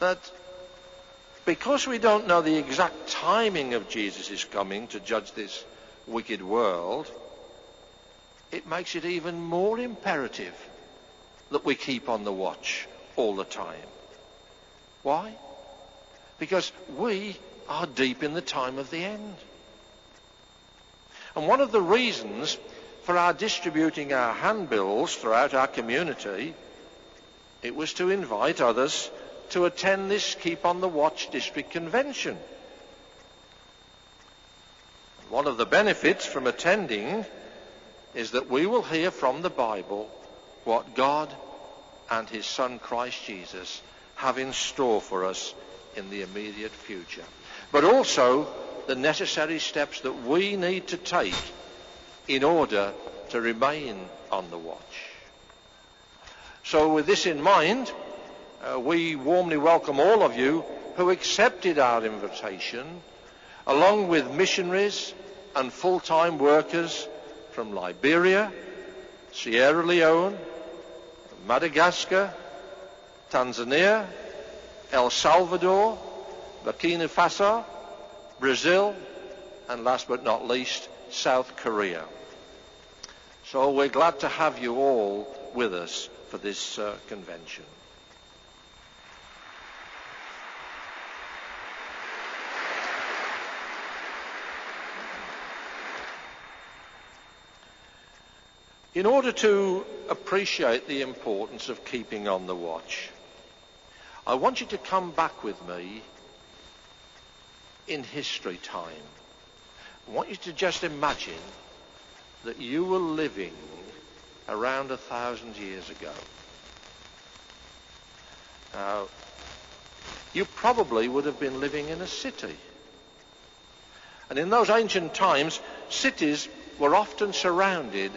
that because we don't know the exact timing of Jesus' coming to judge this wicked world, it makes it even more imperative that we keep on the watch all the time. Why? Because we are deep in the time of the end. And one of the reasons for our distributing our handbills throughout our community, it was to invite others to attend this Keep on the Watch district convention. One of the benefits from attending is that we will hear from the Bible what God and his Son Christ Jesus have in store for us in the immediate future, but also the necessary steps that we need to take in order to remain on the watch. So with this in mind, we warmly welcome all of you who accepted our invitation, along with missionaries and full-time workers from Liberia, Sierra Leone, Madagascar, Tanzania, El Salvador, Burkina Faso, Brazil, and last but not least, South Korea. So we're glad to have you all with us for this convention. In order to appreciate the importance of keeping on the watch, I want you to come back with me in history time. I want you to just imagine that you were living around 1,000 years ago. Now, you probably would have been living in a city. And in those ancient times, cities were often surrounded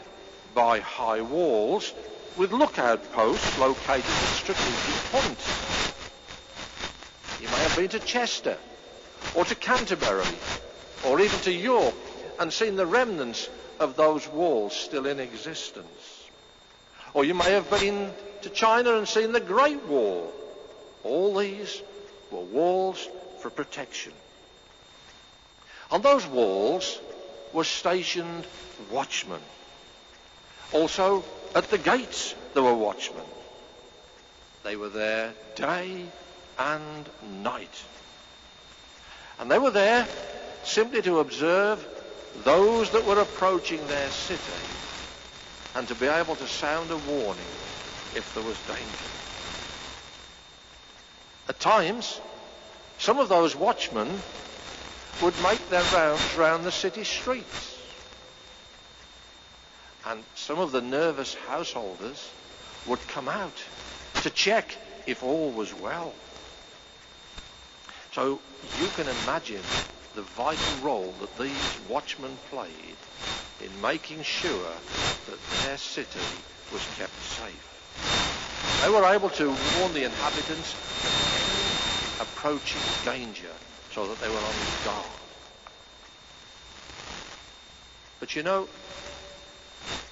by high walls with lookout posts located at strategic points. You may have been to Chester or to Canterbury or even to York and seen the remnants of those walls still in existence. Or you may have been to China and seen the Great Wall. All these were walls for protection. On those walls were stationed watchmen. Also, at the gates there were watchmen. They were there day and night. And they were there simply to observe those that were approaching their city and to be able to sound a warning if there was danger. At times, some of those watchmen would make their rounds round the city streets. And some of the nervous householders would come out to check if all was well. So you can imagine the vital role that these watchmen played in making sure that their city was kept safe. They were able to warn the inhabitants of any approaching danger so that they were on guard. But you know,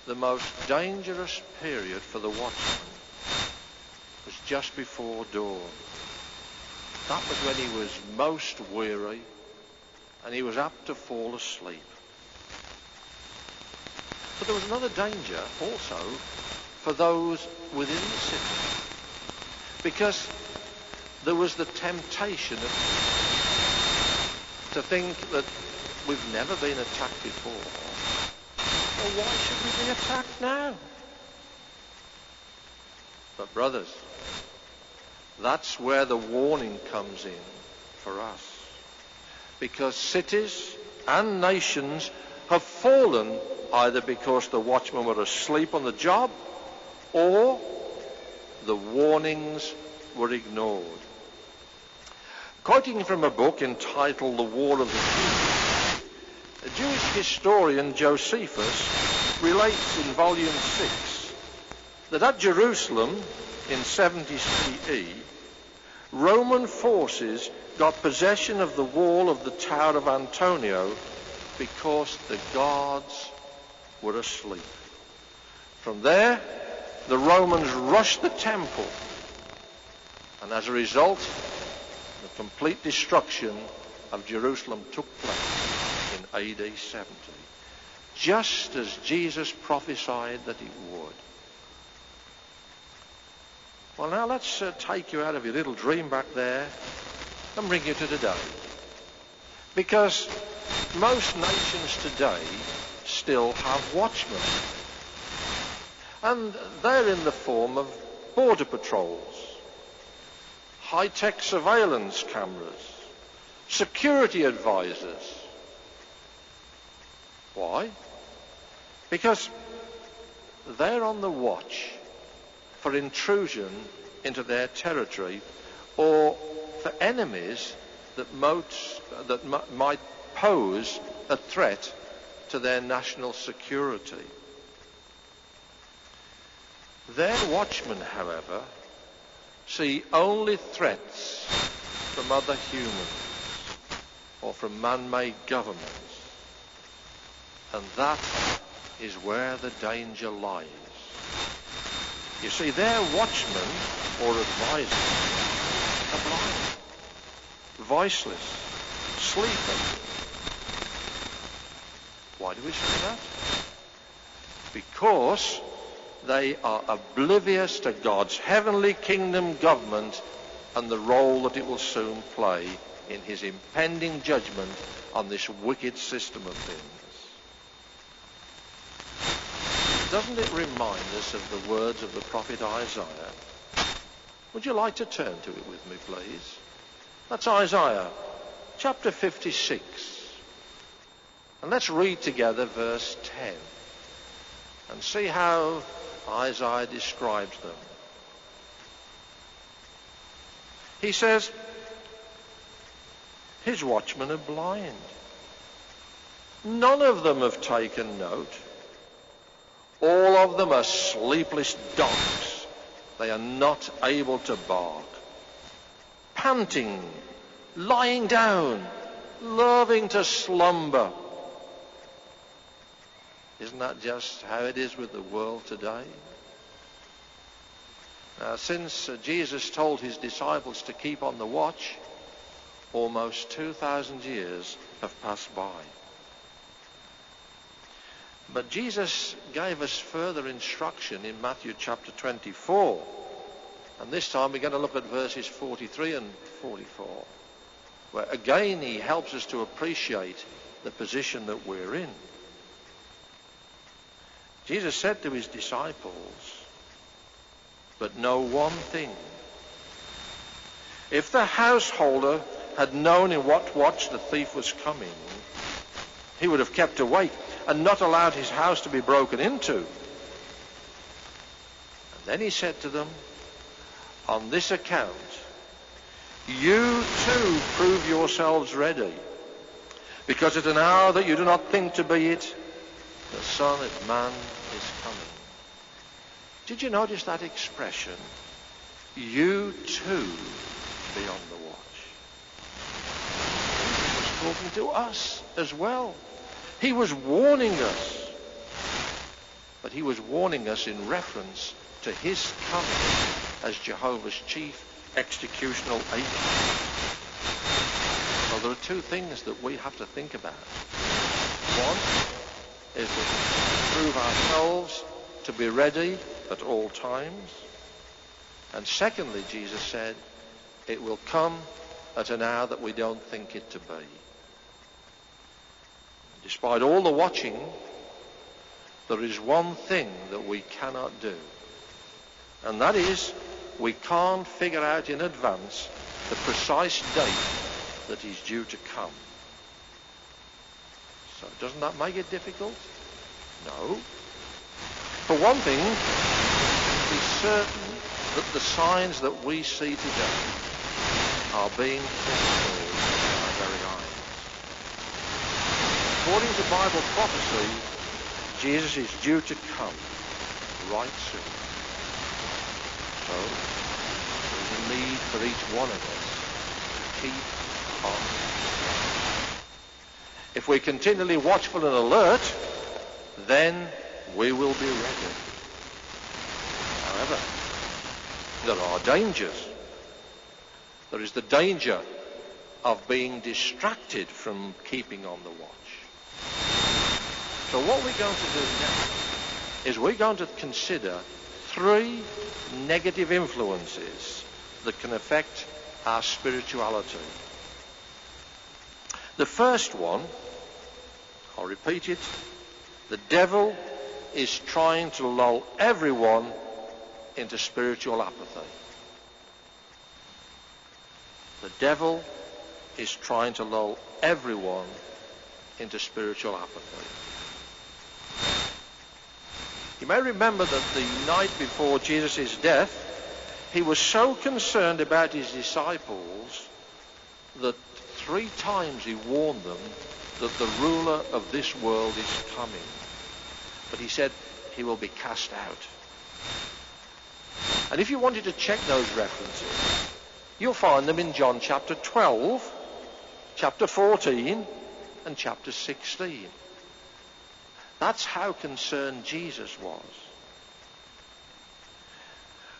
the most dangerous period for the watchman was just before dawn. That was when he was most weary and he was apt to fall asleep. But there was another danger also for those within the city, because there was the temptation to think that we've never been attacked before. Well, why should we be attacked now? But brothers, that's where the warning comes in for us. Because cities and nations have fallen either because the watchmen were asleep on the job or the warnings were ignored. Quoting from a book entitled The War of the Jews, a Jewish historian, Josephus, relates in volume 6 that at Jerusalem in 70 CE, Roman forces got possession of the wall of the Tower of Antonio because the guards were asleep. From there, the Romans rushed the temple, and as a result, the complete destruction of Jerusalem took place in AD 70, just as Jesus prophesied that it would. Well, now let's take you out of your little dream back there and bring you to today. Because most nations today still have watchmen. And they're in the form of border patrols, high-tech surveillance cameras, security advisors. Why? Because they're on the watch for intrusion into their territory or for enemies that might pose a threat to their national security. Their watchmen, however, see only threats from other humans or from man-made governments. And that is where the danger lies. You see, their watchmen or advisors are blind, voiceless, sleeping. Why do we say that? Because they are oblivious to God's heavenly kingdom government and the role that it will soon play in his impending judgment on this wicked system of things. Doesn't it remind us of the words of the prophet Isaiah? Would you like to turn to it with me, please? That's Isaiah, chapter 56. And let's read together verse 10 and see how Isaiah describes them. He says, his watchmen are blind. None of them have taken note. All of them are sleepless dogs. They are not able to bark. Panting, lying down, loving to slumber. Isn't that just how it is with the world today? Now, since Jesus told his disciples to keep on the watch, almost 2,000 years have passed by. But Jesus gave us further instruction in Matthew chapter 24. And this time we're going to look at verses 43 and 44, where again he helps us to appreciate the position that we're in. Jesus said to his disciples, but know one thing. If the householder had known in what watch the thief was coming, he would have kept awake and not allowed his house to be broken into. And then he said to them, on this account, you too prove yourselves ready, because at an hour that you do not think to be it, the Son of Man is coming. Did you notice that expression? You too be on the watch. He was talking to us as well. He was warning us. But he was warning us in reference to his coming as Jehovah's chief executional agent. So there are two things that we have to think about. One is that we prove ourselves to be ready at all times. And secondly, Jesus said, it will come at an hour that we don't think it to be. Despite all the watching, there is one thing that we cannot do. And that is, we can't figure out in advance the precise date that he's due to come. So doesn't that make it difficult? No. For one thing, it's certain that the signs that we see today are being fulfilled in our very eyes. According to Bible prophecy, Jesus is due to come right soon. So, there's a need for each one of us to keep on. If we're continually watchful and alert, then we will be ready. However, there are dangers. There is the danger of being distracted from keeping on the watch. So what we're going to do now is we're going to consider 3 negative influences that can affect our spirituality. The first one, I'll repeat it, the devil is trying to lull everyone into spiritual apathy. The devil is trying to lull everyone into spiritual apathy. You may remember that the night before Jesus' death, he was so concerned about his disciples that 3 times he warned them that the ruler of this world is coming. But he said he will be cast out. And if you wanted to check those references, you'll find them in John chapter 12, chapter 14, and chapter 16. That's how concerned Jesus was.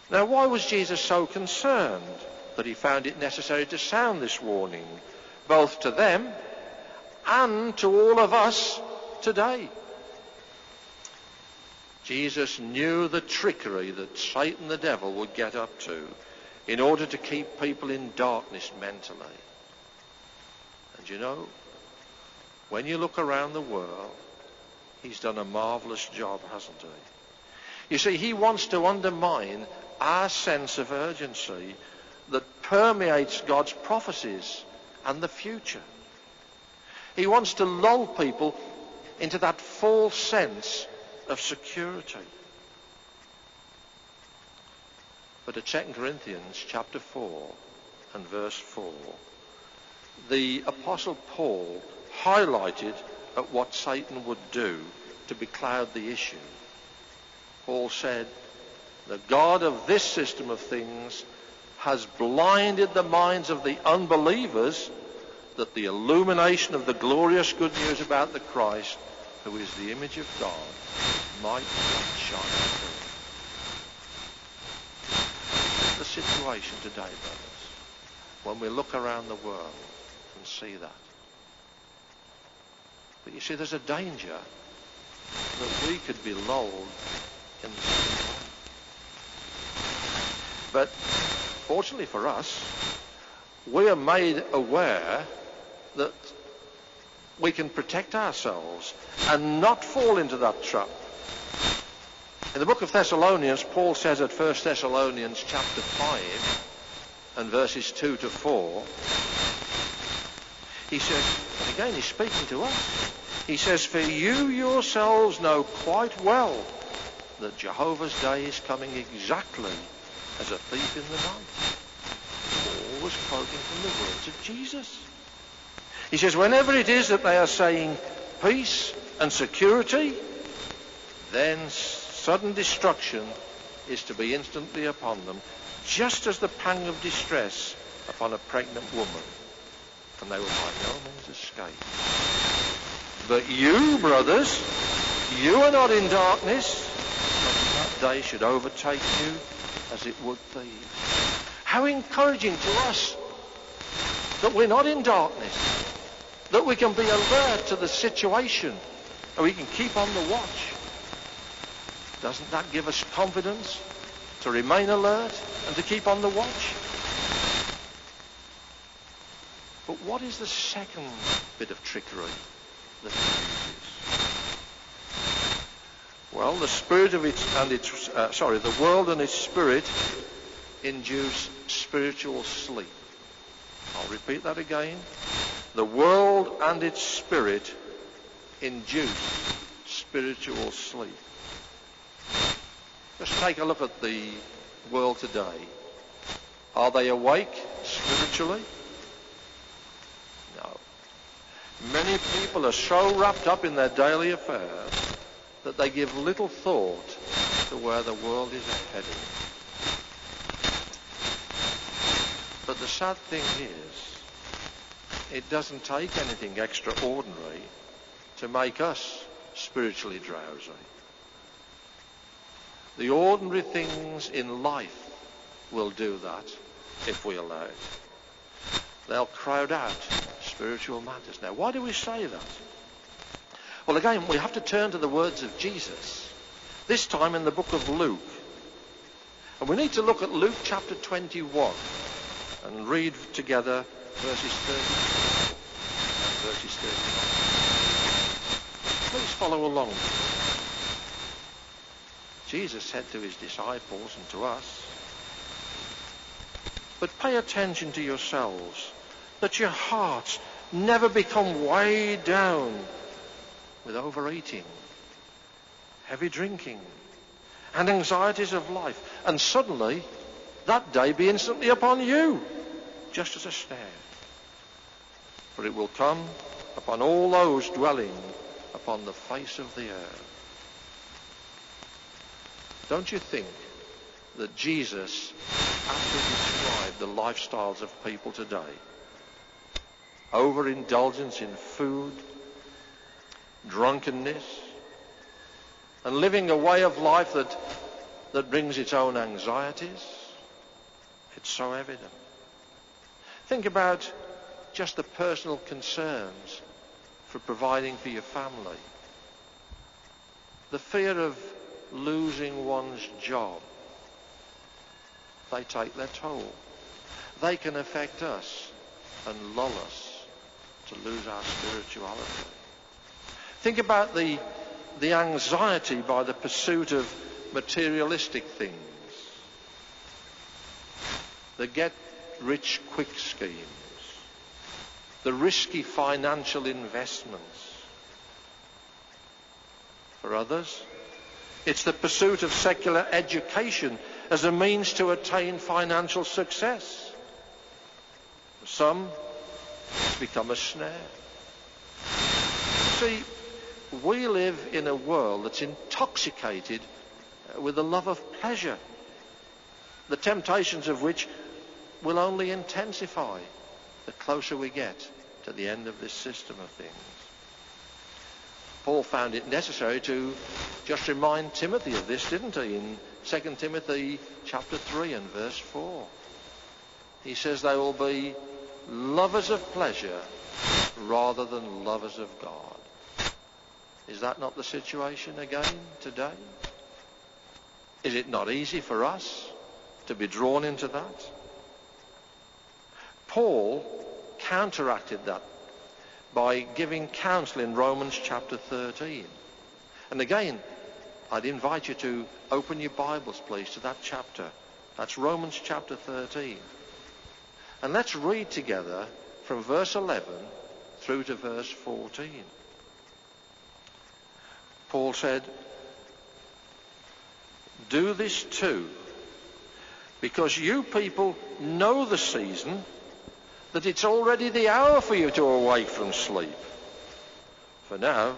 Now, why was Jesus so concerned that he found it necessary to sound this warning, both to them and to all of us today? Jesus knew the trickery that Satan the devil would get up to in order to keep people in darkness mentally. And you know, when you look around the world, he's done a marvellous job, hasn't he? You see, he wants to undermine our sense of urgency that permeates God's prophecies and the future. He wants to lull people into that false sense of security. But at 2 Corinthians chapter 4 and verse 4, the Apostle Paul highlighted at what Satan would do to becloud the issue. Paul said, "The God of this system of things has blinded the minds of the unbelievers that the illumination of the glorious good news about the Christ, who is the image of God, might shine through." That's the situation today, brothers, when we look around the world and see that. But you see, there's a danger that we could be lulled in the same way. But fortunately for us, we are made aware that we can protect ourselves and not fall into that trap. In the book of Thessalonians, Paul says at 1 Thessalonians chapter 5 and verses 2 to 4, he says, and again he's speaking to us, he says, "For you yourselves know quite well that Jehovah's day is coming exactly as a thief in the night." Paul was quoting from the words of Jesus. He says, "Whenever it is that they are saying peace and security, then sudden destruction is to be instantly upon them, just as the pang of distress upon a pregnant woman, and they will by no means escape. But you, brothers, you are not in darkness, that that day should overtake you as it would thieves." How encouraging to us that we're not in darkness, that we can be alert to the situation, and we can keep on the watch. Doesn't that give us confidence to remain alert and to keep on the watch? But what is the second bit of trickery that he uses? Well, the world and its spirit induce spiritual sleep. I'll repeat that again. The world and its spirit induce spiritual sleep. Just take a look at the world today. Are they awake spiritually? No. Many people are so wrapped up in their daily affairs that they give little thought to where the world is heading. But the sad thing is, it doesn't take anything extraordinary to make us spiritually drowsy. The ordinary things in life will do that if we allow it. They'll crowd out spiritual matters. Now, why do we say that? Well, again, we have to turn to the words of Jesus, this time in the book of Luke. And we need to look at Luke chapter 21 and read together verses 32 and verses 39. Please follow along. Jesus said to his disciples and to us, "But pay attention to yourselves, that your hearts never become weighed down with overeating, heavy drinking, and anxieties of life, and suddenly that day be instantly upon you, just as a snare. For it will come upon all those dwelling upon the face of the earth." Don't you think that Jesus aptly described the lifestyles of people today? Overindulgence in food, drunkenness, and living a way of life that brings its own anxieties. It's so evident. Think about just the personal concerns for providing for your family. The fear of losing one's job. They take their toll. They can affect us and lull us to lose our spirituality. Think about the anxiety by the pursuit of materialistic things, the get-rich-quick schemes, the risky financial investments. For others, it's the pursuit of secular education as a means to attain financial success. For some, it's become a snare. See, we live in a world that's intoxicated with the love of pleasure, the temptations of which will only intensify the closer we get to the end of this system of things. Paul found it necessary to just remind Timothy of this, didn't he? In 2 Timothy chapter 3 and verse 4. He says they will be lovers of pleasure rather than lovers of God. Is that not the situation again today? Is it not easy for us to be drawn into that? Paul counteracted that by giving counsel in Romans chapter 13. And again, I'd invite you to open your Bibles, please, to that chapter. That's Romans chapter 13. And let's read together from verse 11 through to verse 14. Paul said, "Do this too, because you people know the season, that it's already the hour for you to awake from sleep. For now,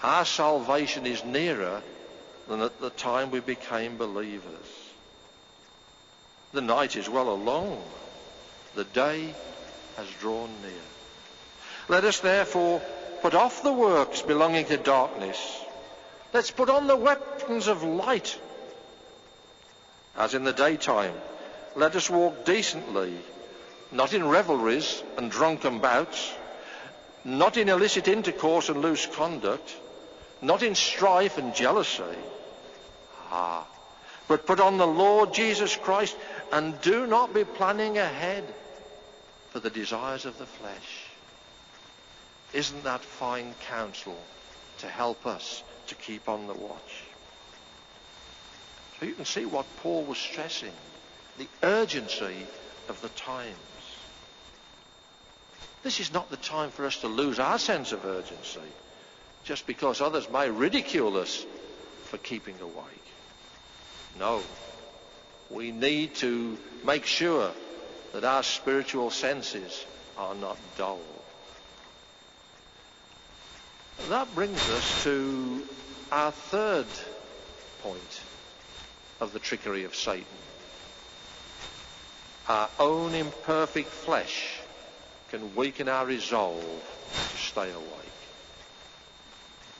our salvation is nearer than at the time we became believers. The night is well along. The day has drawn near. Let us therefore put off the works belonging to darkness. Let's put on the weapons of light. As in the daytime, let us walk decently, not in revelries and drunken bouts, not in illicit intercourse and loose conduct, not in strife and jealousy. But put on the Lord Jesus Christ, and do not be planning ahead for the desires of the flesh." Isn't that fine counsel to help us to keep on the watch? So you can see what Paul was stressing, the urgency of the times. This is not the time for us to lose our sense of urgency just because others may ridicule us for keeping awake. No, we need to make sure that our spiritual senses are not dull. That brings us to our third point of the trickery of Satan. Our own imperfect flesh can weaken our resolve to stay awake.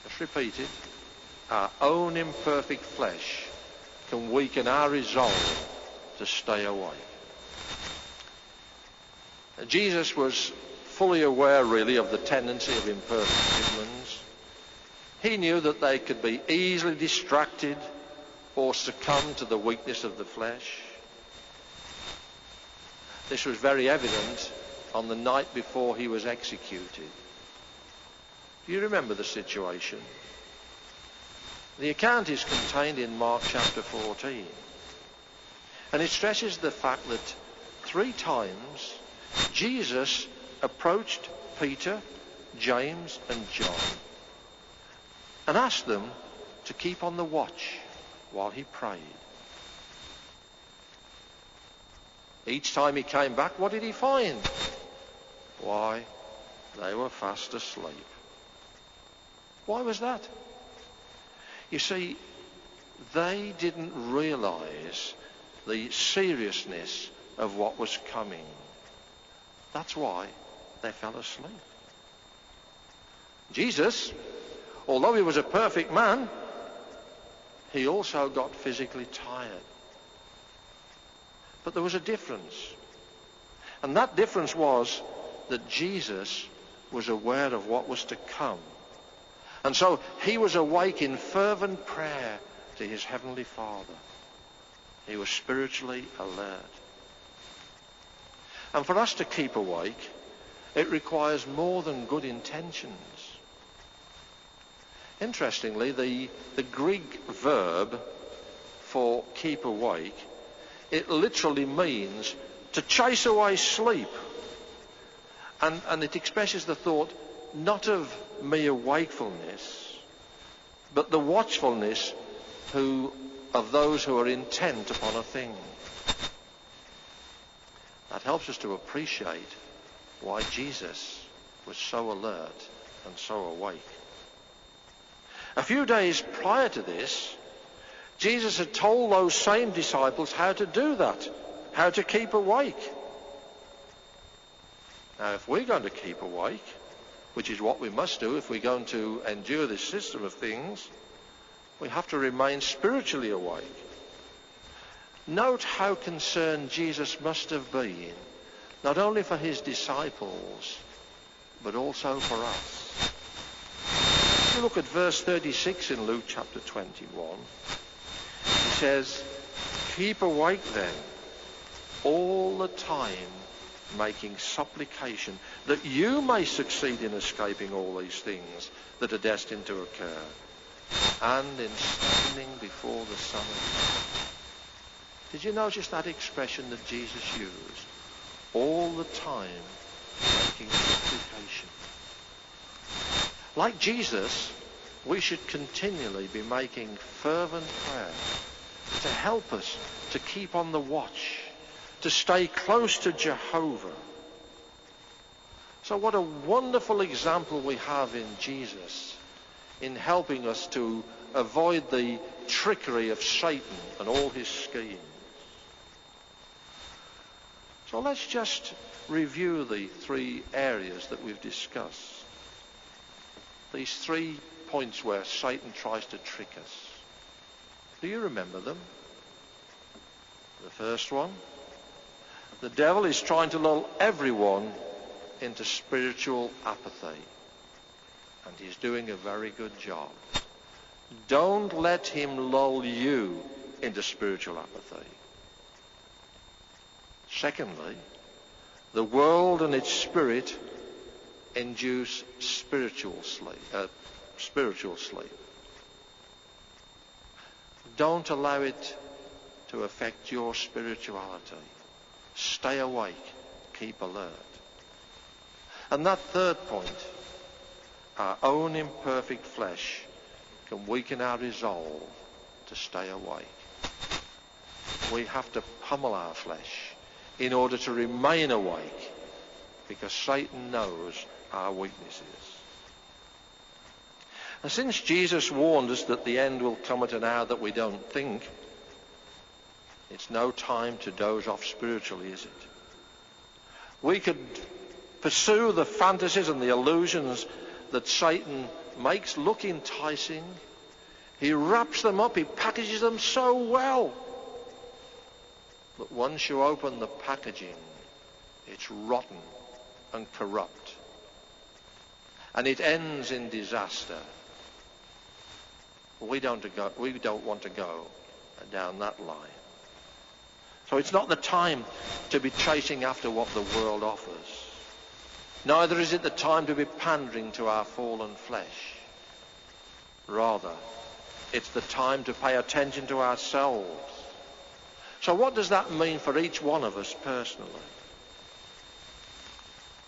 Let's repeat it. Our own imperfect flesh can weaken our resolve to stay awake. Jesus was fully aware, really, of the tendency of imperfect humans. He knew that they could be easily distracted or succumb to the weakness of the flesh. This was very evident on the night before he was executed. Do you remember the situation? The account is contained in Mark chapter 14. And it stresses the fact that 3 times Jesus approached Peter, James and John and asked them to keep on the watch while he prayed. Each time he came back, what did he find? Why, they were fast asleep. Why was that? You see, they didn't realize the seriousness of what was coming. That's why they fell asleep. Jesus, although he was a perfect man, he also got physically tired. But there was a difference. And that difference was that Jesus was aware of what was to come. And so he was awake in fervent prayer to his heavenly Father. He was spiritually alert. And for us to keep awake, it requires more than good intentions. Interestingly, the Greek verb for keep awake, it literally means to chase away sleep. And it expresses the thought not of mere wakefulness, but the watchfulness of those who are intent upon a thing. That helps us to appreciate why Jesus was so alert and so awake. A few days prior to this, Jesus had told those same disciples how to do that, how to keep awake. Now, if we're going to keep awake, which is what we must do if we're going to endure this system of things, we have to remain spiritually awake. Note how concerned Jesus must have been, not only for his disciples, but also for us. If you look at verse 36 in Luke chapter 21, he says, "Keep awake then, all the time making supplication, that you may succeed in escaping all these things that are destined to occur, and in standing before the Son of Man." Did you notice that expression that Jesus used? All the time making supplication. Like Jesus, we should continually be making fervent prayer to help us to keep on the watch, to stay close to Jehovah. So what a wonderful example we have in Jesus in helping us to avoid the trickery of Satan and all his schemes. So let's just review the 3 areas that we've discussed. These 3 points where Satan tries to trick us. Do you remember them? The first one, the devil is trying to lull everyone into spiritual apathy. And he's doing a very good job. Don't let him lull you into spiritual apathy. Secondly, the world and its spirit induce spiritual sleep. Don't allow it to affect your spirituality. Stay awake. Keep alert. And that third point, our own imperfect flesh can weaken our resolve to stay awake. We have to pummel our flesh in order to remain awake, because Satan knows our weaknesses. And since Jesus warned us that the end will come at an hour that we don't think, it's no time to doze off spiritually, is it? We could pursue the fantasies and the illusions that Satan makes look enticing. He wraps them up, he packages them so well. But once you open the packaging, it It's rotten and corrupt. And it ends in disaster. We don't want to go down that line. So it's not the time to be chasing after what the world offers. Neither is it the time to be pandering to our fallen flesh. Rather, it's the time to pay attention to ourselves. So what does that mean for each one of us personally?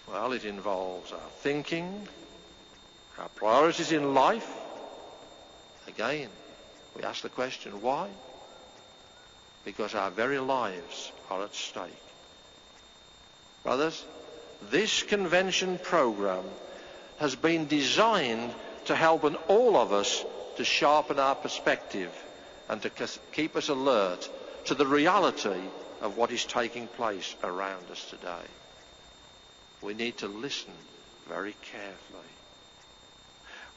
Well, it involves our thinking, our priorities in life. Again, we ask the question, why? Because our very lives are at stake. Brothers, this convention program has been designed to help all of us to sharpen our perspective and to keep us alert to the reality of what is taking place around us today. We need to listen very carefully.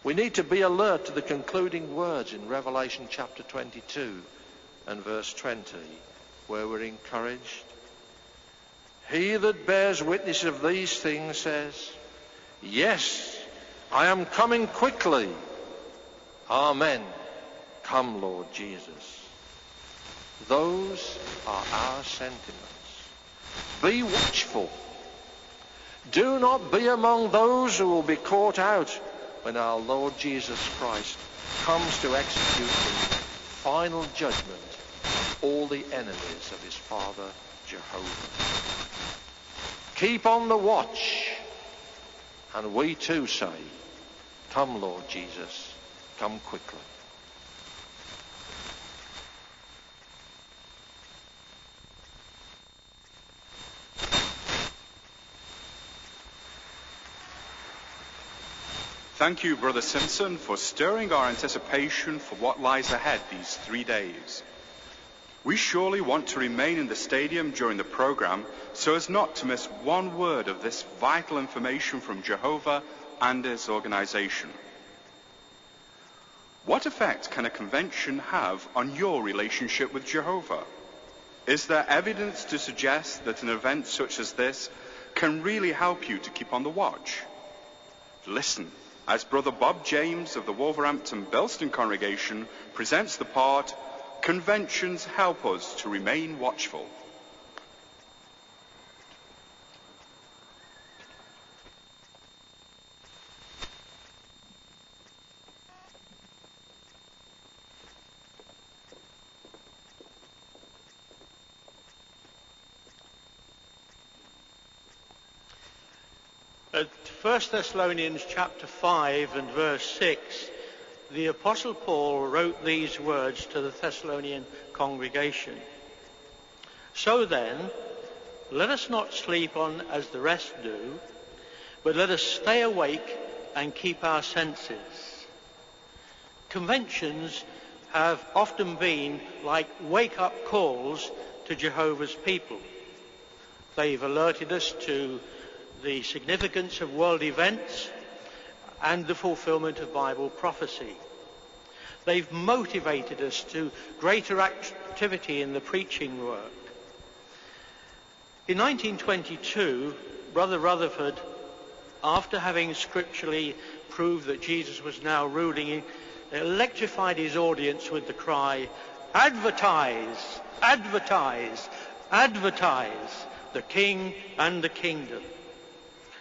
We need to be alert to the concluding words in Revelation chapter 22 and verse 20, where we're encouraged. He that bears witness of these things says, yes, I am coming quickly. Amen. Come, Lord Jesus. Those are our sentiments. Be watchful. Do not be among those who will be caught out when our Lord Jesus Christ comes to execute the final judgment of all the enemies of his Father, Jehovah. Keep on the watch. And we too say, come, Lord Jesus, come quickly. Thank you, Brother Simpson, for stirring our anticipation for what lies ahead these 3 days. We surely want to remain in the stadium during the program so as not to miss one word of this vital information from Jehovah and his organization. What effect can a convention have on your relationship with Jehovah? Is there evidence to suggest that an event such as this can really help you to keep on the watch? Listen as Brother Bob James of the Wolverhampton Belston congregation presents the part, Conventions Help Us to Remain Watchful. At 1 Thessalonians chapter 5 and verse 6, the Apostle Paul wrote these words to the Thessalonian congregation. So then, let us not sleep on as the rest do, but let us stay awake and keep our senses. Conventions have often been like wake-up calls to Jehovah's people. They've alerted us to the significance of world events and the fulfillment of Bible prophecy. They've motivated us to greater activity in the preaching work. In 1922, Brother Rutherford, after having scripturally proved that Jesus was now ruling, electrified his audience with the cry, "Advertise, advertise, advertise the King and the kingdom."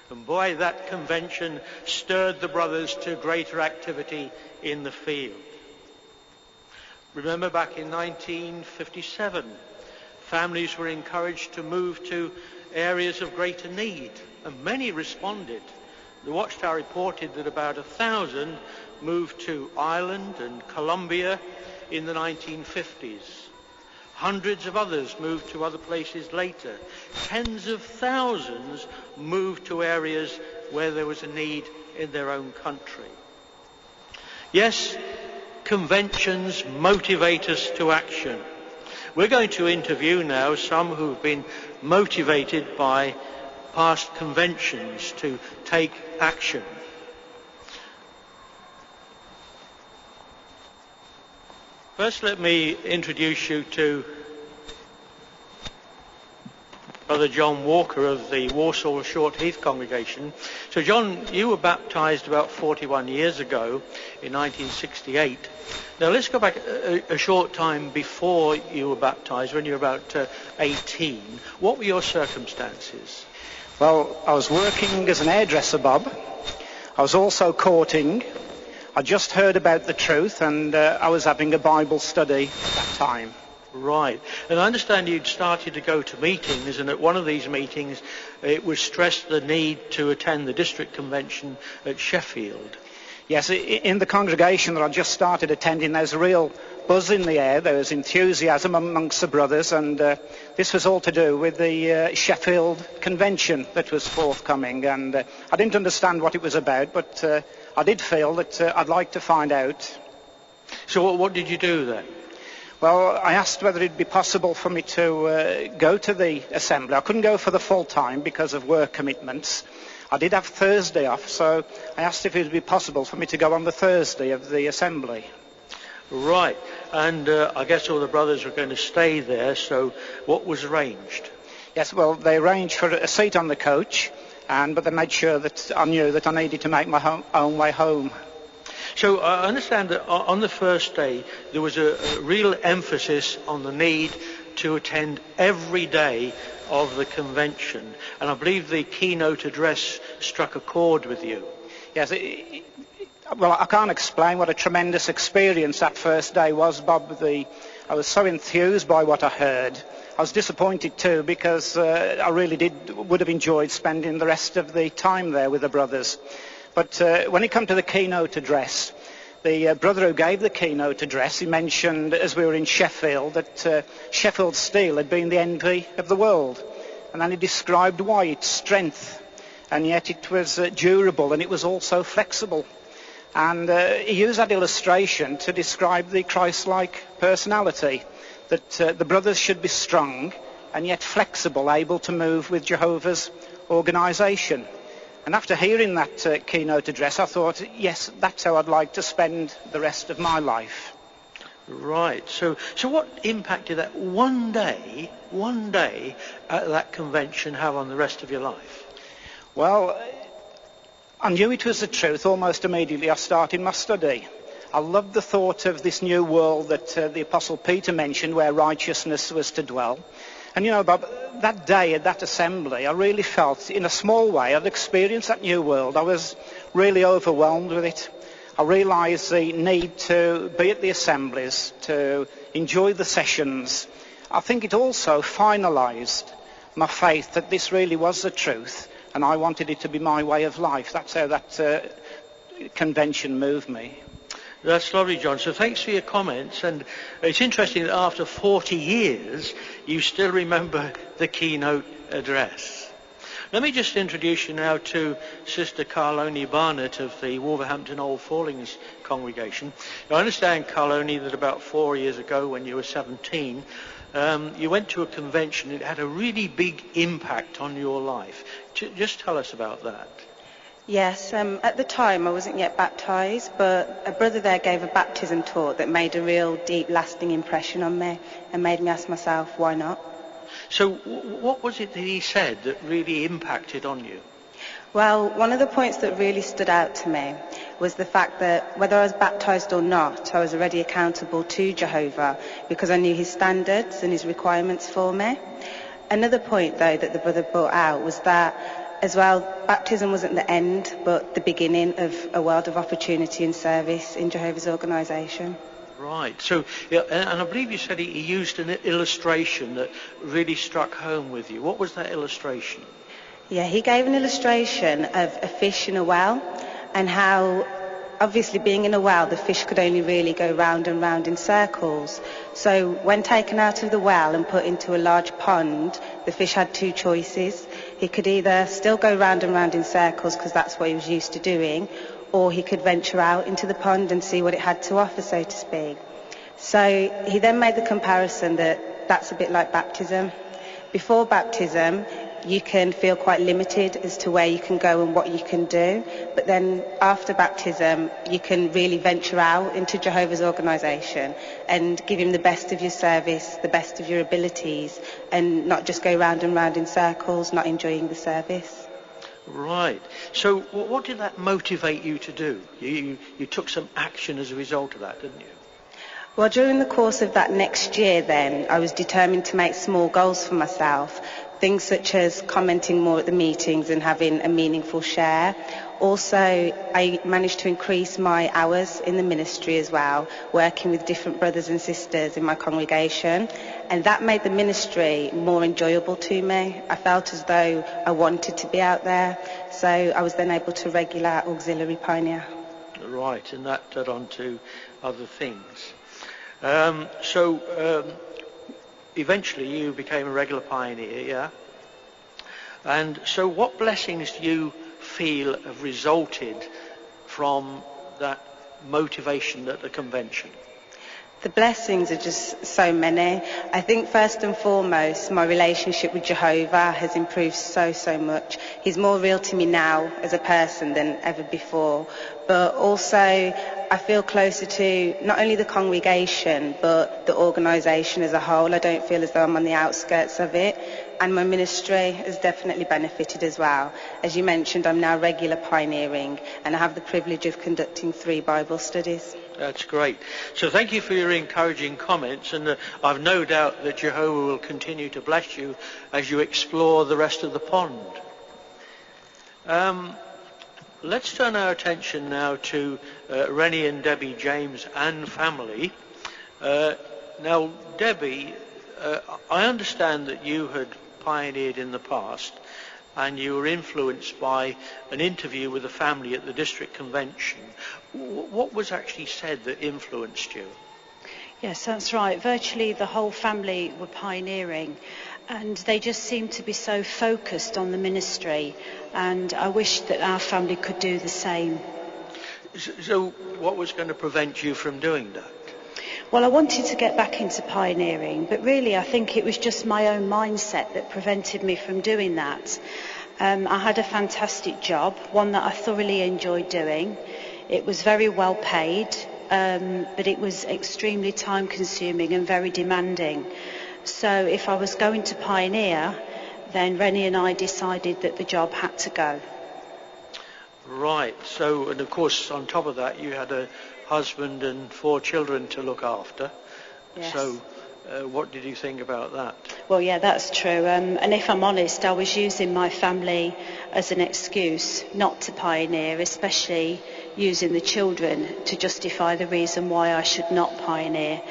And boy, that convention stirred the brothers to greater activity in the field. Remember back in 1957, families were encouraged to move to areas of greater need, and many responded. The Watchtower reported that about 1,000 moved to Ireland and Colombia in the 1950s. Hundreds of others moved to other places later. Tens of thousands moved to areas where there was a need in their own country. Yes, conventions motivate us to action. We're going to interview now some who've been motivated by past conventions to take action. First, let me introduce you to Brother John Walker of the Warsaw Short Heath congregation. So John, you were baptized about 41 years ago in 1968. Now let's go back a short time before you were baptized, when you were about 18. What were your circumstances? Well, I was working as an hairdresser, Bob. I was also courting. I just heard about the truth, and I was having a Bible study at that time. Right. And I understand you'd started to go to meetings, and at one of these meetings it was stressed the need to attend the district convention at Sheffield. Yes, in the congregation that I just started attending, there's a real buzz in the air. There was enthusiasm amongst the brothers, and this was all to do with the Sheffield convention that was forthcoming. And I didn't understand what it was about, but I did feel that I'd like to find out. So what did you do then? Well, I asked whether it'd be possible for me to go to the assembly. I couldn't go for the full time because of work commitments. I did have Thursday off, so I asked if it would be possible for me to go on the Thursday of the assembly. Right, and I guess all the brothers were going to stay there, so what was arranged? Yes, well, they arranged for a seat on the coach, but they made sure that I knew that I needed to make my own way home. So I understand that on the first day there was a real emphasis on the need to attend every day of the convention, and I believe the keynote address struck a chord with you. Yes, well, I can't explain what a tremendous experience that first day was, Bob. I was so enthused by what I heard. I was disappointed too, because I really would have enjoyed spending the rest of the time there with the brothers. But when it came to the keynote address, the brother who gave the keynote address, he mentioned, as we were in Sheffield, that Sheffield steel had been the envy of the world. And then he described why, its strength, and yet it was durable, and it was also flexible. And he used that illustration to describe the Christ-like personality, that the brothers should be strong and yet flexible, able to move with Jehovah's organisation. And after hearing that keynote address, I thought, yes, that's how I'd like to spend the rest of my life. Right. So what impact did that one day at that convention have on the rest of your life? Well, I knew it was the truth almost immediately I started my study. I loved the thought of this new world that the Apostle Peter mentioned, where righteousness was to dwell. And you know, Bob, that day at that assembly, I really felt, in a small way, I'd experienced that new world. I was really overwhelmed with it. I realised the need to be at the assemblies, to enjoy the sessions. I think it also finalised my faith that this really was the truth, and I wanted it to be my way of life. That's how that convention moved me. That's lovely, John. So thanks for your comments. And it's interesting that after 40 years, you still remember the keynote address. Let me just introduce you now to Sister Carlone Barnett of the Wolverhampton Old Fallings congregation. I understand, Carlone, that about 4 years ago, when you were 17, you went to a convention. It had a really big impact on your life. Just tell us about that. Yes, at the time I wasn't yet baptised, but a brother there gave a baptism talk that made a real deep, lasting impression on me and made me ask myself, why not? So what was it that he said that really impacted on you? Well, one of the points that really stood out to me was the fact that whether I was baptised or not, I was already accountable to Jehovah because I knew his standards and his requirements for me. Another point, though, that the brother brought out was that as well, baptism wasn't the end, but the beginning of a world of opportunity and service in Jehovah's organisation. Right. So, yeah, and I believe you said he used an illustration that really struck home with you. What was that illustration? Yeah, he gave an illustration of a fish in a well, and how, obviously being in a well, the fish could only really go round and round in circles. So when taken out of the well and put into a large pond, the fish had two choices. He could either still go round and round in circles because that's what he was used to doing, or he could venture out into the pond and see what it had to offer, so to speak. So he then made the comparison that that's a bit like baptism. Before baptism, you can feel quite limited as to where you can go and what you can do. But then after baptism, you can really venture out into Jehovah's organisation and give him the best of your service, the best of your abilities, and not just go round and round in circles, not enjoying the service. Right. So what did that motivate you to do? You took some action as a result of that, didn't you? Well, during the course of that next year then, I was determined to make small goals for myself. Things such as commenting more at the meetings and having a meaningful share. Also, I managed to increase my hours in the ministry as well, working with different brothers and sisters in my congregation. And that made the ministry more enjoyable to me. I felt as though I wanted to be out there. So I was then able to regular auxiliary pioneer. Right, and that led on to other things. Eventually you became a regular pioneer, yeah? And so what blessings do you feel have resulted from that motivation at the convention? The blessings are just so many. I think first and foremost, my relationship with Jehovah has improved so much. He's more real to me now as a person than ever before. But also, I feel closer to not only the congregation, but the organisation as a whole. I don't feel as though I'm on the outskirts of it. And my ministry has definitely benefited as well. As you mentioned, I'm now regular pioneering, and I have the privilege of conducting 3 Bible studies. That's great. So thank you for your encouraging comments, and I've no doubt that Jehovah will continue to bless you as you explore the rest of the pond. Let's turn our attention now to Rennie and Debbie James and family. Now, Debbie, I understand that you had pioneered in the past, and you were influenced by an interview with a family at the district convention. What was actually said that influenced you? Yes, that's right. Virtually the whole family were pioneering, and they just seemed to be so focused on the ministry, and I wish that our family could do the same. So what was going to prevent you from doing that? Well, I wanted to get back into pioneering, but really I think it was just my own mindset that prevented me from doing that. I had a fantastic job, one that I thoroughly enjoyed doing. It was very well paid, but it was extremely time consuming and very demanding. So if I was going to pioneer, then Rennie and I decided that the job had to go. Right. So, and of course on top of that you had a husband and 4 children to look after. Yes. So what did you think about that? Well, yeah, that's true. And if I'm honest, I was using my family as an excuse not to pioneer, especially using the children to justify the reason why I should not pioneer.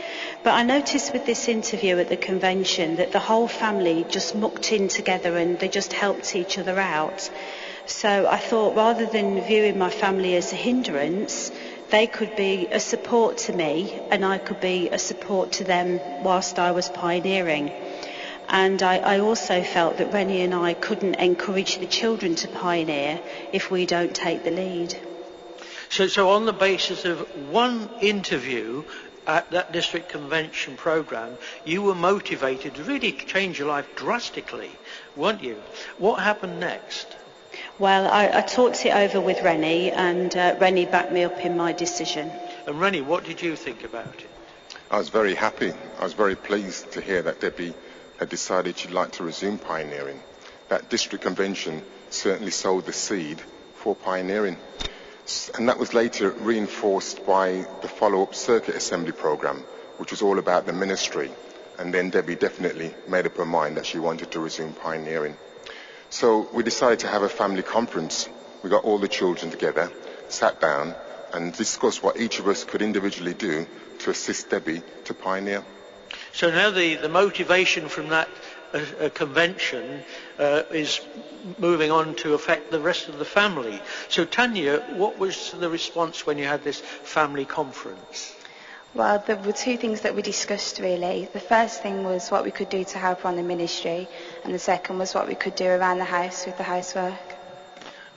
But I noticed with this interview at the convention that the whole family just mucked in together and they just helped each other out. So I thought, rather than viewing my family as a hindrance, they could be a support to me and I could be a support to them whilst I was pioneering. And I also felt that Rennie and I couldn't encourage the children to pioneer if we don't take the lead. So on the basis of one interview at that district convention programme, you were motivated to really change your life drastically, weren't you? What happened next? Well, I talked it over with Rennie, and Rennie backed me up in my decision. And Rennie, what did you think about it? I was very happy. I was very pleased to hear that Debbie had decided she'd like to resume pioneering. That district convention certainly sowed the seed for pioneering. And that was later reinforced by the follow-up circuit assembly program, which was all about the ministry. And then Debbie definitely made up her mind that she wanted to resume pioneering. So we decided to have a family conference. We got all the children together, sat down, and discussed what each of us could individually do to assist Debbie to pioneer. So now the motivation from that convention is moving on to affect the rest of the family. So Tanya, what was the response when you had this family conference? Well, there were 2 things that we discussed really. The first thing was what we could do to help on the ministry, and the second was what we could do around the house with the housework.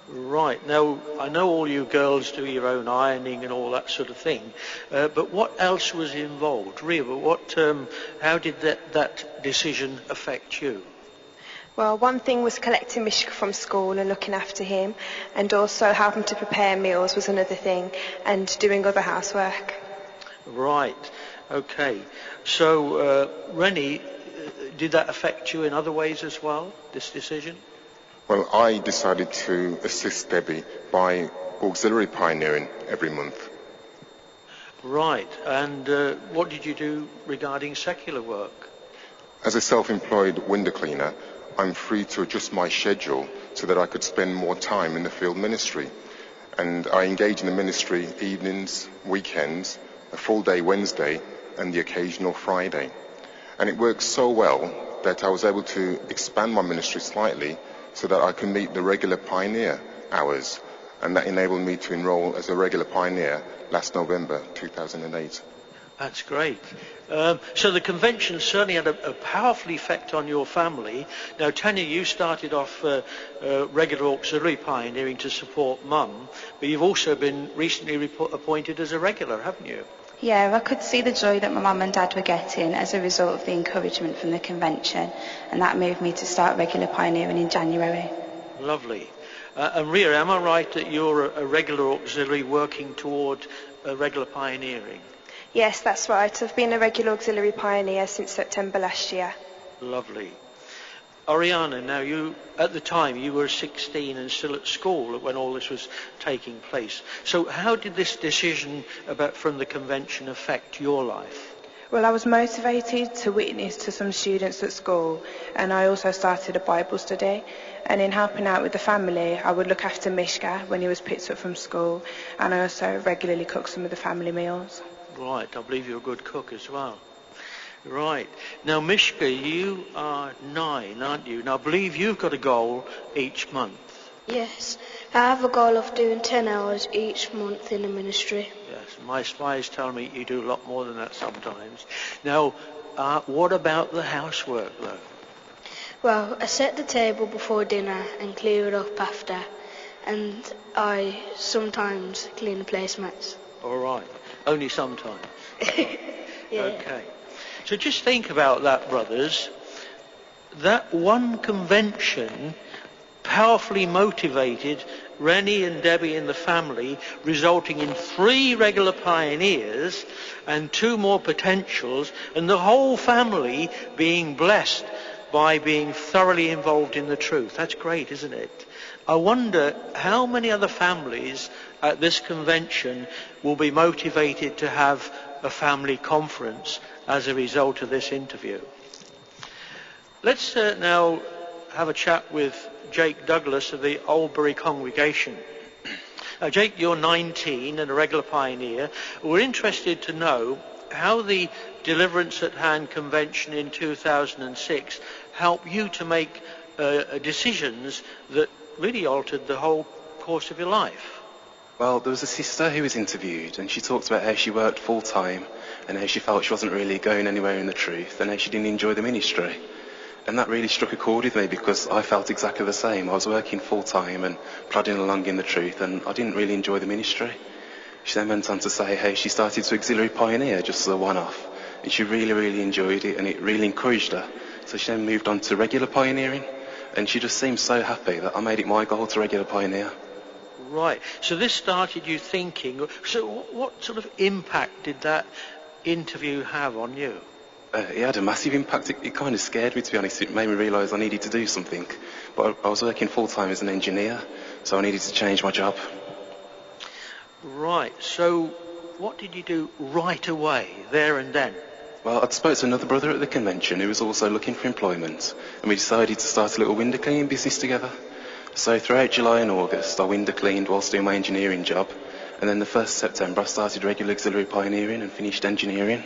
Right. Now, I know all you girls do your own ironing and all that sort of thing, but what else was involved? Rhea, how did that decision affect you? Well, one thing was collecting Mishka from school and looking after him, and also helping to prepare meals was another thing, and doing other housework. Right. Okay. So, Rennie, did that affect you in other ways as well, this decision? Well, I decided to assist Debbie by auxiliary pioneering every month. Right. And what did you do regarding secular work? As a self-employed window cleaner, I'm free to adjust my schedule so that I could spend more time in the field ministry. And I engage in the ministry evenings, weekends, a full day Wednesday, and the occasional Friday. And it works so well that I was able to expand my ministry slightly so that I can meet the regular pioneer hours. And that enabled me to enroll as a regular pioneer last November 2008. That's great. So the convention certainly had a powerful effect on your family. Now, Tanya, you started off regular auxiliary pioneering to support Mum, but you've also been recently appointed as a regular, haven't you? Yeah, I could see the joy that my mum and dad were getting as a result of the encouragement from the convention, and that moved me to start regular pioneering in January. Lovely. And Ria, am I right that you're a regular auxiliary working toward regular pioneering? Yes, that's right. I've been a regular auxiliary pioneer since September last year. Lovely. Ariana, now at the time you were 16 and still at school when all this was taking place. So how did this decision from the convention affect your life? Well, I was motivated to witness to some students at school, and I also started a Bible study. And in helping out with the family, I would look after Mishka when he was picked up from school, and I also regularly cook some of the family meals. Right, I believe you're a good cook as well. Right. Now, Mishka, you are 9, aren't you? Now, I believe you've got a goal each month. Yes, I have a goal of doing 10 hours each month in the ministry. Yes, my spies tell me you do a lot more than that sometimes. Now, what about the housework, though? Well, I set the table before dinner and clear it up after, and I sometimes clean the placemats. All right. Only sometimes. Yeah. Okay. So just think about that, brothers. That one convention powerfully motivated Rennie and Debbie and the family, resulting in 3 regular pioneers and 2 more potentials, and the whole family being blessed by being thoroughly involved in the truth. That's great, isn't it? I wonder how many other families at this convention will be motivated to have a family conference as a result of this interview. Let's now have a chat with Jake Douglas of the Oldbury congregation. Jake, you're 19 and a regular pioneer. We're interested to know how the Deliverance at Hand convention in 2006 helped you to make decisions that really altered the whole course of your life. Well, there was a sister who was interviewed, and she talked about how she worked full-time and how she felt she wasn't really going anywhere in the truth and how she didn't enjoy the ministry. And that really struck a chord with me because I felt exactly the same. I was working full-time and plodding along in the truth, and I didn't really enjoy the ministry. She then went on to say how she started to auxiliary pioneer just as a one-off, and she really, really enjoyed it, and it really encouraged her. So she then moved on to regular pioneering, and she just seemed so happy that I made it my goal to regular pioneer. Right. So this started you thinking. So what sort of impact did that interview have on you? It had a massive impact. It kind of scared me, to be honest. It made me realise I needed to do something. But I was working full-time as an engineer, so I needed to change my job. Right. So what did you do right away, there and then? Well, I'd spoke to another brother at the convention who was also looking for employment, and we decided to start a little window cleaning business together. So throughout July and August, I window cleaned whilst doing my engineering job, and then the 1st September I started regular auxiliary pioneering and finished engineering.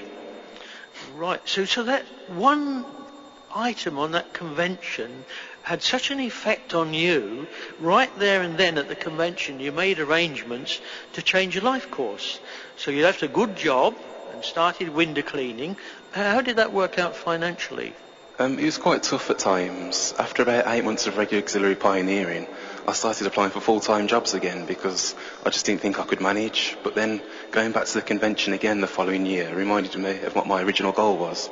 Right, so that one item on that convention had such an effect on you, right there and then at the convention you made arrangements to change your life course. So you left a good job and started window cleaning. How did that work out financially? It was quite tough at times. After about 8 months of regular auxiliary pioneering, I started applying for full-time jobs again because I just didn't think I could manage. But then going back to the convention again the following year reminded me of what my original goal was.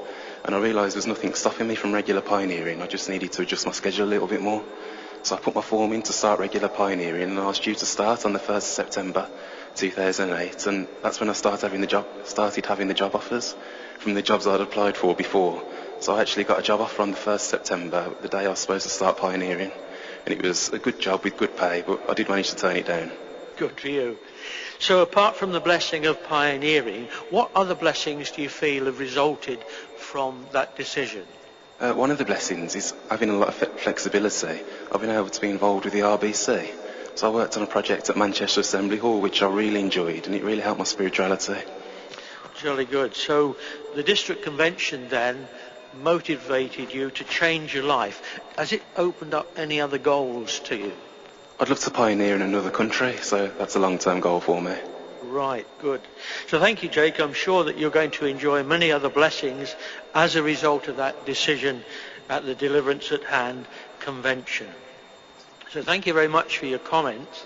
and I realised there was nothing stopping me from regular pioneering. I just needed to adjust my schedule a little bit more. So I put my form in to start regular pioneering, and I was due to start on the 1st of September 2008, and that's when I started having the job offers from the jobs I'd applied for before. So I actually got a job offer on the 1st of September, the day I was supposed to start pioneering, and it was a good job with good pay, but I did manage to turn it down. Good for you. So apart from the blessing of pioneering, what other blessings do you feel have resulted from that decision? One of the blessings is having a lot of flexibility. I've been able to be involved with the RBC. So I worked on a project at Manchester Assembly Hall, which I really enjoyed, and it really helped my spirituality. Jolly good. So the district convention then motivated you to change your life. Has it opened up any other goals to you? I'd love to pioneer in another country, so that's a long-term goal for me. Right, good. So thank you, Jake. I'm sure that you're going to enjoy many other blessings as a result of that decision at the Deliverance at Hand convention. So thank you very much for your comments.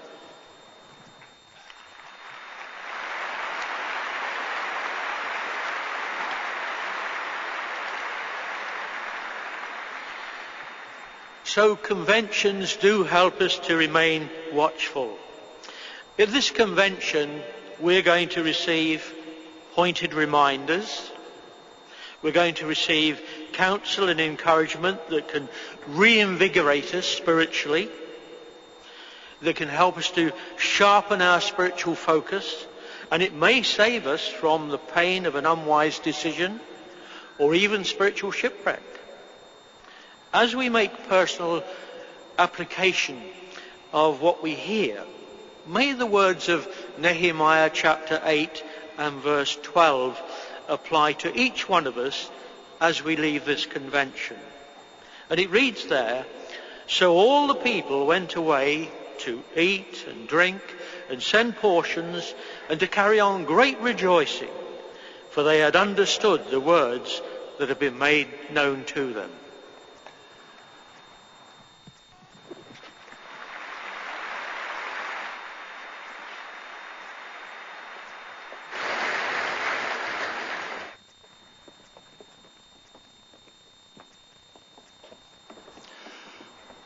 So conventions do help us to remain watchful. At this convention, we're going to receive pointed reminders. We're going to receive counsel and encouragement that can reinvigorate us spiritually, that can help us to sharpen our spiritual focus, and it may save us from the pain of an unwise decision or even spiritual shipwreck. As we make personal application of what we hear, may the words of Nehemiah chapter 8 and verse 12 apply to each one of us as we leave this convention. And it reads there, "So all the people went away to eat and drink and send portions and to carry on great rejoicing, for they had understood the words that had been made known to them."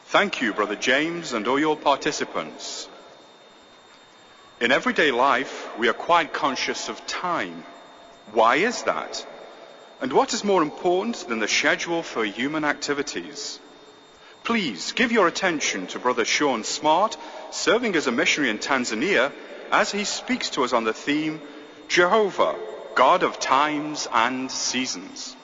Thank you, Brother James, and all your participants. In everyday life, we are quite conscious of time. Why is that? And what is more important than the schedule for human activities? Please give your attention to Brother Sean Smart, serving as a missionary in Tanzania, as he speaks to us on the theme, Jehovah, God of Times and Seasons.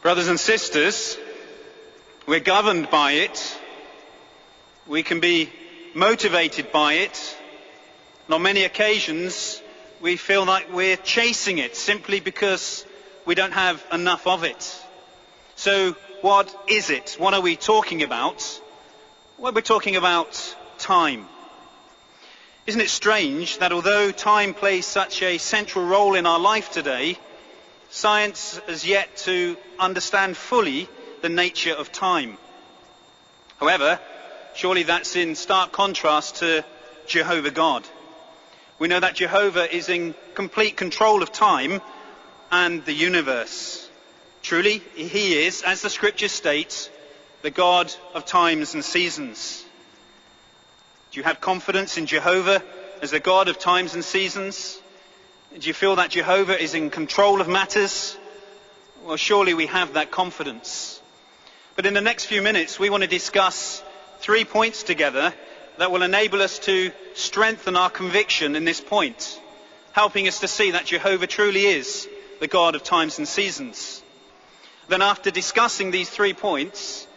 Brothers and sisters, we're governed by it. We can be motivated by it. And on many occasions, we feel like we're chasing it simply because we don't have enough of it. So what is it? What are we talking about? Well, we're talking about time. Isn't it strange that although time plays such a central role in our life today, science has yet to understand fully the nature of time? However, surely that's in stark contrast to Jehovah God. We know that Jehovah is in complete control of time and the universe. Truly, he is, as the scriptures state, the God of times and seasons. Do you have confidence in Jehovah as the God of times and seasons? Do you feel that Jehovah is in control of matters? Well, surely we have that confidence. But in the next few minutes, we want to discuss 3 points together that will enable us to strengthen our conviction in this point, helping us to see that Jehovah truly is the God of times and seasons. Then after discussing these 3 points,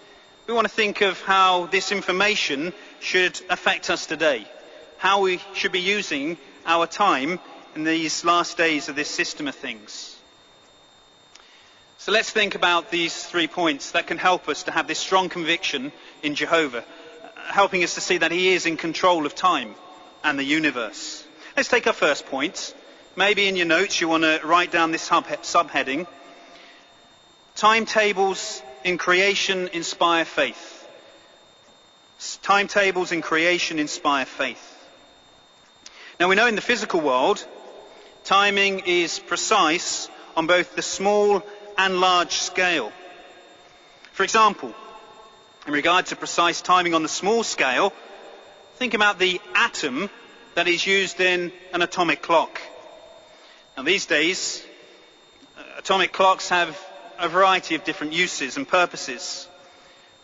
we want to think of how this information should affect us today, how we should be using our time in these last days of this system of things. So let's think about these 3 points that can help us to have this strong conviction in Jehovah, helping us to see that he is in control of time and the universe. Let's take our first point. Maybe in your notes you want to write down this subheading. Timetables in creation inspire faith. Timetables in creation inspire faith. Now we know in the physical world, timing is precise on both the small and large scale. For example, in regard to precise timing on the small scale, think about the atom that is used in an atomic clock. Now these days, atomic clocks have a variety of different uses and purposes.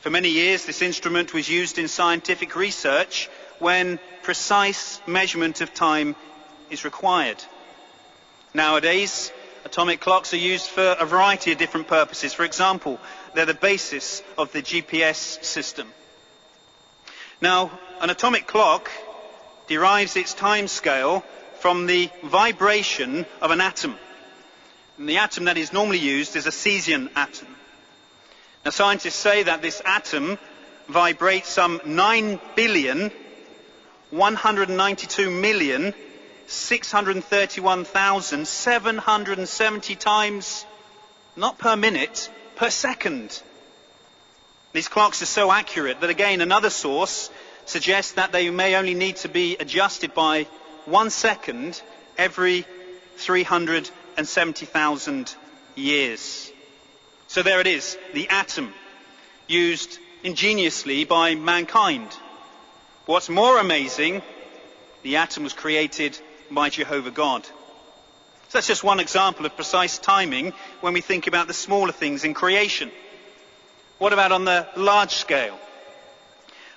For many years, this instrument was used in scientific research when precise measurement of time is required. Nowadays, atomic clocks are used for a variety of different purposes. For example, they're the basis of the GPS system. Now, an atomic clock derives its time scale from the vibration of an atom. And the atom that is normally used is a cesium atom. Now, scientists say that this atom vibrates some 9,192,631,770 times, not per minute, per second. These clocks are so accurate that, again, another source suggests that they may only need to be adjusted by 1 second every 370,000 years. So there it is, the atom, used ingeniously by mankind. What's more amazing, the atom was created by Jehovah God. So that's just one example of precise timing when we think about the smaller things in creation. What about on the large scale?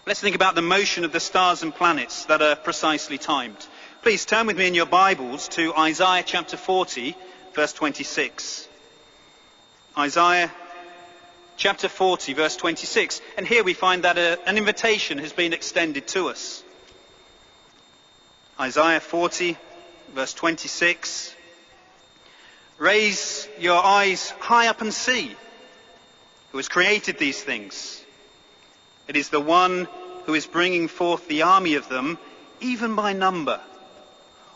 Let's think about the motion of the stars and planets that are precisely timed. Please turn with me in your Bibles to Isaiah chapter 40, verse 26. Isaiah chapter 40, verse 26. And here we find that an invitation has been extended to us. Isaiah 40, verse 26. Raise your eyes high up and see who has created these things. It is the one who is bringing forth the army of them, even by number,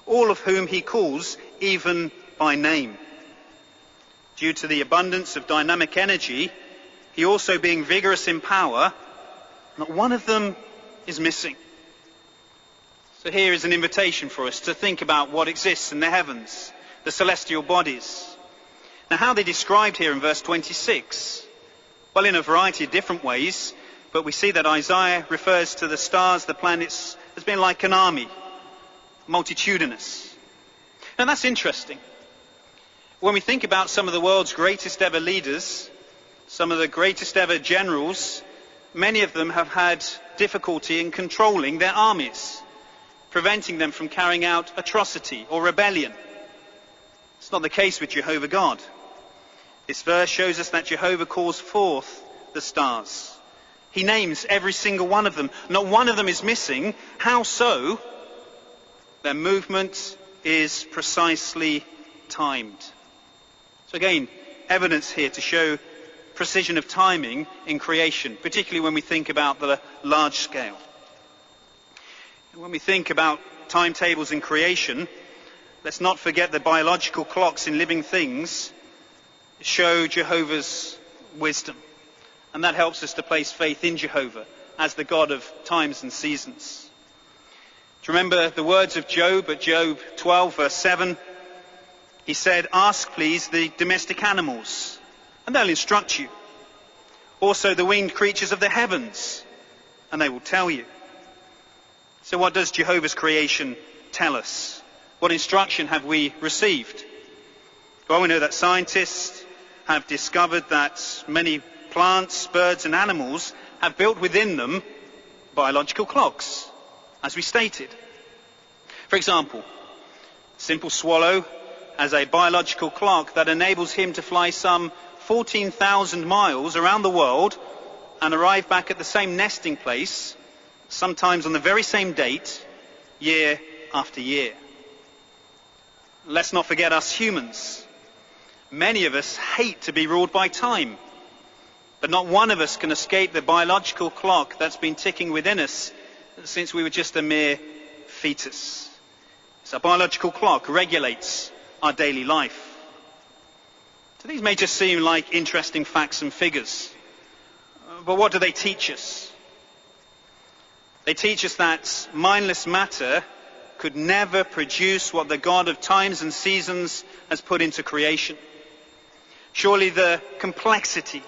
all of whom he calls even by name. Due to the abundance of dynamic energy, he also being vigorous in power, not one of them is missing. So here is an invitation for us to think about what exists in the heavens, the celestial bodies. Now, how are they described here in verse 26? Well, in a variety of different ways, but we see that Isaiah refers to the stars, the planets, as being like an army, multitudinous. Now that's interesting. When we think about some of the world's greatest ever leaders, some of the greatest ever generals, many of them have had difficulty in controlling their armies, preventing them from carrying out atrocity or rebellion. It's not the case with Jehovah God. This verse shows us that Jehovah calls forth the stars. He names every single one of them. Not one of them is missing. How so? Their movement is precisely timed. So again, evidence here to show precision of timing in creation, particularly when we think about the large scale. And when we think about timetables in creation, let's not forget the biological clocks in living things show Jehovah's wisdom. And that helps us to place faith in Jehovah as the God of times and seasons. Do you remember the words of Job at Job 12, verse 7? He said, "Ask, please, the domestic animals, and they'll instruct you. Also the winged creatures of the heavens, and they will tell you." So what does Jehovah's creation tell us? What instruction have we received? Well, we know that scientists have discovered that many plants, birds and animals have built within them biological clocks, as we stated. For example, a simple swallow has a biological clock that enables him to fly some 14,000 miles around the world and arrive back at the same nesting place, sometimes on the very same date, year after year. Let's not forget us humans. Many of us hate to be ruled by time, but not one of us can escape the biological clock that's been ticking within us since we were just a mere fetus. So our biological clock regulates our daily life. So these may just seem like interesting facts and figures, but what do they teach us? They teach us that mindless matter could never produce what the God of times and seasons has put into creation. Surely the complexity,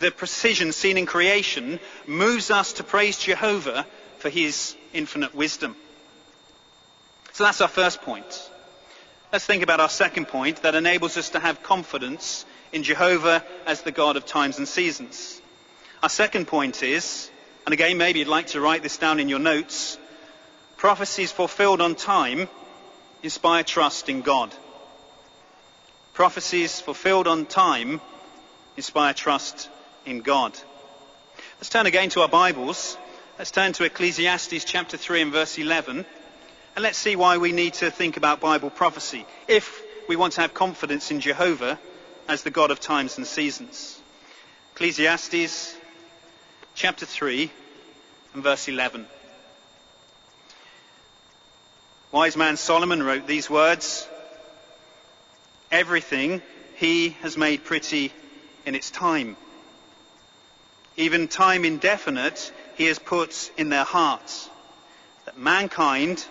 the precision seen in creation moves us to praise Jehovah for his infinite wisdom. So that's our first point. Let's think about our second point that enables us to have confidence in Jehovah as the God of times and seasons. Our second point is, and again maybe you'd like to write this down in your notes, prophecies fulfilled on time inspire trust in God. Prophecies fulfilled on time inspire trust in God. Let's turn again to our Bibles. Let's turn to Ecclesiastes chapter 3 and verse 11. And let's see why we need to think about Bible prophecy if we want to have confidence in Jehovah as the God of times and seasons. Ecclesiastes chapter 3 and verse 11. Wise man Solomon wrote these words, "Everything he has made pretty in its time. Even time indefinite he has put in their hearts, that mankind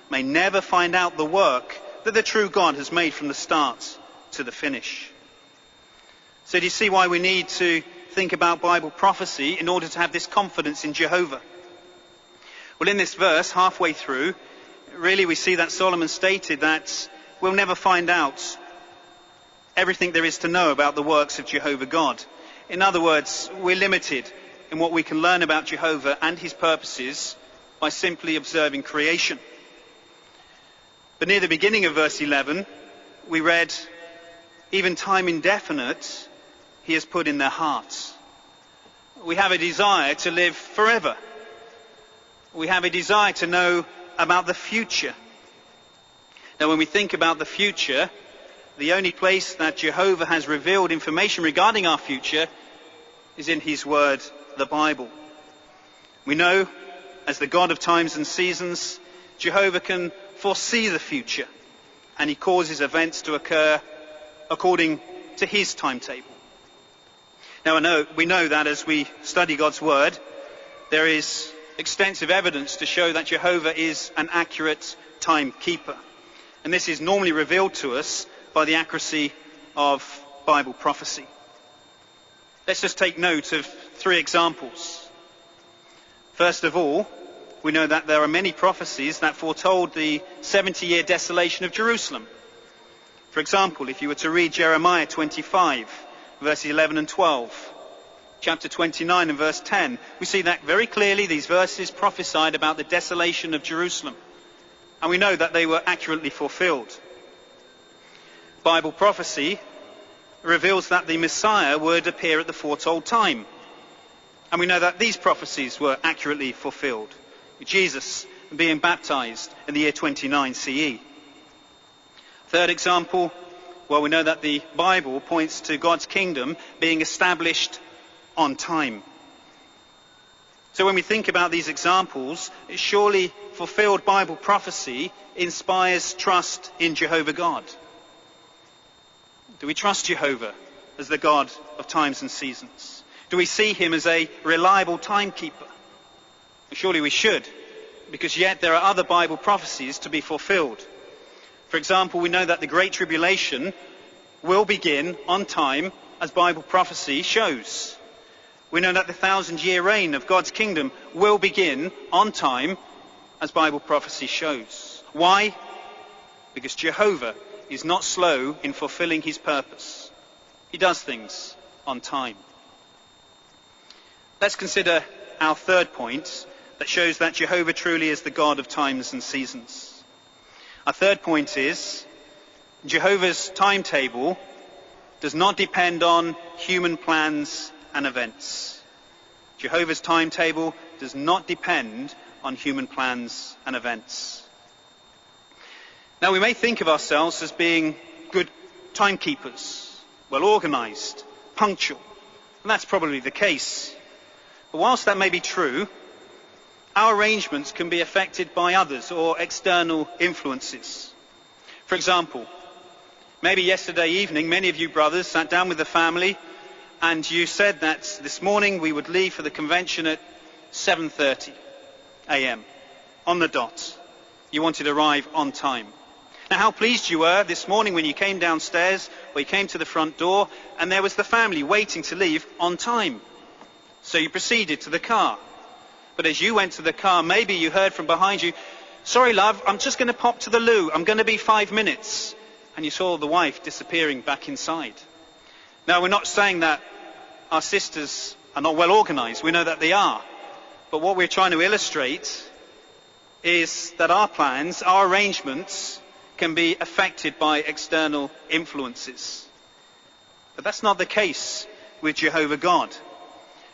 may never find out the work that the true God has made from the start to the finish." So do you see why we need to think about Bible prophecy in order to have this confidence in Jehovah? Well, in this verse, halfway through, really we see that Solomon stated that we'll never find out everything there is to know about the works of Jehovah God. In other words, we're limited in what we can learn about Jehovah and his purposes by simply observing creation. But near the beginning of verse 11, we read, "Even time indefinite he has put in their hearts." We have a desire to live forever. We have a desire to know about the future. Now, when we think about the future, the only place that Jehovah has revealed information regarding our future is in his word, the Bible. We know, as the God of times and seasons, Jehovah can foresee the future, and he causes events to occur according to his timetable. Now, we know that as we study God's word, there is extensive evidence to show that Jehovah is an accurate timekeeper. And this is normally revealed to us by the accuracy of Bible prophecy. Let's just take note of 3 examples. First of all, we know that there are many prophecies that foretold the 70-year desolation of Jerusalem. For example, if you were to read Jeremiah 25, verses 11 and 12, chapter 29 and verse 10, we see that very clearly these verses prophesied about the desolation of Jerusalem. And we know that they were accurately fulfilled. Bible prophecy reveals that the Messiah would appear at the foretold time. And we know that these prophecies were accurately fulfilled, with Jesus being baptized in the year 29 CE. Third example, well, we know that the Bible points to God's kingdom being established on time. So when we think about these examples, surely fulfilled Bible prophecy inspires trust in Jehovah God. Do we trust Jehovah as the God of times and seasons? Do we see him as a reliable timekeeper? Surely we should, because yet there are other Bible prophecies to be fulfilled. For example, we know that the Great Tribulation will begin on time, as Bible prophecy shows. We know that the 1,000-year reign of God's kingdom will begin on time, as Bible prophecy shows. Why? Because Jehovah is not slow in fulfilling his purpose. He does things on time. Let's consider our third point that shows that Jehovah truly is the God of times and seasons. Our third point is Jehovah's timetable does not depend on human plans and events. Jehovah's timetable does not depend on human plans and events. Now, we may think of ourselves as being good timekeepers, well organized, punctual, and that's probably the case. But whilst that may be true, our arrangements can be affected by others or external influences. For example, Maybe yesterday evening, many of you brothers sat down with the family and you said that this morning we would leave for the convention at 7:30 a.m. on the dot. You wanted to arrive on time. Now, how pleased you were this morning when you came downstairs or you came to the front door and there was the family waiting to leave on time. So you proceeded to the car. But as you went to the car, maybe you heard from behind you, "Sorry, love, I'm just going to pop to the loo. I'm going to be 5 minutes." And you saw the wife disappearing back inside. Now, we're not saying that our sisters are not well organised. We know that they are. But what we're trying to illustrate is that our plans, our arrangements, can be affected by external influences. But that's not the case with Jehovah God.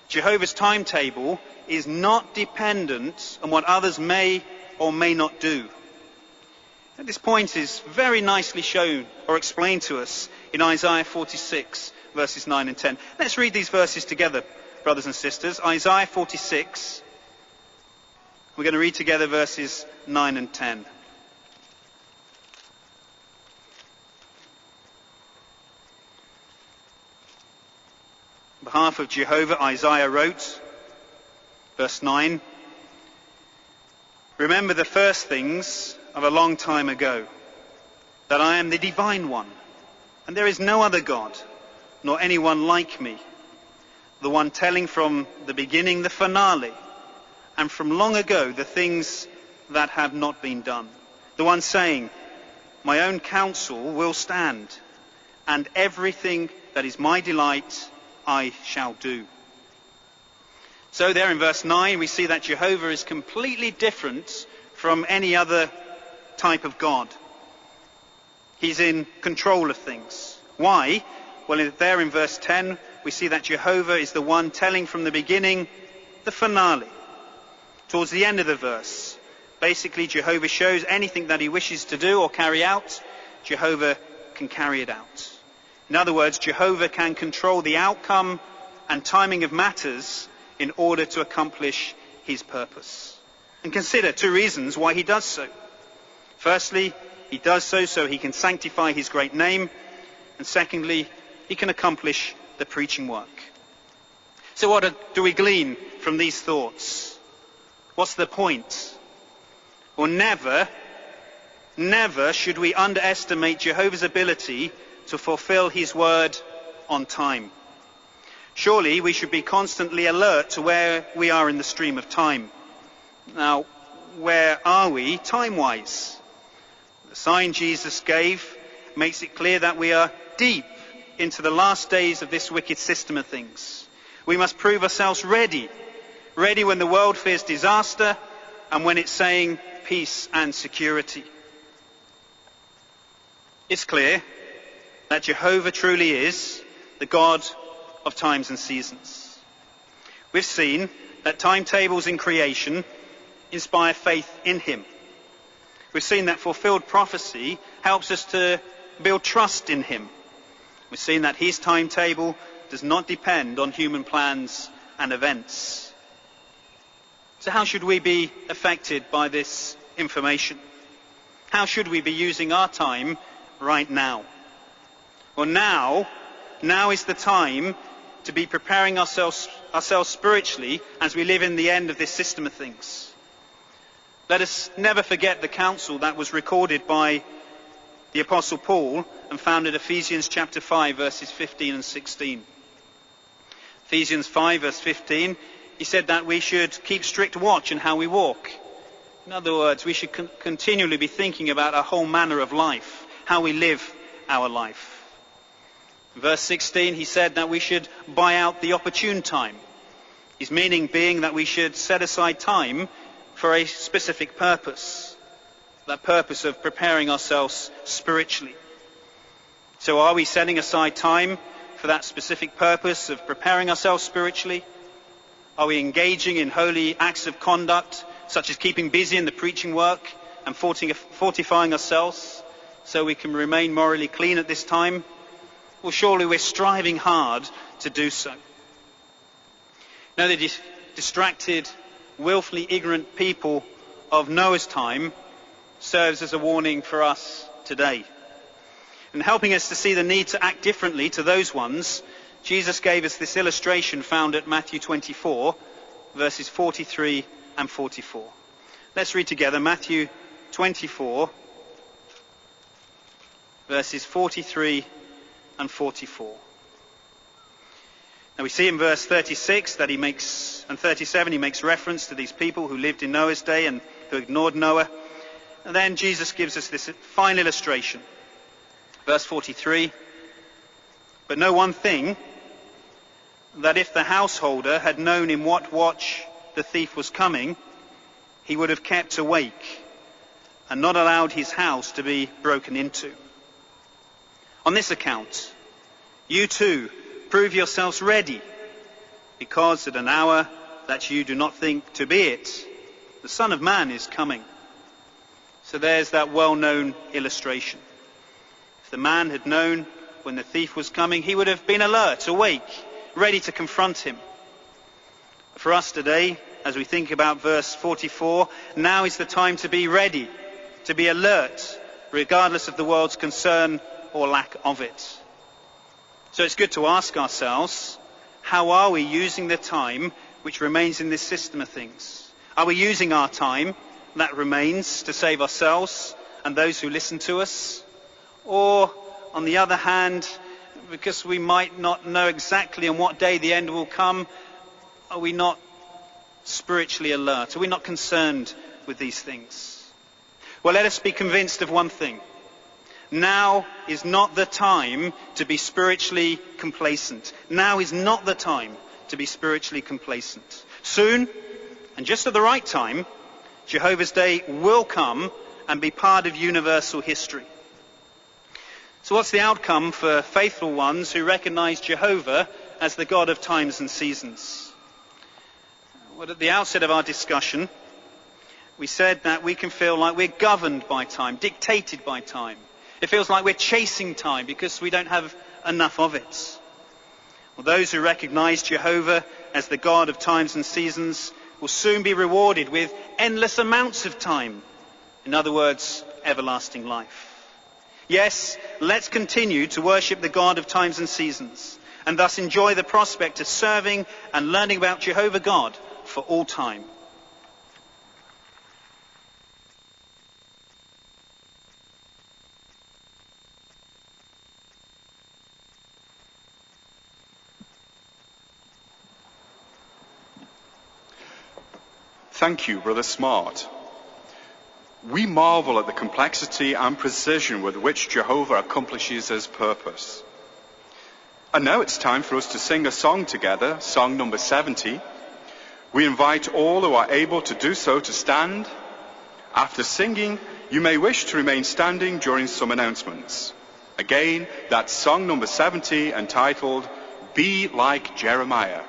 Jehovah's timetable is not dependent on what others may or may not do. And this point is very nicely shown or explained to us in Isaiah 46, verses 9 and 10. Let's read these verses together, brothers and sisters. Isaiah 46. We're going to read together verses 9 and 10. On behalf of Jehovah, Isaiah wrote, verse 9, "Remember the first things of a long time ago, that I am the divine one, and there is no other God, nor anyone like me, the one telling from the beginning the finale, and from long ago the things that have not been done, the one saying, my own counsel will stand, and everything that is my delight I shall do." So there in verse 9 we see that Jehovah is completely different from any other type of God. He's in control of things. Why? Well, there in verse 10 we see that Jehovah is the one telling from the beginning the finale. Towards the end of the verse, basically Jehovah shows anything that he wishes to do or carry out, Jehovah can carry it out. In other words, Jehovah can control the outcome and timing of matters in order to accomplish his purpose. And consider two reasons why he does so. Firstly, he does so he can sanctify his great name. And secondly, he can accomplish the preaching work. So what do we glean from these thoughts? What's the point? Well, never should we underestimate Jehovah's ability to fulfill his word on time. Surely we should be constantly alert to where we are in the stream of time. Now, where are we time-wise? The sign Jesus gave makes it clear that we are deep into the last days of this wicked system of things. We must prove ourselves ready when the world fears disaster and when it's saying peace and security. It's clear that Jehovah truly is the God of times and seasons. We've seen that timetables in creation inspire faith in him. We've seen that fulfilled prophecy helps us to build trust in him. We've seen that his timetable does not depend on human plans and events. So how should we be affected by this information? How should we be using our time right now? Well, now is the time to be preparing ourselves spiritually as we live in the end of this system of things. Let us never forget the counsel that was recorded by the Apostle Paul and found in Ephesians chapter 5, verses 15 and 16. Ephesians 5, verse 15, he said that we should keep strict watch in how we walk. In other words, we should continually be thinking about our whole manner of life, how we live our life. In verse 16, he said that we should buy out the opportune time. His meaning being that we should set aside time for a specific purpose, that purpose of preparing ourselves spiritually. So are we setting aside time for that specific purpose of preparing ourselves spiritually? Are we engaging in holy acts of conduct, such as keeping busy in the preaching work and fortifying ourselves so we can remain morally clean at this time? Well, surely we're striving hard to do so. Now, the distracted, willfully ignorant people of Noah's time serves as a warning for us today. In helping us to see the need to act differently to those ones, Jesus gave us this illustration found at Matthew 24, verses 43 and 44. Let's read together Matthew 24, verses 43 and 44. Now we see in verse 36 that and 37 he makes reference to these people who lived in Noah's day and who ignored Noah. And then Jesus gives us this fine illustration. Verse 43, but know one thing, that if the householder had known in what watch the thief was coming, he would have kept awake and not allowed his house to be broken into. On this account, you too prove yourselves ready, because at an hour that you do not think to be it, the Son of Man is coming. So there's that well-known illustration. If the man had known when the thief was coming, he would have been alert, awake, ready to confront him. For us today, as we think about verse 44, now is the time to be ready, to be alert, regardless of the world's concern or lack of it. So it's good to ask ourselves, how are we using the time which remains in this system of things? Are we using our time that remains to save ourselves and those who listen to us? Or, on the other hand, because we might not know exactly on what day the end will come, are we not spiritually alert? Are we not concerned with these things? Well, let us be convinced of one thing. Now is not the time to be spiritually complacent. Now is not the time to be spiritually complacent. Soon, and just at the right time, Jehovah's Day will come and be part of universal history. So what's the outcome for faithful ones who recognize Jehovah as the God of times and seasons? Well, at the outset of our discussion, we said that we can feel like we're governed by time, dictated by time. It feels like we're chasing time because we don't have enough of it. Well, those who recognize Jehovah as the God of times and seasons will soon be rewarded with endless amounts of time. In other words, everlasting life. Yes, let's continue to worship the God of times and seasons, and thus enjoy the prospect of serving and learning about Jehovah God for all time. Thank you, Brother Smart. We marvel at the complexity and precision with which Jehovah accomplishes his purpose. And now it's time for us to sing a song together, song number 70. We invite all who are able to do so to stand. After singing, you may wish to remain standing during some announcements. Again, that's song number 70, entitled, Be Like Jeremiah.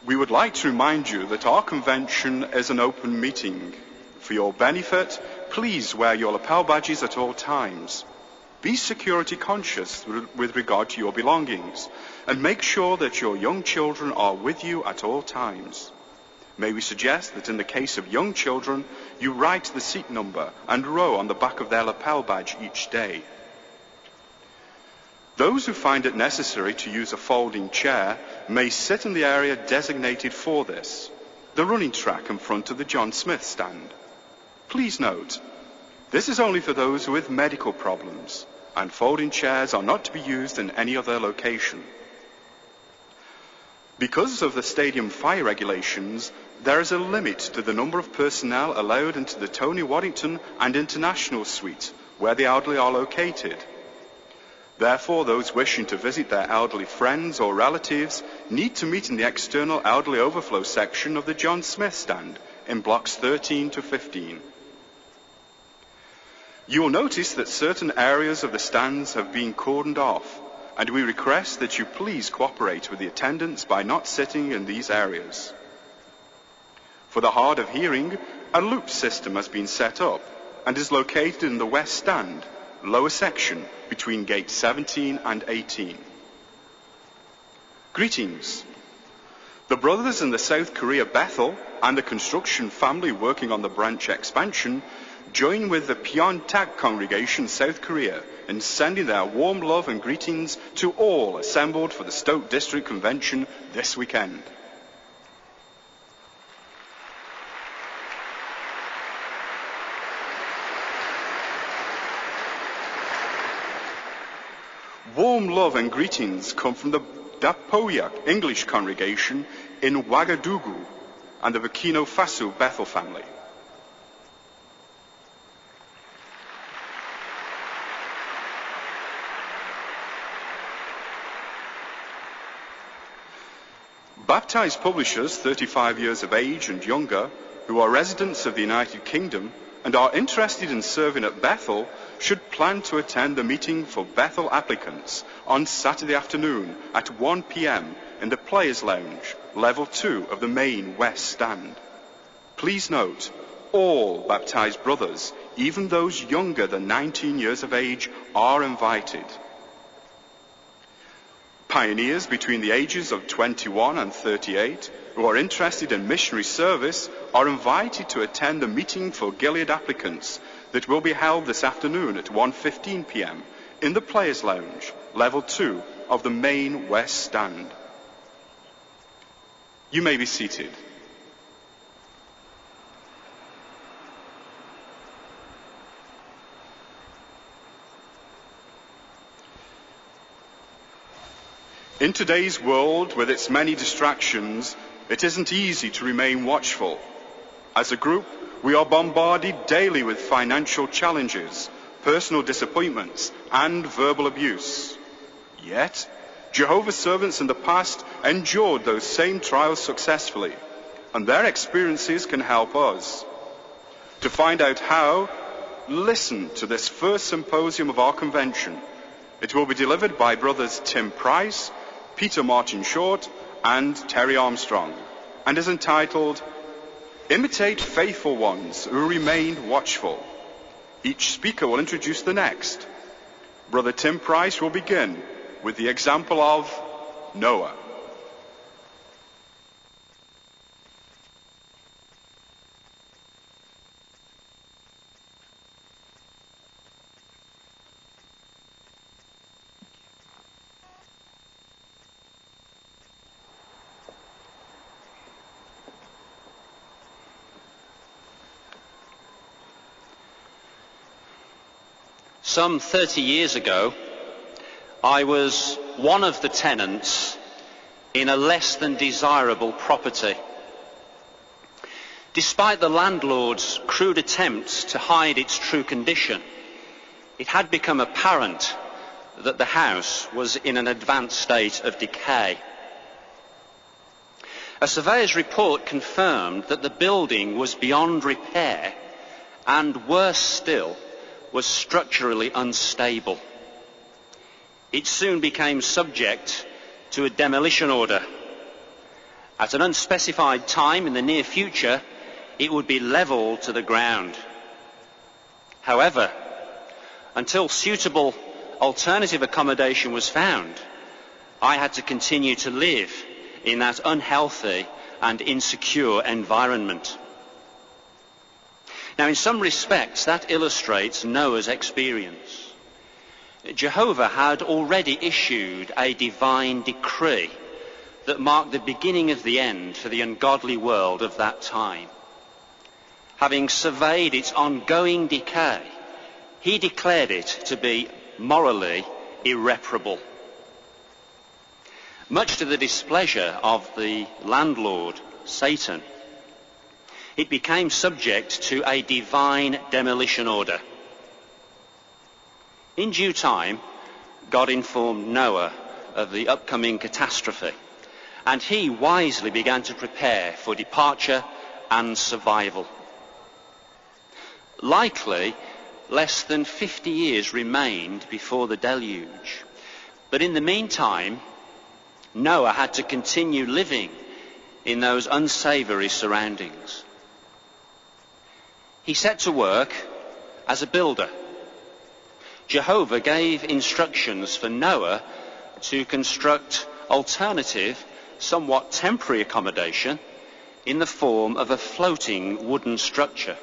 We would like to remind you that our convention is an open meeting. For your benefit, please wear your lapel badges at all times. Be security conscious with regard to your belongings, and make sure that your young children are with you at all times. May we suggest that in the case of young children, you write the seat number and row on the back of their lapel badge each day. Those who find it necessary to use a folding chair may sit in the area designated for this, the running track in front of the John Smith stand. Please note, this is only for those with medical problems, and folding chairs are not to be used in any other location. Because of the stadium fire regulations, there is a limit to the number of personnel allowed into the Tony Waddington and International Suite, where the elderly are located. Therefore, those wishing to visit their elderly friends or relatives need to meet in the external elderly overflow section of the John Smith stand in blocks 13 to 15. You will notice that certain areas of the stands have been cordoned off, and we request that you please cooperate with the attendants by not sitting in these areas. For the hard of hearing, a loop system has been set up and is located in the west stand, lower section, between gate 17 and 18. Greetings. The brothers in the South Korea Bethel and the construction family working on the branch expansion join with the Pyeongtaek congregation South Korea in sending their warm love and greetings to all assembled for the Stoke District Convention this weekend. Warm love and greetings come from the Dapoyak English congregation in Ouagadougou and the Burkina Faso Bethel family. Baptized publishers 35 years of age and younger who are residents of the United Kingdom and are interested in serving at Bethel should plan to attend the meeting for Bethel applicants on Saturday afternoon at 1 p.m. in the Players Lounge, level 2 of the main West Stand. Please note, all baptized brothers, even those younger than 19 years of age, are invited. Pioneers between the ages of 21 and 38 who are interested in missionary service are invited to attend the meeting for Gilead applicants that will be held this afternoon at 1:15 p.m. in the Players Lounge, level 2 of the main West Stand. You may be seated. In today's world, with its many distractions, it isn't easy to remain watchful. As a group, we are bombarded daily with financial challenges, personal disappointments, and verbal abuse. Yet, Jehovah's servants in the past endured those same trials successfully, and their experiences can help us. To find out how, listen to this first symposium of our convention. It will be delivered by brothers Tim Price, Peter Martin Short, and Terry Armstrong, and is entitled, Imitate Faithful Ones Who Remain Watchful. Each speaker will introduce the next. Brother Tim Price will begin with the example of Noah. Some 30 years ago, I was one of the tenants in a less than desirable property. Despite the landlord's crude attempts to hide its true condition, it had become apparent that the house was in an advanced state of decay. A surveyor's report confirmed that the building was beyond repair and, worse still, was structurally unstable. It soon became subject to a demolition order, At an unspecified time in the near future, it would be levelled to the ground. However, until suitable alternative accommodation was found, I had to continue to live in that unhealthy and insecure environment. Now, in some respects, that illustrates Noah's experience. Jehovah had already issued a divine decree that marked the beginning of the end for the ungodly world of that time. Having surveyed its ongoing decay, he declared it to be morally irreparable. Much to the displeasure of the landlord, Satan, it became subject to a divine demolition order. In due time, God informed Noah of the upcoming catastrophe, and he wisely began to prepare for departure and survival. Likely, less than 50 years remained before the deluge, but in the meantime, Noah had to continue living in those unsavoury surroundings. He set to work as a builder. Jehovah gave instructions for Noah to construct alternative, somewhat temporary accommodation in the form of a floating wooden structure.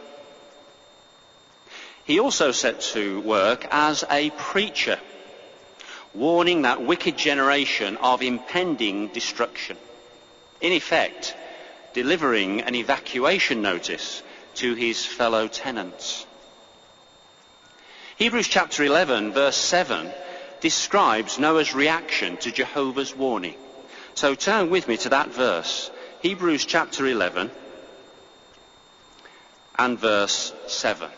He also set to work as a preacher, warning that wicked generation of impending destruction. In effect, delivering an evacuation notice to his fellow tenants. Hebrews chapter 11, verse 7 describes Noah's reaction to Jehovah's warning. So turn with me to that verse, Hebrews chapter 11 and verse 7.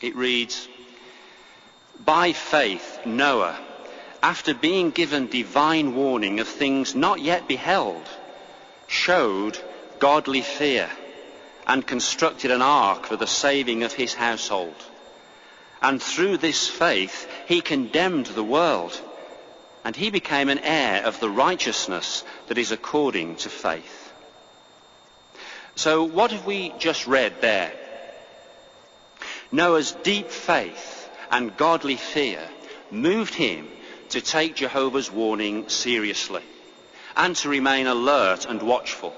It reads, "By faith Noah, after being given divine warning of things not yet beheld, showed godly fear and constructed an ark for the saving of his household. And through this faith he condemned the world, and he became an heir of the righteousness that is according to faith." So what have we just read there? Noah's deep faith and godly fear moved him to take Jehovah's warning seriously and to remain alert and watchful.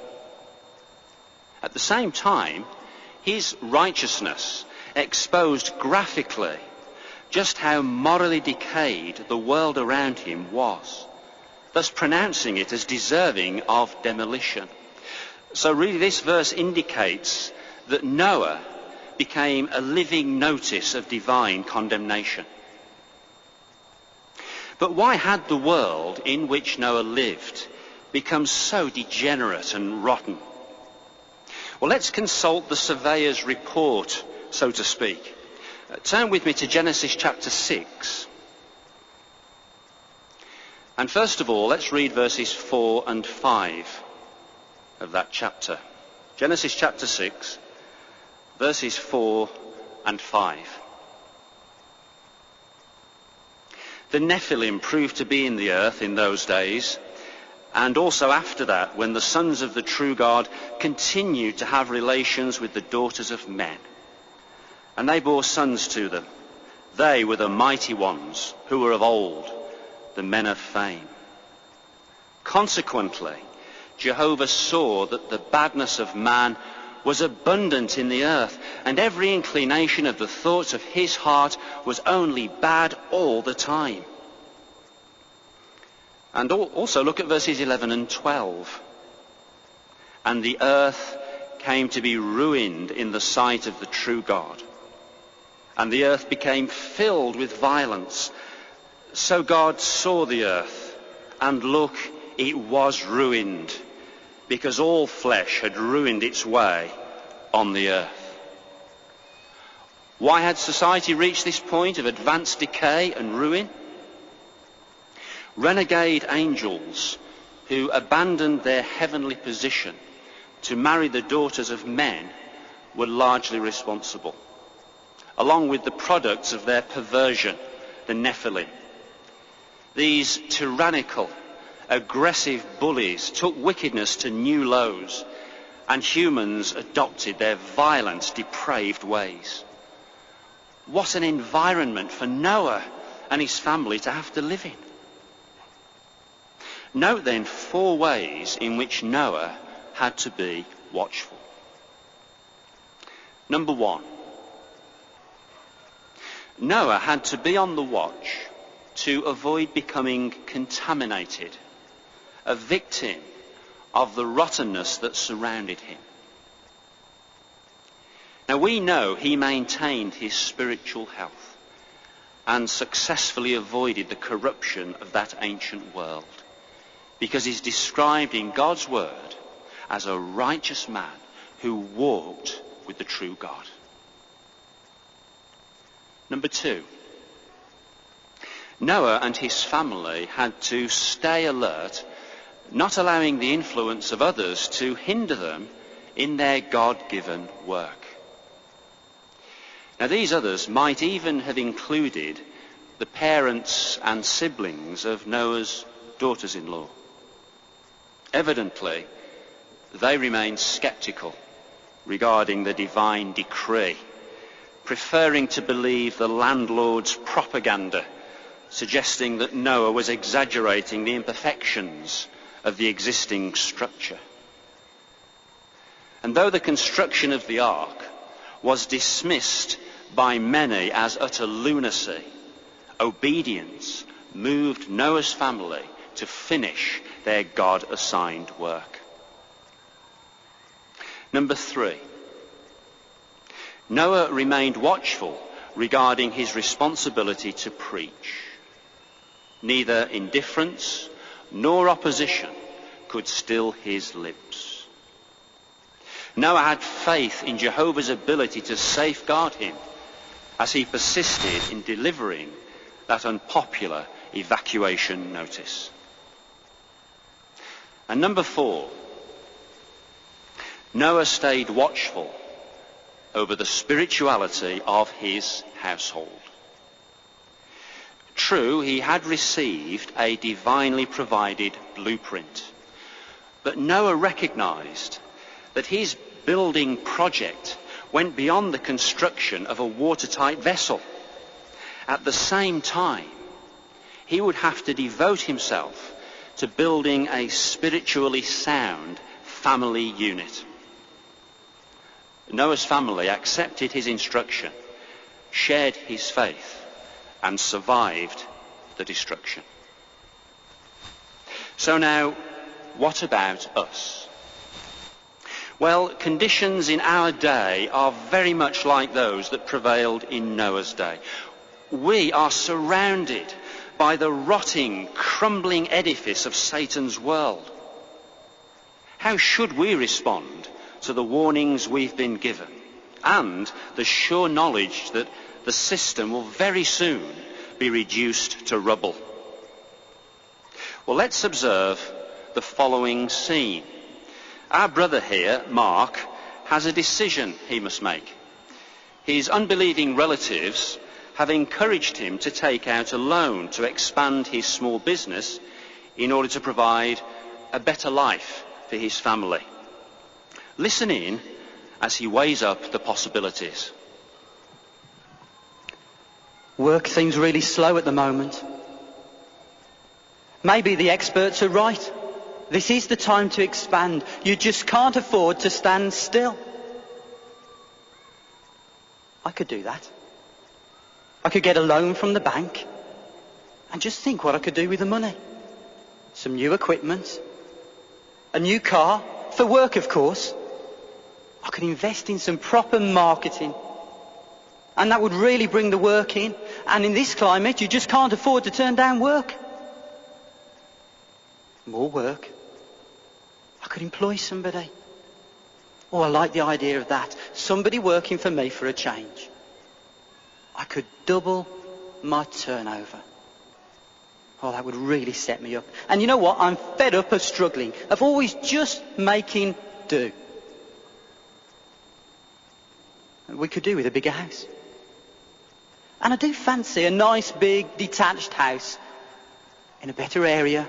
At the same time, his righteousness exposed graphically just how morally decayed the world around him was, thus pronouncing it as deserving of demolition. So really this verse indicates that Noah became a living notice of divine condemnation. But why had the world in which Noah lived become so degenerate and rotten? Well, let's consult the surveyor's report, so to speak. Turn with me to Genesis chapter 6. And first of all, let's read verses 4 and 5 of that chapter. Genesis chapter 6, verses 4 and 5. The Nephilim proved to be in the earth in those days, and also after that, when the sons of the true God continued to have relations with the daughters of men. And they bore sons to them. They were the mighty ones who were of old, the men of fame. Consequently, Jehovah saw that the badness of man was abundant in the earth, and every inclination of the thoughts of his heart was only bad all the time. And also look at verses 11 and 12. And the earth came to be ruined in the sight of the true God, and the earth became filled with violence. So God saw the earth, and look, it was ruined, because all flesh had ruined its way on the earth. Why had society reached this point of advanced decay and ruin? Renegade angels who abandoned their heavenly position to marry the daughters of men were largely responsible, along with the products of their perversion, the Nephilim. These tyrannical, aggressive bullies took wickedness to new lows, and humans adopted their violent, depraved ways. What an environment for Noah and his family to have to live in. Note then 4 ways in which Noah had to be watchful. Number 1. Noah had to be on the watch to avoid becoming contaminated, a victim of the rottenness that surrounded him. Now we know he maintained his spiritual health and successfully avoided the corruption of that ancient world, because he's described in God's word as a righteous man who walked with the true God. Number 2. Noah and his family had to stay alert, not allowing the influence of others to hinder them in their God-given work. Now these others might even have included the parents and siblings of Noah's daughters-in-law. Evidently, they remained sceptical regarding the divine decree, preferring to believe the landlord's propaganda, suggesting that Noah was exaggerating the imperfections of the existing structure. And though the construction of the ark was dismissed by many as utter lunacy, obedience moved Noah's family to finish their God-assigned work. Number 3. Noah remained watchful regarding his responsibility to preach. Neither indifference nor opposition could still his lips. Noah had faith in Jehovah's ability to safeguard him as he persisted in delivering that unpopular evacuation notice. And number 4, Noah stayed watchful over the spirituality of his household. True, he had received a divinely provided blueprint, but Noah recognized that his building project went beyond the construction of a watertight vessel. At the same time, he would have to devote himself to building a spiritually sound family unit. Noah's family accepted his instruction, shared his faith, and survived the destruction. So now, what about us? Well, conditions in our day are very much like those that prevailed in Noah's day. We are surrounded by the rotting, crumbling edifice of Satan's world. How should we respond to the warnings we've been given and the sure knowledge that the system will very soon be reduced to rubble? Well, let's observe the following scene. Our brother here, Mark, has a decision he must make. His unbelieving relatives have encouraged him to take out a loan to expand his small business in order to provide a better life for his family. Listen in as he weighs up the possibilities. Work seems really slow at the moment. Maybe the experts are right. This is the time to expand. You just can't afford to stand still. I could do that. I could get a loan from the bank and just think what I could do with the money. Some new equipment, a new car, for work of course. I could invest in some proper marketing, and that would really bring the work in. And in this climate, you just can't afford to turn down work. More work. I could employ somebody. Oh, I like the idea of that. Somebody working for me for a change. I could double my turnover. Oh, that would really set me up. And you know what? I'm fed up of struggling, of always just making do. We could do with a bigger house. And I do fancy a nice big detached house in a better area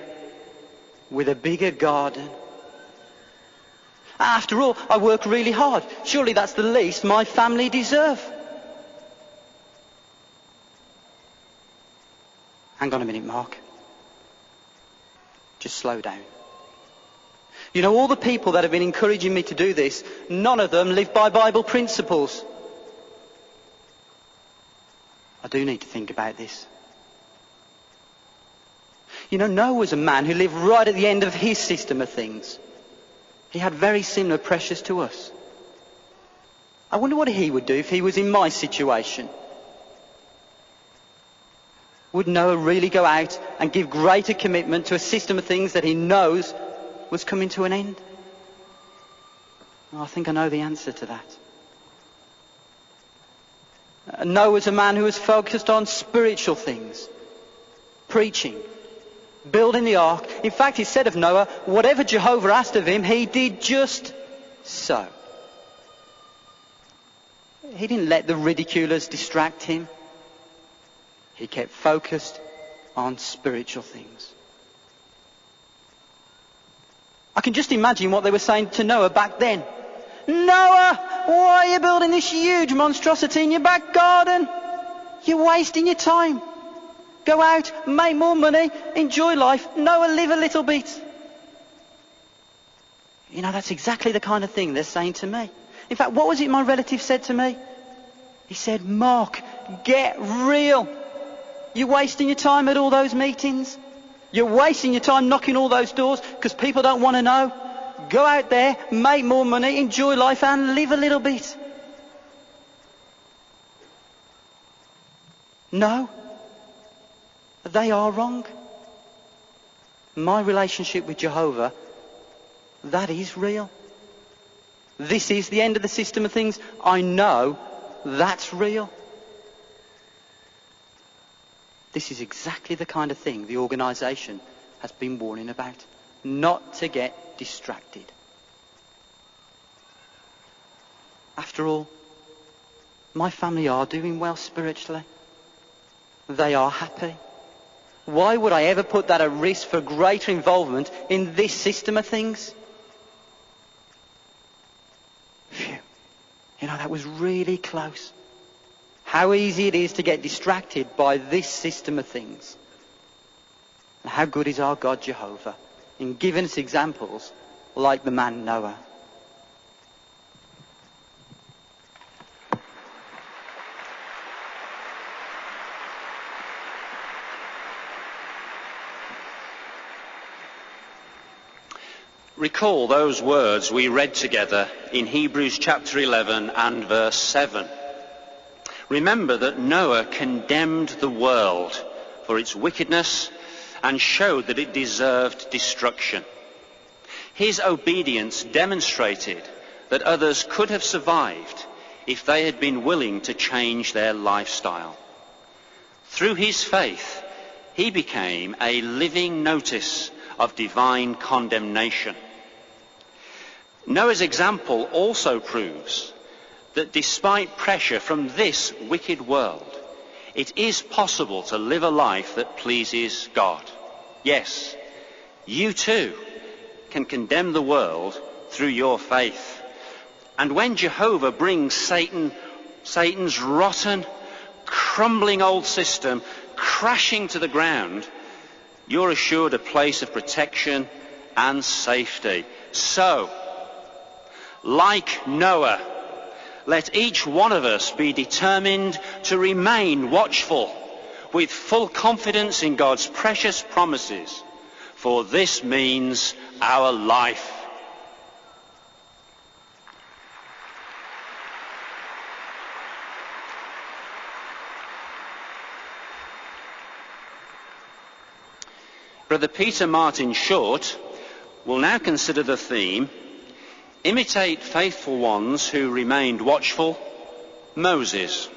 with a bigger garden. After all, I work really hard. Surely that's the least my family deserve. Hang on a minute, Mark. Just slow down. You know, all the people that have been encouraging me to do this, none of them live by Bible principles. I do need to think about this. You know, Noah was a man who lived right at the end of his system of things. He had very similar pressures to us. I wonder what he would do if he was in my situation. Would Noah really go out and give greater commitment to a system of things that he knows was coming to an end? Well, I think I know the answer to that. Noah was a man who was focused on spiritual things, preaching, building the ark. In fact, he said of Noah, whatever Jehovah asked of him, he did just so. He didn't let the ridiculers distract him. He kept focused on spiritual things. I can just imagine what they were saying to Noah back then. Noah, why are you building this huge monstrosity in your back garden? You're wasting your time. Go out, make more money, enjoy life. Noah, live a little bit. You know, that's exactly the kind of thing they're saying to me. In fact, what was it my relative said to me? He said, Mark, get real. You're wasting your time at all those meetings. You're wasting your time knocking all those doors because people don't want to know. Go out there, make more money, enjoy life and live a little bit. No, they are wrong. My relationship with Jehovah, that is real. This is the end of the system of things. I know that's real. This is exactly the kind of thing the organisation has been warning about. Not to get distracted. After all, my family are doing well spiritually. They are happy. Why would I ever put that at risk for greater involvement in this system of things? Phew. You know, that was really close. How easy it is to get distracted by this system of things. And how good is our God Jehovah in giving us examples like the man Noah. Recall those words we read together in Hebrews chapter 11 and verse 7. Remember that Noah condemned the world for its wickedness and showed that it deserved destruction. His obedience demonstrated that others could have survived if they had been willing to change their lifestyle. Through his faith, he became a living notice of divine condemnation. Noah's example also proves that despite pressure from this wicked world, it is possible to live a life that pleases God. Yes, you too can condemn the world through your faith. And when Jehovah brings Satan's rotten, crumbling old system crashing to the ground, you're assured a place of protection and safety. So, like Noah, let each one of us be determined to remain watchful with full confidence in God's precious promises, for this means our life. Brother Peter Martin Short will now consider the theme, Imitate Faithful Ones Who Remained Watchful, Moses.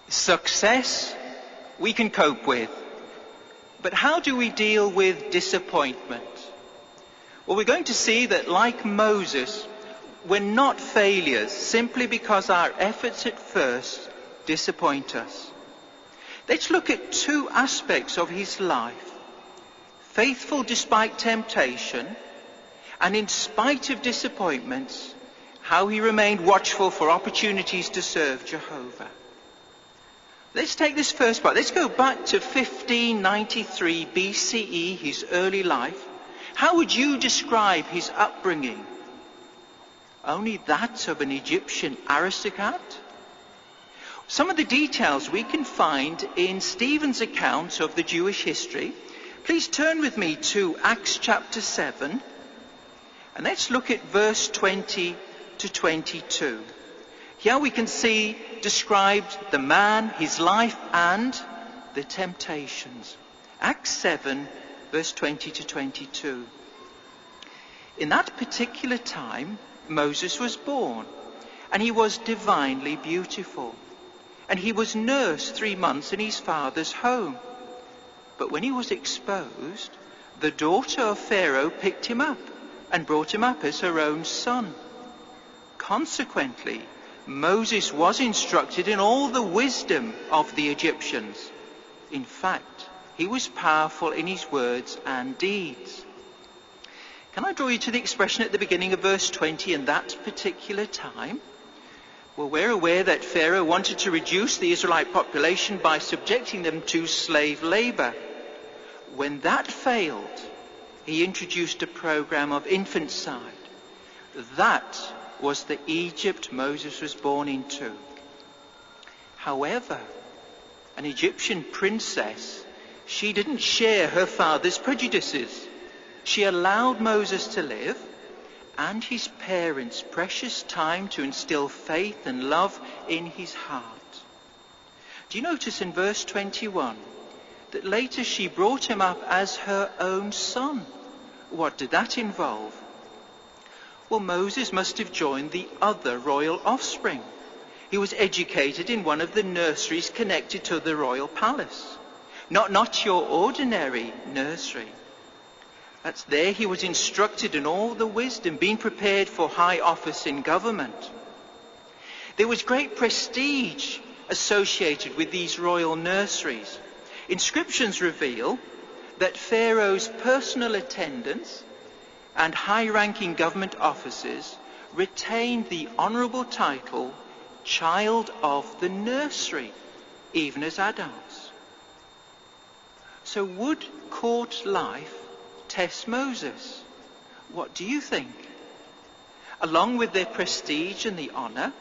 Success we can cope with, but how do we deal with disappointment? Well, we're going to see that like Moses, we're not failures simply because our efforts at first disappoint us. Let's look at two aspects of his life: faithful despite temptation, and in spite of disappointments, how he remained watchful for opportunities to serve Jehovah. Let's take this first part. Let's go back to 1593 BCE, his early life. How would you describe his upbringing? Only that of an Egyptian aristocrat? Some of the details we can find in Stephen's account of the Jewish history. Please turn with me to Acts chapter 7, and let's look at verse 20 to 22. Here we can see described the man, his life, and the temptations. Acts 7, verse 20 to 22. In that particular time, Moses was born, and he was divinely beautiful. And he was nursed 3 months in his father's home. But when he was exposed, the daughter of Pharaoh picked him up and brought him up as her own son. Consequently, Moses was instructed in all the wisdom of the Egyptians. In fact, he was powerful in his words and deeds. Can I draw you to the expression at the beginning of verse 20, in that particular time? Well, we're aware that Pharaoh wanted to reduce the Israelite population by subjecting them to slave labor. When that failed, he introduced a program of infanticide. That was the Egypt Moses was born into. However, an Egyptian princess, she didn't share her father's prejudices. She allowed Moses to live, and his parents' precious time to instill faith and love in his heart. Do you notice in verse 21 that later she brought him up as her own son? What did that involve? Well, Moses must have joined the other royal offspring. He was educated in one of the nurseries connected to the royal palace. Not your ordinary nursery. That's there he was instructed in all the wisdom, being prepared for high office in government. There was great prestige associated with these royal nurseries. Inscriptions reveal that Pharaoh's personal attendants and high-ranking government officers retained the honourable title Child of the Nursery, even as adults. So would court life test Moses? What do you think? Along with their prestige and the honour,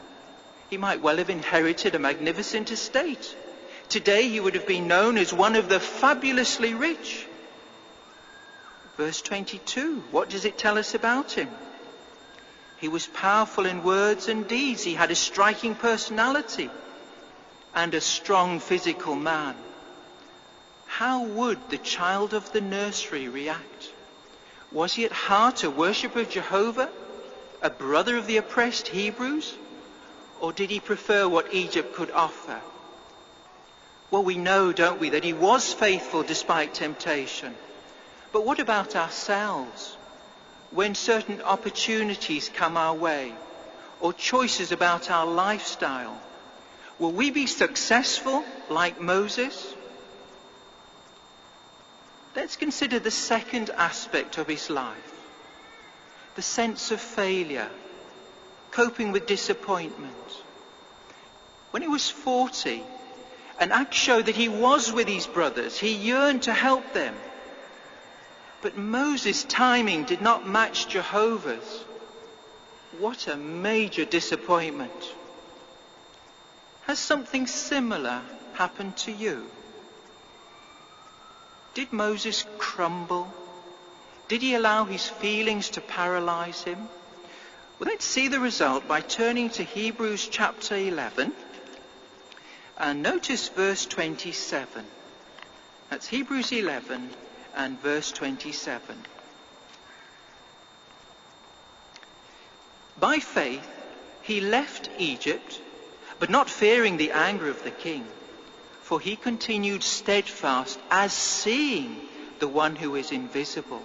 he might well have inherited a magnificent estate. Today he would have been known as one of the fabulously rich. Verse 22, what does it tell us about him? He was powerful in words and deeds. He had a striking personality and a strong physical man. How would the child of the nursery react? Was he at heart a worshipper of Jehovah, a brother of the oppressed Hebrews, or did he prefer what Egypt could offer? Well, we know, don't we, that he was faithful despite temptation. But what about ourselves? When certain opportunities come our way, or choices about our lifestyle, will we be successful like Moses? Let's consider the second aspect of his life, the sense of failure, coping with disappointment. When he was 40, and Acts show that he was with his brothers, he yearned to help them. But Moses' timing did not match Jehovah's. What a major disappointment. Has something similar happened to you? Did Moses crumble? Did he allow his feelings to paralyze him? Well, let's see the result by turning to Hebrews chapter 11 and notice verse 27. That's Hebrews 11 and verse 27. By faith he left Egypt, but not fearing the anger of the king, for he continued steadfast as seeing the one who is invisible.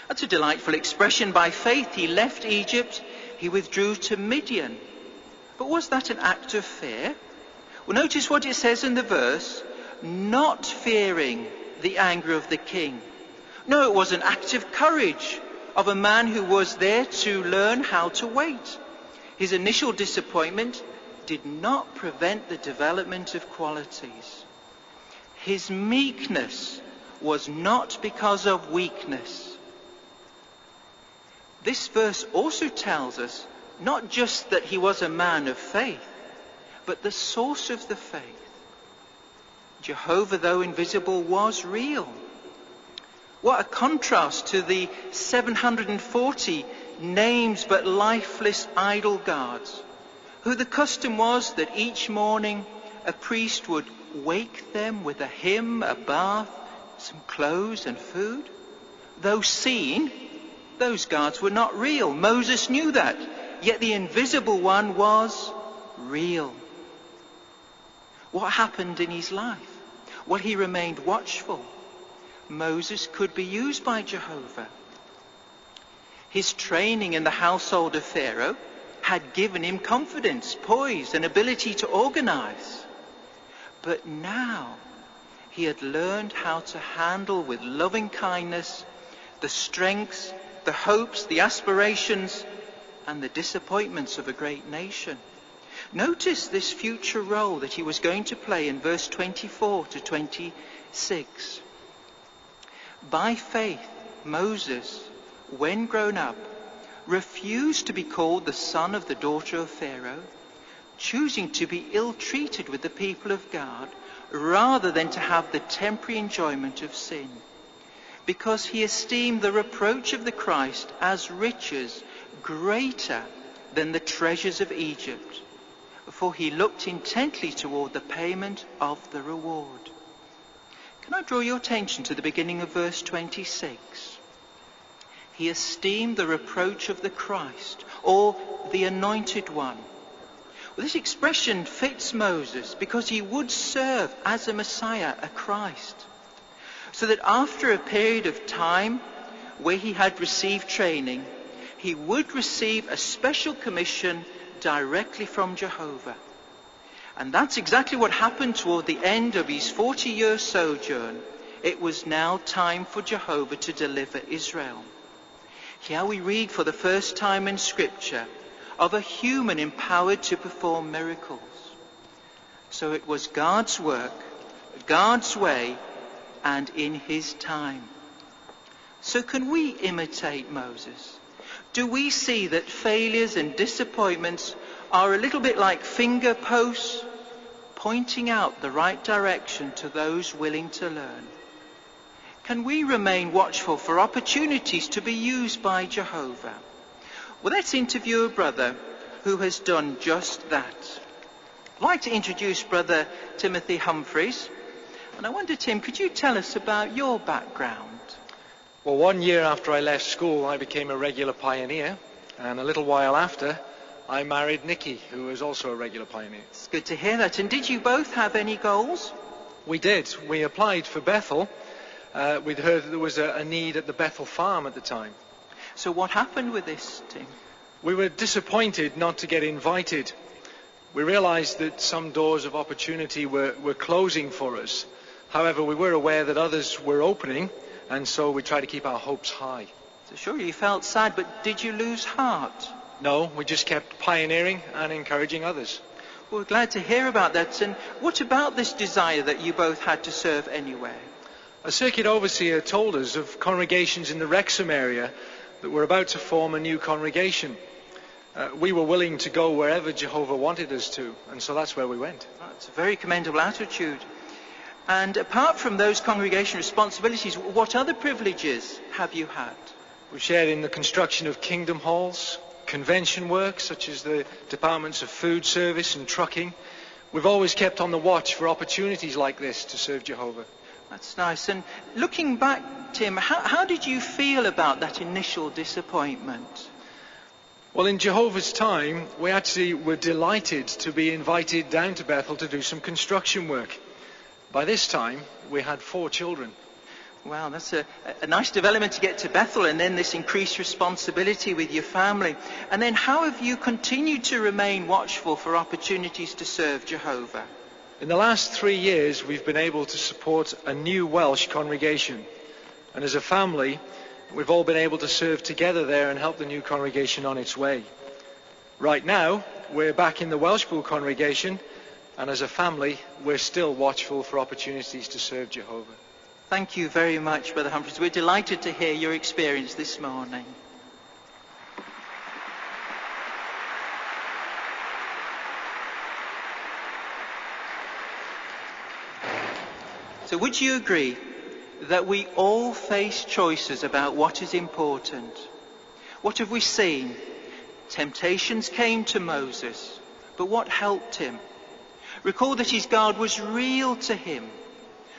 That's a delightful expression. By faith he left Egypt. he withdrew to Midian. But was that an act of fear? Well, notice what it says in the verse, not fearing the anger of the king. No, it was an act of courage of a man who was there to learn how to wait. His initial disappointment did not prevent the development of qualities. His meekness was not because of weakness. This verse also tells us not just that he was a man of faith, but the source of the faith. Jehovah, though invisible, was real. What a contrast to the 740 names but lifeless idol gods, who the custom was that each morning a priest would wake them with a hymn, a bath, some clothes and food. Though seen, those gods were not real. Moses knew that. Yet the invisible one was real. What happened in his life? Well, he remained watchful. Moses could be used by Jehovah. His training in the household of Pharaoh had given him confidence, poise, and ability to organize. But now he had learned how to handle with loving kindness the strengths, the hopes, the aspirations, and the disappointments of a great nation. Notice this future role that he was going to play in verse 24 to 26. By faith, Moses, when grown up, refused to be called the son of the daughter of Pharaoh, choosing to be ill-treated with the people of God rather than to have the temporary enjoyment of sin, because he esteemed the reproach of the Christ as riches greater than the treasures of Egypt, for he looked intently toward the payment of the reward. Can I draw your attention to the beginning of verse 26? He esteemed the reproach of the Christ, or the anointed one. Well, this expression fits Moses because he would serve as a Messiah, a Christ. So that after a period of time where he had received training, he would receive a special commission directly from Jehovah. And that's exactly what happened toward the end of his 40-year sojourn. It was now time for Jehovah to deliver Israel. Here we read for the first time in Scripture of a human empowered to perform miracles. So it was God's work, God's way, and in his time. So can we imitate Moses? Do we see that failures and disappointments are a little bit like finger posts pointing out the right direction to those willing to learn? Can we remain watchful for opportunities to be used by Jehovah? Well, let's interview a brother who has done just that. I'd like to introduce Brother Timothy Humphreys. And I wonder, Tim, could you tell us about your background? Well, 1 year after I left school, I became a regular pioneer. And a little while after, I married Nikki, who was also a regular pioneer. It's good to hear that. And did you both have any goals? We did. We applied for Bethel. We'd heard that there was a need at the Bethel farm at the time. So what happened with this, Tim? We were disappointed not to get invited. We realized that some doors of opportunity were closing for us. However, we were aware that others were opening, and so we tried to keep our hopes high. So sure, you felt sad, but did you lose heart? No, we just kept pioneering and encouraging others. Well, we're glad to hear about that. And what about this desire that you both had to serve anywhere? A circuit overseer told us of congregations in the Wrexham area that were about to form a new congregation. We were willing to go wherever Jehovah wanted us to, and so that's where we went. That's a very commendable attitude. And apart from those congregation responsibilities, what other privileges have you had? We've shared in the construction of kingdom halls, convention work, such as the departments of food service and trucking. We've always kept on the watch for opportunities like this to serve Jehovah. That's nice. And looking back, Tim, how did you feel about that initial disappointment? Well, in Jehovah's time, we actually were delighted to be invited down to Bethel to do some construction work. By this time, we had 4 children. Well, that's a nice development to get to Bethel, and then this increased responsibility with your family. And then how have you continued to remain watchful for opportunities to serve Jehovah? In the last 3 years, we've been able to support a new Welsh congregation. And as a family, we've all been able to serve together there and help the new congregation on its way. Right now, we're back in the Welsh Pool congregation, and as a family, we're still watchful for opportunities to serve Jehovah. Thank you very much, Brother Humphreys. We're delighted to hear your experience this morning. So would you agree that we all face choices about what is important? What have we seen? Temptations came to Moses, but what helped him? Recall that his God was real to him.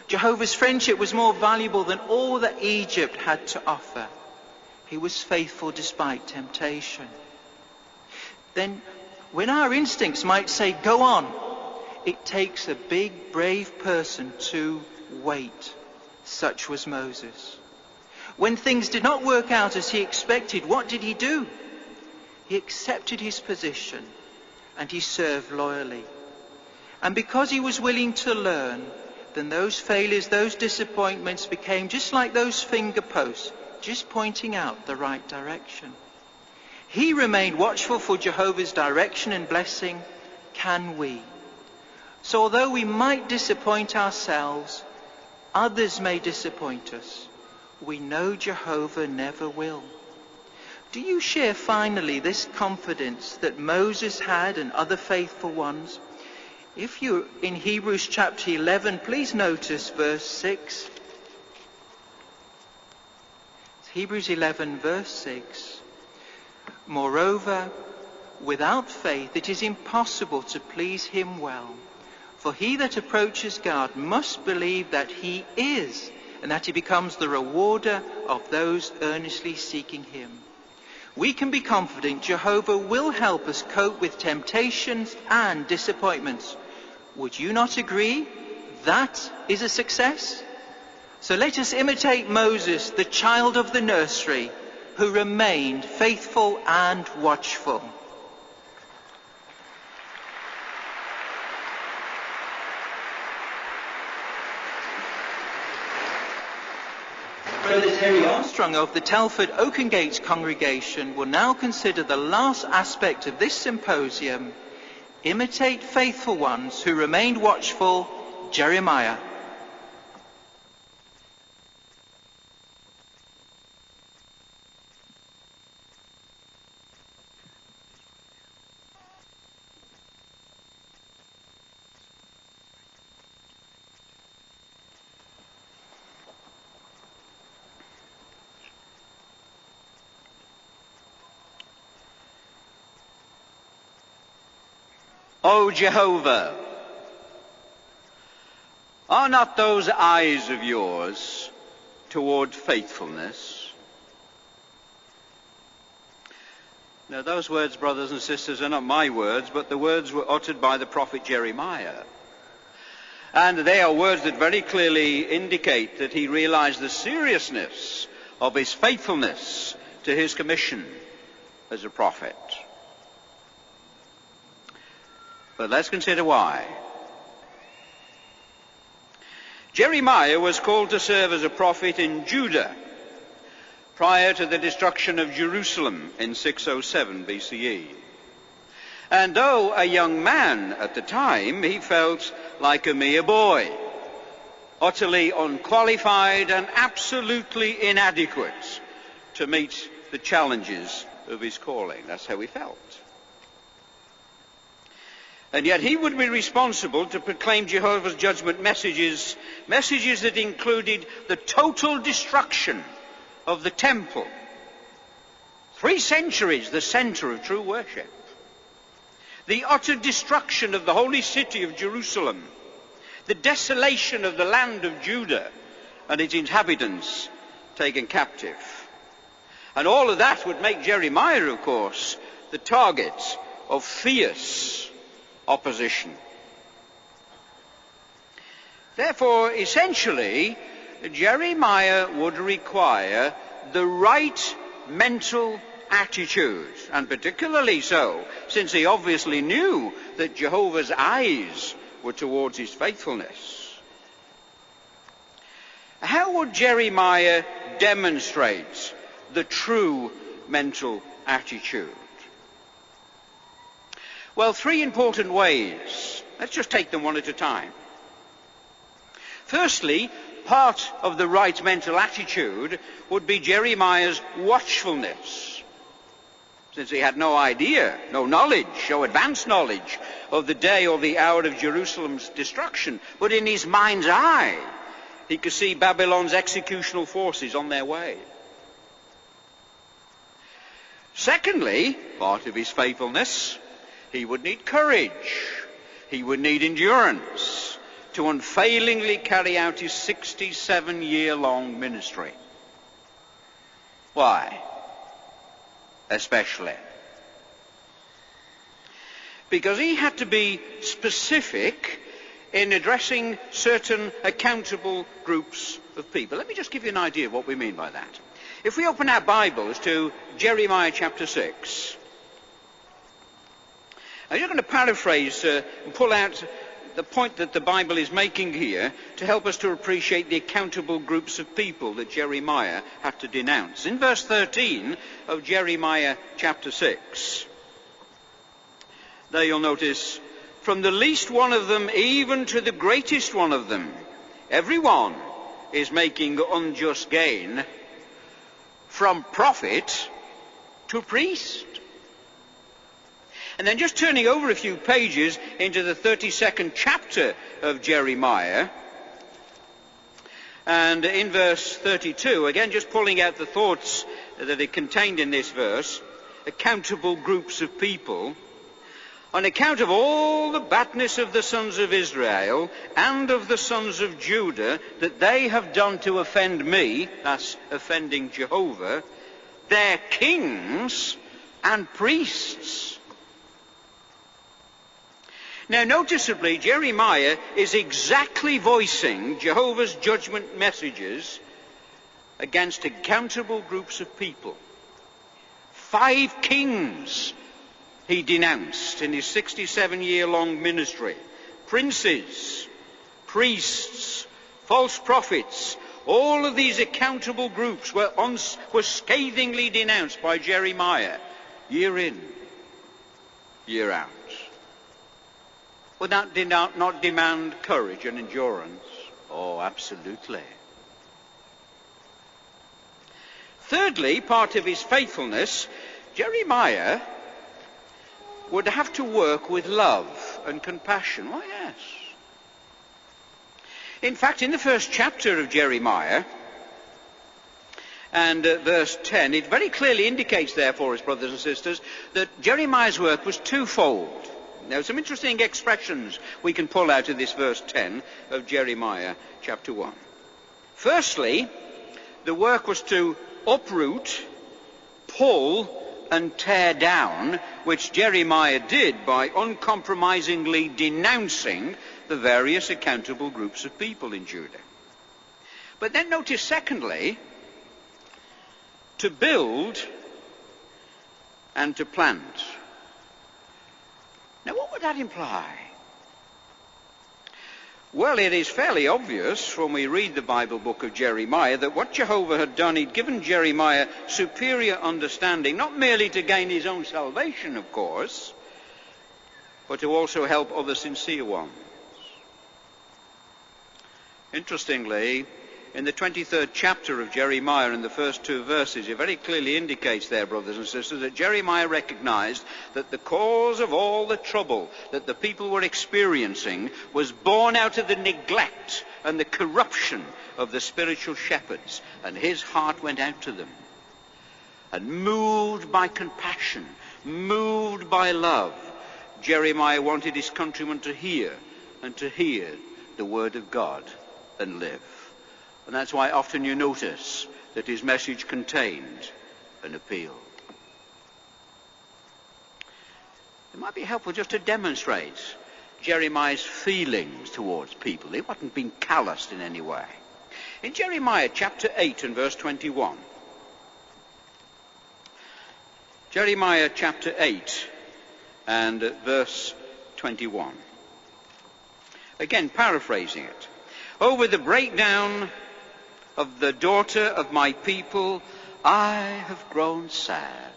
Jehovah's friendship was more valuable than all that Egypt had to offer. He was faithful despite temptation. Then, when our instincts might say, go on, it takes a big, brave person to wait. Such was Moses. When things did not work out as he expected, what did he do? He accepted his position and he served loyally. And because he was willing to learn, then those failures, those disappointments became just like those finger posts, just pointing out the right direction. He remained watchful for Jehovah's direction and blessing. Can we? So although we might disappoint ourselves, others may disappoint us, we know Jehovah never will. Do you share finally this confidence that Moses had and other faithful ones? If you're in Hebrews chapter 11, please notice verse 6. It's Hebrews 11 verse 6. Moreover, without faith it is impossible to please him well. For he that approaches God must believe that he is, and that he becomes the rewarder of those earnestly seeking him. We can be confident Jehovah will help us cope with temptations and disappointments. Would you not agree? That is a success. So let us imitate Moses, the child of the nursery, who remained faithful and watchful. Brother Terry Armstrong of the Telford Oakengates congregation will now consider the last aspect of this symposium. Imitate faithful ones who remained watchful, Jeremiah. O Jehovah, are not those eyes of yours toward faithfulness? Now those words, brothers and sisters, are not my words, but the words were uttered by the prophet Jeremiah. And they are words that very clearly indicate that he realized the seriousness of his faithfulness to his commission as a prophet. But let's consider why. Jeremiah was called to serve as a prophet in Judah prior to the destruction of Jerusalem in 607 BCE. And though a young man at the time, he felt like a mere boy, utterly unqualified and absolutely inadequate to meet the challenges of his calling. That's how he felt. And yet he would be responsible to proclaim Jehovah's judgment messages that included the total destruction of the temple. 3 centuries, the center of true worship. The utter destruction of the holy city of Jerusalem. The desolation of the land of Judah and its inhabitants taken captive. And all of that would make Jeremiah, of course, the target of fierce opposition. Therefore, essentially, Jeremiah would require the right mental attitude, and particularly so since he obviously knew that Jehovah's eyes were towards his faithfulness. How would Jeremiah demonstrate the true mental attitude? Well, three important ways. Let's just take them one at a time. Firstly, part of the right mental attitude would be Jeremiah's watchfulness, since he had no idea, no knowledge, no advanced knowledge of the day or the hour of Jerusalem's destruction. But in his mind's eye, he could see Babylon's executional forces on their way. Secondly, part of his faithfulness, he would need courage. He would need endurance to unfailingly carry out his 67-year-long ministry. Why? Especially because he had to be specific in addressing certain accountable groups of people. Let me just give you an idea of what we mean by that. If we open our Bibles to Jeremiah chapter 6, I'm just going to paraphrase and pull out the point that the Bible is making here to help us to appreciate the accountable groups of people that Jeremiah had to denounce. In verse 13 of Jeremiah chapter 6, there you'll notice, from the least one of them even to the greatest one of them, everyone is making unjust gain, from prophet to priest. And then just turning over a few pages into the 32nd chapter of Jeremiah, and in verse 32, again just pulling out the thoughts that are contained in this verse, accountable groups of people, on account of all the badness of the sons of Israel and of the sons of Judah that they have done to offend me, that's offending Jehovah, their kings and priests. Now, noticeably, Jeremiah is exactly voicing Jehovah's judgment messages against accountable groups of people. 5 kings he denounced in his 67-year-long ministry. Princes, priests, false prophets, all of these accountable groups were scathingly denounced by Jeremiah, year in, year out. Would that not demand courage and endurance? Oh, absolutely. Thirdly, part of his faithfulness, Jeremiah would have to work with love and compassion. Why, yes. In fact, in the first chapter of Jeremiah, and verse 10, it very clearly indicates there for us, brothers and sisters, that Jeremiah's work was twofold. Now, some interesting expressions we can pull out of this verse 10 of Jeremiah chapter 1. Firstly, the work was to uproot, pull, and tear down, which Jeremiah did by uncompromisingly denouncing the various accountable groups of people in Judah. But then notice, secondly, to build and to plant. Now, what would that imply? Well, it is fairly obvious when we read the Bible book of Jeremiah that what Jehovah had done, he'd given Jeremiah superior understanding, not merely to gain his own salvation, of course, but to also help other sincere ones. Interestingly, in the 23rd chapter of Jeremiah, in the first 2 verses, it very clearly indicates there, brothers and sisters, that Jeremiah recognized that the cause of all the trouble that the people were experiencing was born out of the neglect and the corruption of the spiritual shepherds, and his heart went out to them. And moved by compassion, moved by love, Jeremiah wanted his countrymen to hear the word of God and live. And that's why often you notice that his message contained an appeal. It might be helpful just to demonstrate Jeremiah's feelings towards people. He wasn't being calloused in any way. In Jeremiah chapter 8 and verse 21. Jeremiah chapter 8 and verse 21. Again, paraphrasing it. Over the breakdown of the daughter of my people, I have grown sad.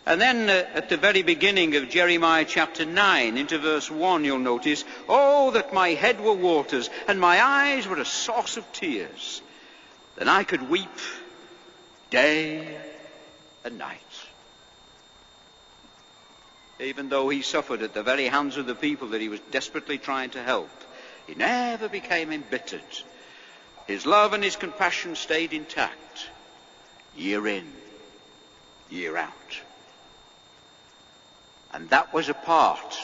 And then at the very beginning of Jeremiah chapter 9 into verse 1, you'll notice, oh, that my head were waters and my eyes were a source of tears. Then I could weep day and night. Even though he suffered at the very hands of the people that he was desperately trying to help, he never became embittered. His love and his compassion stayed intact, year in, year out. And that was a part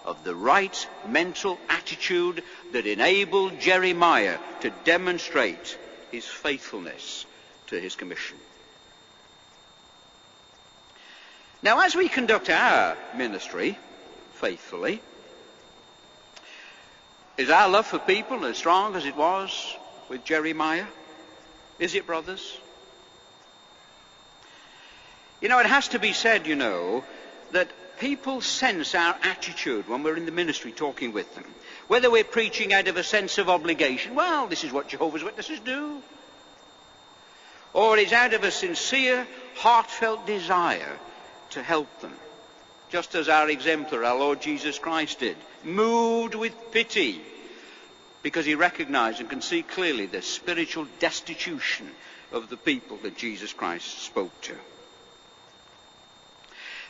of the right mental attitude that enabled Jeremiah to demonstrate his faithfulness to his commission. Now, as we conduct our ministry faithfully, is our love for people as strong as it was with Jeremiah? Is it, brothers? You know, it has to be said, that people sense our attitude when we're in the ministry talking with them. Whether we're preaching out of a sense of obligation, well, this is what Jehovah's Witnesses do, or it's out of a sincere, heartfelt desire to help them, just as our exemplar, our Lord Jesus Christ, did, moved with pity, because he recognized and can see clearly the spiritual destitution of the people that Jesus Christ spoke to.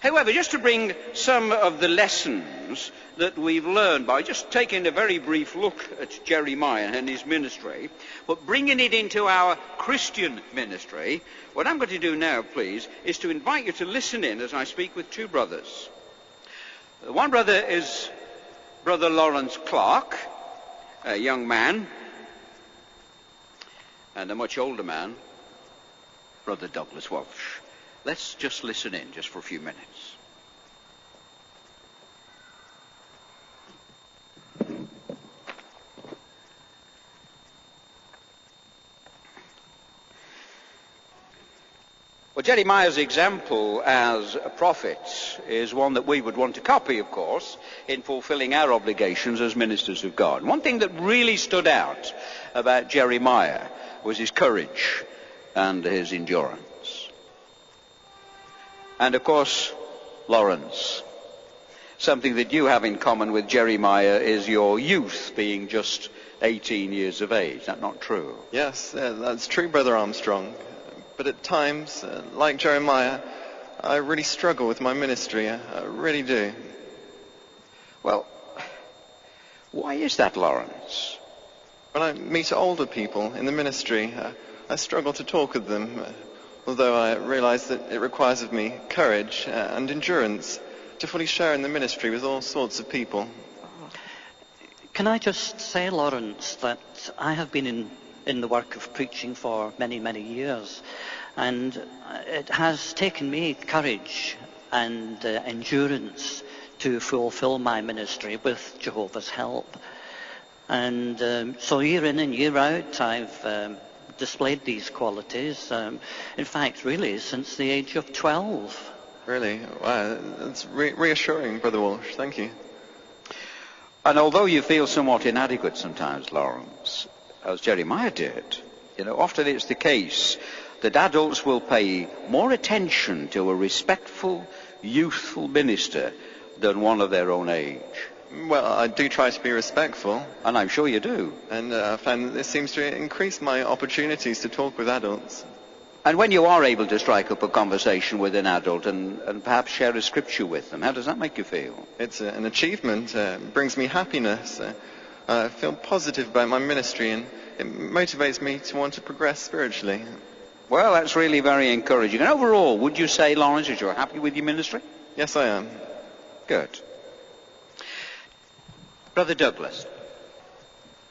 However, just to bring some of the lessons that we've learned by just taking a very brief look at Jeremiah and his ministry, but bringing it into our Christian ministry, what I'm going to do now, please, is to invite you to listen in as I speak with two brothers. One brother is Brother Lawrence Clark, a young man, and a much older man, Brother Douglas Walsh. Let's just listen in just for a few minutes. Well, Jeremiah's example as a prophet is one that we would want to copy, of course, in fulfilling our obligations as ministers of God. One thing that really stood out about Jeremiah was his courage and his endurance. And of course, Lawrence, something that you have in common with Jeremiah is your youth being just 18 years of age. Is that not true? Yes, that's true, Brother Armstrong. But at times, like Jeremiah, I really struggle with my ministry. I really do. Well, why is that, Lawrence? When I meet older people in the ministry, I struggle to talk with them. Although I realise that it requires of me courage and endurance to fully share in the ministry with all sorts of people. Can I just say, Lawrence, that I have been in the work of preaching for many, many years, and it has taken me courage and endurance to fulfill my ministry with Jehovah's help. And so year in and year out, I've displayed these qualities, in fact, really, since the age of 12. Really? Wow, that's reassuring, Brother Walsh. Thank you. And although you feel somewhat inadequate sometimes, Lawrence, as Jeremiah did, often it's the case that adults will pay more attention to a respectful, youthful minister than one of their own age. Well, I do try to be respectful. And I'm sure you do. And I find that this seems to increase my opportunities to talk with adults. And when you are able to strike up a conversation with an adult and perhaps share a scripture with them, how does that make you feel? It's an achievement. It brings me happiness. I feel positive about my ministry, and it motivates me to want to progress spiritually. Well, that's really very encouraging. And overall, would you say, Lawrence, that you're happy with your ministry? Yes, I am. Good. Brother Douglas,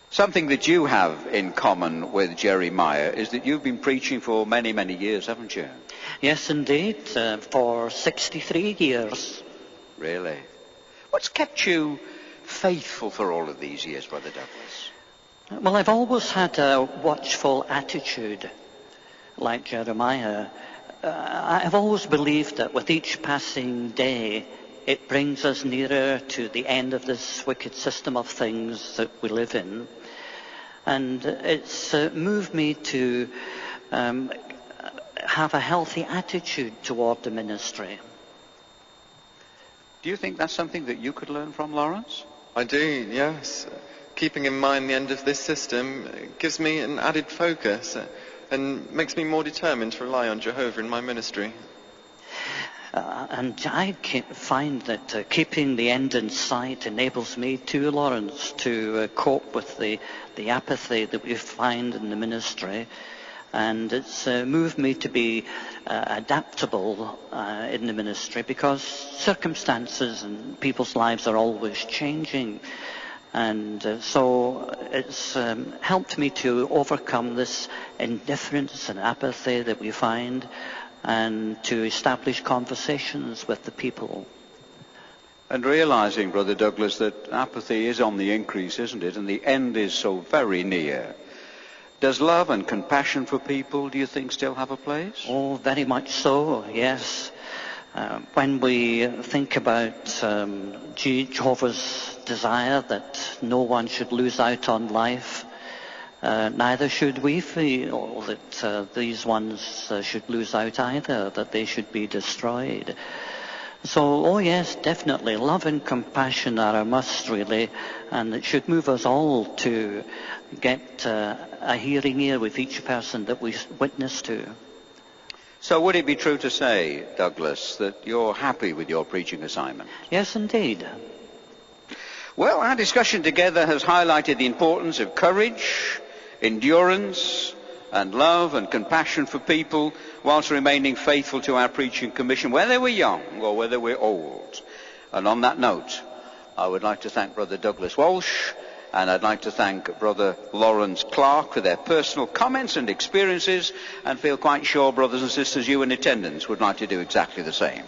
something that you have in common with Jeremiah is that you've been preaching for many, many years, haven't you? Yes, indeed, for 63 years. Really? What's kept you faithful for all of these years, Brother Douglas? Well, I've always had a watchful attitude, like Jeremiah. I've always believed that with each passing day, it brings us nearer to the end of this wicked system of things that we live in. And it's moved me to have a healthy attitude toward the ministry. Do you think that's something that you could learn from, Lawrence? I do, yes. Keeping in mind the end of this system gives me an added focus and makes me more determined to rely on Jehovah in my ministry. And I find that keeping the end in sight enables me too, Lawrence, to cope with the apathy that we find in the ministry. And it's moved me to be adaptable in the ministry, because circumstances and people's lives are always changing. And so it's helped me to overcome this indifference and apathy that we find, and to establish conversations with the people. And realizing, Brother Douglas, that apathy is on the increase, isn't it? And the end is so very near. Does love and compassion for people, do you think, still have a place? Oh, very much so, yes. When we think about Jehovah's desire that no one should lose out on life, neither should we feel that these ones should lose out either, that they should be destroyed. So, oh yes, definitely, love and compassion are a must, really, and it should move us all to get a hearing ear with each person that we witness to. So would it be true to say, Douglas, that you're happy with your preaching assignment? Yes, indeed. Well, our discussion together has highlighted the importance of courage, endurance, and love and compassion for people, whilst remaining faithful to our preaching commission, whether we're young or whether we're old. And on that note, I would like to thank Brother Douglas Walsh, and I'd like to thank Brother Lawrence Clark for their personal comments and experiences, and feel quite sure, brothers and sisters, you in attendance would like to do exactly the same.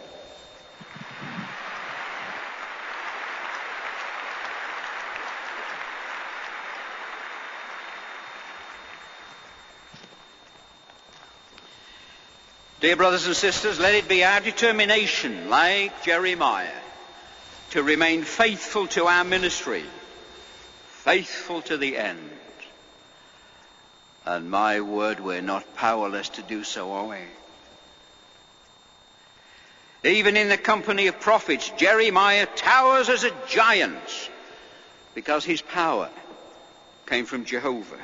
Dear brothers and sisters, let it be our determination, like Jeremiah, to remain faithful to our ministry, faithful to the end. And my word, we're not powerless to do so, are we? Even in the company of prophets, Jeremiah towers as a giant because his power came from Jehovah.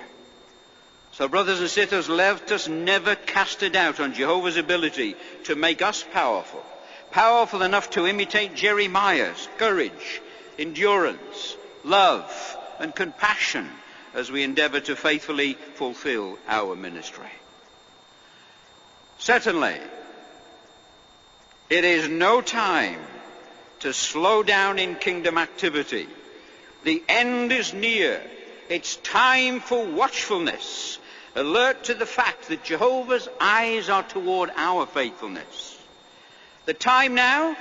So, brothers and sisters, let us never cast a doubt on Jehovah's ability to make us powerful, powerful enough to imitate Jeremiah's courage, endurance, love, and compassion as we endeavor to faithfully fulfill our ministry. Certainly, it is no time to slow down in kingdom activity. The end is near. It's time for watchfulness, alert to the fact that Jehovah's eyes are toward our faithfulness. The time now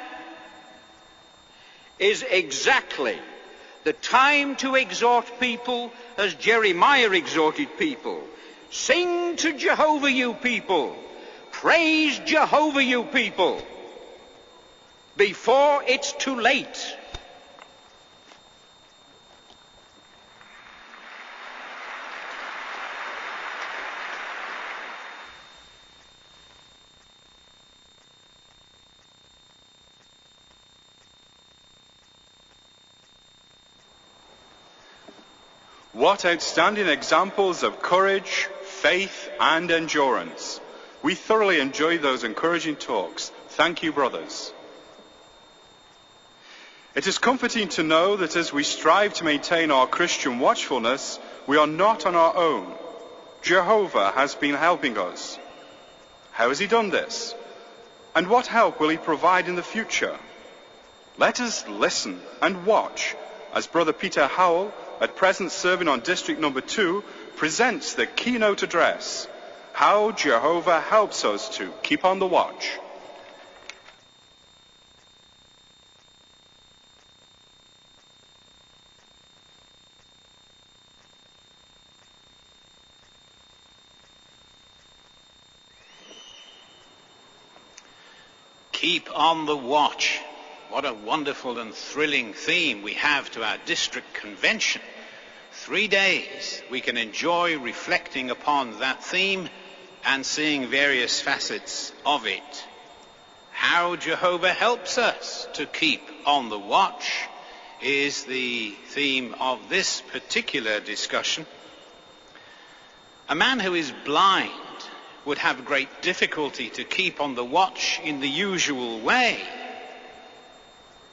is exactly the time to exhort people as Jeremiah exhorted people. Sing to Jehovah, you people. Praise Jehovah, you people, before it's too late. What outstanding examples of courage, faith, and endurance. We thoroughly enjoyed those encouraging talks. Thank you, brothers. It is comforting to know that as we strive to maintain our Christian watchfulness, we are not on our own. Jehovah has been helping us. How has he done this? And what help will he provide in the future? Let us listen and watch as Brother Peter Howell, at present serving on District Number 2, presents the keynote address, How Jehovah Helps Us to Keep on the Watch. Keep on the watch. What a wonderful and thrilling theme we have to our district convention. 3 days we can enjoy reflecting upon that theme and seeing various facets of it. How Jehovah helps us to keep on the watch is the theme of this particular discussion. A man who is blind would have great difficulty to keep on the watch in the usual way.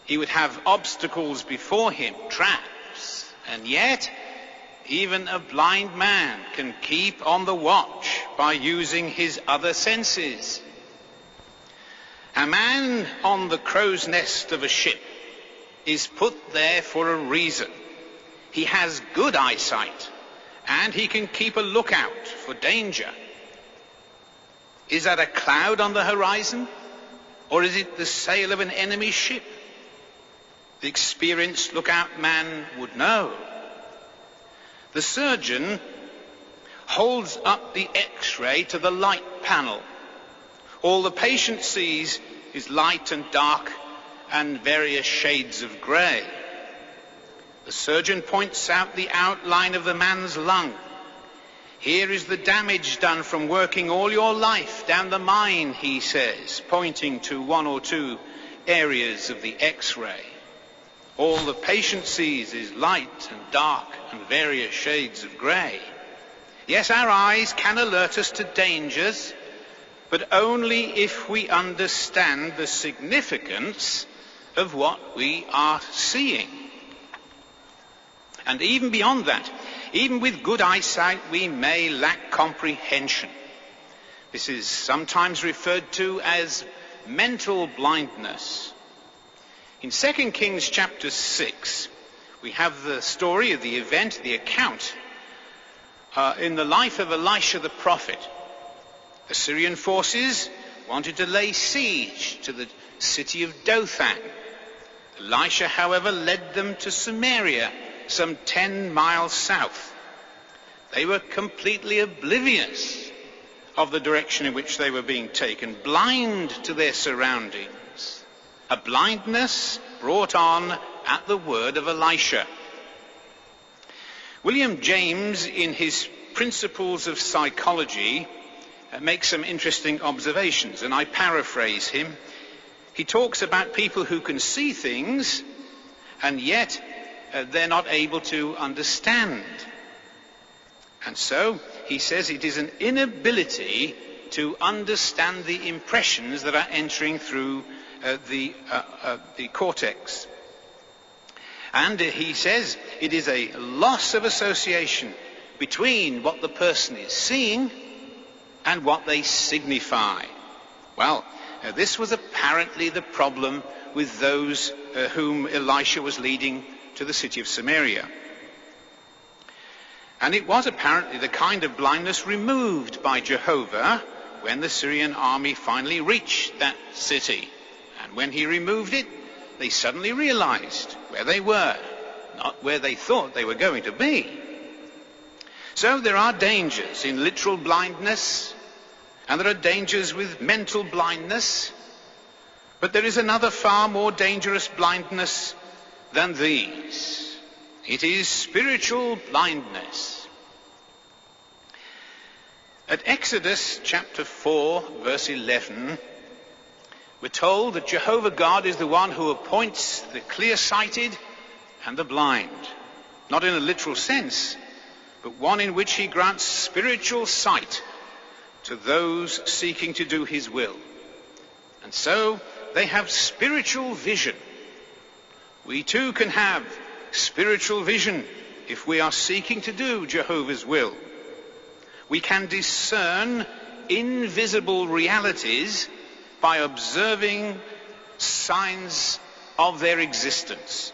He would have obstacles before him, traps, and yet even a blind man can keep on the watch by using his other senses. A man on the crow's nest of a ship is put there for a reason. He has good eyesight and he can keep a lookout for danger. Is that a cloud on the horizon, or is it the sail of an enemy ship? The experienced lookout man would know. The surgeon holds up the X-ray to the light panel. All the patient sees is light and dark and various shades of grey. The surgeon points out the outline of the man's lung. Here is the damage done from working all your life down the mine, he says, pointing to 1 or 2 areas of the X-ray. All the patient sees is light and dark and various shades of grey. Yes, our eyes can alert us to dangers, but only if we understand the significance of what we are seeing. And even beyond that, even with good eyesight, we may lack comprehension. This is sometimes referred to as mental blindness. In 2 Kings chapter 6, we have the story of the event, the account in the life of Elisha the prophet. Assyrian forces wanted to lay siege to the city of Dothan. Elisha, however, led them to Samaria, some 10 miles south. They were completely oblivious of the direction in which they were being taken, blind to their surroundings. A blindness brought on at the word of Elisha. William James, in his Principles of Psychology, makes some interesting observations, and I paraphrase him. He talks about people who can see things and yet they're not able to understand. And so he says it is an inability to understand the impressions that are entering through the cortex. And he says it is a loss of association between what the person is seeing and what they signify. Well, this was apparently the problem with those whom Elisha was leading to the city of Samaria. And it was apparently the kind of blindness removed by Jehovah when the Syrian army finally reached that city. And when he removed it, they suddenly realized where they were, not where they thought they were going to be. So there are dangers in literal blindness, and there are dangers with mental blindness, but there is another far more dangerous blindness than these. It is spiritual blindness. At Exodus chapter 4, verse 11, we're told that Jehovah God is the one who appoints the clear-sighted and the blind. Not in a literal sense, but one in which he grants spiritual sight to those seeking to do his will. And so they have spiritual vision. We too can have spiritual vision if we are seeking to do Jehovah's will. We can discern invisible realities by observing signs of their existence.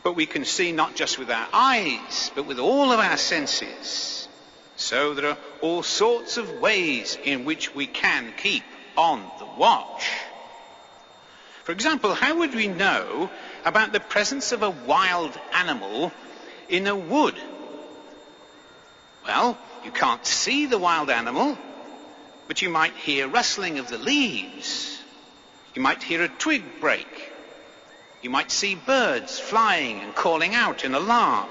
But we can see not just with our eyes, but with all of our senses. So there are all sorts of ways in which we can keep on the watch. For example, how would we know about the presence of a wild animal in a wood? Well, you can't see the wild animal, but you might hear rustling of the leaves. You might hear a twig break. You might see birds flying and calling out in alarm.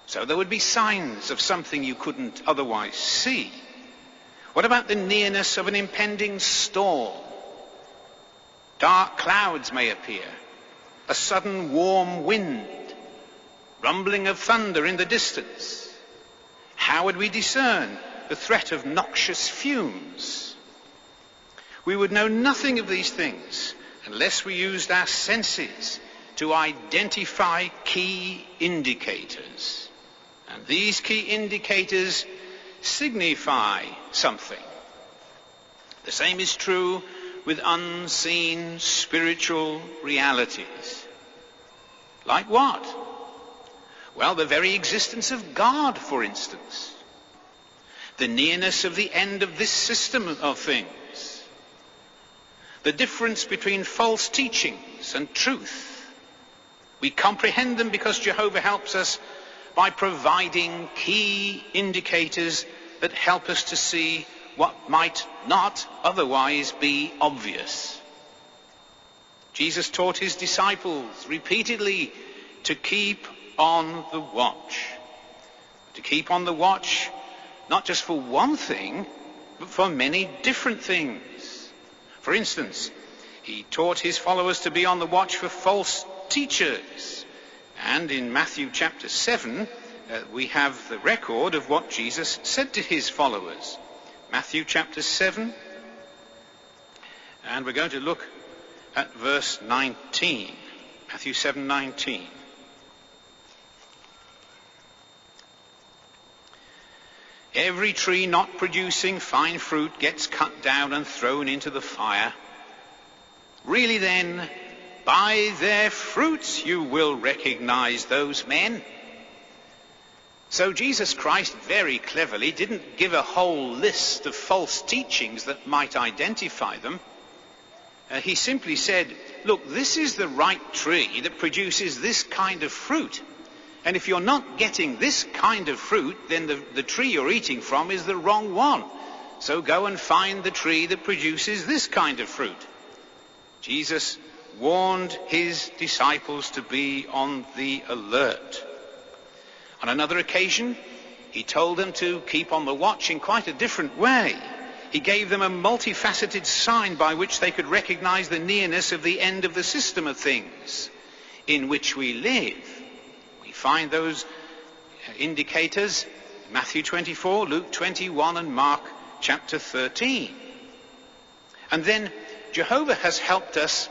So there would be signs of something you couldn't otherwise see. What about the nearness of an impending storm? Dark clouds may appear, a sudden warm wind, rumbling of thunder in the distance. How would we discern the threat of noxious fumes? We would know nothing of these things unless we used our senses to identify key indicators. And these key indicators signify something. The same is true with unseen spiritual realities. Like what? Well, the very existence of God, for instance. The nearness of the end of this system of things. The difference between false teachings and truth. We comprehend them because Jehovah helps us by providing key indicators that help us to see what might not otherwise be obvious. Jesus taught his disciples repeatedly to keep on the watch. To keep on the watch, not just for one thing, but for many different things. For instance, he taught his followers to be on the watch for false teachers. And in Matthew chapter 7, we have the record of what Jesus said to his followers. Matthew chapter 7, and we're going to look at verse 19. Matthew 7:19. Every tree not producing fine fruit gets cut down and thrown into the fire. Really then, by their fruits you will recognize those men. So Jesus Christ very cleverly didn't give a whole list of false teachings that might identify them. He simply said, look, this is the right tree that produces this kind of fruit. And if you're not getting this kind of fruit, then the tree you're eating from is the wrong one. So go and find the tree that produces this kind of fruit. Jesus warned his disciples to be on the alert. On another occasion, he told them to keep on the watch in quite a different way. He gave them a multifaceted sign by which they could recognize the nearness of the end of the system of things in which we live. We find those indicators in Matthew 24, Luke 21, and Mark chapter 13. And then Jehovah has helped us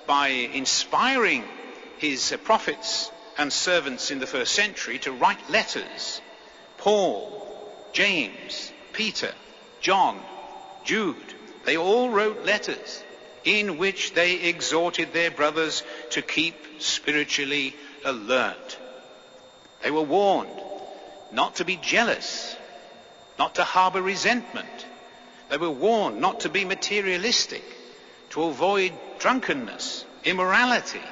by inspiring his prophets and servants in the first century to write letters. Paul, James, Peter, John, Jude, they all wrote letters in which they exhorted their brothers to keep spiritually alert. They were warned not to be jealous, not to harbor resentment. They were warned not to be materialistic, to avoid drunkenness, immorality.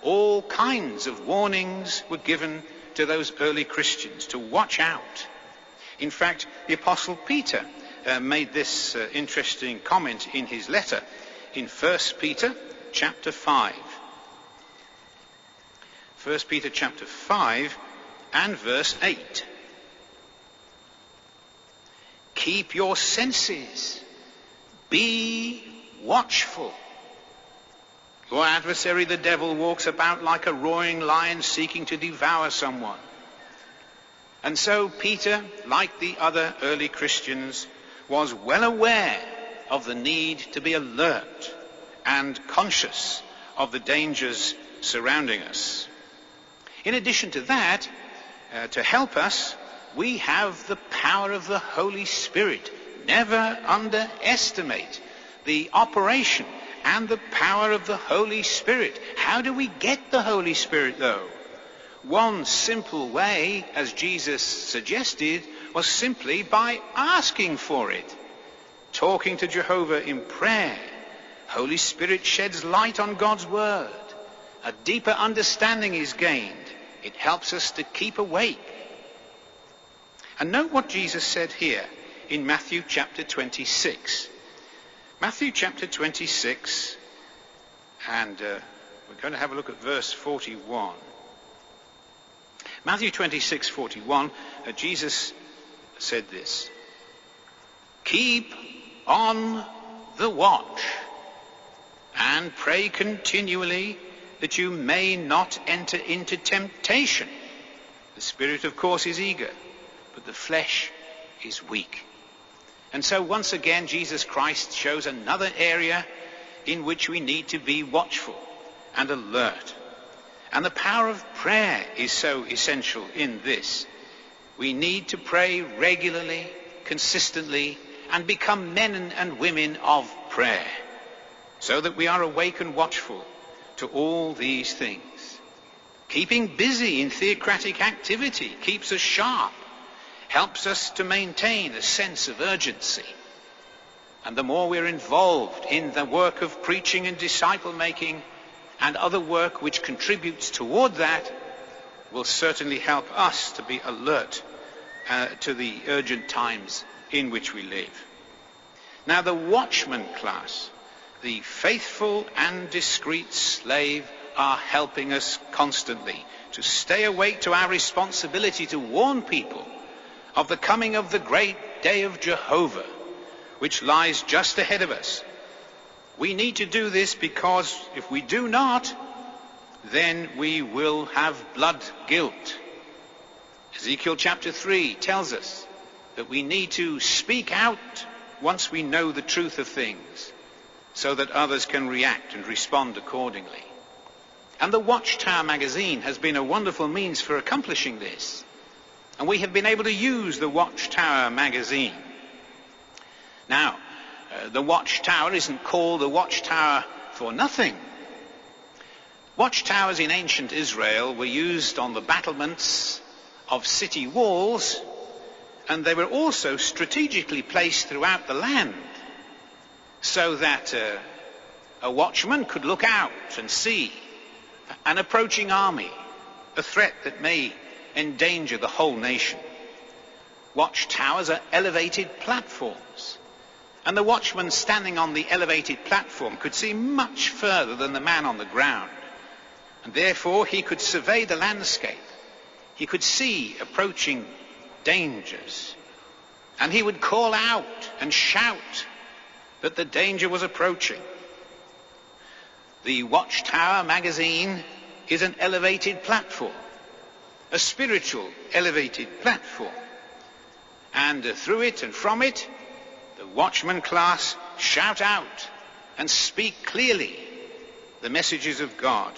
All kinds of warnings were given to those early Christians to watch out. In fact, the Apostle Peter made this interesting comment in his letter in 1 Peter chapter 5. 1 Peter chapter 5 and verse 8. Keep your senses. Be watchful. Your adversary, the devil, walks about like a roaring lion seeking to devour someone. And so Peter, like the other early Christians, was well aware of the need to be alert and conscious of the dangers surrounding us. In addition to that, to help us, we have the power of the Holy Spirit. Never underestimate the operation and the power of the Holy Spirit. How do we get the Holy Spirit, though? One simple way, as Jesus suggested, was simply by asking for it. Talking to Jehovah in prayer. Holy Spirit sheds light on God's word. A deeper understanding is gained. It helps us to keep awake. And note what Jesus said here in Matthew chapter 26. Matthew chapter 26, and we're going to have a look at verse 41. Matthew 26:41, Jesus said this: "Keep on the watch and pray continually that you may not enter into temptation. The spirit, of course, is eager, but the flesh is weak." And so once again, Jesus Christ shows another area in which we need to be watchful and alert. And the power of prayer is so essential in this. We need to pray regularly, consistently, and become men and women of prayer, so that we are awake and watchful to all these things. Keeping busy in theocratic activity keeps us sharp, helps us to maintain a sense of urgency. And the more we're involved in the work of preaching and disciple making and other work which contributes toward that, will certainly help us to be alert to the urgent times in which we live. Now, the watchman class, the faithful and discreet slave, are helping us constantly to stay awake to our responsibility to warn people of the coming of the great day of Jehovah, which lies just ahead of us. We need to do this because if we do not, then we will have blood guilt. Ezekiel chapter 3 tells us that we need to speak out once we know the truth of things, so that others can react and respond accordingly. And the Watchtower magazine has been a wonderful means for accomplishing this. And we have been able to use the Watchtower magazine. Now, the Watchtower isn't called the Watchtower for nothing. Watchtowers in ancient Israel were used on the battlements of city walls, and they were also strategically placed throughout the land, so that a watchman could look out and see an approaching army, a threat that may endanger the whole nation. Watchtowers are elevated platforms, and the watchman standing on the elevated platform could see much further than the man on the ground, and therefore he could survey the landscape. He could see approaching dangers, and he would call out and shout that the danger was approaching. The Watchtower magazine is an elevated platform, a spiritual elevated platform, and through it and from it, the watchman class shout out and speak clearly the messages of God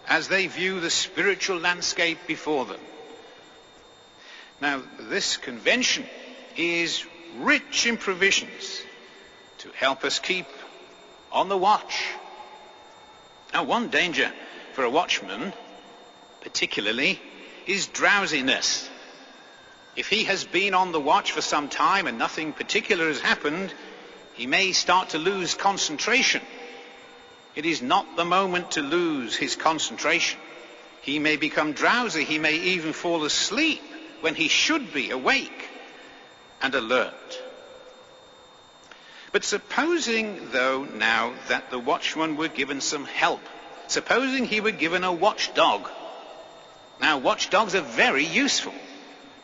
as they view the spiritual landscape before them. Now, this convention is rich in provisions to help us keep on the watch. Now, one danger for a watchman, particularly, is drowsiness. If he has been on the watch for some time and nothing particular has happened, he may start to lose concentration. It is not the moment to lose his concentration. He may become drowsy. He may even fall asleep when he should be awake and alert. But supposing, though, now that the watchman were given some help, supposing he were given a watchdog. Now, watchdogs are very useful.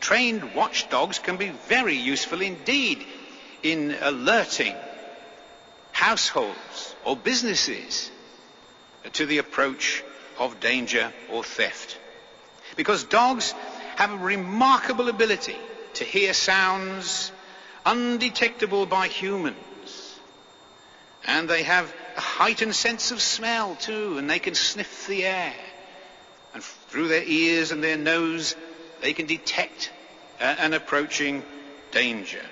Trained watchdogs can be very useful indeed in alerting households or businesses to the approach of danger or theft. Because dogs have a remarkable ability to hear sounds undetectable by humans. And they have a heightened sense of smell too, and they can sniff the air. And through their ears and their nose, they can detect an approaching danger.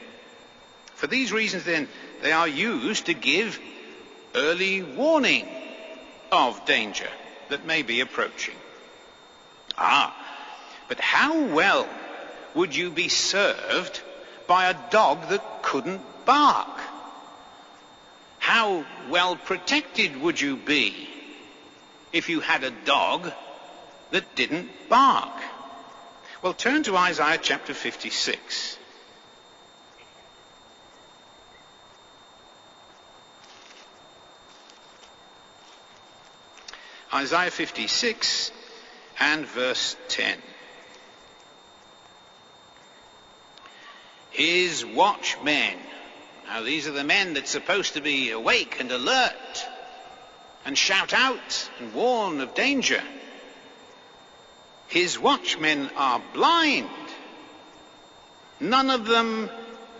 For these reasons, then, they are used to give early warning of danger that may be approaching. But how well would you be served by a dog that couldn't bark? How well protected would you be if you had a dog that didn't bark? Well, turn to Isaiah chapter 56. Isaiah 56 and verse 10. His watchmen. Now these are the men that's supposed to be awake and alert and shout out and warn of danger. His watchmen are blind. None of them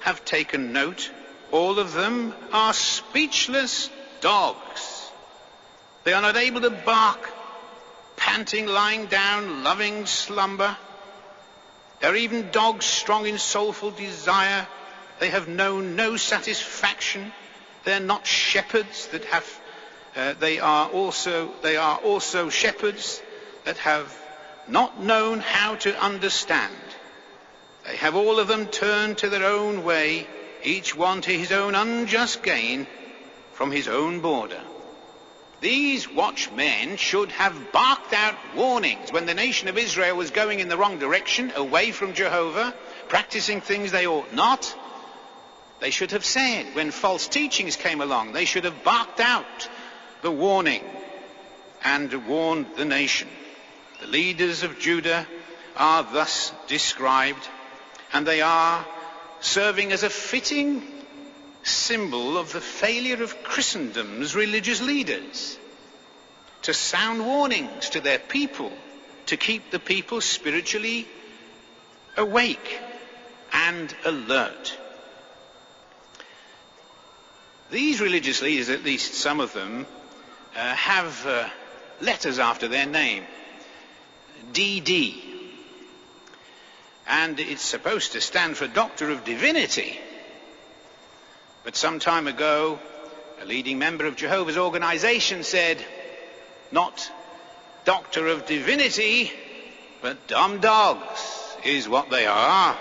have taken note. All of them are speechless dogs. They are not able to bark, panting, lying down, loving slumber. They are even dogs strong in soulful desire. They have known no satisfaction. They are not shepherds that have. They are also shepherds that have not known how to understand. They have all of them turned to their own way, each one to his own unjust gain from his own border. These watchmen should have barked out warnings when the nation of Israel was going in the wrong direction, away from Jehovah, practicing things they ought not. They should have said, when false teachings came along, they should have barked out the warning and warned the nation. The leaders of Judah are thus described, and they are serving as a fitting symbol of the failure of Christendom's religious leaders to sound warnings to their people, to keep the people spiritually awake and alert. These religious leaders, at least some of them, have letters after their name. DD. And it's supposed to stand for Doctor of Divinity. But some time ago, a leading member of Jehovah's organization said, not Doctor of Divinity, but dumb dogs is what they are.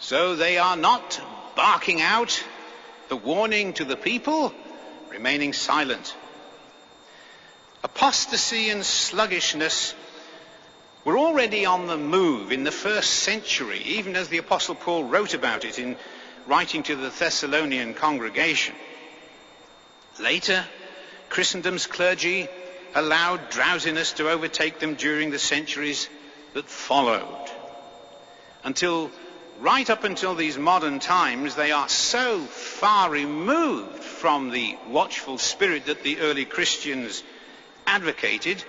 So they are not barking out the warning to the people, remaining silent. Apostasy and sluggishness were already on the move in the first century, even as the Apostle Paul wrote about it in writing to the Thessalonian congregation. Later, Christendom's clergy allowed drowsiness to overtake them during the centuries that followed. Right up until these modern times, they are so far removed from the watchful spirit that the early Christians advocated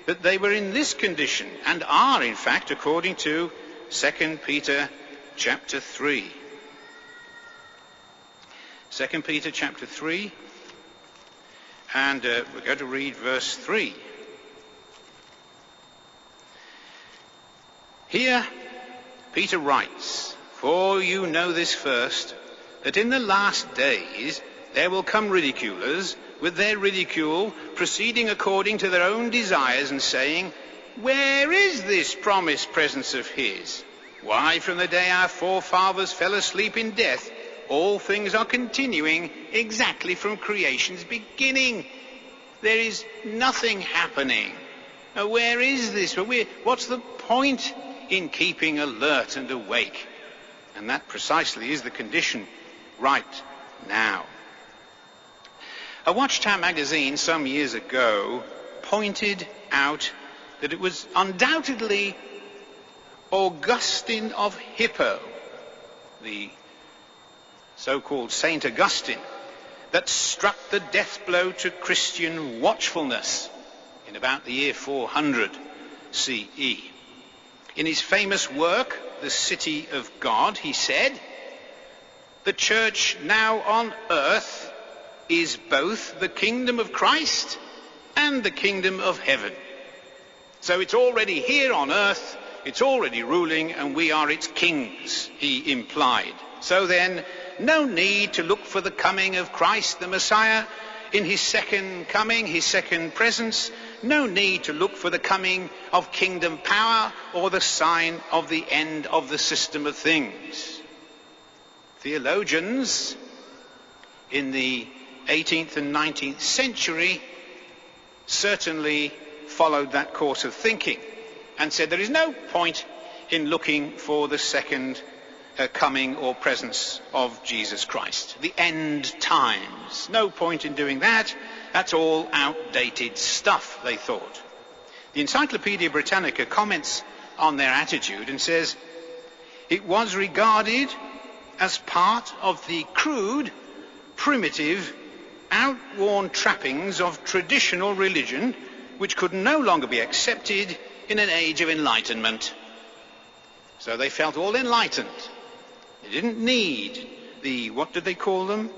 that they were in this condition, and are in fact, according to 2 Peter chapter 3. 2 Peter chapter 3, and we're going to read verse 3. Here Peter writes, "For you know this first, that in the last days there will come ridiculers, with their ridicule proceeding according to their own desires, and saying, 'Where is this promised presence of his? Why, from the day our forefathers fell asleep in death, all things are continuing exactly from creation's beginning. There is nothing happening. Now, where is this? What's the point in keeping alert and awake?' And that precisely is the condition right now. A Watchtower magazine some years ago pointed out that it was undoubtedly Augustine of Hippo, the so-called Saint Augustine, that struck the death blow to Christian watchfulness in about the year 400 CE. In his famous work, The City of God, he said, "The church now on earth is both the kingdom of Christ and the kingdom of heaven." So it's already here on earth, it's already ruling, and we are its kings, he implied. So then, no need to look for the coming of Christ the Messiah in his second coming, his second presence. No need to look for the coming of kingdom power or the sign of the end of the system of things. Theologians in the 18th and 19th century certainly followed that course of thinking and said there is no point in looking for the second coming or presence of Jesus Christ. The end times. No point in doing that. That's all outdated stuff, they thought. The Encyclopaedia Britannica comments on their attitude and says, it was regarded as part of the crude, primitive, outworn trappings of traditional religion which could no longer be accepted in an age of enlightenment. So they felt all enlightened. They didn't need the, what did they call them?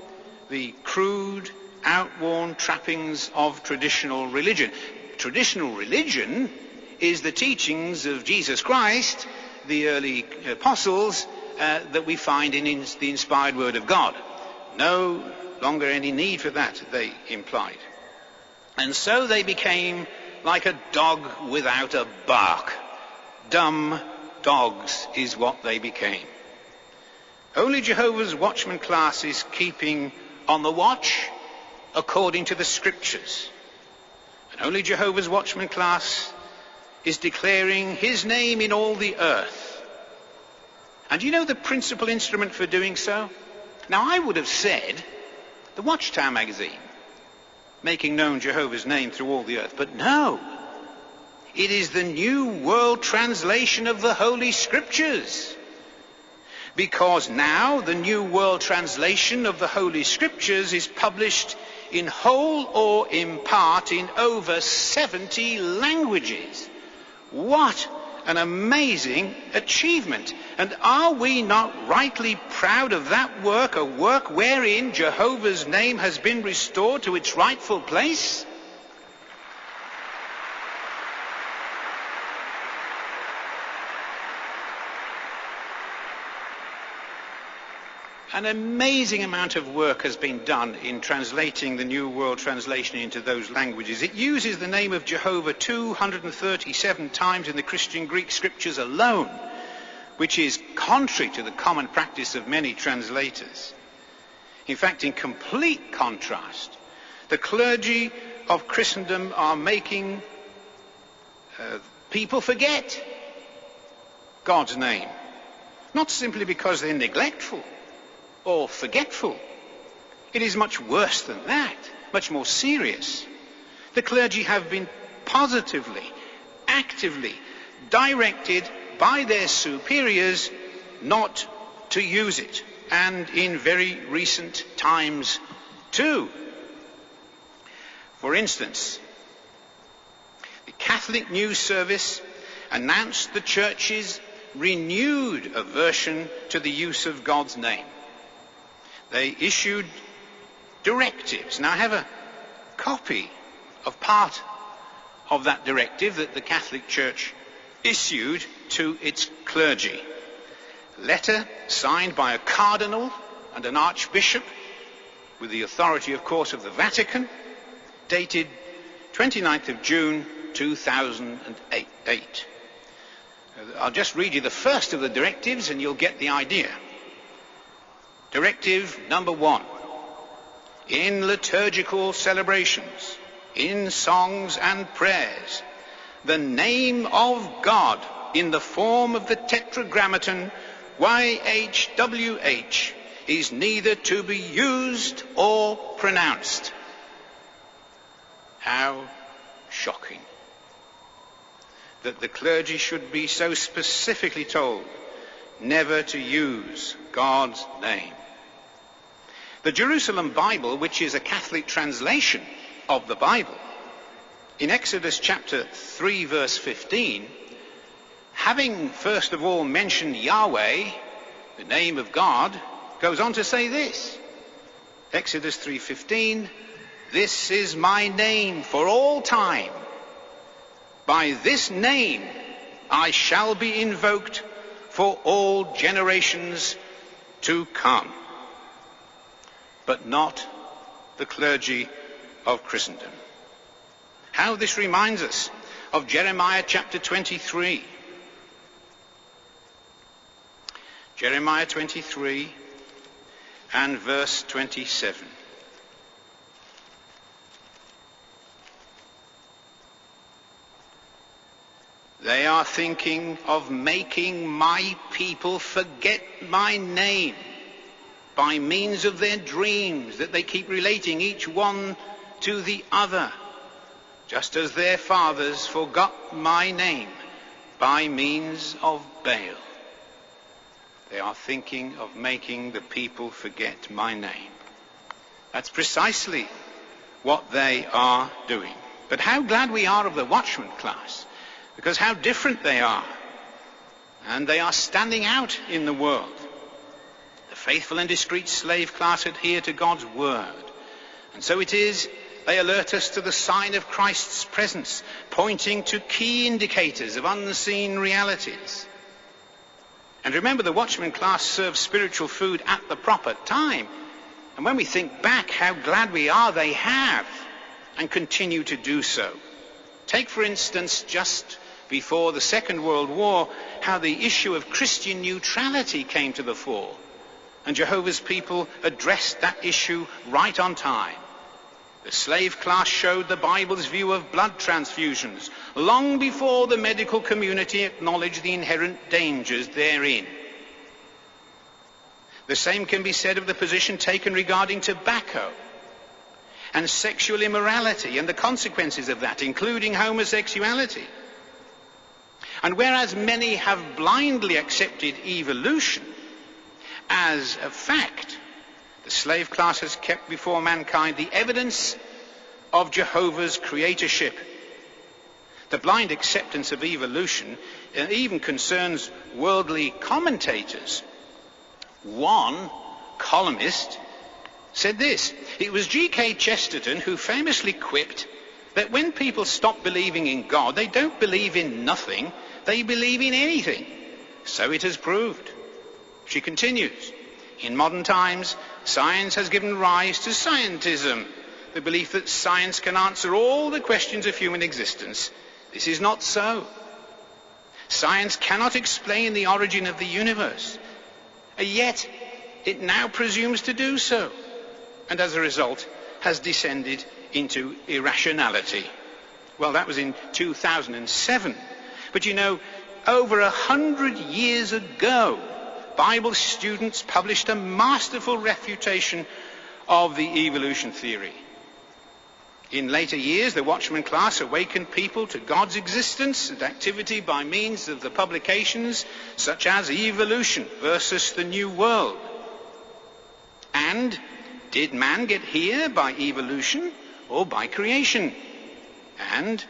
The crude, outworn trappings of traditional religion. Traditional religion is the teachings of Jesus Christ, the early apostles, that we find in the inspired word of God. No longer any need for that, they implied. And so they became like a dog without a bark. Dumb dogs is what they became. Only Jehovah's Watchman class is keeping on the watch according to the scriptures. And only Jehovah's Watchman class is declaring his name in all the earth. And you know the principal instrument for doing so? Now I would have said the Watchtower magazine, making known Jehovah's name through all the earth. But no, it is the New World Translation of the Holy Scriptures. Because now the New World Translation of the Holy Scriptures is published in whole or in part in over 70 languages. What an amazing achievement. And are we not rightly proud of that work, a work wherein Jehovah's name has been restored to its rightful place? An amazing amount of work has been done in translating the New World Translation into those languages. It uses the name of Jehovah 237 times in the Christian Greek scriptures alone, which is contrary to the common practice of many translators. In fact, in complete contrast, the clergy of Christendom are making people forget God's name, not simply because they're neglectful or forgetful. It is much worse than that, much more serious. The clergy have been positively, actively directed by their superiors not to use it, and in very recent times too. For instance, the Catholic News Service announced the Church's renewed aversion to the use of God's name. They issued directives. Now I have a copy of part of that directive that the Catholic Church issued to its clergy. A letter signed by a cardinal and an archbishop, with the authority, of course, of the Vatican, dated 29th of June 2008. I'll just read you the first of the directives and you'll get the idea. Directive number 1. In liturgical celebrations, in songs and prayers, the name of God in the form of the tetragrammaton YHWH is neither to be used or pronounced. How shocking that the clergy should be so specifically told never to use God's name. The Jerusalem Bible, which is a Catholic translation of the Bible, in Exodus chapter 3 verse 15, having first of all mentioned Yahweh, the name of God, goes on to say this. Exodus 3:15, this is my name for all time. By this name I shall be invoked for all generations to come. But not the clergy of Christendom. How this reminds us of Jeremiah chapter 23. Jeremiah 23 and verse 27. They are thinking of making my people forget my name by means of their dreams that they keep relating, each one to the other, just as their fathers forgot my name by means of Baal. They are thinking of making the people forget my name. That's precisely what they are doing. But how glad we are of the watchman class, because how different they are. And they are standing out in the world. The faithful and discreet slave class adhere to God's word. And so it is, they alert us to the sign of Christ's presence, pointing to key indicators of unseen realities. And remember, the watchman class serves spiritual food at the proper time. And when we think back, how glad we are they have and continue to do so. Take, for instance, just before the Second World War, how the issue of Christian neutrality came to the fore. And Jehovah's people addressed that issue right on time. The slave class showed the Bible's view of blood transfusions long before the medical community acknowledged the inherent dangers therein. The same can be said of the position taken regarding tobacco and sexual immorality and the consequences of that, including homosexuality. And whereas many have blindly accepted evolution as a fact, the slave class has kept before mankind the evidence of Jehovah's creatorship. The blind acceptance of evolution even concerns worldly commentators. One columnist said this: it was G.K. Chesterton who famously quipped that when people stop believing in God, they don't believe in nothing, they believe in anything. So it has proved. She continues, in modern times, science has given rise to scientism, the belief that science can answer all the questions of human existence. This is not so. Science cannot explain the origin of the universe, yet it now presumes to do so, and as a result has descended into irrationality. Well, that was in 2007. But you know, over 100 years ago, Bible students published a masterful refutation of the evolution theory. In later years, the watchman class awakened people to God's existence and activity by means of the publications such as Evolution versus the New World. And did man get here by evolution or by creation? And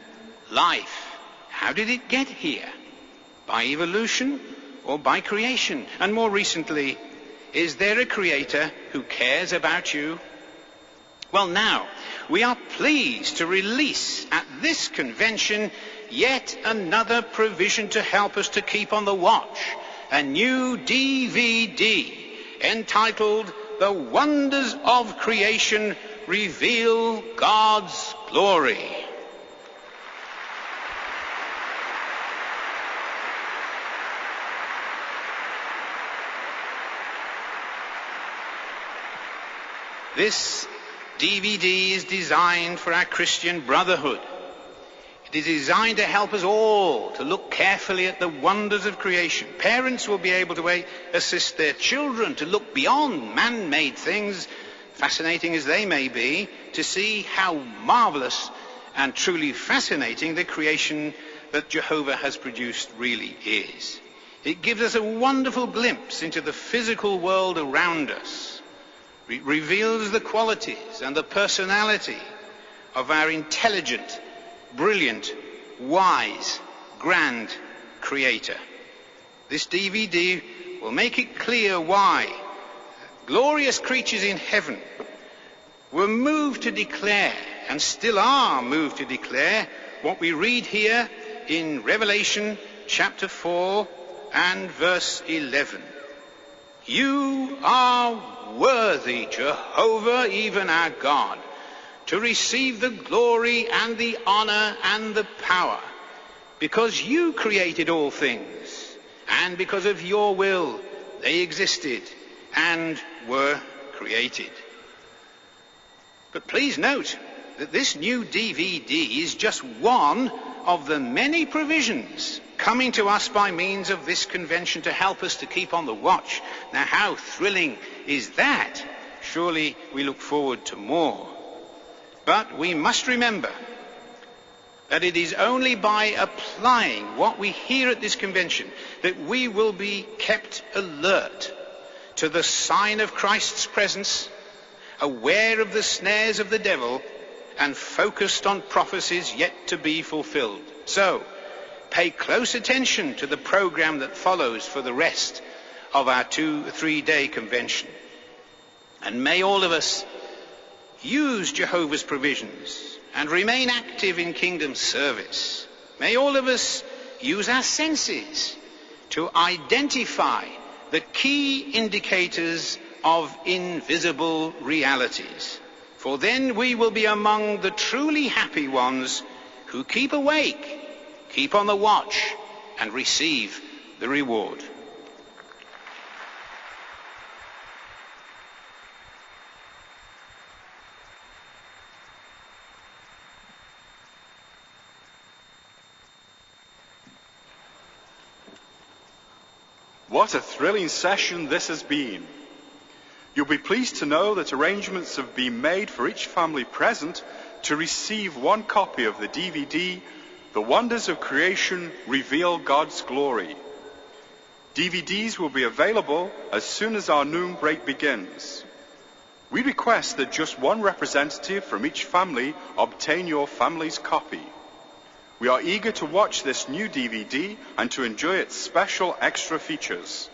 life, how did it get here? By evolution or by creation? And more recently, is there a creator who cares about you? Well, now, we are pleased to release at this convention yet another provision to help us to keep on the watch. A new DVD entitled The Wonders of Creation Reveal God's Glory. This DVD is designed for our Christian brotherhood. It is designed to help us all to look carefully at the wonders of creation. Parents will be able to assist their children to look beyond man-made things, fascinating as they may be, to see how marvelous and truly fascinating the creation that Jehovah has produced really is. It gives us a wonderful glimpse into the physical world around us. It reveals the qualities and the personality of our intelligent, brilliant, wise, grand Creator. This DVD will make it clear why glorious creatures in heaven were moved to declare, and still are moved to declare, what we read here in Revelation chapter 4 and verse 11. You are worthy, Jehovah, even our God, to receive the glory and the honor and the power, because you created all things, and because of your will they existed and were created. But please note that this new DVD is just one of the many provisions coming to us by means of this convention to help us to keep on the watch. Now, how thrilling is that? Surely we look forward to more. But we must remember that it is only by applying what we hear at this convention that we will be kept alert to the sign of Christ's presence, aware of the snares of the devil, and focused on prophecies yet to be fulfilled. So, pay close attention to the program that follows for the rest of our 2-3-day convention. And may all of us use Jehovah's provisions and remain active in kingdom service. May all of us use our senses to identify the key indicators of invisible realities. For then we will be among the truly happy ones who keep awake, keep on the watch, and receive the reward. What a thrilling session this has been. You'll be pleased to know that arrangements have been made for each family present to receive one copy of the DVD, The Wonders of Creation Reveal God's Glory. DVDs will be available as soon as our noon break begins. We request that just one representative from each family obtain your family's copy. We are eager to watch this new DVD and to enjoy its special extra features.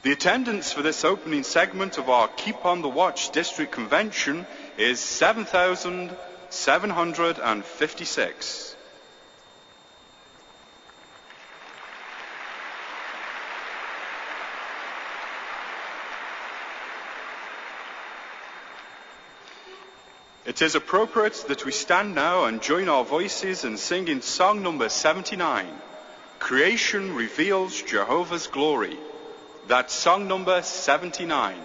The attendance for this opening segment of our Keep on the Watch District Convention is 7,756. It is appropriate that we stand now and join our voices and sing in song number 79, Creation Reveals Jehovah's Glory. That's song number 79.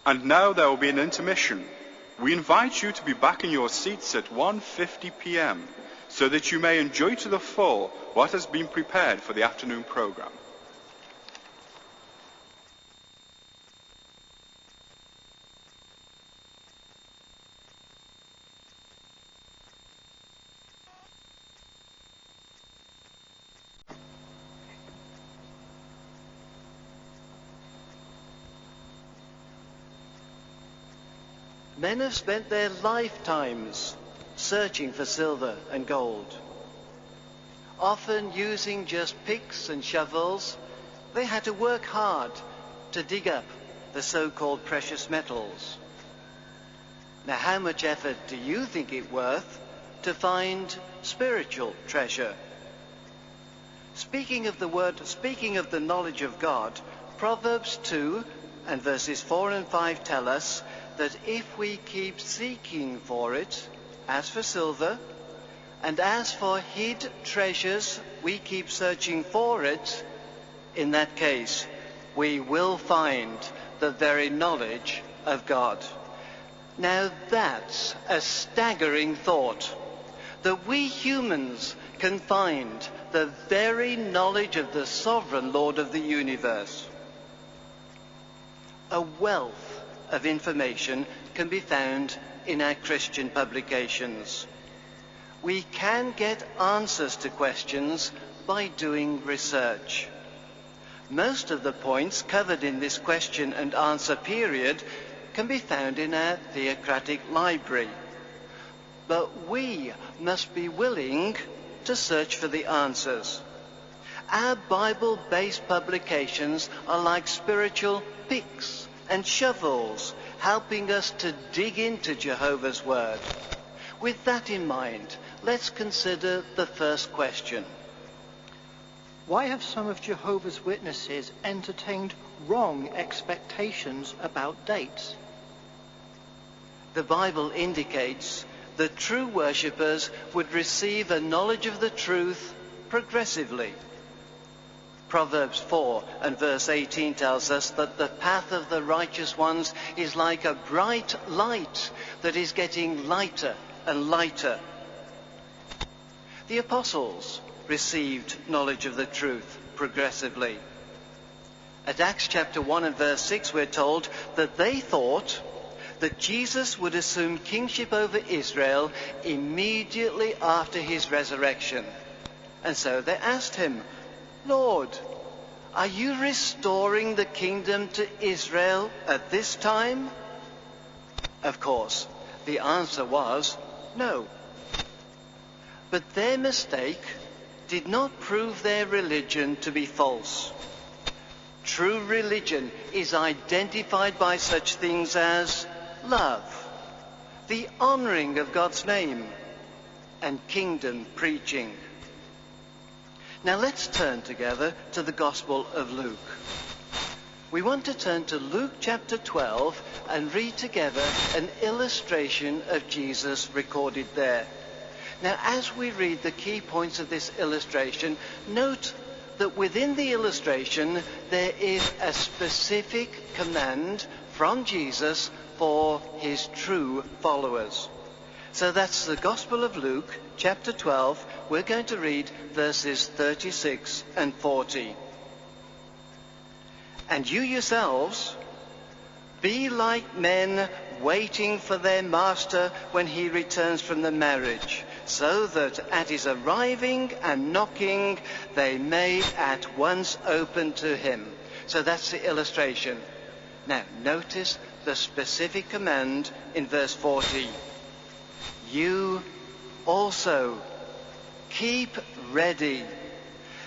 And now there will be an intermission. We invite you to be back in your seats at 1:50 p.m. so that you may enjoy to the full what has been prepared for the afternoon program. Men have spent their lifetimes searching for silver and gold. Often using just picks and shovels, they had to work hard to dig up the so-called precious metals. Now, how much effort do you think it worth to find spiritual treasure? Speaking of the knowledge of God, Proverbs 2 and verses 4 and 5 tell us that if we keep seeking for it, as for silver, and as for hid treasures, we keep searching for it, in that case, we will find the very knowledge of God. Now that's a staggering thought, that we humans can find the very knowledge of the sovereign Lord of the universe. A wealth of information can be found in our Christian publications. We can get answers to questions by doing research. Most of the points covered in this question and answer period can be found in our theocratic library. But we must be willing to search for the answers. Our Bible-based publications are like spiritual picks and shovels, helping us to dig into Jehovah's Word. With that in mind, let's consider the first question. Why have some of Jehovah's Witnesses entertained wrong expectations about dates? The Bible indicates that true worshippers would receive a knowledge of the truth progressively. Proverbs 4 and verse 18 tells us that the path of the righteous ones is like a bright light that is getting lighter and lighter. The apostles received knowledge of the truth progressively. At Acts chapter 1 and verse 6 we're told that they thought that Jesus would assume kingship over Israel immediately after his resurrection. And so they asked him, Lord, are you restoring the kingdom to Israel at this time? Of course, the answer was no. But their mistake did not prove their religion to be false. True religion is identified by such things as love, the honoring of God's name, and kingdom preaching. Now let's turn together to the Gospel of Luke. We want to turn to Luke chapter 12 and read together an illustration of Jesus recorded there. Now as we read the key points of this illustration, note that within the illustration there is a specific command from Jesus for his true followers. So that's the Gospel of Luke, chapter 12. We're going to read verses 36 and 40. And you yourselves, be like men waiting for their master when he returns from the marriage, so that at his arriving and knocking, they may at once open to him. So that's the illustration. Now, notice the specific command in verse 40. You also keep ready,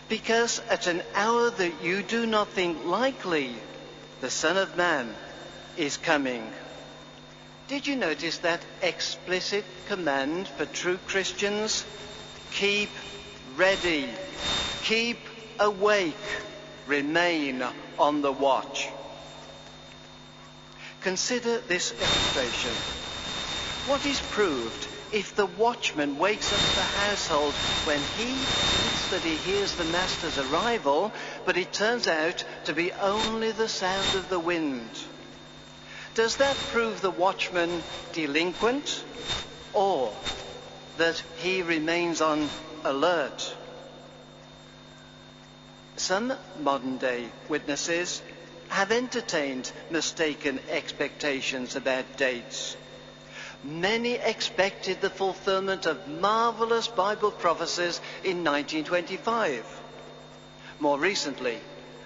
because at an hour that you do not think likely, the Son of Man is coming. Did you notice that explicit command for true Christians? Keep ready, keep awake, remain on the watch. Consider this illustration. What is proved if the watchman wakes up the household when he thinks that he hears the master's arrival, but it turns out to be only the sound of the wind? Does that prove the watchman delinquent, or that he remains on alert? Some modern-day witnesses have entertained mistaken expectations about dates. Many expected the fulfillment of marvelous Bible prophecies in 1925. More recently,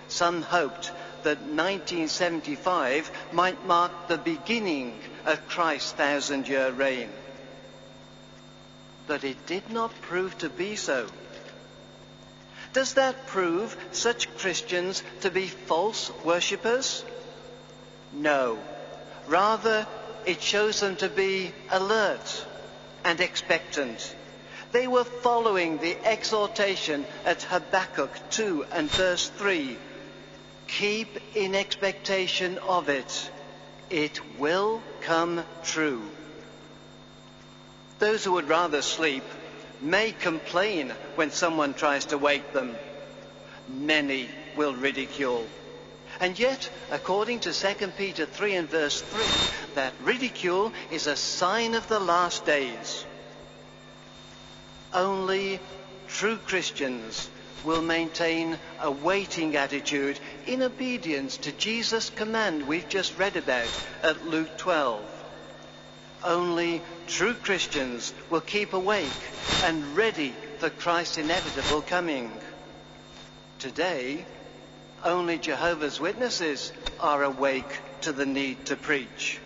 some hoped that 1975 might mark the beginning of Christ's 1,000-year reign. But it did not prove to be so. Does that prove such Christians to be false worshippers? No. Rather, it shows them to be alert and expectant. They were following the exhortation at Habakkuk 2 and verse 3. Keep in expectation of it. It will come true. Those who would rather sleep may complain when someone tries to wake them. Many will ridicule. And yet, according to 2 Peter 3 and verse 3, that ridicule is a sign of the last days. Only true Christians will maintain a waiting attitude in obedience to Jesus' command we've just read about at Luke 12. Only true Christians will keep awake and ready for Christ's inevitable coming. Today, only Jehovah's Witnesses are awake to the need to preach.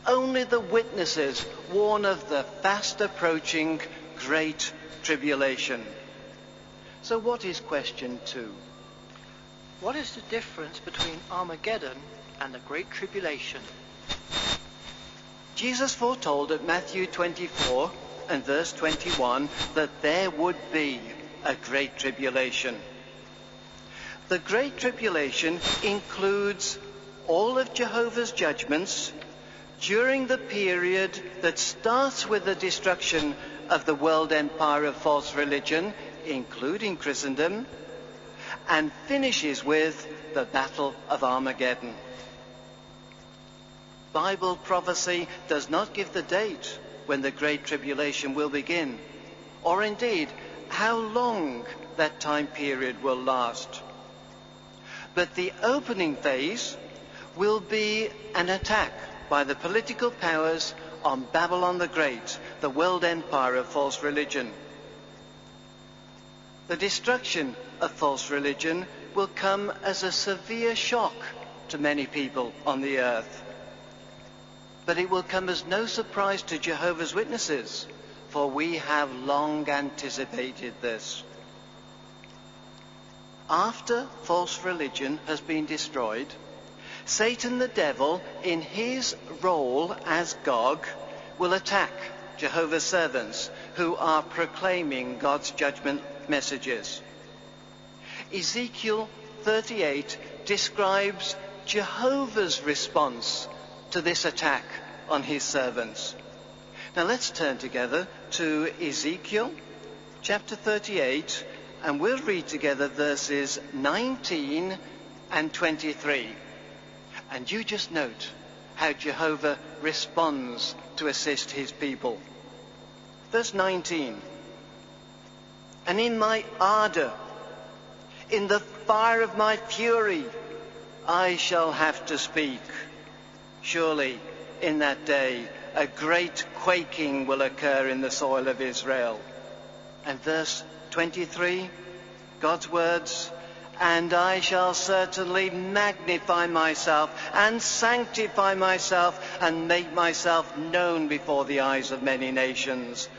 Only the witnesses warn of the fast approaching Great Tribulation. So what is question 2? What is the difference between Armageddon and the Great Tribulation? Jesus foretold at Matthew 24 and verse 21 that there would be a Great Tribulation. The Great Tribulation includes all of Jehovah's judgments during the period that starts with the destruction of the world empire of false religion, including Christendom, and finishes with the Battle of Armageddon. Bible prophecy does not give the date when the Great Tribulation will begin, or indeed how long that time period will last. But the opening phase will be an attack by the political powers on Babylon the Great, the world empire of false religion. The destruction of false religion will come as a severe shock to many people on the earth. But it will come as no surprise to Jehovah's Witnesses, for we have long anticipated this. After false religion has been destroyed, Satan the devil, in his role as Gog, will attack Jehovah's servants who are proclaiming God's judgment messages. Ezekiel 38 describes Jehovah's response to this attack on his servants. Now let's turn together to Ezekiel chapter 38, and we'll read together verses 19 and 23. And you just note how Jehovah responds to assist his people. Verse 19. And in my ardor, in the fire of my fury, I shall have to speak. Surely in that day a great quaking will occur in the soil of Israel. And verse 23, God's words, and I shall certainly magnify myself and sanctify myself and make myself known before the eyes of many nations.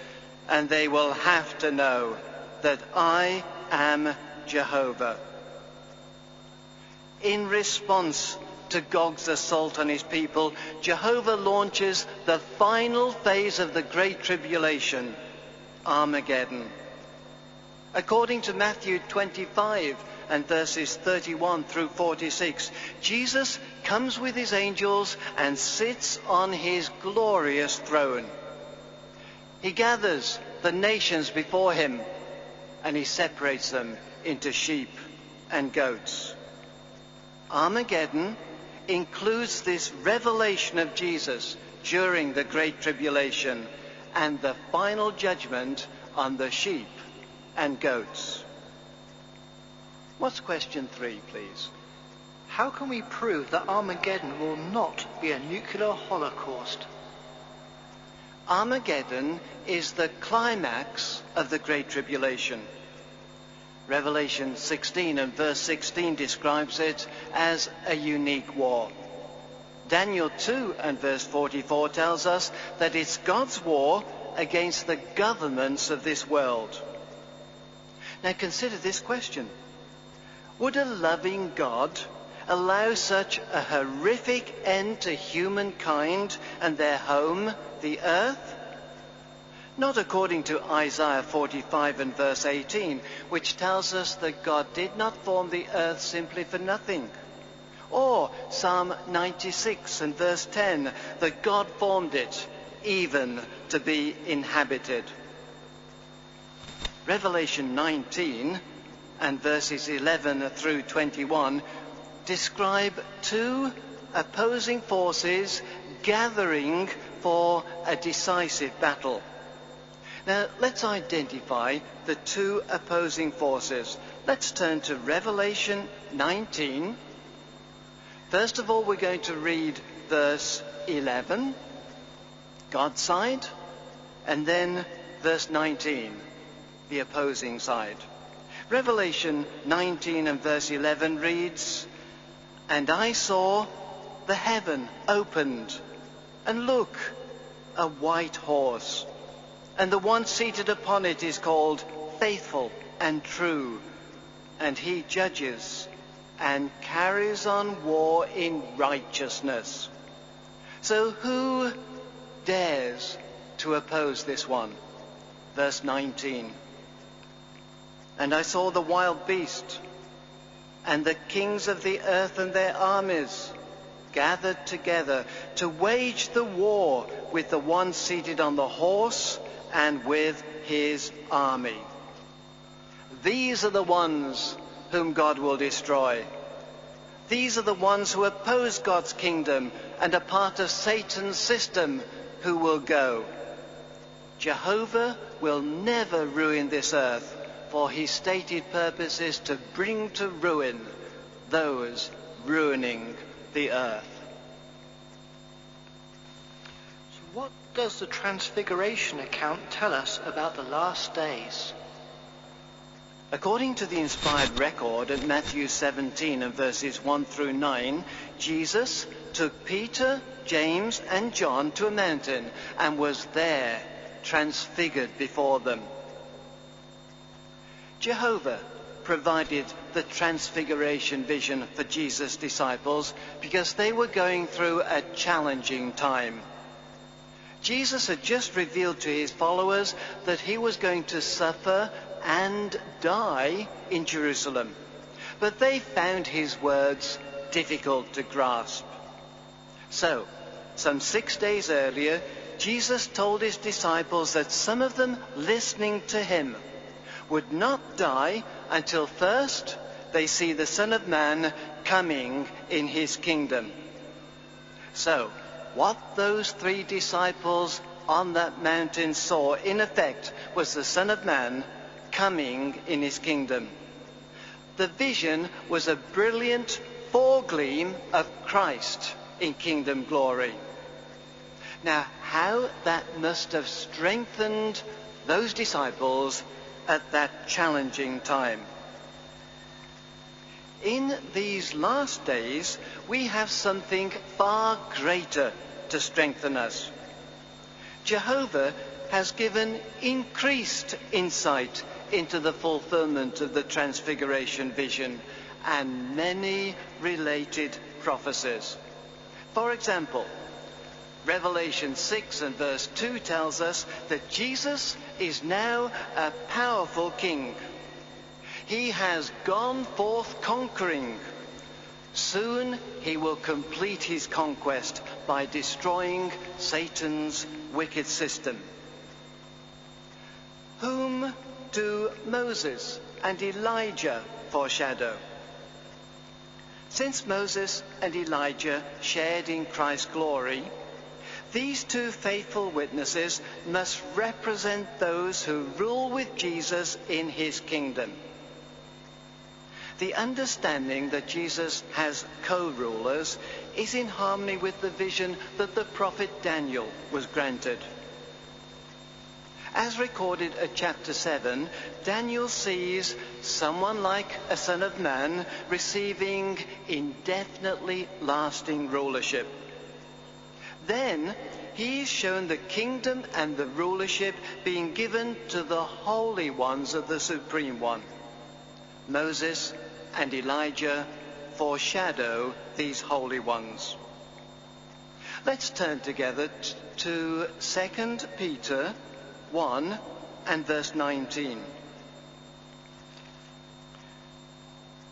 And they will have to know that I am Jehovah. In response to Gog's assault on his people, Jehovah launches the final phase of the Great Tribulation, Armageddon. According to Matthew 25 and verses 31 through 46, Jesus comes with his angels and sits on his glorious throne. He gathers the nations before him and he separates them into sheep and goats. Armageddon includes this revelation of Jesus during the Great Tribulation and the final judgment on the sheep and goats. What's question 3, please? How can we prove that Armageddon will not be a nuclear holocaust? Armageddon is the climax of the Great Tribulation. Revelation 16 and verse 16 describes it as a unique war. Daniel 2 and verse 44 tells us that it's God's war against the governments of this world. Now consider this question. Would a loving God allow such a horrific end to humankind and their home, the earth? Not according to Isaiah 45 and verse 18, which tells us that God did not form the earth simply for nothing. Or Psalm 96 and verse 10, that God formed it even to be inhabited. Revelation 19 and verses 11 through 21 describe two opposing forces gathering for a decisive battle. Now, let's identify the two opposing forces. Let's turn to Revelation 19. First of all, we're going to read verse 11, God's side, and then verse 19, the opposing side. Revelation 19 and verse 11 reads, "And I saw the heaven opened, and look, a white horse. And the one seated upon it is called Faithful and True, and he judges and carries on war in righteousness." So who dares to oppose this one? Verse 19. "And I saw the wild beast and the kings of the earth and their armies gathered together to wage the war with the one seated on the horse and with his army." These are the ones whom God will destroy. These are the ones who oppose God's kingdom and are part of Satan's system who will go. Jehovah will never ruin this earth, for his stated purpose is to bring to ruin those ruining the earth. What does the Transfiguration account tell us about the last days? According to the inspired record at Matthew 17 and verses 1 through 9, Jesus took Peter, James and John to a mountain and was there transfigured before them. Jehovah provided the transfiguration vision for Jesus' disciples because they were going through a challenging time. Jesus had just revealed to his followers that he was going to suffer and die in Jerusalem. But they found his words difficult to grasp. So, some 6 days earlier, Jesus told his disciples that some of them listening to him would not die until first they see the Son of Man coming in his kingdom. So, what those 3 disciples on that mountain saw, in effect, was the Son of Man coming in his kingdom. The vision was a brilliant foregleam of Christ in kingdom glory. Now, how that must have strengthened those disciples at that challenging time. In these last days, we have something far greater to strengthen us. Jehovah has given increased insight into the fulfillment of the Transfiguration vision and many related prophecies. For example, Revelation 6 and verse 2 tells us that Jesus is now a powerful king. He has gone forth conquering. Soon he will complete his conquest by destroying Satan's wicked system. Whom do Moses and Elijah foreshadow? Since Moses and Elijah shared in Christ's glory, these two faithful witnesses must represent those who rule with Jesus in his kingdom. The understanding that Jesus has co-rulers is in harmony with the vision that the prophet Daniel was granted. As recorded at chapter 7, Daniel sees someone like a son of man receiving indefinitely lasting rulership. Then he is shown the kingdom and the rulership being given to the holy ones of the Supreme One. Moses and Elijah foreshadow these holy ones. Let's turn together to 2 Peter 1 and verse 19.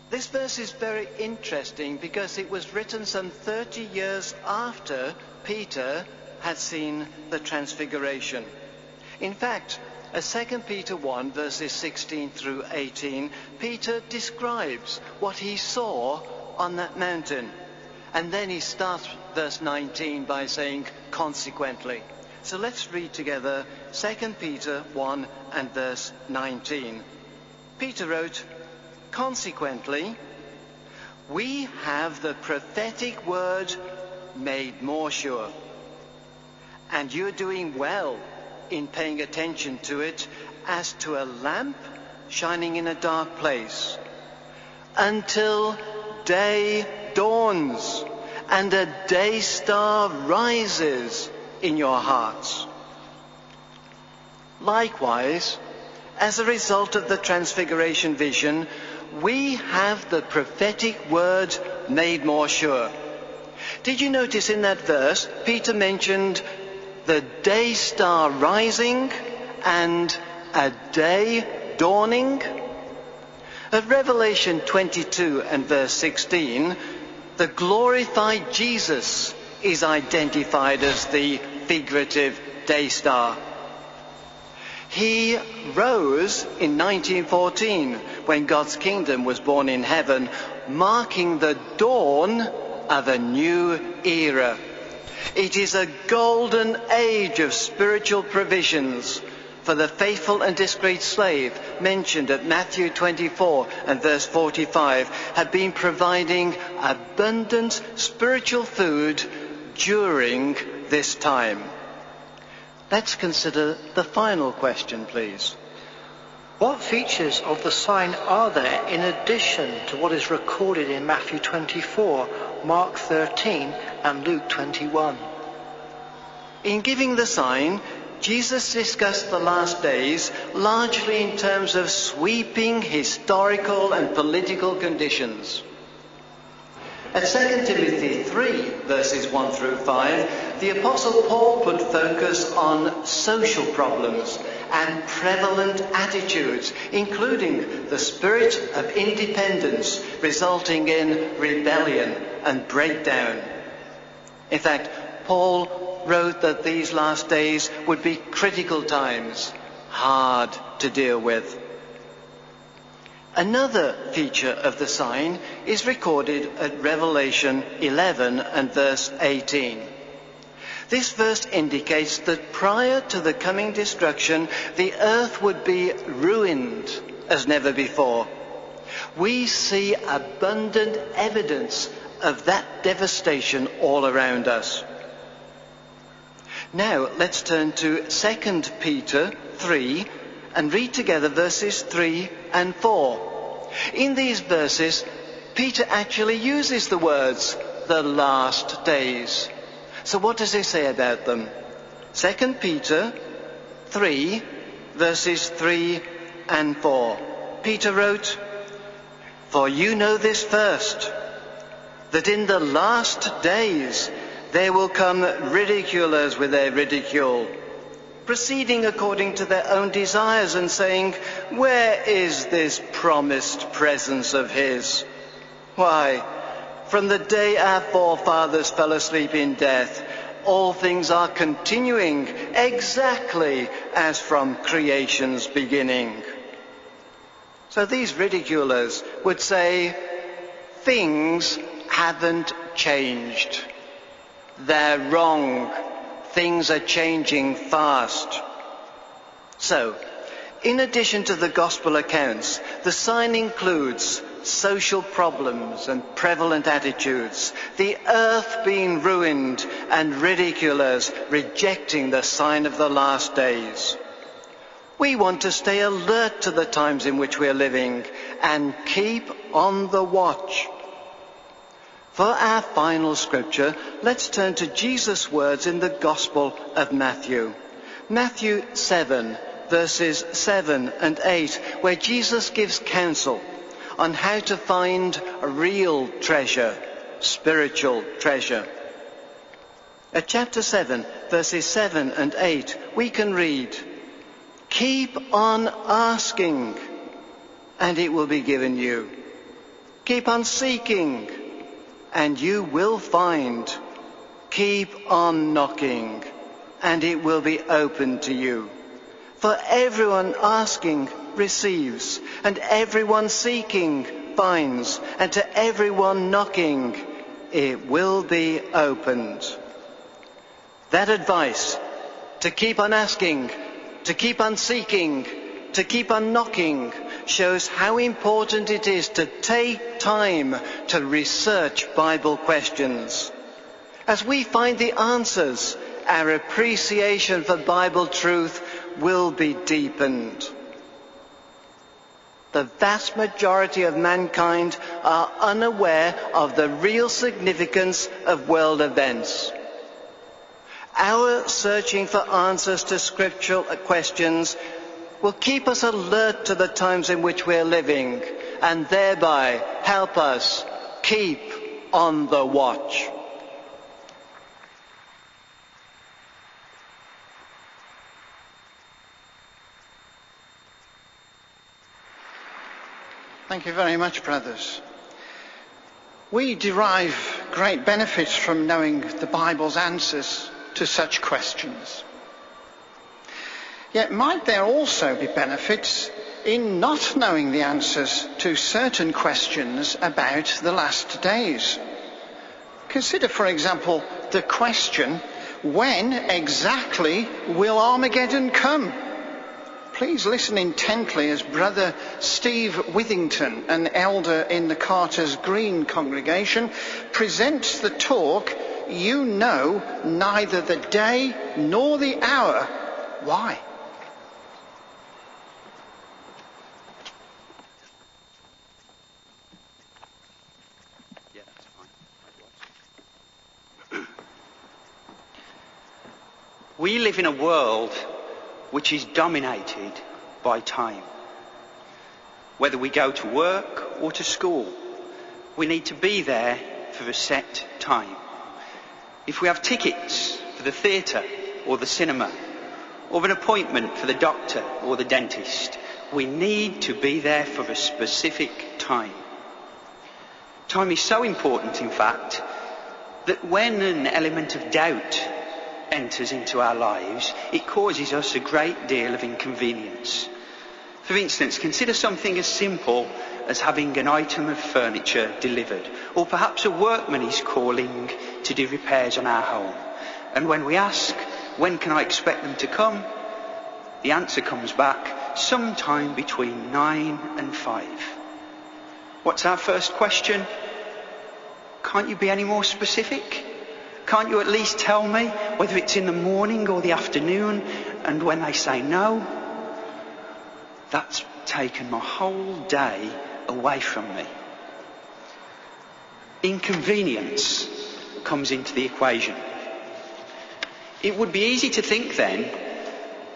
This verse is very interesting because it was written some 30 years after Peter had seen the transfiguration. In fact, 2 Peter 1 verses 16 through 18, Peter describes what he saw on that mountain. And then he starts verse 19 by saying, consequently. So let's read together 2 Peter 1 and verse 19. Peter wrote, consequently, we have the prophetic word made more sure. And you're doing well in paying attention to it as to a lamp shining in a dark place, until day dawns and a day star rises in your hearts. Likewise, as a result of the transfiguration vision, we have the prophetic word made more sure. Did you notice in that verse, Peter mentioned the day star rising and a day dawning? At Revelation 22 and verse 16, the glorified Jesus is identified as the figurative day star. He rose in 1914 when God's kingdom was born in heaven, marking the dawn of a new era. It is a golden age of spiritual provisions for the faithful and discreet slave mentioned at Matthew 24 and verse 45 have been providing abundant spiritual food during this time. Let's consider the final question, please. What features of the sign are there in addition to what is recorded in Matthew 24, Mark 13 and Luke 21? In giving the sign, Jesus discussed the last days largely in terms of sweeping historical and political conditions. At 2 Timothy 3, verses 1 through 5, the Apostle Paul put focus on social problems and prevalent attitudes, including the spirit of independence resulting in rebellion and breakdown. In fact, Paul wrote that these last days would be critical times, hard to deal with. Another feature of the sign is recorded at Revelation 11 and verse 18. This verse indicates that prior to the coming destruction, the earth would be ruined as never before. We see abundant evidence of that devastation all around us. Now let's turn to 2 Peter 3 and read together verses 3 and 4. In these verses, Peter actually uses the words, the last days. So what does he say about them? 2 Peter 3, verses 3 and 4. Peter wrote, for you know this first, that in the last days there will come ridiculers with their ridicule, proceeding according to their own desires and saying, where is this promised presence of his? Why, from the day our forefathers fell asleep in death, all things are continuing exactly as from creation's beginning. So these ridiculers would say, things haven't changed. They're wrong. Things are changing fast. So, in addition to the gospel accounts, the sign includes social problems and prevalent attitudes, the earth being ruined and ridiculers rejecting the sign of the last days. We want to stay alert to the times in which we are living and keep on the watch. For our final scripture, let's turn to Jesus' words in the Gospel of Matthew. Matthew 7, verses 7 and 8, where Jesus gives counsel on how to find a real treasure, spiritual treasure. At chapter 7, verses 7 and 8, we can read, "Keep on asking, and it will be given you. Keep on seeking, and you will find. Keep on knocking, and it will be opened to you. For everyone asking receives, and everyone seeking finds, and to everyone knocking it will be opened." That advice, to keep on asking, to keep on seeking, to keep on knocking, shows how important it is to take time to research Bible questions. As we find the answers, our appreciation for Bible truth will be deepened. The vast majority of mankind are unaware of the real significance of world events. Our searching for answers to scriptural questions will keep us alert to the times in which we are living and thereby help us keep on the watch. Thank you very much, brothers. We derive great benefits from knowing the Bible's answers to such questions. Yet might there also be benefits in not knowing the answers to certain questions about the last days? Consider, for example, the question, when exactly will Armageddon come? Please listen intently as Brother Steve Withington, an elder in the Carter's Green congregation, presents the talk, "You Know Neither the Day Nor the Hour. Why?" We live in a world which is dominated by time. Whether we go to work or to school, we need to be there for a set time. If we have tickets for the theatre or the cinema, or an appointment for the doctor or the dentist, we need to be there for a specific time. Time is so important, in fact, that when an element of doubt enters into our lives, it causes us a great deal of inconvenience. For instance, consider something as simple as having an item of furniture delivered, or perhaps a workman is calling to do repairs on our home. And when we ask, "When can I expect them to come?" the answer comes back, "Sometime between 9 and 5. What's our first question? Can't you be any more specific? Can't you at least tell me whether it's in the morning or the afternoon? And when they say no, that's taken my whole day away from me. Inconvenience comes into the equation. It would be easy to think then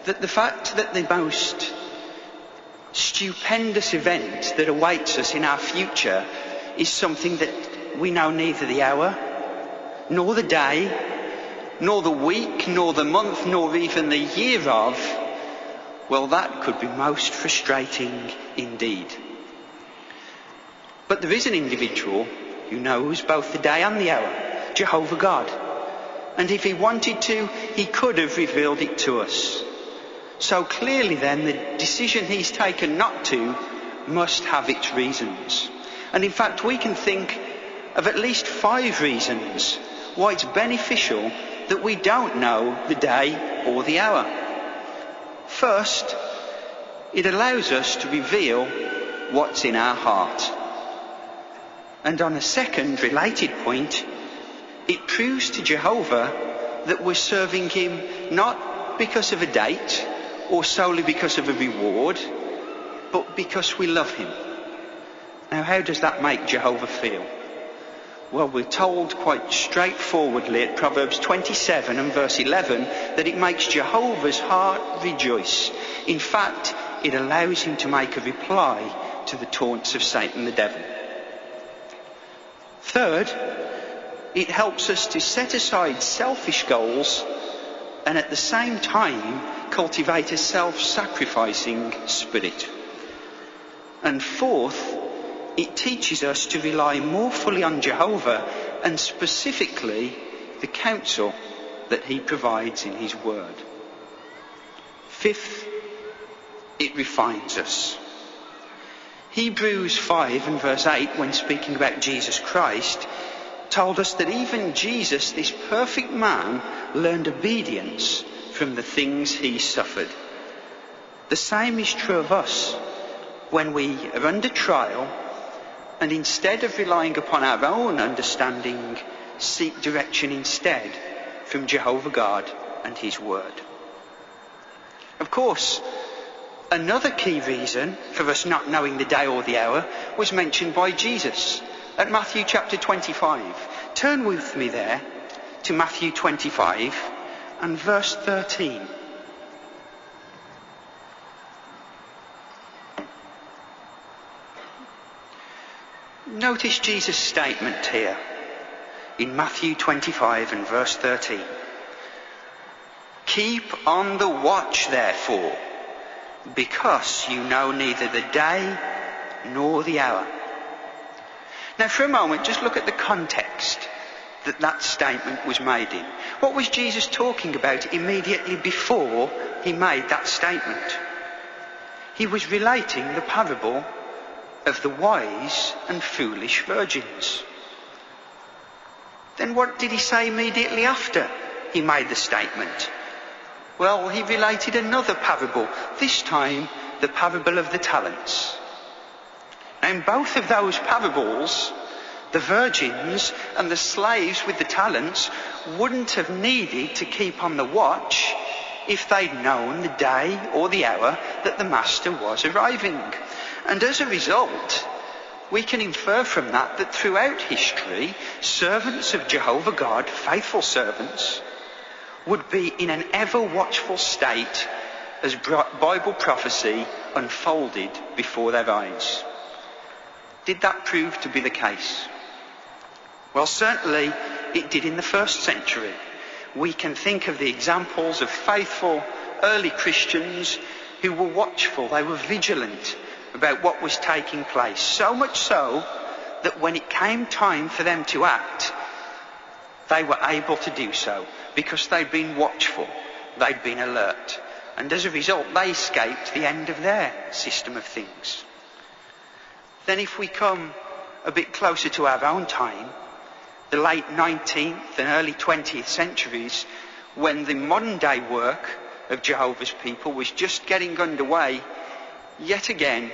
that the fact that the most stupendous event that awaits us in our future is something that we know neither the hour, nor the day, nor the week, nor the month, nor even the year of, well, that could be most frustrating indeed. But there is an individual who knows both the day and the hour, Jehovah God. And if he wanted to, he could have revealed it to us. So clearly then, the decision he's taken not to must have its reasons. And in fact, we can think of at least 5 reasons why it's beneficial that we don't know the day or the hour. First, it allows us to reveal what's in our heart. And on a second related point, it proves to Jehovah that we're serving him not because of a date or solely because of a reward, but because we love him. Now, how does that make Jehovah feel? Well, we're told quite straightforwardly at Proverbs 27 and verse 11 that it makes Jehovah's heart rejoice. In fact, it allows him to make a reply to the taunts of Satan the devil. Third, it helps us to set aside selfish goals and at the same time cultivate a self-sacrificing spirit. And fourth, it teaches us to rely more fully on Jehovah and specifically the counsel that he provides in his word. Fifth, it refines us. Hebrews 5 and verse 8, when speaking about Jesus Christ, told us that even Jesus, this perfect man, learned obedience from the things he suffered. The same is true of us when we are under trial and instead of relying upon our own understanding, seek direction instead from Jehovah God and his word. Of course, another key reason for us not knowing the day or the hour was mentioned by Jesus at Matthew chapter 25. Turn with me there to Matthew 25 and verse 13. Notice Jesus' statement here in Matthew 25 and verse 13. Keep on the watch, therefore, because you know neither the day nor the hour. Now, for a moment, just look at the context that statement was made in. What was Jesus talking about immediately before he made that statement? He was relating the parable of the wise and foolish virgins. Then what did he say immediately after he made the statement? Well, he related another parable, this time the parable of the talents. Now, in both of those parables, the virgins and the slaves with the talents wouldn't have needed to keep on the watch if they'd known the day or the hour that the master was arriving. And as a result, we can infer from that throughout history, servants of Jehovah God, faithful servants, would be in an ever-watchful state as Bible prophecy unfolded before their eyes. Did that prove to be the case? Well, certainly it did in the first century. We can think of the examples of faithful early Christians who were watchful, they were vigilant about what was taking place. So much so that when it came time for them to act, they were able to do so because they'd been watchful, they'd been alert. And as a result, they escaped the end of their system of things. Then if we come a bit closer to our own time, the late 19th and early 20th centuries, when the modern day work of Jehovah's people was just getting underway, yet again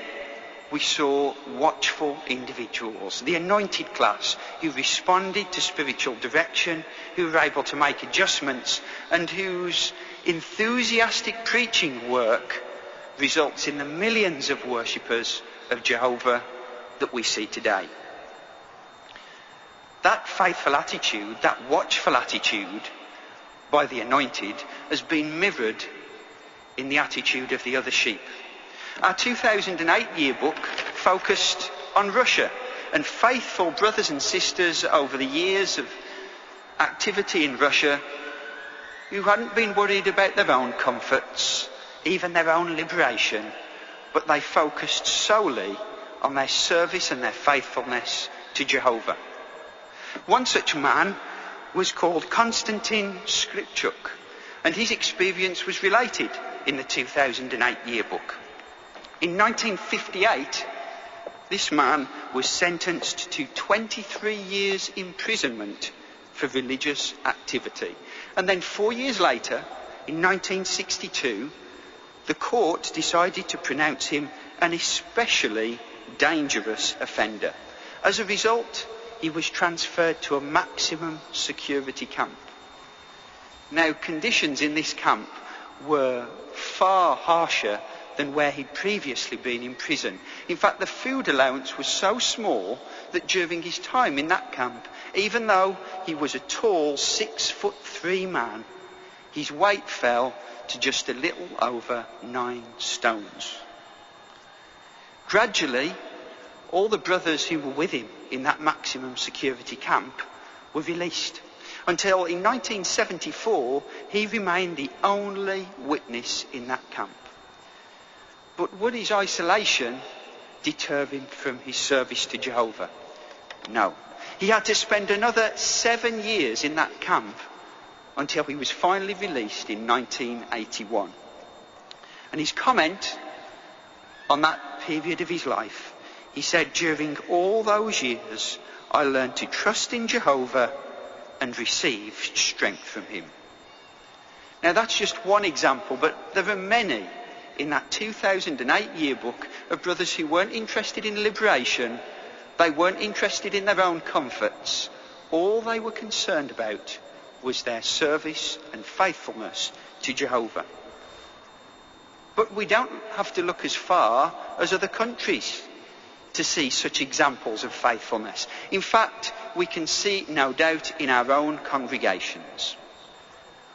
we saw watchful individuals, the anointed class, who responded to spiritual direction, who were able to make adjustments, and whose enthusiastic preaching work results in the millions of worshippers of Jehovah that we see today. That faithful attitude, that watchful attitude by the anointed has been mirrored in the attitude of the other sheep. Our 2008 yearbook focused on Russia, and faithful brothers and sisters over the years of activity in Russia who hadn't been worried about their own comforts, even their own liberation, but they focused solely on their service and their faithfulness to Jehovah. One such man was called Konstantin Skripchuk, and his experience was related in the 2008 yearbook. In 1958, this man was sentenced to 23 years imprisonment for religious activity. And then 4 years later, in 1962, the court decided to pronounce him an especially dangerous offender. As a result, he was transferred to a maximum security camp. Now, conditions in this camp were far harsher than where he'd previously been in prison. In fact, the food allowance was so small that during his time in that camp, even though he was a tall 6'3" man, his weight fell to just a little over 9 stones. Gradually, all the brothers who were with him in that maximum security camp were released, until in 1974 he remained the only witness in that camp. But would his isolation deter him from his service to Jehovah? No. He had to spend another 7 years in that camp until he was finally released in 1981. And his comment on that period of his life, he said, "During all those years, I learned to trust in Jehovah and received strength from him." Now that's just one example, but there are many in that 2008 yearbook of brothers who weren't interested in liberation, they weren't interested in their own comforts. All they were concerned about was their service and faithfulness to Jehovah. But we don't have to look as far as other countries to see such examples of faithfulness. In fact, we can see it, no doubt, in our own congregations.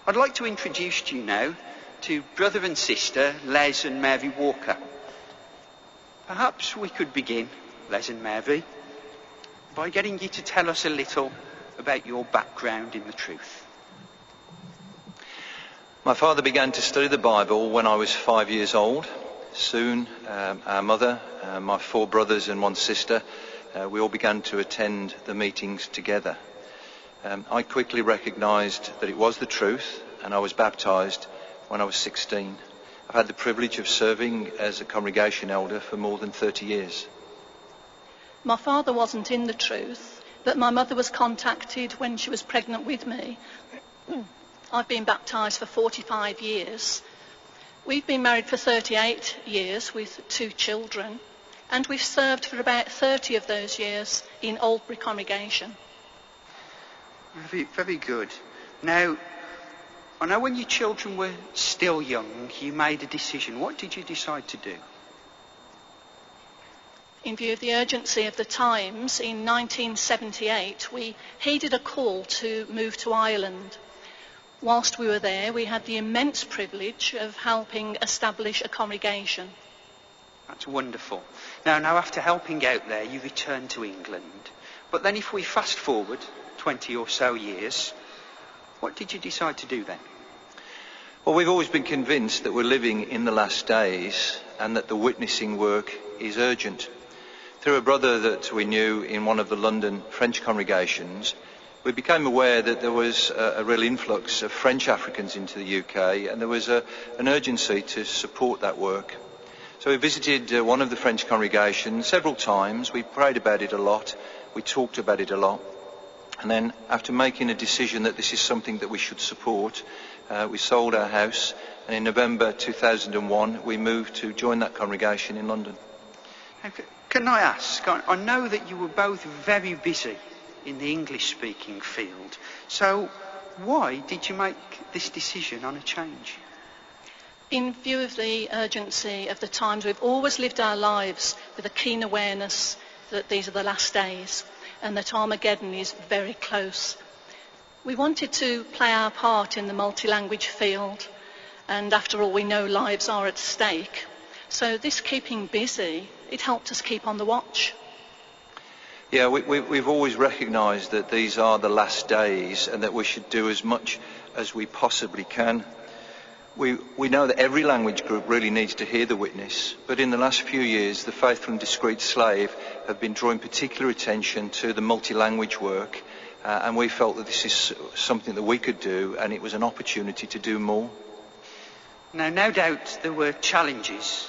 I'd like to introduce to you now to brother and sister Les and Mary Walker. Perhaps we could begin, Les and Mary, by getting you to tell us a little about your background in the truth. My father began to study the Bible when I was 5 years old. Soon, our mother, my 4 brothers and 1 sister, we all began to attend the meetings together. I quickly recognised that it was the truth, and I was baptised when I was 16. I've had the privilege of serving as a congregation elder for more than 30 years. My father wasn't in the truth, but my mother was contacted when she was pregnant with me. I've been baptised for 45 years. We've been married for 38 years with 2 children, and we've served for about 30 of those years in Oldbury congregation. Very, very good. Now, I know when your children were still young, you made a decision. What did you decide to do? In view of the urgency of the times, in 1978, we heeded a call to move to Ireland. Whilst we were there, we had the immense privilege of helping establish a congregation. That's wonderful. Now after helping out there, you returned to England. But then if we fast forward 20 or so years, what did you decide to do then? Well, we've always been convinced that we're living in the last days and that the witnessing work is urgent. Through a brother that we knew in one of the London French congregations, we became aware that there was a real influx of French Africans into the UK, and there was an urgency to support that work. So we visited one of the French congregations several times. We prayed about it a lot. We talked about it a lot. And then after making a decision that this is something that we should support, we sold our house, and in November 2001 we moved to join that congregation in London. Can I ask, I know that you were both very busy in the English-speaking field, so why did you make this decision on a change? In view of the urgency of the times, we've always lived our lives with a keen awareness that these are the last days and that Armageddon is very close. We wanted to play our part in the multi-language field, and after all, we know lives are at stake. So this keeping busy, it helped us keep on the watch. Yeah, we've always recognised that these are the last days and that we should do as much as we possibly can. We know that every language group really needs to hear the witness, but in the last few years, the Faithful and Discreet Slave have been drawing particular attention to the multi-language work, and we felt that this is something that we could do, and it was an opportunity to do more. Now, no doubt there were challenges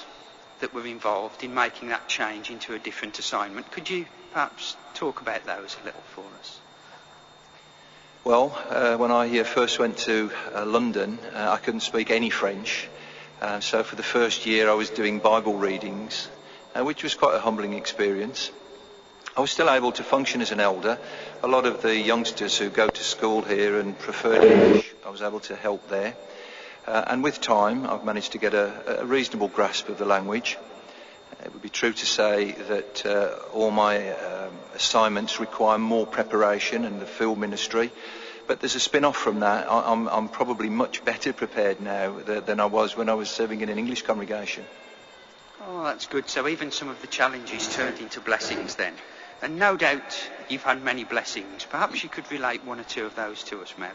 that were involved in making that change into a different assignment. Could you perhaps talk about those a little for us? Well, when I first went to London, I couldn't speak any French. So for the first year I was doing Bible readings, which was quite a humbling experience. I was still able to function as an elder. A lot of the youngsters who go to school here and preferred English, I was able to help there. And with time, I've managed to get a reasonable grasp of the language. It would be true to say that all my assignments require more preparation and the field ministry. But there's a spin-off from that. I'm probably much better prepared now than I was when I was serving in an English congregation. Oh, that's good. So even some of the challenges turned into blessings then. And no doubt you've had many blessings. Perhaps you could relate one or two of those to us, maybe.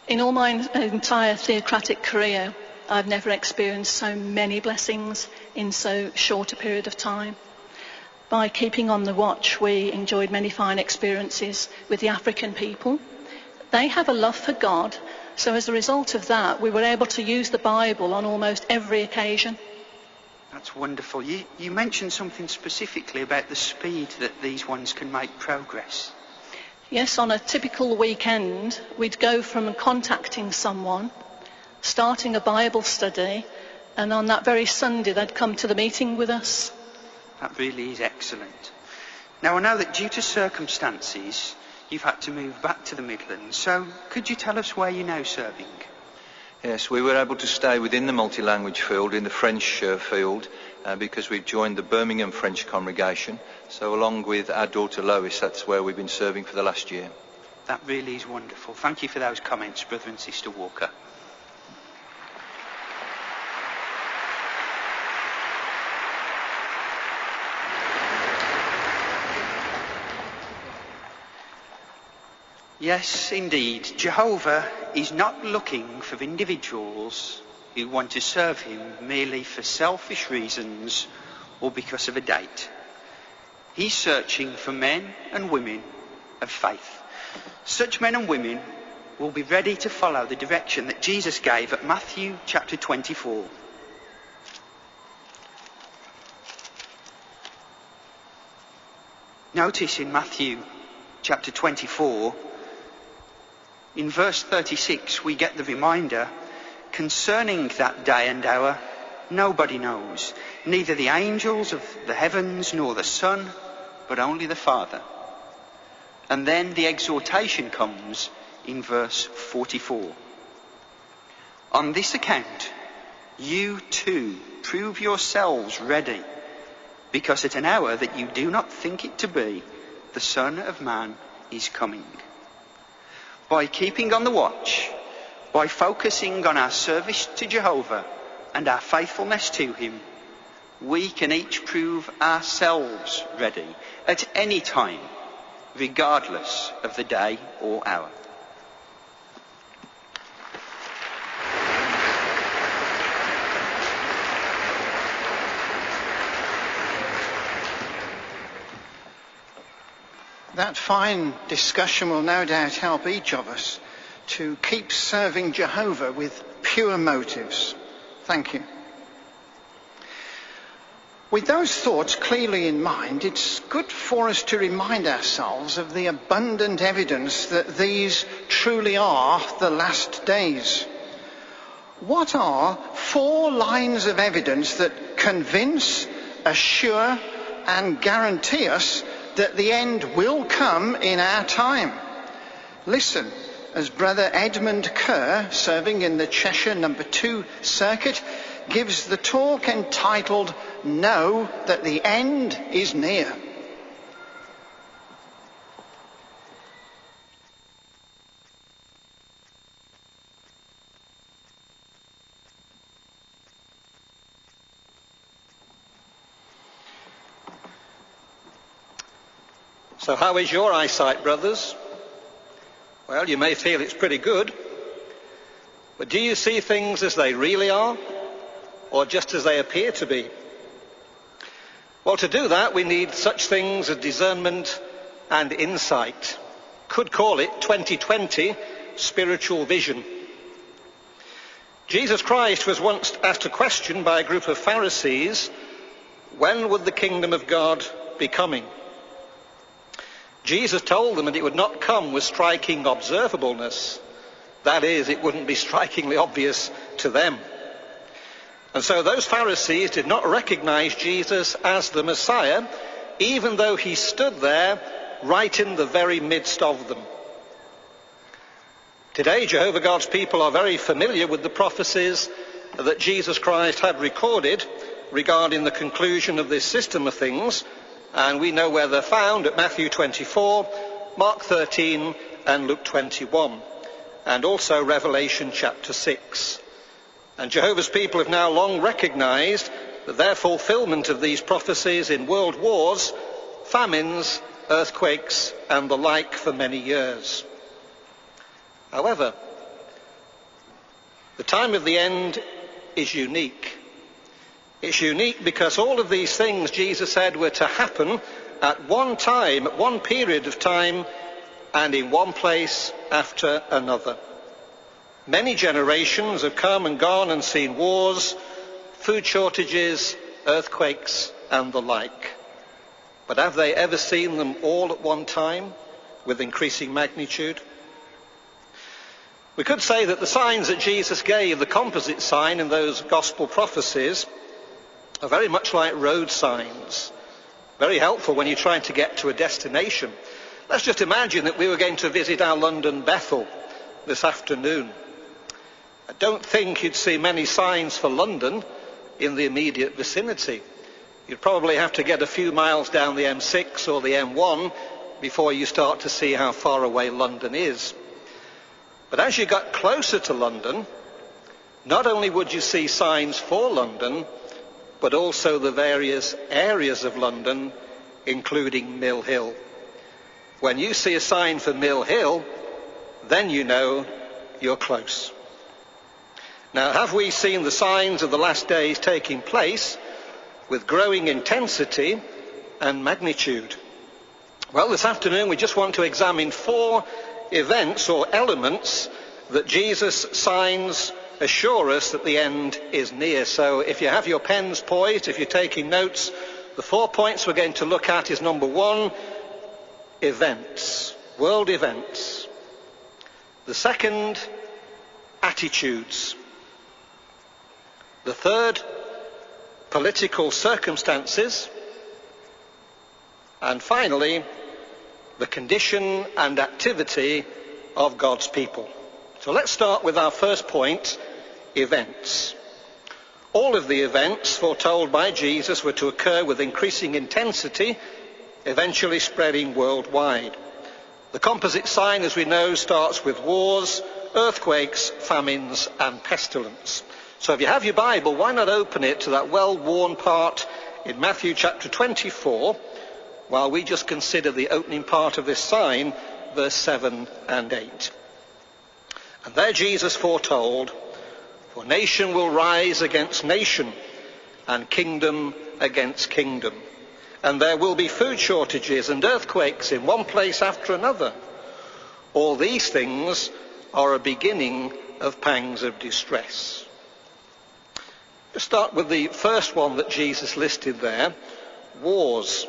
In all my entire theocratic career, I've never experienced so many blessings in so short a period of time. By keeping on the watch, we enjoyed many fine experiences with the African people. They have a love for God, so as a result of that, we were able to use the Bible on almost every occasion. That's wonderful. You mentioned something specifically about the speed that these ones can make progress. Yes, on a typical weekend, we'd go from contacting someone, starting a Bible study, and on that very Sunday, they'd come to the meeting with us. That really is excellent. Now, I know that due to circumstances, you've had to move back to the Midlands, so could you tell us where you're now serving? Yes, we were able to stay within the multi-language field, in the French field, because we've joined the Birmingham French congregation. So along with our daughter Lois, that's where we've been serving for the last year. That really is wonderful. Thank you for those comments, Brother and Sister Walker. Yes, indeed. Jehovah is not looking for individuals who want to serve him merely for selfish reasons or because of a date. He's searching for men and women of faith. Such men and women will be ready to follow the direction that Jesus gave at Matthew chapter 24. Notice in Matthew chapter 24, in verse 36, we get the reminder, concerning that day and hour, nobody knows, neither the angels of the heavens nor the Son, but only the Father. And then the exhortation comes in verse 44. On this account, you too prove yourselves ready, because at an hour that you do not think it to be, the Son of Man is coming. By keeping on the watch, by focusing on our service to Jehovah and our faithfulness to him, we can each prove ourselves ready at any time, regardless of the day or hour. That fine discussion will no doubt help each of us to keep serving Jehovah with pure motives. Thank you. With those thoughts clearly in mind, it's good for us to remind ourselves of the abundant evidence that these truly are the last days. What are 4 lines of evidence that convince, assure, and guarantee us that the end will come in our time? Listen as Brother Edmund Kerr, serving in the Cheshire No. 2 Circuit, gives the talk entitled, Know That the End is Near. So how is your eyesight, brothers? Well, you may feel it's pretty good, but do you see things as they really are, or just as they appear to be? Well, to do that, we need such things as discernment and insight. Could call it 2020 spiritual vision. Jesus Christ was once asked a question by a group of Pharisees When would the kingdom of God be coming? Jesus told them that it would not come with striking observableness. That is, it wouldn't be strikingly obvious to them. And so those Pharisees did not recognize Jesus as the Messiah, even though he stood there right in the very midst of them. Today, Jehovah God's people are very familiar with the prophecies that Jesus Christ had recorded regarding the conclusion of this system of things, and we know where they're found at Matthew 24, Mark 13 and Luke 21, and also Revelation chapter 6. And Jehovah's people have now long recognized that their fulfillment of these prophecies in world wars, famines, earthquakes and the like for many years. However, the time of the end is unique. It's unique because all of these things Jesus said were to happen at one time, at one period of time, and in one place after another. Many generations have come and gone and seen wars, food shortages, earthquakes and the like. But have they ever seen them all at one time with increasing magnitude? We could say that the signs that Jesus gave, the composite sign in those gospel prophecies, are very much like road signs. Very helpful when you're trying to get to a destination. Let's just imagine that we were going to visit our London Bethel this afternoon. I don't think you'd see many signs for London in the immediate vicinity. You'd probably have to get a few miles down the M6 or the M1 before you start to see how far away London is. But as you got closer to London, not only would you see signs for London, but also the various areas of London, including Mill Hill. When you see a sign for Mill Hill, then you know you're close. Now, have we seen the signs of the last days taking place with growing intensity and magnitude? Well, this afternoon we just want to examine 4 events or elements that Jesus' signs assure us that the end is near. So if you have your pens poised, if you're taking notes, the 4 points we're going to look at is number 1, events, world events. The second, attitudes. The third, political circumstances. And finally, the condition and activity of God's people. So let's start with our first point, events. All of the events foretold by Jesus were to occur with increasing intensity, eventually spreading worldwide. The composite sign, as we know, starts with wars, earthquakes, famines and pestilence. So if you have your Bible, why not open it to that well-worn part in Matthew chapter 24, while we just consider the opening part of this sign, verse 7 and 8. And there Jesus foretold, for nation will rise against nation, and kingdom against kingdom. And there will be food shortages and earthquakes in one place after another. All these things are a beginning of pangs of distress. Let's start with the first one that Jesus listed there, wars.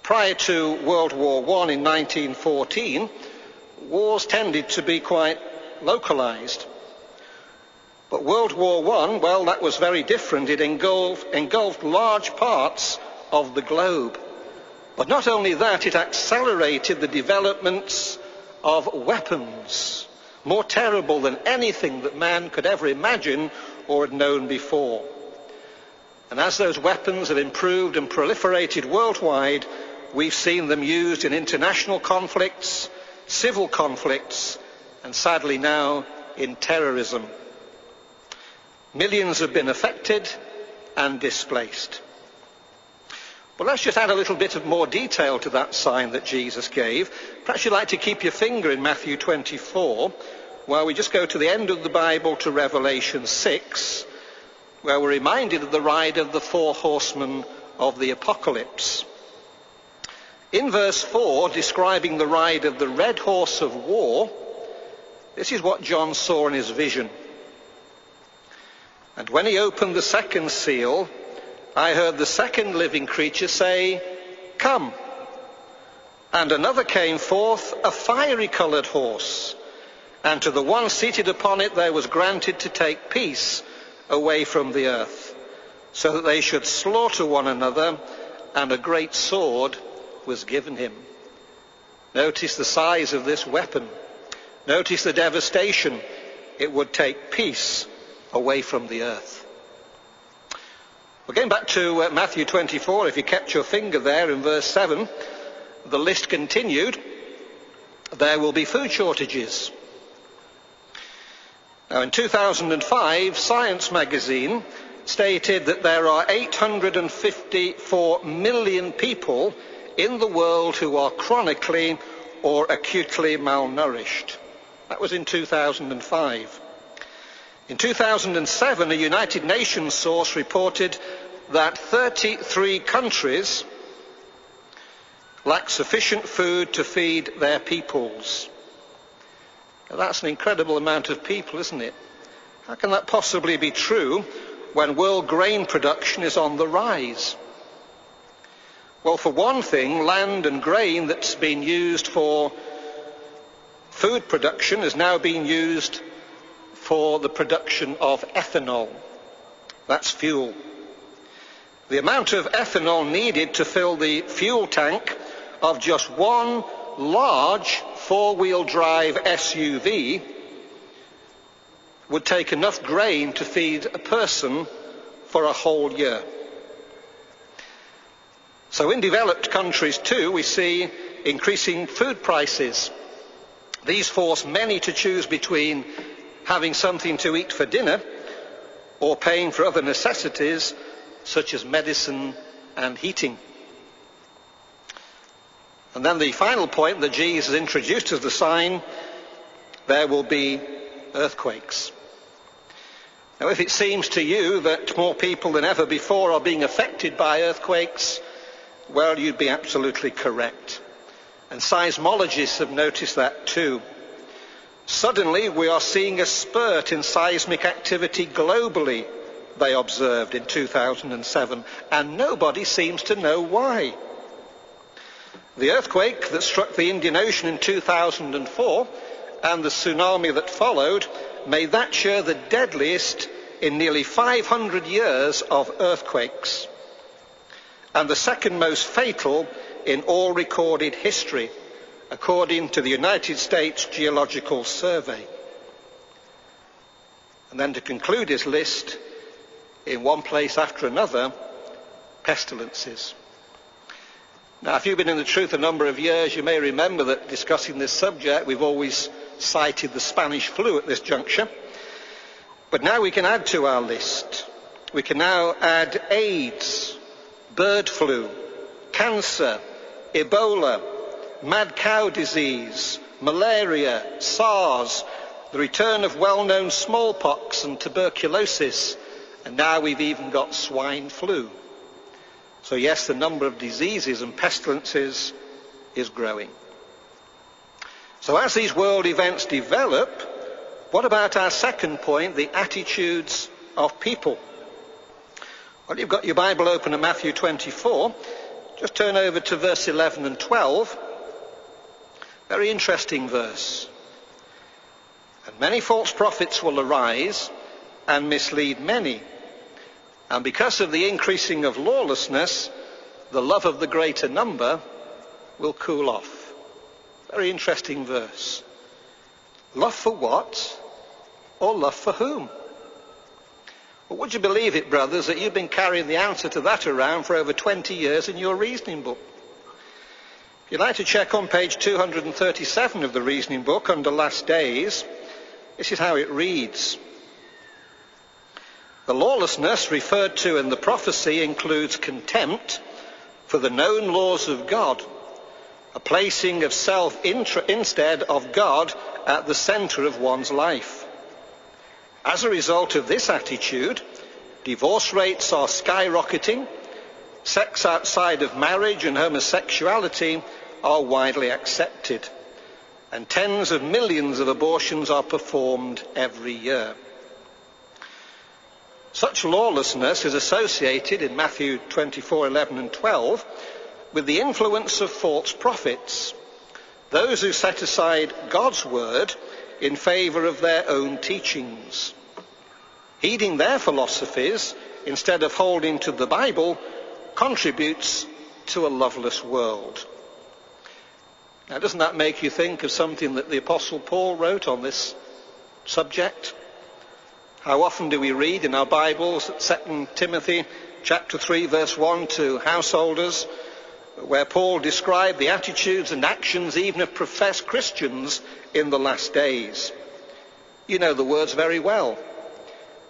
Prior to World War I in 1914, wars tended to be quite localized. But World War I, well, that was very different. It engulfed large parts of the globe. But not only that, it accelerated the developments of weapons, more terrible than anything that man could ever imagine or had known before. And as those weapons have improved and proliferated worldwide, we've seen them used in international conflicts, civil conflicts, and sadly now in terrorism. Millions have been affected and displaced. Well, let's just add a little bit of more detail to that sign that Jesus gave. Perhaps you'd like to keep your finger in Matthew 24, while we just go to the end of the Bible to Revelation 6, where we're reminded of the ride of the 4 horsemen of the apocalypse. In verse 4, describing the ride of the red horse of war, this is what John saw in his vision. And when he opened the second seal, I heard the second living creature say, "Come." And another came forth, a fiery-coloured horse, and to the one seated upon it there was granted to take peace away from the earth, so that they should slaughter one another, and a great sword was given him. Notice the size of this weapon. Notice the devastation. It would take peace away from the earth. We're going back to Matthew 24. If you kept your finger there in verse 7, the list continued. There will be food shortages. Now, in 2005, Science magazine stated that there are 854 million people in the world who are chronically or acutely malnourished. That was in 2005. In 2007, a United Nations source reported that 33 countries lack sufficient food to feed their peoples. Now, that's an incredible amount of people, isn't it? How can that possibly be true when world grain production is on the rise? Well, for one thing, land and grain that's been used for food production is now being used for the production of ethanol. That's fuel. The amount of ethanol needed to fill the fuel tank of just one large four-wheel drive SUV would take enough grain to feed a person for a whole year. So in developed countries too, we see increasing food prices. These force many to choose between having something to eat for dinner or paying for other necessities such as medicine and heating. And then the final point that Jesus introduced as the sign, there will be earthquakes. Now, if it seems to you that more people than ever before are being affected by earthquakes, well, you'd be absolutely correct. And seismologists have noticed that too. Suddenly, we are seeing a spurt in seismic activity globally, they observed in 2007, and nobody seems to know why. The earthquake that struck the Indian Ocean in 2004 and the tsunami that followed made that year the deadliest in nearly 500 years of earthquakes, and the second most fatal in all recorded history, according to the United States Geological Survey. And then to conclude his list, in one place after another, pestilences. Now, if you've been in the truth a number of years, you may remember that discussing this subject, we've always cited the Spanish flu at this juncture. But now we can add to our list. We can now add AIDS, bird flu, cancer, Ebola, mad cow disease, malaria, SARS, the return of well-known smallpox and tuberculosis, and now we've even got swine flu. So yes, the number of diseases and pestilences is growing. So as these world events develop, what about our second point, the attitudes of people? Well, you've got your Bible open at Matthew 24. Just turn over to verse 11 and 12. Very interesting verse. And many false prophets will arise and mislead many. And because of the increasing of lawlessness, the love of the greater number will cool off. Very interesting verse. Love for what? Or love for whom? Well, would you believe it, brothers, that you've been carrying the answer to that around for over 20 years in your reasoning book? If you'd like to check on page 237 of the reasoning book under Last Days, this is how it reads. The lawlessness referred to in the prophecy includes contempt for the known laws of God, a placing of self instead of God at the centre of one's life. As a result of this attitude, divorce rates are skyrocketing, sex outside of marriage and homosexuality are widely accepted, and tens of millions of abortions are performed every year. Such lawlessness is associated in Matthew 24:11 and 12 with the influence of false prophets, those who set aside God's word in favour of their own teachings. Heeding their philosophies instead of holding to the Bible contributes to a loveless world. Now, doesn't that make you think of something that the Apostle Paul wrote on this subject? How often do we read in our Bibles at 2 Timothy chapter 3 verse 1 to householders, where Paul described the attitudes and actions even of professed Christians in the last days. You know the words very well.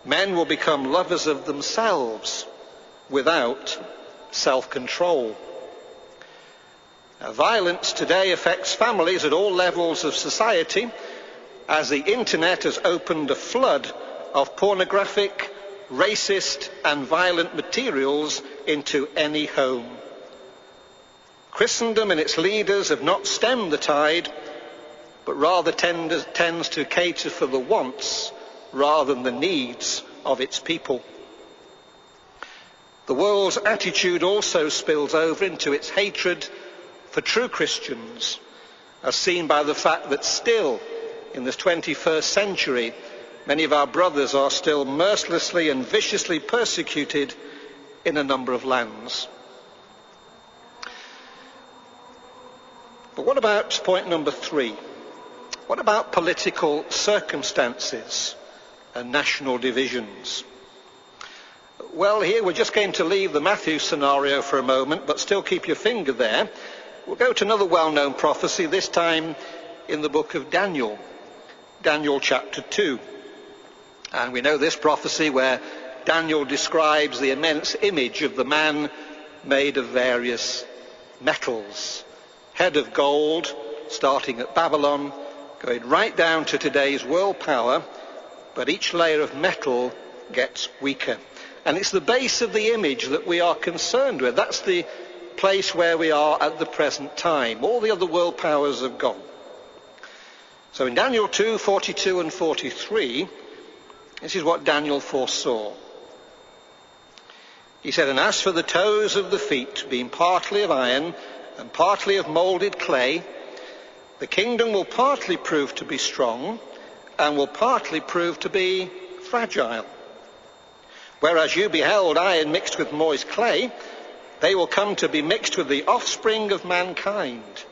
Men will become lovers of themselves without self-control. Now, violence today affects families at all levels of society, as the internet has opened a flood of pornographic, racist and violent materials into any home. Christendom and its leaders have not stemmed the tide, but rather tends to cater for the wants rather than the needs of its people. The world's attitude also spills over into its hatred for true Christians, as seen by the fact that still, in this 21st century, many of our brothers are still mercilessly and viciously persecuted in a number of lands. But what about point number 3? What about political circumstances and national divisions? Well, here we're just going to leave the Matthew scenario for a moment, but still keep your finger there. We'll go to another well-known prophecy, this time in the book of Daniel, Daniel chapter 2. And we know this prophecy where Daniel describes the immense image of the man made of various metals. Head of gold, starting at Babylon, going right down to today's world power, but each layer of metal gets weaker. And it's the base of the image that we are concerned with. That's the place where we are at the present time. All the other world powers have gone. So in Daniel 2:42 and 43, this is what Daniel foresaw. He said, "And as for the toes of the feet, being partly of iron and partly of moulded clay, the kingdom will partly prove to be strong and will partly prove to be fragile. Whereas you beheld iron mixed with moist clay, they will come to be mixed with the offspring of mankind,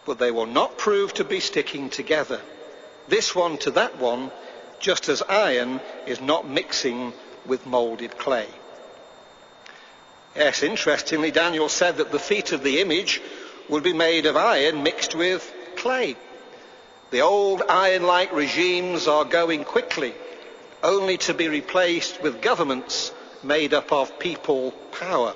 but they will not prove to be sticking together, this one to that one, just as iron is not mixing with moulded clay." Yes, interestingly, Daniel said that the feet of the image would be made of iron mixed with clay. The old iron-like regimes are going quickly, only to be replaced with governments made up of people power.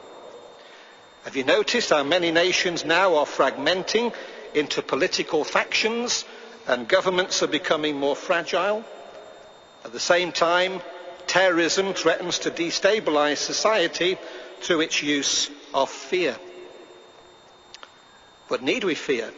Have you noticed how many nations now are fragmenting into political factions and governments are becoming more fragile? At the same time, terrorism threatens to destabilize society through its use of fear. But need we fear?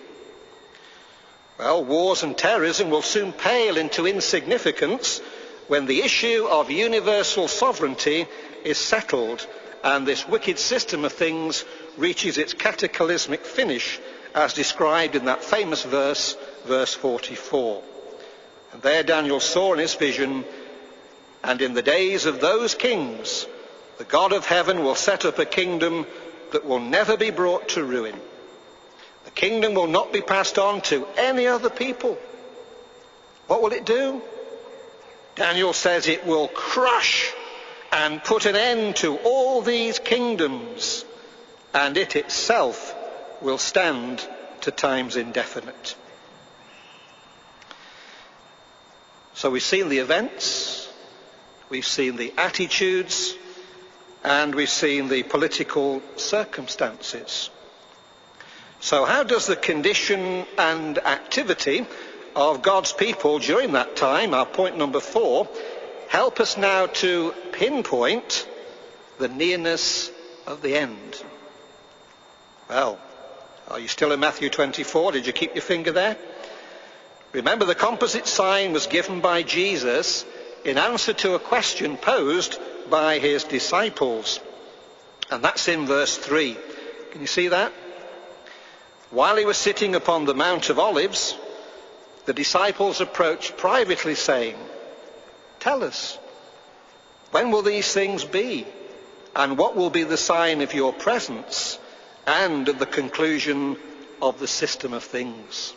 Well, wars and terrorism will soon pale into insignificance when the issue of universal sovereignty is settled and this wicked system of things reaches its cataclysmic finish, as described in that famous verse, verse 44. And there Daniel saw in his vision, "And in the days of those kings, the God of heaven will set up a kingdom that will never be brought to ruin. The kingdom will not be passed on to any other people." What will it do? Daniel says it will crush and put an end to all these kingdoms, and it itself will stand to times indefinite. So we've seen the events, we've seen the attitudes, and we've seen the political circumstances. So how does the condition and activity of God's people during that time, our point number 4, help us now to pinpoint the nearness of the end? Well, are you still in Matthew 24? Did you keep your finger there? Remember, the composite sign was given by Jesus in answer to a question posed by his disciples. And that's in verse 3. Can you see that? While he was sitting upon the Mount of Olives, the disciples approached privately saying, "Tell us, when will these things be? And what will be the sign of your presence and of the conclusion of the system of things?"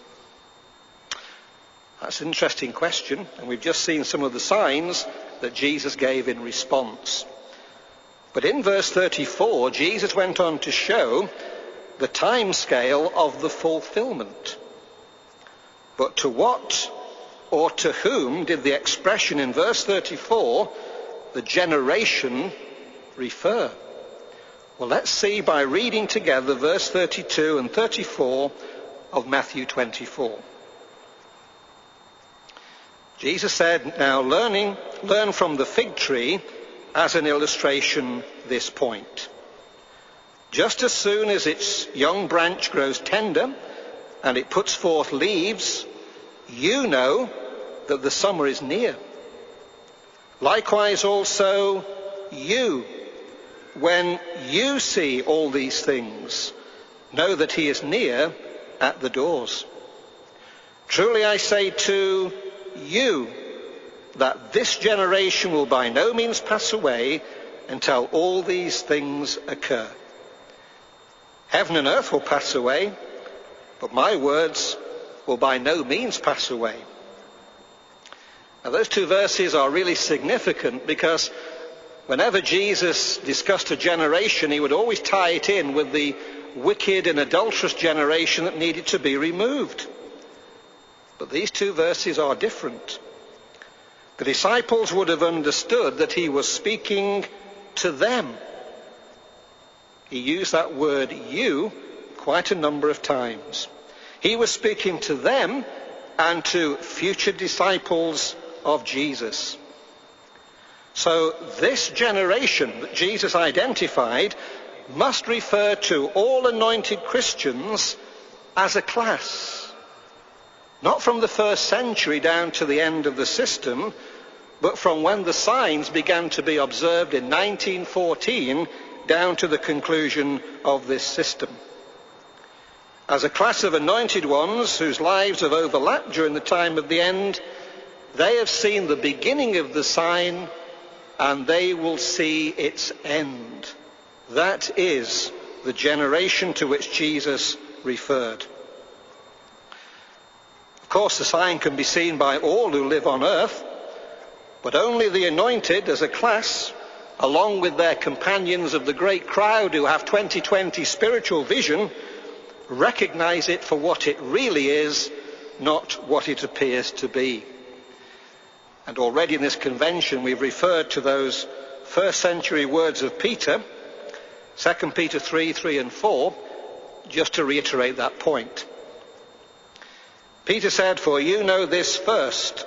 That's an interesting question, and we've just seen some of the signs that Jesus gave in response. But in verse 34, Jesus went on to show the time scale of the fulfillment. But to what or to whom did the expression in verse 34, the generation, refer? Well, let's see by reading together verse 32 and 34 of Matthew 24. Jesus said, "Now learn from the fig tree as an illustration this point. Just as soon as its young branch grows tender and it puts forth leaves, you know that the summer is near. Likewise also you, when you see all these things, know that he is near at the doors. Truly I say to you that this generation will by no means pass away until all these things occur. Heaven and earth will pass away, but my words will by no means pass away." Now those two verses are really significant because whenever Jesus discussed a generation, he would always tie it in with the wicked and adulterous generation that needed to be removed. But these two verses are different. The disciples would have understood that he was speaking to them. He used that word "you" quite a number of times. He was speaking to them and to future disciples of Jesus. So this generation that Jesus identified must refer to all anointed Christians as a class. Not from the first century down to the end of the system, but from when the signs began to be observed in 1914 down to the conclusion of this system. As a class of anointed ones whose lives have overlapped during the time of the end, they have seen the beginning of the sign and they will see its end. That is the generation to which Jesus referred. Of course, the sign can be seen by all who live on earth, but only the anointed as a class, along with their companions of the great crowd who have 20/20 spiritual vision, recognize it for what it really is, not what it appears to be. And already in this convention we've referred to those first century words of Peter, 2 Peter 3 and 4, just to reiterate that point. Peter said, "For you know this first,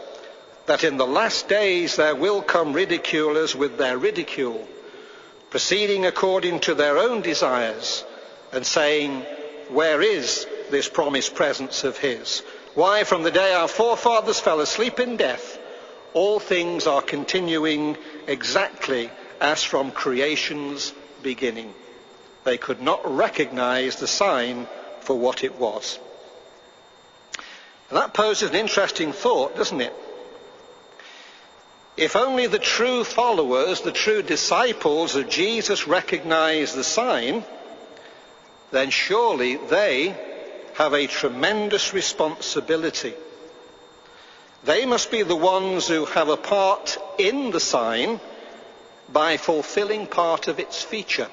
that in the last days there will come ridiculers with their ridicule, proceeding according to their own desires, and saying, 'Where is this promised presence of his? Why, from the day our forefathers fell asleep in death, all things are continuing exactly as from creation's beginning.' They could not recognize the sign for what it was." And that poses an interesting thought, doesn't it? If only the true followers, the true disciples of Jesus recognize the sign, then surely they have a tremendous responsibility. They must be the ones who have a part in the sign by fulfilling part of its feature.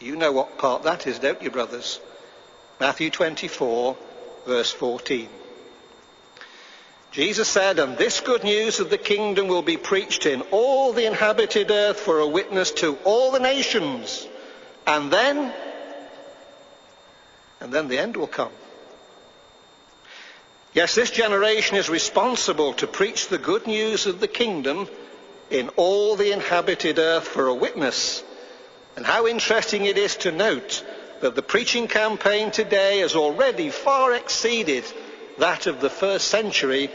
You know what part that is, don't you, brothers? Matthew 24, verse 14. Jesus said, "And this good news of the kingdom will be preached in all the inhabited earth for a witness to all the nations. And then the end will come." Yes, this generation is responsible to preach the good news of the kingdom in all the inhabited earth for a witness. And how interesting it is to note that the preaching campaign today has already far exceeded that of the first century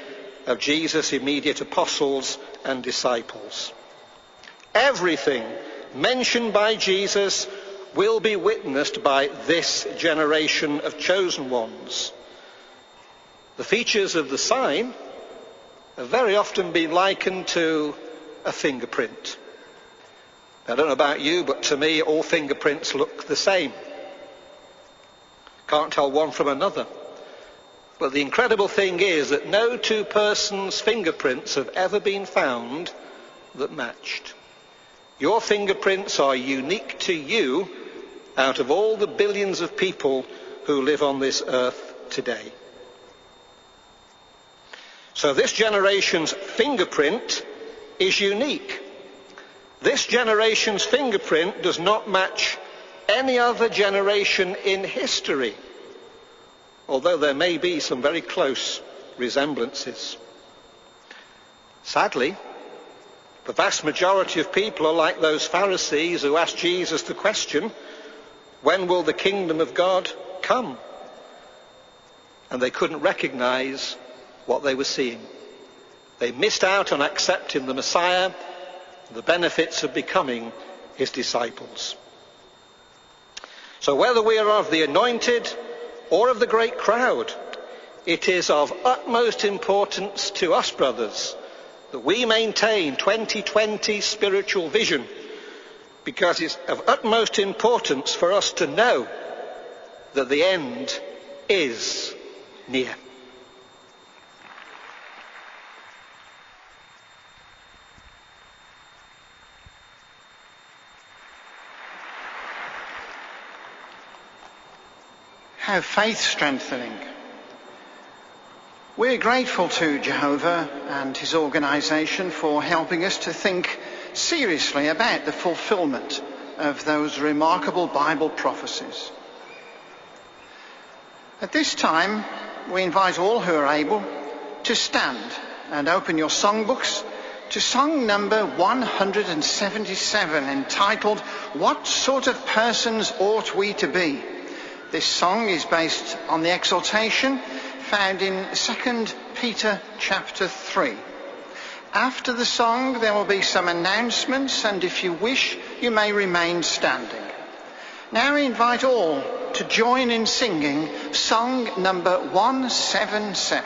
of Jesus' immediate apostles and disciples. Everything mentioned by Jesus will be witnessed by this generation of chosen ones. The features of the sign have very often been likened to a fingerprint. I don't know about you, but to me all fingerprints look the same. Can't tell one from another. But the incredible thing is that no two persons' fingerprints have ever been found that matched. Your fingerprints are unique to you out of all the billions of people who live on this earth today. So this generation's fingerprint is unique. This generation's fingerprint does not match any other generation in history, although there may be some very close resemblances. Sadly, the vast majority of people are like those Pharisees who asked Jesus the question, when will the kingdom of God come? And they couldn't recognize what they were seeing. They missed out on accepting the Messiah, the benefits of becoming his disciples. So whether we are of the anointed or of the great crowd, it is of utmost importance to us, brothers, that we maintain 2020 spiritual vision, because it's of utmost importance for us to know that the end is near. How faith strengthening. We're grateful to Jehovah and his organisation for helping us to think seriously about the fulfilment of those remarkable Bible prophecies. At this time, we invite all who are able to stand and open your songbooks to song number 177, entitled, "What Sort of Persons Ought We to Be?" This song is based on the exhortation found in 2 Peter chapter 3. After the song there will be some announcements, and if you wish you may remain standing. Now I invite all to join in singing song number 177.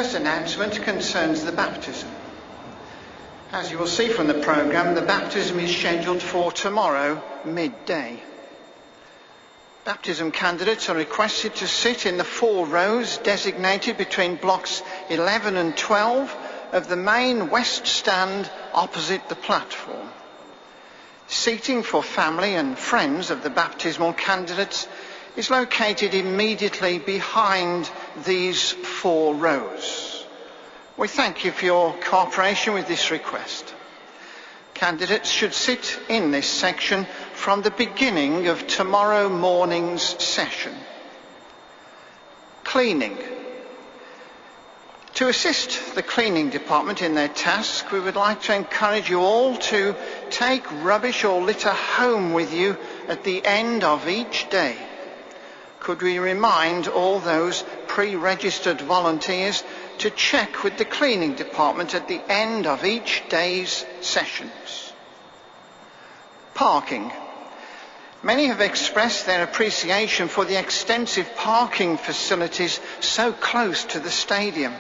first announcement concerns the baptism. As you will see from the programme, the baptism is scheduled for tomorrow, midday. Baptism candidates are requested to sit in the 4 rows designated between blocks 11 and 12 of the main west stand opposite the platform. Seating for family and friends of the baptismal candidates is located immediately behind these 4 rows. We thank you for your cooperation with this request. Candidates should sit in this section from the beginning of tomorrow morning's session. Cleaning. To assist the cleaning department in their task, we would like to encourage you all to take rubbish or litter home with you at the end of each day. Could we remind all those pre-registered volunteers to check with the cleaning department at the end of each day's sessions? Parking. Many have expressed their appreciation for the extensive parking facilities so close to the stadium.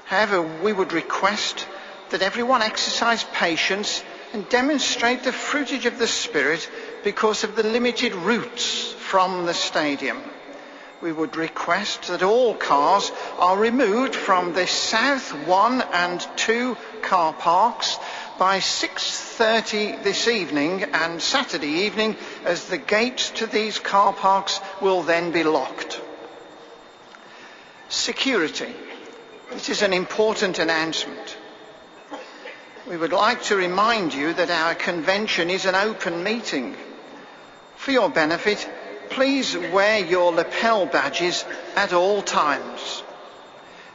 However, we would request that everyone exercise patience and demonstrate the fruitage of the Spirit because of the limited routes from the stadium. We would request that all cars are removed from the South 1 and 2 car parks by 6:30 this evening and Saturday evening, as the gates to these car parks will then be locked. Security. This is an important announcement. We would like to remind you that our convention is an open meeting. For your benefit, please wear your lapel badges at all times.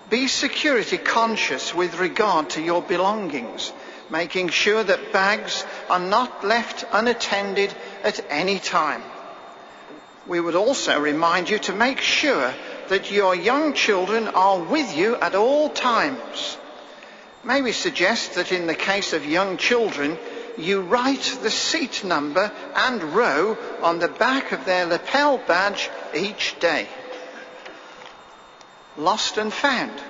Be security conscious with regard to your belongings, making sure that bags are not left unattended at any time. We would also remind you to make sure that your young children are with you at all times. May we suggest that in the case of young children, you write the seat number and row on the back of their lapel badge each day. Lost and found.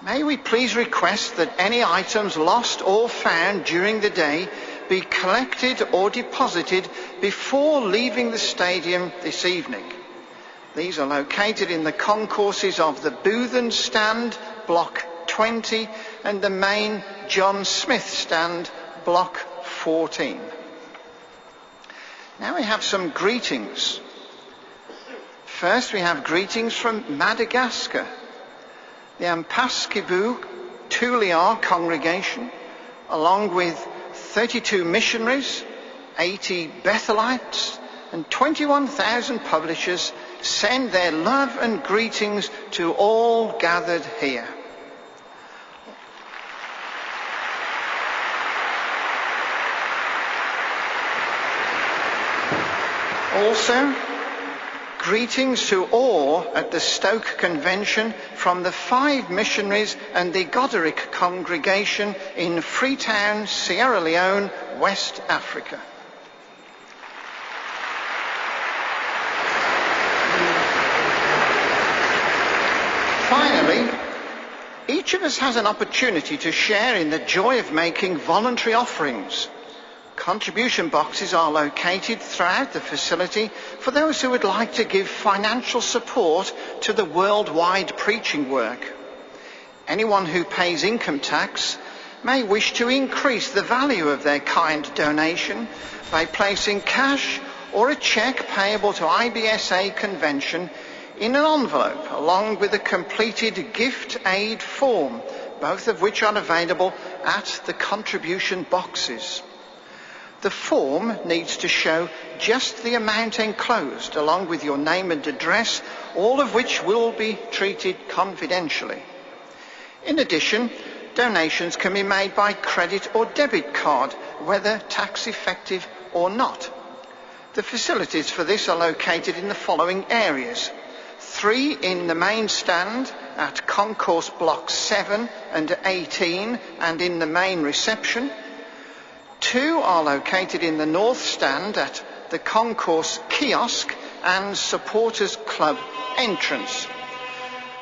May we please request that any items lost or found during the day be collected or deposited before leaving the stadium this evening. These are located in the concourses of the Boothen stand, block 20, and the main John Smith stand, block 14. Now we have some greetings. First we have greetings from Madagascar. The Ampaskibu Tuliar congregation, along with 32 missionaries, 80 Bethelites, and 21,000 publishers, send their love and greetings to all gathered here. Also, greetings to all at the Stoke Convention from the 5 missionaries and the Goderic congregation in Freetown, Sierra Leone, West Africa. Finally, each of us has an opportunity to share in the joy of making voluntary offerings. Contribution boxes are located throughout the facility for those who would like to give financial support to the worldwide preaching work. Anyone who pays income tax may wish to increase the value of their kind donation by placing cash or a cheque payable to IBSA Convention in an envelope along with a completed gift aid form, both of which are available at the contribution boxes. The form needs to show just the amount enclosed along with your name and address, all of which will be treated confidentially. In addition, donations can be made by credit or debit card, whether tax effective or not. The facilities for this are located in the following areas: 3 in the main stand at Concourse Blocks 7 and 18 and in the main reception. 2 are located in the North Stand at the Concourse Kiosk and Supporters Club entrance.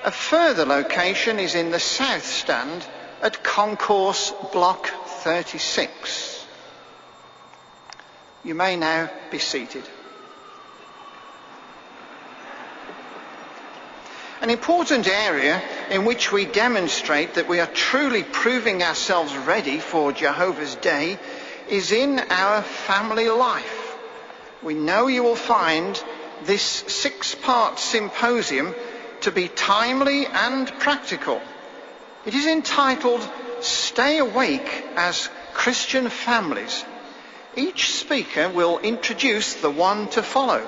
A further location is in the south stand at Concourse Block 36. You may now be seated. An important area in which we demonstrate that we are truly proving ourselves ready for Jehovah's Day is in our family life. We know you will find this 6-part symposium to be timely and practical. It is entitled Stay Awake as Christian Families. Each speaker will introduce the one to follow.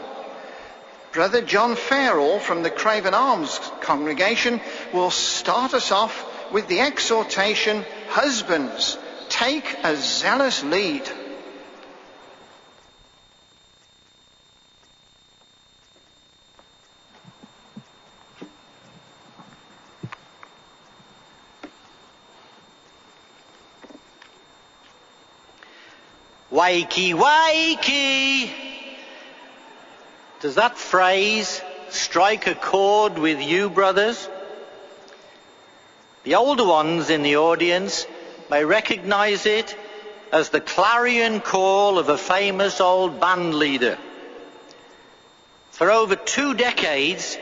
Brother John Farrell from the Craven Arms congregation will start us off with the exhortation, "Husbands, take a zealous lead." Wakey, wakey! Does that phrase strike a chord with you, brothers? The older ones in the audience may recognize it as the clarion call of a famous old band leader. For over 2 decades,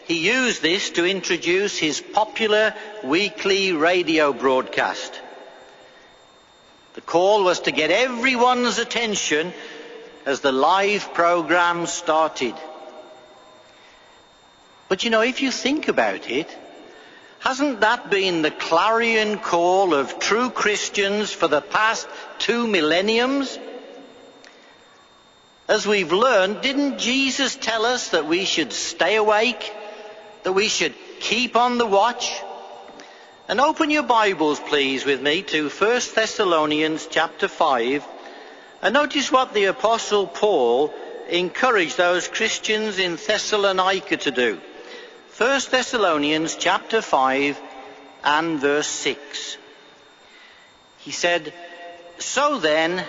he used this to introduce his popular weekly radio broadcast. The call was to get everyone's attention as the live program started. But you know, if you think about it, hasn't that been the clarion call of true Christians for the past 2 millenniums? As we've learned, didn't Jesus tell us that we should stay awake, that we should keep on the watch? And open your Bibles, please, with me to 1 Thessalonians chapter 5, and notice what the Apostle Paul encouraged those Christians in Thessalonica to do. 1 Thessalonians chapter 5 and verse 6. He said, "So then,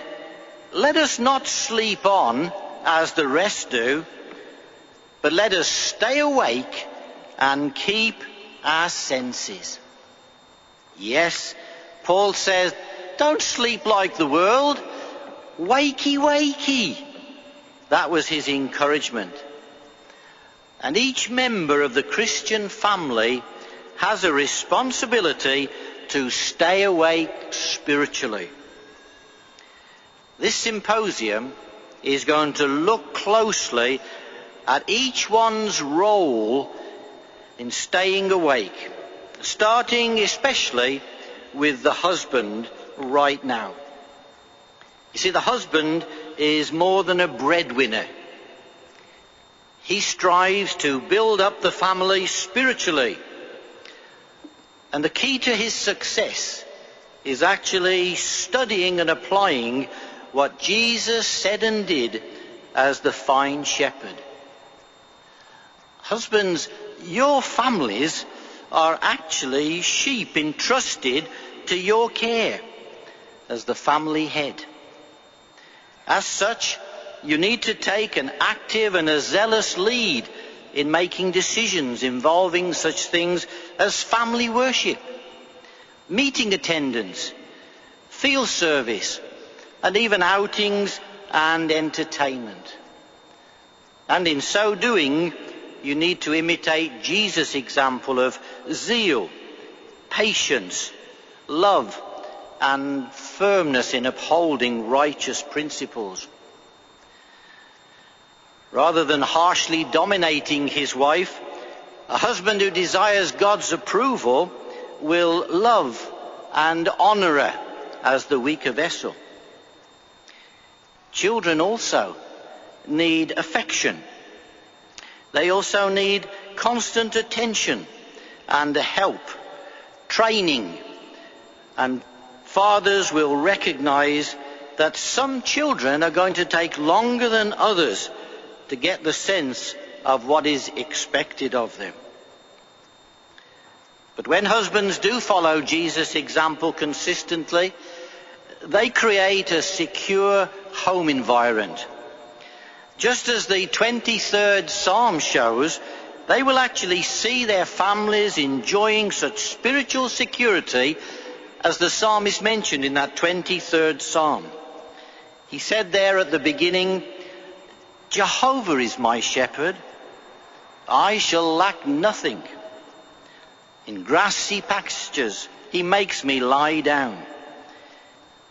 let us not sleep on as the rest do, but let us stay awake and keep our senses." Yes, Paul says, don't sleep like the world. Wakey, wakey. That was his encouragement. And each member of the Christian family has a responsibility to stay awake spiritually. This symposium is going to look closely at each one's role in staying awake, starting especially with the husband right now. You see, the husband is more than a breadwinner. He strives to build up the family spiritually. And the key to his success is actually studying and applying what Jesus said and did as the fine shepherd. Husbands, your families are actually sheep entrusted to your care as the family head. As such, you need to take an active and a zealous lead in making decisions involving such things as family worship, meeting attendance, field service, and even outings and entertainment. And in so doing, you need to imitate Jesus' example of zeal, patience, love, and firmness in upholding righteous principles. Rather than harshly dominating his wife, a husband who desires God's approval will love and honour her as the weaker vessel. Children also need affection. They also need constant attention and help, training, and fathers will recognise that some children are going to take longer than others to get the sense of what is expected of them. But when husbands do follow Jesus' example consistently, they create a secure home environment. Just as the 23rd Psalm shows they will actually see their families enjoying such spiritual security as the psalmist mentioned in that 23rd Psalm. He said there at the beginning, Jehovah is my shepherd, I shall lack nothing. In grassy pastures he makes me lie down.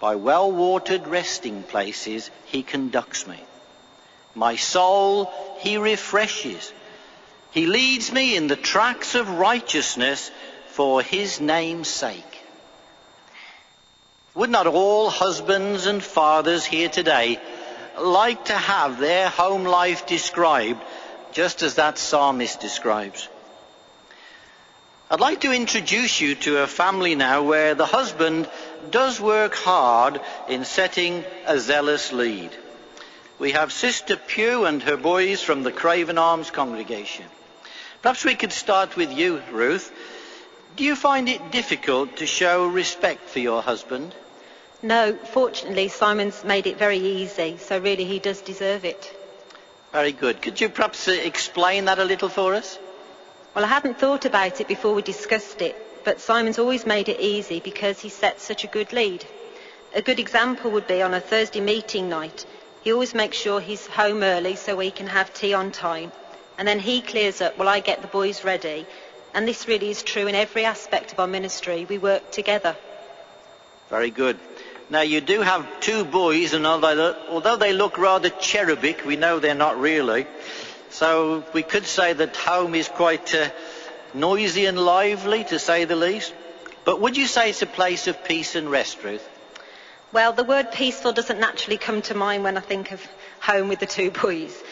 By well-watered resting places he conducts me. My soul he refreshes. He leads me in the tracks of righteousness for his name's sake. Would not all husbands and fathers here today like to have their home life described just as that psalmist describes? I'd like to introduce you to a family now where the husband does work hard in setting a zealous lead. We have Sister Pugh and her boys from the Craven Arms congregation. Perhaps we could start with you, Ruth. Do you find it difficult to show respect for your husband? No, fortunately Simon's made it very easy, so really he does deserve it. Very good. Could you perhaps explain that a little for us? Well, I hadn't thought about it before we discussed it, but Simon's always made it easy because he sets such a good lead. A good example would be on a Thursday meeting night. He always makes sure he's home early so we can have tea on time. And then he clears up while I get the boys ready. And this really is true in every aspect of our ministry. We work together. Very good. Now, you do have two boys, and although they look rather cherubic, we know they're not really. So we could say that home is quite noisy and lively, to say the least. But would you say it's a place of peace and rest, Ruth? Well, the word peaceful doesn't naturally come to mind when I think of home with the two boys.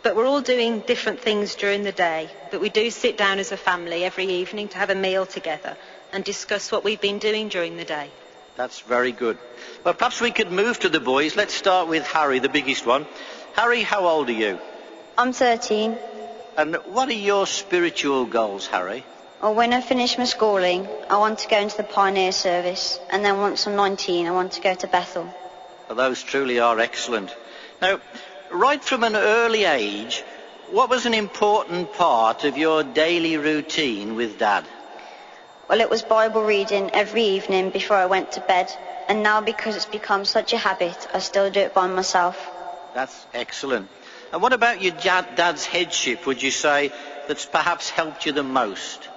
But we're all doing different things during the day. But we do sit down as a family every evening to have a meal together and discuss what we've been doing during the day. That's very good. Well, perhaps we could move to the boys. Let's start with Harry, the biggest one. Harry, how old are you? I'm 13. And what are your spiritual goals, Harry? Well, when I finish my schooling, I want to go into the Pioneer Service. And then once I'm 19, I want to go to Bethel. Well, those truly are excellent. Now, right from an early age, what was an important part of your daily routine with Dad? Well, it was Bible reading every evening before I went to bed. And now, because it's become such a habit, I still do it by myself. That's excellent. And what about your dad's headship, would you say, that's perhaps helped you the most?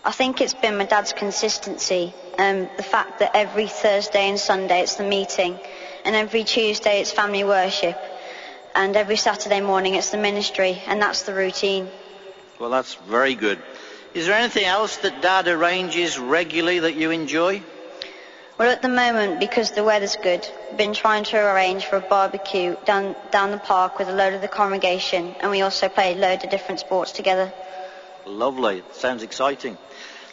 I think it's been my dad's consistency. The fact that every Thursday and Sunday it's the meeting, and every Tuesday it's family worship, and every Saturday morning it's the ministry, and that's the routine. Well, that's very good. Is there anything else that Dad arranges regularly that you enjoy? Well, at the moment, because the weather's good, I've been trying to arrange for a barbecue down the park with a load of the congregation, and we also play a load of different sports together. Lovely. Sounds exciting.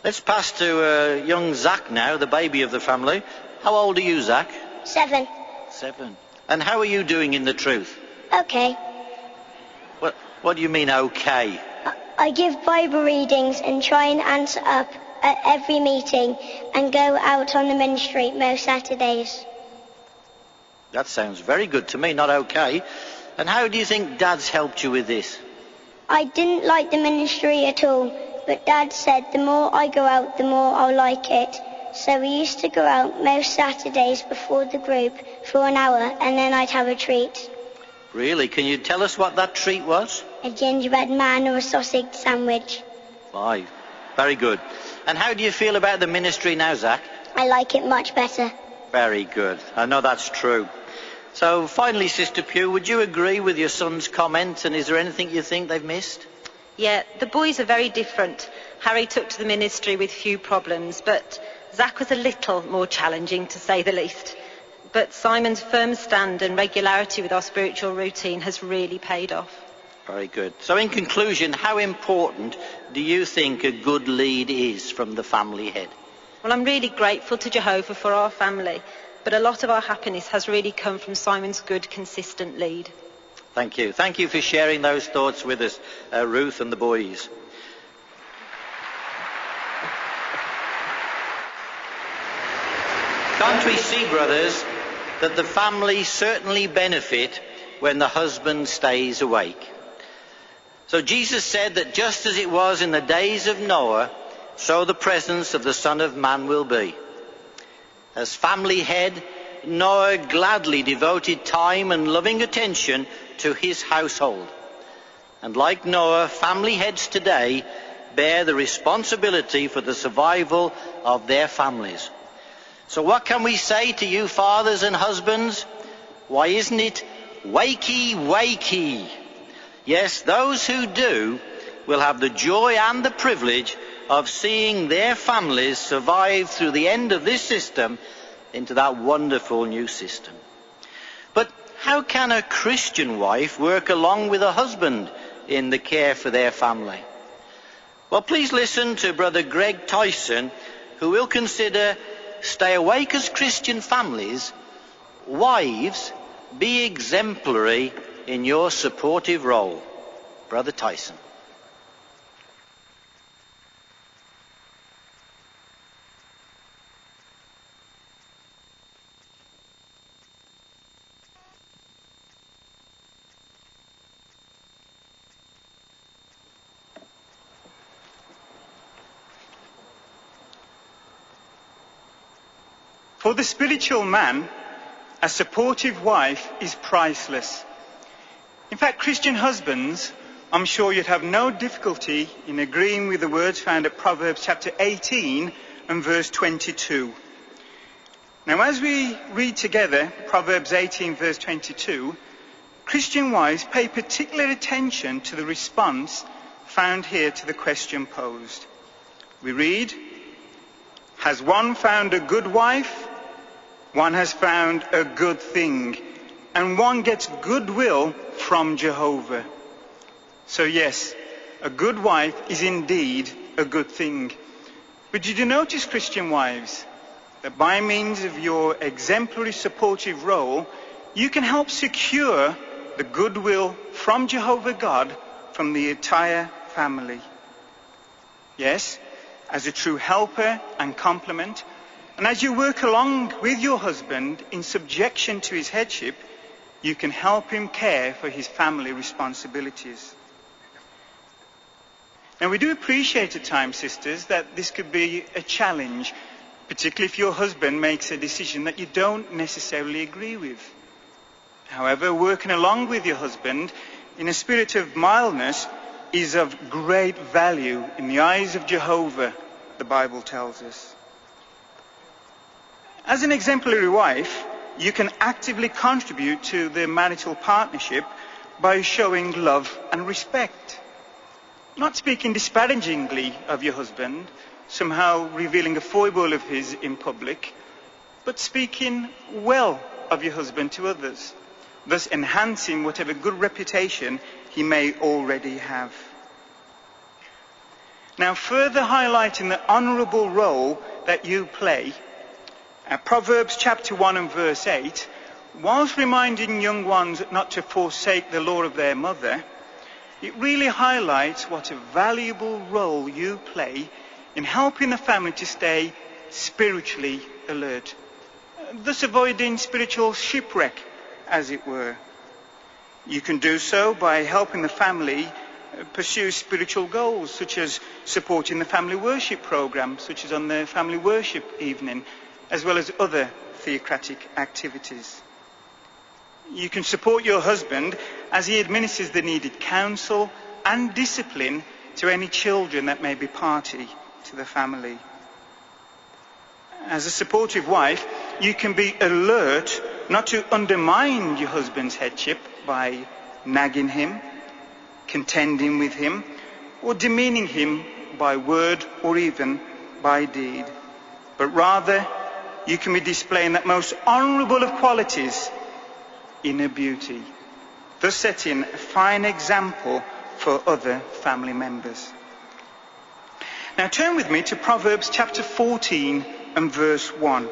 Let's pass to young Zach now, the baby of the family. How old are you, Zach? 7. 7. And how are you doing in the truth? Okay. What do you mean, okay? I give Bible readings and try and answer up at every meeting and go out on the ministry most Saturdays. That sounds very good to me, not okay. And how do you think Dad's helped you with this? I didn't like the ministry at all, but Dad said the more I go out, the more I'll like it. So we used to go out most Saturdays before the group for an hour, and then I'd have a treat. Really? Can you tell us what that treat was? A gingerbread man or a sausage sandwich. Aye, very good. And how do you feel about the ministry now, Zach? I like it much better. Very good. I know that's true. So finally, Sister Pugh, would you agree with your son's comment, and is there anything you think they've missed? Yeah, the boys are very different. Harry took to the ministry with few problems, but Zach was a little more challenging, to say the least. But Simon's firm stand and regularity with our spiritual routine has really paid off. Very good. So in conclusion, how important do you think a good lead is from the family head? Well, I'm really grateful to Jehovah for our family, but a lot of our happiness has really come from Simon's good, consistent lead. Thank you. Thank you for sharing those thoughts with us, Ruth and the boys. Can't we see, brothers, that the family certainly benefit when the husband stays awake? So Jesus said that just as it was in the days of Noah, so the presence of the Son of Man will be. As family head, Noah gladly devoted time and loving attention to his household. And like Noah, family heads today bear the responsibility for the survival of their families. So what can we say to you fathers and husbands? Why, isn't it wakey, wakey? Yes, those who do will have the joy and the privilege of seeing their families survive through the end of this system into that wonderful new system. But how can a Christian wife work along with a husband in the care for their family? Well, please listen to Brother Greg Tyson, who will consider stay awake as Christian families. Wives, be exemplary in your supportive role. Brother Tyson. For the spiritual man, a supportive wife is priceless. In fact, Christian husbands, I'm sure you'd have no difficulty in agreeing with the words found at Proverbs chapter 18 and verse 22. Now, as we read together Proverbs 18 verse 22, Christian wives pay particular attention to the response found here to the question posed. We read, "Has one found a good wife? One has found a good thing, and one gets goodwill from Jehovah." So yes, a good wife is indeed a good thing. But did you notice, Christian wives, that by means of your exemplary supportive role, you can help secure the goodwill from Jehovah God from the entire family? Yes, as a true helper and complement, and as you work along with your husband in subjection to his headship, you can help him care for his family responsibilities. Now, we do appreciate at times, sisters, that this could be a challenge, particularly if your husband makes a decision that you don't necessarily agree with. However, working along with your husband in a spirit of mildness is of great value in the eyes of Jehovah, the Bible tells us. As an exemplary wife, you can actively contribute to the marital partnership by showing love and respect. Not speaking disparagingly of your husband, somehow revealing a foible of his in public, but speaking well of your husband to others, thus enhancing whatever good reputation he may already have. Now, further highlighting the honourable role that you play, Proverbs chapter 1 and verse 8, whilst reminding young ones not to forsake the law of their mother, it really highlights what a valuable role you play in helping the family to stay spiritually alert, thus avoiding spiritual shipwreck, as it were. You can do so by helping the family pursue spiritual goals, such as supporting the family worship program, such as on the family worship evening, as well as other theocratic activities. You can support your husband as he administers the needed counsel and discipline to any children that may be party to the family. As a supportive wife, you can be alert not to undermine your husband's headship by nagging him, contending with him, or demeaning him by word or even by deed, but rather you can be displaying that most honourable of qualities, inner beauty, thus setting a fine example for other family members. Now turn with me to Proverbs chapter 14 and verse 1.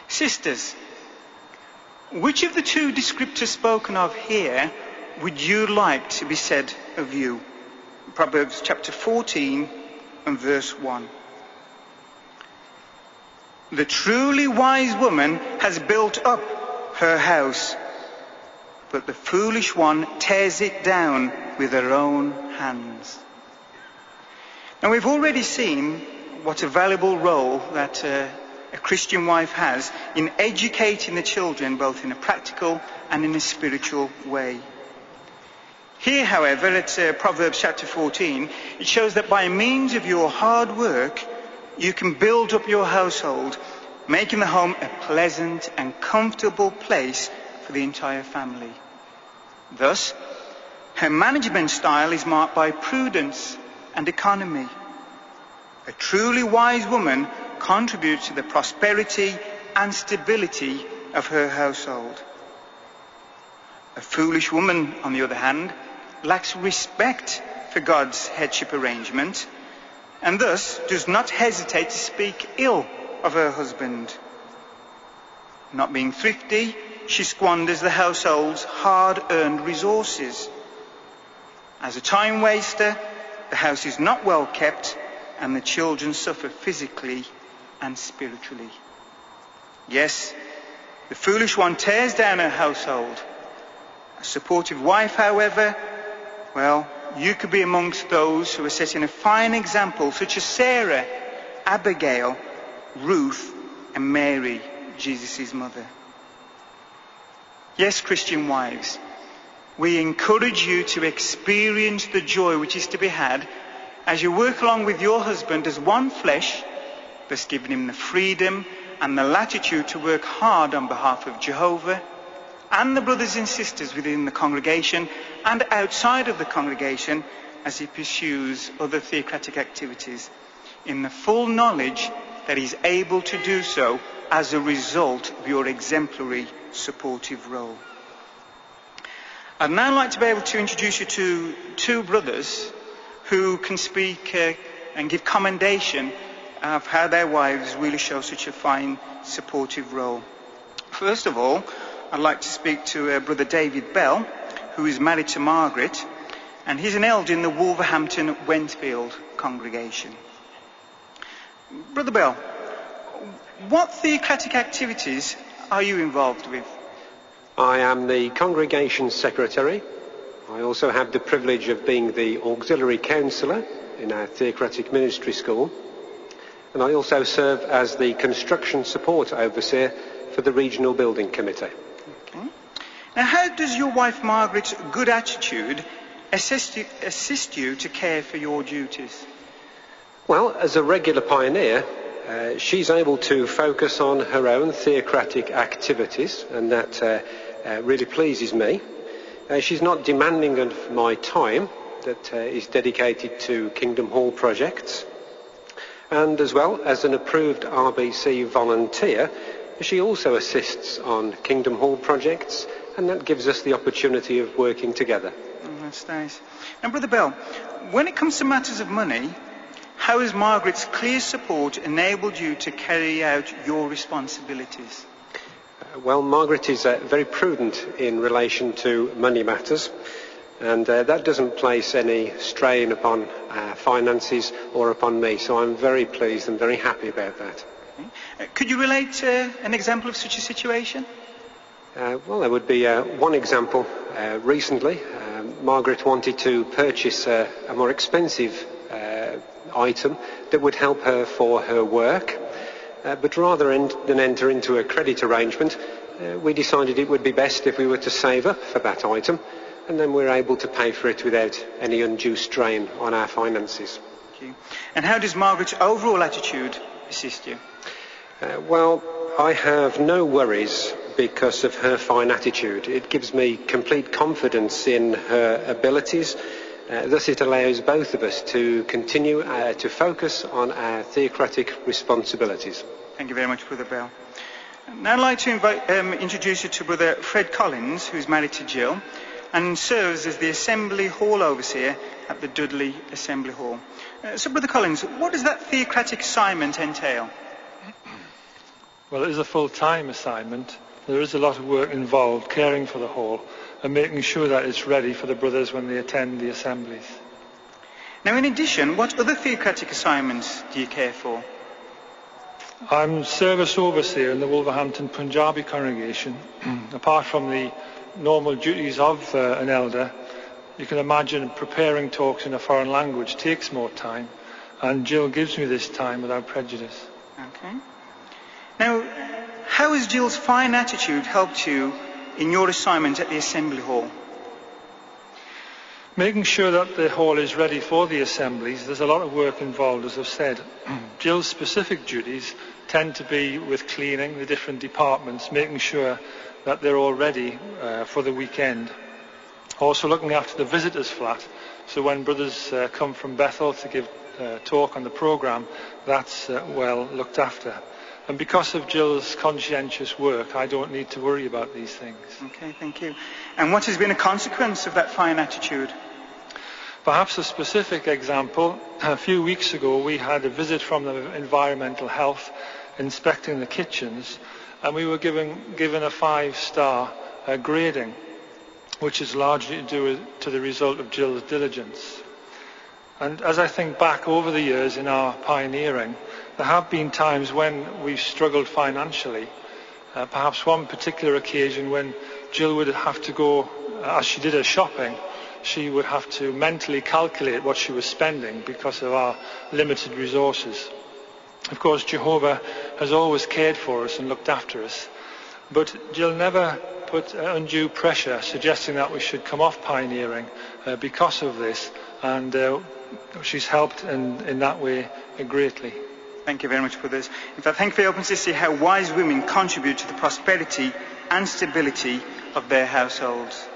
Sisters, which of the two descriptors spoken of here would you like to be said of you? Proverbs chapter 14 and verse 1. The truly wise woman has built up her house. but the foolish one tears it down with her own hands. Now, we've already seen what a valuable role that a Christian wife has in educating the children, both in a practical and in a spiritual way. Here, however, at Proverbs chapter 14, it shows that by means of your hard work, you can build up your household, making the home a pleasant and comfortable place for the entire family. Thus, her management style is marked by prudence and economy. A truly wise woman contributes to the prosperity and stability of her household. A foolish woman, on the other hand, lacks respect for God's headship arrangement, and thus does not hesitate to speak ill of her husband. Not being thrifty, she squanders the household's hard-earned resources. As a time waster, the house is not well kept, and the children suffer physically and spiritually. Yes, the foolish one tears down her household. A supportive wife, however, well, you could be amongst those who are setting a fine example, such as Sarah, Abigail, Ruth, and Mary, Jesus' mother. Yes, Christian wives, we encourage you to experience the joy which is to be had as you work along with your husband as one flesh, thus giving him the freedom and the latitude to work hard on behalf of Jehovah and the brothers and sisters within the congregation and outside of the congregation as he pursues other theocratic activities, in the full knowledge that he's able to do so as a result of your exemplary supportive role. I'd now like to be able to introduce you to two brothers who can speak and give commendation of how their wives really show such a fine supportive role. First of all, I'd like to speak to Brother David Bell, who is married to Margaret, and he's an elder in the Wolverhampton-Wentfield congregation. Brother Bell, what theocratic activities are you involved with? I am the congregation secretary. I also have the privilege of being the auxiliary counsellor in our theocratic ministry school. And I also serve as the construction support overseer for the regional building committee. Okay. Now, how does your wife Margaret's good attitude assist you to care for your duties? Well, as a regular pioneer, she's able to focus on her own theocratic activities, and that really pleases me. She's not demanding of my time that is dedicated to Kingdom Hall projects. And as well as an approved RBC volunteer, she also assists on Kingdom Hall projects, and that gives us the opportunity of working together. That's nice. And Brother Bell, when it comes to matters of money, how has Margaret's clear support enabled you to carry out your responsibilities? Well, Margaret is very prudent in relation to money matters, and that doesn't place any strain upon finances or upon me, so I'm very pleased and very happy about that. Okay. Could you relate an example of such a situation? Well, there would be one example. Recently, Margaret wanted to purchase a more expensive item that would help her for her work, but rather than enter into a credit arrangement, we decided it would be best if we were to save up for that item, and then we're able to pay for it without any undue strain on our finances. Thank you. And how does Margaret's overall attitude assist you? Well, I have no worries because of her fine attitude. It gives me complete confidence in her abilities. Thus it allows both of us to continue to focus on our theocratic responsibilities. Thank you very much, Brother Bell. Now I'd like to introduce you to Brother Fred Collins, who's married to Jill, and serves as the Assembly Hall Overseer at the Dudley Assembly Hall. So, Brother Collins, what does that theocratic assignment entail? Well, it is a full-time assignment. There is a lot of work involved caring for the hall and making sure that it's ready for the brothers when they attend the assemblies. Now, in addition, what other theocratic assignments do you care for? I'm service overseer in the Wolverhampton Punjabi congregation. Apart from the normal duties of an elder, you can imagine preparing talks in a foreign language takes more time, and Jill gives me this time without prejudice. Okay. Now, how has Jill's fine attitude helped you in your assignment at the assembly hall? Making sure that the hall is ready for the assemblies, there's a lot of work involved, as I've said. Jill's specific duties tend to be with cleaning the different departments, making sure that they're all ready for the weekend. Also looking after the visitors' flat, so when brothers come from Bethel to give talk on the programme, that's well looked after. And because of Jill's conscientious work, I don't need to worry about these things. Okay, thank you. And what has been a consequence of that fine attitude? Perhaps a specific example, a few weeks ago we had a visit from the environmental health inspecting the kitchens, and we were given a 5-star grading, which is largely due to the result of Jill's diligence. And as I think back over the years in our pioneering, there have been times when we've struggled financially. Perhaps one particular occasion when Jill would have to go, as she did her shopping, she would have to mentally calculate what she was spending because of our limited resources. Of course, Jehovah has always cared for us and looked after us, but Jill never put undue pressure suggesting that we should come off pioneering because of this, and she's helped in that way greatly. Thank you very much for this. In fact, thank you for your openness to see how wise women contribute to the prosperity and stability of their households.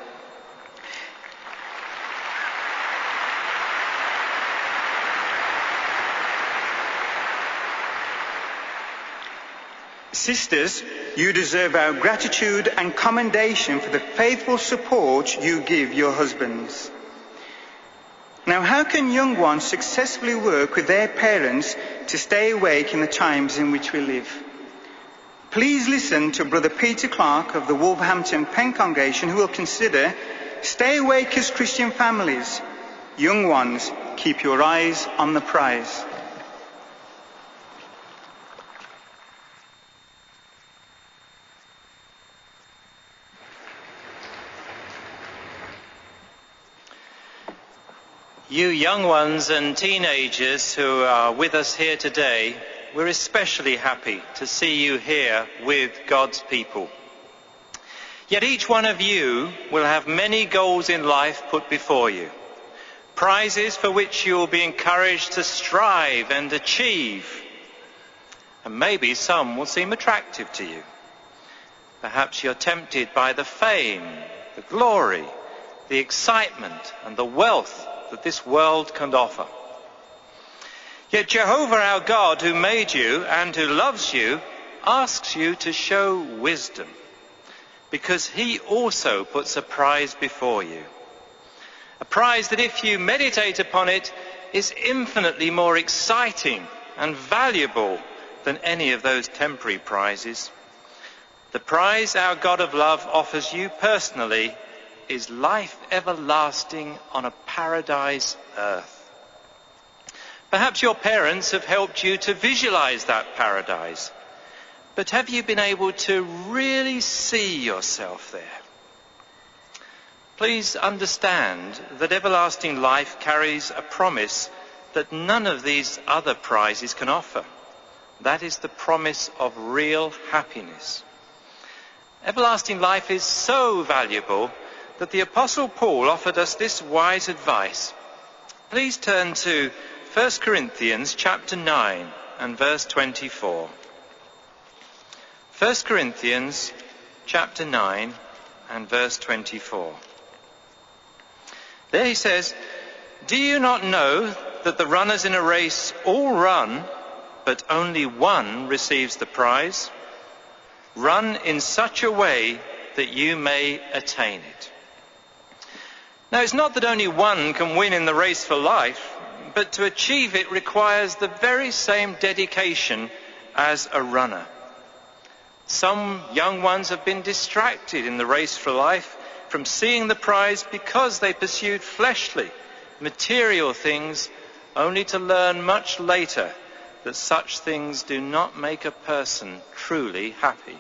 Sisters, you deserve our gratitude and commendation for the faithful support you give your husbands. Now, how can young ones successfully work with their parents to stay awake in the times in which we live? Please listen to Brother Peter Clark of the Wolverhampton Penn Congregation, who will consider Stay Awake as Christian Families. Young ones, keep your eyes on the prize. You young ones and teenagers who are with us here today, we're especially happy to see you here with God's people. Yet each one of you will have many goals in life put before you, prizes for which you will be encouraged to strive and achieve. And maybe some will seem attractive to you. Perhaps you're tempted by the fame, the glory, the excitement and the wealth that this world can offer. Yet Jehovah our God, who made you and who loves you, asks you to show wisdom, because he also puts a prize before you. A prize that, if you meditate upon it, is infinitely more exciting and valuable than any of those temporary prizes. The prize our God of love offers you personally is life everlasting on a paradise earth. Perhaps your parents have helped you to visualize that paradise, but have you been able to really see yourself there? Please understand that everlasting life carries a promise that none of these other prizes can offer. That is the promise of real happiness. Everlasting life is so valuable that the Apostle Paul offered us this wise advice. Please turn to 1 Corinthians chapter 9 and verse 24. 1 Corinthians chapter 9 and verse 24. There he says, "Do you not know that the runners in a race all run, but only one receives the prize? Run in such a way that you may attain it." Now, it's not that only one can win in the race for life, but to achieve it requires the very same dedication as a runner. Some young ones have been distracted in the race for life from seeing the prize because they pursued fleshly, material things, only to learn much later that such things do not make a person truly happy.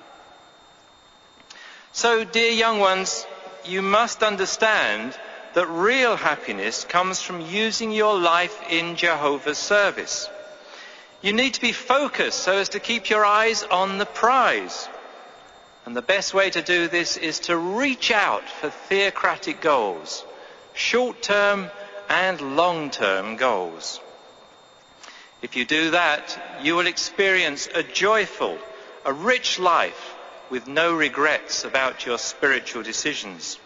So, dear young ones, you must understand that real happiness comes from using your life in Jehovah's service. You need to be focused so as to keep your eyes on the prize. And the best way to do this is to reach out for theocratic goals, short-term and long-term goals. If you do that, you will experience a joyful, a rich life with no regrets about your spiritual decisions.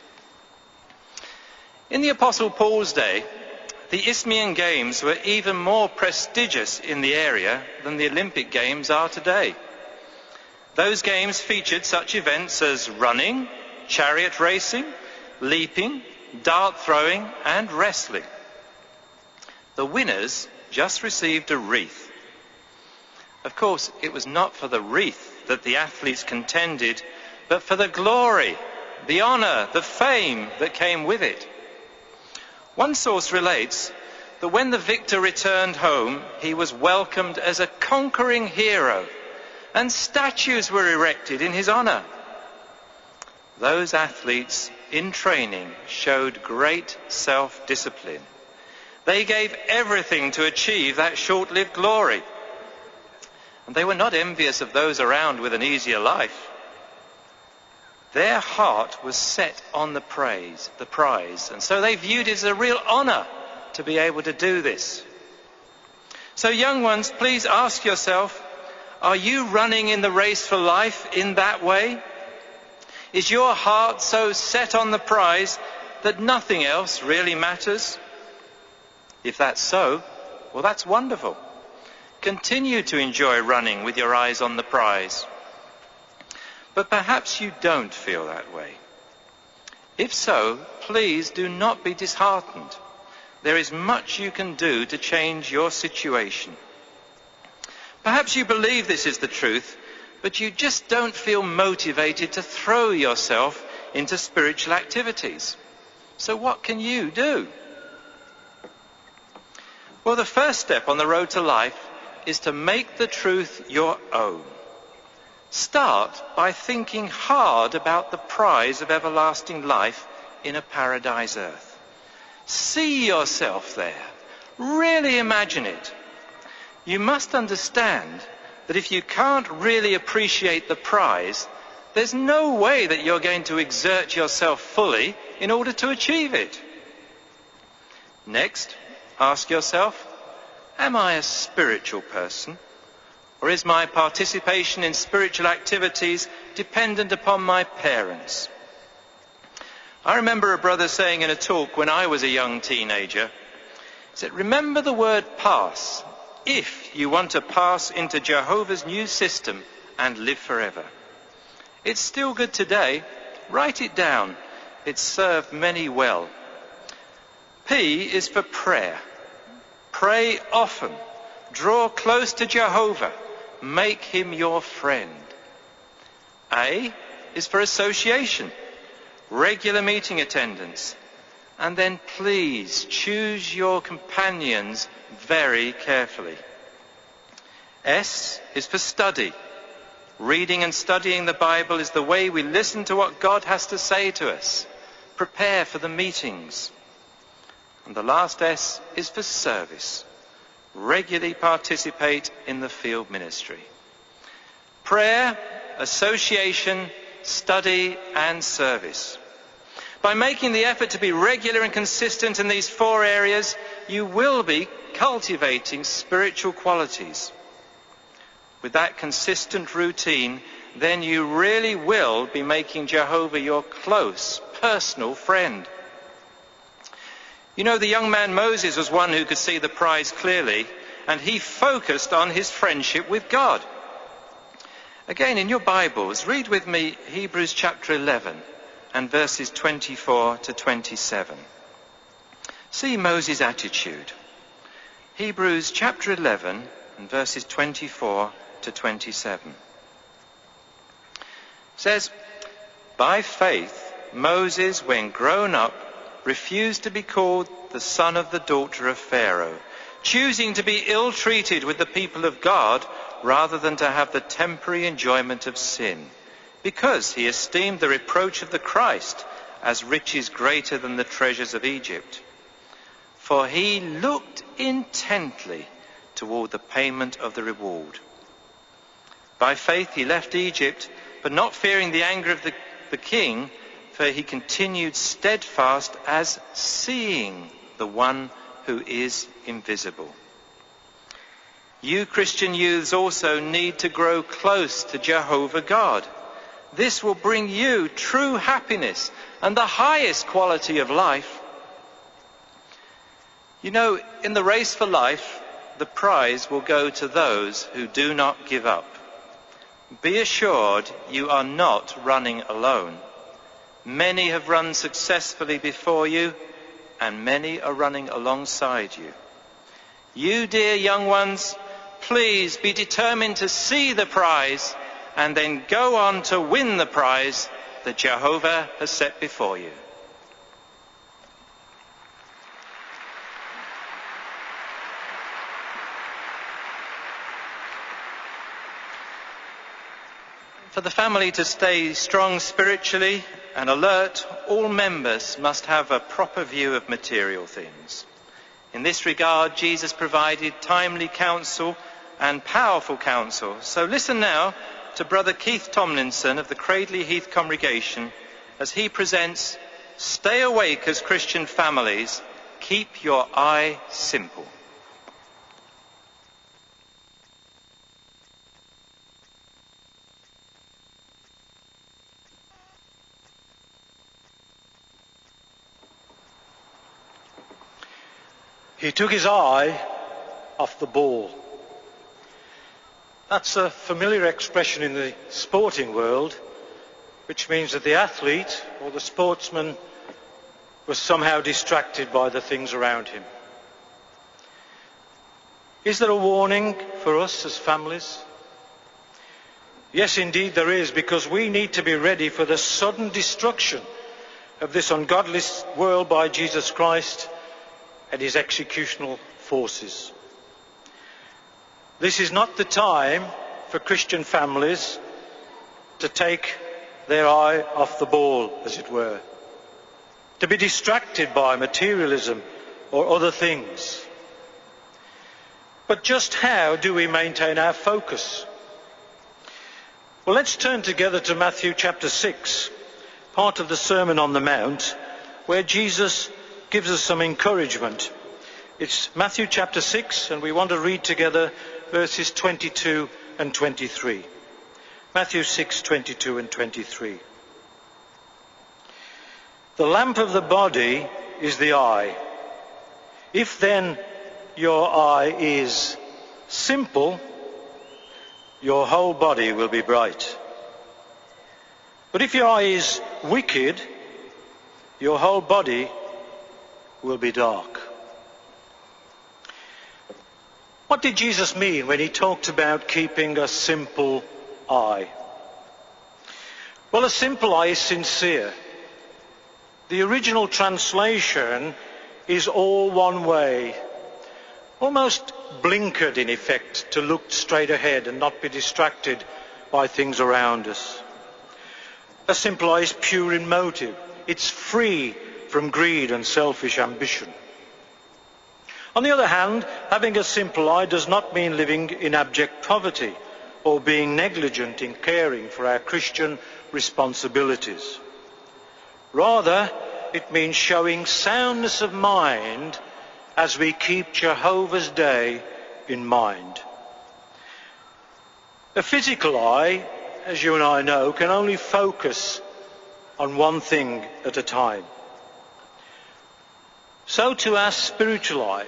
In the Apostle Paul's day, the Isthmian Games were even more prestigious in the area than the Olympic Games are today. Those games featured such events as running, chariot racing, leaping, dart throwing, and wrestling. The winners just received a wreath. Of course, it was not for the wreath that the athletes contended, but for the glory, the honour, the fame that came with it. One source relates that when the victor returned home, he was welcomed as a conquering hero, and statues were erected in his honour. Those athletes in training showed great self-discipline. They gave everything to achieve that short-lived glory. And they were not envious of those around with an easier life. Their heart was set on the prize, and so they viewed it as a real honour to be able to do this. So young ones, please ask yourself, are you running in the race for life in that way? Is your heart so set on the prize that nothing else really matters? If that's so, well, that's wonderful. Continue to enjoy running with your eyes on the prize. But perhaps you don't feel that way. If so, please do not be disheartened. There is much you can do to change your situation. Perhaps you believe this is the truth, but you just don't feel motivated to throw yourself into spiritual activities. So what can you do? Well, the first step on the road to life is to make the truth your own. Start by thinking hard about the prize of everlasting life in a paradise earth. See yourself there. Really imagine it. You must understand that if you can't really appreciate the prize, there's no way that you're going to exert yourself fully in order to achieve it. Next, ask yourself, am I a spiritual person? Or is my participation in spiritual activities dependent upon my parents? I remember a brother saying in a talk when I was a young teenager, he said, remember the word pass if you want to pass into Jehovah's new system and live forever. It's still good today. Write it down. It's served many well. P is for prayer. Pray often. Draw close to Jehovah. Make him your friend. A is for association. Regular meeting attendance. And then please choose your companions very carefully. S is for study. Reading and studying the Bible is the way we listen to what God has to say to us. Prepare for the meetings. And the last S is for service. Regularly participate in the field ministry. Prayer, association, study and service. By making the effort to be regular and consistent in these 4 areas, you will be cultivating spiritual qualities. With that consistent routine, then you really will be making Jehovah your close, personal friend. You know, the young man Moses was one who could see the prize clearly, and he focused on his friendship with God. Again, in your Bibles, read with me Hebrews chapter 11 and verses 24 to 27. See Moses' attitude. Hebrews chapter 11 and verses 24 to 27. It says, by faith, Moses, when grown up, refused to be called the son of the daughter of Pharaoh, choosing to be ill-treated with the people of God rather than to have the temporary enjoyment of sin, because he esteemed the reproach of the Christ as riches greater than the treasures of Egypt. For he looked intently toward the payment of the reward. By faith he left Egypt, but not fearing the anger of the king, for he continued steadfast as seeing the one who is invisible. You Christian youths also need to grow close to Jehovah God. This will bring you true happiness and the highest quality of life. You know, in the race for life, the prize will go to those who do not give up. Be assured you are not running alone. Many have run successfully before you, and many are running alongside you. You, dear young ones, please be determined to see the prize and then go on to win the prize that Jehovah has set before you. For the family to stay strong spiritually and alert, all members must have a proper view of material things. In this regard, Jesus provided timely counsel and powerful counsel. So listen now to Brother Keith Tomlinson of the Cradley Heath congregation as he presents Stay Awake as Christian Families, Keep Your Eye Simple. He took his eye off the ball. That's a familiar expression in the sporting world, which means that the athlete or the sportsman was somehow distracted by the things around him. Is there a warning for us as families? Yes, indeed there is, because we need to be ready for the sudden destruction of this ungodly world by Jesus Christ and his executional forces. This is not the time for Christian families to take their eye off the ball, as it were, to be distracted by materialism or other things. But just how do we maintain our focus? Well, let's turn together to Matthew chapter 6, part of the Sermon on the Mount, where Jesus gives us some encouragement. It's Matthew chapter 6, and we want to read together verses 22 and 23. Matthew 6, 22 and 23. The lamp of the body is the eye. If then your eye is simple, your whole body will be bright. But if your eye is wicked, your whole body will be dark. What did Jesus mean when he talked about keeping a simple eye? Well, a simple eye is sincere. The original translation is all one way, almost blinkered in effect, to look straight ahead and not be distracted by things around us. A simple eye is pure in motive. It's free from greed and selfish ambition. On the other hand, having a simple eye does not mean living in abject poverty or being negligent in caring for our Christian responsibilities. Rather, it means showing soundness of mind as we keep Jehovah's day in mind. A physical eye, as you and I know, can only focus on one thing at a time. So to our spiritual eye.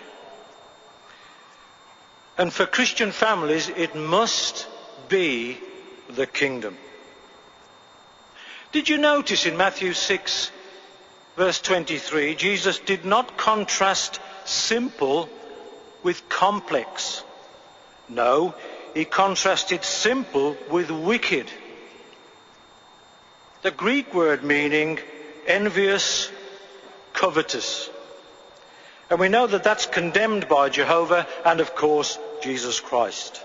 And for Christian families, it must be the kingdom. Did you notice in Matthew 6, verse 23, Jesus did not contrast simple with complex. No, he contrasted simple with wicked. The Greek word meaning envious, covetous. And we know that that's condemned by Jehovah and, of course, Jesus Christ.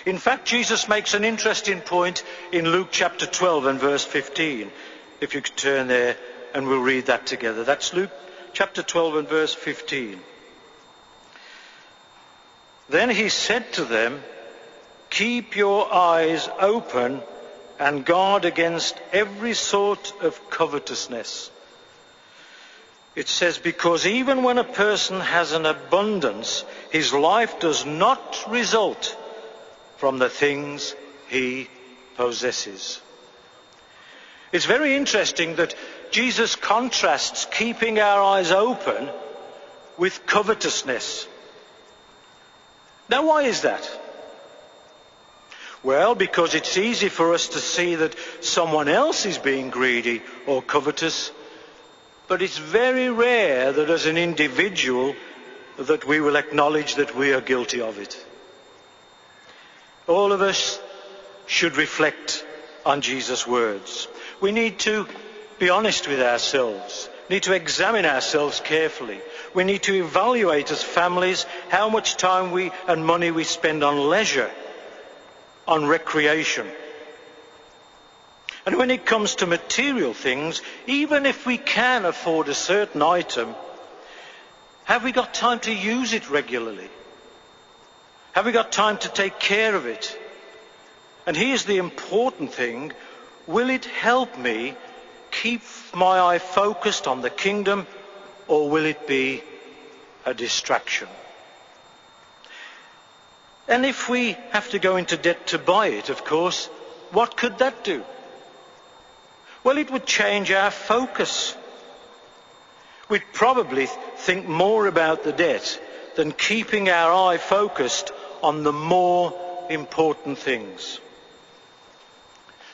In fact, Jesus makes an interesting point in Luke chapter 12 and verse 15. if you could turn there and we'll read that together. That's Luke chapter 12 and verse 15. Then he said to them, "Keep your eyes open and guard against every sort of covetousness." It says, because even when a person has an abundance, his life does not result from the things he possesses. It's very interesting that Jesus contrasts keeping our eyes open with covetousness. Now, why is that? Well, because it's easy for us to see that someone else is being greedy or covetous, but it's very rare that as an individual that we will acknowledge that we are guilty of it. All of us should reflect on Jesus' words. We need to be honest with ourselves, need to examine ourselves carefully. We need to evaluate as families how much time and money we spend on leisure, on recreation. And when it comes to material things, even if we can afford a certain item, have we got time to use it regularly? Have we got time to take care of it? And here's the important thing: will it help me keep my eye focused on the kingdom, or will it be a distraction? And if we have to go into debt to buy it, of course, what could that do? Well, it would change our focus. We'd probably think more about the debt than keeping our eye focused on the more important things.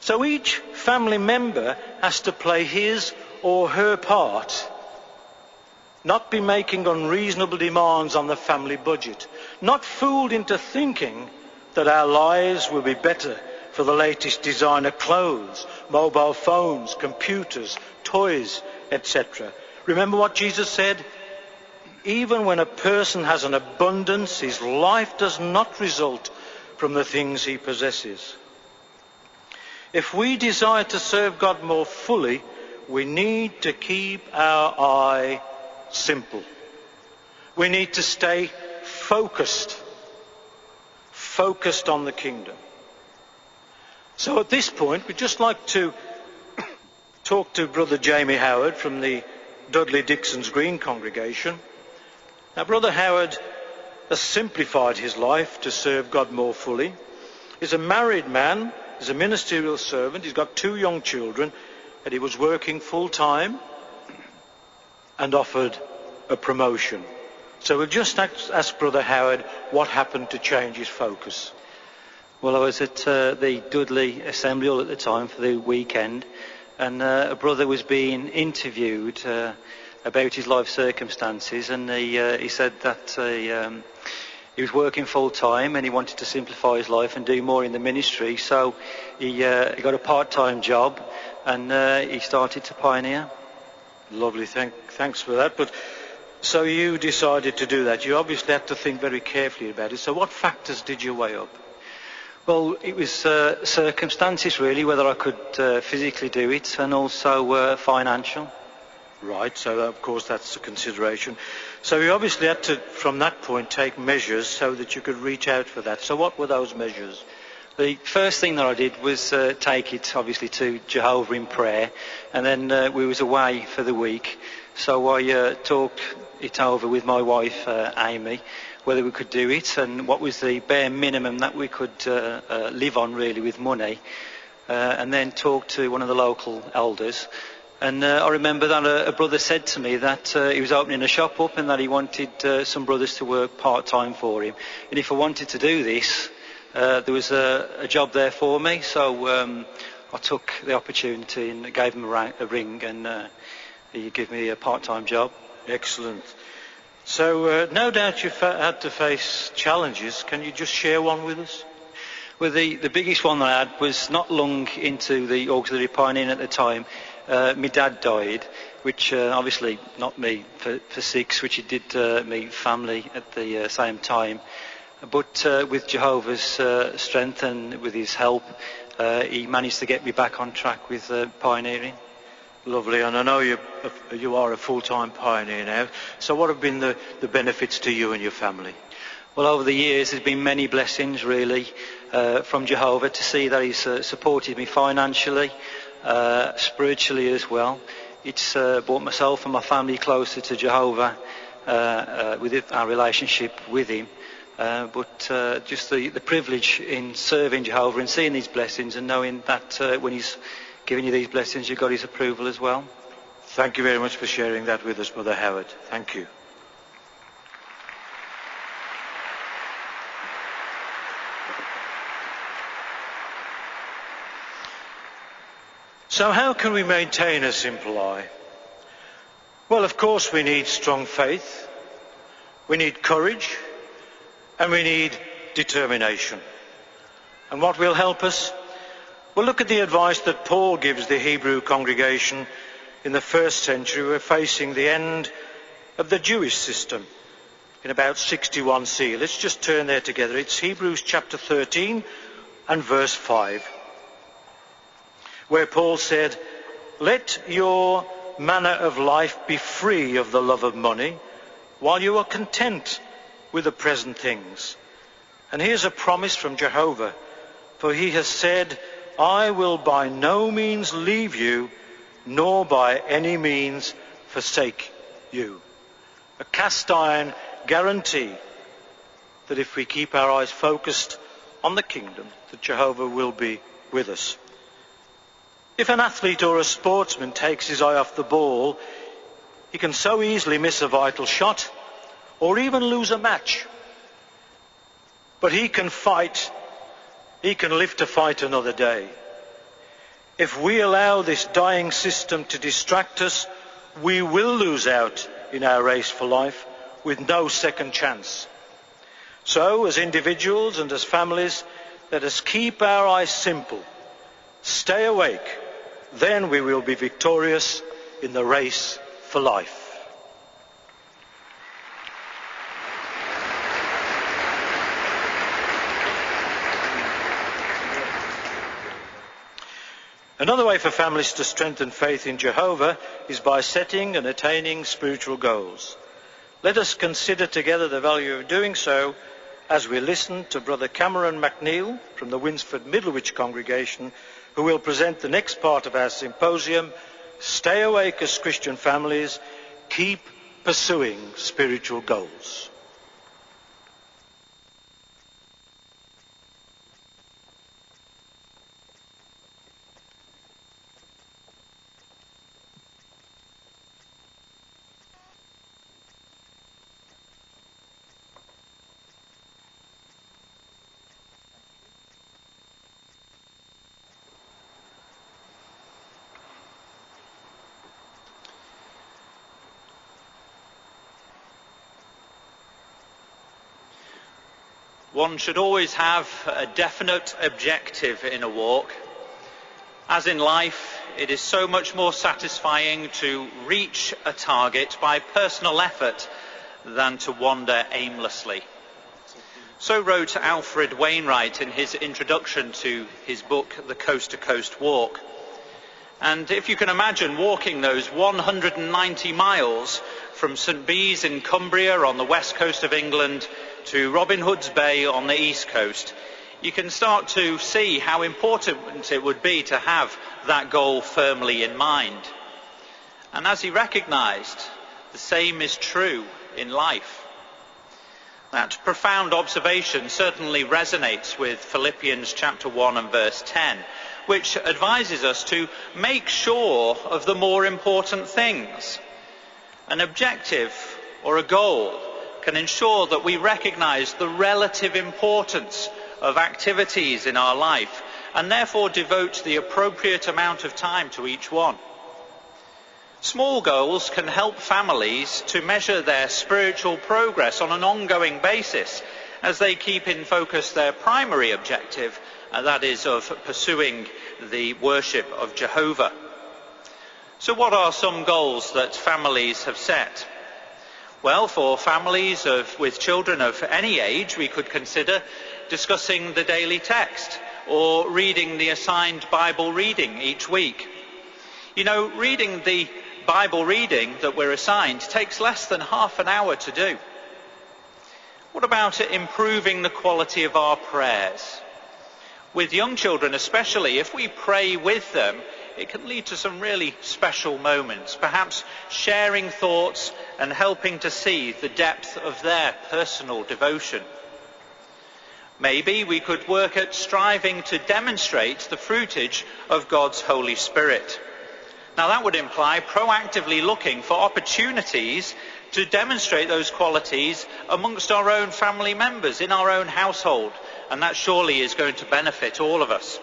So each family member has to play his or her part, not be making unreasonable demands on the family budget, not fooled into thinking that our lives will be better for the latest designer clothes, mobile phones, computers, toys, etc. Remember what Jesus said? Even when a person has an abundance, his life does not result from the things he possesses. If we desire to serve God more fully, we need to keep our eye simple. We need to stay focused on the kingdom. So at this point, we'd just like to talk to Brother Jamie Howard from the Dudley Dixon's Green congregation. Now, Brother Howard has simplified his life to serve God more fully. He's a married man, he's a ministerial servant, he's got 2 young children, and he was working full-time and offered a promotion. So we'll just ask Brother Howard what happened to change his focus. Well, I was at the Dudley Assembly Hall at the time for the weekend, and a brother was being interviewed about his life circumstances, and he said that he was working full-time and he wanted to simplify his life and do more in the ministry, so he got a part-time job and he started to pioneer. Lovely, thanks for that. But so you decided to do that. You obviously had to think very carefully about it. So what factors did you weigh up? Well, it was circumstances really, whether I could physically do it, and also financial. Right, so of course that's a consideration. So you obviously had to, from that point, take measures so that you could reach out for that. So what were those measures? The first thing that I did was take it obviously to Jehovah in prayer, and then we was away for the week. So I talked it over with my wife, Amy, whether we could do it and what was the bare minimum that we could live on really with money, and then talked to one of the local elders. And I remember that a brother said to me that he was opening a shop up and that he wanted some brothers to work part-time for him. And if I wanted to do this, there was a job there for me. So I took the opportunity and gave him a ring, and he gave me a part-time job. Excellent. So no doubt you've had to face challenges. Can you just share one with us? Well, the biggest one that I had was not long into the auxiliary pioneering at the time. My dad died, which obviously not me for 6, which he did me family at the same time. But with Jehovah's strength and with his help, he managed to get me back on track with pioneering. Lovely, and I know you are a full-time pioneer now. So what have been the benefits to you and your family? Well, over the years there's been many blessings really from Jehovah, to see that he's supported me financially, spiritually as well. It's brought myself and my family closer to Jehovah with our relationship with him. But just the privilege in serving Jehovah and seeing these blessings and knowing that when he's giving you these blessings, you've got his approval as well. Thank you very much for sharing that with us, Brother Howard. Thank you. So how can we maintain a simple eye? Well, of course we need strong faith, we need courage, and we need determination. And what will help us? Well, look at the advice that Paul gives the Hebrew congregation in the first century. We're facing the end of the Jewish system in about 61 CE. Let's just turn there together. It's Hebrews chapter 13 and verse 5, where Paul said, "Let your manner of life be free of the love of money, while you are content with the present things." And here's a promise from Jehovah, for he has said, "I will by no means leave you, nor by any means forsake you." A cast iron guarantee that if we keep our eyes focused on the kingdom, that Jehovah will be with us. If an athlete or a sportsman takes his eye off the ball, he can so easily miss a vital shot or even lose a match. But he can fight, he can live to fight another day. If we allow this dying system to distract us, we will lose out in our race for life with no second chance. So, as individuals and as families, let us keep our eyes simple, stay awake, then we will be victorious in the race for life. Another way for families to strengthen faith in Jehovah is by setting and attaining spiritual goals. Let us consider together the value of doing so as we listen to Brother Cameron McNeil from the Winsford Middlewich congregation, who will present the next part of our symposium, Stay Awake as Christian Families, Keep Pursuing Spiritual Goals. One should always have a definite objective in a walk. As in life, it is so much more satisfying to reach a target by personal effort than to wander aimlessly. So wrote Alfred Wainwright in his introduction to his book, The Coast to Coast Walk. And if you can imagine walking those 190 miles from St. Bees in Cumbria on the west coast of England to Robin Hood's Bay on the east coast, you can start to see how important it would be to have that goal firmly in mind. And as he recognised, the same is true in life. That profound observation certainly resonates with Philippians chapter 1 and verse 10, which advises us to make sure of the more important things. An objective or a goal can ensure that we recognise the relative importance of activities in our life and therefore devote the appropriate amount of time to each one. Small goals can help families to measure their spiritual progress on an ongoing basis as they keep in focus their primary objective, and that is of pursuing the worship of Jehovah. So what are some goals that families have set? Well, for families with children of any age, we could consider discussing the daily text or reading the assigned Bible reading each week. You know, reading the Bible reading that we're assigned takes less than half an hour to do. What about improving the quality of our prayers? With young children especially, if we pray with them, it can lead to some really special moments, perhaps sharing thoughts and helping to see the depth of their personal devotion. Maybe we could work at striving to demonstrate the fruitage of God's Holy Spirit. Now that would imply proactively looking for opportunities to demonstrate those qualities amongst our own family members, in our own household, and that surely is going to benefit all of us.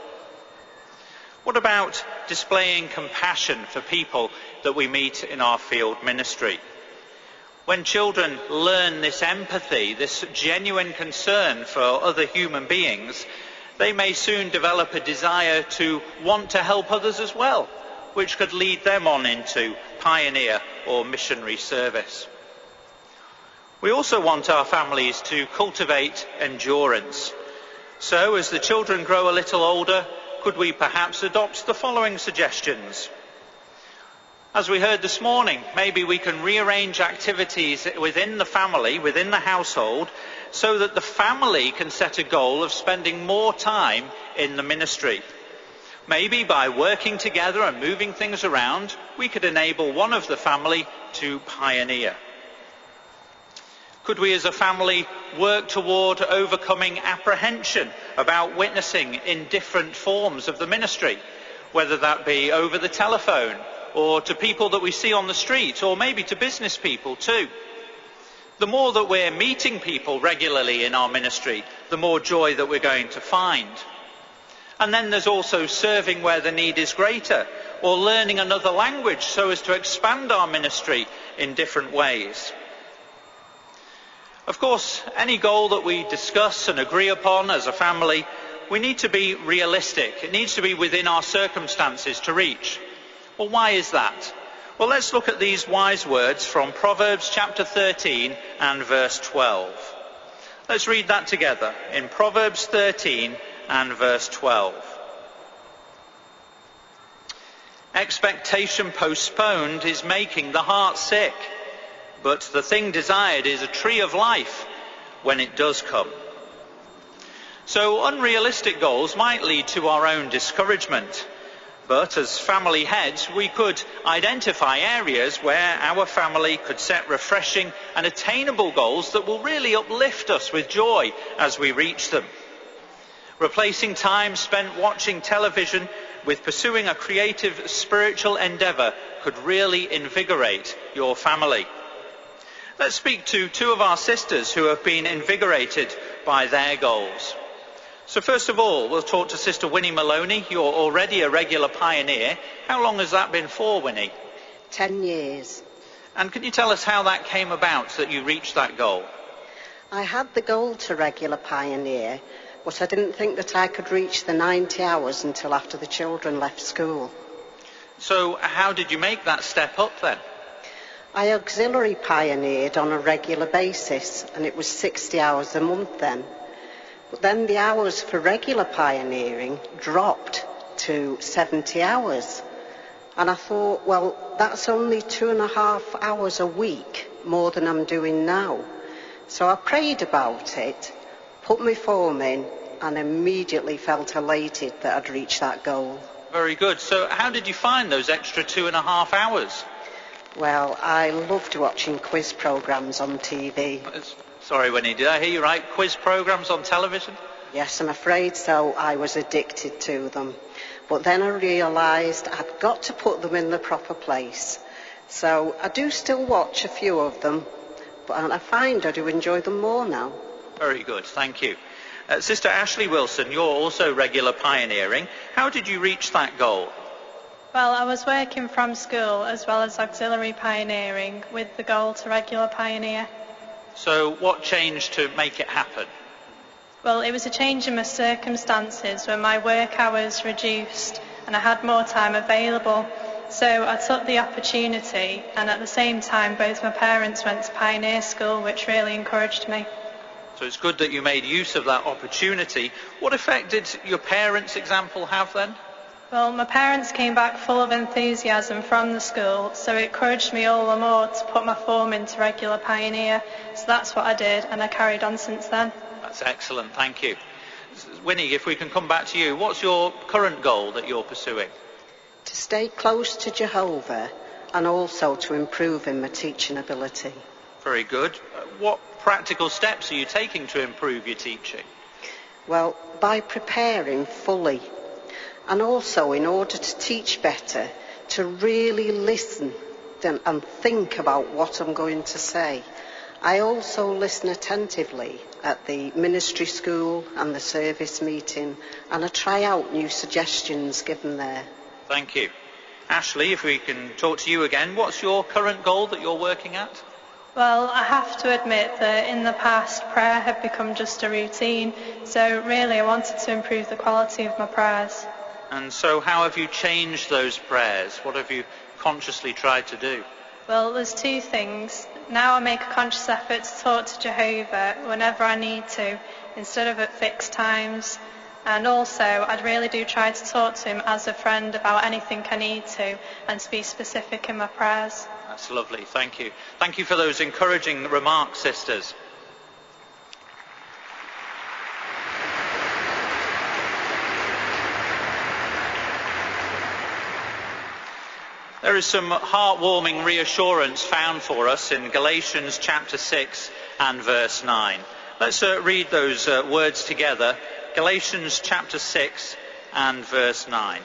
What about displaying compassion for people that we meet in our field ministry? When children learn this empathy, this genuine concern for other human beings, they may soon develop a desire to want to help others as well, which could lead them on into pioneer or missionary service. We also want our families to cultivate endurance. So, as the children grow a little older, could we perhaps adopt the following suggestions? As we heard this morning, maybe we can rearrange activities within the family, within the household, so that the family can set a goal of spending more time in the ministry. Maybe by working together and moving things around, we could enable one of the family to pioneer. Could we as a family work toward overcoming apprehension about witnessing in different forms of the ministry, whether that be over the telephone or to people that we see on the street, or maybe to business people too? The more that we're meeting people regularly in our ministry, the more joy that we're going to find. And then there's also serving where the need is greater, or learning another language so as to expand our ministry in different ways. Of course, any goal that we discuss and agree upon as a family, we need to be realistic. It needs to be within our circumstances to reach. Well, why is that? Well, let's look at these wise words from Proverbs chapter 13 and verse 12. Let's read that together in Proverbs 13 and verse 12. Expectation postponed is making the heart sick, but the thing desired is a tree of life when it does come. So unrealistic goals might lead to our own discouragement. But as family heads, we could identify areas where our family could set refreshing and attainable goals that will really uplift us with joy as we reach them. Replacing time spent watching television with pursuing a creative spiritual endeavour could really invigorate your family. Let's speak to two of our sisters who have been invigorated by their goals. So first of all, we'll talk to Sister Winnie Maloney. You're already a regular pioneer. How long has that been for, Winnie? 10 years. And can you tell us how that came about, that you reached that goal? I had the goal to regular pioneer, but I didn't think that I could reach the 90 hours until after the children left school. So how did you make that step up then? I auxiliary pioneered on a regular basis, and it was 60 hours a month then. But then the hours for regular pioneering dropped to 70 hours. And I thought, well, that's only 2.5 hours a week more than I'm doing now. So I prayed about it, put my form in, and immediately felt elated that I'd reached that goal. Very good. So how did you find those extra 2.5 hours? Well, I loved watching quiz programmes on TV. Sorry, Winnie, did I hear you right? Quiz programmes on television? Yes, I'm afraid so. I was addicted to them. But then I realised I'd got to put them in the proper place. So I do still watch a few of them, but I find I do enjoy them more now. Very good, thank you. Sister Ashley Wilson, you're also regular pioneering. How did you reach that goal? Well, I was working from school as well as auxiliary pioneering with the goal to regular pioneer. So what changed to make it happen? Well, it was a change in my circumstances when my work hours reduced and I had more time available. So I took the opportunity, and at the same time both my parents went to pioneer school, which really encouraged me. So it's good that you made use of that opportunity. What effect did your parents' example have then? Well, my parents came back full of enthusiasm from the school, so it encouraged me all the more to put my form into regular pioneer. So that's what I did, and I carried on since then. That's excellent, thank you. Winnie, if we can come back to you, what's your current goal that you're pursuing? To stay close to Jehovah and also to improve in my teaching ability. Very good. What practical steps are you taking to improve your teaching? Well, by preparing fully, and also in order to teach better, to really listen and think about what I'm going to say. I also listen attentively at the ministry school and the service meeting, and I try out new suggestions given there. Thank you. Ashley, if we can talk to you again, what's your current goal that you're working at? Well, I have to admit that in the past, prayer had become just a routine, so really I wanted to improve the quality of my prayers. And so how have you changed those prayers? What have you consciously tried to do? Well, there's two things. Now I make a conscious effort to talk to Jehovah whenever I need to, instead of at fixed times. And also, I really do try to talk to him as a friend about anything I need to, and to be specific in my prayers. That's lovely, thank you. Thank you for those encouraging remarks, sisters. There is some heartwarming reassurance found for us in Galatians chapter 6 and verse 9. Let's read those words together. Galatians chapter 6 and verse 9.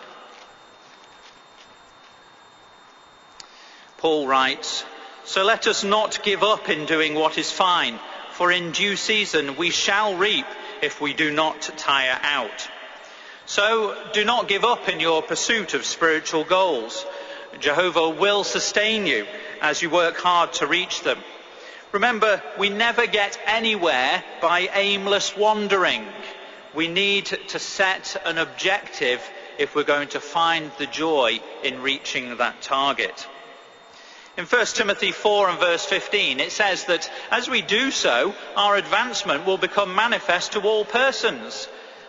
Paul writes, "So let us not give up in doing what is fine, for in due season we shall reap if we do not tire out. So do not give up in your pursuit of spiritual goals. Jehovah will sustain you as you work hard to reach them. Remember, we never get anywhere by aimless wandering. We need to set an objective if we're going to find the joy in reaching that target." In 1 Timothy 4 and verse 15, it says that as we do so, our advancement will become manifest to all persons.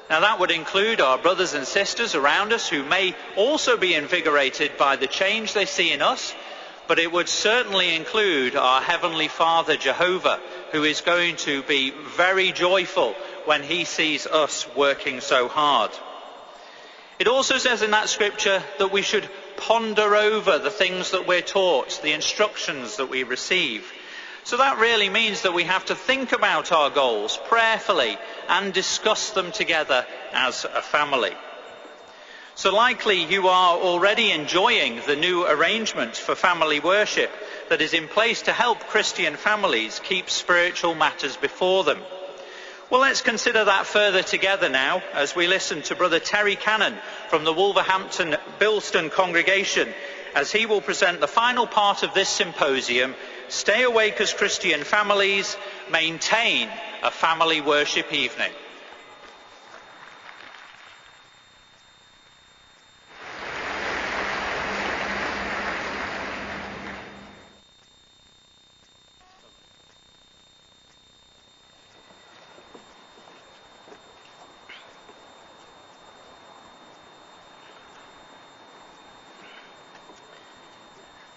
Now that would include our brothers and sisters around us who may also be invigorated by the change they see in us, but it would certainly include our Heavenly Father Jehovah, who is going to be very joyful when he sees us working so hard. It also says in that scripture that we should ponder over the things that we're taught, the instructions that we receive. So that really means that we have to think about our goals prayerfully and discuss them together as a family. So likely you are already enjoying the new arrangement for family worship that is in place to help Christian families keep spiritual matters before them. Well, let's consider that further together now as we listen to Brother Terry Cannon from the Wolverhampton Bilston congregation as he will present the final part of this symposium, Stay Awake as Christian Families, Maintain a Family Worship Evening.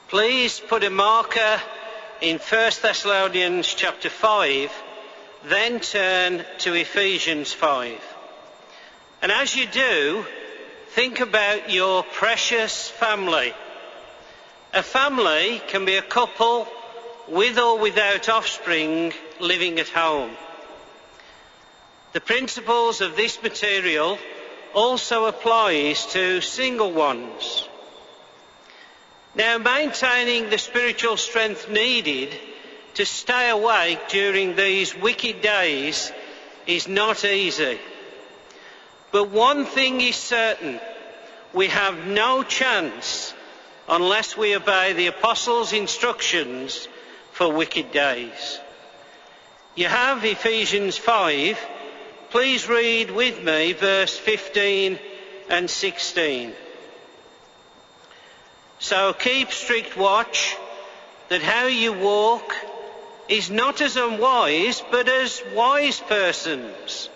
Please put a marker in 1 Thessalonians chapter 5, then turn to Ephesians 5. And as you do, think about your precious family. A family can be a couple with or without offspring living at home. The principles of this material also applies to single ones. Now, maintaining the spiritual strength needed to stay awake during these wicked days is not easy. But one thing is certain, we have no chance unless we obey the Apostles' instructions for wicked days. You have Ephesians 5. Please read with me verse 15 and 16. So keep strict watch, that how you walk is not as unwise, but as wise persons,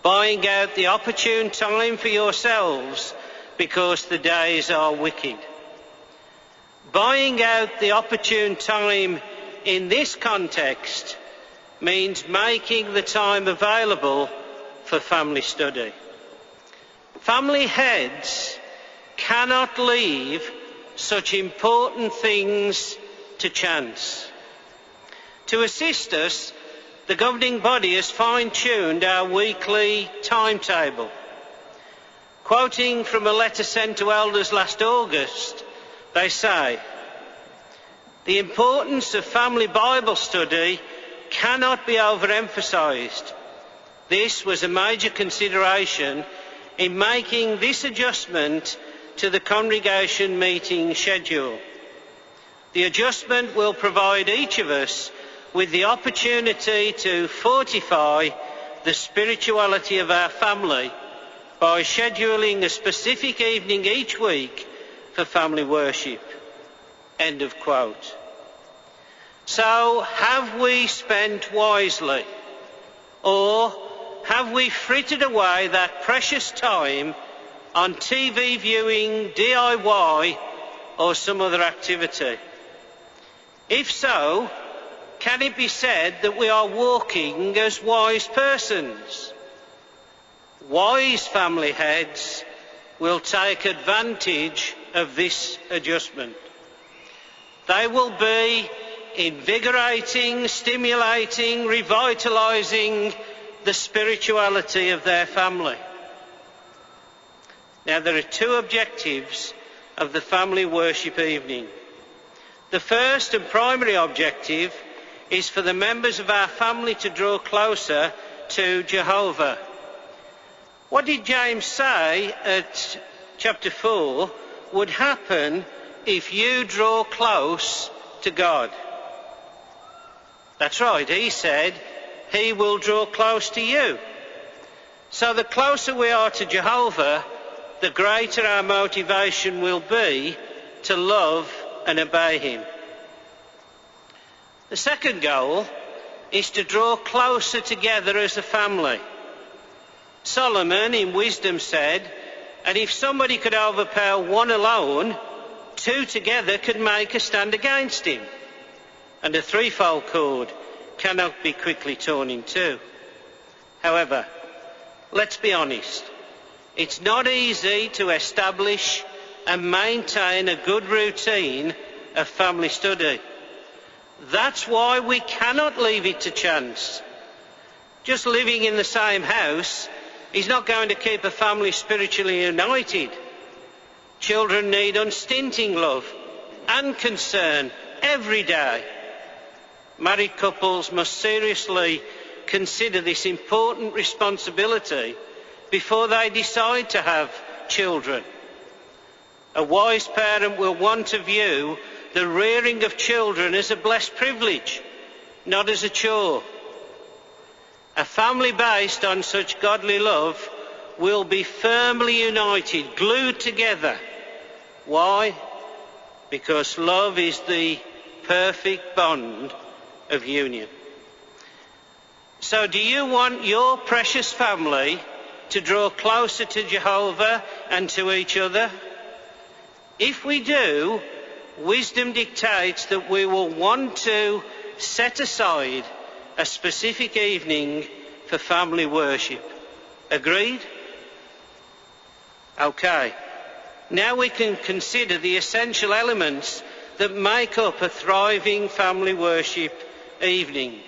buying out the opportune time for yourselves, because the days are wicked. Buying out the opportune time in this context means making the time available for family study. Family heads cannot leave such important things to chance. To assist us, the governing body has fine-tuned our weekly timetable. Quoting from a letter sent to elders last August, they say, "The importance of family Bible study cannot be overemphasised. This was a major consideration in making this adjustment to the congregation meeting schedule. The adjustment will provide each of us with the opportunity to fortify the spirituality of our family by scheduling a specific evening each week for family worship." End of quote. So, have we spent wisely? Or have we frittered away that precious time on TV viewing, DIY, or some other activity? If so, can it be said that we are walking as wise persons? Wise family heads will take advantage of this adjustment. They will be invigorating, stimulating, revitalising the spirituality of their family. Now, there are two objectives of the family worship evening. The first and primary objective is for the members of our family to draw closer to Jehovah. What did James say at chapter 4 would happen if you draw close to God? That's right, he said he will draw close to you. So the closer we are to Jehovah, the greater our motivation will be to love and obey him. The second goal is to draw closer together as a family. Solomon in wisdom said, "And if somebody could overpower one alone, two together could make a stand against him. And a threefold cord cannot be quickly torn in two." However, let's be honest, it's not easy to establish and maintain a good routine of family study. That's why we cannot leave it to chance. Just living in the same house is not going to keep a family spiritually united. Children need unstinting love and concern every day. Married couples must seriously consider this important responsibility before they decide to have children. A wise parent will want to view the rearing of children as a blessed privilege, not as a chore. A family based on such godly love will be firmly united, glued together. Why? Because love is the perfect bond of union. So do you want your precious family to draw closer to Jehovah and to each other? If we do, wisdom dictates that we will want to set aside a specific evening for family worship. Agreed? Okay. Now we can consider the essential elements that make up a thriving family worship evening.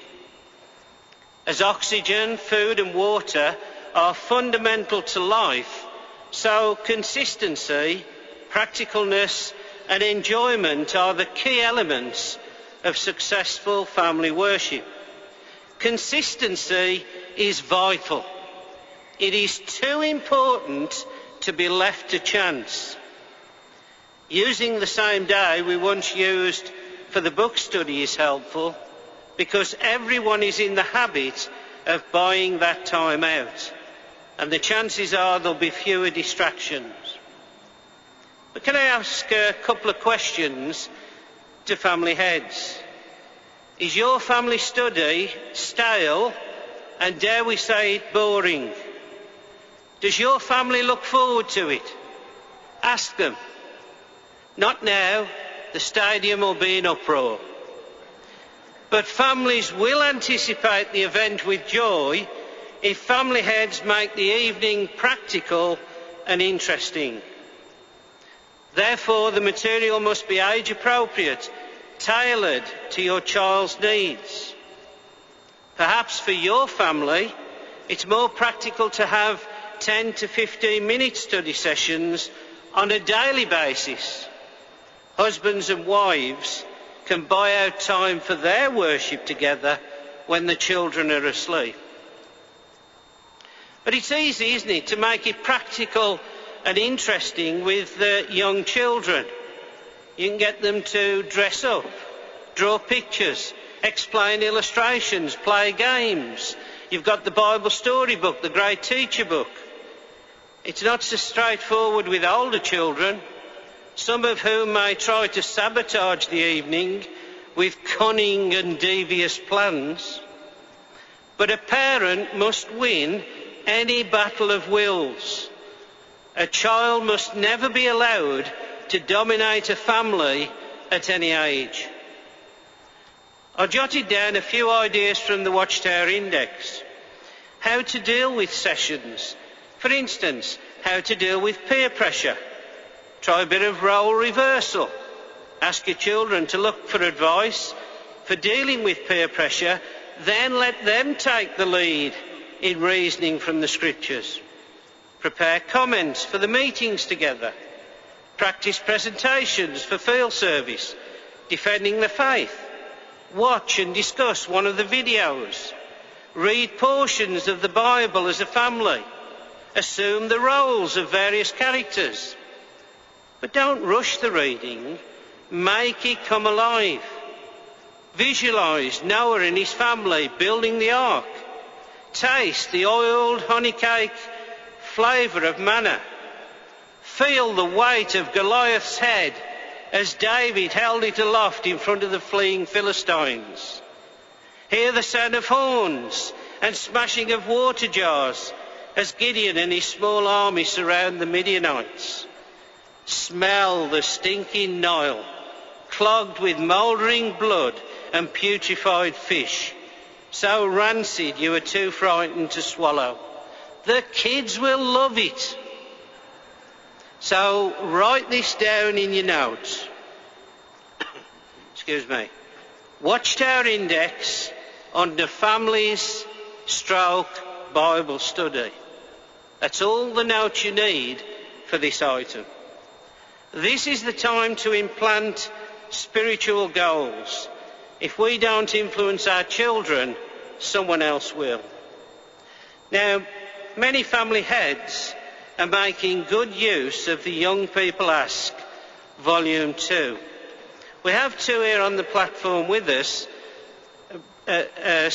As oxygen, food and water are fundamental to life, so consistency, practicalness and enjoyment are the key elements of successful family worship. Consistency is vital. It is too important to be left to chance. Using the same day we once used for the book study is helpful because everyone is in the habit of buying that time out, and the chances are there'll be fewer distractions. But can I ask a couple of questions to family heads? Is your family study stale and, dare we say it, boring? Does your family look forward to it? Ask them. Not now, the stadium will be in uproar. But families will anticipate the event with joy if family heads make the evening practical and interesting. Therefore, the material must be age appropriate, tailored to your child's needs. Perhaps for your family, it's more practical to have 10 to 15 minute study sessions on a daily basis. Husbands and wives can buy out time for their worship together when the children are asleep. But it's easy, isn't it, to make it practical and interesting with young children. You can get them to dress up, draw pictures, explain illustrations, play games. You've got the Bible storybook, the Great Teacher book. It's not so straightforward with older children, some of whom may try to sabotage the evening with cunning and devious plans. But a parent must win any battle of wills. A child must never be allowed to dominate a family at any age. I jotted down a few ideas from the Watchtower Index. How to deal with sessions. For instance, how to deal with peer pressure. Try a bit of role reversal. Ask your children to look for advice for dealing with peer pressure, then let them take the lead in reasoning from the scriptures. Prepare comments for the meetings together. Practice presentations for field service, defending the faith. Watch and discuss one of the videos. Read portions of the Bible as a family. Assume the roles of various characters. But don't rush the reading. Make it come alive. Visualise Noah and his family building the ark. Taste the oiled honey cake flavour of manna. Feel the weight of Goliath's head as David held it aloft in front of the fleeing Philistines. Hear the sound of horns and smashing of water jars as Gideon and his small army surround the Midianites. Smell the stinking Nile, clogged with mouldering blood and putrefied fish, so rancid you are too frightened to swallow. The kids will love it. So write this down in your notes. Excuse me. Watchtower Index under Families / Bible Study. That's all the notes you need for this item. This is the time to implant spiritual goals. If we don't influence our children, someone else will. Now, many family heads are making good use of the Young People Ask, Volume 2. We have two here on the platform with us,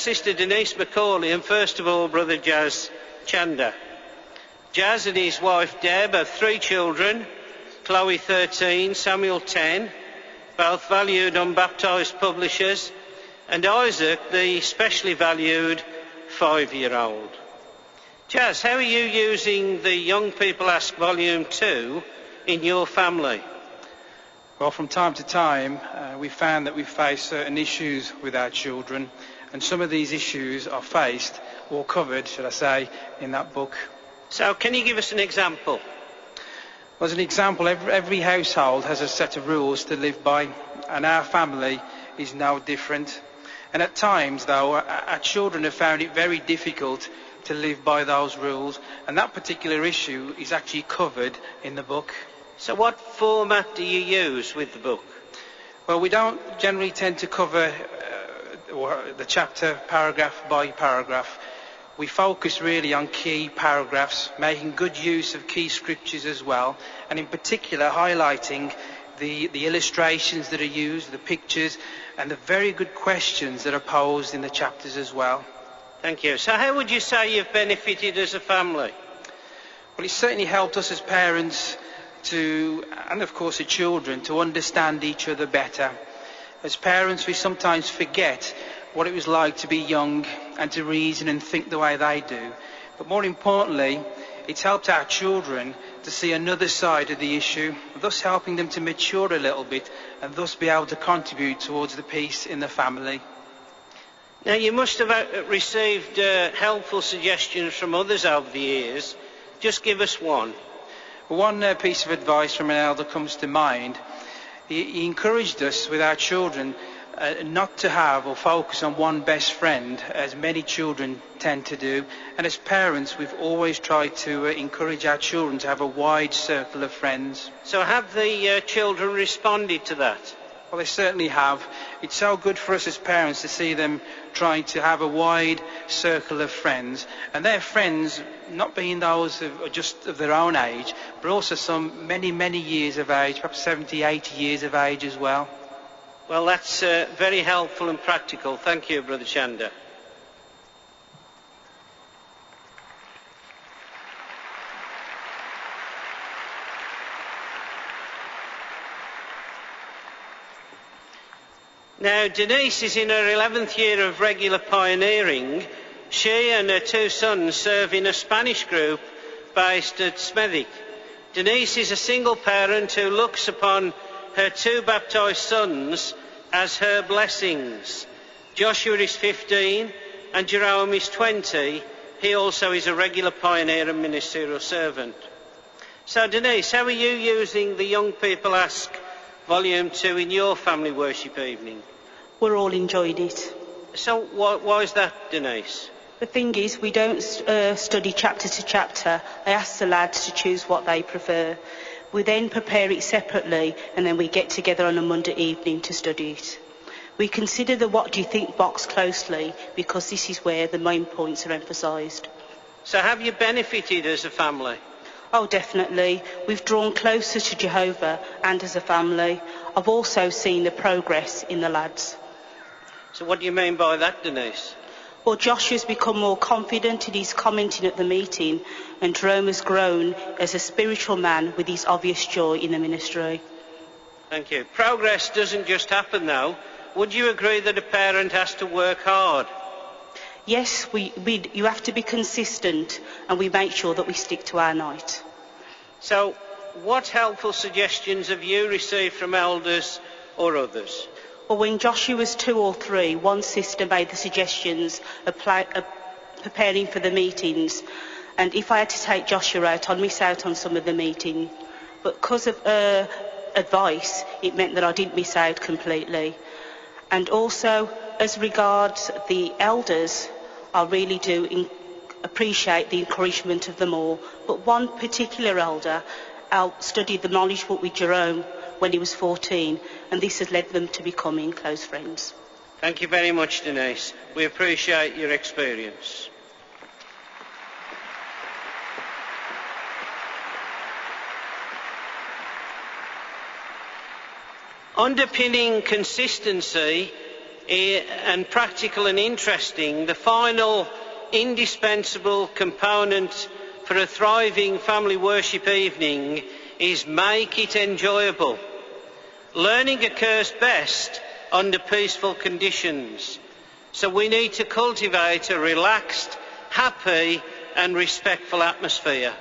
Sister Denise McCauley and first of all Brother Jazz Chanda. Jazz and his wife Deb have 3 children, Chloe 13, Samuel 10, both valued unbaptised publishers, and Isaac, the specially valued 5-year-old. Jazz, how are you using the Young People Ask Volume 2 in your family? Well, from time to time, we found that we face certain issues with our children, and some of these issues are faced, or covered, should I say, in that book. So, can you give us an example? Well, as an example, every household has a set of rules to live by, and our family is no different. And at times, though, our children have found it very difficult to live by those rules, and that particular issue is actually covered in the book. So what format do you use with the book? Well, we don't generally tend to cover the chapter paragraph by paragraph. We focus really on key paragraphs, making good use of key scriptures as well, and in particular highlighting the illustrations that are used, the pictures, and the very good questions that are posed in the chapters as well. Thank you. So how would you say you've benefited as a family? Well, it's certainly helped us as parents and of course the children, to understand each other better. As parents, we sometimes forget what it was like to be young and to reason and think the way they do. But more importantly, it's helped our children to see another side of the issue, thus helping them to mature a little bit and thus be able to contribute towards the peace in the family. Now, you must have received helpful suggestions from others over the years. Just give us one. One piece of advice from an elder comes to mind. He encouraged us with our children not to have or focus on one best friend, as many children tend to do. And as parents, we've always tried to encourage our children to have a wide circle of friends. So have the children responded to that? Well, they certainly have. It's so good for us as parents to see them trying to have a wide circle of friends. And their friends not being those just of their own age, but also some many years of age, perhaps 70, 80 years of age as well. Well, that's very helpful and practical. Thank you, Brother Chanda. Now, Denise is in her 11th year of regular pioneering. She and her two sons serve in a Spanish group based at Smethwick. Denise is a single parent who looks upon her two baptised sons as her blessings. Joshua is 15 and Jerome is 20. He also is a regular pioneer and ministerial servant. So, Denise, how are you using the Young People Ask Volume 2 in your family worship evening? We're all enjoying it. So why is that, Denise? The thing is, we don't study chapter to chapter. I ask the lads to choose what they prefer. We then prepare it separately and then we get together on a Monday evening to study it. We consider the what do you think box closely because this is where the main points are emphasised. So have you benefited as a family? Oh, definitely. We've drawn closer to Jehovah and as a family. I've also seen the progress in the lads. So what do you mean by that, Denise? Well, Joshua's become more confident in his commenting at the meeting, and Jerome has grown as a spiritual man with his obvious joy in the ministry. Thank you. Progress doesn't just happen, though. Would you agree that a parent has to work hard? Yes, you have to be consistent, and we make sure that we stick to our night. So, what helpful suggestions have you received from elders or others? Well, when Joshua was 2 or 3, one sister made the suggestions of preparing for the meetings. And if I had to take Joshua out, I'd miss out on some of the meeting. But because of her advice, it meant that I didn't miss out completely. And also, as regards the elders, I really do appreciate the encouragement of them all. But one particular elder studied the knowledge book with Jerome when he was 14, and this has led them to becoming close friends. Thank you very much, Denise. We appreciate your experience. Underpinning consistency and practical and interesting, the final indispensable component for a thriving family worship evening is make it enjoyable. Learning occurs best under peaceful conditions, so we need to cultivate a relaxed, happy and respectful atmosphere.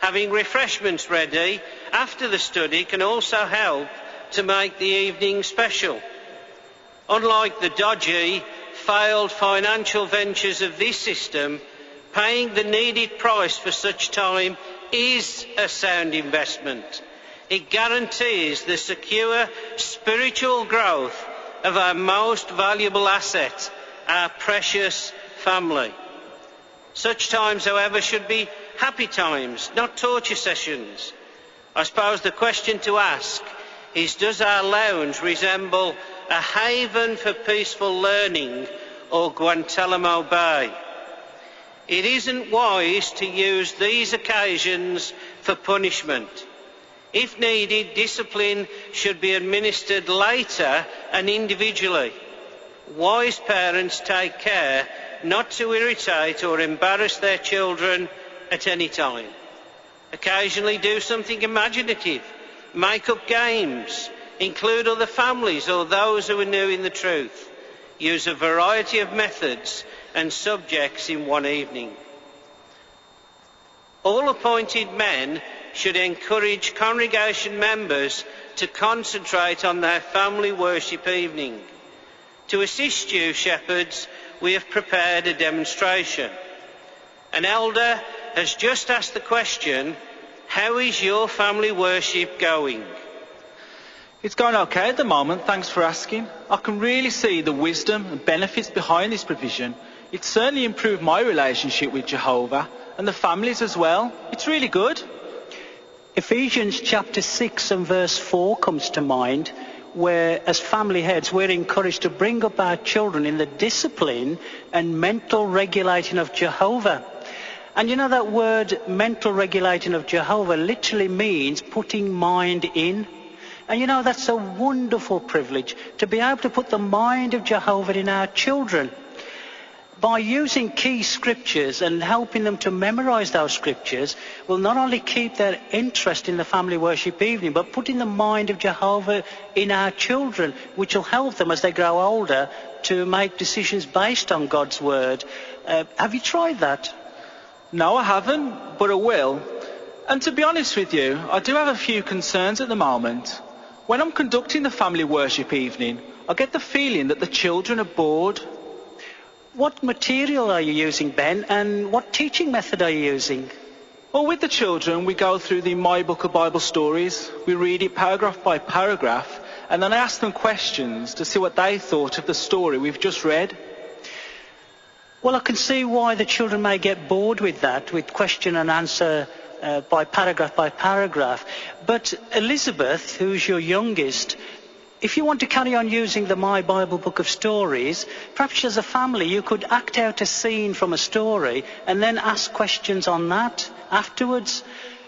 Having refreshments ready after the study can also help to make the evening special. Unlike the dodgy, failed financial ventures of this system, paying the needed price for such time is a sound investment. It guarantees the secure spiritual growth of our most valuable asset, our precious family. Such times, however, should be happy times, not torture sessions. I suppose the question to ask is, does our lounge resemble a haven for peaceful learning or Guantanamo Bay? It isn't wise to use these occasions for punishment. If needed, discipline should be administered later and individually. Wise parents take care not to irritate or embarrass their children at any time. Occasionally do something imaginative, make up games, include other families or those who are new in the truth. Use a variety of methods and subjects in one evening. all appointed men should encourage congregation members to concentrate on their family worship evening. To assist you, shepherds, we have prepared a demonstration. An elder has just asked the question, how is your family worship going? It's going okay at the moment, thanks for asking. I can really see the wisdom and benefits behind this provision. It's certainly improved my relationship with Jehovah and the families as well. It's really good. Ephesians chapter 6 and verse 4 comes to mind, where as family heads we're encouraged to bring up our children in the discipline and mental regulating of Jehovah. And you know that word mental regulating of Jehovah literally means putting mind in. And you know that's a wonderful privilege to be able to put the mind of Jehovah in our children. By using key scriptures and helping them to memorize those scriptures will not only keep their interest in the family worship evening, but putting the mind of Jehovah in our children, which will help them as they grow older to make decisions based on God's word. Have you tried that? No, I haven't, but I will. And to be honest with you, I do have a few concerns at the moment. When I'm conducting the family worship evening, I get the feeling that the children are bored. What material are you using, Ben, and what teaching method are you using? Well, with the children, we go through the My Book of Bible Stories. We read it paragraph by paragraph, and then I ask them questions to see what they thought of the story we've just read. Well, I can see why the children may get bored with that, with question and answer by paragraph. But Elizabeth, who's your youngest, if you want to carry on using the My Bible Book of Stories, perhaps as a family you could act out a scene from a story and then ask questions on that afterwards.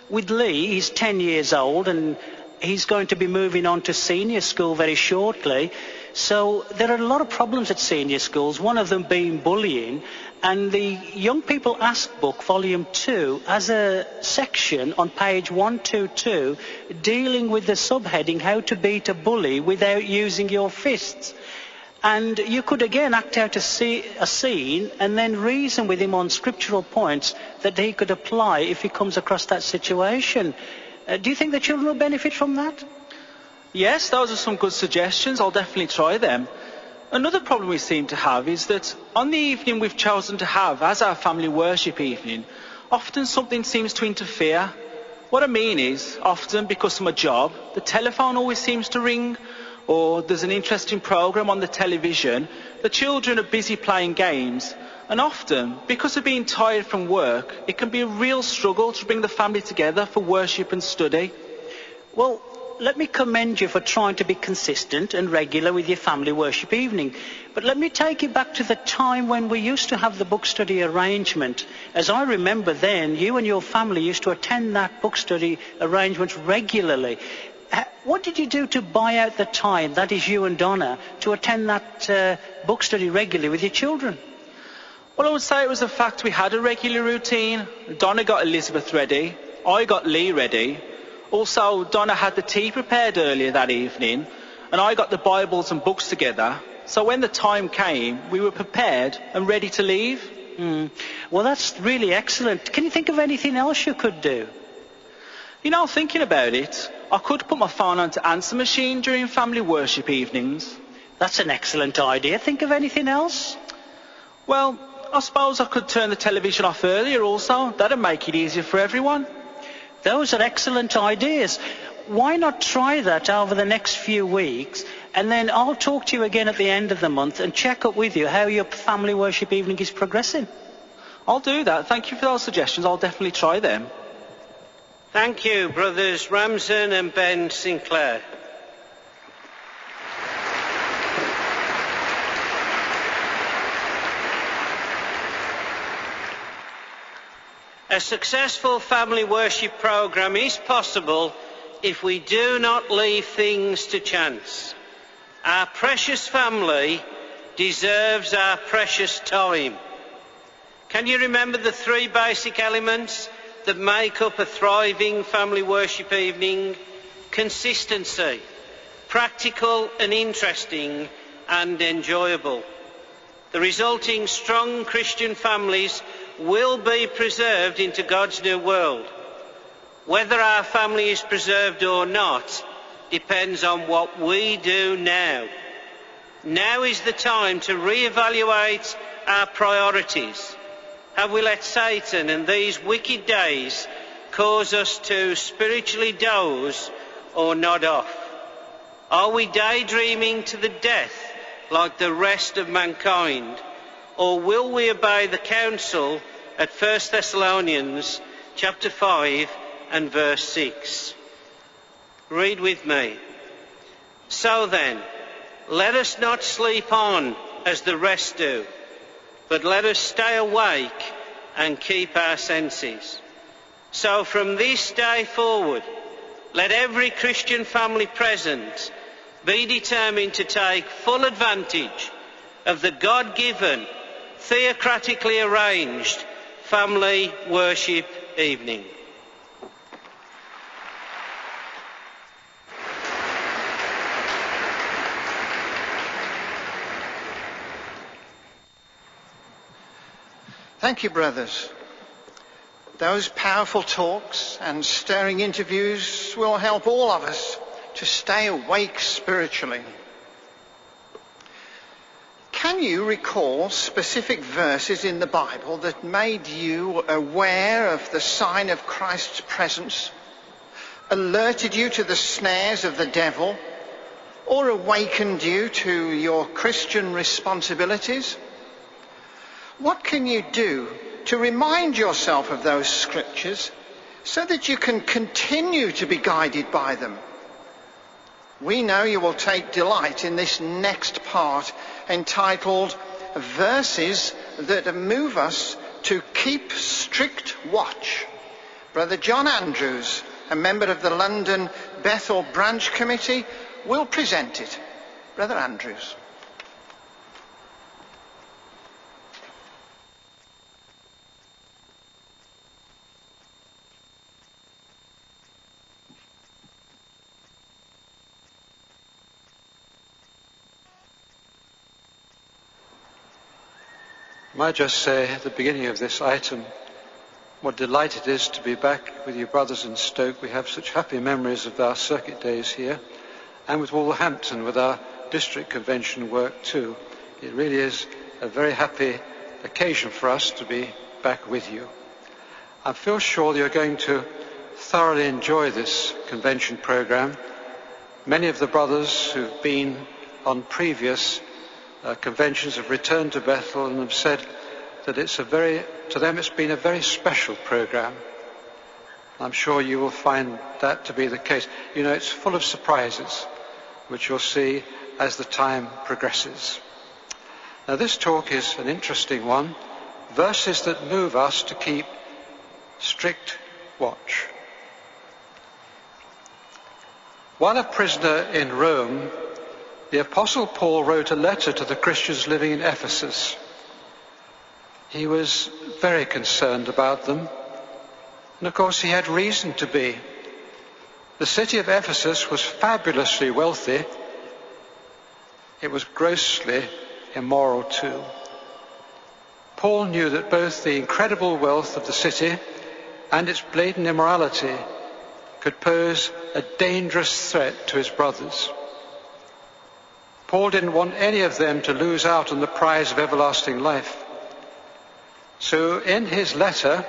With Lee, he's 10 years old and he's going to be moving on to senior school very shortly. So there are a lot of problems at senior schools, one of them being bullying. And the Young People Ask book, volume 2, has a section on page 122 dealing with the subheading, how to beat a bully without using your fists. And you could again act out a scene and then reason with him on scriptural points that he could apply if he comes across that situation. Do you think the children will benefit from that? Yes, those are some good suggestions. I'll definitely try them. Another problem we seem to have is that on the evening we've chosen to have as our family worship evening, often something seems to interfere. What I mean is, often because of my job, the telephone always seems to ring, or there's an interesting programme on the television, the children are busy playing games, and often, because of being tired from work, it can be a real struggle to bring the family together for worship and study. Well, let me commend you for trying to be consistent and regular with your family worship evening. But let me take you back to the time when we used to have the book study arrangement. As I remember then, you and your family used to attend that book study arrangement regularly. What did you do to buy out the time, that is you and Donna, to attend that book study regularly with your children? Well, I would say it was the fact we had a regular routine. Donna got Elizabeth ready, I got Lee ready. Also, Donna had the tea prepared earlier that evening, and I got the Bibles and books together. So when the time came, we were prepared and ready to leave. Well, that's really excellent. Can you think of anything else you could do? You know, thinking about it, I could put my phone on to answer machine during family worship evenings. That's an excellent idea. Think of anything else? Well, I suppose I could turn the television off earlier also. That'd make it easier for everyone. Those are excellent ideas. Why not try that over the next few weeks, and then I'll talk to you again at the end of the month and check up with you how your family worship evening is progressing. I'll do that. Thank you for those suggestions. I'll definitely try them. Thank you, brothers Ramsden and Ben Sinclair. A successful family worship programme is possible if we do not leave things to chance. Our precious family deserves our precious time. Can you remember the 3 basic elements that make up a thriving family worship evening? Consistency, practical and interesting and enjoyable. The resulting strong Christian families will be preserved into God's new world. Whether our family is preserved or not depends on what we do now. Now is the time to re-evaluate our priorities. Have we let Satan and these wicked days cause us to spiritually doze or nod off? Are we daydreaming to the death like the rest of mankind? Or will we obey the counsel at 1 Thessalonians chapter 5 and verse 6? Read with me. So then, let us not sleep on as the rest do, but let us stay awake and keep our senses. So from this day forward, let every Christian family present be determined to take full advantage of the God-given, theocratically arranged family worship evening. Thank you, brothers. Those powerful talks and stirring interviews will help all of us to stay awake spiritually. Can you recall specific verses in the Bible that made you aware of the sign of Christ's presence, alerted you to the snares of the devil, or awakened you to your Christian responsibilities? What can you do to remind yourself of those scriptures so that you can continue to be guided by them? We know you will take delight in this next part entitled Verses That Move Us to Keep Strict Watch. Brother John Andrews, a member of the London Bethel Branch Committee, will present it. Brother Andrews. I might just say at the beginning of this item what delight it is to be back with you brothers in Stoke. We have such happy memories of our circuit days here, and with Wolverhampton with our district convention work too. It really is a very happy occasion for us to be back with you. I feel sure that you're going to thoroughly enjoy this convention programme. Many of the brothers who've been on previous conventions have returned to Bethel and have said that to them it's been a very special programme. I'm sure you will find that to be the case. You know, it's full of surprises, which you'll see as the time progresses. Now, this talk is an interesting one. Verses that move us to keep strict watch. While a prisoner in Rome, the Apostle Paul wrote a letter to the Christians living in Ephesus. He was very concerned about them, and of course he had reason to be. The city of Ephesus was fabulously wealthy. It was grossly immoral too. Paul knew that both the incredible wealth of the city and its blatant immorality could pose a dangerous threat to his brothers. Paul didn't want any of them to lose out on the prize of everlasting life. So in his letter,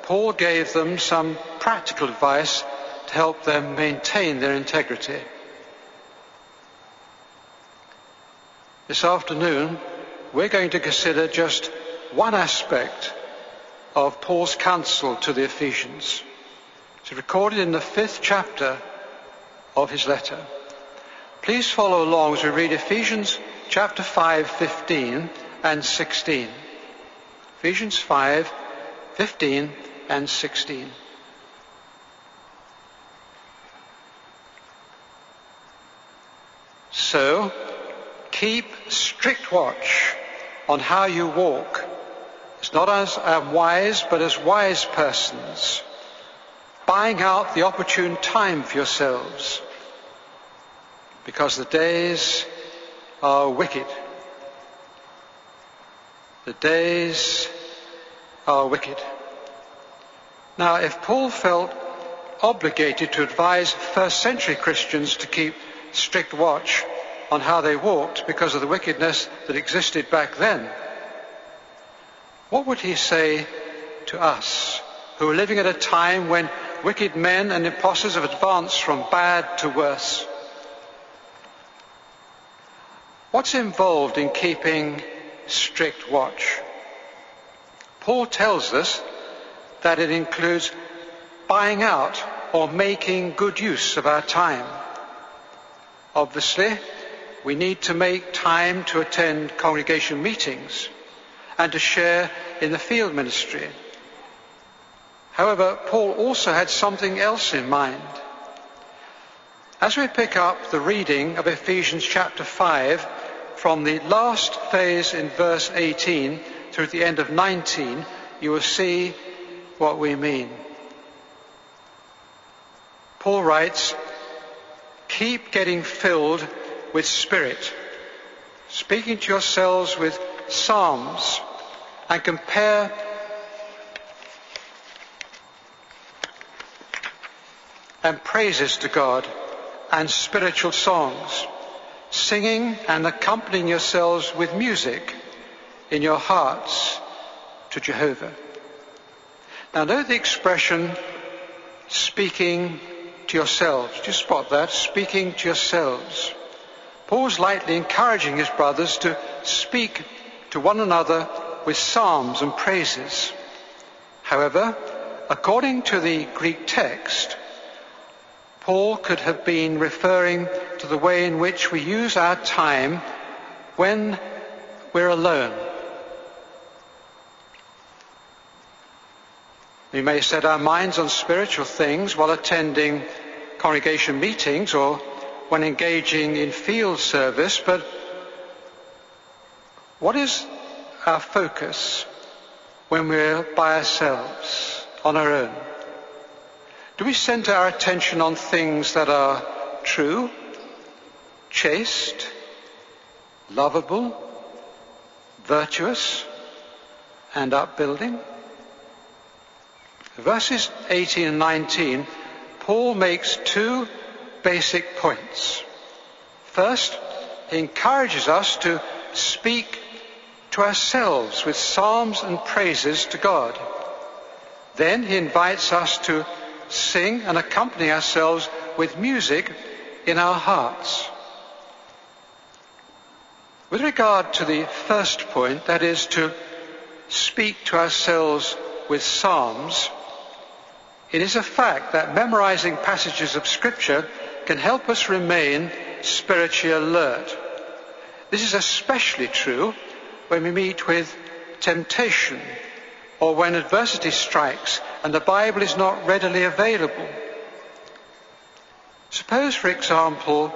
Paul gave them some practical advice to help them maintain their integrity. This afternoon, we're going to consider just one aspect of Paul's counsel to the Ephesians. It's recorded in the 5th chapter of his letter. Please follow along as we read Ephesians chapter 5, 15 and 16. Ephesians 5, 15 and 16. So, keep strict watch on how you walk. It's not as unwise, but as wise persons, buying out the opportune time for yourselves, because the days are wicked. The days are wicked. Now, if Paul felt obligated to advise first century Christians to keep strict watch on how they walked because of the wickedness that existed back then, what would he say to us who are living at a time when wicked men and impostors have advanced from bad to worse? What's involved in keeping strict watch? Paul tells us that it includes buying out or making good use of our time. Obviously, we need to make time to attend congregation meetings and to share in the field ministry. However, Paul also had something else in mind. As we pick up the reading of Ephesians chapter 5, from the last phase in verse 18 through the end of 19, you will see what we mean. Paul writes, "Keep getting filled with Spirit, speaking to yourselves with psalms, and compare and praises to God, and spiritual songs, singing and accompanying yourselves with music in your hearts to Jehovah." Now note the expression, speaking to yourselves. Just spot that, speaking to yourselves. Paul's lightly encouraging his brothers to speak to one another with psalms and praises. However, according to the Greek text, Paul could have been referring to the way in which we use our time when we're alone. We may set our minds on spiritual things while attending congregation meetings or when engaging in field service, but what is our focus when we're by ourselves, on our own? Do we center our attention on things that are true, chaste, lovable, virtuous, and upbuilding? Verses 18 and 19, Paul makes two basic points. First, he encourages us to speak to ourselves with psalms and praises to God. Then he invites us to sing and accompany ourselves with music in our hearts. With regard to the first point, that is to speak to ourselves with psalms, it is a fact that memorizing passages of Scripture can help us remain spiritually alert. This is especially true when we meet with temptation or when adversity strikes and the Bible is not readily available. Suppose, for example,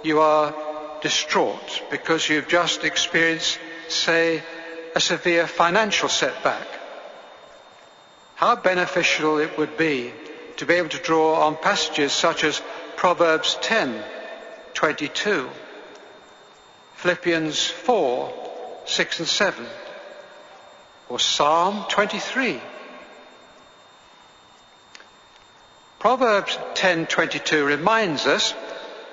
you are distraught because you've just experienced, say, a severe financial setback. How beneficial it would be to be able to draw on passages such as Proverbs 10:22, Philippians 4:6 and 7, or Psalm 23. Proverbs 10:22 reminds us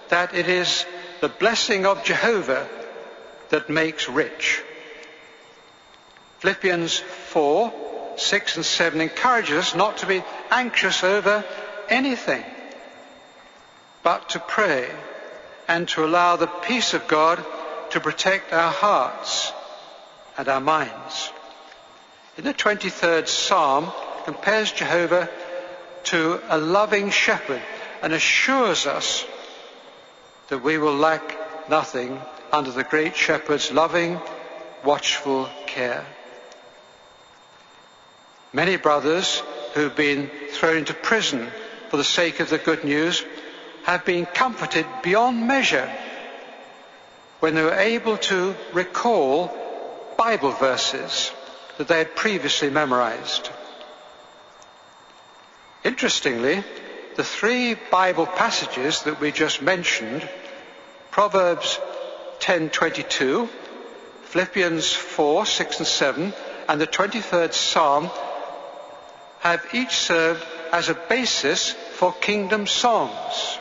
that it is the blessing of Jehovah that makes rich. Philippians 4:6 and 7 encourages us not to be anxious over anything, but to pray and to allow the peace of God to protect our hearts and our minds. In the 23rd Psalm, compares Jehovah to a loving shepherd and assures us that we will lack nothing under the great shepherd's loving, watchful care. Many brothers who've been thrown into prison for the sake of the good news have been comforted beyond measure when they were able to recall Bible verses that they had previously memorized. Interestingly, the three Bible passages that we just mentioned, Proverbs 10:22, Philippians 4:6 and 7, and the 23rd Psalm have each served as a basis for kingdom songs.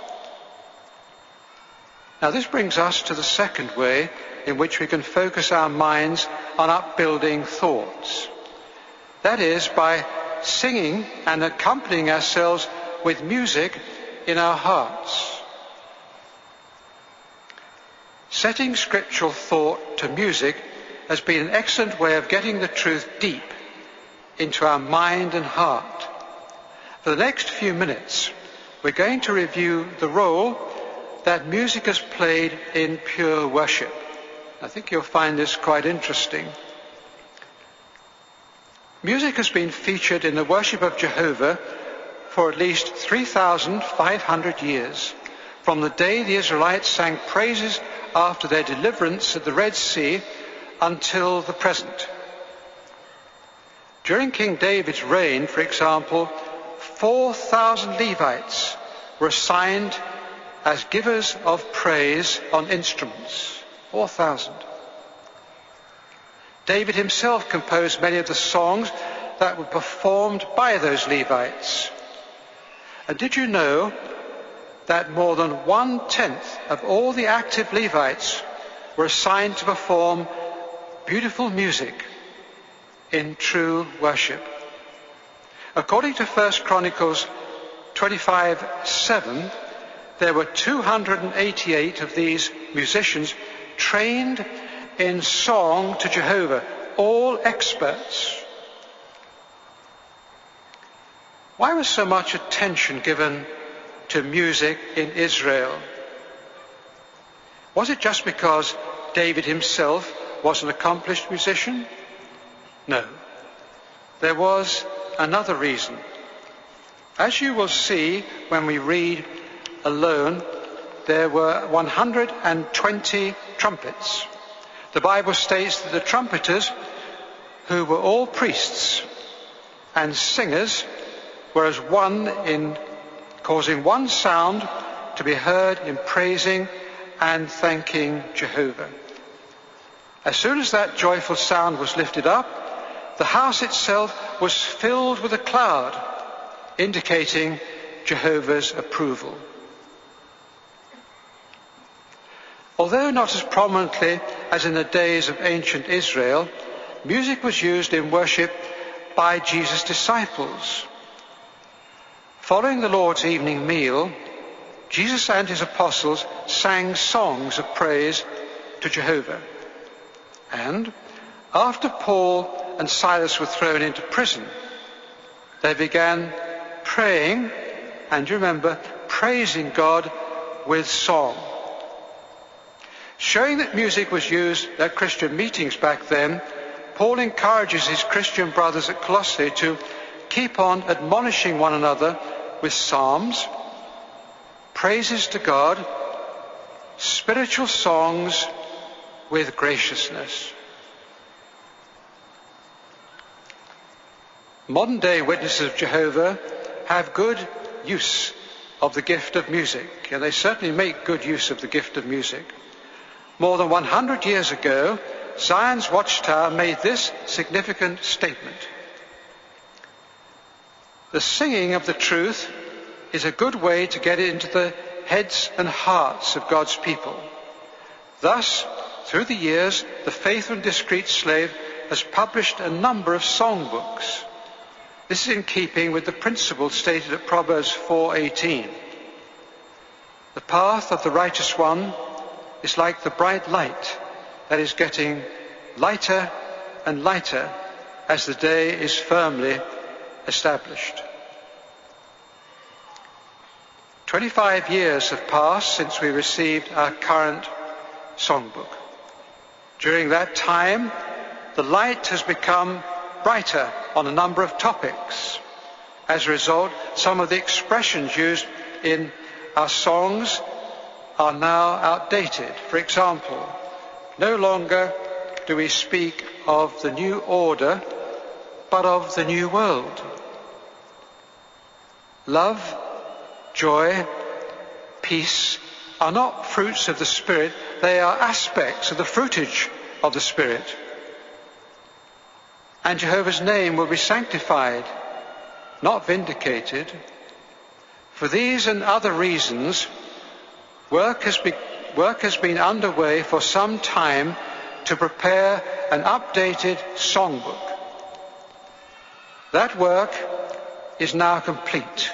Now this brings us to the second way in which we can focus our minds on upbuilding thoughts. That is by singing and accompanying ourselves with music in our hearts. Setting scriptural thought to music has been an excellent way of getting the truth deep into our mind and heart. For the next few minutes, we're going to review the role that music has played in pure worship. I think you'll find this quite interesting. Music has been featured in the worship of Jehovah for at least 3,500 years, from the day the Israelites sang praises after their deliverance at the Red Sea until the present. During King David's reign, for example, 4,000 Levites were assigned as givers of praise on instruments. 4,000. David himself composed many of the songs that were performed by those Levites. And did you know that more than 1/10 of all the active Levites were assigned to perform beautiful music in true worship? According to 1 Chronicles 25:7, there were 288 of these musicians trained in song to Jehovah, all experts. Why was so much attention given to music in Israel? Was it just because David himself was an accomplished musician? No. There was another reason. As you will see when we read alone, there were 120 trumpets. The Bible states that the trumpeters, who were all priests and singers, were as one in causing one sound to be heard in praising and thanking Jehovah. As soon as that joyful sound was lifted up, the house itself was filled with a cloud, indicating Jehovah's approval. Although not as prominently as in the days of ancient Israel, music was used in worship by Jesus' disciples. Following the Lord's evening meal, Jesus and his apostles sang songs of praise to Jehovah. And after Paul and Silas were thrown into prison, they began praying, and you remember, praising God with song. Showing that music was used at Christian meetings back then, Paul encourages his Christian brothers at Colossae to keep on admonishing one another with psalms, praises to God, spiritual songs with graciousness. Modern day witnesses of Jehovah have good use of the gift of music, and they certainly make good use of the gift of music. More than 100 years ago, Zion's Watchtower made this significant statement: the singing of the truth is a good way to get it into the heads and hearts of God's people. Thus, through the years, the faithful and discreet slave has published a number of songbooks. This is in keeping with the principle stated at Proverbs 4:18. The path of the righteous one is like the bright light that is getting lighter and lighter as the day is firmly established. 25 years have passed since we received our current songbook. During that time, the light has become brighter on a number of topics. As a result, some of the expressions used in our songs are now outdated. For example, no longer do we speak of the new order, but of the new world. Love, joy, peace are not fruits of the Spirit, they are aspects of the fruitage of the Spirit. and Jehovah's name will be sanctified, not vindicated. For these and other reasons, work has been underway for some time to prepare an updated songbook. That work is now complete,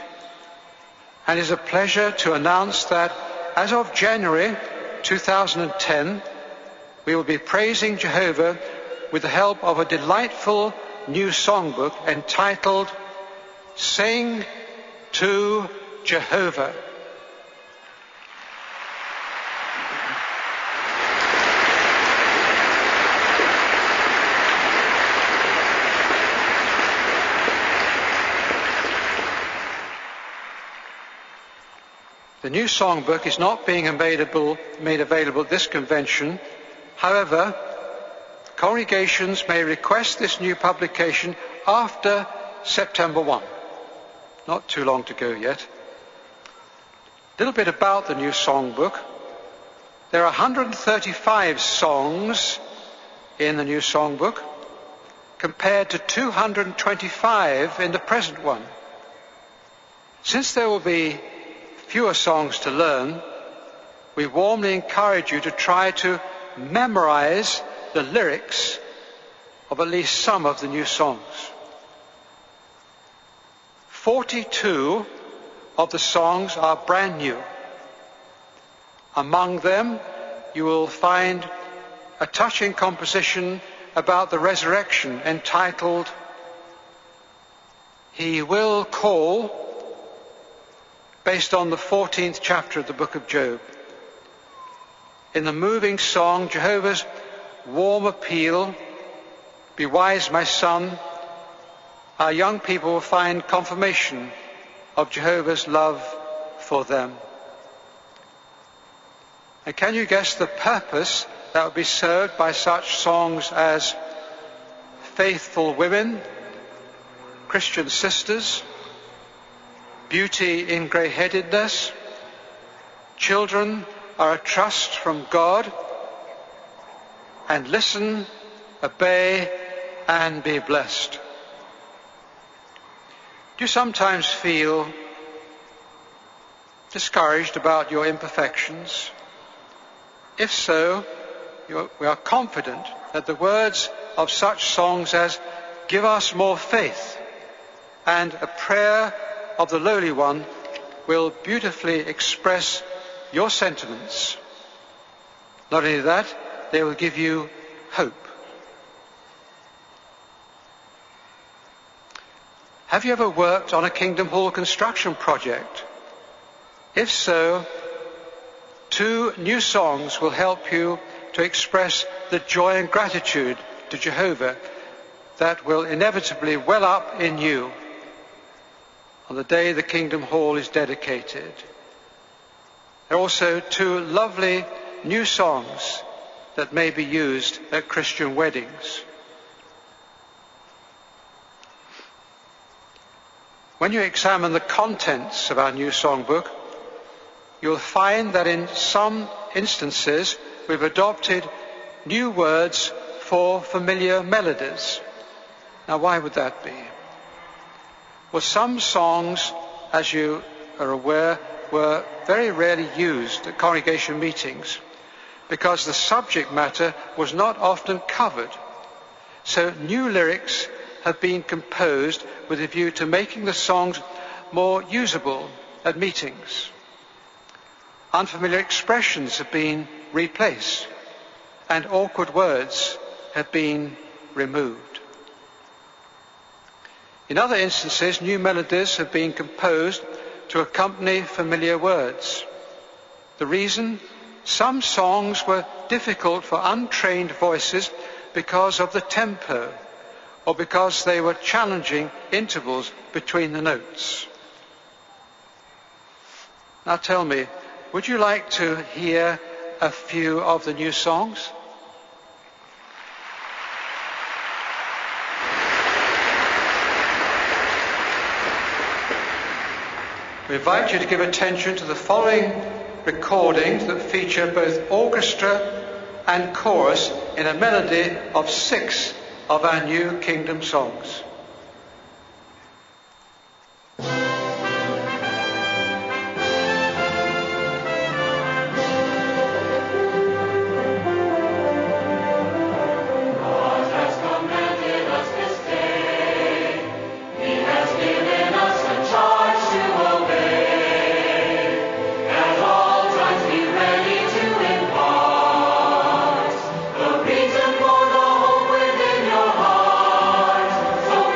and it is a pleasure to announce that as of January 2010, we will be praising Jehovah with the help of a delightful new songbook entitled Sing to Jehovah. The new songbook is not being made available at this convention. However, congregations may request this new publication after September 1. Not too long to go yet. A little bit about the new songbook. There are 135 songs in the new songbook, compared to 225 in the present one. Since there will be fewer songs to learn, we warmly encourage you to try to memorize the lyrics of at least some of the new songs. 42 of the songs are brand new. Among them, you will find a touching composition about the resurrection entitled He Will Call, based on the 14th chapter of the book of Job. In the moving song, Jehovah's warm appeal, Be wise, my son, our young people will find confirmation of Jehovah's love for them. And can you guess the purpose that would be served by such songs as Faithful Women, Christian Sisters, Beauty in Grey-headedness, Children are a trust from God, and Listen, Obey, and Be blessed? Do you sometimes feel discouraged about your imperfections? If so, we are confident that the words of such songs as Give Us More Faith and A Prayer of the Lowly One will beautifully express your sentiments. Not only that, they will give you hope. Have you ever worked on a Kingdom Hall construction project? If so, 2 new songs will help you to express the joy and gratitude to Jehovah that will inevitably well up in you on the day the Kingdom Hall is dedicated. There are also 2 lovely new songs that may be used at Christian weddings. When you examine the contents of our new songbook, you'll find that in some instances we've adopted new words for familiar melodies. Now, why would that be? Well, some songs, as you are aware, were very rarely used at congregation meetings because the subject matter was not often covered. So new lyrics have been composed with a view to making the songs more usable at meetings. Unfamiliar expressions have been replaced, and awkward words have been removed. In other instances, new melodies have been composed to accompany familiar words. The reason? Some songs were difficult for untrained voices because of the tempo, or because they were challenging intervals between the notes. Now tell me, would you like to hear a few of the new songs? We invite you to give attention to the following recordings that feature both orchestra and chorus in a melody of 6 of our new kingdom songs. Reason for the hope within your heart. So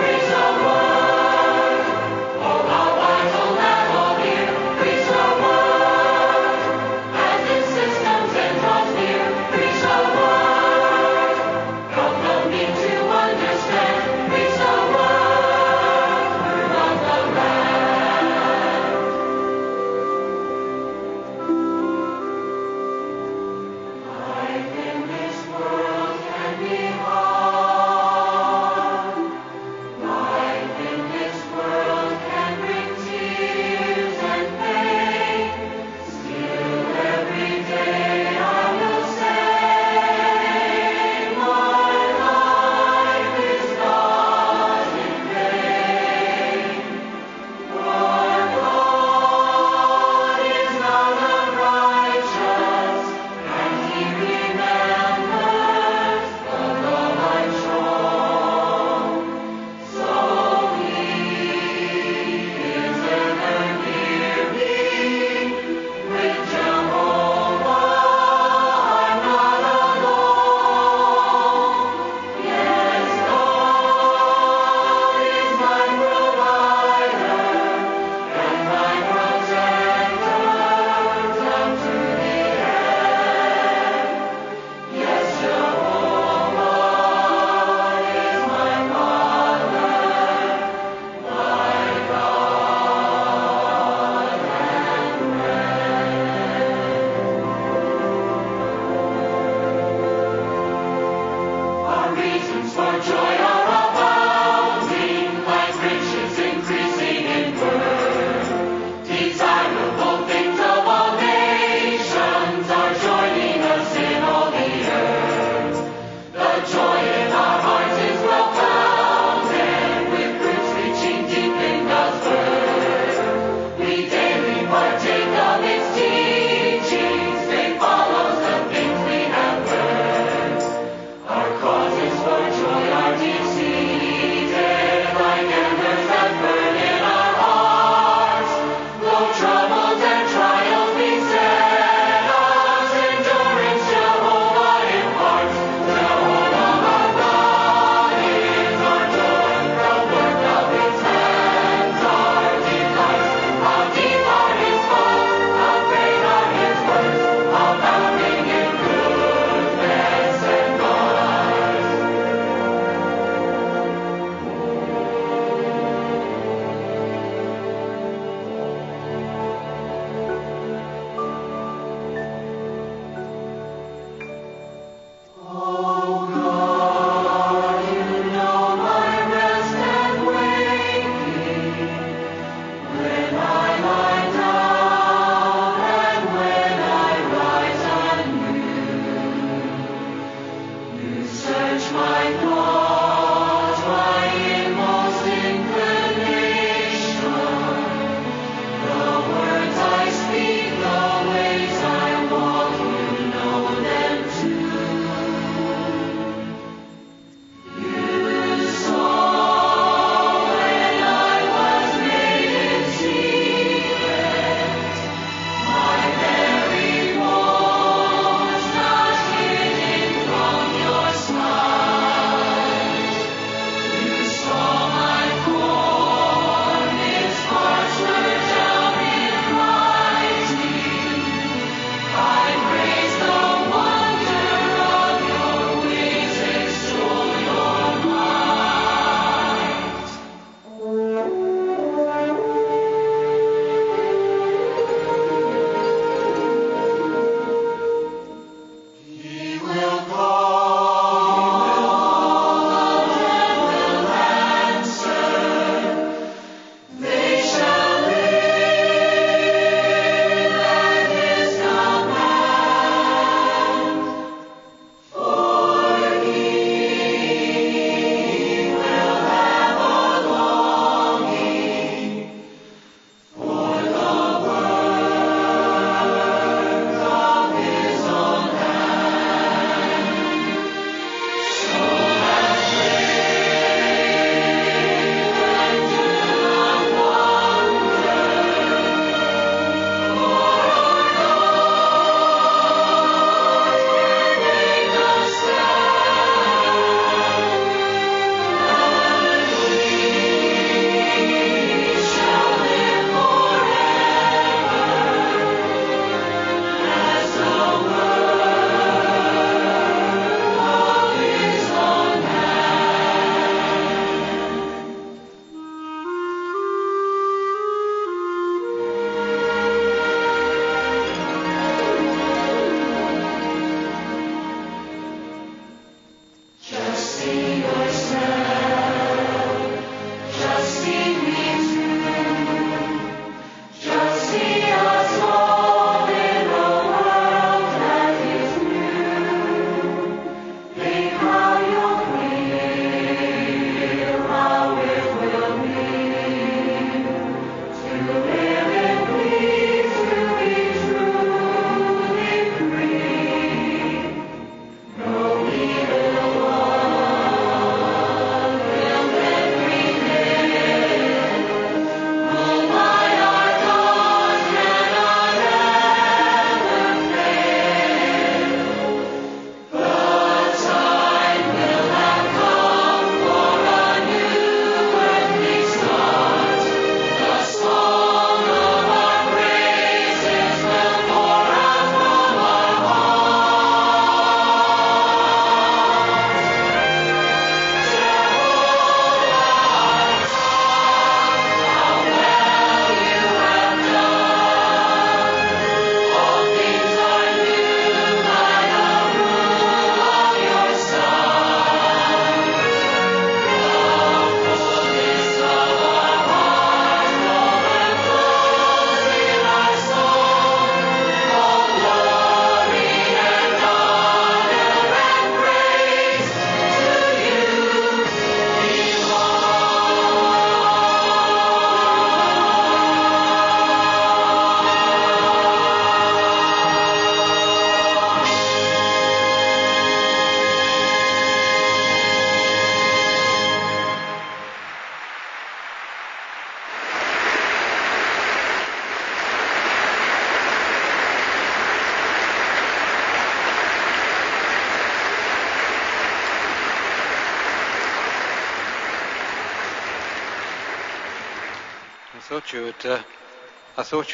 thought you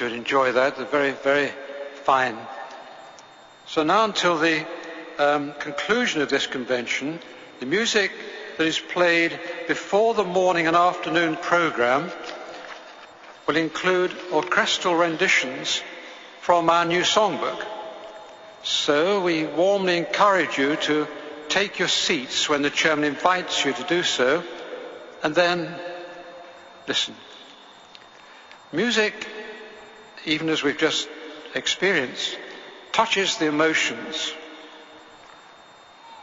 would enjoy that. They're very, very fine. So now until the conclusion of this convention, the music that is played before the morning and afternoon programme will include orchestral renditions from our new songbook. So we warmly encourage you to take your seats when the chairman invites you to do so, and then listen. Music, even as we've just experienced, touches the emotions.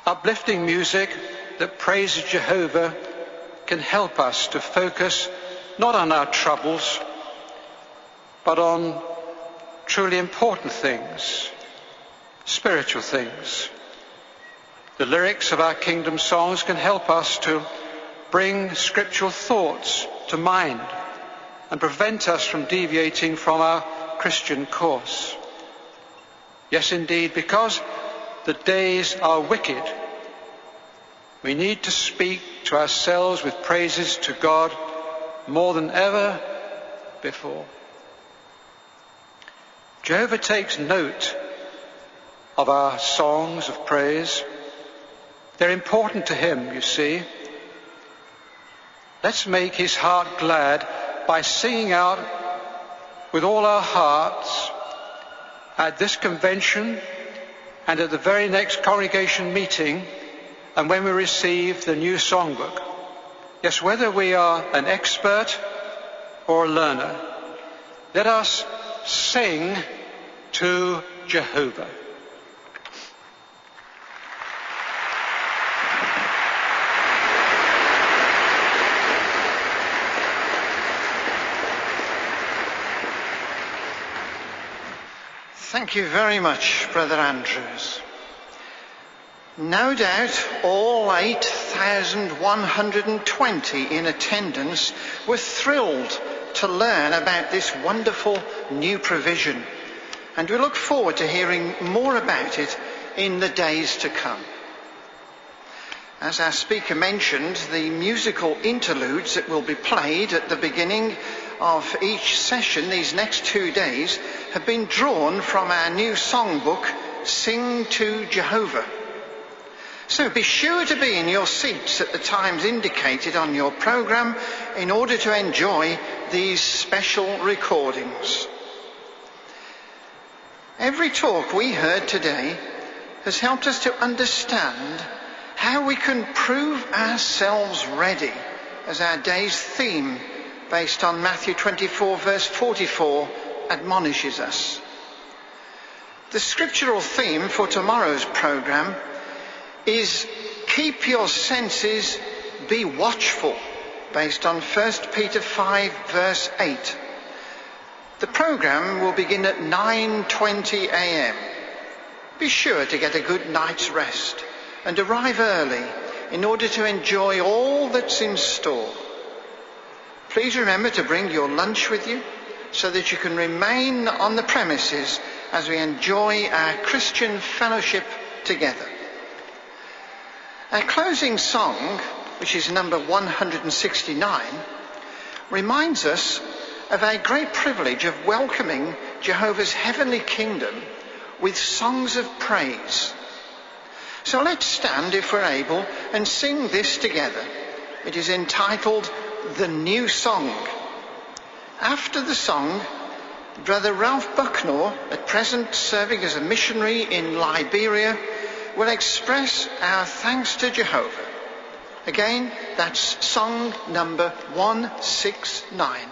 Uplifting music that praises Jehovah can help us to focus not on our troubles, but on truly important things, spiritual things. The lyrics of our kingdom songs can help us to bring scriptural thoughts to mind and prevent us from deviating from our Christian course. Yes, indeed, because the days are wicked, we need to speak to ourselves with praises to God more than ever before. Jehovah takes note of our songs of praise. They're important to him, you see. Let's make his heart glad by singing out with all our hearts at this convention and at the very next congregation meeting and when we receive the new songbook. Yes, whether we are an expert or a learner, let us sing to Jehovah. Thank you very much, Brother Andrews. No doubt all 8,120 in attendance were thrilled to learn about this wonderful new provision, and we look forward to hearing more about it in the days to come. As our speaker mentioned, the musical interludes that will be played at the beginning of each session these next 2 days have been drawn from our new songbook, Sing to Jehovah. So be sure to be in your seats at the times indicated on your programme in order to enjoy these special recordings. Every talk we heard today has helped us to understand how we can prove ourselves ready, as our day's theme, based on Matthew 24 verse 44, admonishes us. The scriptural theme for tomorrow's programme is Keep Your Senses, Be Watchful, based on 1 Peter 5 verse 8. The programme will begin at 9:20 a.m. Be sure to get a good night's rest and arrive early in order to enjoy all that's in store. Please remember to bring your lunch with you so that you can remain on the premises as we enjoy our Christian fellowship together. Our closing song, which is number 169, reminds us of our great privilege of welcoming Jehovah's heavenly kingdom with songs of praise. So let's stand, if we're able, and sing this together. It is entitled The New Song. After the song, Brother Ralph Bucknor, at present serving as a missionary in Liberia, will express our thanks to Jehovah. Again, that's song number 169.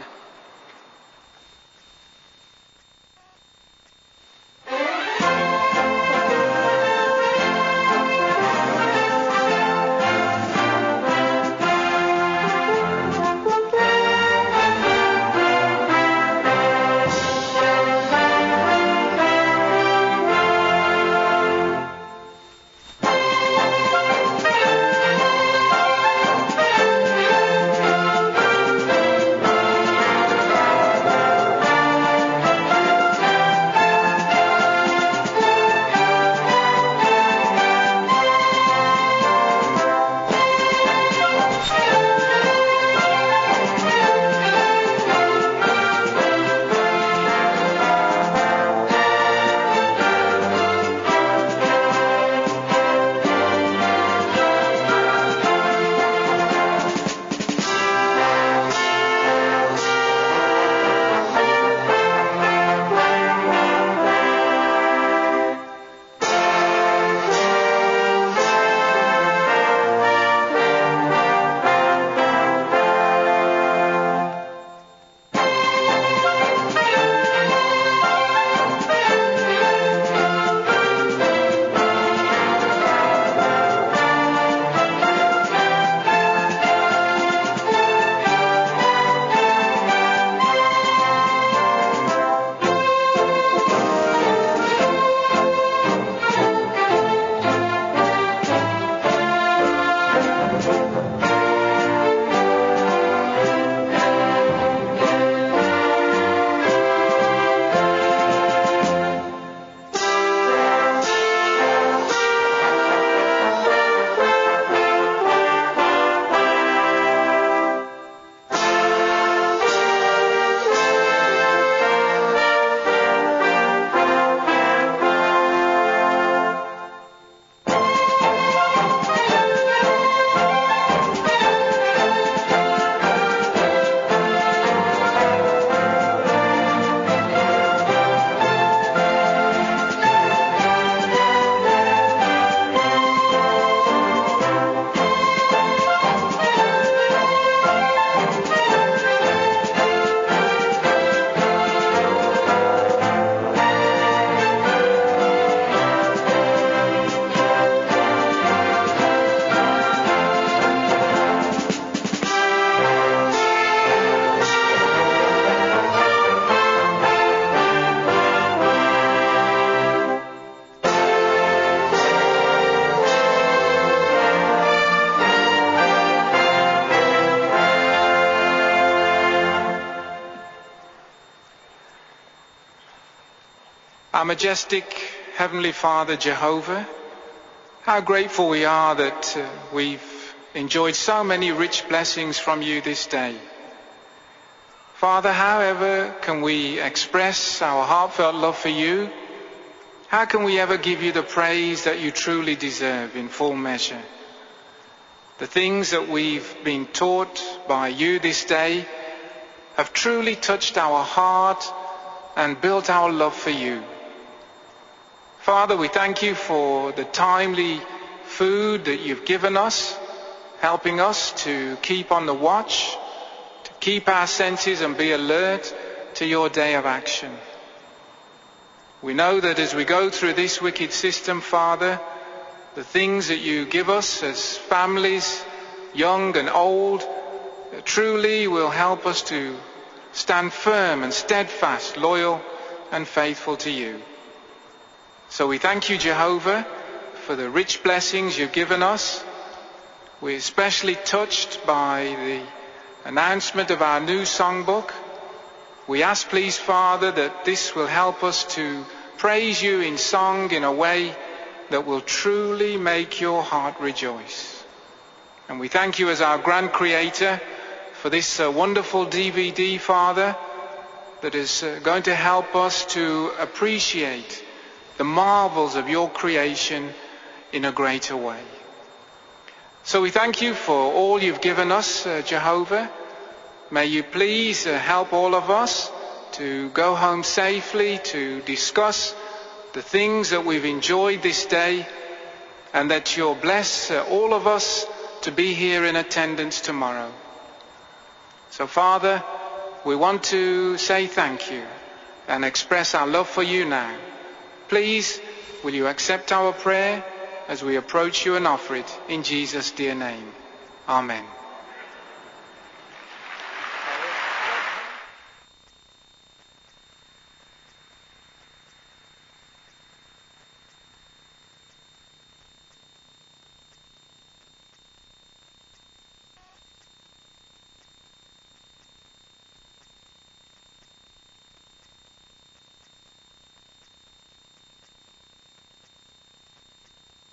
Our majestic Heavenly Father, Jehovah, how grateful we are that we've enjoyed so many rich blessings from you this day. Father, however can we express our heartfelt love for you? How can we ever give you the praise that you truly deserve in full measure? The things that we've been taught by you this day have truly touched our heart and built our love for you. Father, we thank you for the timely food that you've given us, helping us to keep on the watch, to keep our senses and be alert to your day of action. We know that as we go through this wicked system, Father, the things that you give us as families, young and old, truly will help us to stand firm and steadfast, loyal and faithful to you. So we thank you, Jehovah, for the rich blessings you've given us. We're especially touched by the announcement of our new songbook. We ask, please, Father, that this will help us to praise you in song in a way that will truly make your heart rejoice. And we thank you as our grand creator for this wonderful DVD, Father, that is going to help us to appreciate the marvels of your creation in a greater way. So we thank you for all you've given us, Jehovah. May you please help all of us to go home safely, to discuss the things that we've enjoyed this day, and that you'll bless all of us to be here in attendance tomorrow. So, Father, we want to say thank you and express our love for you now. Please, will you accept our prayer as we approach you and offer it in Jesus' dear name. Amen.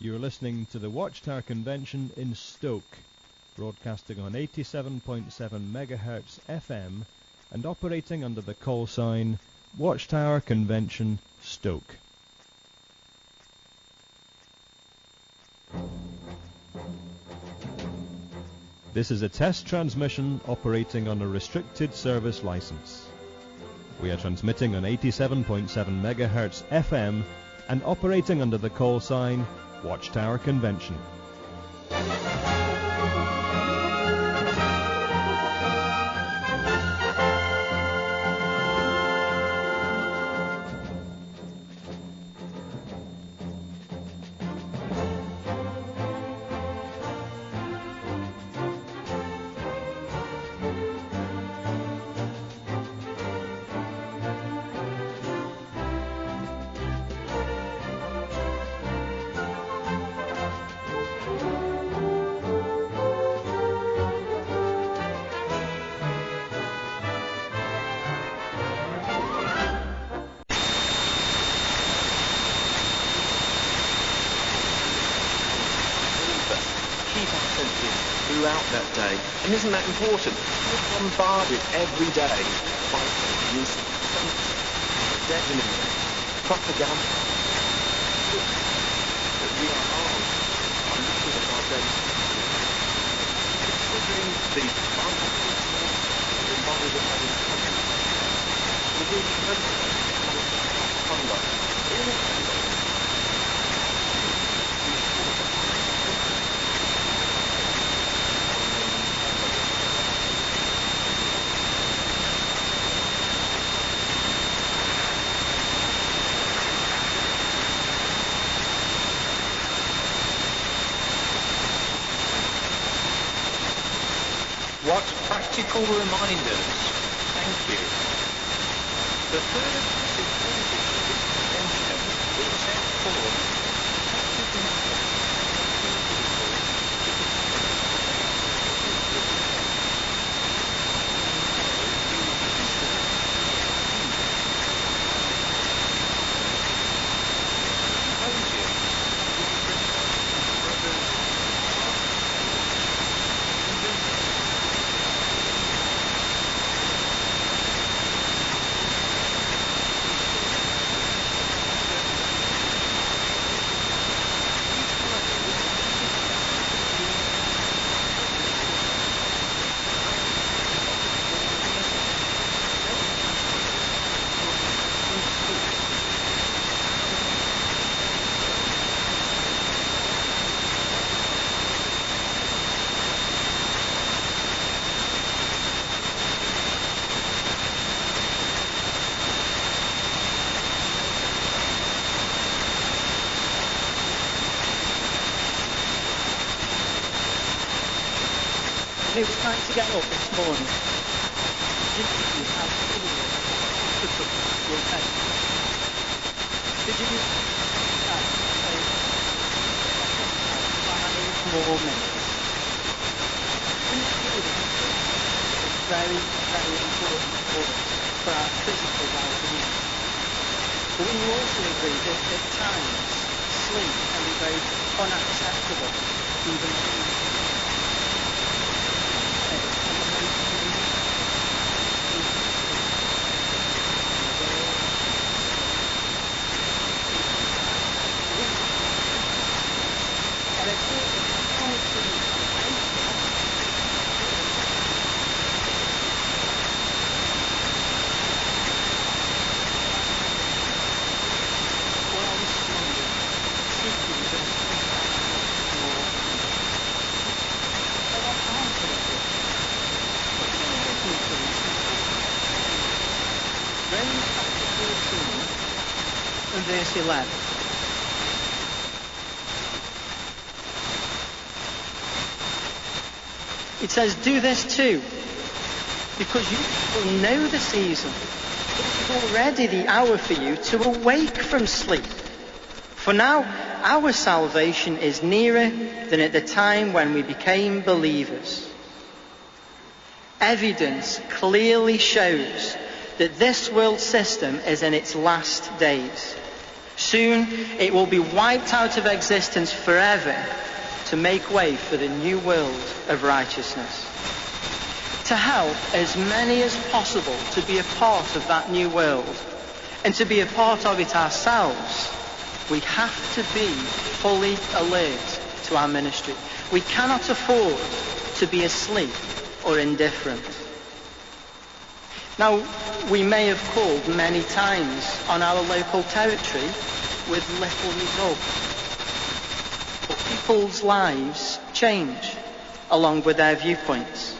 You're listening to the Watchtower Convention in Stoke, broadcasting on 87.7 MHz FM and operating under the call sign Watchtower Convention Stoke. This is a test transmission operating on a restricted service license. We are transmitting on 87.7 MHz FM and operating under the call sign Watchtower Convention. Throughout that day. And isn't that important? We're bombarded every day by news, deadening propaganda. That we are armed by looking at our days. Considering the advantages the bodies of having country. We're being conduct. What practical reminders. Thank you. The third significant convention will set forth who was trying to get up this morning, you have your head. Did you more minutes? It's very, very important for our physical well-being. But we also agree that at times sleep can be very unacceptable, even verse 11. It says, do this too, because you will know the season. It is already the hour for you to awake from sleep. For now, our salvation is nearer than at the time when we became believers. Evidence clearly shows that this world system is in its last days. Soon it will be wiped out of existence forever to make way for the new world of righteousness. To help as many as possible to be a part of that new world and to be a part of it ourselves, we have to be fully alert to our ministry. We cannot afford to be asleep or indifferent. Now, we may have called many times on our local territory with little result. But people's lives change along with their viewpoints.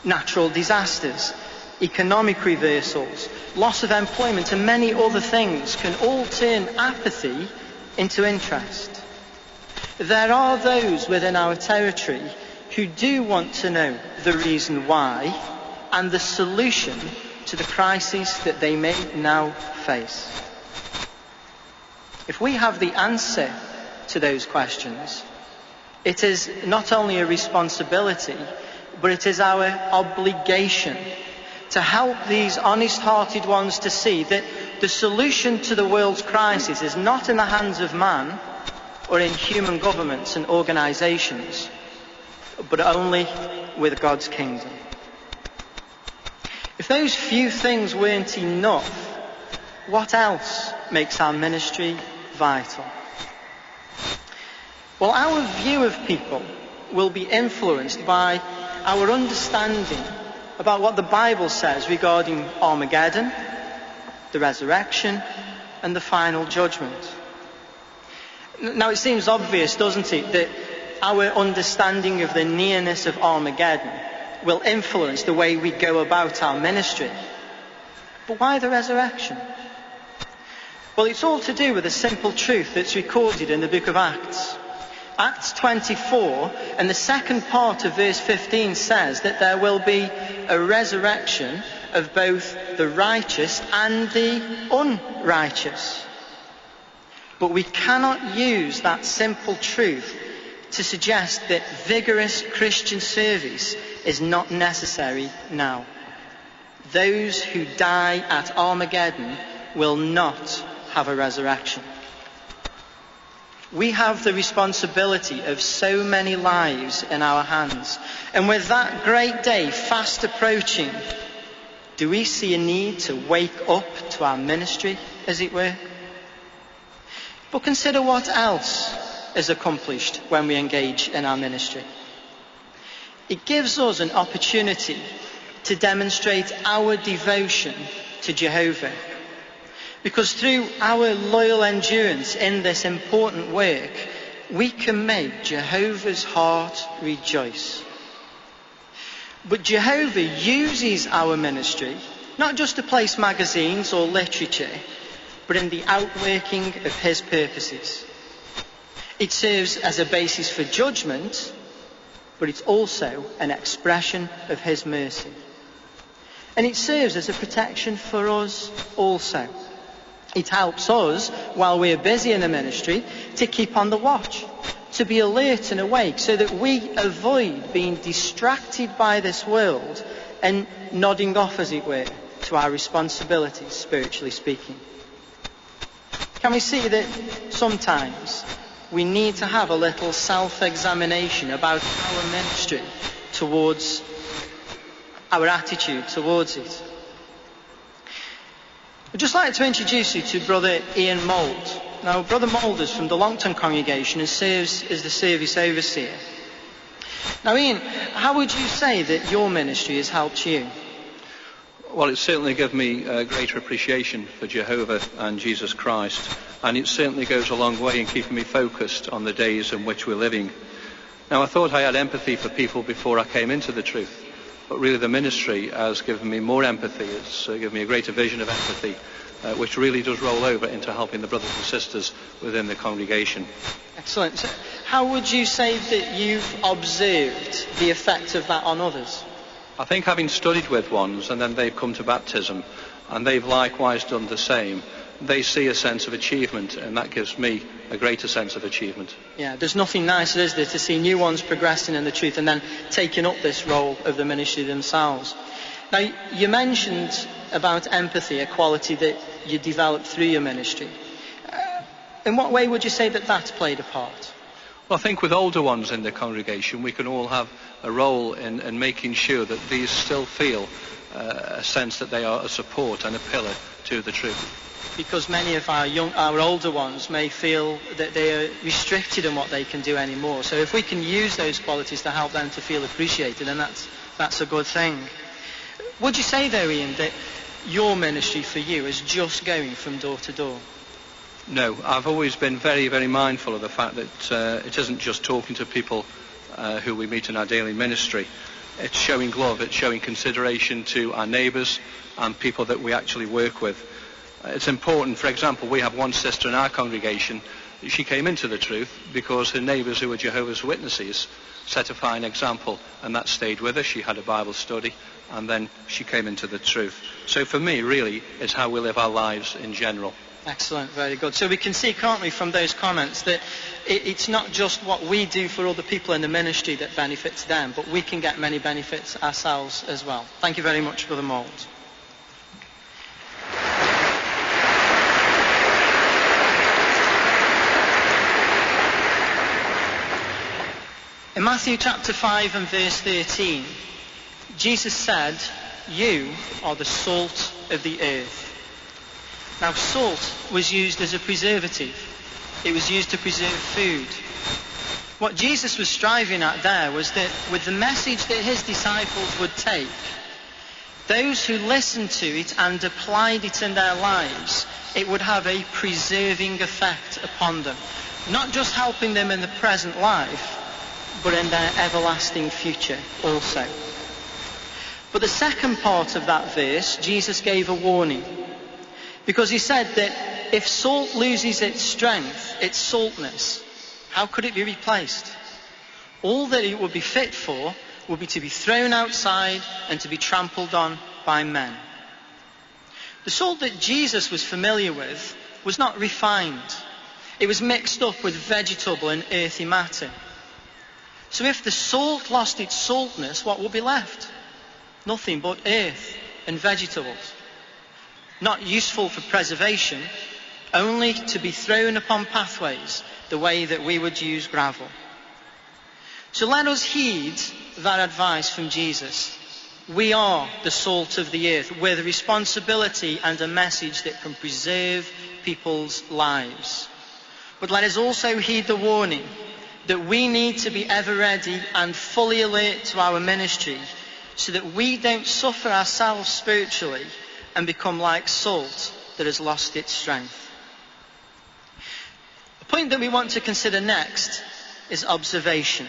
Natural disasters, economic reversals, loss of employment and many other things can all turn apathy into interest. There are those within our territory who do want to know the reason why and the solution to the crisis that they may now face. If we have the answer to those questions, it is not only a responsibility, but it is our obligation to help these honest-hearted ones to see that the solution to the world's crisis is not in the hands of man or in human governments and organisations, but only with God's kingdom. If those few things weren't enough, what else makes our ministry vital? Well, our view of people will be influenced by our understanding about what the Bible says regarding Armageddon, the resurrection, and the final judgment. Now, it seems obvious, doesn't it, that our understanding of the nearness of Armageddon will influence the way we go about our ministry. But why the resurrection? Well, it's all to do with a simple truth that's recorded in the book of Acts. Acts 24 and the second part of verse 15 says that there will be a resurrection of both the righteous and the unrighteous. But we cannot use that simple truth to suggest that vigorous Christian service is not necessary now. Those who die at Armageddon will not have a resurrection. We have the responsibility of so many lives in our hands. And with that great day fast approaching, do we see a need to wake up to our ministry, as it were? But consider what else is accomplished when we engage in our ministry. It gives us an opportunity to demonstrate our devotion to Jehovah. Because through our loyal endurance in this important work, we can make Jehovah's heart rejoice. But Jehovah uses our ministry not just to place magazines or literature, but in the outworking of his purposes. It serves as a basis for judgment, but it's also an expression of his mercy. And it serves as a protection for us also. It helps us, while we're busy in the ministry, to keep on the watch, to be alert and awake, so that we avoid being distracted by this world and nodding off, as it were, to our responsibilities, spiritually speaking. Can we see that sometimes we need to have a little self-examination about our ministry towards our attitude towards it? I'd just like to introduce you to Brother Ian Mould. Now, Brother Mould is from the Longton congregation and serves as the service overseer. Now, Ian, how would you say that your ministry has helped you? Well, it's certainly given me a greater appreciation for Jehovah and Jesus Christ, and it certainly goes a long way in keeping me focused on the days in which we're living. Now, I thought I had empathy for people before I came into the truth, but really the ministry has given me more empathy. It's given me a greater vision of empathy, which really does roll over into helping the brothers and sisters within the congregation. Excellent. So how would you say that you've observed the effect of that on others? I think having studied with ones and then they've come to baptism and they've likewise done the same, they see a sense of achievement, and that gives me a greater sense of achievement. Yeah, there's nothing nicer, is there, to see new ones progressing in the truth and then taking up this role of the ministry themselves. Now, you mentioned about empathy, a quality that you developed through your ministry. In what way would you say that that's played a part? Well, I think with older ones in the congregation, we can all have a role in making sure that these still feel a sense that they are a support and a pillar to the truth. Because many of our older ones may feel that they are restricted in what they can do anymore. So if we can use those qualities to help them to feel appreciated, then that's a good thing. Would you say, though, Ian, that your ministry for you is just going from door to door? No, I've always been very, very mindful of the fact that it isn't just talking to people who we meet in our daily ministry. It's showing love, it's showing consideration to our neighbours and people that we actually work with. It's important. For example, we have one sister in our congregation. She came into the truth because her neighbours who were Jehovah's Witnesses set a fine example, and that stayed with her. She had a Bible study, and then she came into the truth. So for me, really, it's how we live our lives in general. Excellent, very good. So we can see, can't we, from those comments that it's not just what we do for other people in the ministry that benefits them, but we can get many benefits ourselves as well. Thank you very much, Brother Mould. In Matthew chapter 5 and verse 13, Jesus said, "You are the salt of the earth." Now, salt was used as a preservative. It was used to preserve food. What Jesus was striving at there was that with the message that his disciples would take, those who listened to it and applied it in their lives, it would have a preserving effect upon them. Not just helping them in the present life, but in their everlasting future also. But the second part of that verse, Jesus gave a warning. Because he said that if salt loses its strength, its saltness, how could it be replaced? All that it would be fit for would be to be thrown outside and to be trampled on by men. The salt that Jesus was familiar with was not refined. It was mixed up with vegetable and earthy matter. So if the salt lost its saltness, what would be left? Nothing but earth and vegetables. Not useful for preservation, only to be thrown upon pathways the way that we would use gravel. So let us heed that advice from Jesus. We are the salt of the earth with a responsibility and a message that can preserve people's lives. But let us also heed the warning that we need to be ever ready and fully alert to our ministry so that we don't suffer ourselves spiritually and become like salt that has lost its strength. The point that we want to consider next is observation.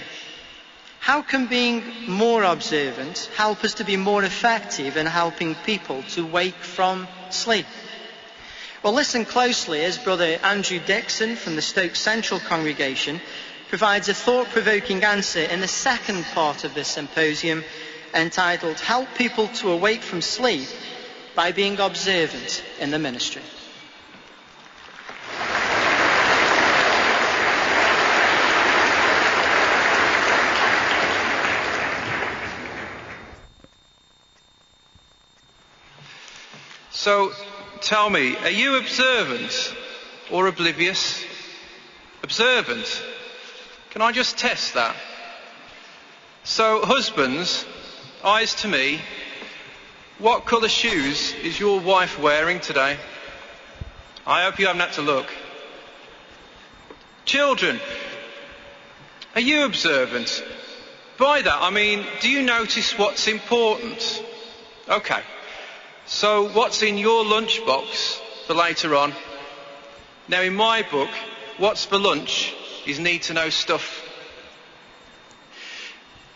How can being more observant help us to be more effective in helping people to wake from sleep? Well, listen closely as Brother Andrew Dixon from the Stoke Central congregation provides a thought-provoking answer in the second part of this symposium, entitled Help People to Awake from Sleep by Being Observant in the Ministry. So, tell me, are you observant or oblivious? Observant. Can I just test that? So, husbands, eyes to me, what colour shoes is your wife wearing today? I hope you haven't had to look. Children, are you observant? By that I mean, do you notice what's important? Okay. So what's in your lunchbox for later on? Now in my book, what's for lunch is need to know stuff.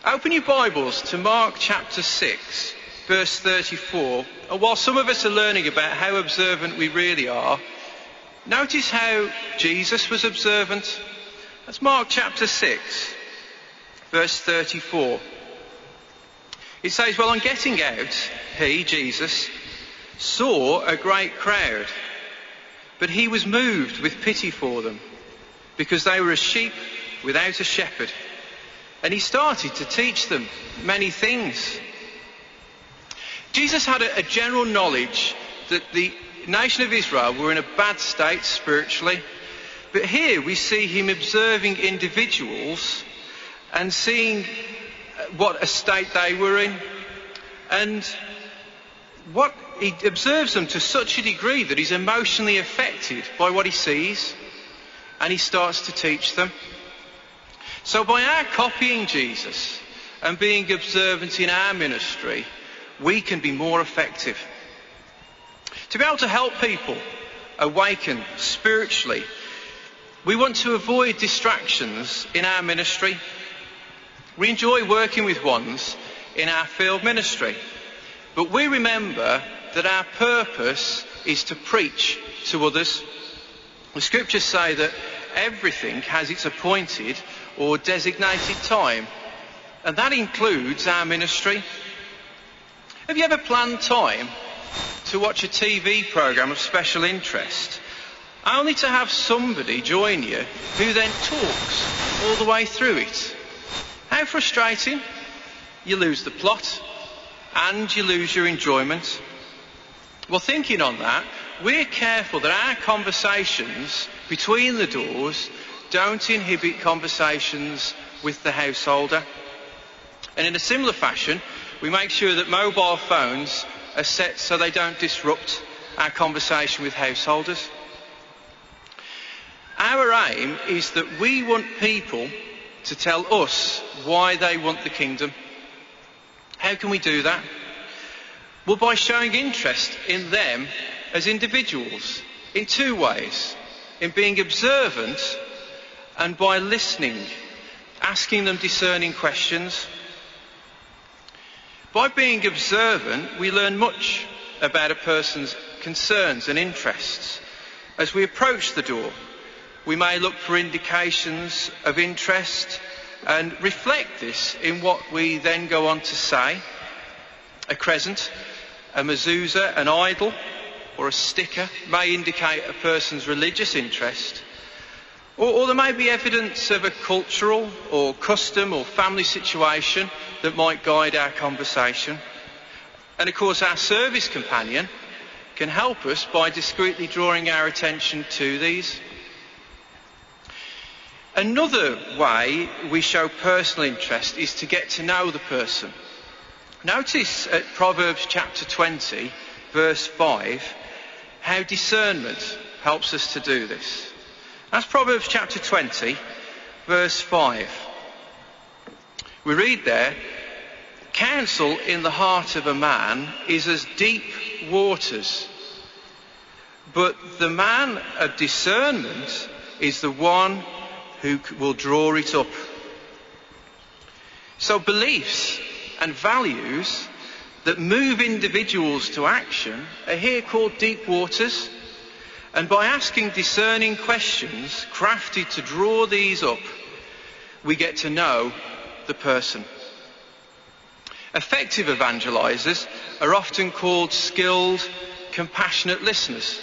Open your Bibles to Mark chapter 6, verse 34. And while some of us are learning about how observant we really are, notice how Jesus was observant. That's Mark chapter 6, verse 34. It says, well, on getting out, he, Jesus, saw a great crowd, but he was moved with pity for them, because they were as sheep without a shepherd. And he started to teach them many things. Jesus had a general knowledge that the nation of Israel were in a bad state spiritually, but here we see him observing individuals and seeing what a state they were in, and what he observes them to such a degree that he's emotionally affected by what he sees, and he starts to teach them. So by our copying Jesus and being observant in our ministry, we can be more effective. To be able to help people awaken spiritually, we want to avoid distractions in our ministry. We enjoy working with ones in our field ministry, but we remember that our purpose is to preach to others. The scriptures say that everything has its appointed or designated time, and that includes our ministry. Have you ever planned time to watch a TV programme of special interest, only to have somebody join you who then talks all the way through it? How frustrating. You lose the plot and you lose your enjoyment. Well, thinking on that, we're careful that our conversations between the doors don't inhibit conversations with the householder. And in a similar fashion, we make sure that mobile phones are set so they don't disrupt our conversation with householders. Our aim is that we want people to tell us why they want the kingdom. How can we do that? Well, by showing interest in them as individuals in two ways: in being observant and by listening, asking them discerning questions. By being observant, we learn much about a person's concerns and interests. As we approach the door, we may look for indications of interest and reflect this in what we then go on to say. A crescent, a mezuzah, an idol, or a sticker may indicate a person's religious interest, or there may be evidence of a cultural or custom or family situation that might guide our conversation. And of course our service companion can help us by discreetly drawing our attention to these. Another way we show personal interest is to get to know the person. Notice at Proverbs chapter 20, verse 5, how discernment helps us to do this. That's Proverbs chapter 20, verse 5. We read there, counsel in the heart of a man is as deep waters, but the man of discernment is the one who will draw it up. So beliefs and values that move individuals to action are here called deep waters. And by asking discerning questions crafted to draw these up, we get to know the person. Effective evangelisers are often called skilled, compassionate listeners.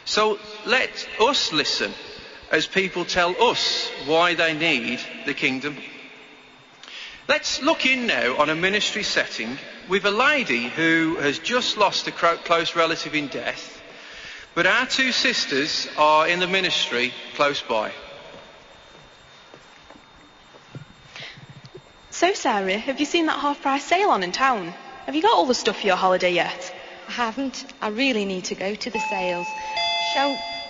So let us listen as people tell us why they need the kingdom. Let's look in now on a ministry setting with a lady who has just lost a close relative in death, but our two sisters are in the ministry close by. So Sarah, have you seen that half-price sale on in town? Have you got all the stuff for your holiday yet? I haven't. I really need to go to the sales.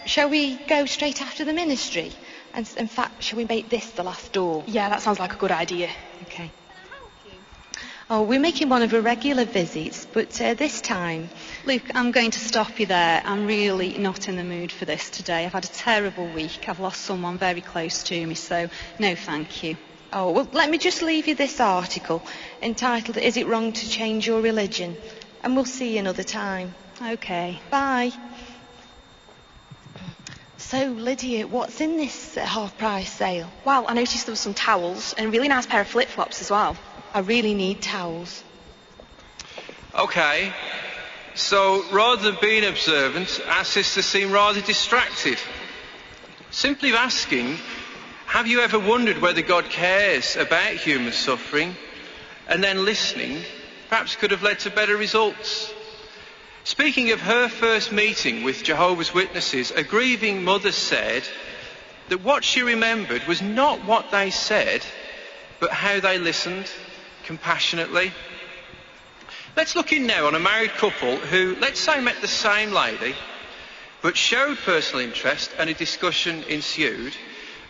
Shall we go straight after the ministry? And in fact, shall we make this the last door? Yeah, that sounds like a good idea. Okay. Oh, we're making one of our regular visits, but this time... Luke, I'm going to stop you there. I'm really not in the mood for this today. I've had a terrible week. I've lost someone very close to me, so no thank you. Oh, well, let me just leave you this article entitled, Is It Wrong to Change Your Religion? And we'll see you another time. Okay. Bye. So, Lydia, what's in this half-price sale? Well, I noticed there were some towels and a really nice pair of flip-flops as well. I really need towels. Okay, so rather than being observant, our sisters seem rather distracted. Simply asking, have you ever wondered whether God cares about human suffering? And then listening perhaps could have led to better results. Speaking of her first meeting with Jehovah's Witnesses, a grieving mother said that what she remembered was not what they said, but how they listened compassionately. Let's look in now on a married couple who, let's say, met the same lady, but showed personal interest and a discussion ensued,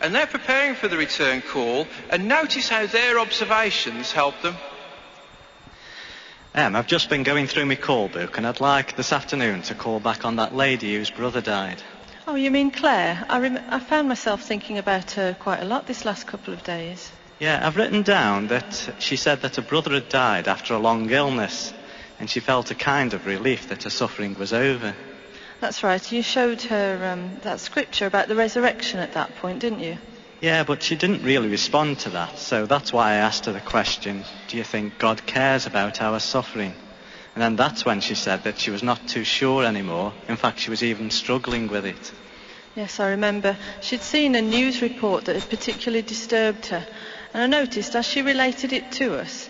and they're preparing for the return call, and notice how their observations helped them. I've just been going through my call book, and I'd like this afternoon to call back on that lady whose brother died. Oh, you mean Claire? I found myself thinking about her quite a lot this last couple of days. Yeah, I've written down that she said that her brother had died after a long illness, and she felt a kind of relief that her suffering was over. That's right. You showed her that scripture about the resurrection at that point, didn't you? Yeah, but she didn't really respond to that, so that's why I asked her the question, do you think God cares about our suffering? And then that's when she said that she was not too sure anymore. In fact, she was even struggling with it. Yes, I remember. She'd seen a news report that had particularly disturbed her, and I noticed as she related it to us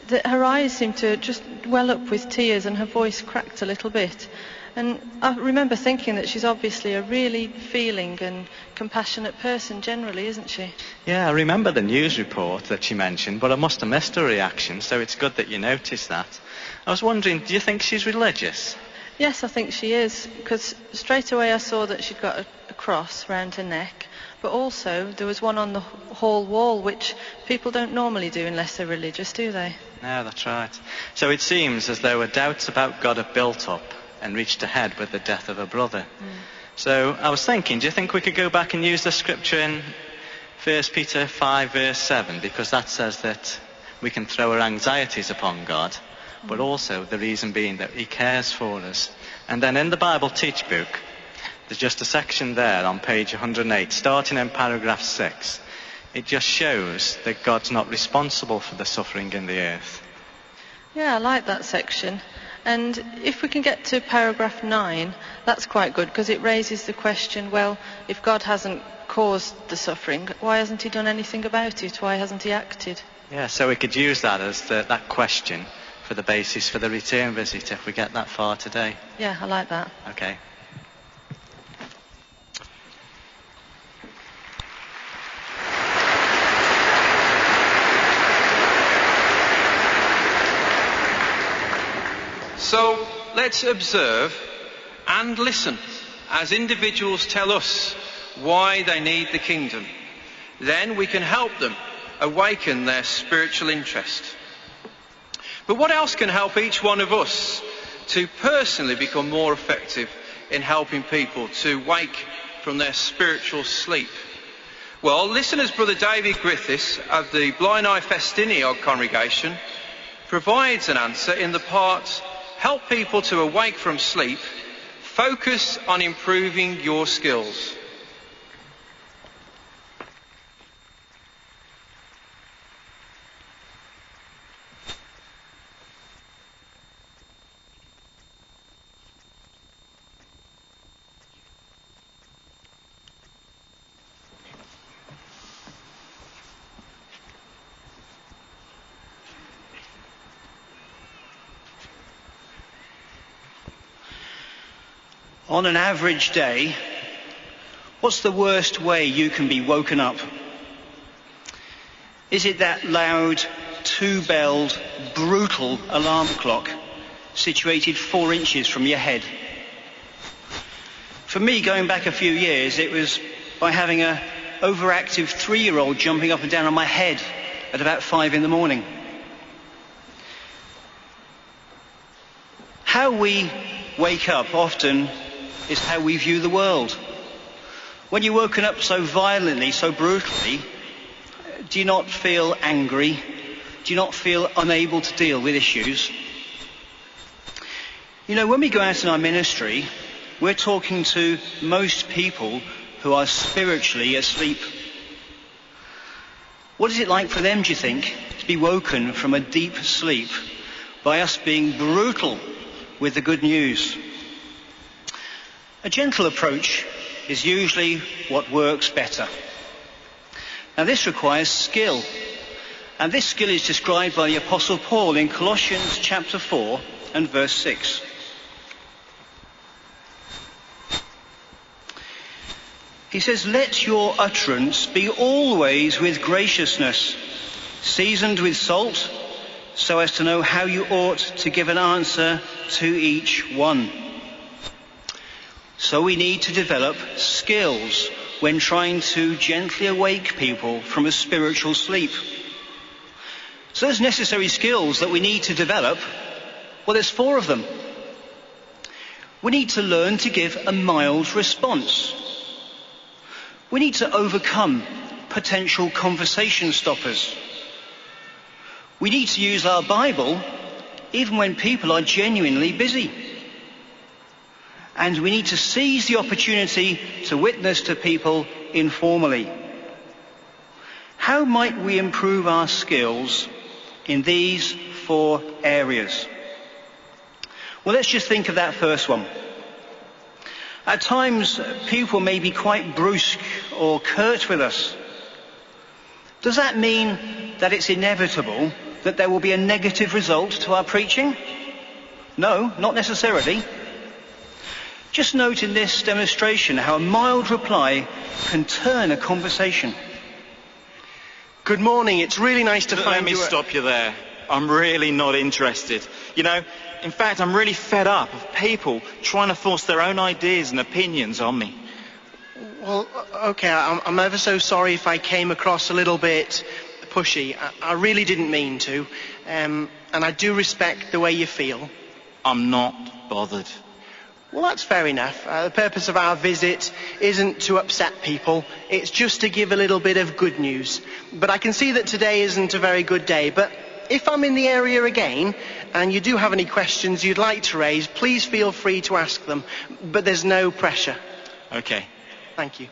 that her eyes seemed to just well up with tears and her voice cracked a little bit. And I remember thinking that she's obviously a really feeling and compassionate person generally, isn't she? Yeah, I remember the news report that she mentioned, but I must have missed her reaction, so it's good that you noticed that. I was wondering, do you think she's religious? Yes, I think she is, because straight away I saw that she'd got a cross round her neck, but also there was one on the hall wall, which people don't normally do unless they're religious, do they? No, that's right. So it seems as though her doubts about God have built up and reached a head with the death of her brother. So I was thinking, do you think we could go back and use the scripture in 1 Peter 5 verse 7, because that says that we can throw our anxieties upon God, but also the reason being that he cares for us. And then in the Bible Teach book, there's just a section there on page 108, starting in paragraph 6. It just shows that God's not responsible for the suffering in the earth. Yeah, I like that section. And if we can get to paragraph 9, that's quite good, because it raises the question, well, if God hasn't caused the suffering, why hasn't he done anything about it? Why hasn't he acted? Yeah, so we could use that as that question for the basis for the return visit if we get that far today. Yeah, I like that. Okay. So let's observe and listen as individuals tell us why they need the kingdom. Then we can help them awaken their spiritual interest. But what else can help each one of us to personally become more effective in helping people to wake from their spiritual sleep? Well, listen as Brother David Griffiths of the Blind Eye Festiniog congregation provides an answer in the part, help people to awake from sleep, focus on improving your skills. On an average day, what's the worst way you can be woken up? Is it that loud, two-belled, brutal alarm clock situated 4 inches from your head? For me, going back a few years, it was by having an overactive 3-year-old jumping up and down on my head at about 5 in the morning. How we wake up often is how we view the world. When you're woken up so violently, so brutally, do you not feel angry? Do you not feel unable to deal with issues? You know, when we go out in our ministry, we're talking to most people who are spiritually asleep. What is it like for them, do you think, to be woken from a deep sleep by us being brutal with the good news? A gentle approach is usually what works better. Now this requires skill, and this skill is described by the Apostle Paul in Colossians chapter 4 and verse 6. He says, "Let your utterance be always with graciousness, seasoned with salt, so as to know how you ought to give an answer to each one." So we need to develop skills when trying to gently awake people from a spiritual sleep. So those necessary skills that we need to develop, well, there's 4 of them. We need to learn to give a mild response. We need to overcome potential conversation stoppers. We need to use our Bible even when people are genuinely busy. And we need to seize the opportunity to witness to people informally. How might we improve our skills in these 4 areas? Well, let's just think of that first one. At times, people may be quite brusque or curt with us. Does that mean that it's inevitable that there will be a negative result to our preaching? No, not necessarily. Just note in this demonstration how a mild reply can turn a conversation. Good morning, it's really nice to find you... Let me stop you there. I'm really not interested. You know, in fact, I'm really fed up of people trying to force their own ideas and opinions on me. Well, okay, I'm ever so sorry if I came across a little bit pushy. I really didn't mean to. And I do respect the way you feel. I'm not bothered. Well, that's fair enough. The purpose of our visit isn't to upset people. It's just to give a little bit of good news. But I can see that today isn't a very good day. But if I'm in the area again, and you do have any questions you'd like to raise, please feel free to ask them. But there's no pressure. Okay. Thank you.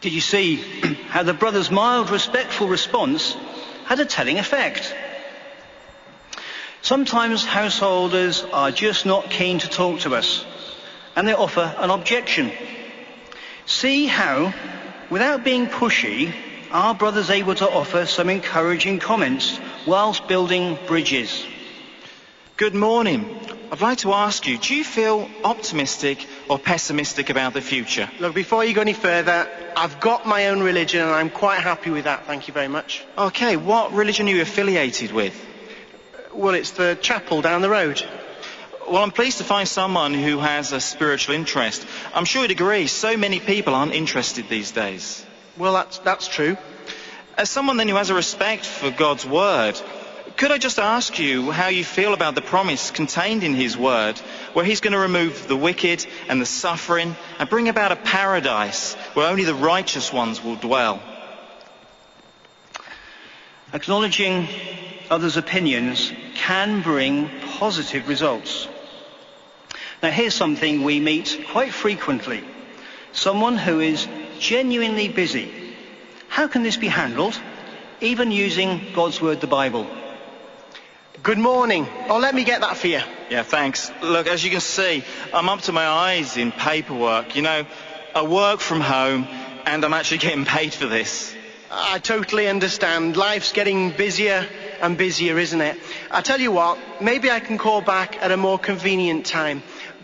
Did you see how the brother's mild, respectful response had a telling effect? Sometimes householders are just not keen to talk to us, and they offer an objection. See how, without being pushy, our brother's able to offer some encouraging comments whilst building bridges. Good morning. I'd like to ask you, do you feel optimistic or pessimistic about the future? Look, before you go any further, I've got my own religion and I'm quite happy with that, thank you very much. Okay, what religion are you affiliated with? Well, it's the chapel down the road. Well, I'm pleased to find someone who has a spiritual interest. I'm sure you'd agree, so many people aren't interested these days. Well, that's true. As someone then who has a respect for God's word, could I just ask you how you feel about the promise contained in his word, where he's going to remove the wicked and the suffering and bring about a paradise where only the righteous ones will dwell? Acknowledging others' opinions can bring positive results. Now here's something we meet quite frequently. Someone who is genuinely busy. How can this be handled, even using God's word, the Bible? Good morning. Oh, let me get that for you. Yeah, thanks. Look, as you can see, I'm up to my eyes in paperwork. You know, I work from home and I'm actually getting paid for this. I totally understand. Life's getting busier and busier, isn't it? I tell you what, maybe I can call back at a more convenient time.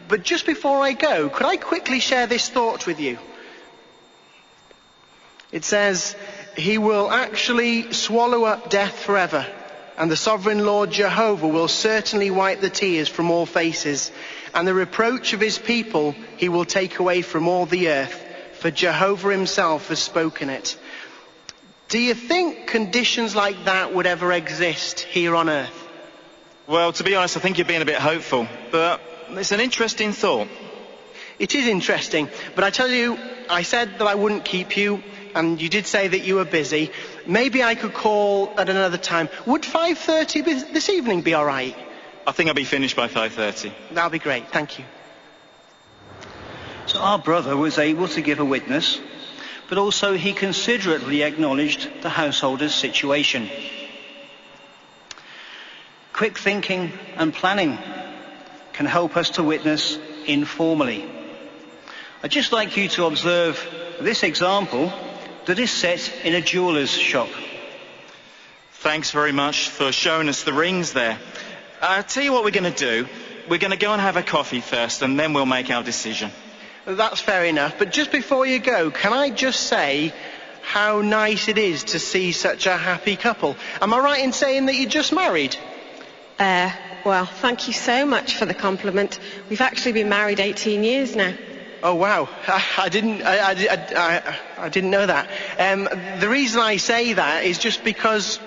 But But just before I go, could I quickly share this thought with you? It says, he will actually swallow up death forever, and the sovereign Lord Jehovah will certainly wipe the tears from all faces, and the reproach of his people he will take away from all the earth, for Jehovah himself has spoken it. Do you think conditions like that would ever exist here on earth? Well, to be honest, I think you're being a bit hopeful, but it's an interesting thought. It is interesting, but I tell you, I said that I wouldn't keep you, and you did say that you were busy. Maybe I could call at another time. Would 5:30 this evening be all right? I think I'll be finished by 5:30. That'll be great, thank you. So our brother was able to give a witness, but also he considerately acknowledged the householder's situation. Quick thinking and planning can help us to witness informally. I'd just like you to observe this example that is set in a jeweller's shop. Thanks very much for showing us the rings there. I'll tell you what we're going to do. We're going to go and have a coffee first, and then we'll make our decision. That's fair enough, but just before you go, can I just say how nice it is to see such a happy couple? Am I right in saying that you're just married? Well, thank you so much for the compliment. We've actually been married 18 years now. Oh wow, I didn't know that. The reason I say that is just because,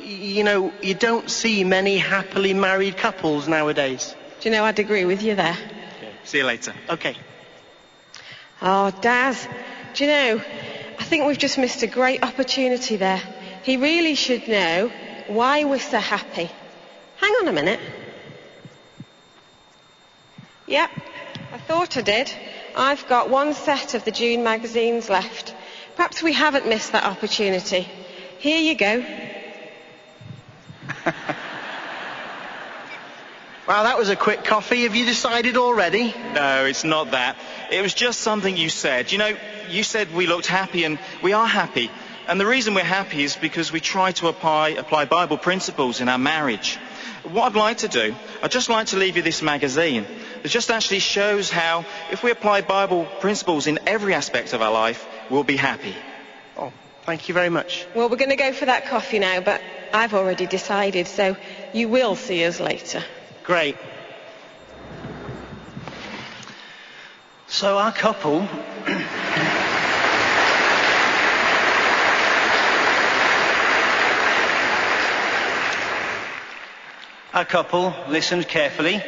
you know, you don't see many happily married couples nowadays. Do you know, I'd agree with you there. Okay. See you later. Okay. Oh, Daz, do you know, I think we've just missed a great opportunity there. He really should know why we're so happy. Hang on a minute. Yep, I thought I did. I've got one set of the June magazines left. Perhaps we haven't missed that opportunity. Here you go. Wow, that was a quick coffee. Have you decided already? No, it's not that. It was just something you said. You know, you said we looked happy, and we are happy. And the reason we're happy is because we try to apply Bible principles in our marriage. What I'd like to do, I'd just like to leave you this magazine. It just actually shows how, if we apply Bible principles in every aspect of our life, we'll be happy. Oh, thank you very much. Well, we're going to go for that coffee now, but I've already decided, so you will see us later. Great. So our couple listened carefully,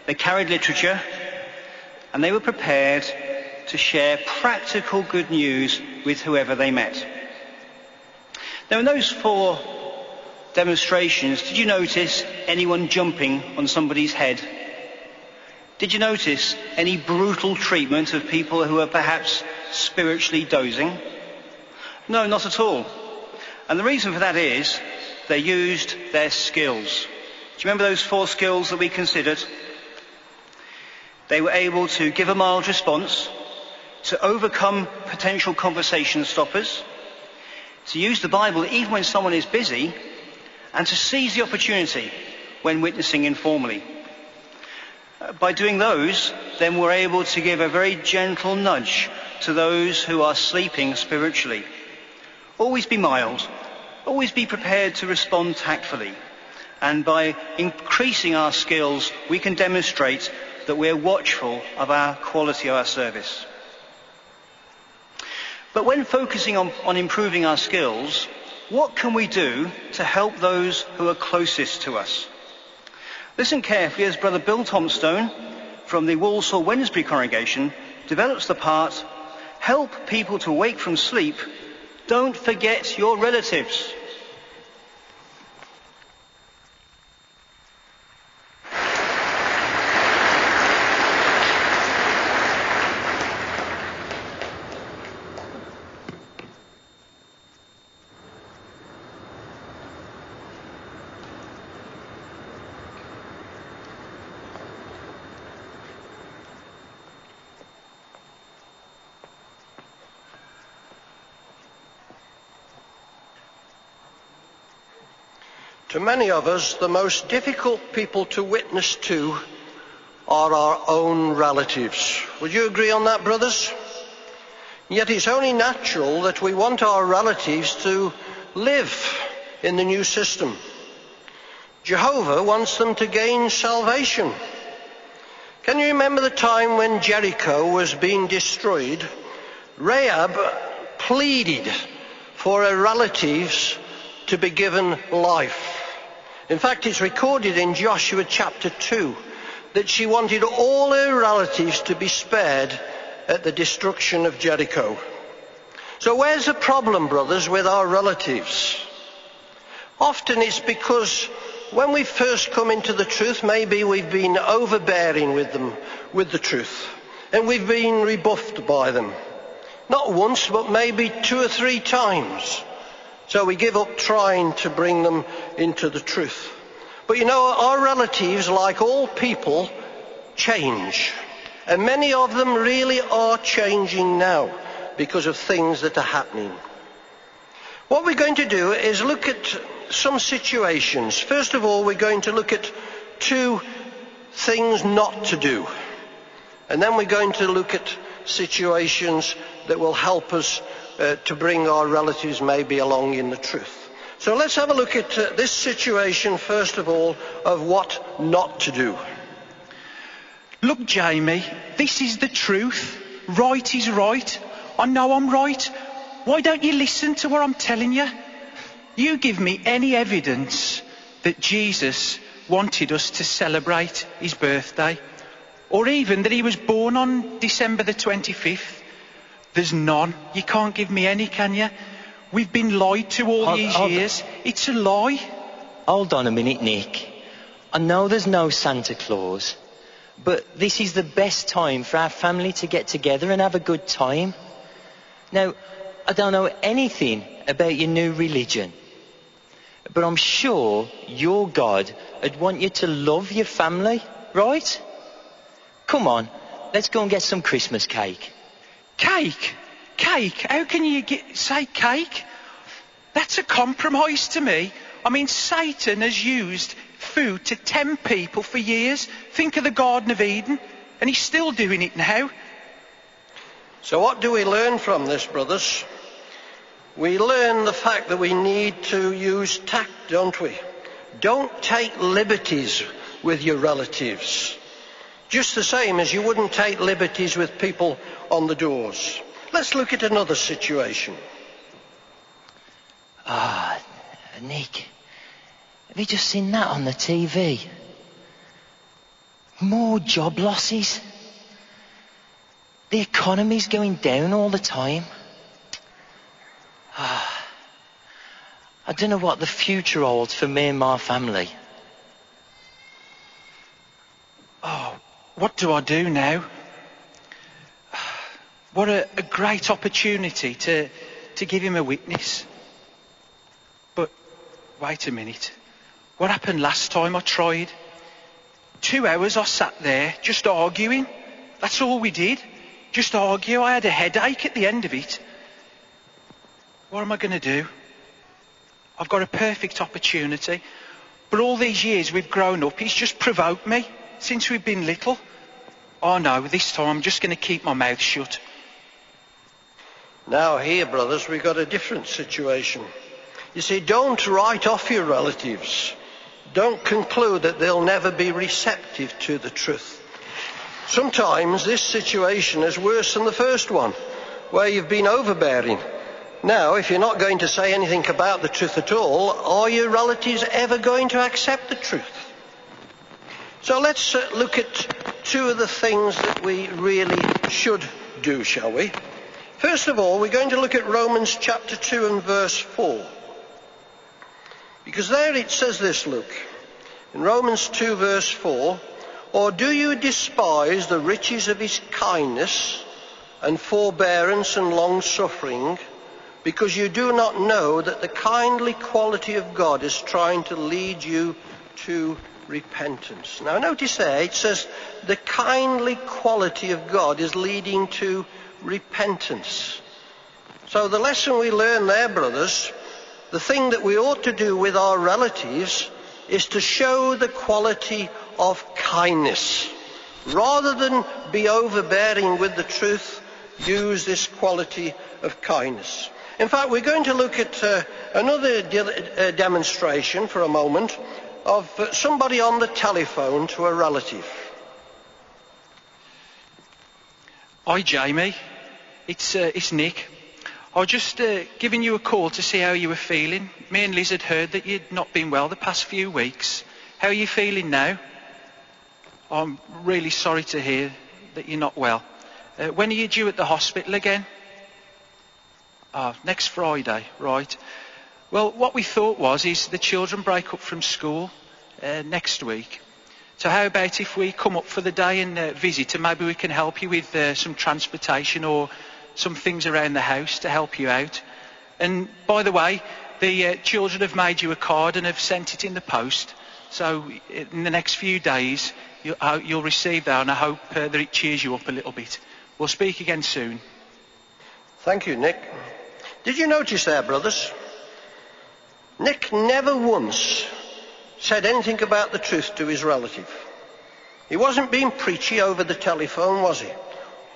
they carried literature, and they were prepared to share practical good news with whoever they met. Now, in those 4 demonstrations, did you notice anyone jumping on somebody's head? Did you notice any brutal treatment of people who are perhaps spiritually dozing? No, not at all. And the reason for that is they used their skills. Do you remember those 4 skills that we considered? They were able to give a mild response, to overcome potential conversation stoppers, to use the Bible even when someone is busy, and to seize the opportunity when witnessing informally. By doing those, then we're able to give a very gentle nudge to those who are sleeping spiritually. Always be mild. Always be prepared to respond tactfully. And by increasing our skills, we can demonstrate that we're watchful of our quality of our service. But when focusing on improving our skills, what can we do to help those who are closest to us? Listen carefully as Brother Bill Tomstone from the Walsall Wednesbury congregation develops the part, help people to wake from sleep, don't forget your relatives. To many of us, the most difficult people to witness to are our own relatives. Would you agree on that, brothers? Yet it's only natural that we want our relatives to live in the new system. Jehovah wants them to gain salvation. Can you remember the time when Jericho was being destroyed? Rahab pleaded for her relatives to be given life. In fact, it's recorded in Joshua chapter 2 that she wanted all her relatives to be spared at the destruction of Jericho. So where's the problem, brothers, with our relatives? Often it's because when we first come into the truth, maybe we've been overbearing with them, with the truth, and we've been rebuffed by them. Not once, but maybe 2 or 3 times. So we give up trying to bring them into the truth. But you know, our relatives, like all people, change. And many of them really are changing now because of things that are happening. What we're going to do is look at some situations. First of all, we're going to look at 2 things not to do. And then we're going to look at situations that will help us to bring our relatives maybe along in the truth. So let's have a look at this situation, first of all, of what not to do. Look, Jamie, this is the truth. Right is right. I know I'm right. Why don't you listen to what I'm telling you? You give me any evidence that Jesus wanted us to celebrate his birthday, or even that he was born on December the 25th. There's none. You can't give me any, can you? We've been lied to all these years. It's a lie. Hold on a minute, Nick. I know there's no Santa Claus, but this is the best time for our family to get together and have a good time. Now, I don't know anything about your new religion, but I'm sure your God would want you to love your family, right? Come on, let's go and get some Christmas cake. Cake? Cake? How can you say cake? That's a compromise to me. I mean, Satan has used food to tempt people for years. Think of the Garden of Eden, and he's still doing it now. So what do we learn from this, brothers? We learn the fact that we need to use tact, don't we? Don't take liberties with your relatives. Just the same as you wouldn't take liberties with people on the doors. Let's look at another situation. Nick, have you just seen that on the TV? More job losses. The economy's going down all the time. I don't know what the future holds for me and my family. Oh, what do I do now? What a great opportunity to give him a witness. But wait a minute. What happened last time I tried? 2 hours I sat there just arguing. That's all we did. Just argue. I had a headache at the end of it. What am I going to do? I've got a perfect opportunity. But all these years we've grown up, he's just provoked me since we've been little. Oh no, this time I'm just going to keep my mouth shut. Now here, brothers, we've got a different situation. You see, don't write off your relatives. Don't conclude that they'll never be receptive to the truth. Sometimes this situation is worse than the first one, where you've been overbearing. Now, if you're not going to say anything about the truth at all, are your relatives ever going to accept the truth? So let's look at 2 of the things that we really should do, shall we? First of all, we're going to look at Romans chapter 2 and verse 4. Because there it says this, look. In Romans 2 verse 4, or do you despise the riches of his kindness and forbearance and long-suffering, because you do not know that the kindly quality of God is trying to lead you to repentance? Now notice there, it says the kindly quality of God is leading to repentance. So the lesson we learn there, brothers, the thing that we ought to do with our relatives is to show the quality of kindness. Rather than be overbearing with the truth, use this quality of kindness. In fact, we're going to look at another demonstration for a moment of somebody on the telephone to a relative. Hi Jamie, it's Nick. I was just giving you a call to see how you were feeling. Me and Liz had heard that you'd not been well the past few weeks. How are you feeling now? I'm really sorry to hear that you're not well. When are you due at the hospital again? Next Friday, right. Well, what we thought is the children break up from school next week. So how about if we come up for the day and visit, and maybe we can help you with some transportation or some things around the house to help you out. And by the way, the children have made you a card and have sent it in the post. So in the next few days, you'll receive that, and I hope that it cheers you up a little bit. We'll speak again soon. Thank you, Nick. Did you notice there, brothers? Nick never once said anything about the truth to his relative. He wasn't being preachy over the telephone, was he?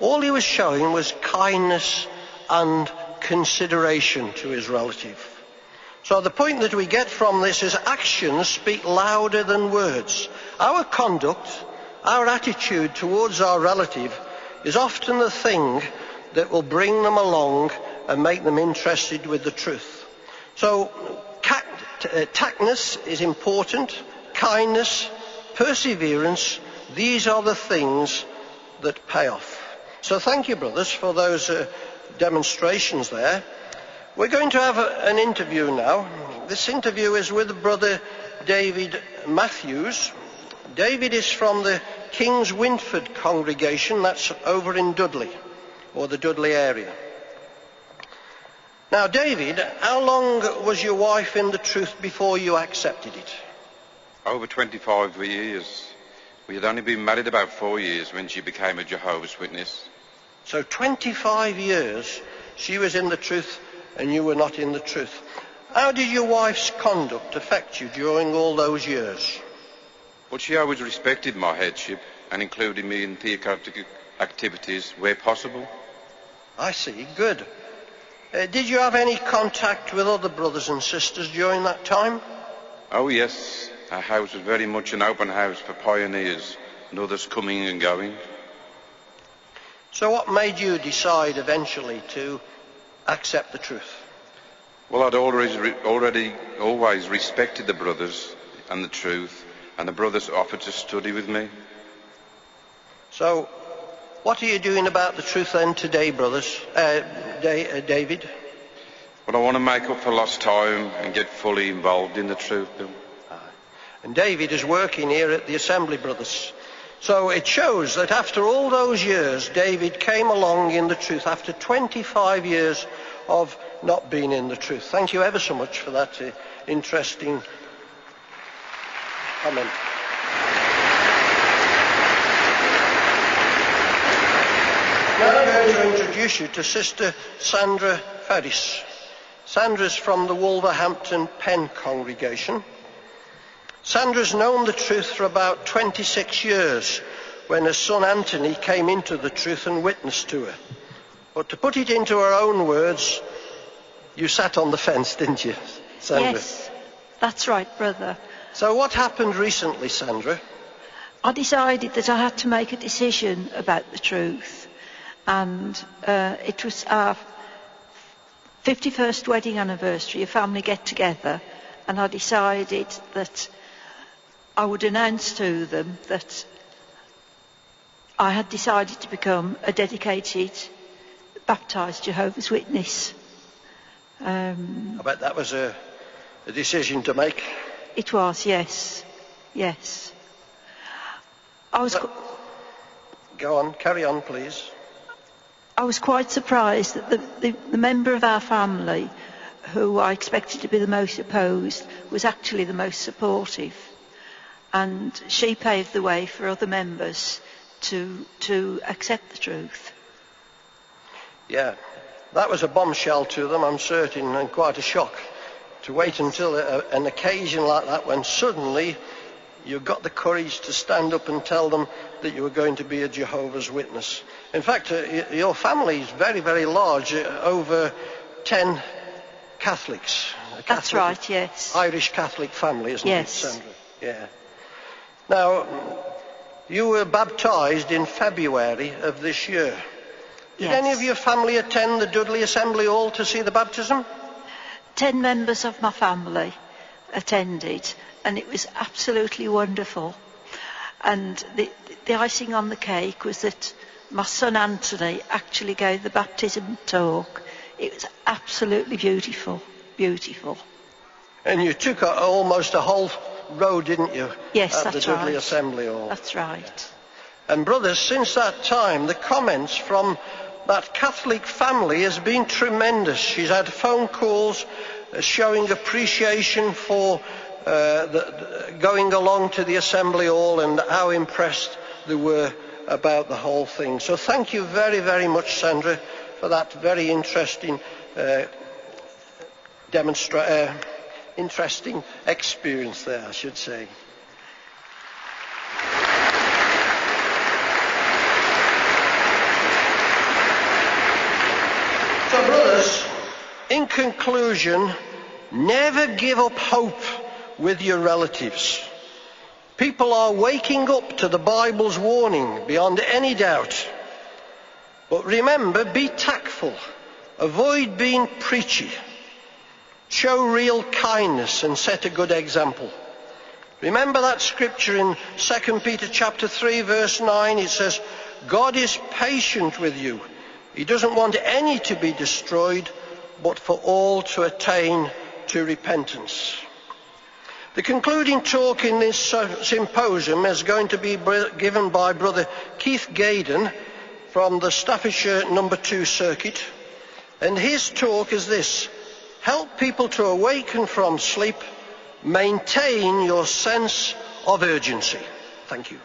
All he was showing was kindness and consideration to his relative. So the point that we get from this is actions speak louder than words. Our conduct, our attitude towards our relative is often the thing that will bring them along and make them interested with the truth. So tactness is important, kindness, perseverance, these are the things that pay off. So thank you, brothers, for those demonstrations there. We're going to have an interview now. This interview is with Brother David Matthews. David is from the King's Winford congregation, that's over in Dudley, or the Dudley area. Now, David, how long was your wife in the truth before you accepted it? Over 25 years. We had only been married about 4 years when she became a Jehovah's Witness. So 25 years she was in the truth and you were not in the truth. How did your wife's conduct affect you during all those years? Well, she always respected my headship and included me in theocratic activities where possible. I see, good. Did you have any contact with other brothers and sisters during that time? Oh yes, our house was very much an open house for pioneers and others coming and going. So what made you decide eventually to accept the truth? Well, I'd always respected the brothers and the truth, and the brothers offered to study with me. So, what are you doing about the truth then today, brothers? David? Well, I want to make up for lost time and get fully involved in the truth, Bill. And David is working here at the Assembly Brothers. So it shows that after all those years, David came along in the truth after 25 years of not being in the truth. Thank you ever so much for that interesting comment. Now I'm going to introduce you to Sister Sandra Ferris. Sandra's from the Wolverhampton Penn congregation. Sandra's known the truth for about 26 years when her son Anthony came into the truth and witnessed to her. But to put it into her own words, you sat on the fence, didn't you, Sandra? Yes, that's right, brother. So what happened recently, Sandra? I decided that I had to make a decision about the truth. And it was our 51st wedding anniversary, a family get-together. And I decided that I would announce to them that I had decided to become a dedicated, baptised Jehovah's Witness. I bet that was a decision to make. It was, yes. Yes. Go on, carry on, please. I was quite surprised that the member of our family who I expected to be the most opposed was actually the most supportive. And she paved the way for other members to accept the truth. Yeah, that was a bombshell to them, I'm certain, and quite a shock to wait until an occasion like that when suddenly you got the courage to stand up and tell them that you were going to be a Jehovah's Witness. In fact, your family is very, very large, over 10 Catholics. That's right, yes. Irish Catholic family, isn't it, Sandra? Yeah. Now, you were baptised in February of this year. Did any of your family attend the Dudley Assembly Hall to see the baptism? 10 members of my family attended, and it was absolutely wonderful. And the icing on the cake was that my son Anthony actually gave the baptism talk. It was absolutely beautiful, beautiful. And you took almost a whole row, didn't you? Yes, at that's the Dudley right. Assembly Hall. That's right. And brothers, since that time, the comments from that Catholic family has been tremendous. She's had phone calls showing appreciation for going along to the Assembly Hall and how impressed they were about the whole thing. So thank you very, very much, Sandra, for that very interesting interesting experience there, I should say. So brothers, in conclusion, never give up hope with your relatives. People are waking up to the Bible's warning beyond any doubt. But remember, be tactful. Avoid being preachy. Show real kindness and set a good example. Remember that scripture in 2 Peter chapter 3 verse 9. It says, God is patient with you. He doesn't want any to be destroyed, but for all to attain to repentance. The concluding talk in this symposium is going to be given by Brother Keith Gaydon from the Staffordshire No. 2 Circuit. And his talk is this: help people to awaken from sleep, maintain your sense of urgency. Thank you.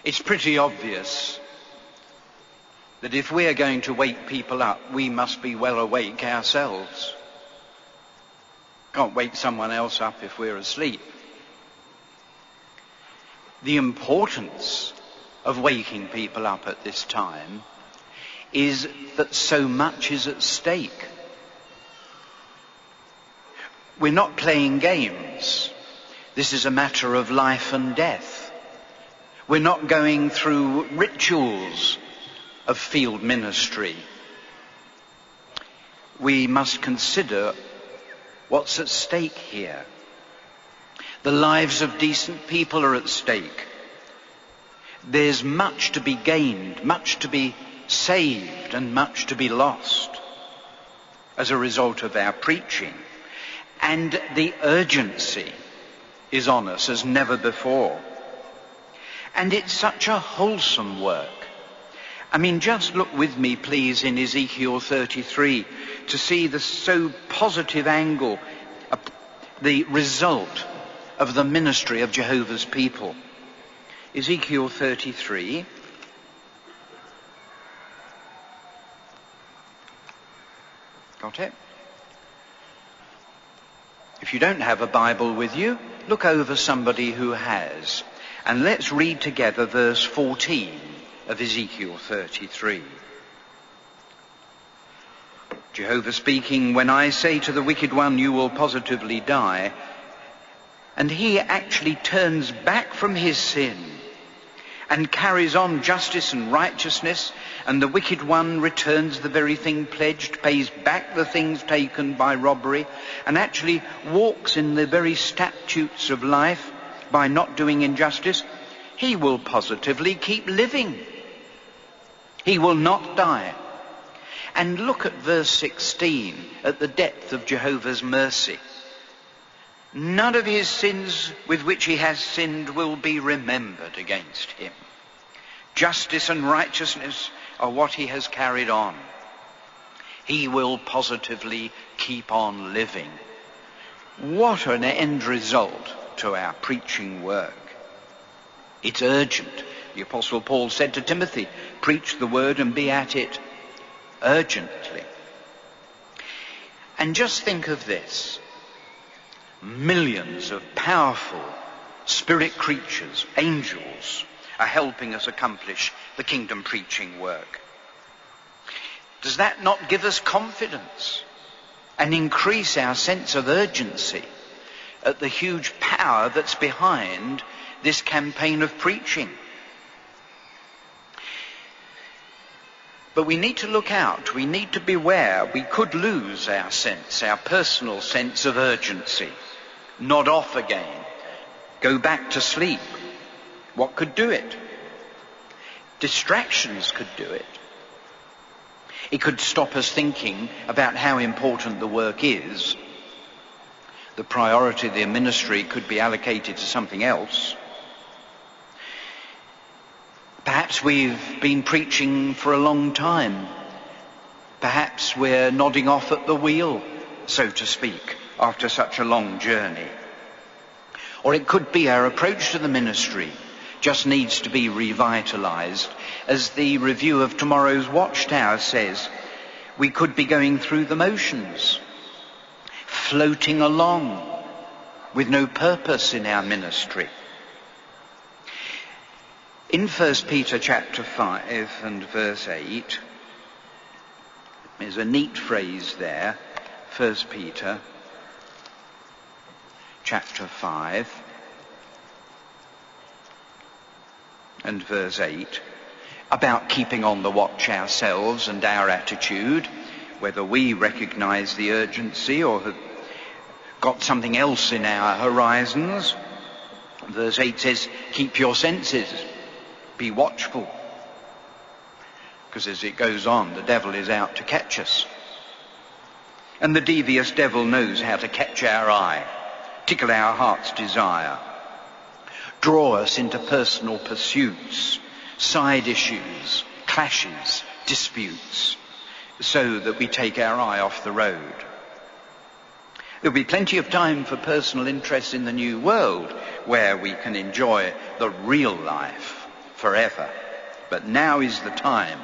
It's pretty obvious that if we are going to wake people up, we must be well awake ourselves. Can't wake someone else up if we're asleep. The importance of waking people up at this time is that so much is at stake. We're not playing games. This is a matter of life and death. We're not going through rituals of field ministry. We must consider what's at stake here. The lives of decent people are at stake. There's much to be gained, much to be saved, and much to be lost as a result of our preaching. And the urgency is on us as never before. And it's such a wholesome work. I mean, just look with me, please, in Ezekiel 33 to see the so positive angle, the result of the ministry of Jehovah's people. Ezekiel 33. Got it? If you don't have a Bible with you, look over somebody who has. And let's read together verse 14 of Ezekiel 33. Jehovah speaking, when I say to the wicked one, you will positively die, and he actually turns back from his sin and carries on justice and righteousness, and the wicked one returns the very thing pledged, pays back the things taken by robbery, and actually walks in the very statutes of life by not doing injustice, he will positively keep living. He will not die. And look at verse 16, at the depth of Jehovah's mercy. None of his sins with which he has sinned will be remembered against him. Justice and righteousness are what he has carried on. He will positively keep on living. What an end result to our preaching work. It's urgent. The Apostle Paul said to Timothy, preach the word and be at it urgently. And just think of this. Millions of powerful spirit creatures, angels, are helping us accomplish the kingdom preaching work. Does that not give us confidence and increase our sense of urgency at the huge power that's behind this campaign of preaching? But we need to look out. We need to beware. We could lose our sense, our personal sense of urgency. Nod off again. Go back to sleep. What could do it? Distractions could do it. It could stop us thinking about how important the work is. The priority of the ministry could be allocated to something else. Perhaps we've been preaching for a long time. Perhaps we're nodding off at the wheel, so to speak, after such a long journey. Or it could be our approach to the ministry just needs to be revitalized. As the review of tomorrow's Watchtower says, we could be going through the motions, floating along with no purpose in our ministry. In 1 Peter chapter 5 and verse 8, there's a neat phrase there. 1 Peter chapter 5 and verse 8, about keeping on the watch ourselves and our attitude, whether we recognize the urgency or have got something else in our horizons. Verse 8 says, keep your senses. Be watchful, because as it goes on, the devil is out to catch us. And the devious devil knows how to catch our eye, tickle our heart's desire, draw us into personal pursuits, side issues, clashes, disputes, so that we take our eye off the road. There'll be plenty of time for personal interests in the new world, where we can enjoy the real life forever. But now is the time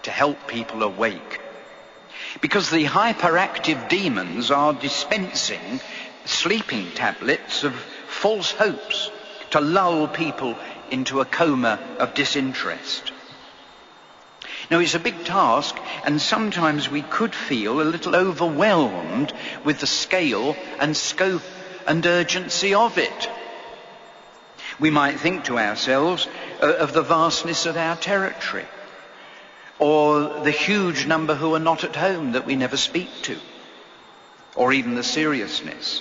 to help people awake. Because the hyperactive demons are dispensing sleeping tablets of false hopes to lull people into a coma of disinterest. Now, it's a big task, and sometimes we could feel a little overwhelmed with the scale and scope and urgency of it. We might think to ourselves of the vastness of our territory, or the huge number who are not at home that we never speak to, or even the seriousness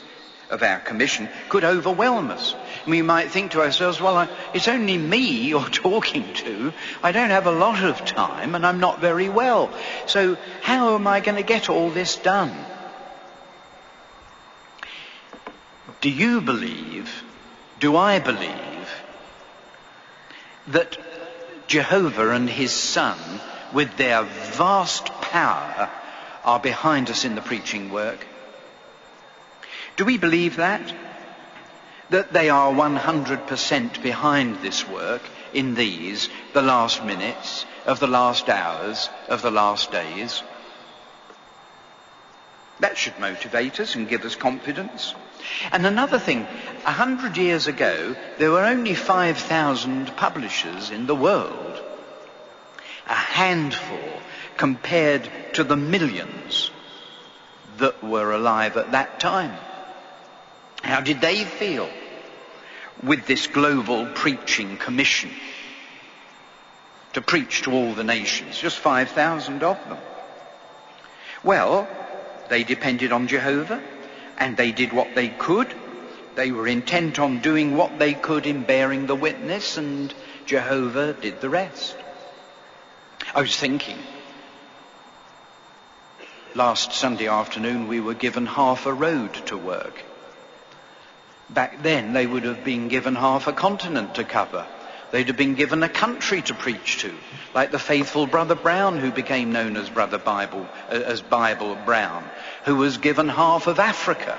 of our commission could overwhelm us. We might think to ourselves, well, it's only me you're talking to. I don't have a lot of time and I'm not very well. So how am I going to get all this done? Do you believe, do I believe, that Jehovah and his Son, with their vast power, are behind us in the preaching work? Do we believe that? That they are 100% behind this work in these, the last minutes of the last hours of the last days? That should motivate us and give us confidence. And another thing, 100 years ago, there were only 5,000 publishers in the world. A handful compared to the millions that were alive at that time. How did they feel with this global preaching commission to preach to all the nations? Just 5,000 of them. Well, they depended on Jehovah, and they did what they could. They were intent on doing what they could in bearing the witness, and Jehovah did the rest. I was thinking, last Sunday afternoon we were given half a road to work. Back then, they would have been given half a continent to cover. They'd have been given a country to preach to, like the faithful Brother Brown, who became known as Bible Brown, who was given half of Africa.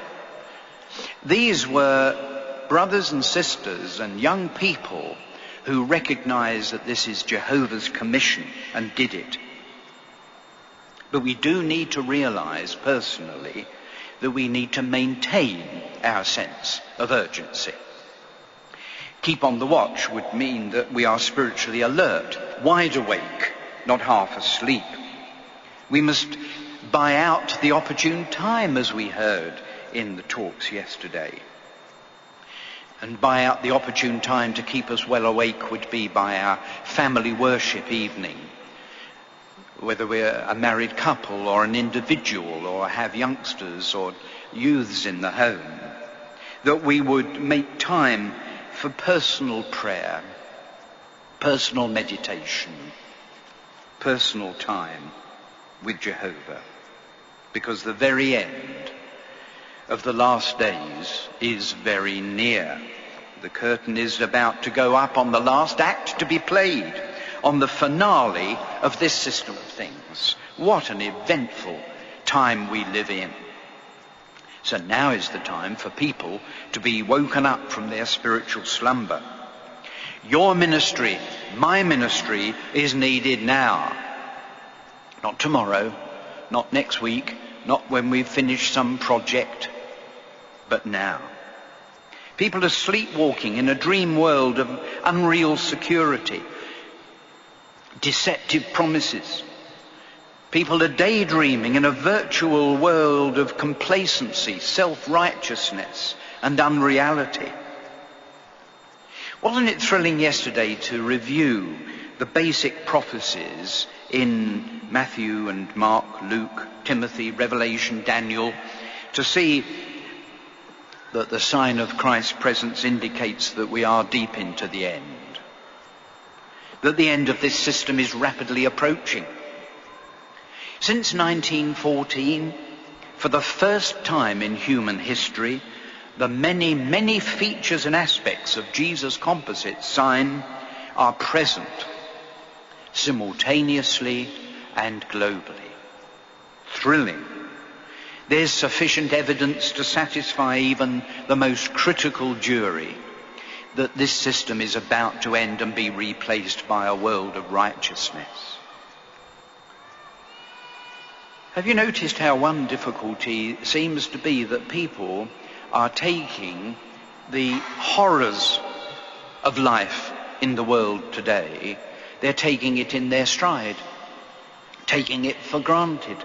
These were brothers and sisters and young people who recognise that this is Jehovah's commission and did it. But we do need to realise personally that we need to maintain our sense of urgency. Keep on the watch would mean that we are spiritually alert, wide awake, not half asleep. We must buy out the opportune time, as we heard in the talks yesterday. And buy out the opportune time to keep us well awake would be by our family worship evening, whether we're a married couple or an individual or have youngsters or youths in the home, that we would make time for personal prayer, personal meditation, personal time with Jehovah, because the very end of the last days is very near. The curtain is about to go up on the last act to be played, on the finale of this system of things. What an eventful time we live in. So now is the time for people to be woken up from their spiritual slumber. Your ministry, my ministry, is needed now. Not tomorrow, not next week, not when we've finished some project, but now. People are sleepwalking in a dream world of unreal security, deceptive promises. People are daydreaming in a virtual world of complacency, self-righteousness, and unreality. Wasn't it thrilling yesterday to review the basic prophecies in Matthew and Mark, Luke, Timothy, Revelation, Daniel, to see that the sign of Christ's presence indicates that we are deep into the end, that the end of this system is rapidly approaching. Since 1914, for the first time in human history, the many, many features and aspects of Jesus' composite sign are present simultaneously and globally. Thrilling. There's sufficient evidence to satisfy even the most critical jury that this system is about to end and be replaced by a world of righteousness. Have you noticed how one difficulty seems to be that people are taking the horrors of life in the world today, they're taking it in their stride, taking it for granted.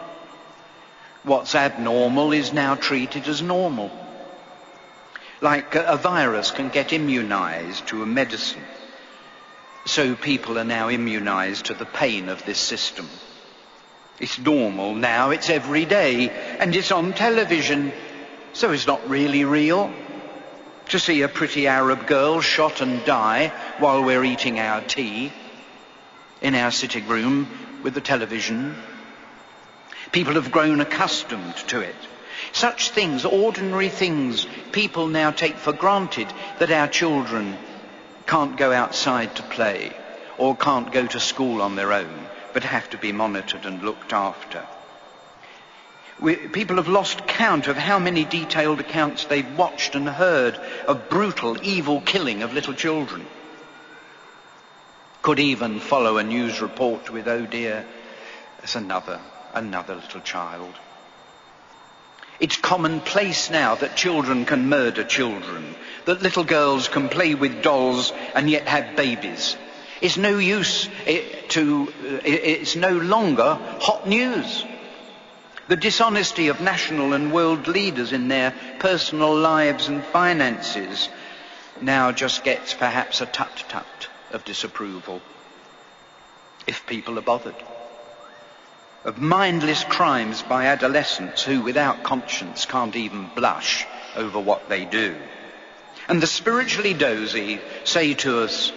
What's abnormal is now treated as normal. Like a virus can get immunized to a medicine, so people are now immunized to the pain of this system. It's normal now, it's every day, and it's on television, so it's not really real. To see a pretty Arab girl shot and die while we're eating our tea in our sitting room with the television. People have grown accustomed to it. Such things, ordinary things, people now take for granted, that our children can't go outside to play or can't go to school on their own, but have to be monitored and looked after. People have lost count of how many detailed accounts they've watched and heard of brutal, evil killing of little children. Could even follow a news report with, oh dear, there's another little child. It's commonplace now that children can murder children, that little girls can play with dolls and yet have babies. It's no use it's no longer hot news. The dishonesty of national and world leaders in their personal lives and finances now just gets perhaps a tut-tut of disapproval, if people are bothered. Of mindless crimes by adolescents who, without conscience, can't even blush over what they do. And the spiritually dozy say to us,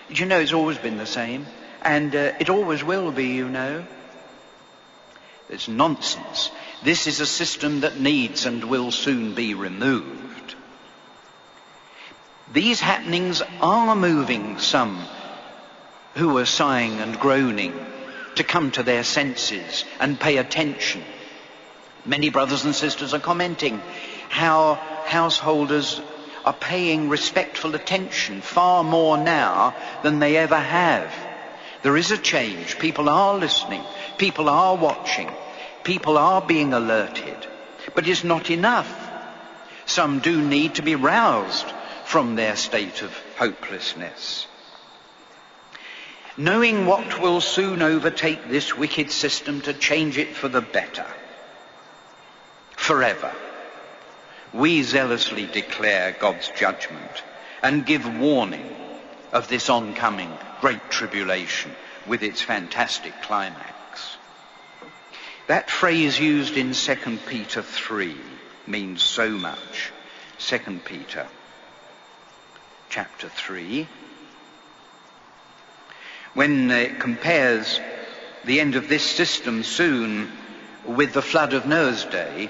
you know, it's always been the same, and it always will be, you know. It's nonsense. This is a system that needs and will soon be removed. These happenings are moving some who are sighing and groaning to come to their senses and pay attention. Many brothers and sisters are commenting how householders are paying respectful attention far more now than they ever have. There is a change. People are listening. People are watching. People are being alerted. But it's not enough. Some do need to be roused from their state of hopelessness. Knowing what will soon overtake this wicked system to change it for the better, forever, we zealously declare God's judgment and give warning of this oncoming great tribulation with its fantastic climax. That phrase used in 2 Peter 3 means so much. 2 Peter chapter 3, when it compares the end of this system soon with the flood of Noah's day,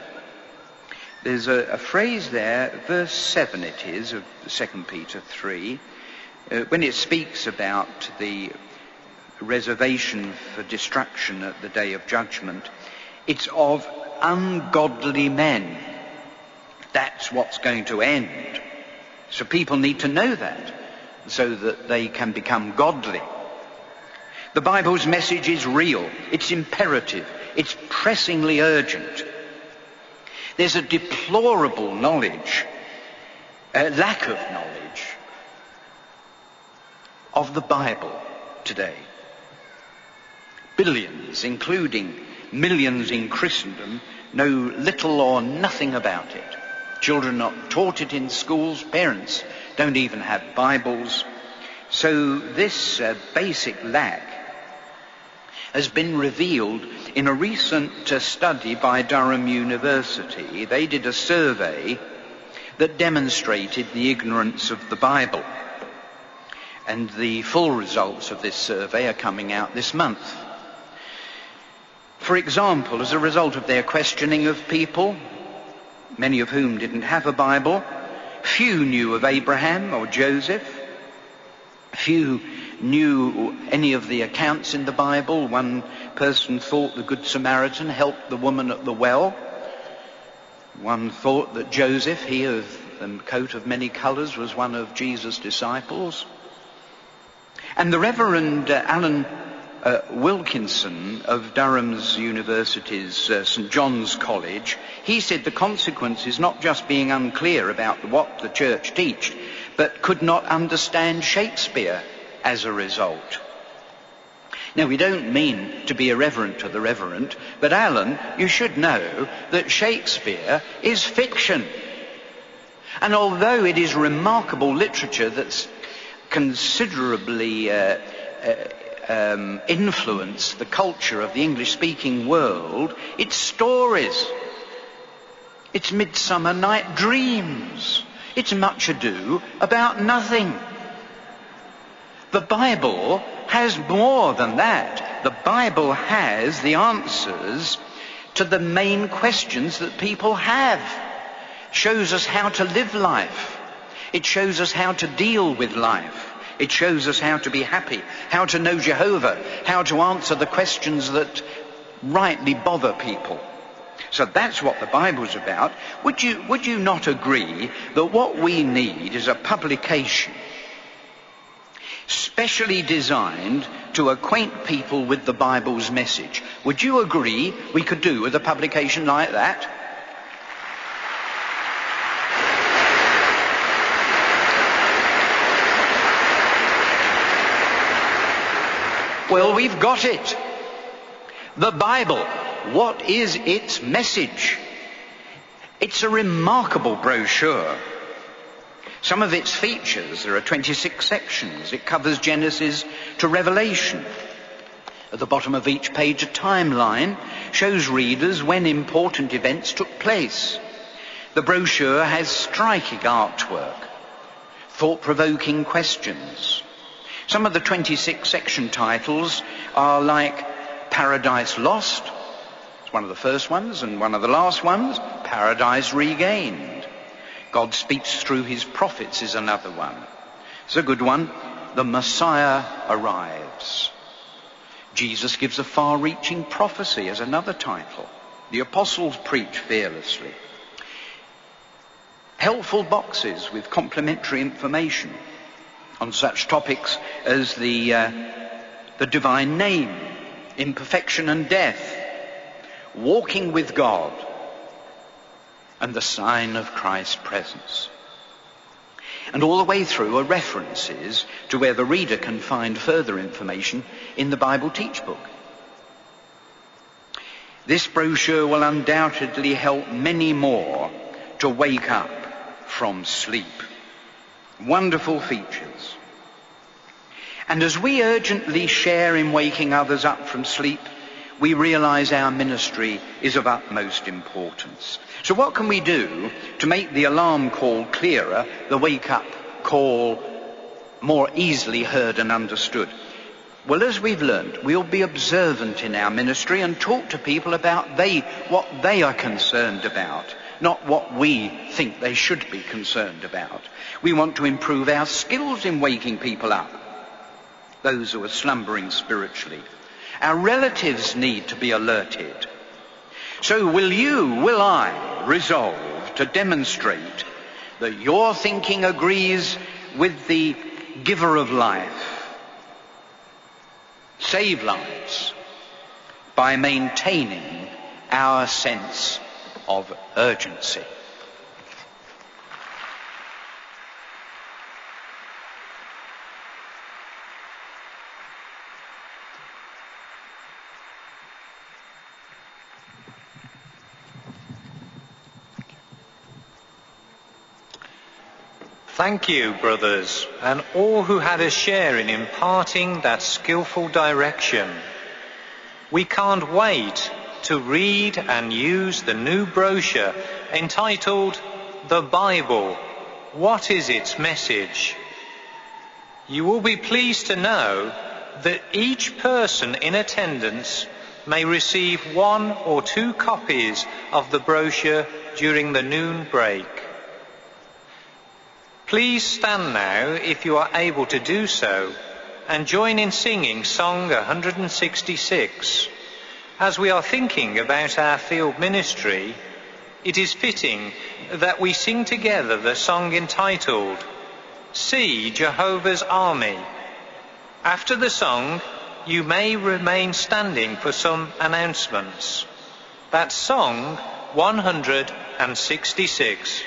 there's a phrase there, verse 7 it is, of 2 Peter 3, when it speaks about the reservation for destruction at the day of judgment. It's of ungodly men. That's what's going to end. So people need to know that, so that they can become godly. The Bible's message is real, it's imperative, it's pressingly urgent. There's a deplorable lack of knowledge of the Bible today. Billions, including millions in Christendom, know little or nothing about it. Children are not taught it in schools, parents don't even have Bibles. So this basic lack has been revealed in a recent study by Durham University. They did a survey that demonstrated the ignorance of the Bible. And the full results of this survey are coming out this month. For example, as a result of their questioning of people, many of whom didn't have a Bible, few knew of Abraham or Joseph. Few knew any of the accounts in the Bible. One person thought the Good Samaritan helped the woman at the well. One thought that Joseph, he of the coat of many colours, was one of Jesus' disciples. And the Reverend Alan Wilkinson of Durham's University's St. John's College, he said the consequence is not just being unclear about what the church teached, but could not understand Shakespeare as a result. Now, we don't mean to be irreverent to the reverend, but Alan, you should know that Shakespeare is fiction. And although it is remarkable literature that's considerably influenced the culture of the English-speaking world, it's stories. It's Midsummer Night Dreams. It's Much Ado About Nothing. The Bible has more than that. The Bible has the answers to the main questions that people have. It shows us how to live life. It shows us how to deal with life. It shows us how to be happy, how to know Jehovah, how to answer the questions that rightly bother people. So that's what the Bible's about. Would you not agree that what we need is a publication specially designed to acquaint people with the Bible's message? Would you agree we could do with a publication like that? Well, we've got it. The Bible. What is its message? It's a remarkable brochure. Some of its features, there are 26 sections. It covers Genesis to Revelation. At the bottom of each page, a timeline shows readers when important events took place. The brochure has striking artwork, thought-provoking questions. Some of the 26 section titles are like Paradise Lost, it's one of the first ones, and one of the last ones, Paradise Regained. God speaks through his prophets is another one. It's a good one. The Messiah arrives. Jesus gives a far-reaching prophecy as another title. The apostles preach fearlessly. Helpful boxes with complementary information on such topics as the divine name, imperfection and death, walking with God, and the sign of Christ's presence. And all the way through are references to where the reader can find further information in the Bible Teach Book. This brochure will undoubtedly help many more to wake up from sleep. Wonderful features. And as we urgently share in waking others up from sleep, we realize our ministry is of utmost importance. So what can we do to make the alarm call clearer, the wake-up call more easily heard and understood? Well, as we've learned, we'll be observant in our ministry and talk to people about what they are concerned about, not what we think they should be concerned about. We want to improve our skills in waking people up, those who are slumbering spiritually. Our relatives need to be alerted. So will I resolve to demonstrate that your thinking agrees with the giver of life, save lives, by maintaining our sense of urgency. Thank you, brothers, and all who had a share in imparting that skillful direction. We can't wait to read and use the new brochure entitled The Bible, What is its Message? You will be pleased to know that each person in attendance may receive 1 or 2 copies of the brochure during the noon break. Please stand now, if you are able to do so, and join in singing Song 166. As we are thinking about our field ministry, it is fitting that we sing together the song entitled, See Jehovah's Army. After the song, you may remain standing for some announcements. That's Song 166.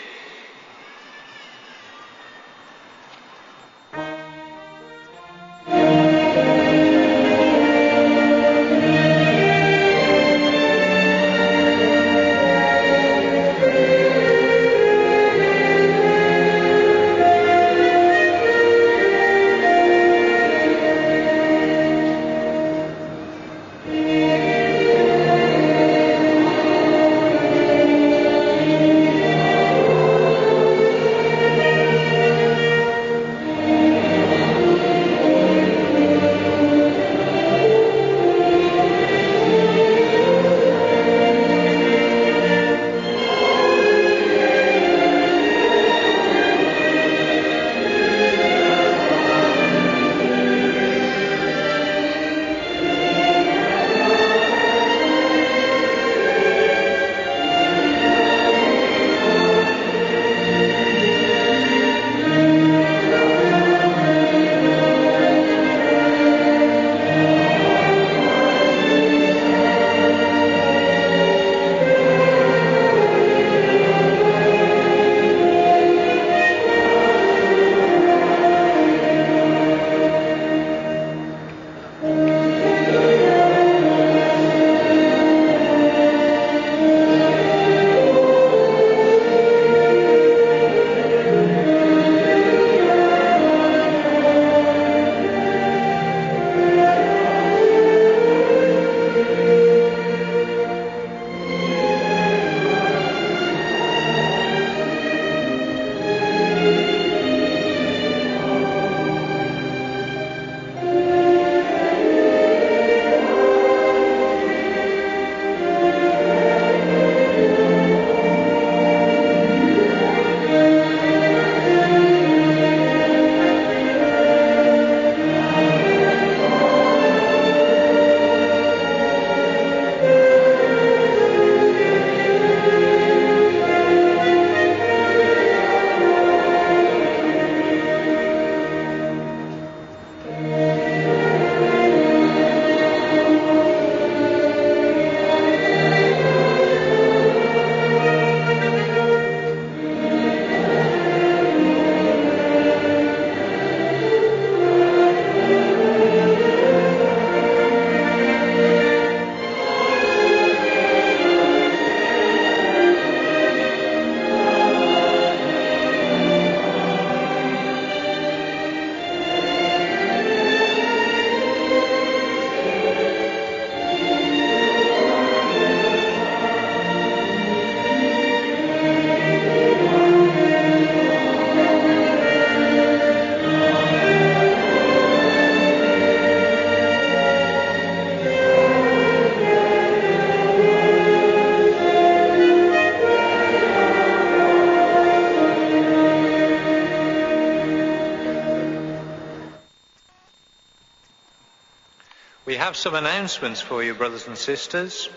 We have some announcements for you, brothers and sisters.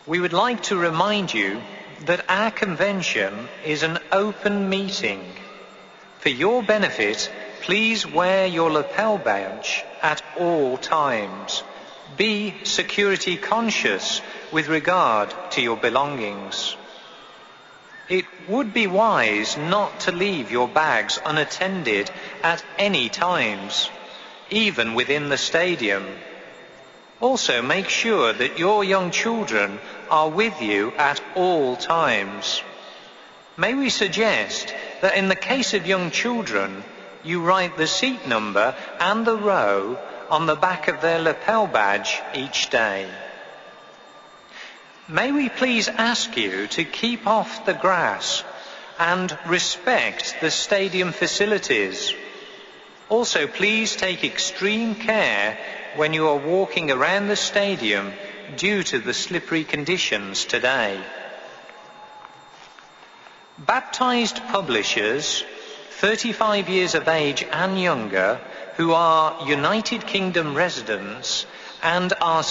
We would like to remind you that our convention is an open meeting. For your benefit, please wear your lapel badge at all times. Be security conscious with regard to your belongings. It would be wise not to leave your bags unattended at any times, even within the stadium. Also, make sure that your young children are with you at all times. May we suggest that in the case of young children, you write the seat number and the row on the back of their lapel badge each day. May we please ask you to keep off the grass and respect the stadium facilities. Also, please take extreme care when you are walking around the stadium due to the slippery conditions today. Baptized publishers, 35 years of age and younger, who are United Kingdom residents and are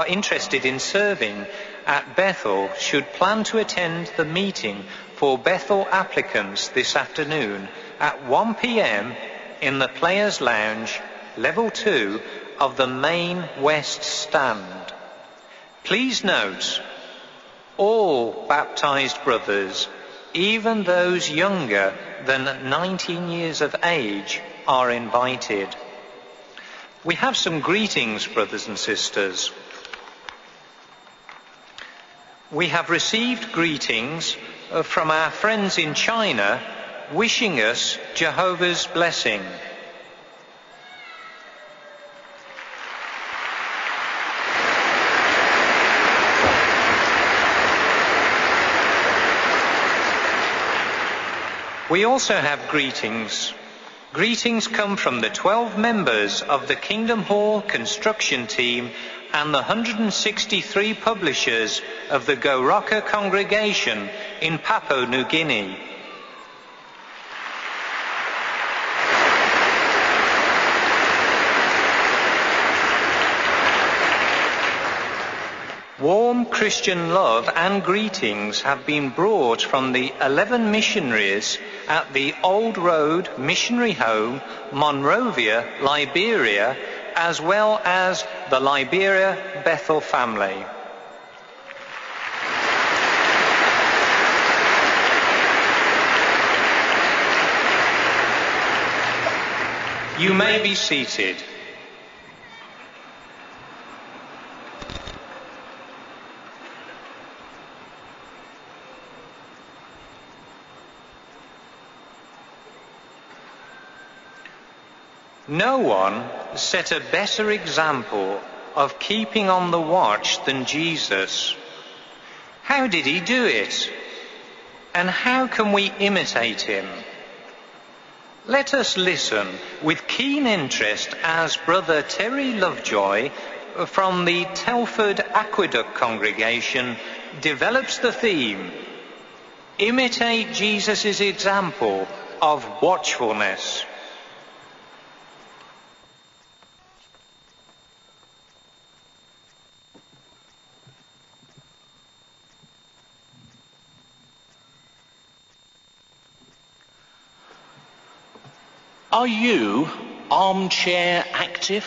interested in serving at Bethel should plan to attend the meeting for Bethel applicants this afternoon at 1 p.m. in the Players' Lounge, level 2 of the main West Stand. Please note, all baptized brothers, even those younger than 19 years of age, are invited. We have some greetings, brothers and sisters. We have received greetings from our friends in China wishing us Jehovah's blessing. We also have greetings. Greetings come from the 12 members of the Kingdom Hall construction team and the 163 publishers of the Goroka congregation in Papua New Guinea. Warm Christian love and greetings have been brought from the 11 missionaries at the Old Road Missionary Home, Monrovia, Liberia, as well as the Liberia Bethel family. You may be seated. No one set a better example of keeping on the watch than Jesus. How did he do it? And how can we imitate him? Let us listen with keen interest as Brother Terry Lovejoy from the Telford Aqueduct congregation develops the theme, Imitate Jesus' example of watchfulness. Are you armchair active?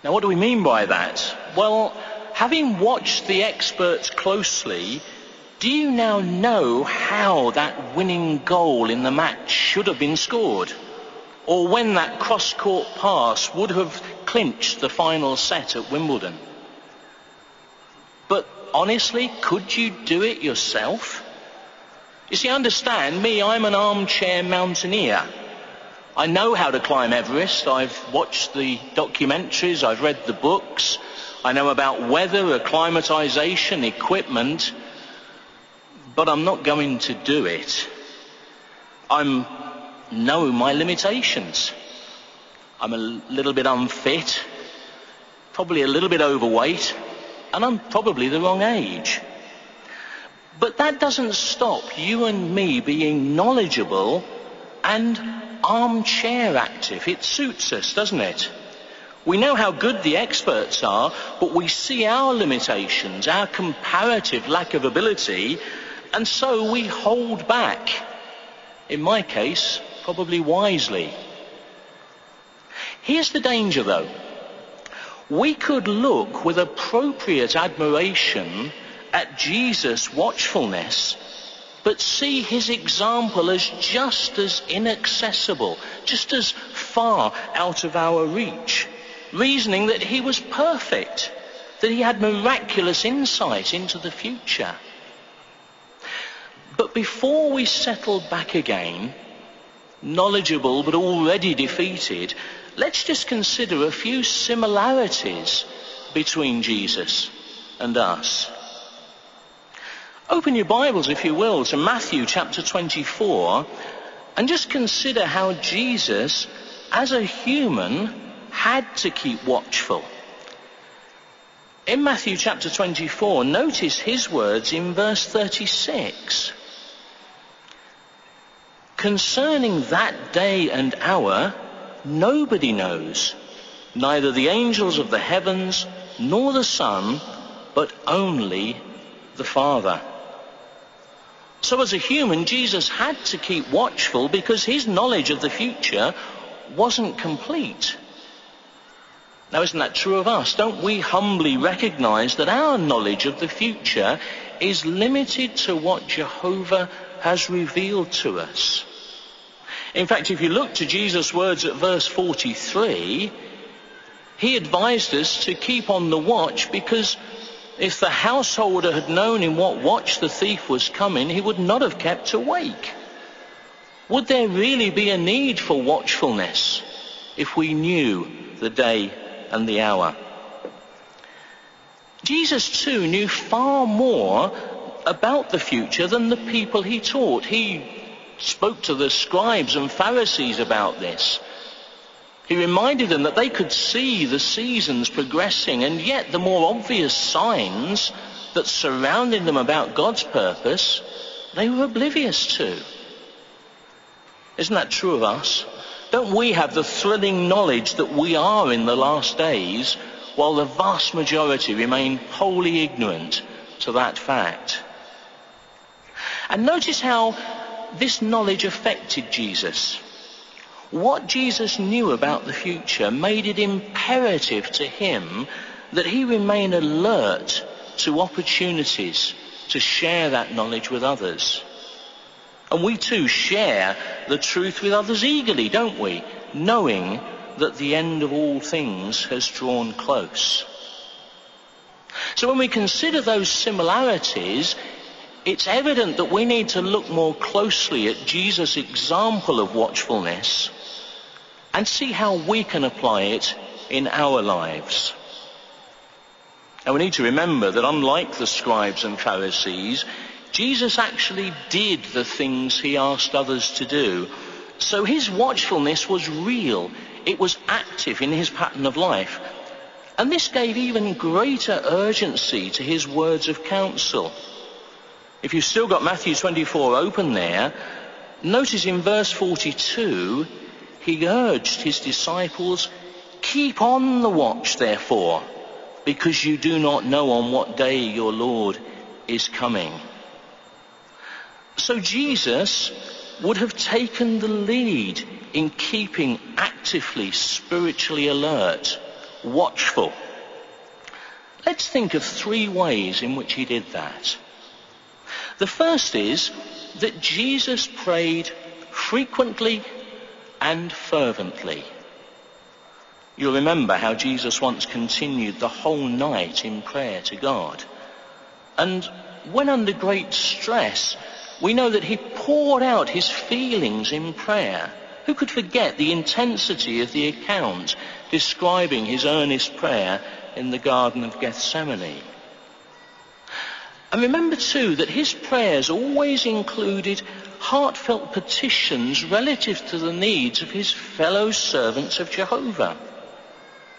Now, what do we mean by that? Well, having watched the experts closely, do you now know how that winning goal in the match should have been scored? Or when that cross-court pass would have clinched the final set at Wimbledon? But honestly, could you do it yourself? You see, understand me, I'm an armchair mountaineer. I know how to climb Everest. I've watched the documentaries, I've read the books. I know about weather, acclimatization, equipment. But I'm not going to do it. I know my limitations. I'm a little bit unfit, probably a little bit overweight, and I'm probably the wrong age. But that doesn't stop you and me being knowledgeable and armchair active. It suits us, doesn't it? We know how good the experts are, but we see our limitations, our comparative lack of ability, and so we hold back. In my case, probably wisely. Here's the danger, though. We could look with appropriate admiration at Jesus' watchfulness, but see his example as just as inaccessible, just as far out of our reach, reasoning that he was perfect, that he had miraculous insight into the future. But before we settle back again, knowledgeable but already defeated, let's just consider a few similarities between Jesus and us. Open your Bibles, if you will, to Matthew chapter 24, and just consider how Jesus, as a human, had to keep watchful. In Matthew chapter 24, notice his words in verse 36. Concerning that day and hour, nobody knows, neither the angels of the heavens nor the Son, but only the Father. So as a human, Jesus had to keep watchful because his knowledge of the future wasn't complete. Now, isn't that true of us? Don't we humbly recognize that our knowledge of the future is limited to what Jehovah has revealed to us? In fact, if you look to Jesus' words at verse 43, he advised us to keep on the watch, because if the householder had known in what watch the thief was coming, he would not have kept awake. Would there really be a need for watchfulness if we knew the day and the hour? Jesus too knew far more about the future than the people he taught. He spoke to the scribes and Pharisees about this. He reminded them that they could see the seasons progressing, and yet the more obvious signs that surrounded them about God's purpose, they were oblivious to. Isn't that true of us? Don't we have the thrilling knowledge that we are in the last days, while the vast majority remain wholly ignorant to that fact? And notice how this knowledge affected Jesus. What Jesus knew about the future made it imperative to him that he remain alert to opportunities to share that knowledge with others. And we too share the truth with others eagerly, don't we? Knowing that the end of all things has drawn close. So when we consider those similarities, it's evident that we need to look more closely at Jesus' example of watchfulness and see how we can apply it in our lives. And we need to remember that unlike the scribes and Pharisees, Jesus actually did the things he asked others to do. So his watchfulness was real. It was active in his pattern of life. And this gave even greater urgency to his words of counsel. If you've still got Matthew 24 open there, notice in verse 42, he urged his disciples, "Keep on the watch, therefore, because you do not know on what day your Lord is coming." So Jesus would have taken the lead in keeping actively, spiritually alert, watchful. Let's think of 3 ways in which he did that. The first is that Jesus prayed frequently and fervently. You'll remember how Jesus once continued the whole night in prayer to God. And when under great stress, we know that he poured out his feelings in prayer. Who could forget the intensity of the account describing his earnest prayer in the Garden of Gethsemane? And remember too that his prayers always included heartfelt petitions relative to the needs of his fellow servants of Jehovah.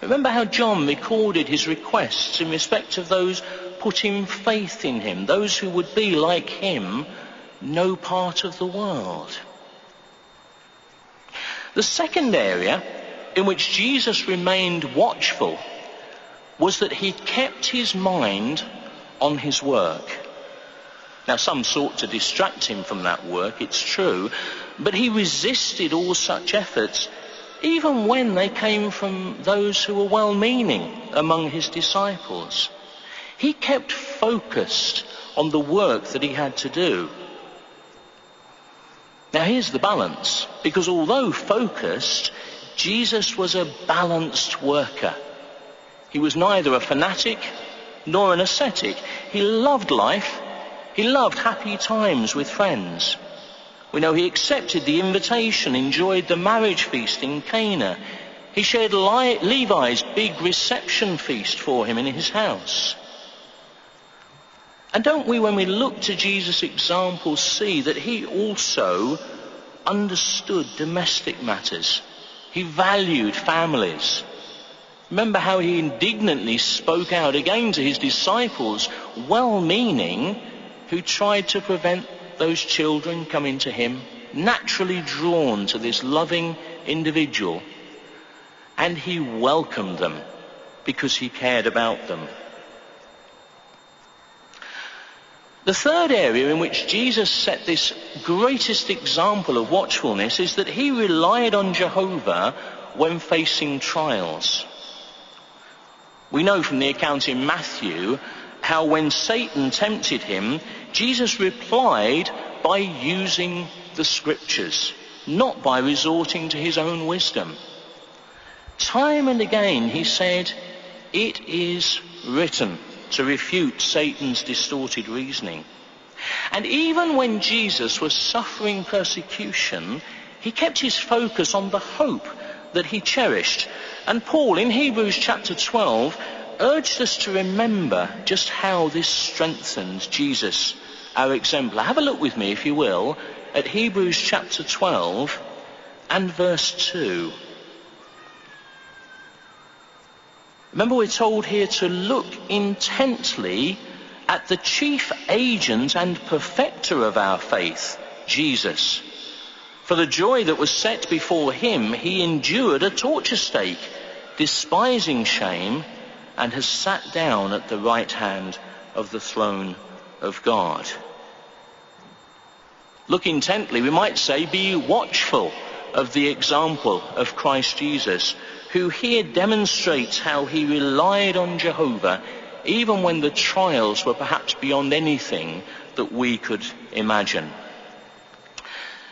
Remember how John recorded his requests in respect of those putting faith in him, those who would be like him, no part of the world. The second area in which Jesus remained watchful was that he kept his mind on his work. Now, some sought to distract him from that work, it's true, but he resisted all such efforts, even when they came from those who were well-meaning among his disciples. He kept focused on the work that he had to do. Now, here's the balance, because although focused, Jesus was a balanced worker. He was neither a fanatic nor an ascetic. He loved life. He loved happy times with friends. We know he accepted the invitation, enjoyed the marriage feast in Cana. He shared Levi's big reception feast for him in his house. And don't we, when we look to Jesus' example, see that he also understood domestic matters? He valued families. Remember how he indignantly spoke out again to his disciples, well-meaning, who tried to prevent those children coming to him, naturally drawn to this loving individual. And he welcomed them because he cared about them. The third area in which Jesus set this greatest example of watchfulness is that he relied on Jehovah when facing trials. We know from the account in Matthew how when Satan tempted him, Jesus replied by using the scriptures, not by resorting to his own wisdom. Time and again he said, "It is written," to refute Satan's distorted reasoning. And even when Jesus was suffering persecution, he kept his focus on the hope that he cherished. And Paul, in Hebrews chapter 12, urged us to remember just how this strengthened Jesus, our exemplar. Have a look with me, if you will, at Hebrews chapter 12 and verse 2. Remember, we're told here to look intently at the chief agent and perfecter of our faith, Jesus. For the joy that was set before him, he endured a torture stake, despising shame, and has sat down at the right hand of the throne of God. Look intently, we might say, be watchful of the example of Christ Jesus, who here demonstrates how he relied on Jehovah even when the trials were perhaps beyond anything that we could imagine.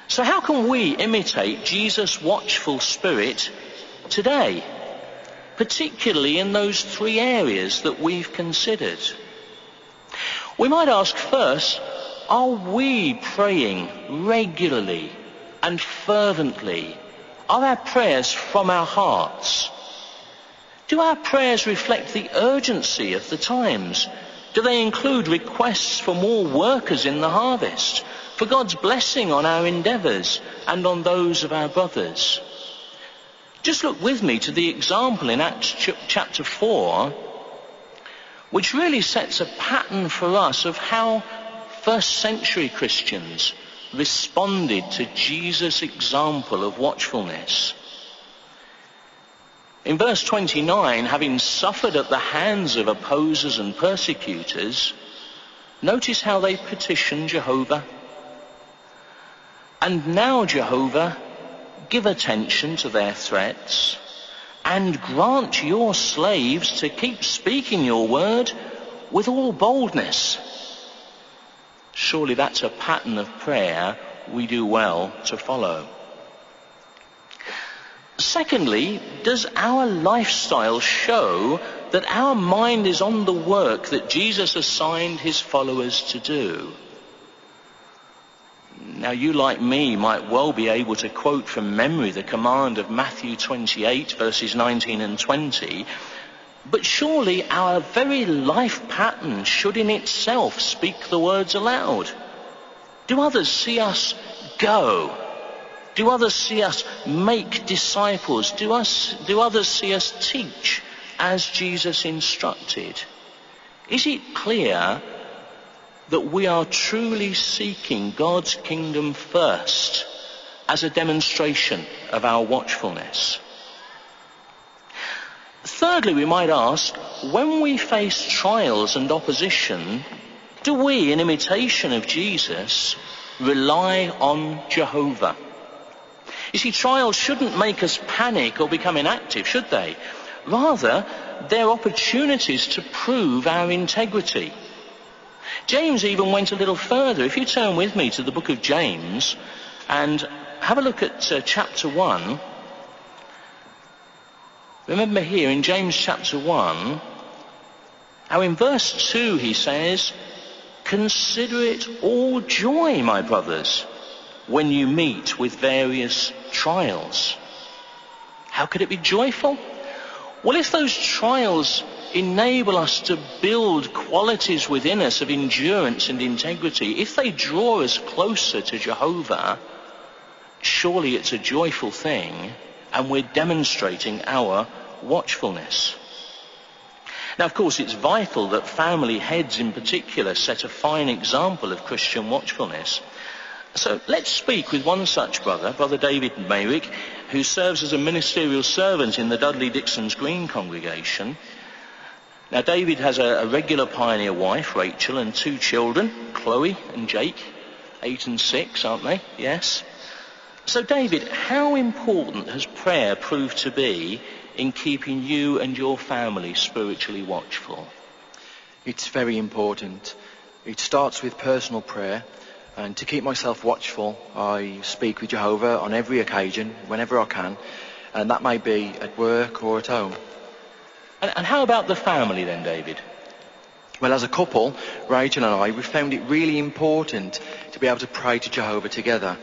So how can we imitate Jesus' watchful spirit today, particularly in those three areas that we've considered? We might ask first, are we praying regularly and fervently? Are our prayers from our hearts? Do our prayers reflect the urgency of the times? Do they include requests for more workers in the harvest, for God's blessing on our endeavours and on those of our brothers? Just look with me to the example in Acts chapter 4, which really sets a pattern for us of how first century Christians responded to Jesus' example of watchfulness. In verse 29, having suffered at the hands of opposers and persecutors, notice how they petition Jehovah. "And now, Jehovah, give attention to their threats, and grant your slaves to keep speaking your word with all boldness." Surely that's a pattern of prayer we do well to follow. Secondly, does our lifestyle show that our mind is on the work that Jesus assigned his followers to do? Now, you like me might well be able to quote from memory the command of Matthew 28, verses 19 and 20, but surely our very life pattern should in itself speak the words aloud. Do others see us go? Do others see us make disciples? Do others see us teach as Jesus instructed? Is it clear that we are truly seeking God's kingdom first as a demonstration of our watchfulness? Thirdly, we might ask, when we face trials and opposition, do we, in imitation of Jesus, rely on Jehovah? You see, trials shouldn't make us panic or become inactive, should they? Rather, they're opportunities to prove our integrity. James even went a little further. If you turn with me to the book of James and have a look at chapter 1. Remember here in James chapter 1, how in verse 2 he says, "Consider it all joy, my brothers, when you meet with various trials." How could it be joyful? Well, if those trials enable us to build qualities within us of endurance and integrity, if they draw us closer to Jehovah, surely it's a joyful thing, and we're demonstrating our watchfulness. Now, of course, it's vital that family heads in particular set a fine example of Christian watchfulness. So let's speak with one such brother, Brother David Mayrick, who serves as a ministerial servant in the Dudley Dixon's Green congregation. Now, David has a regular pioneer wife, Rachel, and 2 children, Chloe and Jake, 8 and 6, aren't they? Yes. So, David, how important has prayer proved to be in keeping you and your family spiritually watchful? It's very important. It starts with personal prayer. And to keep myself watchful, I speak with Jehovah on every occasion, whenever I can, and that may be at work or at home. And how about the family then, David? Well, as a couple, Rachel and I, we found it really important to be able to pray to Jehovah together.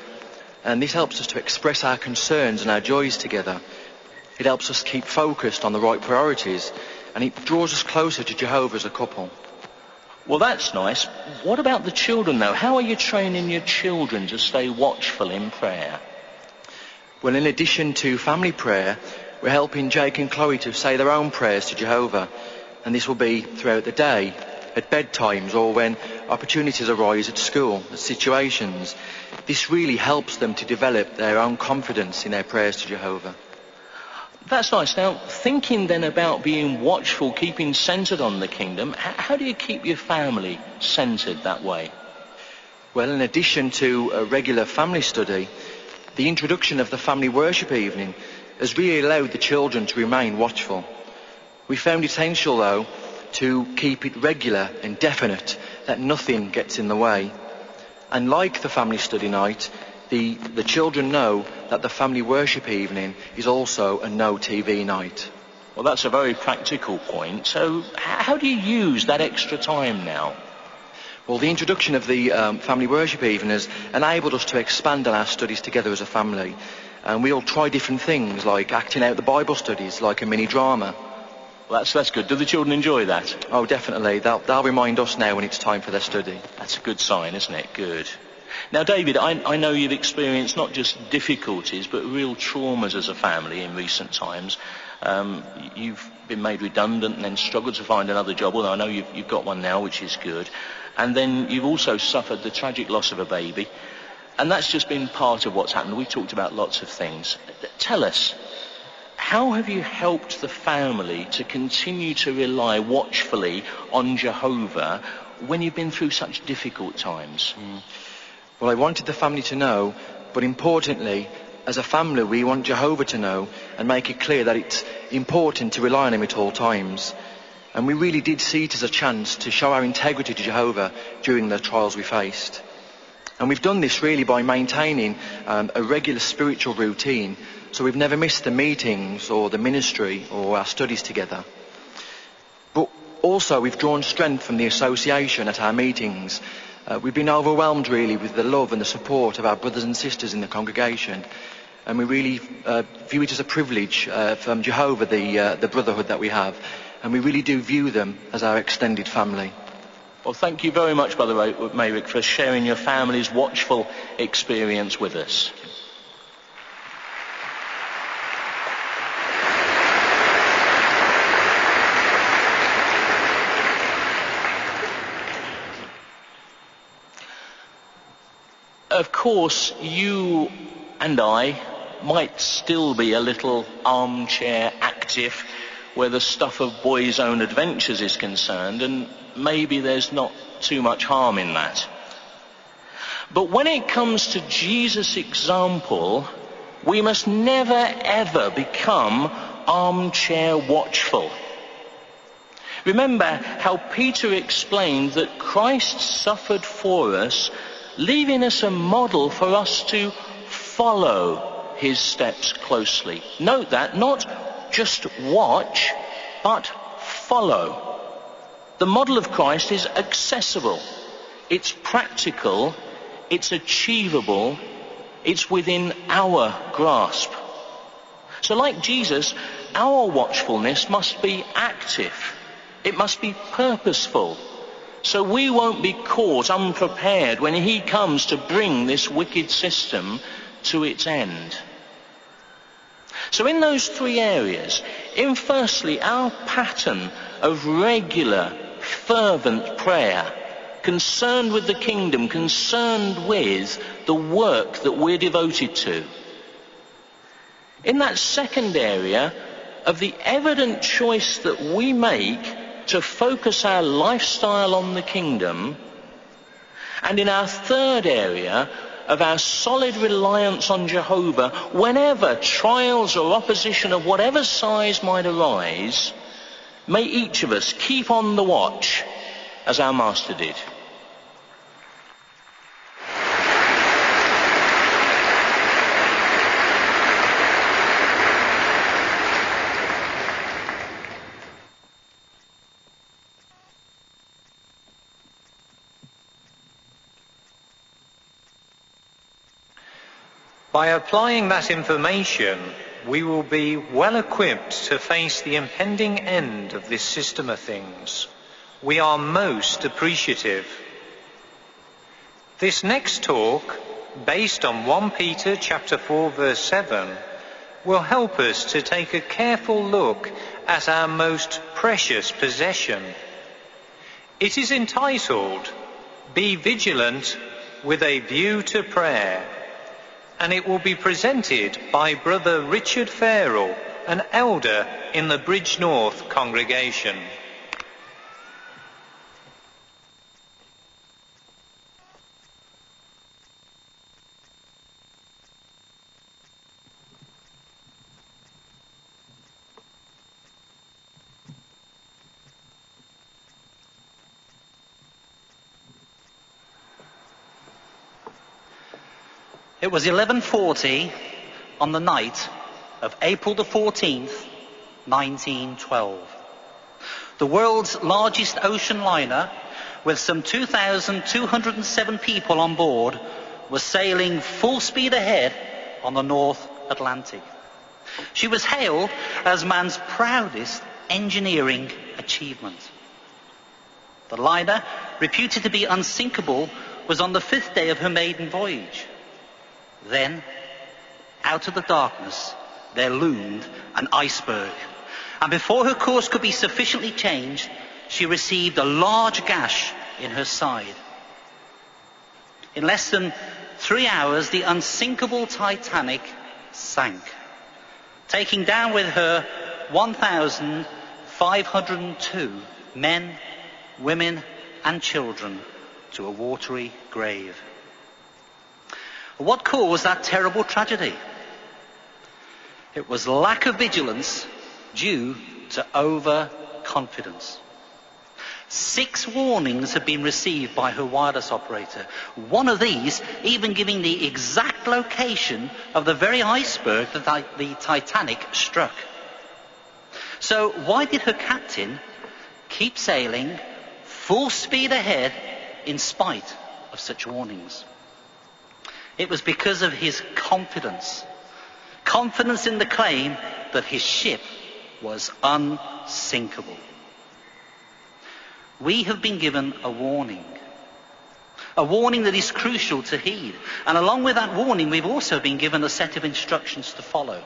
And this helps us to express our concerns and our joys together. It helps us keep focused on the right priorities, and it draws us closer to Jehovah as a couple. Well, that's nice. What about the children, though? How are you training your children to stay watchful in prayer? Well, in addition to family prayer, we're helping Jake and Chloe to say their own prayers to Jehovah. And this will be throughout the day, at bedtimes, or when opportunities arise at school, at situations. This really helps them to develop their own confidence in their prayers to Jehovah. That's nice. Now, thinking then about being watchful, keeping centred on the kingdom, how do you keep your family centred that way? Well, in addition to a regular family study, the introduction of the family worship evening has really allowed the children to remain watchful. We found it essential, though, to keep it regular and definite, that nothing gets in the way. And like the family study night, the children know that the family worship evening is also a no TV night. Well, that's a very practical point. So how do you use that extra time now? Well, the introduction of the family worship evening has enabled us to expand on our studies together as a family. And we'll try different things, like acting out the Bible studies, like a mini drama. Well, that's good. Do the children enjoy that? Oh, definitely. They'll remind us now when it's time for their study. That's a good sign, isn't it? Good. Now, David, I know you've experienced not just difficulties, but real traumas as a family in recent times. You've been made redundant and then struggled to find another job, although I know you've got one now, which is good. And then you've also suffered the tragic loss of a baby. And that's just been part of what's happened. We talked about lots of things. Tell us, how have you helped the family to continue to rely watchfully on Jehovah when you've been through such difficult times? Well, I wanted the family to know, but importantly, as a family, we want Jehovah to know and make it clear that it's important to rely on him at all times. And we really did see it as a chance to show our integrity to Jehovah during the trials we faced. And we've done this really by maintaining a regular spiritual routine, so we've never missed the meetings or the ministry or our studies together. But also we've drawn strength from the association at our meetings. We've been overwhelmed really with the love and the support of our brothers and sisters in the congregation, and we really view it as a privilege from Jehovah, the brotherhood that we have, and we really do view them as our extended family. Well, thank you very much, Brother Mayrick, for sharing your family's watchful experience with us. Of course, you and I might still be a little armchair active where the stuff of boys' own adventures is concerned, and maybe there's not too much harm in that. But when it comes to Jesus' example, we must never ever become armchair watchful. Remember how Peter explained that Christ suffered for us, leaving us a model for us to follow his steps closely. Note that, not just watch, but follow. The model of Christ is accessible, it's practical, it's achievable, it's within our grasp. So like Jesus, our watchfulness must be active. It must be purposeful, so we won't be caught unprepared when he comes to bring this wicked system to its end. So in those three areas, in firstly, our pattern of regular, fervent prayer, concerned with the kingdom, concerned with the work that we're devoted to. In that second area, of the evident choice that we make to focus our lifestyle on the kingdom, and in our third area of our solid reliance on Jehovah whenever trials or opposition of whatever size might arise, may each of us keep on the watch as our Master did. By applying that information, we will be well equipped to face the impending end of this system of things. We are most appreciative. This next talk, based on 1 Peter chapter 4 verse 7, will help us to take a careful look at our most precious possession. It is entitled, "Be Vigilant with a View to Prayer," and it will be presented by Brother Richard Farrell, an elder in the Bridge North congregation. It was 11:40 on the night of April the 14th, 1912. The world's largest ocean liner, with some 2,207 people on board, was sailing full speed ahead on the North Atlantic. She was hailed as man's proudest engineering achievement. The liner, reputed to be unsinkable, was on the 5th day of her maiden voyage. Then, out of the darkness, there loomed an iceberg, and before her course could be sufficiently changed, she received a large gash in her side. In less than 3 hours, the unsinkable Titanic sank, taking down with her 1,502 men, women, and children to a watery grave. What caused that terrible tragedy? It was lack of vigilance due to overconfidence. 6 warnings had been received by her wireless operator, one of these even giving the exact location of the very iceberg that the Titanic struck. So why did her captain keep sailing full speed ahead in spite of such warnings? It was because of his confidence. Confidence in the claim that his ship was unsinkable. We have been given a warning that is crucial to heed. And along with that warning, we've also been given a set of instructions to follow.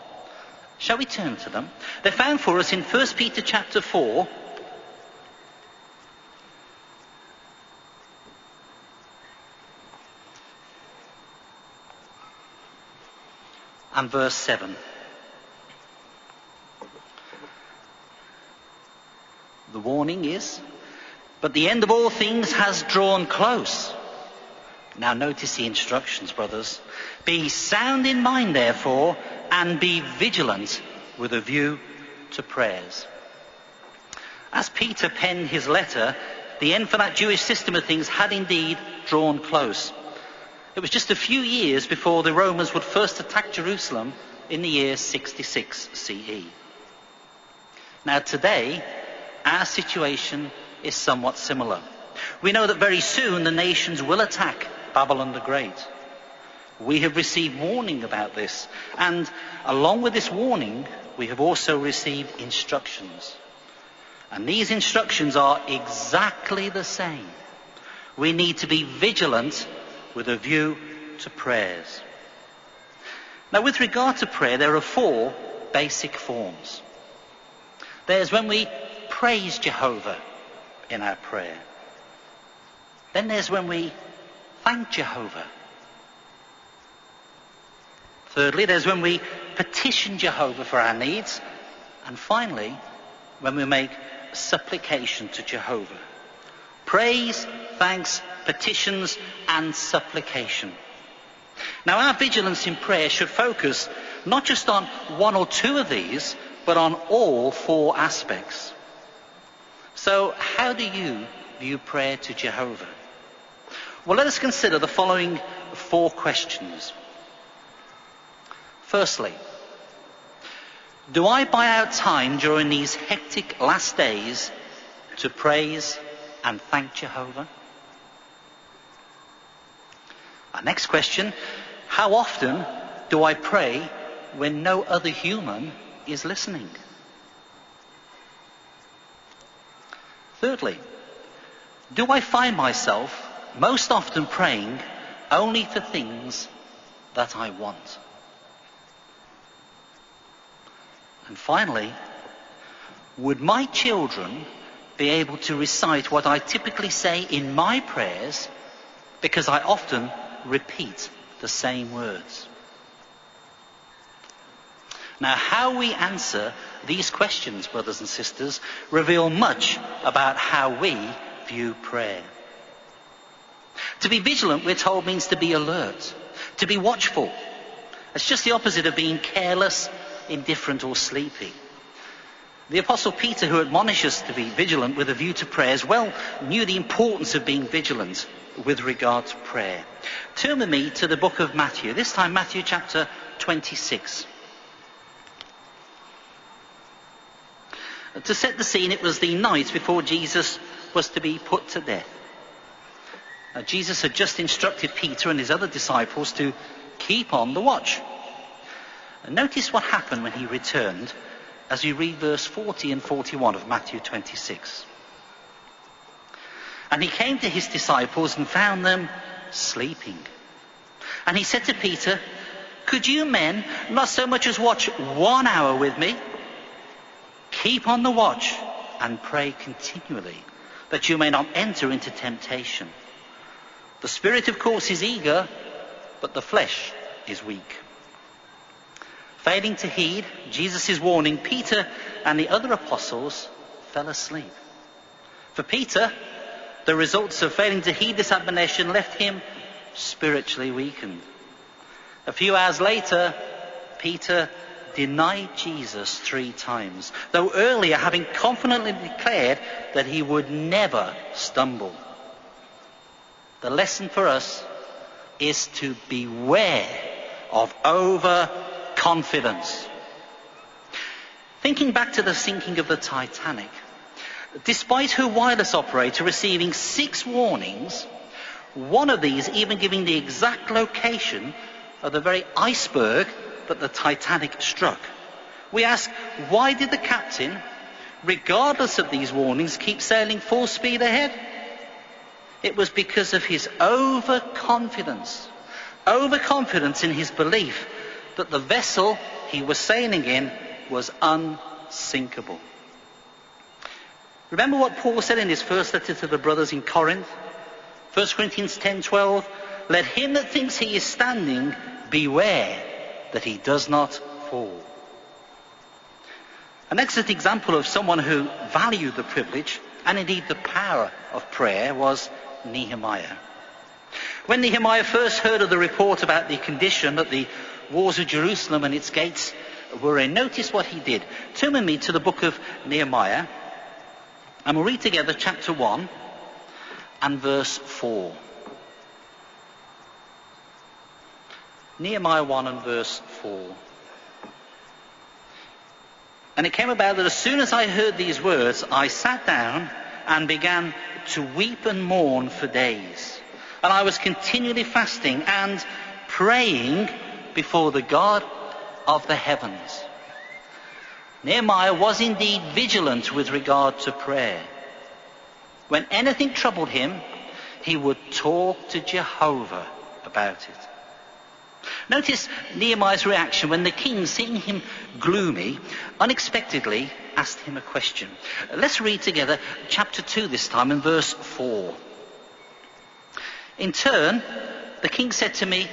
Shall we turn to them? They're found for us in 1 Peter chapter 4, and verse 7. The warning is, but the end of all things has drawn close. Now notice the instructions, brothers. Be sound in mind, therefore, and be vigilant with a view to prayers. As Peter penned his letter, the end for that Jewish system of things had indeed drawn close. It was just a few years before the Romans would first attack Jerusalem in the year 66 CE. Now today, our situation is somewhat similar. We know that very soon the nations will attack Babylon the Great. We have received warning about this, and along with this warning, we have also received instructions. And these instructions are exactly the same. We need to be vigilant with a view to prayers. Now, with regard to prayer, there are 4 basic forms. There's when we praise Jehovah in our prayer. Then there's when we thank Jehovah. Thirdly, there's when we petition Jehovah for our needs. And finally, when we make supplication to Jehovah. Praise, thanks, petitions, and supplication. Now, our vigilance in prayer should focus not just on 1 or 2 of these, but on all 4 aspects. So, how do you view prayer to Jehovah? Well, let us consider the following 4 questions. Firstly, do I buy out time during these hectic last days to praise and thank Jehovah? Our next question, how often do I pray when no other human is listening? Thirdly, do I find myself most often praying only for things that I want? And finally, would my children be able to recite what I typically say in my prayers because I often repeat the same words? Now, how we answer these questions, brothers and sisters, reveal much about how we view prayer. To be vigilant, we're told, means to be alert, to be watchful. It's just the opposite of being careless, indifferent, or sleepy. The Apostle Peter, who admonished us to be vigilant with a view to prayers, well knew the importance of being vigilant with regard to prayer. Turn with me to the book of Matthew, this time Matthew chapter 26. To set the scene, it was the night before Jesus was to be put to death. Jesus had just instructed Peter and his other disciples to keep on the watch. And notice what happened when he returned as you read verse 40 and 41 of Matthew 26. And he came to his disciples and found them sleeping. And he said to Peter, "Could you men not so much as watch 1 hour with me? Keep on the watch and pray continually, that you may not enter into temptation. The spirit, of course, is eager, but the flesh is weak." Failing to heed Jesus' warning, Peter and the other apostles fell asleep. For Peter, the results of failing to heed this admonition left him spiritually weakened. A few hours later, Peter denied Jesus 3 times, though earlier having confidently declared that he would never stumble. The lesson for us is to beware of overconfidence. Thinking back to the sinking of the Titanic, despite her wireless operator receiving 6 warnings, one of these even giving the exact location of the very iceberg that the Titanic struck, we ask, why did the captain, regardless of these warnings, keep sailing full speed ahead? It was because of his overconfidence in his belief that the vessel he was sailing in was unsinkable. Remember what Paul said in his first letter to the brothers in Corinth? 1 Corinthians 10:12, "Let him that thinks he is standing beware that he does not fall." An excellent example of someone who valued the privilege and indeed the power of prayer was Nehemiah. When Nehemiah first heard of the report about the condition that the walls of Jerusalem and its gates were in, notice what he did. Turn with me to the book of Nehemiah, and we'll read together chapter 1 and verse 4. Nehemiah 1 and verse 4. And it came about that as soon as I heard these words, I sat down and began to weep and mourn for days. And I was continually fasting and praying before the God of the heavens. Nehemiah was indeed vigilant with regard to prayer. When anything troubled him, he would talk to Jehovah about it. Notice Nehemiah's reaction when the king, seeing him gloomy, unexpectedly asked him a question. Let's read together chapter 2 this time in verse 4. In turn, the king said to me,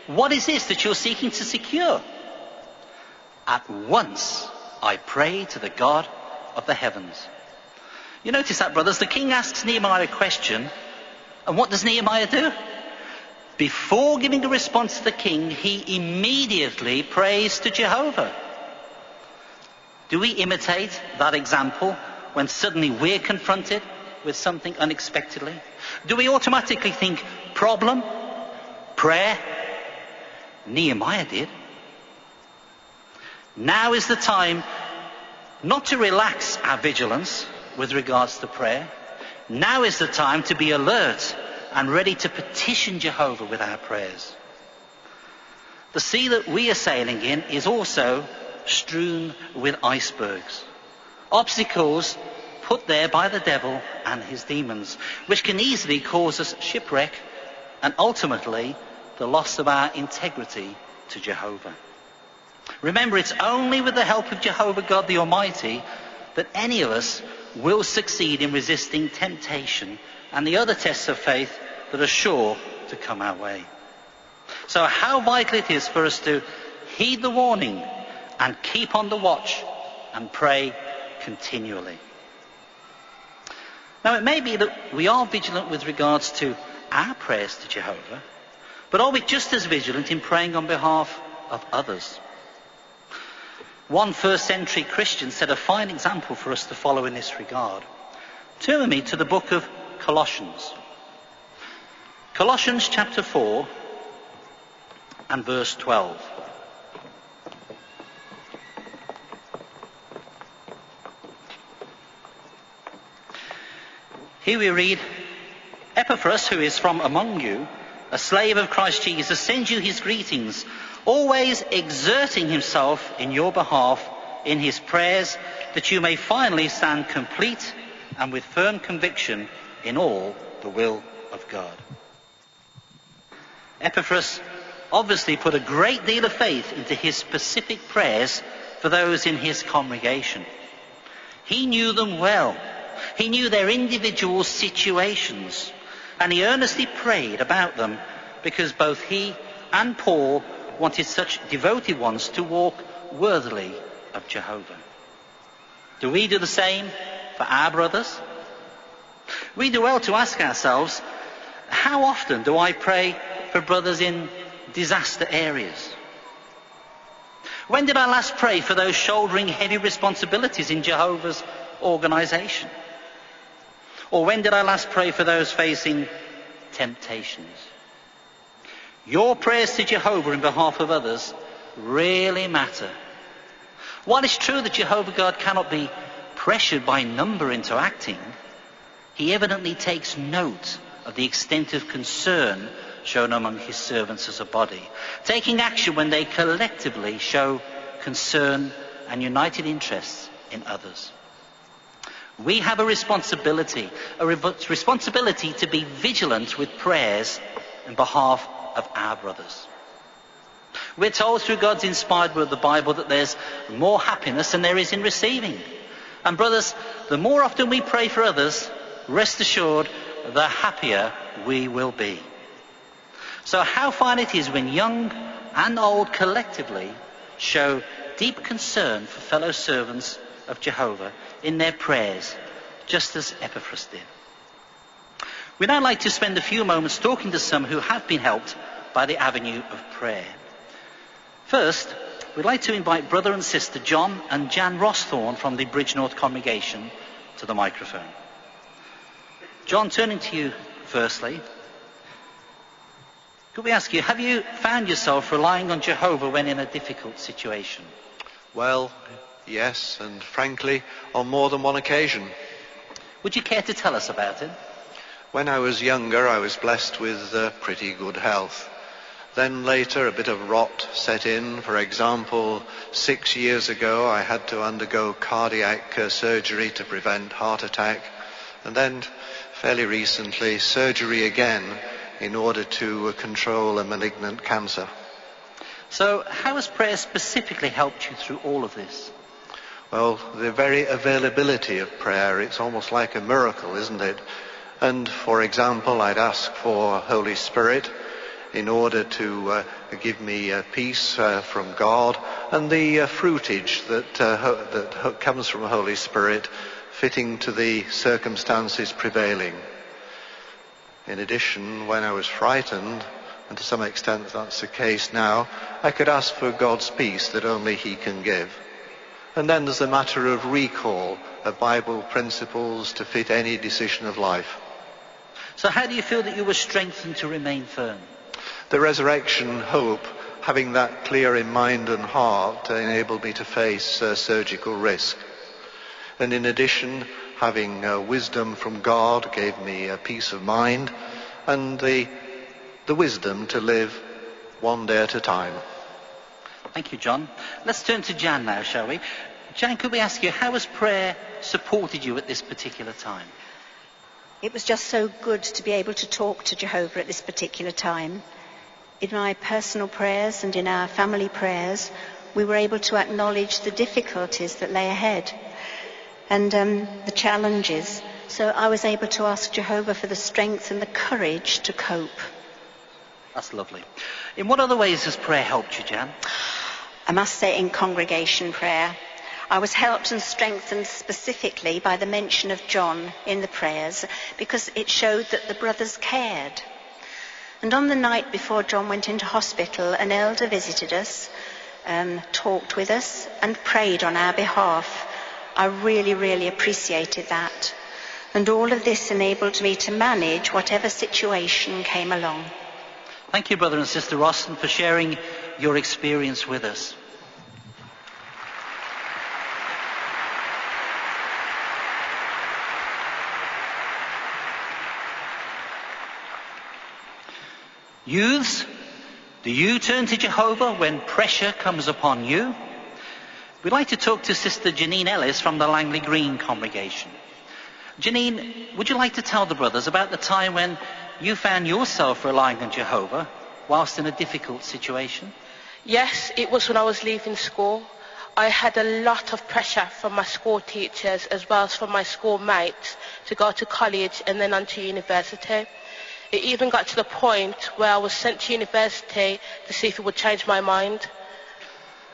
"What is this that you're seeking to secure?" At once I prayed to the God of the heavens. You notice that, brothers? The king asks Nehemiah a question, and what does Nehemiah do? Before giving a response to the king, he immediately prays to Jehovah. Do we imitate that example when suddenly we're confronted with something unexpectedly? Do we automatically think problem, prayer? Nehemiah did. Now is the time not to relax our vigilance with regards to prayer. Now is the time to be alert and ready to petition Jehovah with our prayers. The sea that we are sailing in is also strewn with icebergs, obstacles put there by the devil and his demons, which can easily cause us shipwreck and ultimately the loss of our integrity to Jehovah. Remember, it's only with the help of Jehovah God the Almighty that any of us will succeed in resisting temptation and the other tests of faith that are sure to come our way. So how vital it is for us to heed the warning and keep on the watch and pray continually. Now, it may be that we are vigilant with regards to our prayers to Jehovah, but are we just as vigilant in praying on behalf of others? One first-century Christian set a fine example for us to follow in this regard. Turn with me to the book of Colossians. Colossians chapter 4 and verse 12. Here we read, Epaphras, who is from among you, a slave of Christ Jesus, sends you his greetings, always exerting himself in your behalf in his prayers, that you may finally stand complete and with firm conviction in all the will of God. Epaphras obviously put a great deal of faith into his specific prayers for those in his congregation. He knew them well. He knew their individual situations, and he earnestly prayed about them because both he and Paul wanted such devoted ones to walk worthily of Jehovah. Do we do the same for our brothers? We do well to ask ourselves, how often do I pray for brothers in disaster areas? When did I last pray for those shouldering heavy responsibilities in Jehovah's organization? Or when did I last pray for those facing temptations? Your prayers to Jehovah in behalf of others really matter. While it's true that Jehovah God cannot be pressured by number into acting, he evidently takes note of the extent of concern shown among his servants as a body, taking action when they collectively show concern and united interests in others. We have a responsibility to be vigilant with prayers in behalf of our brothers. We're told through God's inspired word, the Bible, that there's more happiness than there is in receiving. And brothers, the more often we pray for others, rest assured, the happier we will be. So how fine it is when young and old collectively show deep concern for fellow servants of Jehovah in their prayers, just as Epaphras did. We'd now like to spend a few moments talking to some who have been helped by the avenue of prayer. First, we'd like to invite brother and sister John and Jan Rossthorne from the Bridgenorth congregation to the microphone. John, turning to you firstly, could we ask you, have you found yourself relying on Jehovah when in a difficult situation? Well, yes, and frankly, on more than one occasion. Would you care to tell us about it? When I was younger, I was blessed with pretty good health. Then later, a bit of rot set in. For example, 6 years ago, I had to undergo cardiac surgery to prevent heart attack. And then, fairly recently, surgery again in order to control a malignant cancer. So how has prayer specifically helped you through all of this? Well, the very availability of prayer, it's almost like a miracle, isn't it? And for example, I'd ask for Holy Spirit in order to give me peace from God, and the fruitage that comes from Holy Spirit fitting to the circumstances prevailing. In addition, when I was frightened, and to some extent that's the case now, I could ask for God's peace that only He can give. And then there's the matter of recall of Bible principles to fit any decision of life. So how do you feel that you were strengthened to remain firm? The resurrection hope, having that clear in mind and heart, enabled me to face surgical risk. And in addition, having wisdom from God gave me a peace of mind and the wisdom to live one day at a time. Thank you, John. Let's turn to Jan now, shall we? Jan, could we ask you, how has prayer supported you at this particular time? It was just so good to be able to talk to Jehovah at this particular time. In my personal prayers and in our family prayers, we were able to acknowledge the difficulties that lay ahead and the challenges. So I was able to ask Jehovah for the strength and the courage to cope. That's lovely. In what other ways has prayer helped you, Jan? I must say in congregation prayer, I was helped and strengthened specifically by the mention of John in the prayers, because it showed that the brothers cared. And on the night before John went into hospital, an elder visited us, talked with us and prayed on our behalf. I really, really appreciated that. And all of this enabled me to manage whatever situation came along. Thank you, brother and sister Rosston, for sharing your experience with us. Youths, do you turn to Jehovah when pressure comes upon you? We'd like to talk to Sister Janine Ellis from the Langley Green congregation. Janine, would you like to tell the brothers about the time when you found yourself relying on Jehovah whilst in a difficult situation? Yes, it was when I was leaving school. I had a lot of pressure from my school teachers as well as from my school mates to go to college and then on to university. It even got to the point where I was sent to university to see if it would change my mind.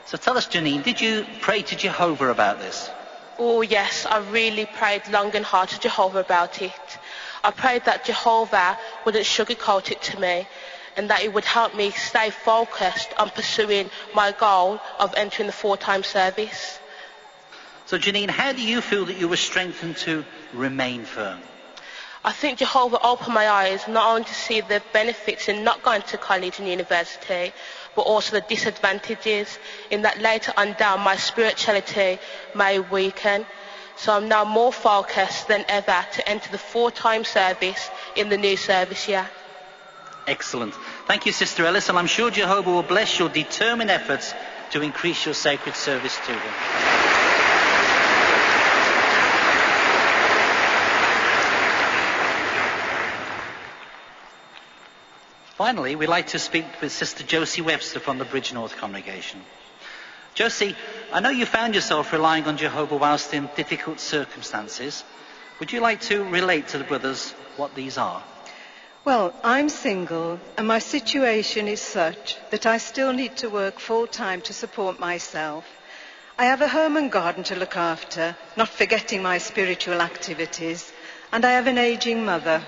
So tell us, Janine, did you pray to Jehovah about this? Oh yes, I really prayed long and hard to Jehovah about it. I prayed that Jehovah wouldn't sugarcoat it to me and that it would help me stay focused on pursuing my goal of entering the full-time service. So Janine, how do you feel that you were strengthened to remain firm? I think Jehovah opened my eyes not only to see the benefits in not going to college and university, but also the disadvantages in that later on down my spirituality may weaken. So I'm now more focused than ever to enter the full-time service in the new service year. Excellent. Thank you, Sister Ellis, and I'm sure Jehovah will bless your determined efforts to increase your sacred service to Him. Finally, we'd like to speak with Sister Josie Webster from the Bridgenorth congregation. Josie, I know you found yourself relying on Jehovah whilst in difficult circumstances. Would you like to relate to the brothers what these are? Well, I'm single and my situation is such that I still need to work full-time to support myself. I have a home and garden to look after, not forgetting my spiritual activities, and I have an ageing mother.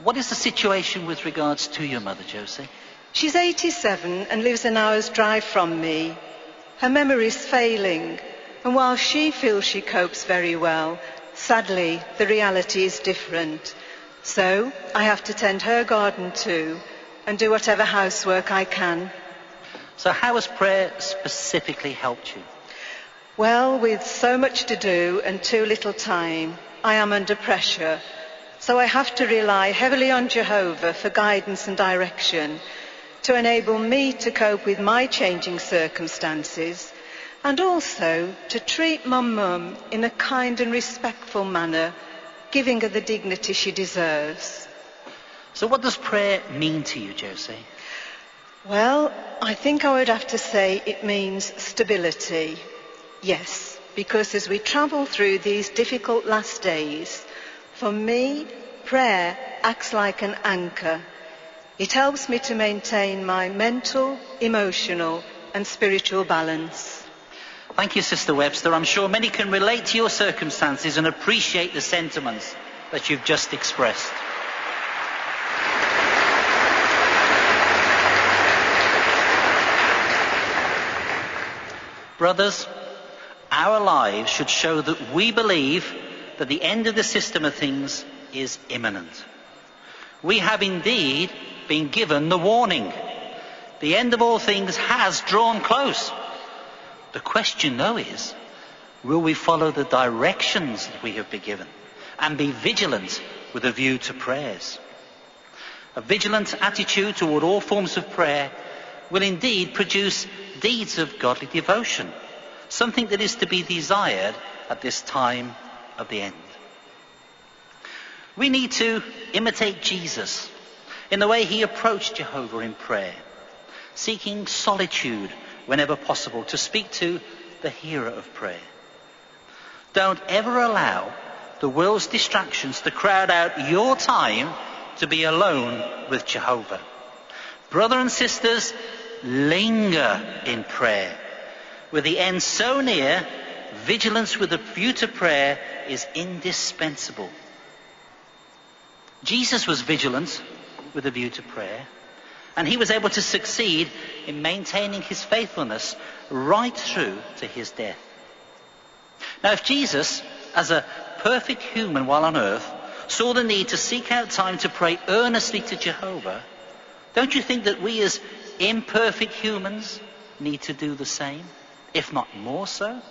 What is the situation with regards to your mother, Josie? She's 87 and lives an hour's drive from me. Her memory is failing, and while she feels she copes very well, sadly, the reality is different. So I have to tend her garden too, and do whatever housework I can. So how has prayer specifically helped you? Well, with so much to do and too little time, I am under pressure. So I have to rely heavily on Jehovah for guidance and direction to enable me to cope with my changing circumstances, and also to treat my mum in a kind and respectful manner, giving her the dignity she deserves. So what does prayer mean to you, Josie? Well, I think I would have to say it means stability. Yes, because as we travel through these difficult last days, for me, prayer acts like an anchor. It helps me to maintain my mental, emotional, and spiritual balance. Thank you, Sister Webster. I'm sure many can relate to your circumstances and appreciate the sentiments that you've just expressed. Brothers, our lives should show that we believe that the end of the system of things is imminent. We have indeed been given the warning. The end of all things has drawn close. The question, though, is, will we follow the directions that we have been given and be vigilant with a view to prayers? A vigilant attitude toward all forms of prayer will indeed produce deeds of godly devotion, something that is to be desired at this time of the end. We need to imitate Jesus in the way he approached Jehovah in prayer, seeking solitude whenever possible to speak to the hearer of prayer. Don't ever allow the world's distractions to crowd out your time to be alone with Jehovah. Brother and sisters, linger in prayer. With the end so near, vigilance with a view to prayer is indispensable. Jesus was vigilant with a view to prayer, and he was able to succeed in maintaining his faithfulness right through to his death. Now, if Jesus, as a perfect human while on earth, saw the need to seek out time to pray earnestly to Jehovah, don't you think that we as imperfect humans need to do the same, if not more so?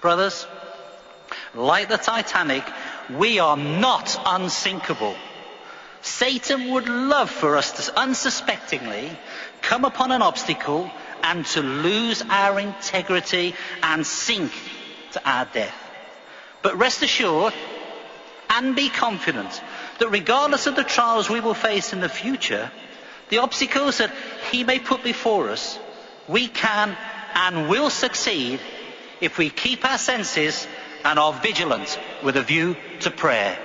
Brothers, like the Titanic, we are not unsinkable. Satan would love for us to unsuspectingly come upon an obstacle and to lose our integrity and sink to our death. But rest assured and be confident that regardless of the trials we will face in the future, the obstacles that he may put before us, we can and will succeed if we keep our senses and are vigilant with a view to prayer.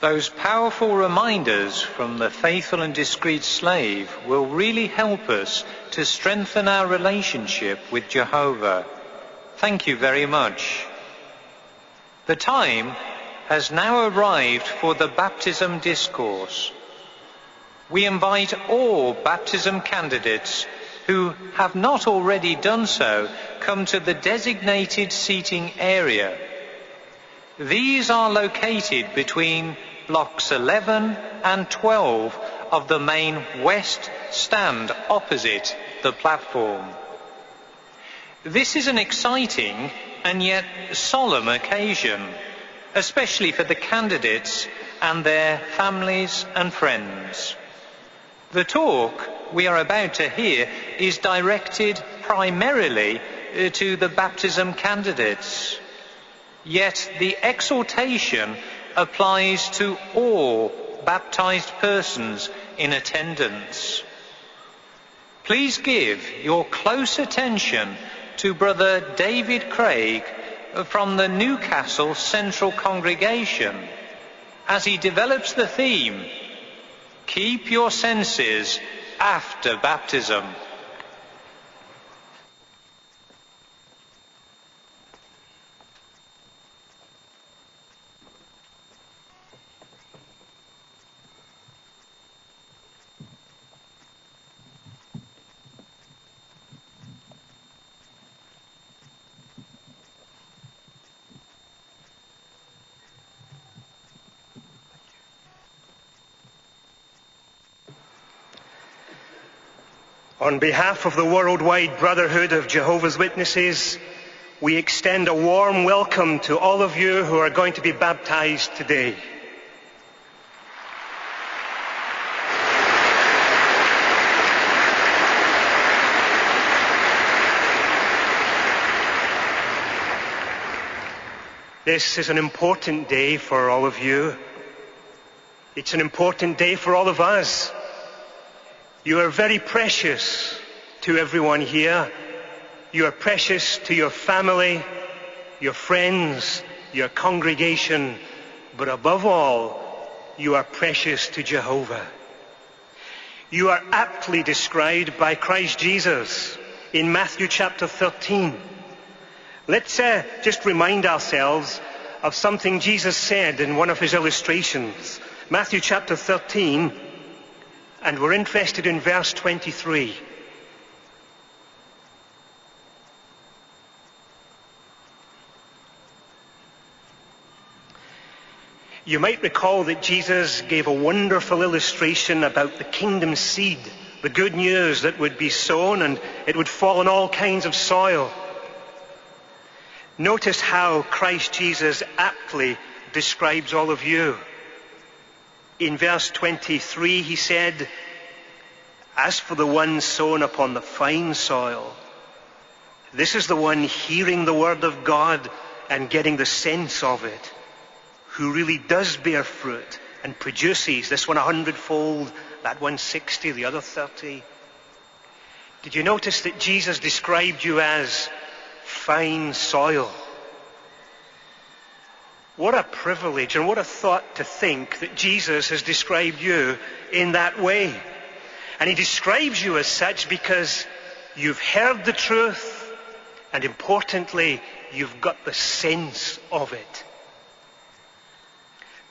Those powerful reminders from the faithful and discreet slave will really help us to strengthen our relationship with Jehovah. Thank you very much. The time has now arrived for the baptism discourse. We invite all baptism candidates who have not already done so come to the designated seating area. These are located between blocks 11 and 12 of the main west stand opposite the platform. This is an exciting and yet solemn occasion, especially for the candidates and their families and friends. The talk we are about to hear is directed primarily to the baptism candidates. Yet the exhortation applies to all baptized persons in attendance. Please give your close attention to Brother David Craig from the Newcastle Central Congregation as he develops the theme, Keep Your Senses After Baptism. On behalf of the Worldwide Brotherhood of Jehovah's Witnesses, we extend a warm welcome to all of you who are going to be baptized today. This is an important day for all of you. It's an important day for all of us. You are very precious to everyone here. You are precious to your family, your friends, your congregation, but above all, you are precious to Jehovah. You are aptly described by Christ Jesus in Matthew chapter 13. Let's just remind ourselves of something Jesus said in one of his illustrations. Matthew chapter 13, and we're interested in verse 23. You might recall that Jesus gave a wonderful illustration about the kingdom seed, the good news that would be sown and it would fall on all kinds of soil. Notice how Christ Jesus aptly describes all of you. In verse 23 he said, "As for the one sown upon the fine soil, this is the one hearing the word of God and getting the sense of it, who really does bear fruit and produces, this one 100-fold, that one 60, the other 30. Did you notice that Jesus described you as fine soil? What a privilege and what a thought to think that Jesus has described you in that way. And he describes you as such because you've heard the truth and importantly, you've got the sense of it.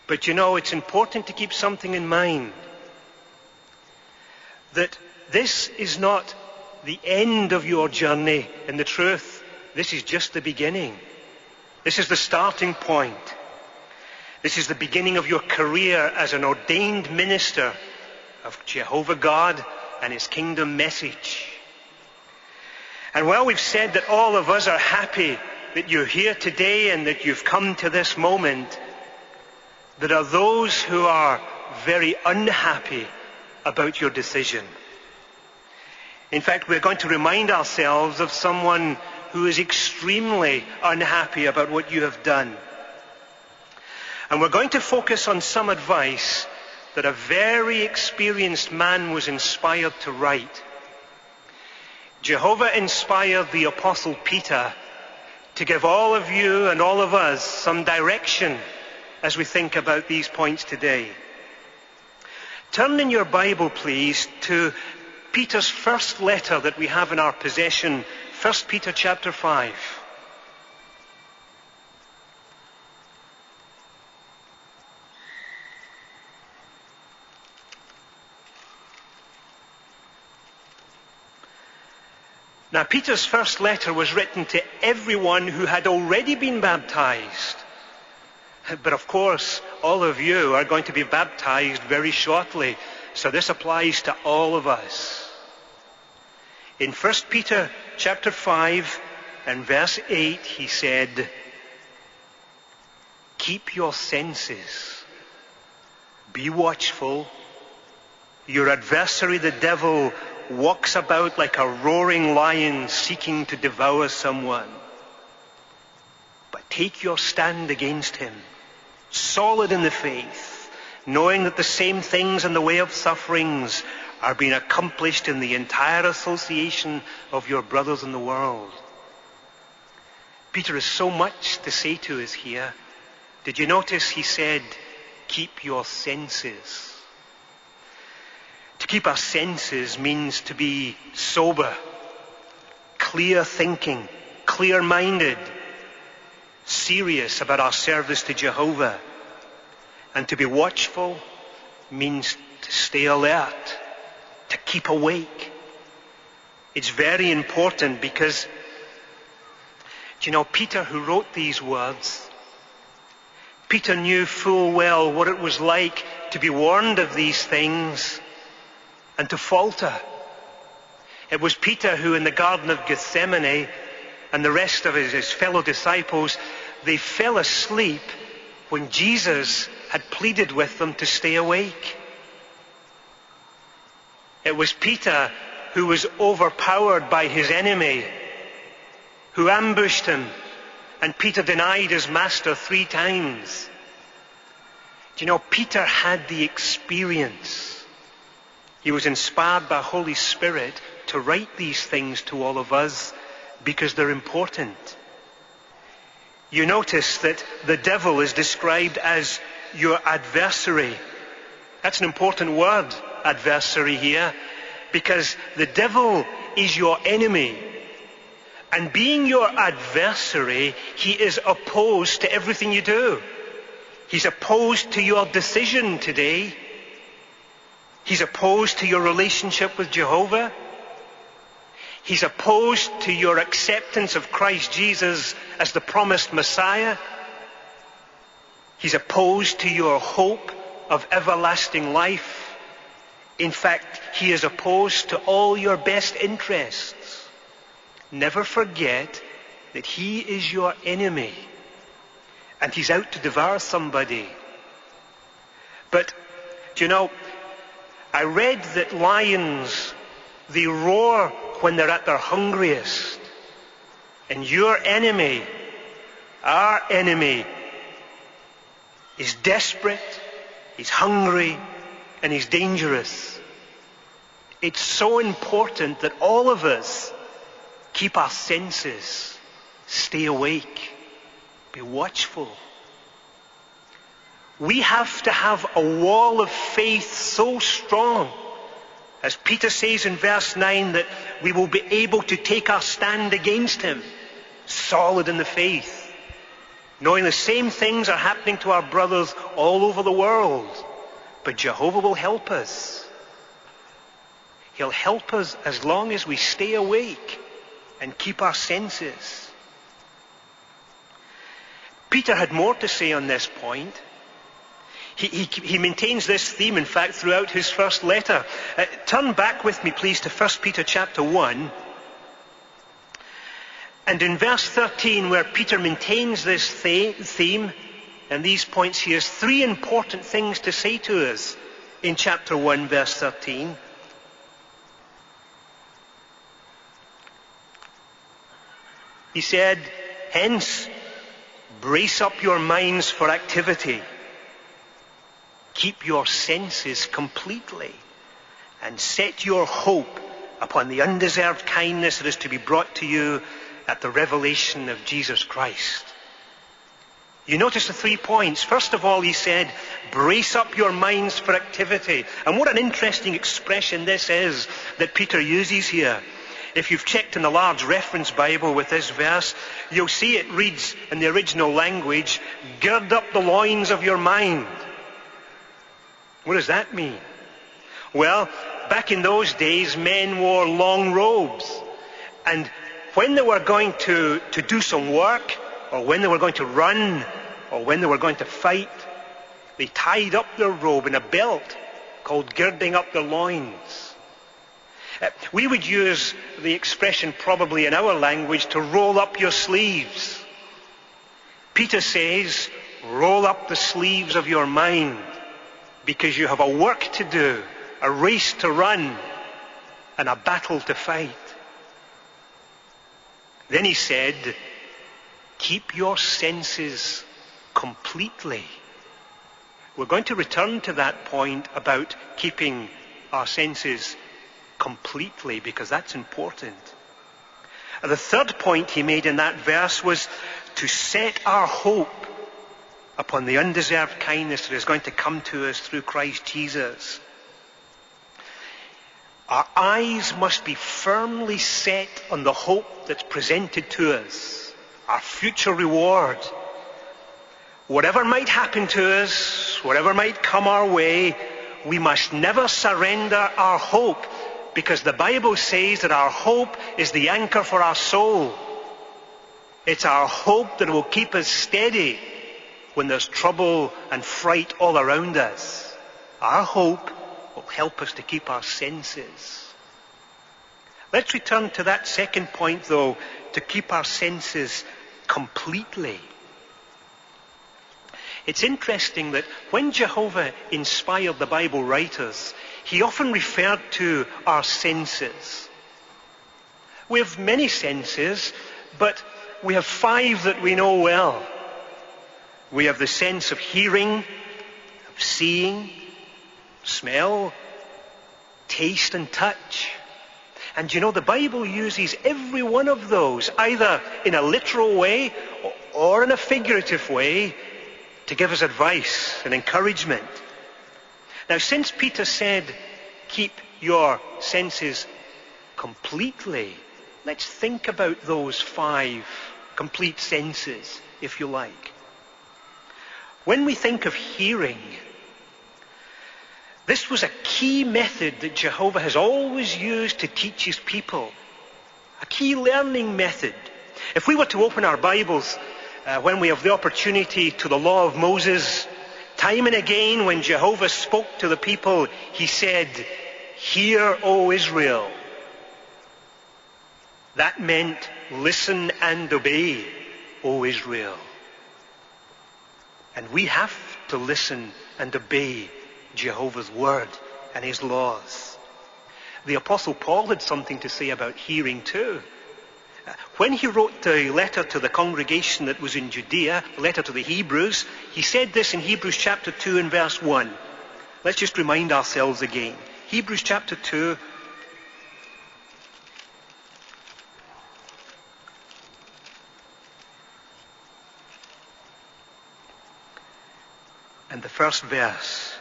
But you know, it's important to keep something in mind. That this is not the end of your journey in the truth. This is just the beginning. This is the starting point. This is the beginning of your career as an ordained minister of Jehovah God and his kingdom message. And while we've said that all of us are happy that you're here today and that you've come to this moment, there are those who are very unhappy about your decision. In fact, we're going to remind ourselves of someone who is extremely unhappy about what you have done. And we're going to focus on some advice that a very experienced man was inspired to write. Jehovah inspired the Apostle Peter to give all of you and all of us some direction as we think about these points today. Turn in your Bible, please, to Peter's first letter that we have in our possession, 1 Peter chapter 5. Now, Peter's first letter was written to everyone who had already been baptized. But of course, all of you are going to be baptized very shortly, so this applies to all of us. In 1 Peter chapter 5 and verse 8, he said, "Keep your senses. Be watchful. Your adversary, the devil, walks about like a roaring lion seeking to devour someone. But Take your stand against him, solid in the faith, knowing that the same things in the way of sufferings are being accomplished in the entire association of your brothers in the world. Peter has so much to say to us here. Did you notice he said, keep your senses? To keep our senses means to be sober, clear thinking, clear-minded, serious about our service to Jehovah. And to be watchful means to stay alert, to keep awake. It's very important because, do you know, Peter, who wrote these words, Peter knew full well what it was like to be warned of these things and to falter. It was Peter who in the Garden of Gethsemane and the rest of his fellow disciples, they fell asleep when Jesus had pleaded with them to stay awake. It was Peter who was overpowered by his enemy, who ambushed him, and Peter denied his master 3 times. Do you know, Peter had the experience. He was inspired by Holy Spirit to write these things to all of us because they're important. You notice that the devil is described as your adversary. That's an important word, adversary, here, because the devil is your enemy. And being your adversary, he is opposed to everything you do. He's opposed to your decision today. He's opposed to your relationship with Jehovah. He's opposed to your acceptance of Christ Jesus as the promised Messiah. He's opposed to your hope of everlasting life. In fact, he is opposed to all your best interests. Never forget that he is your enemy and he's out to devour somebody. But, do you know, I read that lions, they roar when they're at their hungriest. And your enemy, our enemy, is desperate, he's hungry, and he's dangerous. It's so important that all of us keep our senses, stay awake, be watchful. We have to have a wall of faith so strong, as Peter says in verse 9, that we will be able to take our stand against him, solid in the faith, knowing the same things are happening to our brothers all over the world. But Jehovah will help us. He'll help us as long as we stay awake and keep our senses. Peter had more to say on this point. He maintains this theme, in fact, throughout his first letter. Turn back with me, please, to 1 Peter chapter 1. And in verse 13, where Peter maintains this theme and these points, he has 3 important things to say to us in chapter 1, verse 13. He said, hence, brace up your minds for activity. Keep your senses completely and set your hope upon the undeserved kindness that is to be brought to you at the revelation of Jesus Christ. You notice the 3 points. First of all, he said, brace up your minds for activity. And what an interesting expression this is that Peter uses here. If you've checked in the large reference Bible with this verse, you'll see it reads in the original language, gird up the loins of your mind. What does that mean? Well, back in those days, men wore long robes. And when they were going to do some work, or when they were going to run, or when they were going to fight, they tied up their robe in a belt called girding up their loins. We would use the expression probably in our language to roll up your sleeves. Peter says, roll up the sleeves of your mind, because you have a work to do, a race to run, and a battle to fight. Then he said, Keep your senses completely. We're going to return to that point about keeping our senses completely, because that's important. The third point he made in that verse was to set our hope upon the undeserved kindness that is going to come to us through Christ Jesus. Our eyes must be firmly set on the hope that's presented to us, our future reward. Whatever might happen to us, whatever might come our way, we must never surrender our hope, because the Bible says that our hope is the anchor for our soul. It's our hope that will keep us steady when there's trouble and fright all around us. Our hope will help us to keep our senses. Let's return to that second point, though, to keep our senses completely. It's interesting that when Jehovah inspired the Bible writers, he often referred to our senses. We have many senses, but we have 5 that we know well. We have the sense of hearing, of seeing, smell, taste and touch. And you know, the Bible uses every one of those, either in a literal way or in a figurative way, to give us advice and encouragement. Now, since Peter said, keep your senses completely, let's think about those 5 complete senses, if you like. When we think of hearing, this was a key method that Jehovah has always used to teach his people. A key learning method. If we were to open our Bibles when we have the opportunity to the law of Moses, time and again when Jehovah spoke to the people, he said, "Hear, O Israel." That meant listen and obey, O Israel. And we have to listen and obey Jehovah's word and his laws. The Apostle Paul had something to say about hearing too. When he wrote the letter to the congregation that was in Judea, the letter to the Hebrews, he said this in Hebrews chapter 2 and verse 1. Let's just remind ourselves again. Hebrews chapter 2. And the first verse.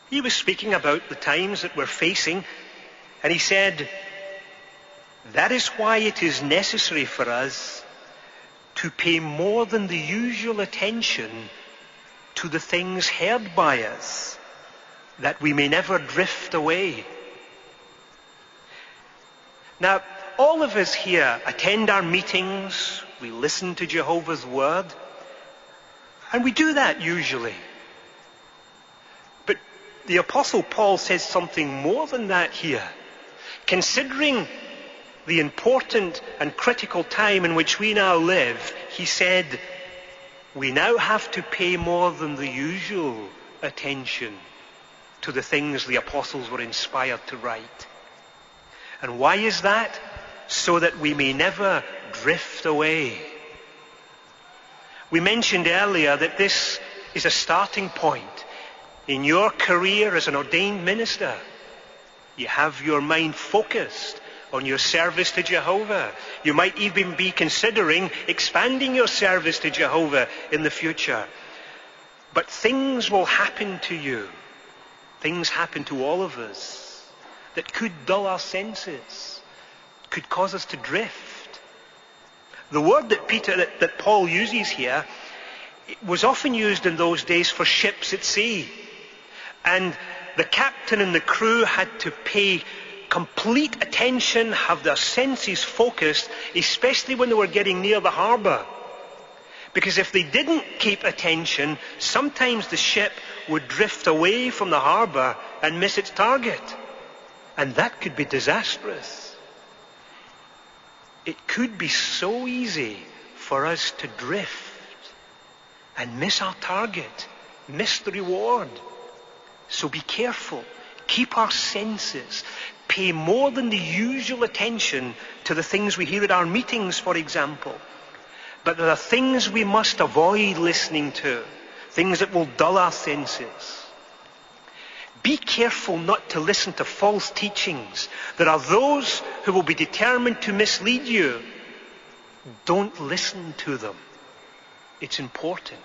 He was speaking about the times that we're facing, and he said, "That is why it is necessary for us to pay more than the usual attention to the things heard by us, that we may never drift away." Now, all of us here attend our meetings, we listen to Jehovah's word, and we do that usually. But the Apostle Paul says something more than that here. Considering the important and critical time in which we now live, he said, we now have to pay more than the usual attention to the things the apostles were inspired to write. And why is that? So that we may never drift away. We mentioned earlier that this is a starting point. In your career as an ordained minister, you have your mind focused on your service to Jehovah. You might even be considering expanding your service to Jehovah in the future. But things will happen to you. Things happen to all of us that could dull our senses, could cause us to drift. The word that Paul uses here was often used in those days for ships at sea. And the captain and the crew had to pay complete attention, have their senses focused, especially when they were getting near the harbour. Because if they didn't keep attention, sometimes the ship would drift away from the harbour and miss its target. And that could be disastrous. It could be so easy for us to drift and miss our target, miss the reward. So be careful. keep our senses, pay more than the usual attention to the things we hear at our meetings, for example. But there are things we must avoid listening to, things that will dull our senses. Be careful not to listen to false teachings. There are those who will be determined to mislead you. Don't listen to them. It's important.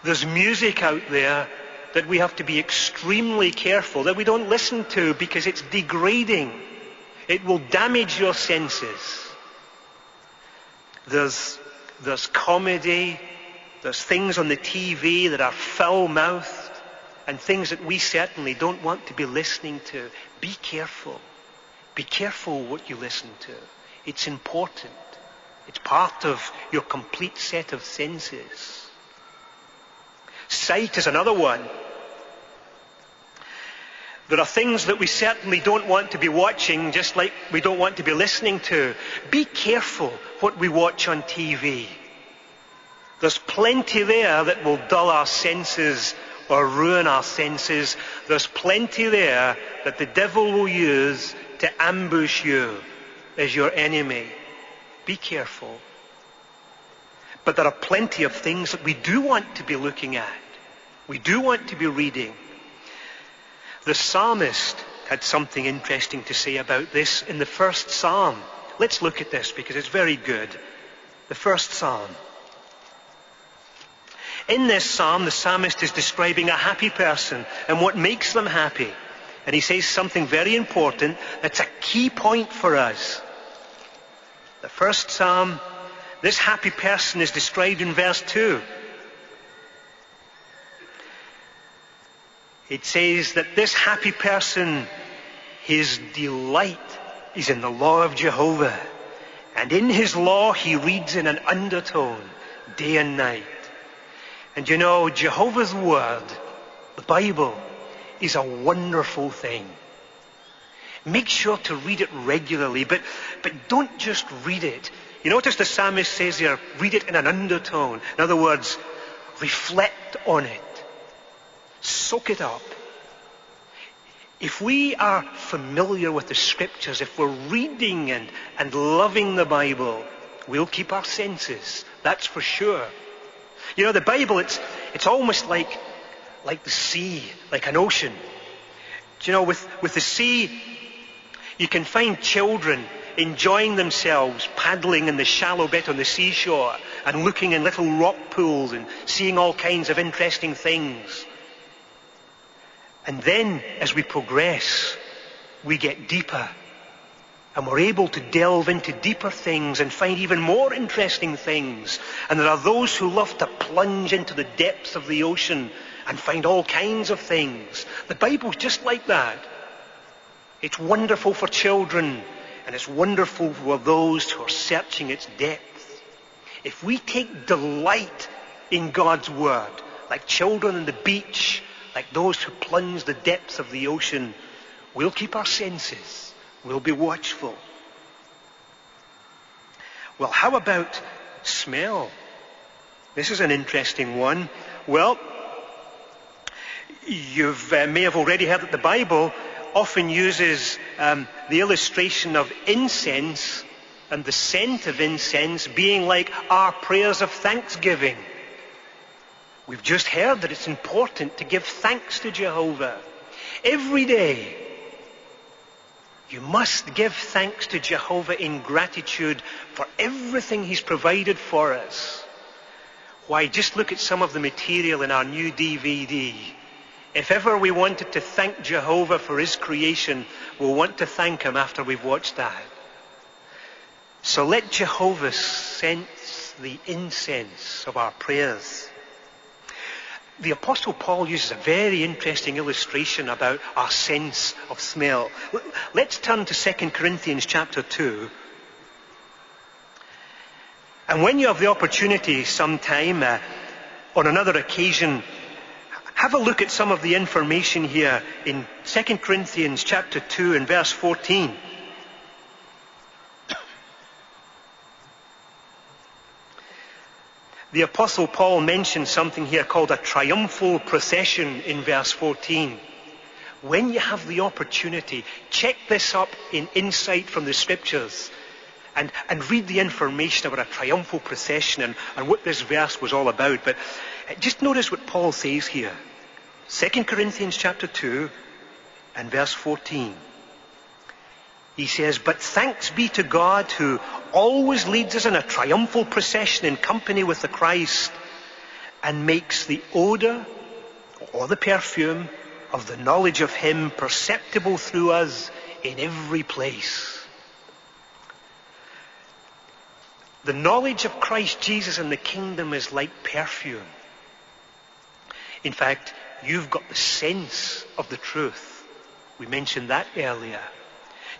There's music out there that we have to be extremely careful that we don't listen to because it's degrading. It will damage your senses. There's comedy, there's things on the TV that are foul-mouthed, and things that we certainly don't want to be listening to. Be careful. Be careful what you listen to. It's important. It's part of your complete set of senses. Sight is another one. There are things that we certainly don't want to be watching, just like we don't want to be listening to. Be careful what we watch on TV. There's plenty there that will dull our senses or ruin our senses. There's plenty there that the devil will use to ambush you as your enemy. Be careful. But there are plenty of things that we do want to be looking at. We do want to be reading. The psalmist had something interesting to say about this in the first psalm. Let's look at this because it's very good. The first psalm. In this psalm, the psalmist is describing a happy person and what makes them happy. And he says something very important that's a key point for us. The first psalm, this happy person is described in verse 2. It says that this happy person, his delight is in the law of Jehovah. And in his law he reads in an undertone, day and night. And you know, Jehovah's Word, the Bible, is a wonderful thing. Make sure to read it regularly, but don't just read it. You notice the psalmist says here, read it in an undertone. In other words, reflect on it. Soak it up. If we are familiar with the Scriptures, if we're reading and loving the Bible, we'll keep our senses. That's for sure. You know, the Bible, it's almost like the sea, like an ocean. Do you know, with the sea, you can find children enjoying themselves paddling in the shallow bit on the seashore and looking in little rock pools and seeing all kinds of interesting things. And then, as we progress, we get deeper. And we're able to delve into deeper things and find even more interesting things. And there are those who love to plunge into the depths of the ocean and find all kinds of things. The Bible's just like that. It's wonderful for children, and it's wonderful for those who are searching its depth. If we take delight in God's Word, like children on the beach, like those who plunge the depths of the ocean, we'll keep our senses. We'll be watchful. Well, how about smell? This is an interesting one. Well, you may have already heard that the Bible often uses the illustration of incense and the scent of incense being like our prayers of thanksgiving. We've just heard that it's important to give thanks to Jehovah. Every day, you must give thanks to Jehovah in gratitude for everything He's provided for us. Why, just look at some of the material in our new DVD. If ever we wanted to thank Jehovah for His creation, we'll want to thank Him after we've watched that. So let Jehovah sense the incense of our prayers. The Apostle Paul uses a very interesting illustration about our sense of smell. Let's turn to 2 Corinthians chapter 2. And when you have the opportunity sometime, on another occasion, have a look at some of the information here in 2 Corinthians chapter 2 and verse 14. The Apostle Paul mentions something here called a triumphal procession in verse 14. when you have the opportunity, check this up in Insight from the Scriptures and read the information about a triumphal procession and what this verse was all about. But just notice what Paul says here. 2 Corinthians chapter 2 and verse 14. He says, "But thanks be to God who always leads us in a triumphal procession in company with the Christ and makes the odor or the perfume of the knowledge of him perceptible through us in every place." The knowledge of Christ Jesus and the kingdom is like perfume. In fact, you've got the sense of the truth. We mentioned that earlier.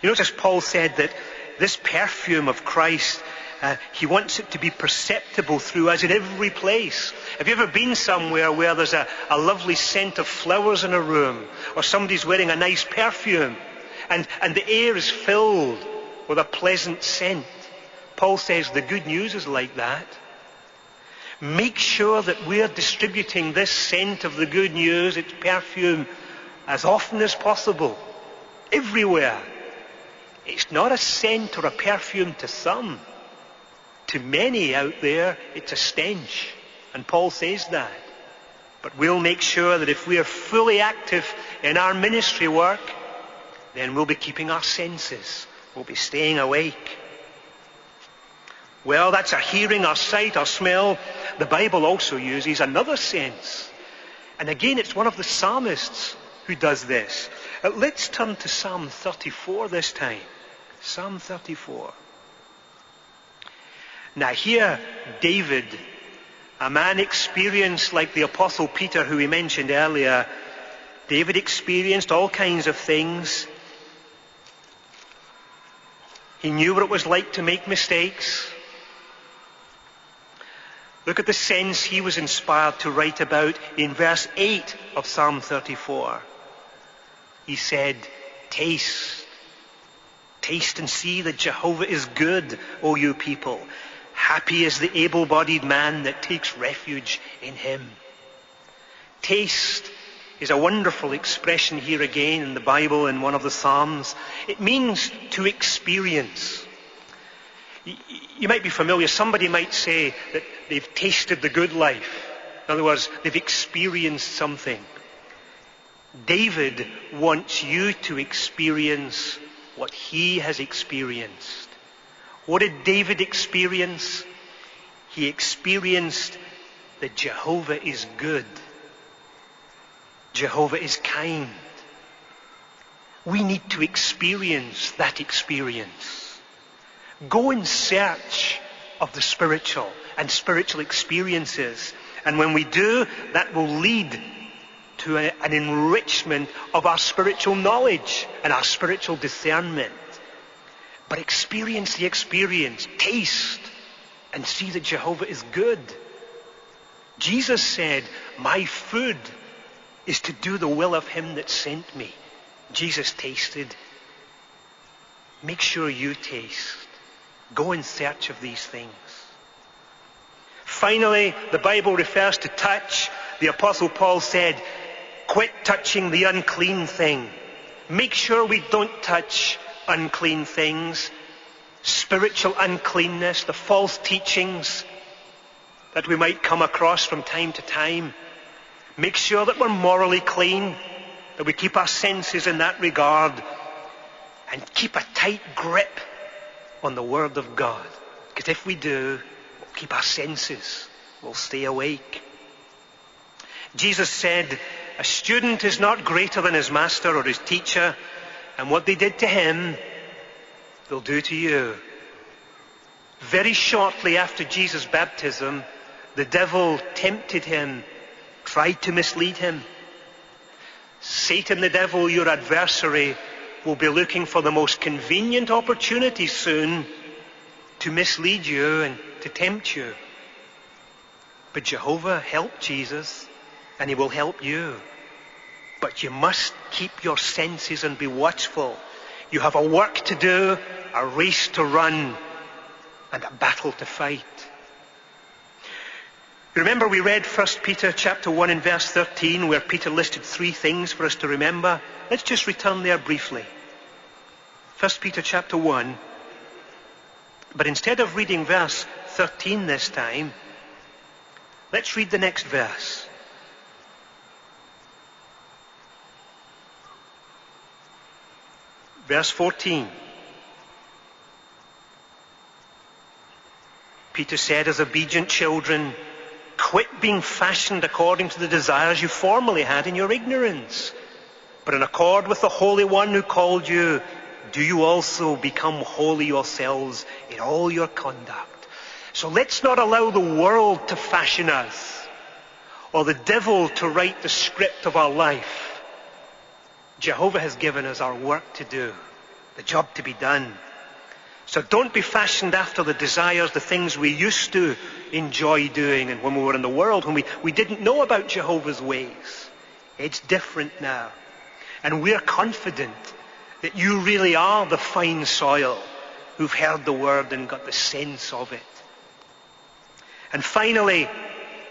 You notice Paul said that this perfume of Christ, he wants it to be perceptible through us in every place. Have you ever been somewhere where there's a lovely scent of flowers in a room, or somebody's wearing a nice perfume, and the air is filled with a pleasant scent? Paul says the good news is like that. Make sure that we're distributing this scent of the good news, its perfume, as often as possible, everywhere. It's not a scent or a perfume to some. To many out there, it's a stench. And Paul says that. But we'll make sure that if we are fully active in our ministry work, then we'll be keeping our senses. We'll be staying awake. Well, that's our hearing, our sight, our smell. The Bible also uses another sense. And again, it's one of the psalmists who does this. Let's turn to Psalm 34 this time. Psalm 34. Now here, David, a man experienced like the Apostle Peter, who we mentioned earlier. David experienced all kinds of things. He knew what it was like to make mistakes. Look at the sense he was inspired to write about in verse 8 of Psalm 34. He said, taste and see that Jehovah is good, O you people. Happy is the able-bodied man that takes refuge in him. Taste is a wonderful expression here again in the Bible in one of the Psalms. It means to experience. You might be familiar. Somebody might say that they've tasted the good life. In other words, they've experienced something. David wants you to experience what he has experienced. What did David experience? He experienced that Jehovah is good. Jehovah is kind. We need to experience that experience. Go in search of the spiritual and spiritual experiences. And when we do, that will lead to an enrichment of our spiritual knowledge and our spiritual discernment. But experience the experience. Taste and see that Jehovah is good. Jesus said, my food is to do the will of him that sent me. Jesus tasted. Make sure you taste. Go in search of these things. Finally, the Bible refers to touch. The Apostle Paul said, quit touching the unclean thing. Make sure we don't touch unclean things. Spiritual uncleanness, the false teachings that we might come across from time to time. Make sure that we're morally clean, that we keep our senses in that regard, and keep a tight grip on the Word of God. Because if we do, we'll keep our senses. We'll stay awake. Jesus said, a student is not greater than his master or his teacher, and what they did to him, they'll do to you. Very shortly after Jesus' baptism, the devil tempted him, tried to mislead him. Satan, the devil, your adversary, will be looking for the most convenient opportunity soon to mislead you and to tempt you. But Jehovah helped Jesus, and he will help you. But you must keep your senses and be watchful. You have a work to do, a race to run, and a battle to fight. Remember, we read 1 Peter chapter 1 and verse 13, where Peter listed 3 things for us to remember. Let's just return there briefly. 1 Peter chapter 1. But instead of reading verse 13 this time, let's read the next verse. Verse 14. Peter said, as obedient children, quit being fashioned according to the desires you formerly had in your ignorance. But in accord with the Holy One who called you, do you also become holy yourselves in all your conduct. So let's not allow the world to fashion us, or the devil to write the script of our life. Jehovah has given us our work to do, the job to be done. So don't be fashioned after the desires, the things we used to enjoy doing and when we were in the world, when we didn't know about Jehovah's ways. It's different now. And we're confident that you really are the fine soil who've heard the word and got the sense of it. And finally,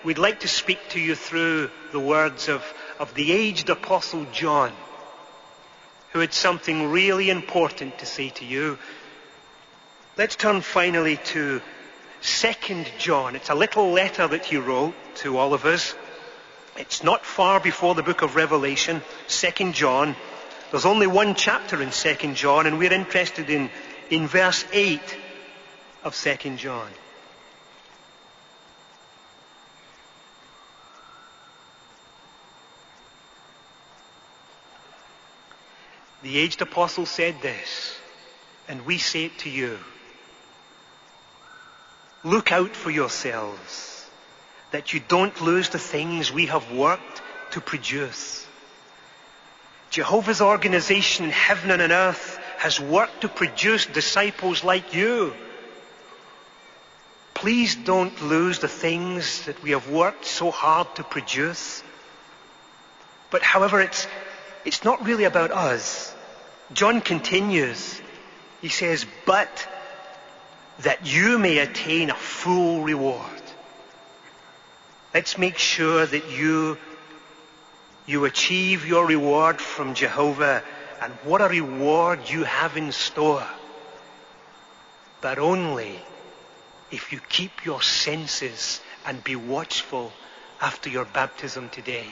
we'd like to speak to you through the words of the aged Apostle John, who had something really important to say to you. Let's turn finally to 2 John. It's a little letter that he wrote to all of us. It's not far before the book of Revelation, 2 John. There's only one chapter in 2 John, and we're interested in verse 8 of 2 John. The aged apostle said this, and we say it to you. Look out for yourselves, that you don't lose the things we have worked to produce. Jehovah's organization in heaven and on earth has worked to produce disciples like you. Please don't lose the things that we have worked so hard to produce. But however, it's not really about us. John continues. He says, but that you may attain a full reward. Let's make sure that you achieve your reward from Jehovah, and what a reward you have in store. But only if you keep your senses and be watchful after your baptism today.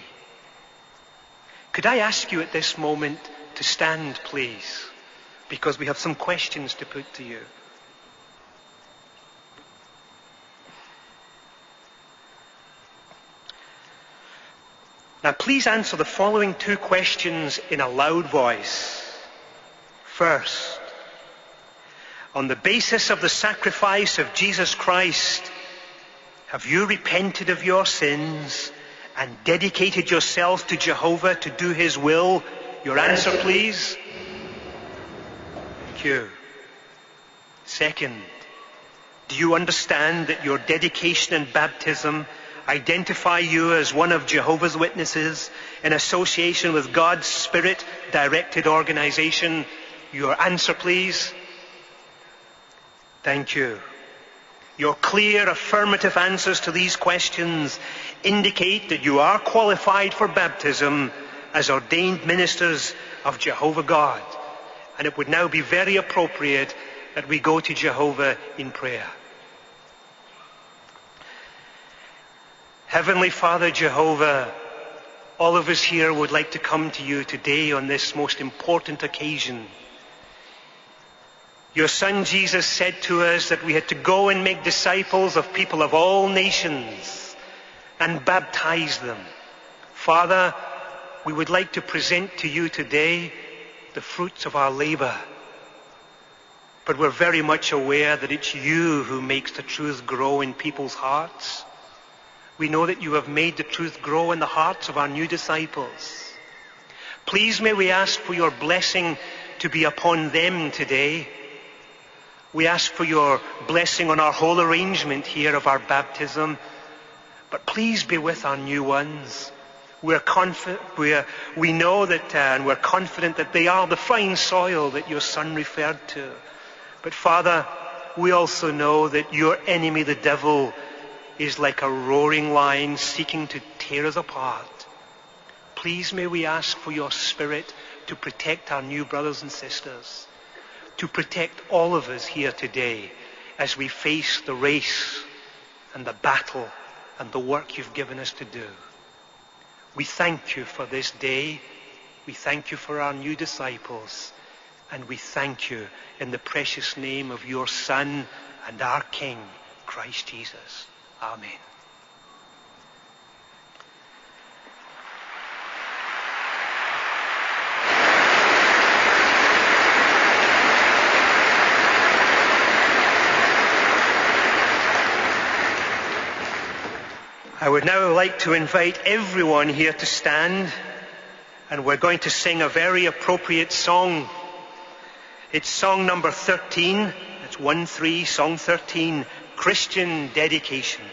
Could I ask you at this moment to stand, please? Because we have some questions to put to you. Now, please answer the following 2 questions in a loud voice. First, on the basis of the sacrifice of Jesus Christ, have you repented of your sins and dedicated yourself to Jehovah to do his will? Your answer, please. Thank you. Second, do you understand that your dedication and baptism identify you as one of Jehovah's Witnesses in association with God's Spirit-directed organization? Your answer, please. Thank you. Your clear, affirmative answers to these questions indicate that you are qualified for baptism as ordained ministers of Jehovah God. And it would now be very appropriate that we go to Jehovah in prayer. Heavenly Father Jehovah, all of us here would like to come to you today on this most important occasion. Your Son Jesus said to us that we had to go and make disciples of people of all nations and baptize them. Father, we would like to present to you today the fruits of our labor. But we're very much aware that it's you who makes the truth grow in people's hearts. We know that you have made the truth grow in the hearts of our new disciples. Please may we ask for your blessing to be upon them today. We ask for your blessing on our whole arrangement here of our baptism. But please be with our new ones. We know that, and we're confident that they are the fine soil that your Son referred to. But Father, we also know that your enemy, the devil, is like a roaring lion seeking to tear us apart. Please may we ask for your Spirit to protect our new brothers and sisters, to protect all of us here today as we face the race and the battle and the work you've given us to do. We thank you for this day. We thank you for our new disciples. And we thank you in the precious name of your Son and our King, Christ Jesus. Amen. I would now like to invite everyone here to stand, and we're going to sing a very appropriate song. It's song number 13. It's 1-3, song 13, Christian Dedication.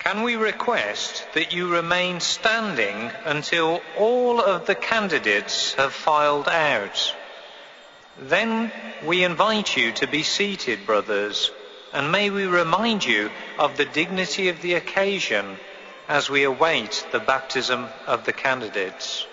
Can we request that you remain standing until all of the candidates have filed out? Then we invite you to be seated, brothers, and may we remind you of the dignity of the occasion as we await the baptism of the candidates.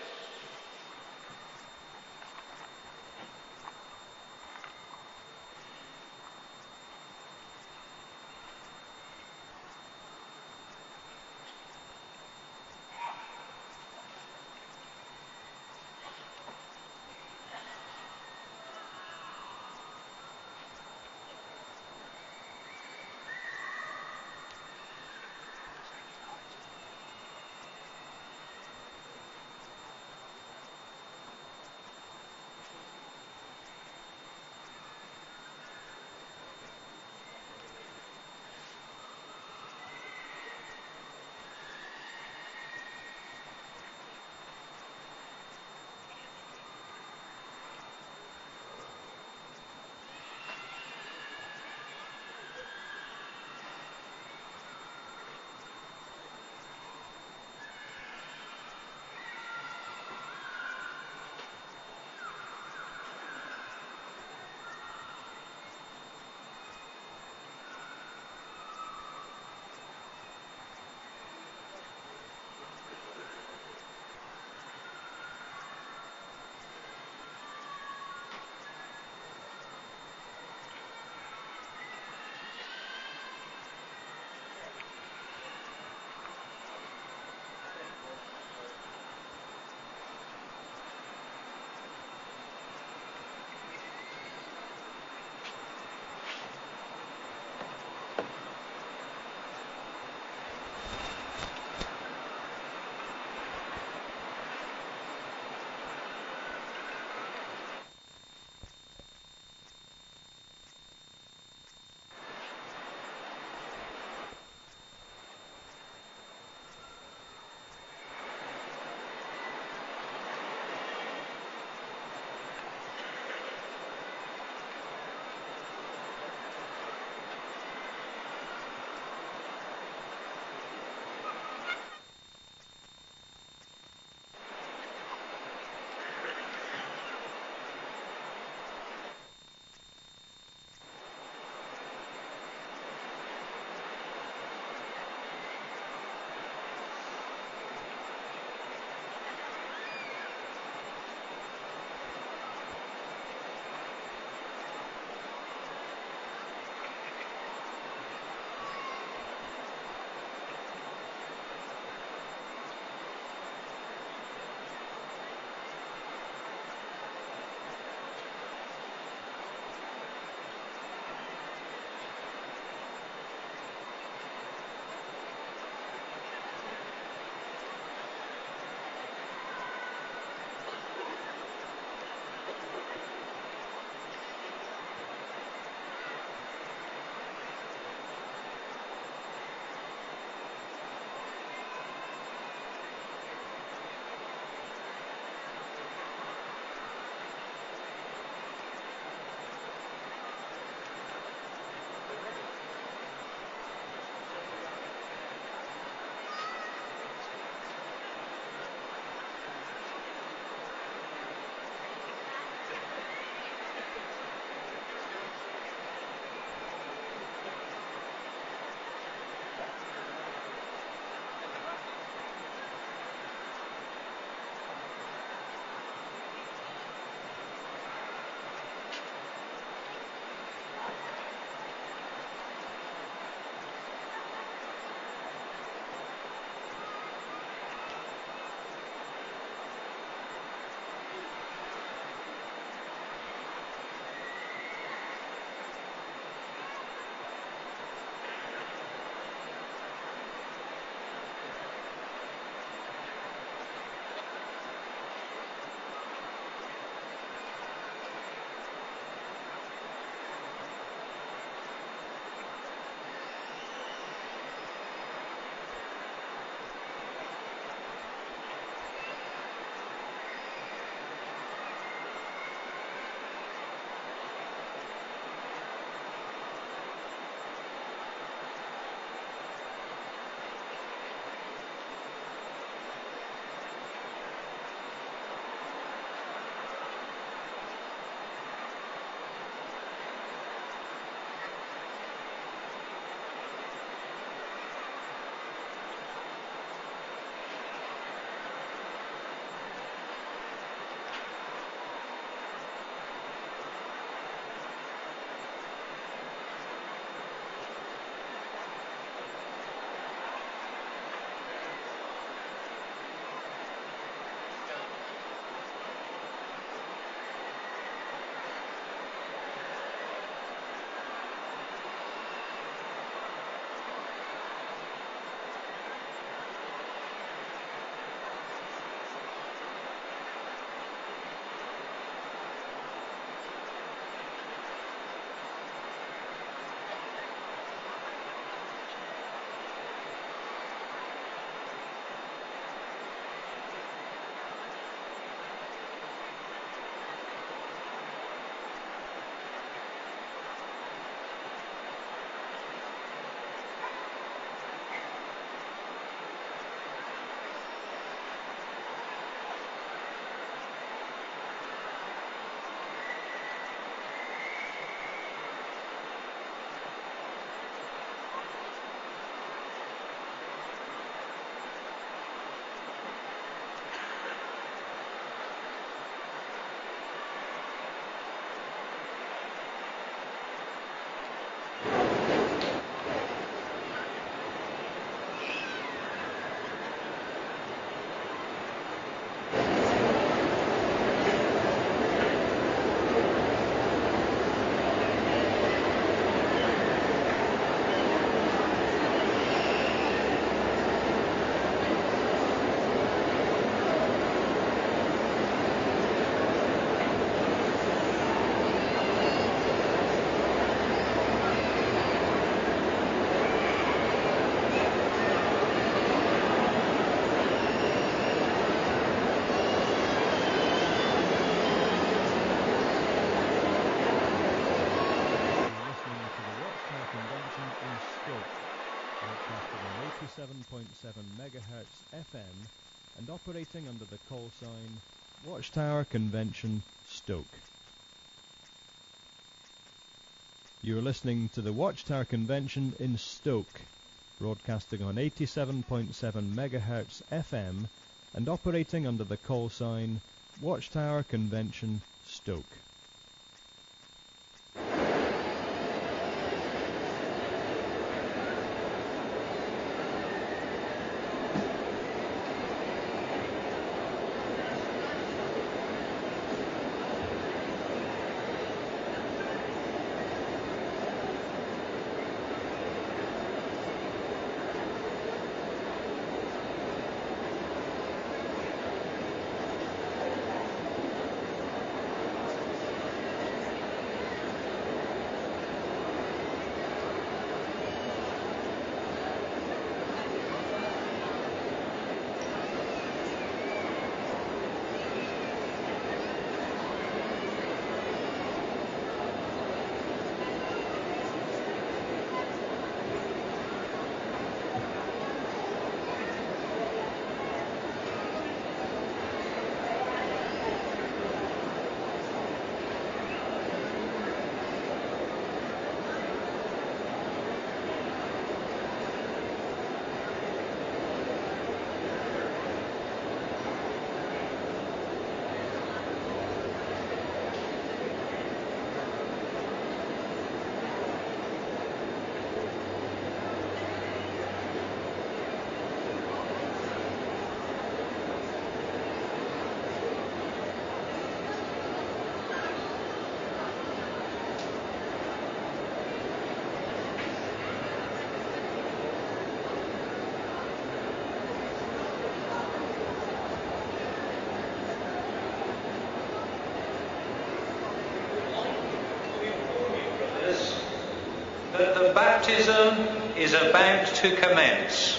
MHz FM and operating under the call sign Watchtower Convention, Stoke. You are listening to the Watchtower Convention in Stoke, broadcasting on 87.7 MHz FM and operating under the call sign Watchtower Convention, Stoke. That the baptism is about to commence.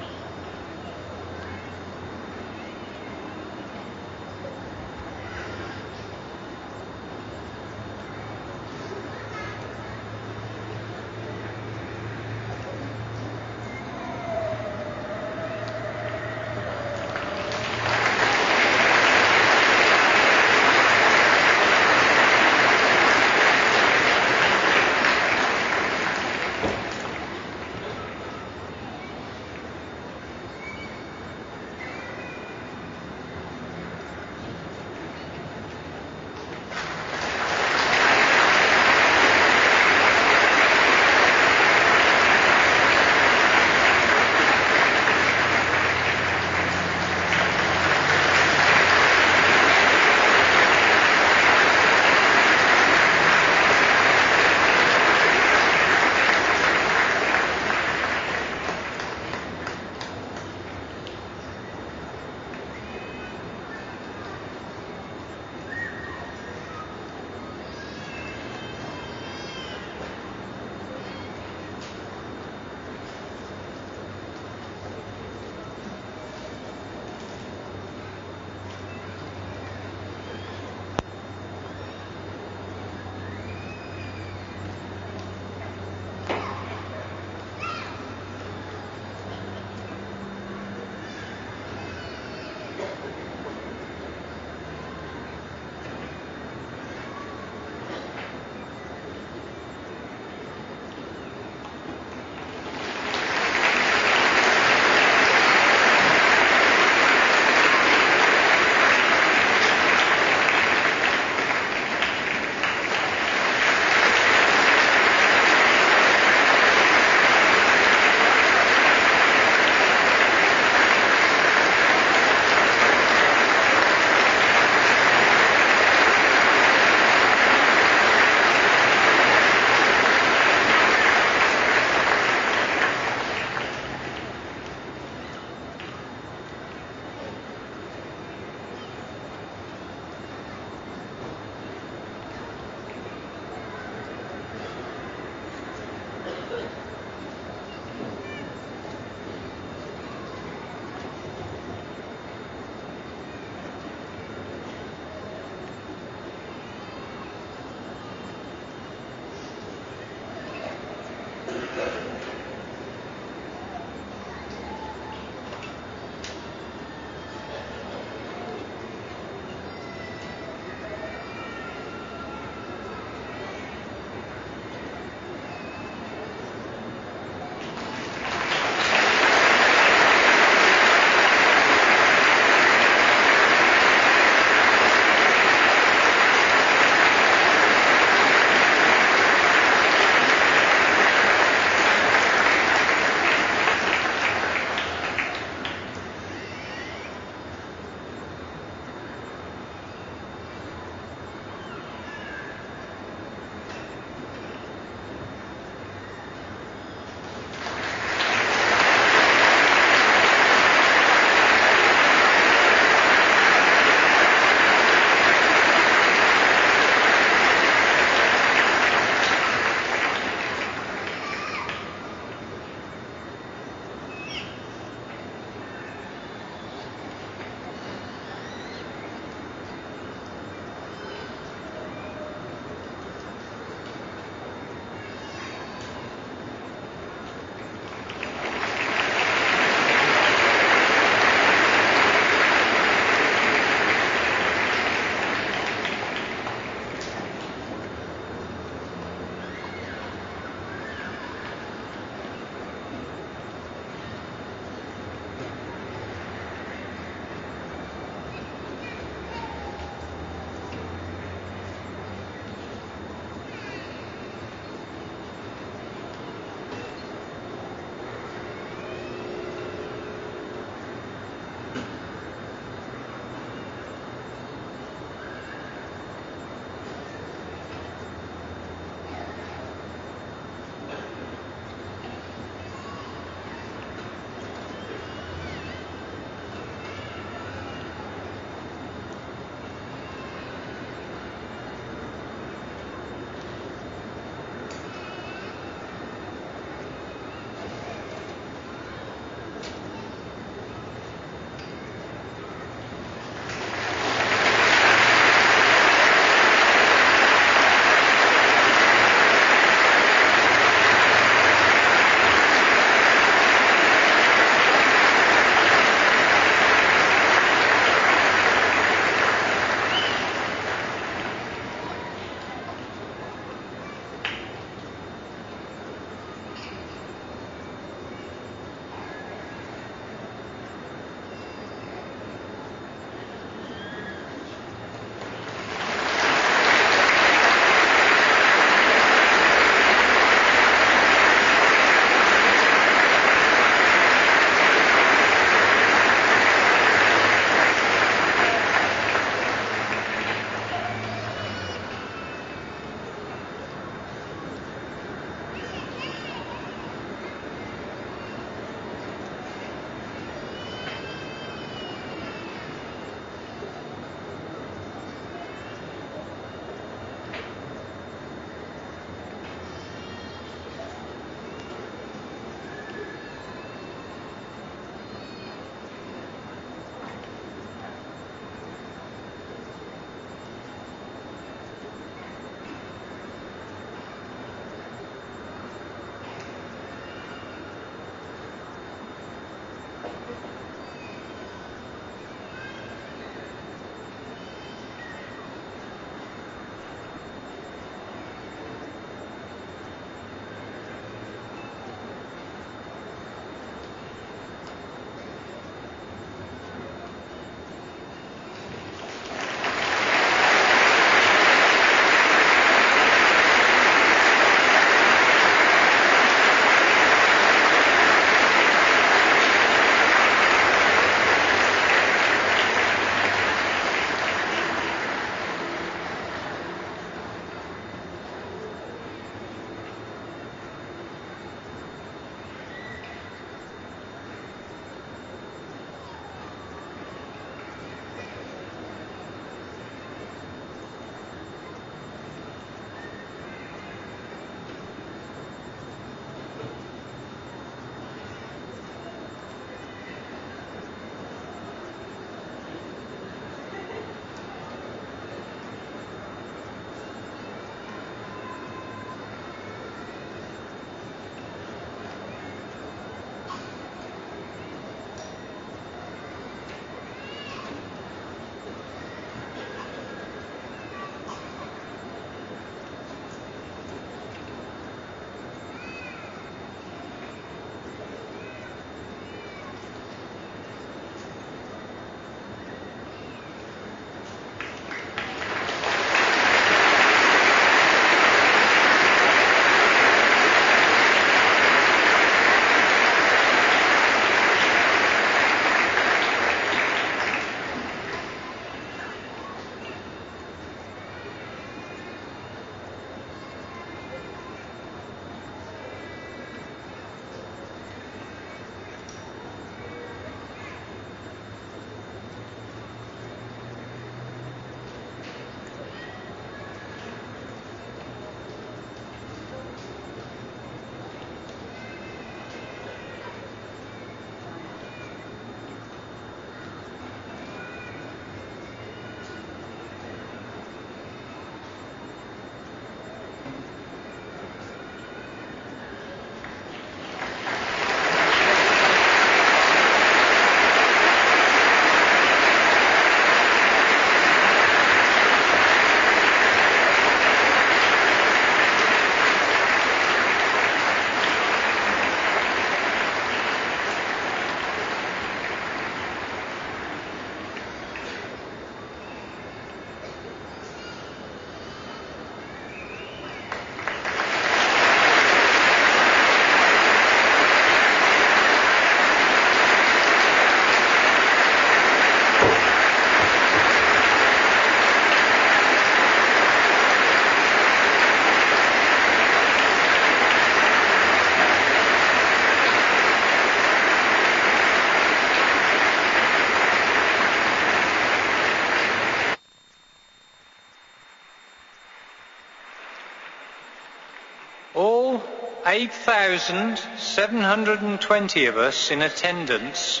8,720 of us in attendance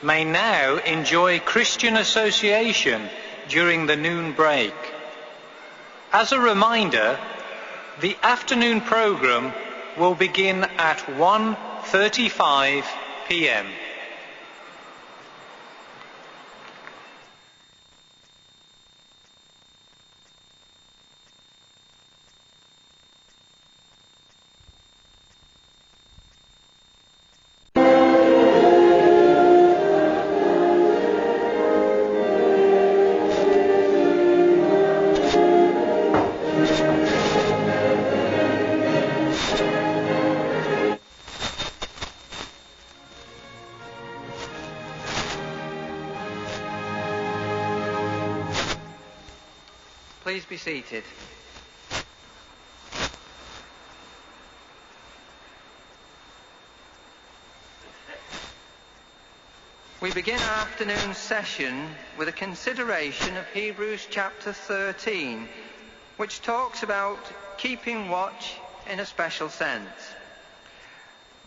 may now enjoy Christian association during the noon break. As a reminder, the afternoon programme will begin at 1:35 p.m. Please be seated. We begin our afternoon session with a consideration of Hebrews chapter 13, which talks about keeping watch in a special sense.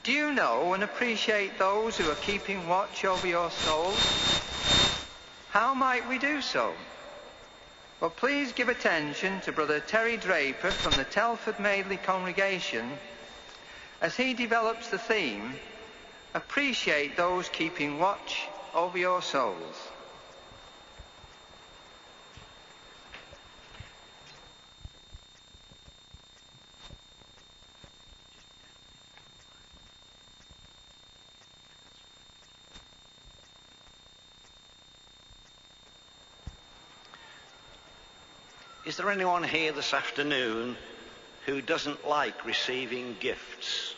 Do you know and appreciate those who are keeping watch over your souls? How might we do so? Well, please give attention to Brother Terry Draper from the Telford Madeley congregation as he develops the theme, appreciate those keeping watch over your souls. Is there anyone here this afternoon who doesn't like receiving gifts?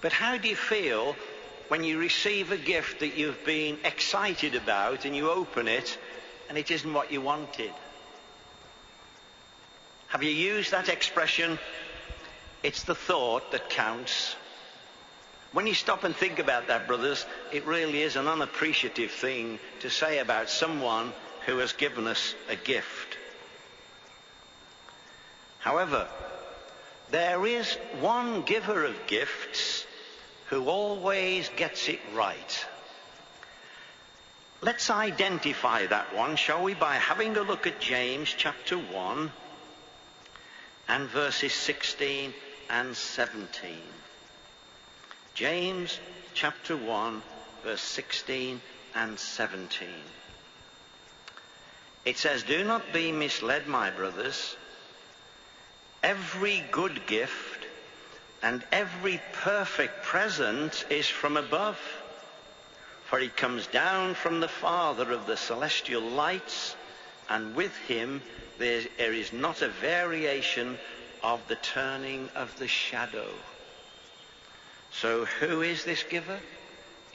But how do you feel when you receive a gift that you've been excited about and you open it and it isn't what you wanted? Have you used that expression, it's the thought that counts? When you stop and think about that, brothers, it really is an unappreciative thing to say about someone who has given us a gift. However, there is one giver of gifts who always gets it right. Let's identify that one, shall we, by having a look at James chapter 1 and verses 16 and 17. James chapter 1, verse 16 and 17. It says, "Do not be misled, my brothers. Every good gift and every perfect present is from above, for it comes down from the Father of the celestial lights, and with him there is not a variation of the turning of the shadow." So who is this giver?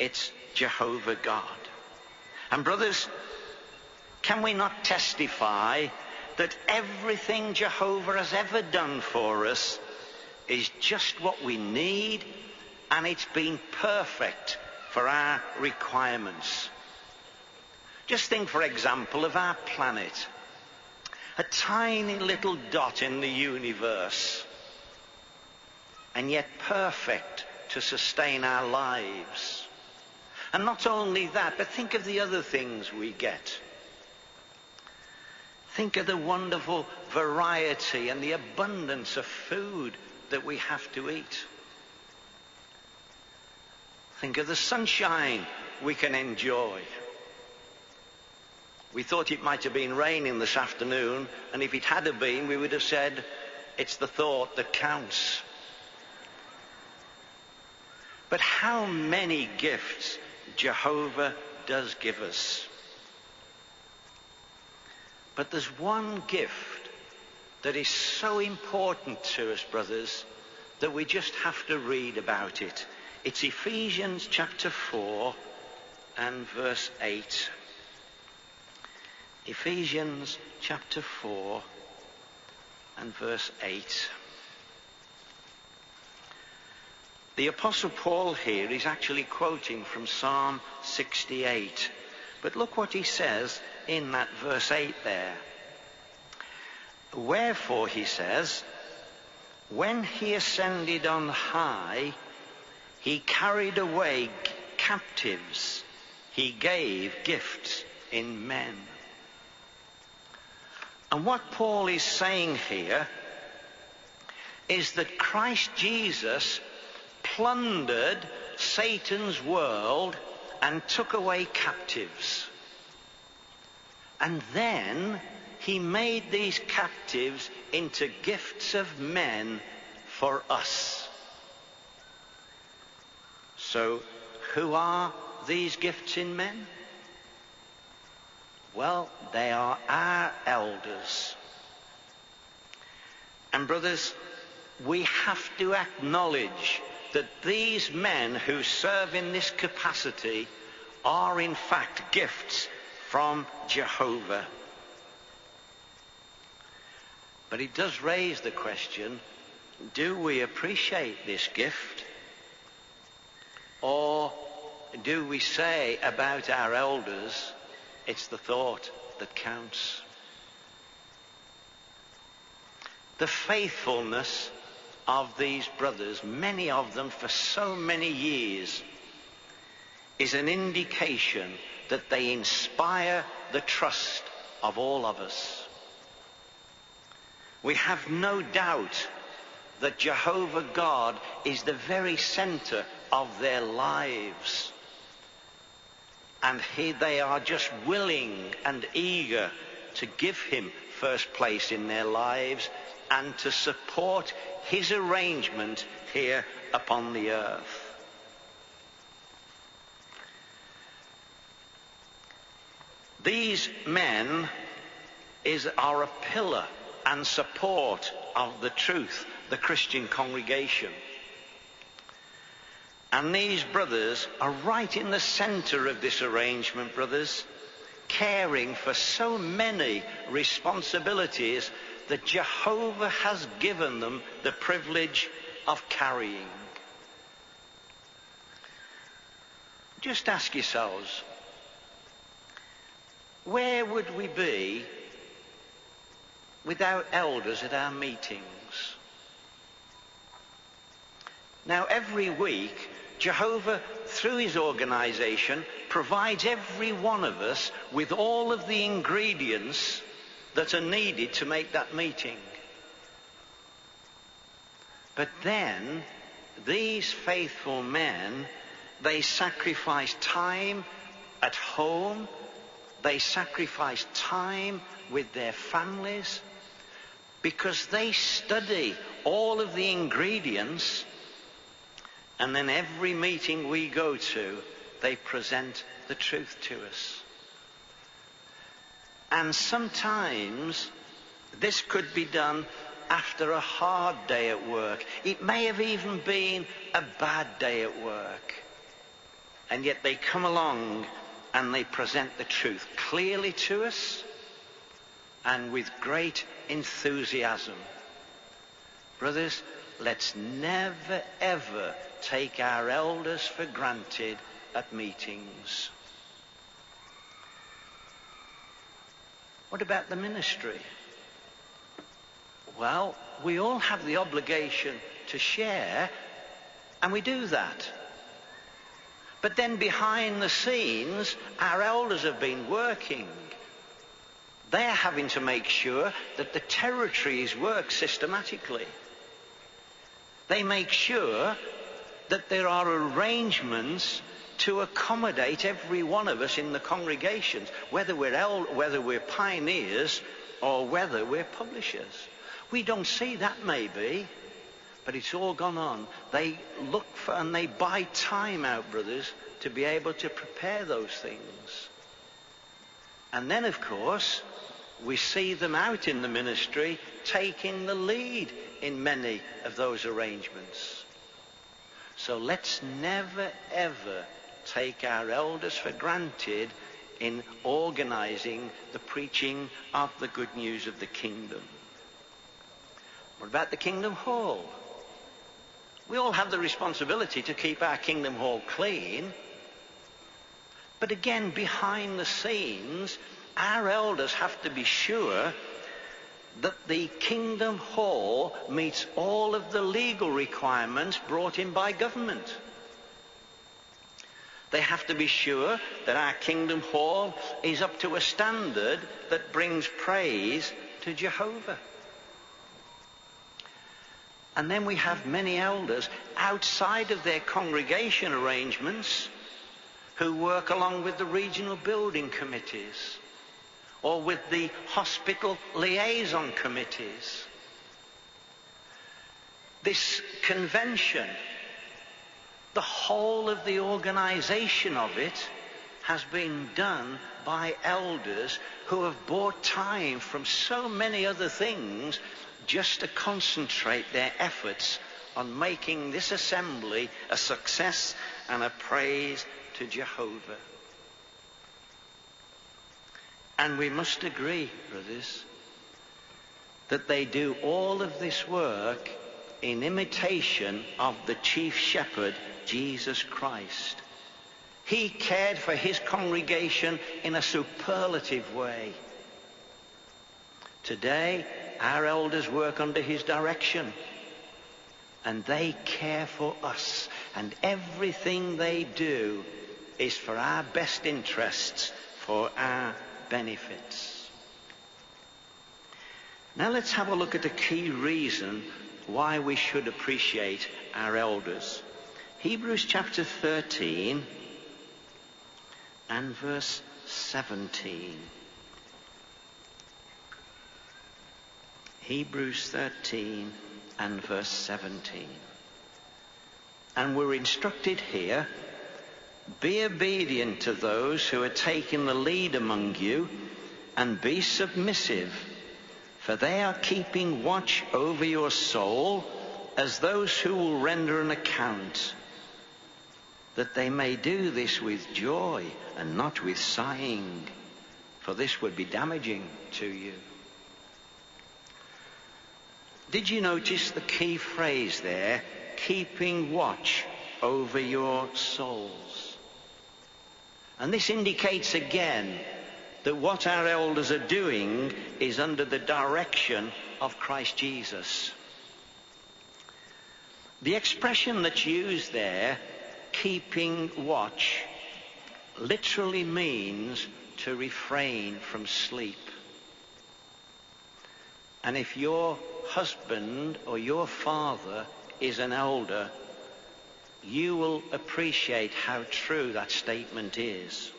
It's Jehovah God. And brothers, can we not testify that everything Jehovah has ever done for us is just what we need, and it's been perfect for our requirements? Just think, for example, of our planet. A tiny little dot in the universe, and yet perfect to sustain our lives. And not only that, but think of the other things we get. Think of the wonderful variety and the abundance of food that we have to eat. Think of the sunshine we can enjoy. We thought it might have been raining this afternoon, and if it had been, we would have said, it's the thought that counts. But how many gifts Jehovah does give us. But there's one gift that is so important to us, brothers, that we just have to read about it. It's Ephesians chapter 4 and verse 8. Ephesians chapter 4 and verse 8. The Apostle Paul here is actually quoting from Psalm 68. But look what he says in that verse 8 there. "Wherefore," he says, when he ascended on high, he carried away captives. He gave gifts in men. And what Paul is saying here is that Christ Jesus plundered Satan's world and took away captives. And then he made these captives into gifts of men for us. So, who are these gifts in men? Well, they are our elders. And brothers, we have to acknowledge that these men who serve in this capacity are in fact gifts from Jehovah. But it does raise the question, do we appreciate this gift? Or do we say about our elders, it's the thought that counts? The faithfulness of these brothers, many of them for so many years, is an indication that they inspire the trust of all of us. We have no doubt that Jehovah God is the very center of their lives. And they are just willing and eager to give him first place in their lives and to support his arrangement here upon the earth. These men are a pillar and support of the truth, the Christian congregation. And these brothers are right in the center of this arrangement, brothers, caring for so many responsibilities that Jehovah has given them the privilege of carrying. Just ask yourselves, where would we be without elders at our meetings? Now, every week, Jehovah, through his organization, provides every one of us with all of the ingredients that are needed to make that meeting. But then, these faithful men, they sacrifice time at home, they sacrifice time with their families, because they study all of the ingredients, and then every meeting we go to, they present the truth to us. And sometimes this could be done after a hard day at work. It may have even been a bad day at work. And yet they come along and they present the truth clearly to us and with great enthusiasm. Brothers, let's never ever take our elders for granted at meetings. What about the ministry? Well, we all have the obligation to share, and we do that. But then behind the scenes, our elders have been working. They're having to make sure that the territories work systematically. They make sure that there are arrangements to accommodate every one of us in the congregations, whether we're pioneers or whether we're publishers. We don't see that maybe, but it's all gone on. They look for and they buy time out, brothers, to be able to prepare those things. And then, of course, we see them out in the ministry taking the lead in many of those arrangements. So let's never ever take our elders for granted in organizing the preaching of the good news of the kingdom. What about the Kingdom Hall? We all have the responsibility to keep our Kingdom Hall clean. But again, behind the scenes, our elders have to be sure that the Kingdom Hall meets all of the legal requirements brought in by government. They have to be sure that our Kingdom Hall is up to a standard that brings praise to Jehovah. And then we have many elders outside of their congregation arrangements who work along with the regional building committees or with the hospital liaison committees. This convention, the whole of the organisation of it has been done by elders who have bought time from so many other things just to concentrate their efforts on making this assembly a success and a praise to Jehovah. And we must agree, brothers, that they do all of this work in imitation of the chief shepherd, Jesus Christ. He cared for his congregation in a superlative way. Today, our elders work under his direction, and they care for us, and everything they do is for our best interests, for our benefits. Now let's have a look at the key reason why we should appreciate our elders. Hebrews chapter 13 and verse 17. Hebrews 13 and verse 17. And we're instructed here, be obedient to those who are taking the lead among you, and be submissive, for they are keeping watch over your soul as those who will render an account, that they may do this with joy and not with sighing, for this would be damaging to you. Did you notice the key phrase there? Keeping watch over your souls. And this indicates again that what our elders are doing is under the direction of Christ Jesus. The expression that's used there, keeping watch, literally means to refrain from sleep. And if your husband or your father is an elder, you will appreciate how true that statement is.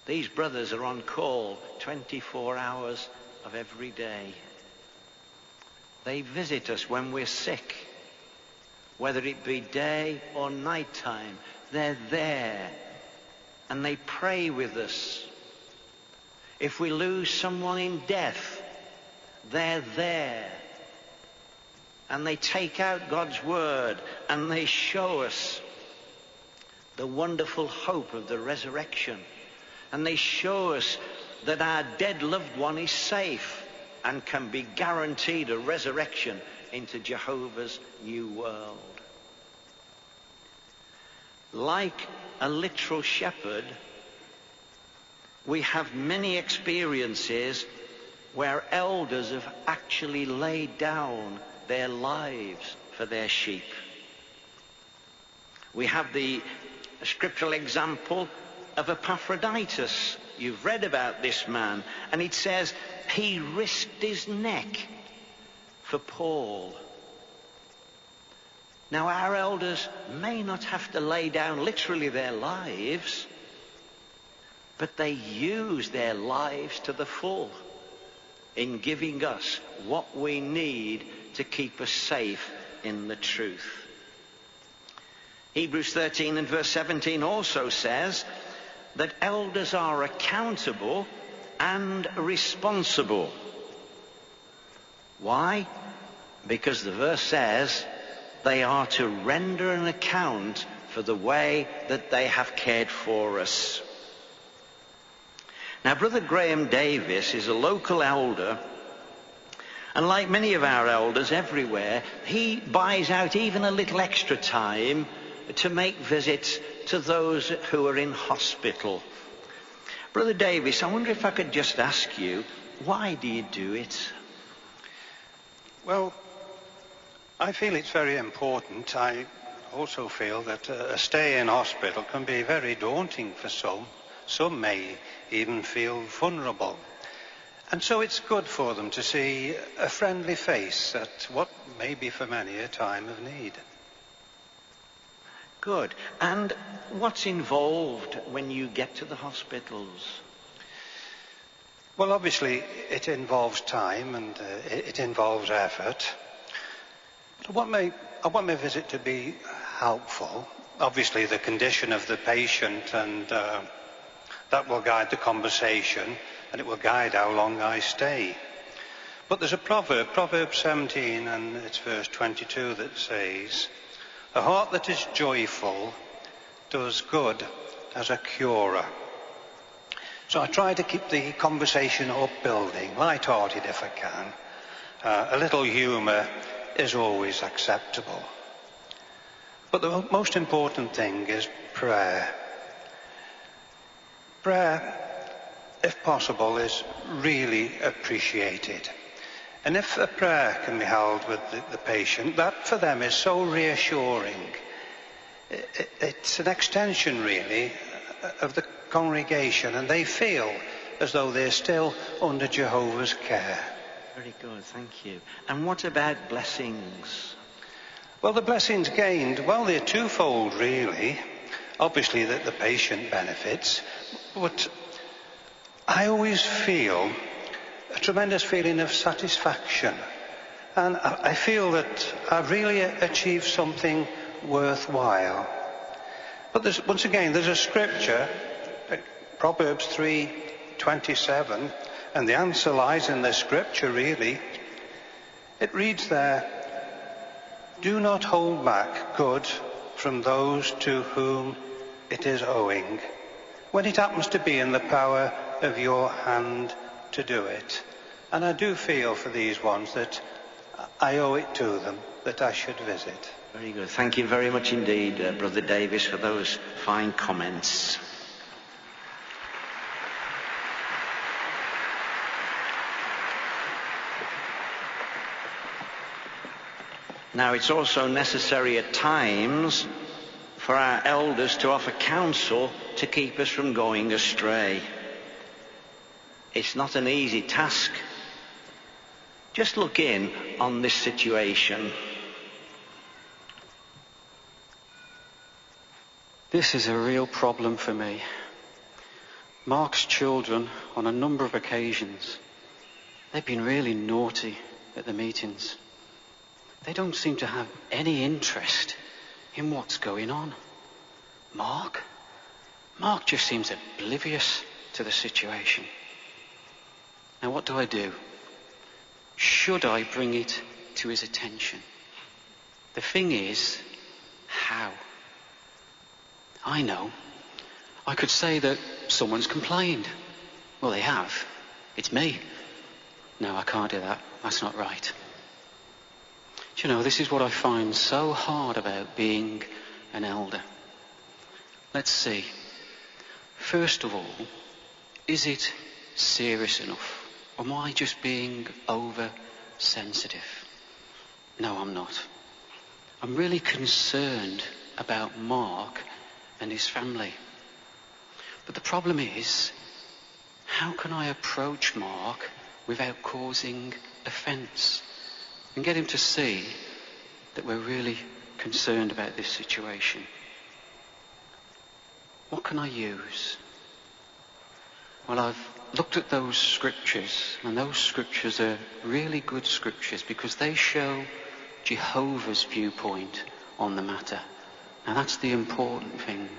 These brothers are on call 24 hours of every day. They visit us when we're sick, whether it be day or night time. They're there and they pray with us. If we lose someone in death, they're there and they take out God's word and they show us the wonderful hope of the resurrection. And they show us that our dead loved one is safe and can be guaranteed a resurrection into Jehovah's new world. Like a literal shepherd, we have many experiences where elders have actually laid down their lives for their sheep. We have the scriptural example of Epaphroditus. You've read about this man, and it says he risked his neck for Paul. Now, our elders may not have to lay down literally their lives, but they use their lives to the full in giving us what we need to keep us safe in the truth. Hebrews 13 and verse 17 also says that elders are accountable and responsible. Why? Because the verse says they are to render an account for the way that they have cared for us. Now, Brother Graham Davis is a local elder, and like many of our elders everywhere, he buys out even a little extra time to make visits to those who are in hospital. Brother Davis, I wonder if I could just ask you, why do you do it? Well, I feel it's very important. I also feel that a stay in hospital can be very daunting for some. Some may even feel vulnerable. And so it's good for them to see a friendly face at what may be for many a time of need. Good. And what's involved when you get to the hospitals? Well, obviously, it involves time and it involves effort. I want my visit to be helpful. Obviously, the condition of the patient, and that will guide the conversation, and it will guide how long I stay. But there's a Proverb 17, and it's verse 22, that says, "A heart that is joyful does good as a curer." So I try to keep the conversation upbuilding, light-hearted if I can. A little humour is always acceptable. But the most important thing is prayer. Prayer, if possible, is really appreciated. And if a prayer can be held with the patient, that for them is so reassuring. It's an extension, really, of the congregation, and they feel as though they're still under Jehovah's care. Very good, thank you. And what about blessings? Well, the blessings gained, well, they're twofold, really. Obviously, that the patient benefits, but I always feel a tremendous feeling of satisfaction. And I feel that I've really achieved something worthwhile. But once again, there's a scripture, Proverbs 3:27, and the answer lies in the scripture, really. It reads there, "Do not hold back good from those to whom it is owing, when it happens to be in the power of your hand to do it." And I do feel for these ones that I owe it to them, that I should visit. Very good. Thank you very much indeed, Brother Davis, for those fine comments. Now, it's also necessary at times for our elders to offer counsel to keep us from going astray. It's not an easy task. Just look in on this situation. This is a real problem for me. Mark's children, on a number of occasions, they've been really naughty at the meetings. They don't seem to have any interest in what's going on. Mark just seems oblivious to the situation. Now, what do? Should I bring it to his attention? The thing is, how? I know. I could say that someone's complained. Well, they have. It's me. No, I can't do that. That's not right. Do you know, this is what I find so hard about being an elder. Let's see. First of all, is it serious enough? Or am I just being oversensitive? No, I'm not. I'm really concerned about Mark and his family. But the problem is, how can I approach Mark without causing offence and get him to see that we're really concerned about this situation? What can I use? Well, I've looked at those scriptures, and those scriptures are really good scriptures because they show Jehovah's viewpoint on the matter. Now, that's the important thing.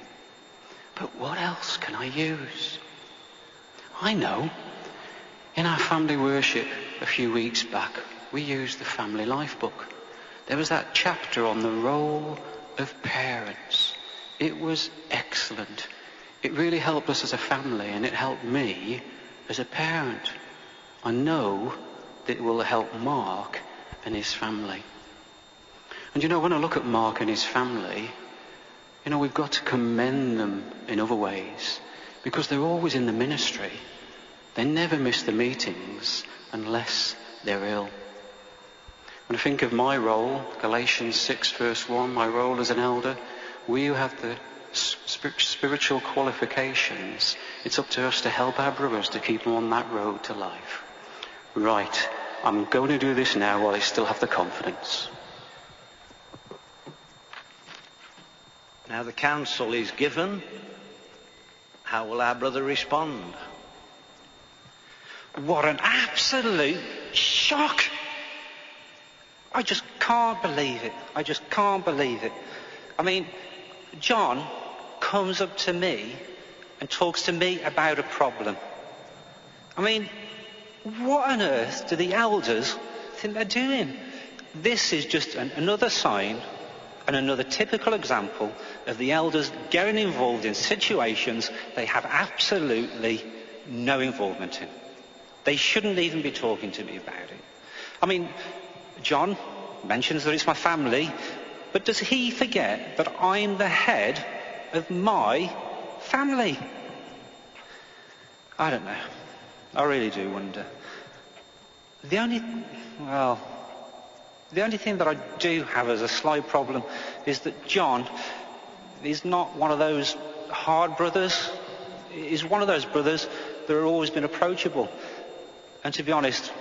But what else can I use? I know. In our family worship a few weeks back, we used the family life book. There was that chapter on the role of parents. It was excellent. It really helped us as a family, and it helped me as a parent. I know that it will help Mark and his family. And you know, when I look at Mark and his family, you know, we've got to commend them in other ways, because they're always in the ministry. They never miss the meetings unless they're ill. When I think of my role, Galatians 6 verse 1, my role as an elder, we who have the spiritual qualifications, it's up to us to help our brothers to keep them on that road to life. Right, I'm going to do this now while I still have the confidence. Now the counsel is given. How will our brother respond? What an absolute shock! I just can't believe it. I just can't believe it. I mean, John comes up to me and talks to me about a problem. I mean, what on earth do the elders think they're doing? This is just another sign and another typical example of the elders getting involved in situations they have absolutely no involvement in. They shouldn't even be talking to me about it. I mean, John mentions that it's my family, but does he forget that I'm the head of my family? I don't know. I really do wonder. The only thing that I do have as a slight problem is that John is not one of those hard brothers. He's one of those brothers that have always been approachable. And to be honest,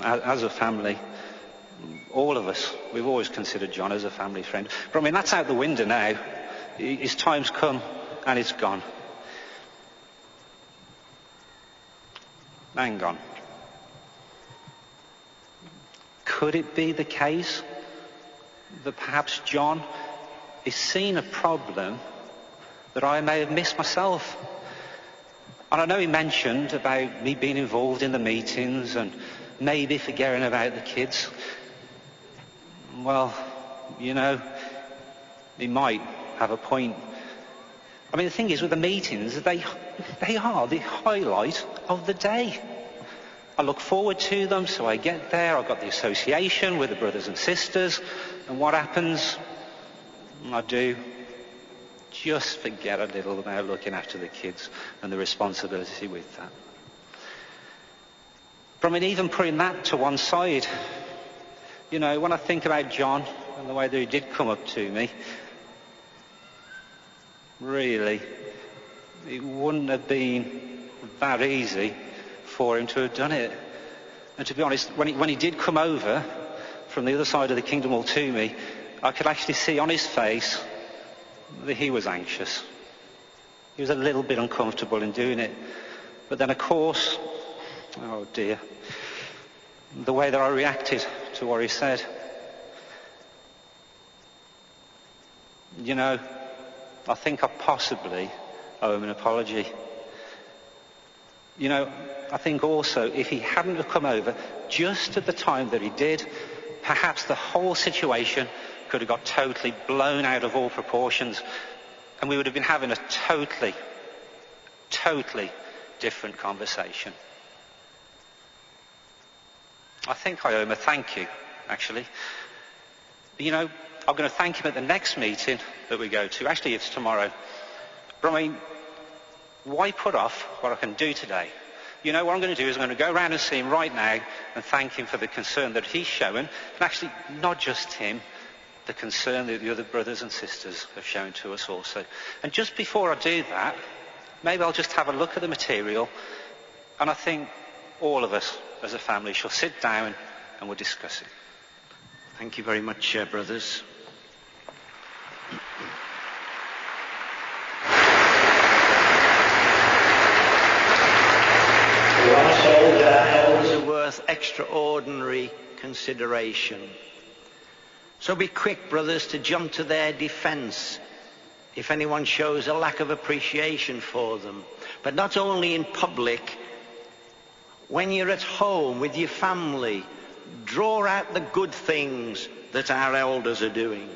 as a family, all of us, we've always considered John as a family friend. But I mean, that's out the window now. His time's come and it's gone. Hang on. Could it be the case that perhaps John is seeing a problem that I may have missed myself? And I know he mentioned about me being involved in the meetings and maybe forgetting about the kids. Well, you know, he might have a point. I mean, the thing is with the meetings, they are the highlight of the day. I look forward to them, so I get there, I've got the association with the brothers and sisters, and what happens? I do just forget a little about looking after the kids and the responsibility with that. But I mean, even putting that to one side, you know, when I think about John and the way that he did come up to me, really, it wouldn't have been that easy for him to have done it. And to be honest, when he did come over from the other side of the kingdom wall to me, I could actually see on his face that he was anxious. He was a little bit uncomfortable in doing it. But then, of course, oh dear, the way that I reacted to what he said. You know, I think I possibly owe him an apology. You know, I think also if he hadn't have come over just at the time that he did, perhaps the whole situation could have got totally blown out of all proportions and we would have been having a totally different conversation. I think I owe him a thank you, actually. You know, I'm going to thank him at the next meeting that we go to. Actually, it's tomorrow. But I mean, why put off what I can do today? You know, what I'm going to do is I'm going to go around and see him right now and thank him for the concern that he's shown. And actually, not just him, the concern that the other brothers and sisters have shown to us also. And just before I do that, maybe I'll just have a look at the material. And I think all of us as a family shall sit down and we'll discuss it. Thank you very much, brothers. Elders are worth extraordinary consideration. So be quick, brothers, to jump to their defense if anyone shows a lack of appreciation for them. But not only in public, when you're at home with your family, draw out the good things that our elders are doing.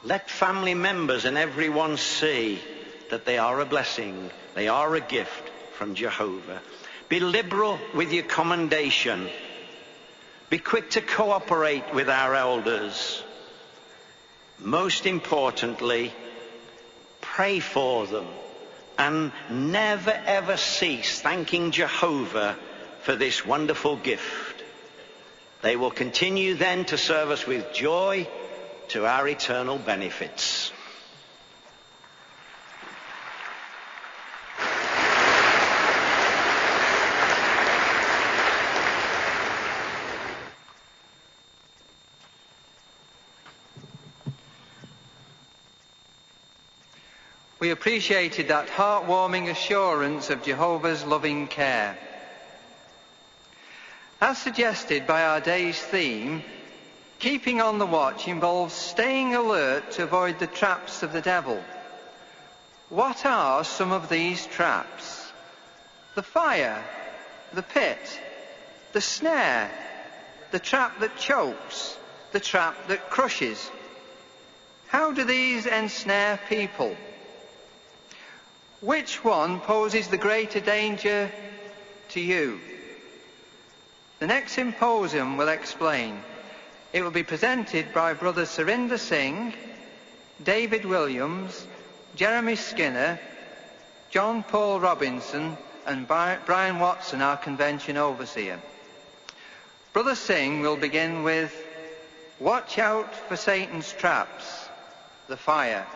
Let family members and everyone see that they are a blessing, they are a gift from Jehovah. Be liberal with your commendation. Be quick to cooperate with our elders. Most importantly, pray for them. and never ever cease thanking Jehovah for this wonderful gift. They will continue then to serve us with joy to our eternal benefits. We appreciated that heartwarming assurance of Jehovah's loving care. As suggested by our day's theme, keeping on the watch involves staying alert to avoid the traps of the devil. What are some of these traps? The fire, the pit, the snare, the trap that chokes, the trap that crushes. How do these ensnare people? Which one poses the greater danger to you? The next symposium will explain. It will be presented by Brothers Surinder Singh, David Williams, Jeremy Skinner, John Paul Robinson and Brian Watson, our convention overseer. Brother Singh will begin with "Watch out for Satan's traps, the fire."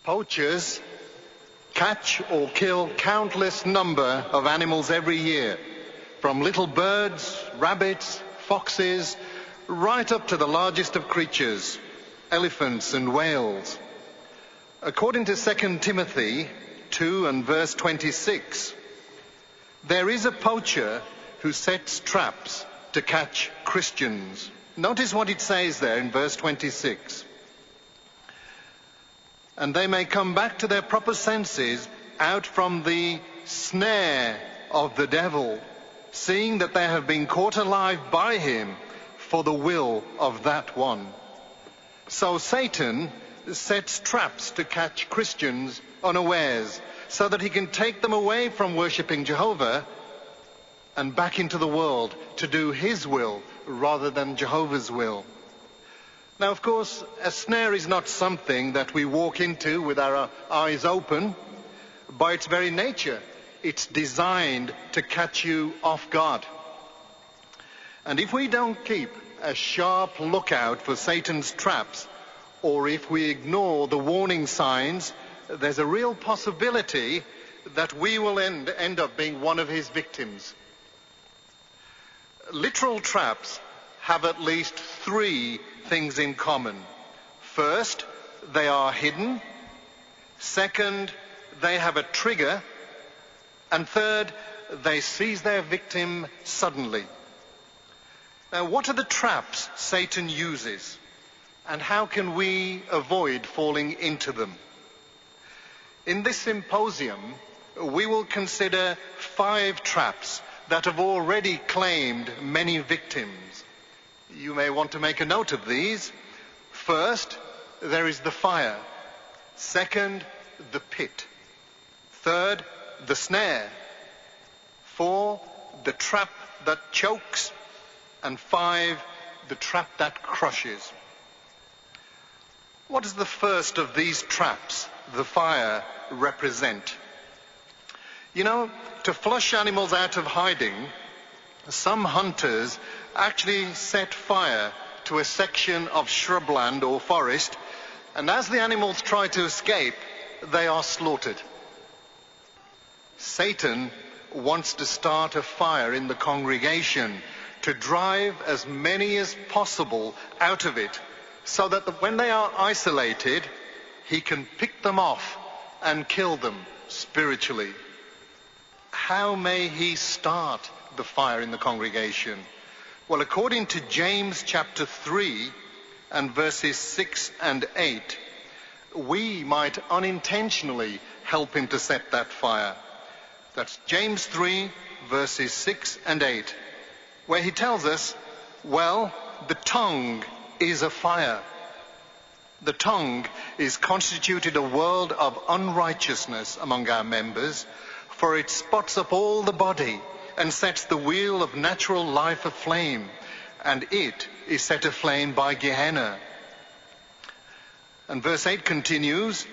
Poachers catch or kill countless number of animals every year, from little birds, rabbits, foxes, right up to the largest of creatures, elephants and whales. According to 2 Timothy 2 and verse 26, there is a poacher who sets traps to catch Christians. Notice what it says there in verse 26. And they may come back to their proper senses out from the snare of the devil, seeing that they have been caught alive by him for the will of that one. So Satan sets traps to catch Christians unawares, so that he can take them away from worshipping Jehovah and back into the world to do his will rather than Jehovah's will. Now, of course, a snare is not something that we walk into with our eyes open. By its very nature, it's designed to catch you off guard. And if we don't keep a sharp lookout for Satan's traps, or if we ignore the warning signs, there's a real possibility that we will end up being one of his victims. Literal traps have at least three things in common. First, they are hidden. Second, they have a trigger. And third, they seize their victim suddenly. Now, what are the traps Satan uses? And how can we avoid falling into them? In this symposium, we will consider 5 traps that have already claimed many victims. You may want to make a note of these. First, there is the fire. Second, the pit. Third, the snare. 4, the trap that chokes. And 5, the trap that crushes. What does the first of these traps, the fire, represent? You know, to flush animals out of hiding, some hunters actually set fire to a section of shrubland or forest, and as the animals try to escape, they are slaughtered. Satan wants to start a fire in the congregation to drive as many as possible out of it, so that when they are isolated, he can pick them off and kill them spiritually. How may he start the fire in the congregation? Well, according to James chapter 3 and verses 6 and 8, we might unintentionally help him to set that fire. That's James 3 verses 6 and 8, where he tells us, well, the tongue is a fire. The tongue is constituted a world of unrighteousness among our members, for it spots up all the body and sets the wheel of natural life aflame, and it is set aflame by Gehenna. And verse 8 continues,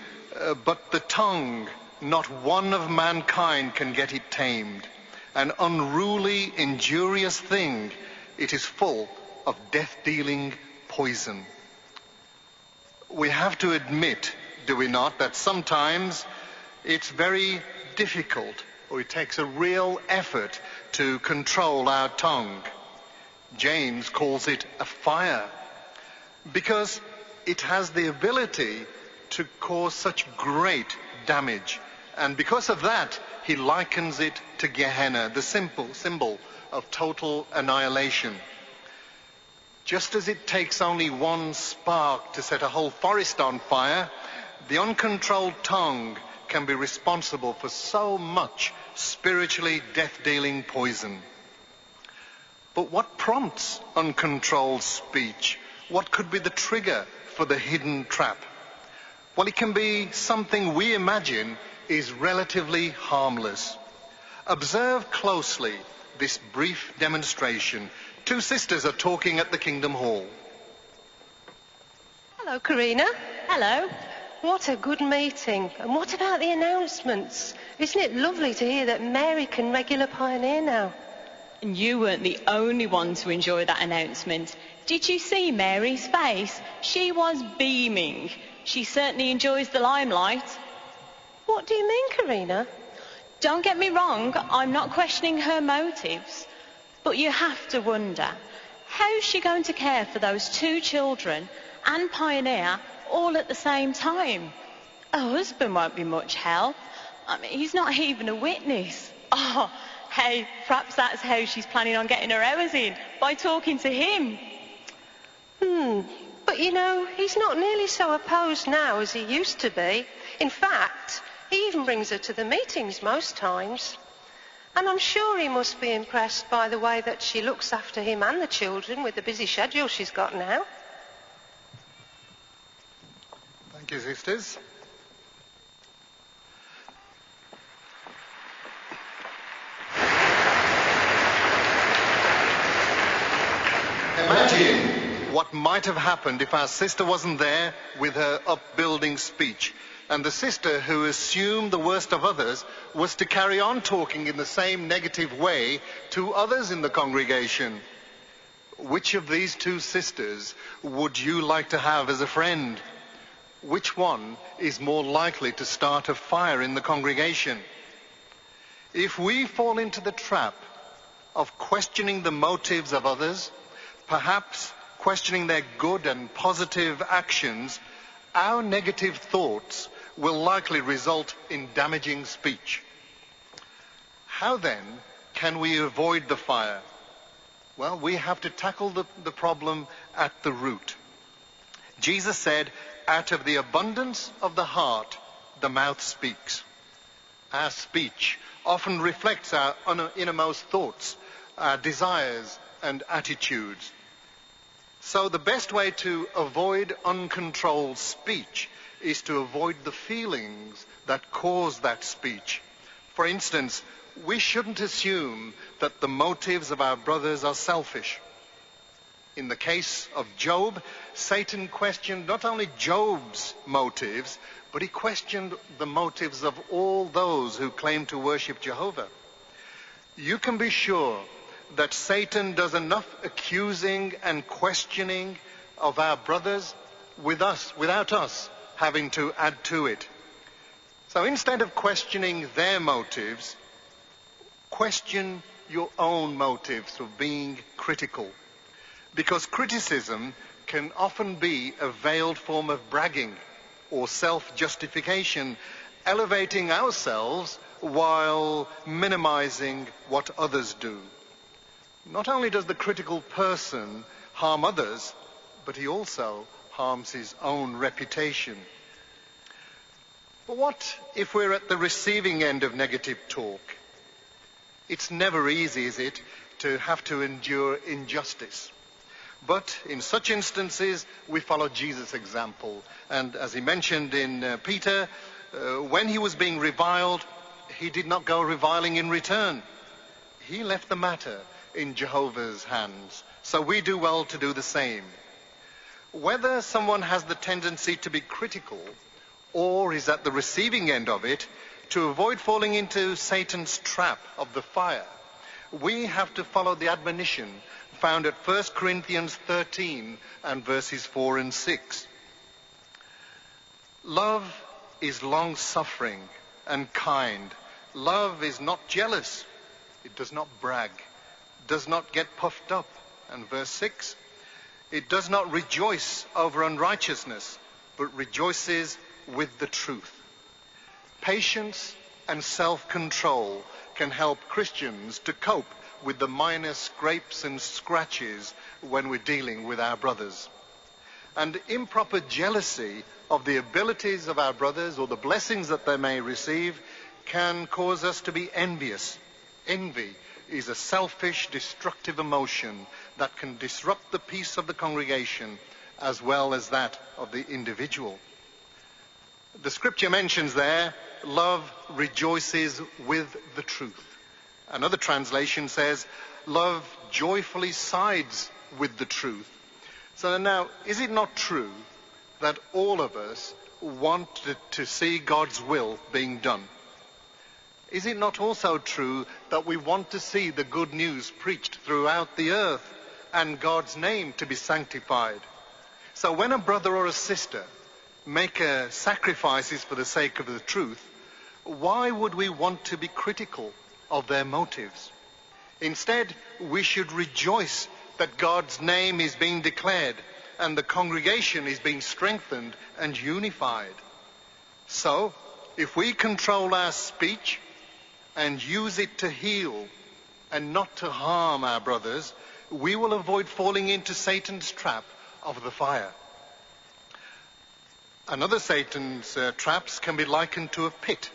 but the tongue, not one of mankind can get it tamed. An unruly, injurious thing, it is full of death-dealing poison. We have to admit, do we not, that sometimes it's very difficult, or it takes a real effort to control our tongue. James calls it a fire, because it has the ability to cause such great damage. And because of that, he likens it to Gehenna, the symbol of total annihilation. Just as it takes only one spark to set a whole forest on fire, the uncontrolled tongue can be responsible for so much spiritually death-dealing poison. But what prompts uncontrolled speech? What could be the trigger for the hidden trap? Well, it can be something we imagine is relatively harmless. Observe closely this brief demonstration. Two sisters are talking at the Kingdom Hall. Hello, Karina. Hello. What a good meeting. And what about the announcements? Isn't it lovely to hear that Mary can regular pioneer now? And you weren't the only one to enjoy that announcement. Did you see Mary's face? She was beaming. She certainly enjoys the limelight. What do you mean, Karina? Don't get me wrong, I'm not questioning her motives. But you have to wonder, how's she going to care for those two children and pioneer all at the same time? Her husband won't be much help. I mean, he's not even a witness. Oh, hey, perhaps that's how she's planning on getting her hours in, by talking to him. But you know, he's not nearly so opposed now as he used to be. In fact, he even brings her to the meetings most times. And I'm sure he must be impressed by the way that she looks after him and the children with the busy schedule she's got now. Thank you, sisters. Imagine what might have happened if our sister wasn't there with her upbuilding speech, and the sister who assumed the worst of others was to carry on talking in the same negative way to others in the congregation. Which of these two sisters would you like to have as a friend? Which one is more likely to start a fire in the congregation? If we fall into the trap of questioning the motives of others, perhaps questioning their good and positive actions, our negative thoughts will likely result in damaging speech. How then can we avoid the fire? Well, we have to tackle the problem at the root. Jesus said, out of the abundance of the heart, the mouth speaks. Our speech often reflects our innermost thoughts, our desires and attitudes. So the best way to avoid uncontrolled speech is to avoid the feelings that cause that speech. For instance, we shouldn't assume that the motives of our brothers are selfish. In the case of Job, Satan questioned not only Job's motives, but he questioned the motives of all those who claim to worship Jehovah. You can be sure that Satan does enough accusing and questioning of our brothers without us having to add to it. So instead of questioning their motives, question your own motives of being critical. Because criticism can often be a veiled form of bragging or self-justification, elevating ourselves while minimizing what others do. Not only does the critical person harm others, but he also harms his own reputation. But what if we're at the receiving end of negative talk? It's never easy, is it, to have to endure injustice. But in such instances, we follow Jesus' example. And as he mentioned in Peter, when he was being reviled, he did not go reviling in return. He left the matter in Jehovah's hands, so we do well to do the same. Whether someone has the tendency to be critical or is at the receiving end of it, to avoid falling into Satan's trap of the fire, we have to follow the admonition found at 1 Corinthians 13 and verses 4 and 6. Love is long-suffering and kind. Love is not jealous. It does not brag, does not get puffed up. And verse 6, it does not rejoice over unrighteousness, but rejoices with the truth. Patience and self-control can help Christians to cope with the minor scrapes and scratches when we're dealing with our brothers. And improper jealousy of the abilities of our brothers or the blessings that they may receive can cause us to be envious. Envy is a selfish, destructive emotion that can disrupt the peace of the congregation as well as that of the individual. The scripture mentions there, love rejoices with the truth. Another translation says, love joyfully sides with the truth. So now, is it not true that all of us want to see God's will being done? Is it not also true that we want to see the good news preached throughout the earth and God's name to be sanctified? So when a brother or a sister make sacrifices for the sake of the truth, why would we want to be critical of their motives? Instead, we should rejoice that God's name is being declared and the congregation is being strengthened and unified. So, if we control our speech and use it to heal and not to harm our brothers, we will avoid falling into Satan's trap of the fire. Another Satan's traps can be likened to a pit.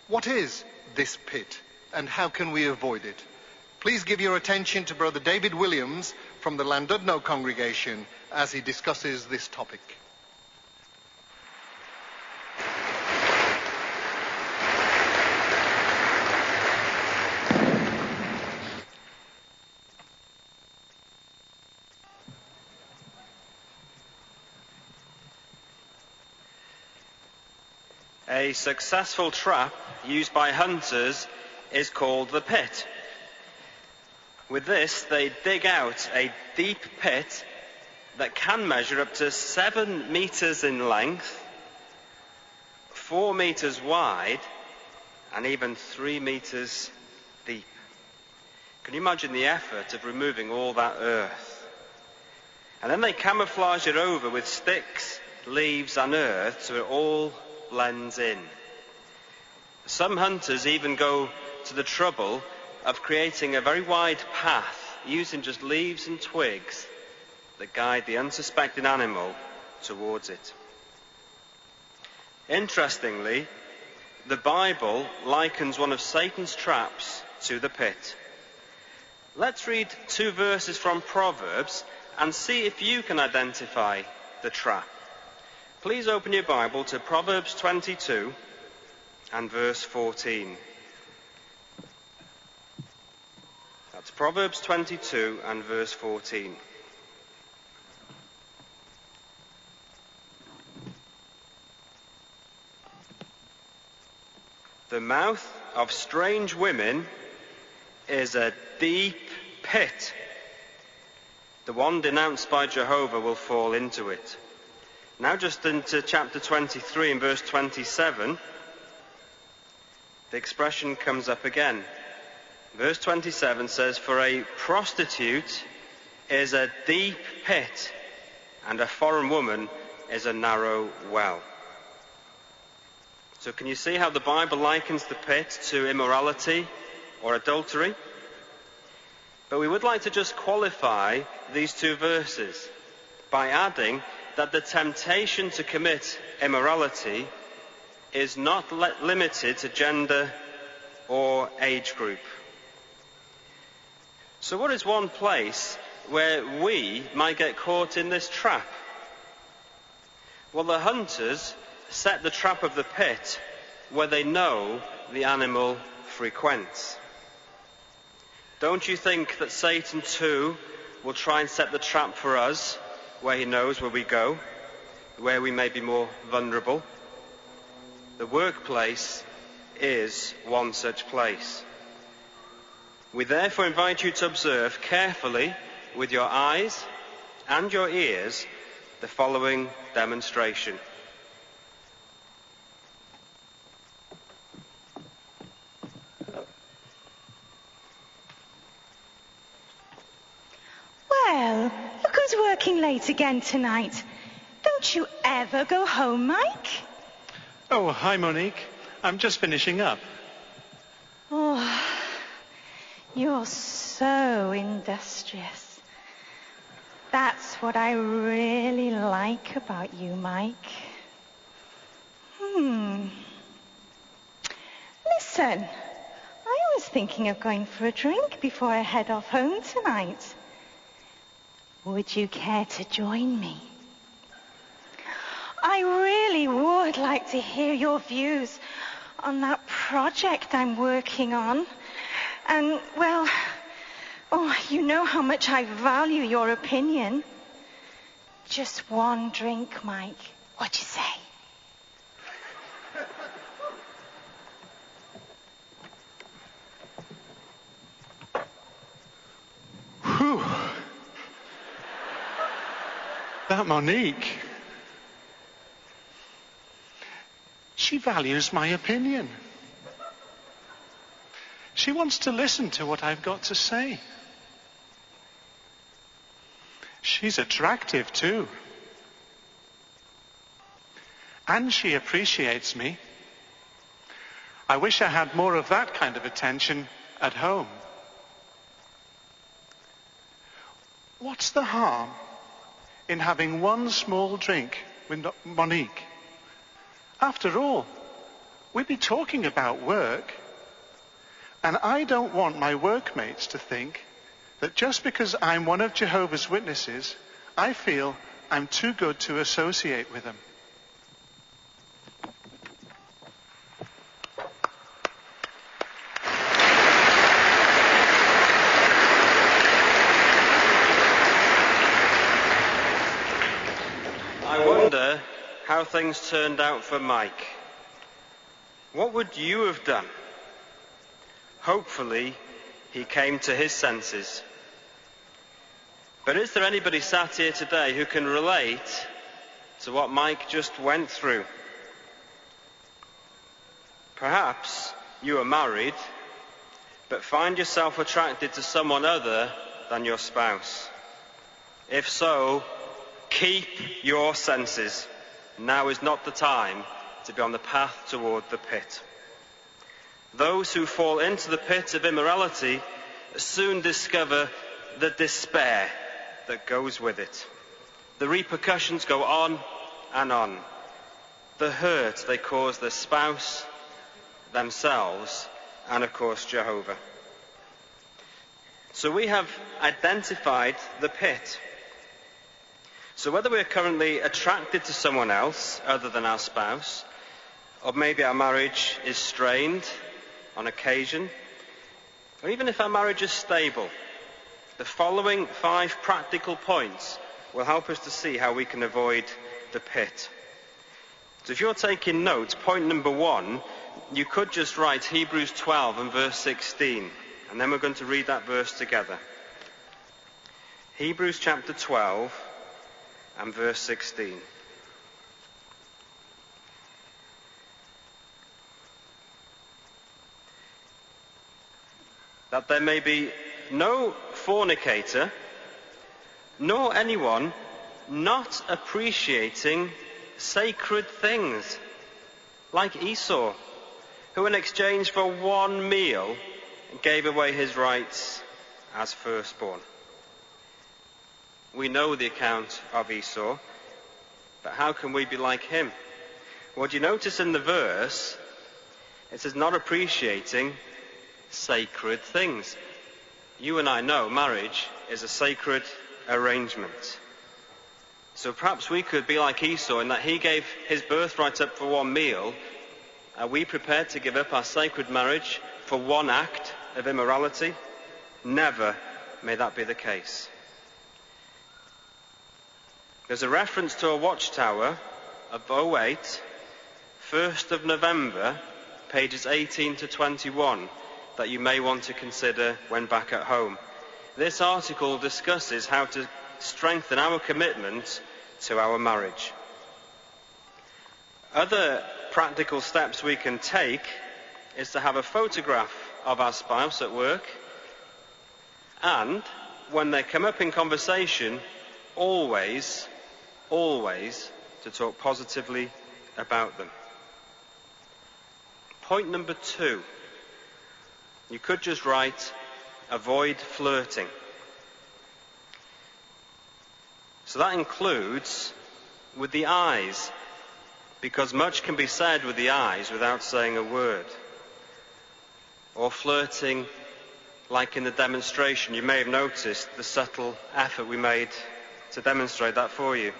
What is this pit and how can we avoid it? Please give your attention to Brother David Williams from the Llandudno congregation as he discusses this topic. A successful trap used by hunters is called the pit. With this, they dig out a deep pit that can measure up to 7 meters in length, 4 meters wide, and even 3 meters deep. Can you imagine the effort of removing all that earth? And then they camouflage it over with sticks, leaves, and earth so it all blends in. Some hunters even go to the trouble of creating a very wide path using just leaves and twigs that guide the unsuspecting animal towards it. Interestingly, the Bible likens one of Satan's traps to the pit. Let's read 2 verses from Proverbs and see if you can identify the trap. Please open your Bible to Proverbs 22 and verse 14. That's Proverbs 22 and verse 14. The mouth of strange women is a deep pit. The one denounced by Jehovah will fall into it. Now just into chapter 23 and verse 27, the expression comes up again. Verse 27 says, "For a prostitute is a deep pit, and a foreign woman is a narrow well." So can you see how the Bible likens the pit to immorality or adultery? But we would like to just qualify these 2 verses by adding that the temptation to commit immorality is not limited to gender or age group. So what is one place where we might get caught in this trap? Well, the hunters set the trap of the pit where they know the animal frequents. Don't you think that Satan too will try and set the trap for us where he knows where we go, where we may be more vulnerable? The workplace is one such place. We therefore invite you to observe carefully with your eyes and your ears the following demonstration. Well, look who's working late again tonight. Don't you ever go home, Mike? Oh, hi, Monique. I'm just finishing up. Oh, you're so industrious. That's what I really like about you, Mike. Listen, I was thinking of going for a drink before I head off home tonight. Would you care to join me? I really would like to hear your views on that project I'm working on. And, well, you know how much I value your opinion. Just one drink, Mike. What'd you say? Whew. That Monique. She values my opinion. She wants to listen to what I've got to say. She's attractive too. And she appreciates me. I wish I had more of that kind of attention at home. What's the harm in having one small drink with Monique? After all, we'd be talking about work. And I don't want my workmates to think that just because I'm one of Jehovah's Witnesses, I feel I'm too good to associate with them. I wonder how things turned out for Mike. What would you have done? Hopefully, he came to his senses. But is there anybody sat here today who can relate to what Mike just went through? Perhaps you are married, but find yourself attracted to someone other than your spouse. If so, keep your senses. Now is not the time to be on the path toward the pit. Those who fall into the pit of immorality soon discover the despair that goes with it. The repercussions go on and on. The hurt they cause their spouse, themselves, and of course Jehovah. So we have identified the pit. So whether we're currently attracted to someone else other than our spouse, or maybe our marriage is strained on occasion, or even if our marriage is stable, the following 5 practical points will help us to see how we can avoid the pit. So if you're taking notes, point number 1, you could just write Hebrews 12 and verse 16, and then we're going to read that verse together. Hebrews chapter 12 and verse 16. That there may be no fornicator, nor anyone not appreciating sacred things, like Esau, who in exchange for one meal gave away his rights as firstborn. We know the account of Esau, but how can we be like him? Well, do you notice in the verse, it says not appreciating sacred things. You and I know marriage is a sacred arrangement. So perhaps we could be like Esau in that he gave his birthright up for one meal. Are we prepared to give up our sacred marriage for one act of immorality? Never may that be the case. There's a reference to a watchtower of 08, 1st of November, pages 18 to 21, that you may want to consider when back at home. This article discusses how to strengthen our commitment to our marriage. Other practical steps we can take is to have a photograph of our spouse at work, and when they come up in conversation, always to talk positively about them. Point number 2. You could just write, avoid flirting. So that includes with the eyes, because much can be said with the eyes without saying a word. Or flirting, like in the demonstration. You may have noticed the subtle effort we made to demonstrate that for you.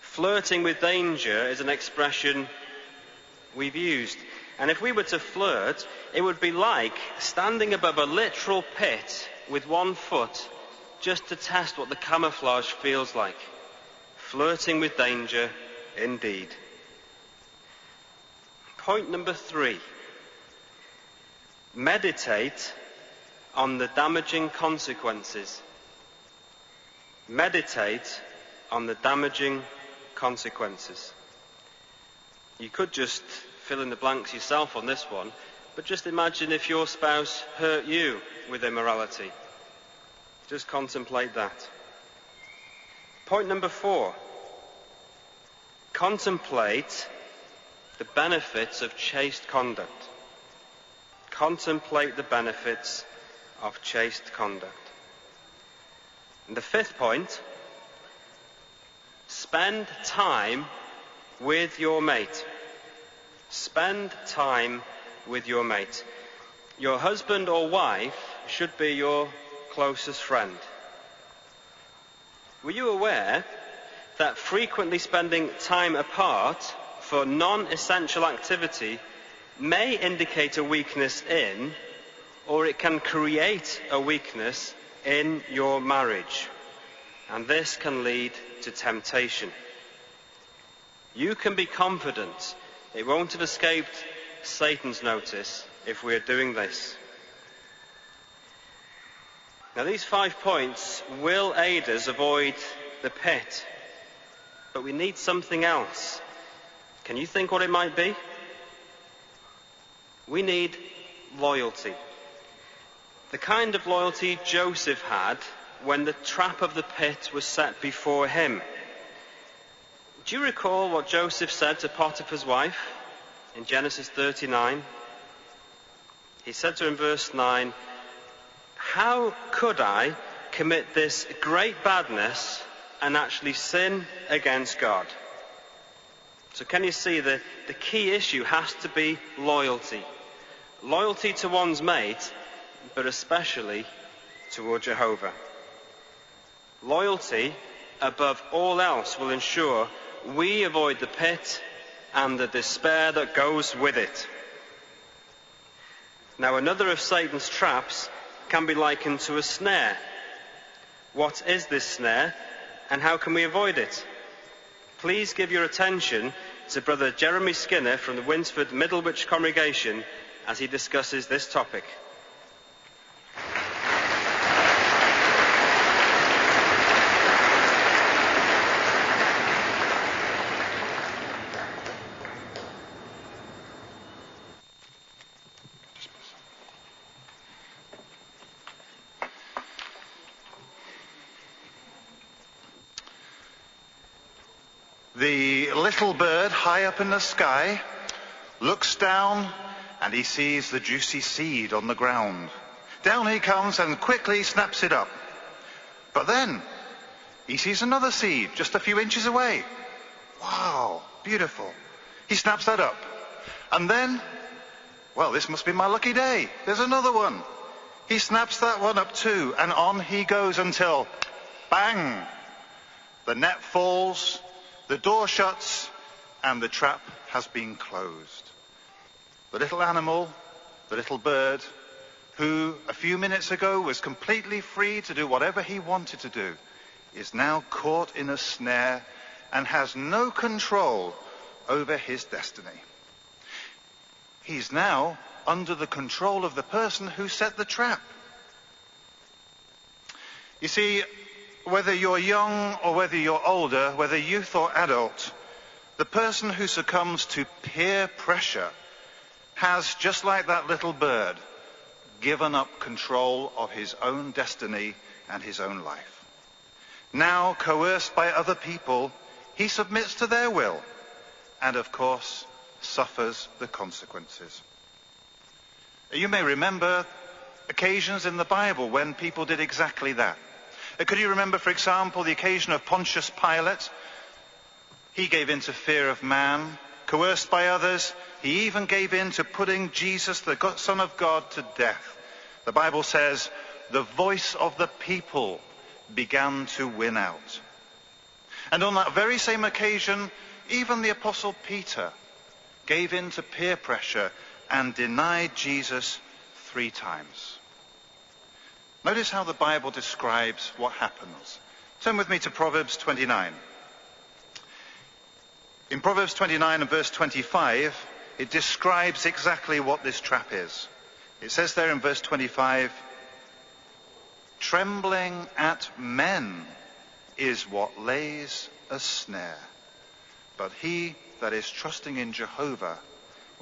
Flirting with danger is an expression we've used. And if we were to flirt, it would be like standing above a literal pit with one foot just to test what the camouflage feels like. Flirting with danger, indeed. Point number 3. Meditate on the damaging consequences. Meditate on the damaging consequences. You could just fill in the blanks yourself on this one, but just imagine if your spouse hurt you with immorality. Just contemplate that. Point number 4. Contemplate the benefits of chaste conduct. Contemplate the benefits of chaste conduct. And the 5th point, spend time with your mate. Spend time with your mate. Your husband or wife should be your closest friend. Were you aware that frequently spending time apart for non-essential activity may indicate a weakness in, or it can create a weakness in your marriage? And this can lead to temptation. You can be confident it won't have escaped Satan's notice if we're doing this. Now, these 5 points will aid us avoid the pit, but we need something else. Can you think what it might be? We need loyalty. The kind of loyalty Joseph had when the trap of the pit was set before him. Do you recall what Joseph said to Potiphar's wife in Genesis 39? He said to her in verse 9, "How could I commit this great badness and actually sin against God?" So can you see the key issue has to be loyalty. Loyalty to one's mate, but especially toward Jehovah. Loyalty, above all else, will ensure we avoid the pit and the despair that goes with it. Now, another of Satan's traps can be likened to a snare. What is this snare, and how can we avoid it? Please give your attention to Brother Jeremy Skinner from the Winsford Middlewich congregation as he discusses this topic. The little bird high up in the sky looks down and he sees the juicy seed on the ground. Down he comes and quickly snaps it up. But then he sees another seed just a few inches away. Wow, beautiful. He snaps that up. And then, well, this must be my lucky day. There's another one. He snaps that one up too, and on he goes until, bang, the net falls, the door shuts, and the trap has been closed. The little animal, the little bird, who a few minutes ago was completely free to do whatever he wanted to do, is now caught in a snare and has no control over his destiny. He's now under the control of the person who set the trap. You see, whether you're young or whether you're older, whether youth or adult, the person who succumbs to peer pressure has, just like that little bird, given up control of his own destiny and his own life. Now, coerced by other people, he submits to their will and, of course, suffers the consequences. You may remember occasions in the Bible when people did exactly that. Could you remember, for example, the occasion of Pontius Pilate? He gave in to fear of man. Coerced by others, he even gave in to putting Jesus, the Son of God, to death. The Bible says, the voice of the people began to win out. And on that very same occasion, even the Apostle Peter gave in to peer pressure and denied Jesus 3 times. Notice how the Bible describes what happens. Turn with me to Proverbs 29. In Proverbs 29 and verse 25, it describes exactly what this trap is. It says there in verse 25, trembling at men is what lays a snare, but he that is trusting in Jehovah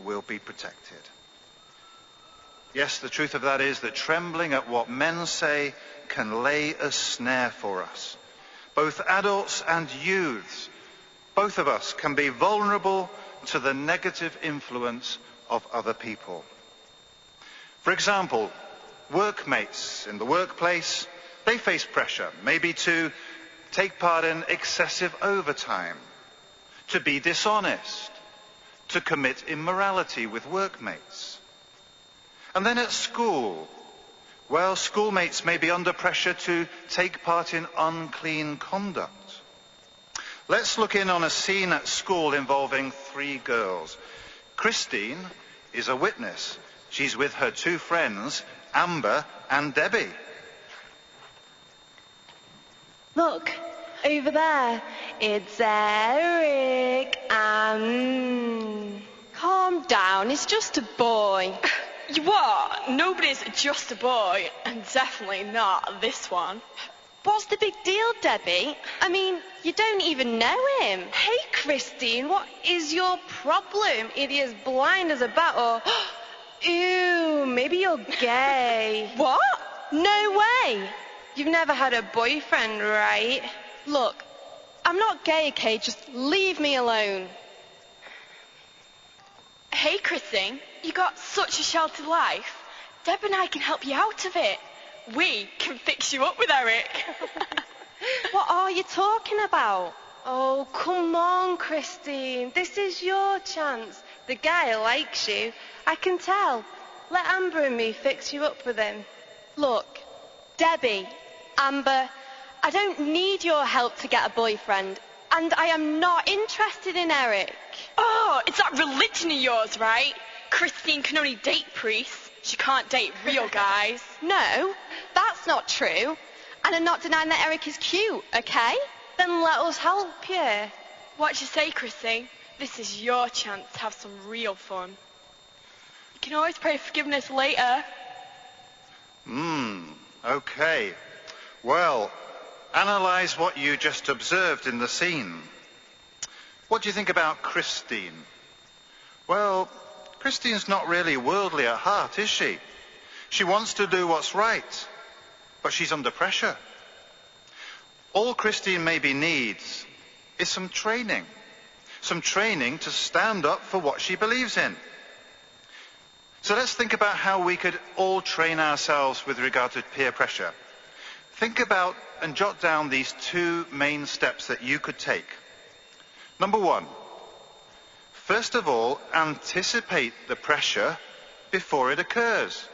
will be protected. Yes, the truth of that is that trembling at what men say can lay a snare for us. Both adults and youths, both of us can be vulnerable to the negative influence of other people. For example, workmates in the workplace, they face pressure, maybe to take part in excessive overtime, to be dishonest, to commit immorality with workmates. And then at school, well, schoolmates may be under pressure to take part in unclean conduct. Let's look in on a scene at school involving 3 girls. Christine is a witness. She's with her 2 friends, Amber and Debbie. Look, over there, it's Eric and... Calm down, it's just a boy. You what? Nobody's just a boy, and definitely not this one. What's the big deal, Debbie? I mean, you don't even know him. Hey, Christine, what is your problem? It is blind as a bat, or... Ew, maybe you're gay. What? No way. You've never had a boyfriend, right? Look, I'm not gay, okay? Just leave me alone. Hey, Christine, you got such a sheltered life. Deb and I can help you out of it. We can fix you up with Eric. What are you talking about? Oh, come on, Christine. This is your chance. The guy likes you. I can tell. Let Amber and me fix you up with him. Look, Debbie, Amber, I don't need your help to get a boyfriend. And I am not interested in Eric. Oh, it's that religion of yours, right? Christine can only date priests. She can't date real guys. No, that's not true. And I'm not denying that Eric is cute, okay? Then let us help you. What you say, Christine? This is your chance to have some real fun. You can always pray forgiveness later. Okay. Well, analyze what you just observed in the scene. What do you think about Christine? Well, Christine's not really worldly at heart, is she? She wants to do what's right, but she's under pressure. All Christine maybe needs is some training to stand up for what she believes in. So let's think about how we could all train ourselves with regard to peer pressure. Think about and jot down these 2 main steps that you could take. Number 1, first of all, anticipate the pressure before it occurs.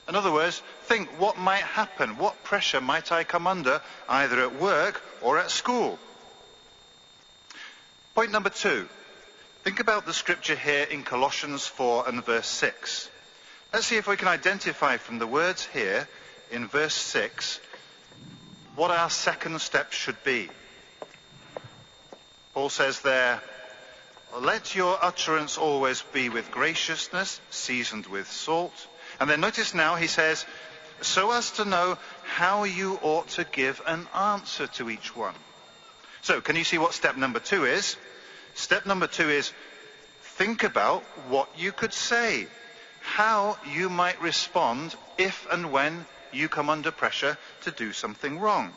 In other words, think what might happen, what pressure might I come under, either at work or at school. Point number 2, think about the scripture here in Colossians 4 and verse 6. Let's see if we can identify from the words here in verse 6 what our second step should be. Paul says there, let your utterance always be with graciousness, seasoned with salt. And then notice now he says, so as to know how you ought to give an answer to each one. So can you see what step number 2 is? Step number 2 is think about what you could say, how you might respond if and when you come under pressure to do something wrong.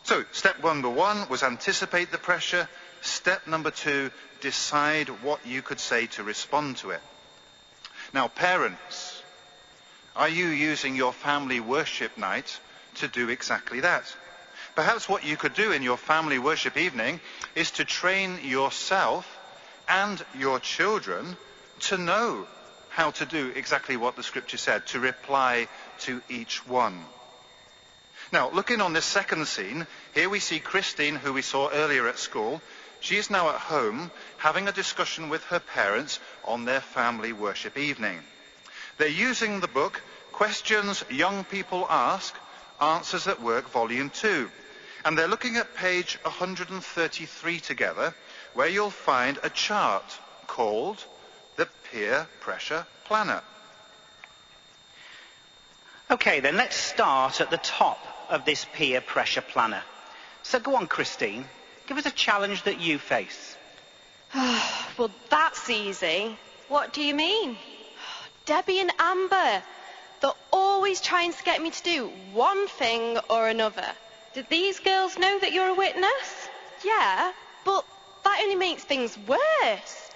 So step number 1 was anticipate the pressure. Step number 2, decide what you could say to respond to it. Now, parents, are you using your family worship night to do exactly that? Perhaps what you could do in your family worship evening is to train yourself and your children to know how to do exactly what the scripture said, to reply to each one. Now, looking on this second scene, here we see Christine, who we saw earlier at school. She is now at home having a discussion with her parents on their family worship evening. They're using the book Questions Young People Ask, Answers at Work, Volume 2. And they're looking at page 133 together, where you'll find a chart called the Peer Pressure Planner. Okay, then let's start at the top of this peer pressure planner. So go on, Christine. Give us a challenge that you face. Well, that's easy. What do you mean? Debbie and Amber. They're always trying to get me to do one thing or another. Did these girls know that you're a witness? Yeah, but that only makes things worse.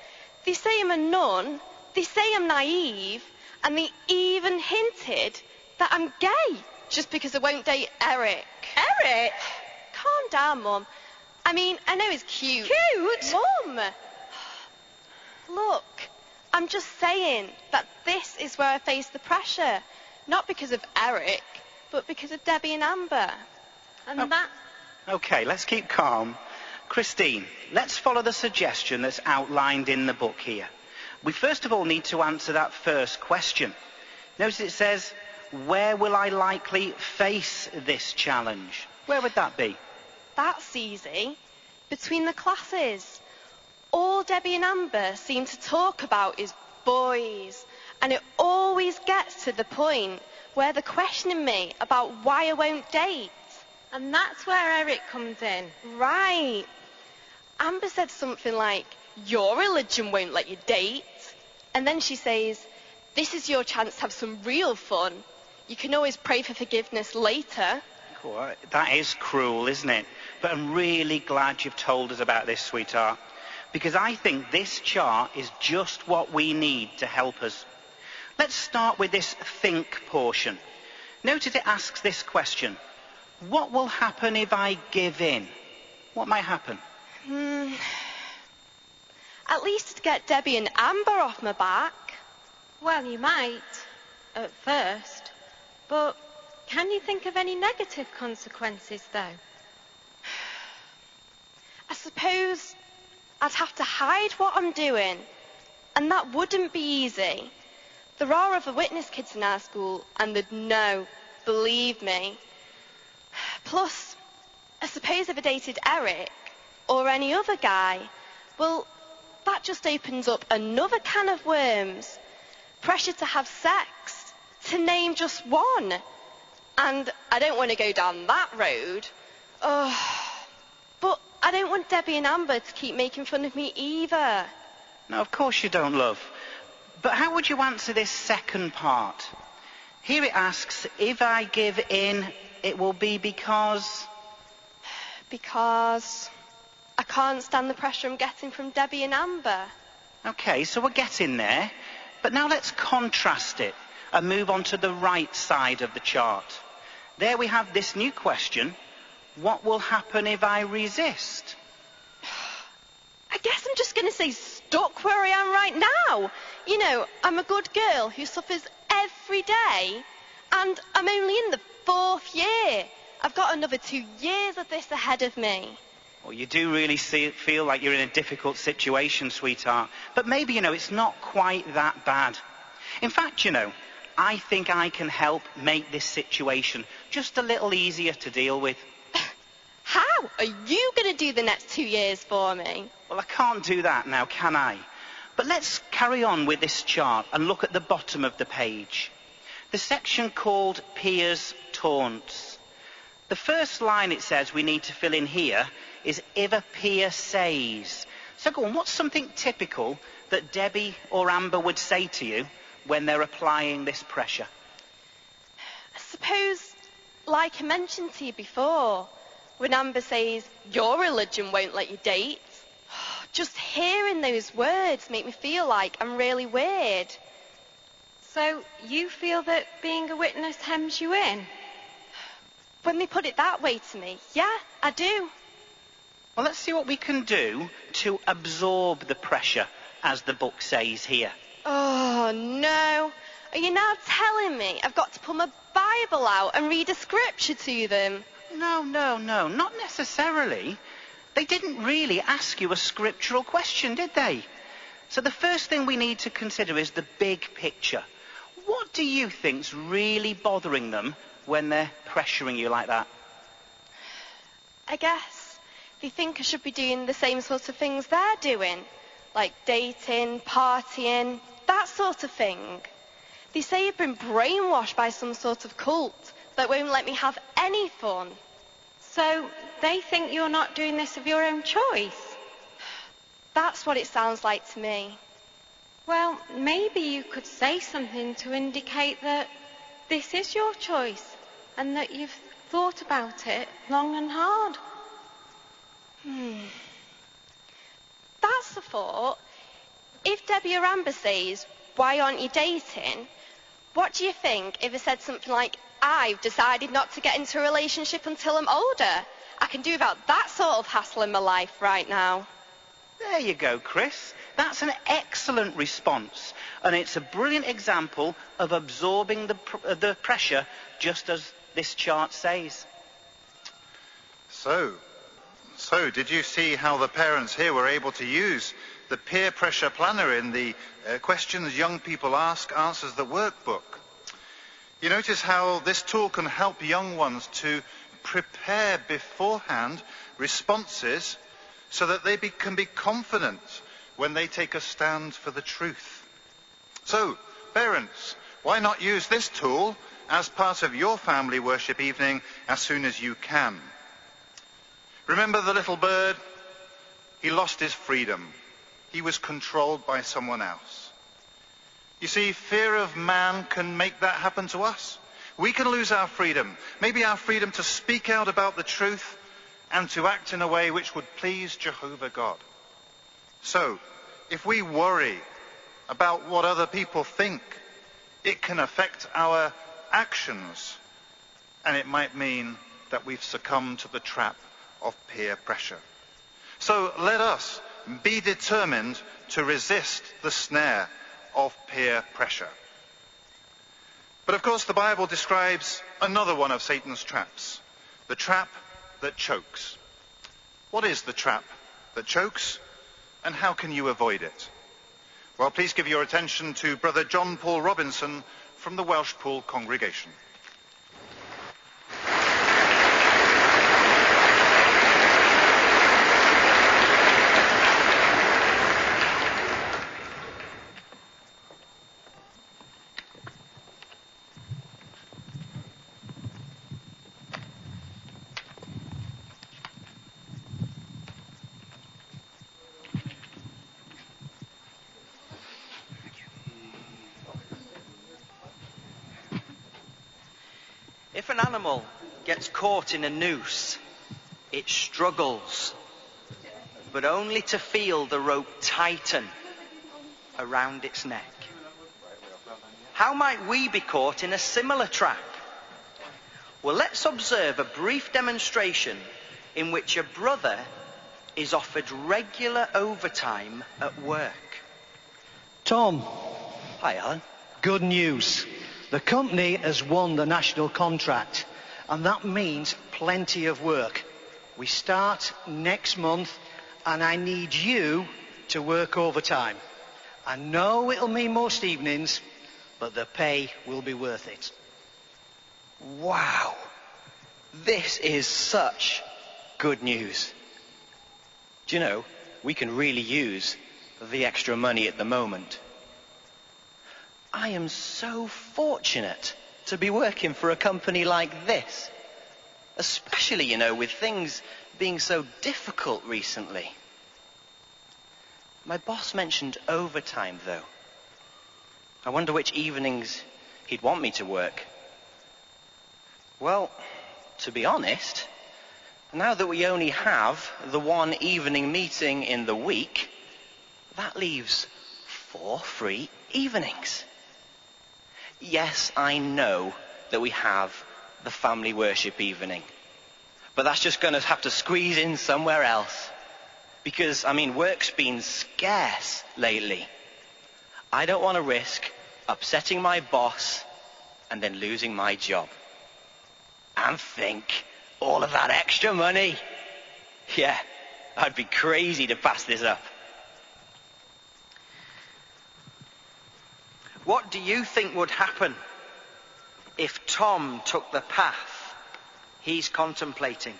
They say I'm a nun, they say I'm naive, and they even hinted that I'm gay just because I won't date Eric. Eric? Calm down, Mum. I mean, I know he's cute. Cute? Mum! Look, I'm just saying that this is where I face the pressure. Not because of Eric, but because of Debbie and Amber. And that... Okay, let's keep calm. Christine, let's follow the suggestion that's outlined in the book here. We first of all need to answer that first question. Notice it says, where will I likely face this challenge? Where would that be? That's easy. Between the classes. All Debbie and Amber seem to talk about is boys. And it always gets to the point where they're questioning me about why I won't date. And that's where Eric comes in. Right. Amber said something like, your religion won't let you date. And then she says, this is your chance to have some real fun. You can always pray for forgiveness later. Cool. That is cruel, isn't it? But I'm really glad you've told us about this, sweetheart. Because I think this chart is just what we need to help us. Let's start with this think portion. Notice it asks this question. What will happen if I give in? What might happen? At least to get Debbie and Amber off my back. Well, you might, at first. But can you think of any negative consequences, though? I suppose I'd have to hide what I'm doing. And that wouldn't be easy. There are other witness kids in our school, and they'd know. Believe me. Plus, I suppose if I dated Eric, or any other guy, well, that just opens up another can of worms. Pressure to have sex, to name just one. And I don't want to go down that road. But I don't want Debbie and Amber to keep making fun of me either. No, of course you don't, love. But how would you answer this second part? Here it asks, if I give in, it will be because... Because I can't stand the pressure I'm getting from Debbie and Amber. Okay, so we're getting there. But now let's contrast it and move on to the right side of the chart. There we have this new question. What will happen if I resist? I guess I'm just going to say stuck where I am right now. You know, I'm a good girl who suffers every day. And I'm only in the 4th year. I've got another 2 years of this ahead of me. Well, you do really feel like you're in a difficult situation, sweetheart. But maybe, it's not quite that bad. In fact, I think I can help make this situation just a little easier to deal with. How are you going to do the next 2 years for me? Well, I can't do that now, can I? But let's carry on with this chart and look at the bottom of the page. The section called Piers Taunts. The first line it says we need to fill in here is if a peer says. So go on, what's something typical that Debbie or Amber would say to you when they're applying this pressure? I suppose, like I mentioned to you before, when Amber says, your religion won't let you date, just hearing those words make me feel like I'm really weird. So you feel that being a witness hems you in? When they put it that way to me, yeah, I do. Well, let's see what we can do to absorb the pressure, as the book says here. Oh, no. Are you now telling me I've got to pull my Bible out and read a scripture to them? No, not necessarily. They didn't really ask you a scriptural question, did they? So the first thing we need to consider is the big picture. What do you think's really bothering them when they're pressuring you like that? I guess they think I should be doing the same sort of things they're doing, like dating, partying, that sort of thing. They say I've been brainwashed by some sort of cult that won't let me have any fun. So they think you're not doing this of your own choice? That's what it sounds like to me. Well, maybe you could say something to indicate that this is your choice and that you've thought about it long and hard. That's the thought. If Debbie or Amber says, why aren't you dating? What do you think if I said something like, I've decided not to get into a relationship until I'm older? I can do without that sort of hassle in my life right now. There you go, Chris. That's an excellent response. And it's a brilliant example of absorbing the pressure, just as this chart says. So, did you see how the parents here were able to use the peer pressure planner in the questions young people ask, answers the workbook? You notice how this tool can help young ones to prepare beforehand responses so that they can be confident when they take a stand for the truth. So, parents, why not use this tool as part of your family worship evening as soon as you can? Remember the little bird? He lost his freedom. He was controlled by someone else. You see, fear of man can make that happen to us. We can lose our freedom, maybe our freedom to speak out about the truth and to act in a way which would please Jehovah God. So, if we worry about what other people think, it can affect our actions, and it might mean that we've succumbed to the trap of peer pressure. So let us be determined to resist the snare of peer pressure. But of course the Bible describes another one of Satan's traps, the trap that chokes. What is the trap that chokes, and how can you avoid it? Well, please give your attention to Brother John Paul Robinson from the Welshpool congregation. If an animal gets caught in a noose, it struggles, but only to feel the rope tighten around its neck. How might we be caught in a similar trap? Well, let's observe a brief demonstration in which a brother is offered regular overtime at work. Tom. Hi, Alan. Good news. The company has won the national contract, and that means plenty of work. We start next month, and I need you to work overtime. I know it'll mean most evenings, but the pay will be worth it. Wow! This is such good news. Do you know, we can really use the extra money at the moment. I am so fortunate to be working for a company like this. Especially, you know, with things being so difficult recently. My boss mentioned overtime, though. I wonder which evenings he'd want me to work. Well, to be honest, now that we only have the one evening meeting in the week, that leaves 4 free evenings. Yes, I know that we have the family worship evening, but that's just going to have to squeeze in somewhere else. Because, work's been scarce lately. I don't want to risk upsetting my boss and then losing my job. And think, all of that extra money. Yeah, I'd be crazy to pass this up. What do you think would happen if Tom took the path he's contemplating?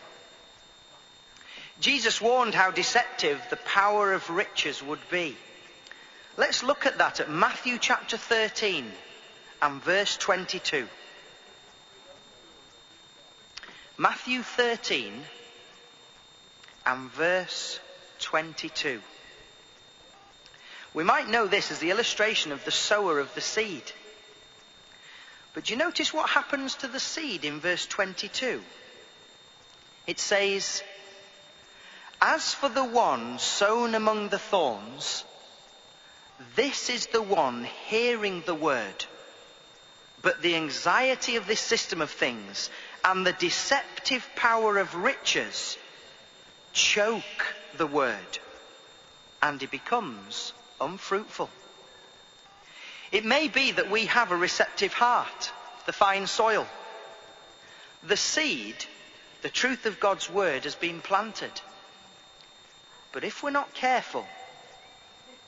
Jesus warned how deceptive the power of riches would be. Let's look at that at Matthew chapter 13 and verse 22. Matthew 13 and verse 22. We might know this as the illustration of the sower of the seed. But do you notice what happens to the seed in verse 22? It says, "As for the one sown among the thorns, this is the one hearing the word, but the anxiety of this system of things and the deceptive power of riches choke the word, and it becomes unfruitful." It may be that we have a receptive heart, the fine soil. The seed, the truth of God's word, has been planted. But if we're not careful,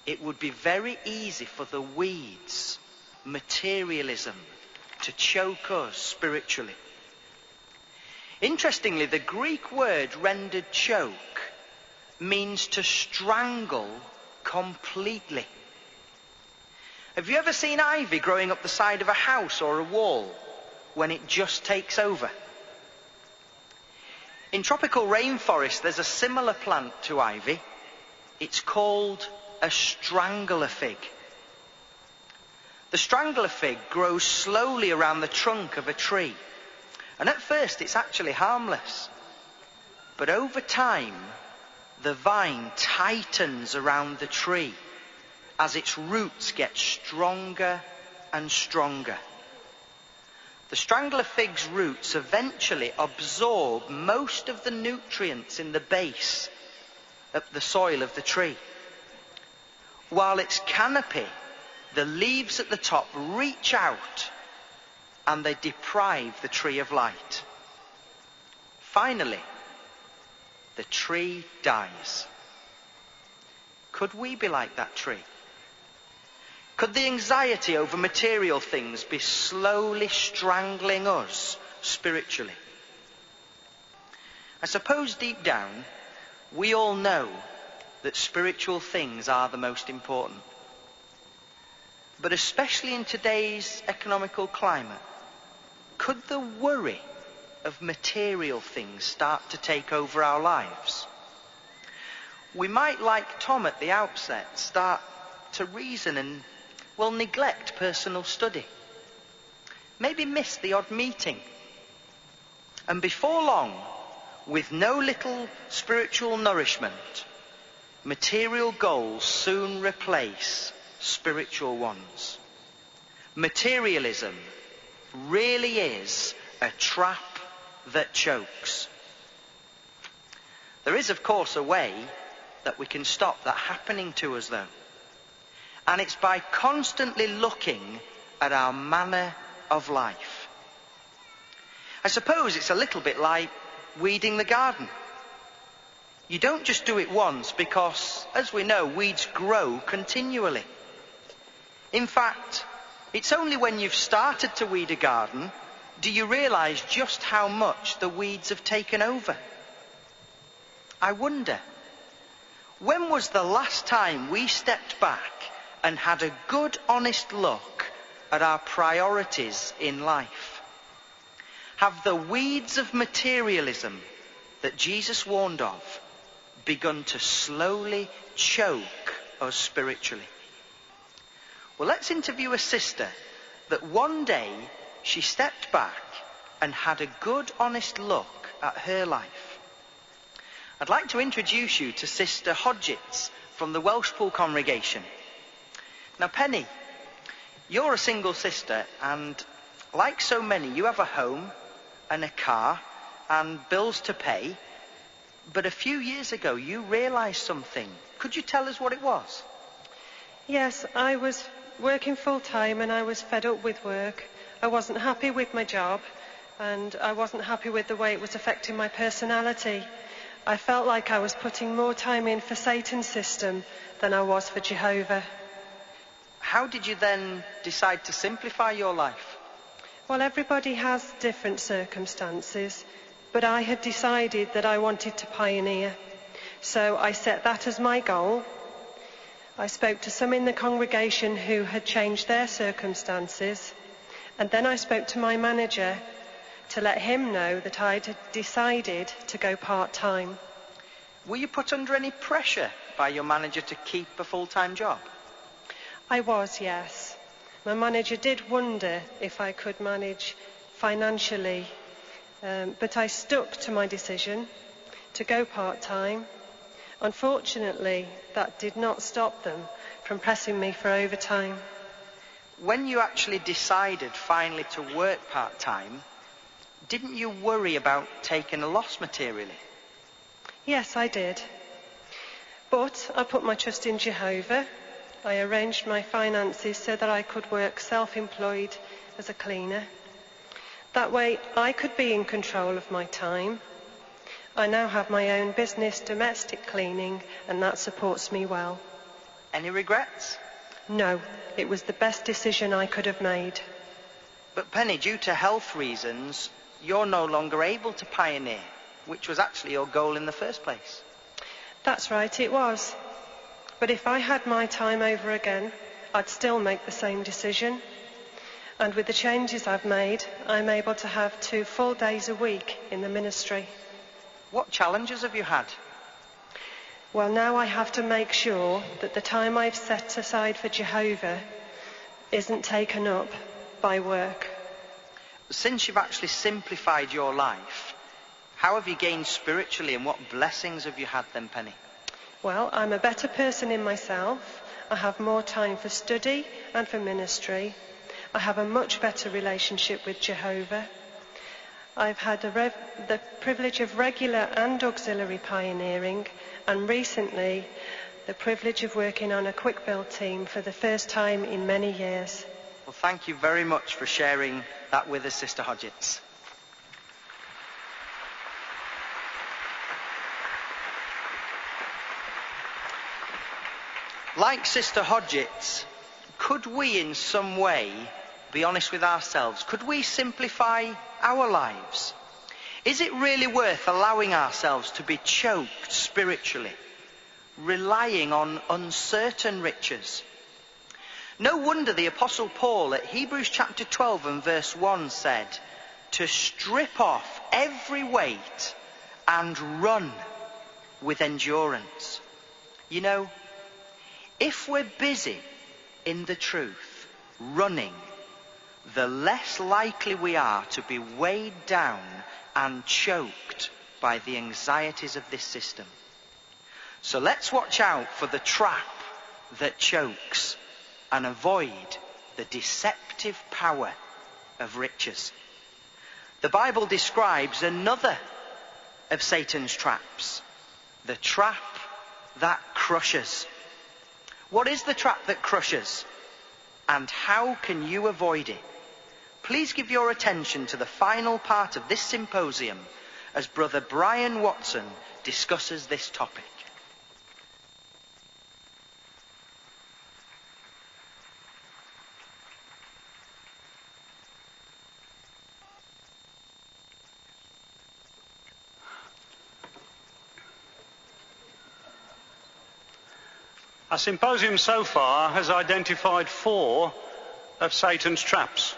it would be very easy for the weeds, materialism, to choke us spiritually. Interestingly, the Greek word rendered choke means to strangle completely. Have you ever seen ivy growing up the side of a house or a wall when it just takes over? In tropical rainforest, there's a similar plant to ivy. It's called a strangler fig. The strangler fig grows slowly around the trunk of a tree. And at first, it's actually harmless. But over time, the vine tightens around the tree as its roots get stronger and stronger. The strangler fig's roots eventually absorb most of the nutrients in the base of the soil of the tree, while its canopy, the leaves at the top, reach out and they deprive the tree of light. Finally, the tree dies. Could we be like that tree? Could the anxiety over material things be slowly strangling us spiritually? I suppose deep down, we all know that spiritual things are the most important. But especially in today's economical climate, could the worry of material things start to take over our lives? We might, like Tom at the outset, start to reason and, neglect personal study. Maybe miss the odd meeting. And before long, with no little spiritual nourishment, material goals soon replace spiritual ones. Materialism really is a trap that chokes. There is, of course, a way that we can stop that happening to us, though. And it's by constantly looking at our manner of life. I suppose it's a little bit like weeding the garden. You don't just do it once because, as we know, weeds grow continually. In fact, It's only when you've started to weed a garden do you realise just how much the weeds have taken over. I wonder, when was the last time we stepped back and had a good, honest look at our priorities in life? Have the weeds of materialism that Jesus warned of begun to slowly choke us spiritually? Well, let's interview a sister that one day she stepped back and had a good, honest look at her life. I'd like to introduce you to Sister Hodgetts from the Welshpool congregation. Now, Penny, you're a single sister, and like so many, you have a home and a car and bills to pay. But a few years ago, you realised something. Could you tell us what it was? Yes, I was working full-time and I was fed up with work. I wasn't happy with my job and I wasn't happy with the way it was affecting my personality. I felt like I was putting more time in for Satan's system than I was for Jehovah. How did you then decide to simplify your life? Well, everybody has different circumstances, but I had decided that I wanted to pioneer. So I set that as my goal. I spoke to some in the congregation who had changed their circumstances, and then I spoke to my manager to let him know that I'd decided to go part-time. Were you put under any pressure by your manager to keep a full-time job? I was, yes. My manager did wonder if I could manage financially, but I stuck to my decision to go part-time. Unfortunately, that did not stop them from pressing me for overtime. When you actually decided finally to work part-time, didn't you worry about taking a loss materially? Yes, I did. But I put my trust in Jehovah. I arranged my finances so that I could work self-employed as a cleaner. That way I could be in control of my time. I now have my own business, domestic cleaning, and that supports me well. Any regrets? No, it was the best decision I could have made. But Penny, due to health reasons, you're no longer able to pioneer, which was actually your goal in the first place. That's right, it was. But if I had my time over again, I'd still make the same decision. And with the changes I've made, I'm able to have 2 full days a week in the ministry. What challenges have you had? Well, now I have to make sure that the time I've set aside for Jehovah isn't taken up by work. Since you've actually simplified your life, how have you gained spiritually and what blessings have you had then, Penny? Well, I'm a better person in myself. I have more time for study and for ministry. I have a much better relationship with Jehovah. I've had the privilege of regular and auxiliary pioneering, and recently the privilege of working on a quick build team for the first time in many years. Well, thank you very much for sharing that with us, Sister Hodgetts. Like Sister Hodgetts, could we in some way be honest with ourselves? Could we simplify our lives? Is it really worth allowing ourselves to be choked spiritually, relying on uncertain riches? No wonder the Apostle Paul at Hebrews chapter 12 and verse 1 said, to strip off every weight and run with endurance. You know, if we're busy in the truth, running, the less likely we are to be weighed down and choked by the anxieties of this system. So let's watch out for the trap that chokes and avoid the deceptive power of riches. The Bible describes another of Satan's traps, the trap that crushes. What is the trap that crushes? And how can you avoid it? Please give your attention to the final part of this symposium as Brother Brian Watson discusses this topic. Our symposium so far has identified 4 of Satan's traps.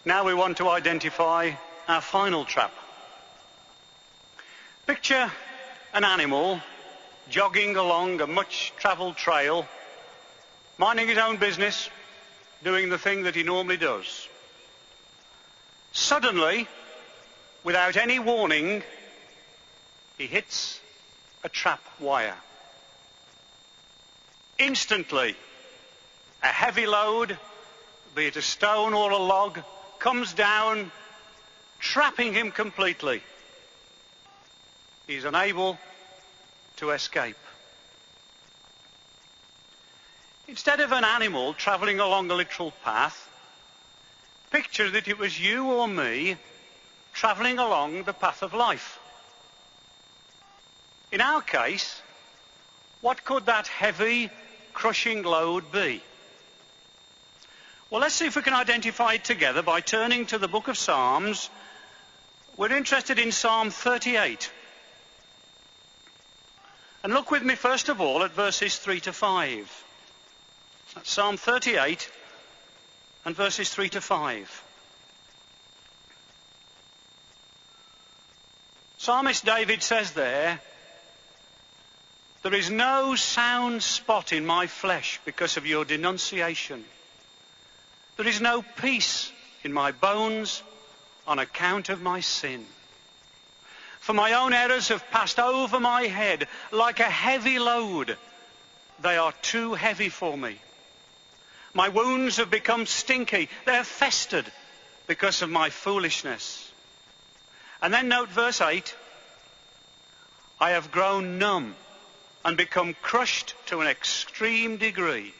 Now we want to identify our final trap. Picture an animal jogging along a much-travelled trail, minding his own business, doing the thing that he normally does. Suddenly, without any warning, he hits a trap wire. Instantly, a heavy load, be it a stone or a log, comes down, trapping him completely. He's unable to escape. Instead of an animal travelling along a literal path, picture that it was you or me travelling along the path of life. In our case, what could that heavy, crushing load be? Well, let's see if we can identify it together by turning to the book of Psalms. We're interested in Psalm 38. And look with me first of all at verses 3 to 5. That's Psalm 38 and verses 3 to 5. Psalmist David says there, "There is no sound spot in my flesh because of your denunciation. There is no peace in my bones on account of my sin. For my own errors have passed over my head like a heavy load. They are too heavy for me. My wounds have become stinky. They have festered because of my foolishness." And then note verse 8. "I have grown numb and become crushed to an extreme degree.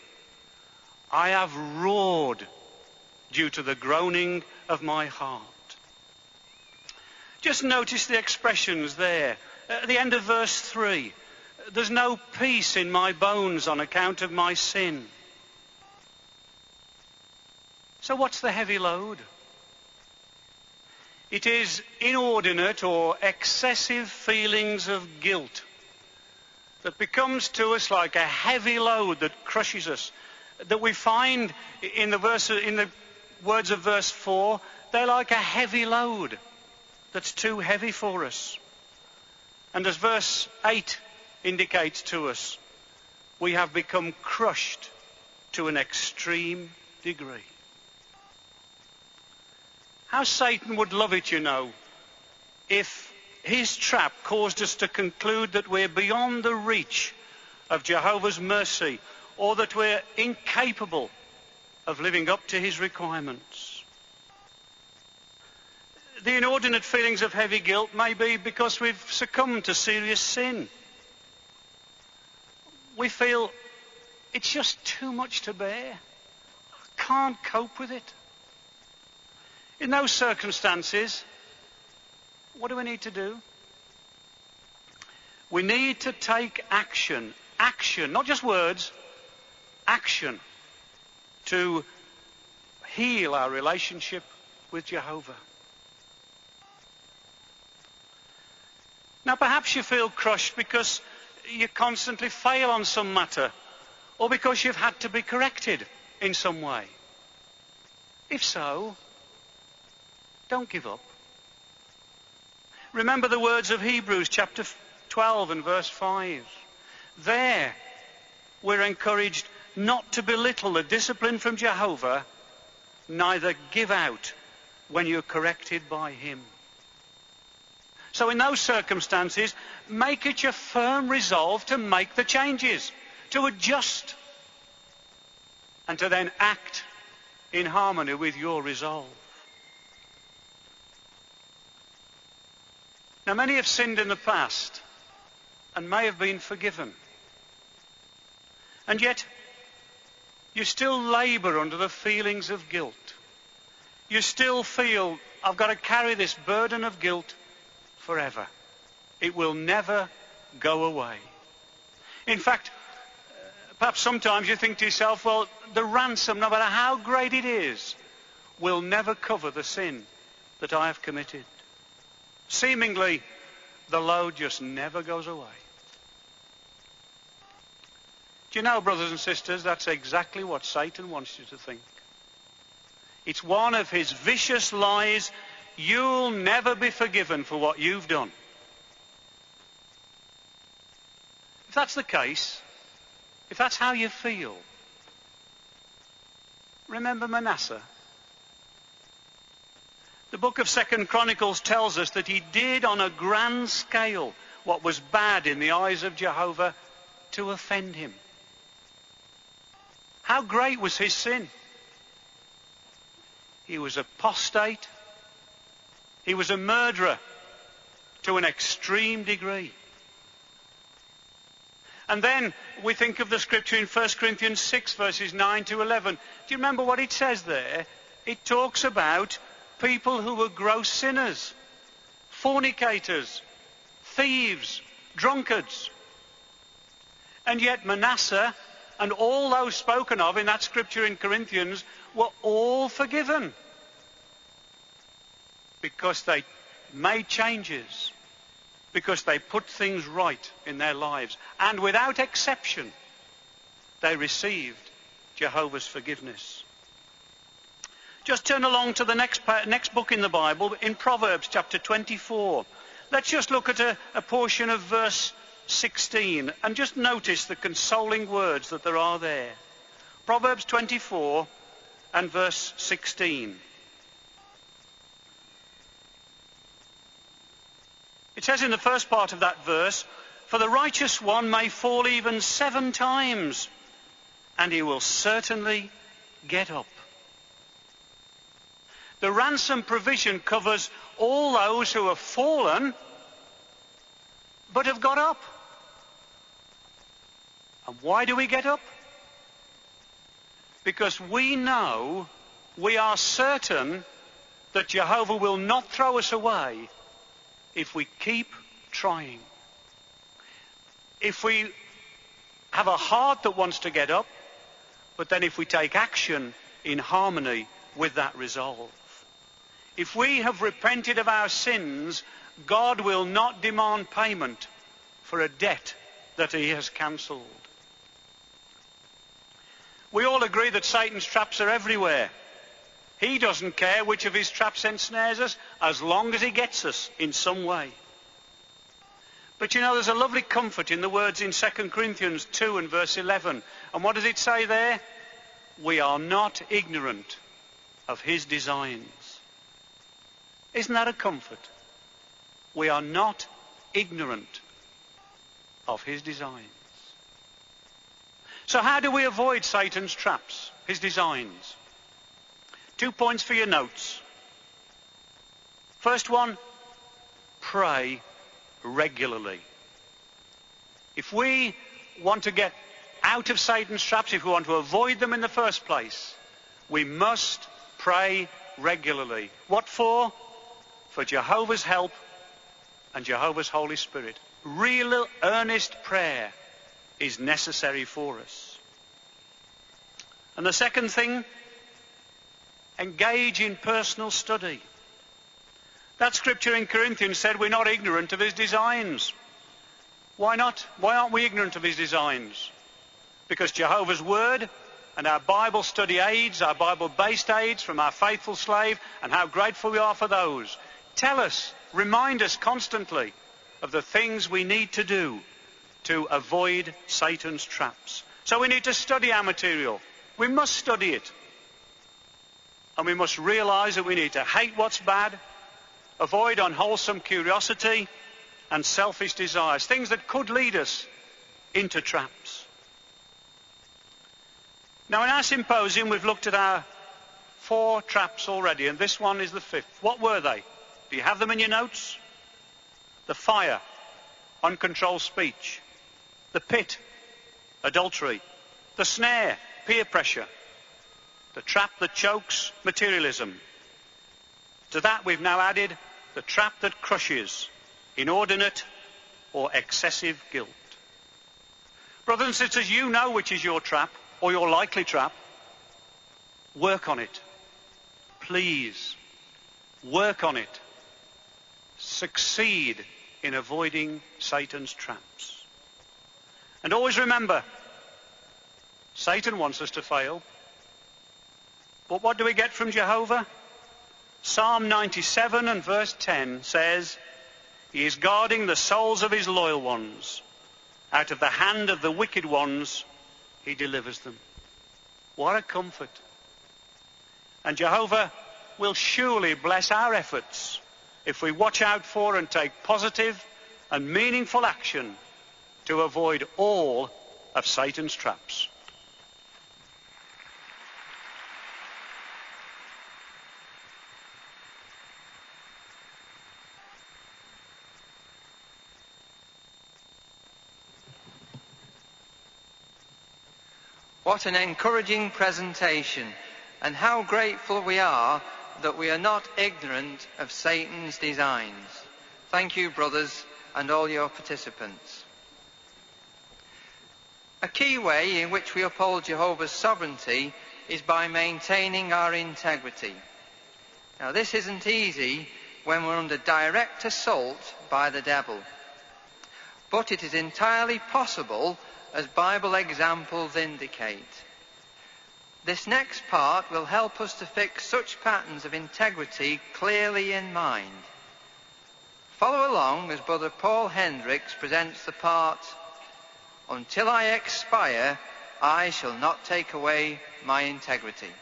I have roared due to the groaning of my heart." Just notice the expressions there. At the end of verse 3, "There's no peace in my bones on account of my sin." So what's the heavy load? It is inordinate or excessive feelings of guilt that becomes to us like a heavy load that crushes us, that we find in the words of verse 4, they're like a heavy load that's too heavy for us. And as verse 8 indicates to us, we have become crushed to an extreme degree. How Satan would love it, you know, if his trap caused us to conclude that we're beyond the reach of Jehovah's mercy, or that we're incapable of living up to his requirements. The inordinate feelings of heavy guilt may be because we've succumbed to serious sin. We feel it's just too much to bear. I can't cope with it. In those circumstances, what do we need to do? We need to take action. Action, not just words, action to heal our relationship with Jehovah. Now, perhaps you feel crushed because you constantly fail on some matter, or because you've had to be corrected in some way. If so, don't give up. Remember the words of Hebrews chapter 12 and verse 5. There, we're encouraged not to belittle the discipline from Jehovah, neither give out when you're corrected by him. So in those circumstances, make it your firm resolve to make the changes, to adjust, and to then act in harmony with your resolve. Now, many have sinned in the past and may have been forgiven. And yet, you still labour under the feelings of guilt. You still feel, I've got to carry this burden of guilt forever. It will never go away. In fact, perhaps sometimes you think to yourself, well, the ransom, no matter how great it is, will never cover the sin that I have committed. Seemingly, the load just never goes away. Do you know, brothers and sisters, that's exactly what Satan wants you to think. It's one of his vicious lies. You'll never be forgiven for what you've done. If that's the case, if that's how you feel, remember Manasseh. The book of 2 Chronicles tells us that he did on a grand scale what was bad in the eyes of Jehovah to offend him. How great was his sin? He was apostate. He was a murderer to an extreme degree. And then we think of the scripture in 1 Corinthians 6 verses 9 to 11. Do you remember what it says there? It talks about people who were gross sinners, fornicators, thieves, drunkards. And yet Manasseh and all those spoken of in that scripture in Corinthians were all forgiven because they made changes, because they put things right in their lives. And without exception, they received Jehovah's forgiveness. Just turn along to the next book in the Bible, in Proverbs chapter 24. Let's just look at a portion of verse 16 and just notice the consoling words that there are there. Proverbs 24 and verse 16. It says in the first part of that verse, "For the righteous one may fall even 7 times, and he will certainly get up." The ransom provision covers all those who have fallen but have got up. And why do we get up? Because we know, we are certain that Jehovah will not throw us away if we keep trying. If we have a heart that wants to get up, but then if we take action in harmony with that resolve. If we have repented of our sins, God will not demand payment for a debt that he has cancelled. We all agree that Satan's traps are everywhere. He doesn't care which of his traps ensnares us, as long as he gets us in some way. But you know, there's a lovely comfort in the words in 2 Corinthians 2 and verse 11. And what does it say there? We are not ignorant of his designs. Isn't that a comfort? We are not ignorant of his designs. So how do we avoid Satan's traps, his designs? 2 points for your notes. First one, pray regularly. If we want to get out of Satan's traps, if we want to avoid them in the first place, we must pray regularly. What for? For Jehovah's help and Jehovah's Holy Spirit. Real earnest prayer is necessary for us. And the second thing, engage in personal study. That scripture in Corinthians said we're not ignorant of his designs. Why not? Why aren't we ignorant of his designs? Because Jehovah's Word and our Bible study aids, our Bible-based aids from our faithful slave, and how grateful we are for those, tell us, remind us constantly of the things we need to do to avoid Satan's traps. So we need to study our material. We must study it. And we must realize that we need to hate what's bad, avoid unwholesome curiosity and selfish desires, things that could lead us into traps. Now, in our symposium, we've looked at our 4 traps already, and this one is the 5th. What were they? Do you have them in your notes? The fire, uncontrolled speech. The pit, adultery. The snare, peer pressure. The trap that chokes, materialism. To that we've now added the trap that crushes, inordinate or excessive guilt. Brothers and sisters, you know which is your trap, or your likely trap. Work on it. Please, work on it. Succeed in avoiding Satan's traps. And always remember, Satan wants us to fail. But what do we get from Jehovah? Psalm 97 and verse 10 says, "He is guarding the souls of his loyal ones. Out of the hand of the wicked ones, he delivers them." What a comfort. And Jehovah will surely bless our efforts if we watch out for and take positive and meaningful action to avoid all of Satan's traps. What an encouraging presentation, and how grateful we are that we are not ignorant of Satan's designs. Thank you, brothers, and all your participants. A key way in which we uphold Jehovah's sovereignty is by maintaining our integrity. Now, this isn't easy when we're under direct assault by the devil, but it is entirely possible, as Bible examples indicate. This next part will help us to fix such patterns of integrity clearly in mind. Follow along as Brother Paul Hendricks presents the part, "Until I expire, I shall not take away my integrity."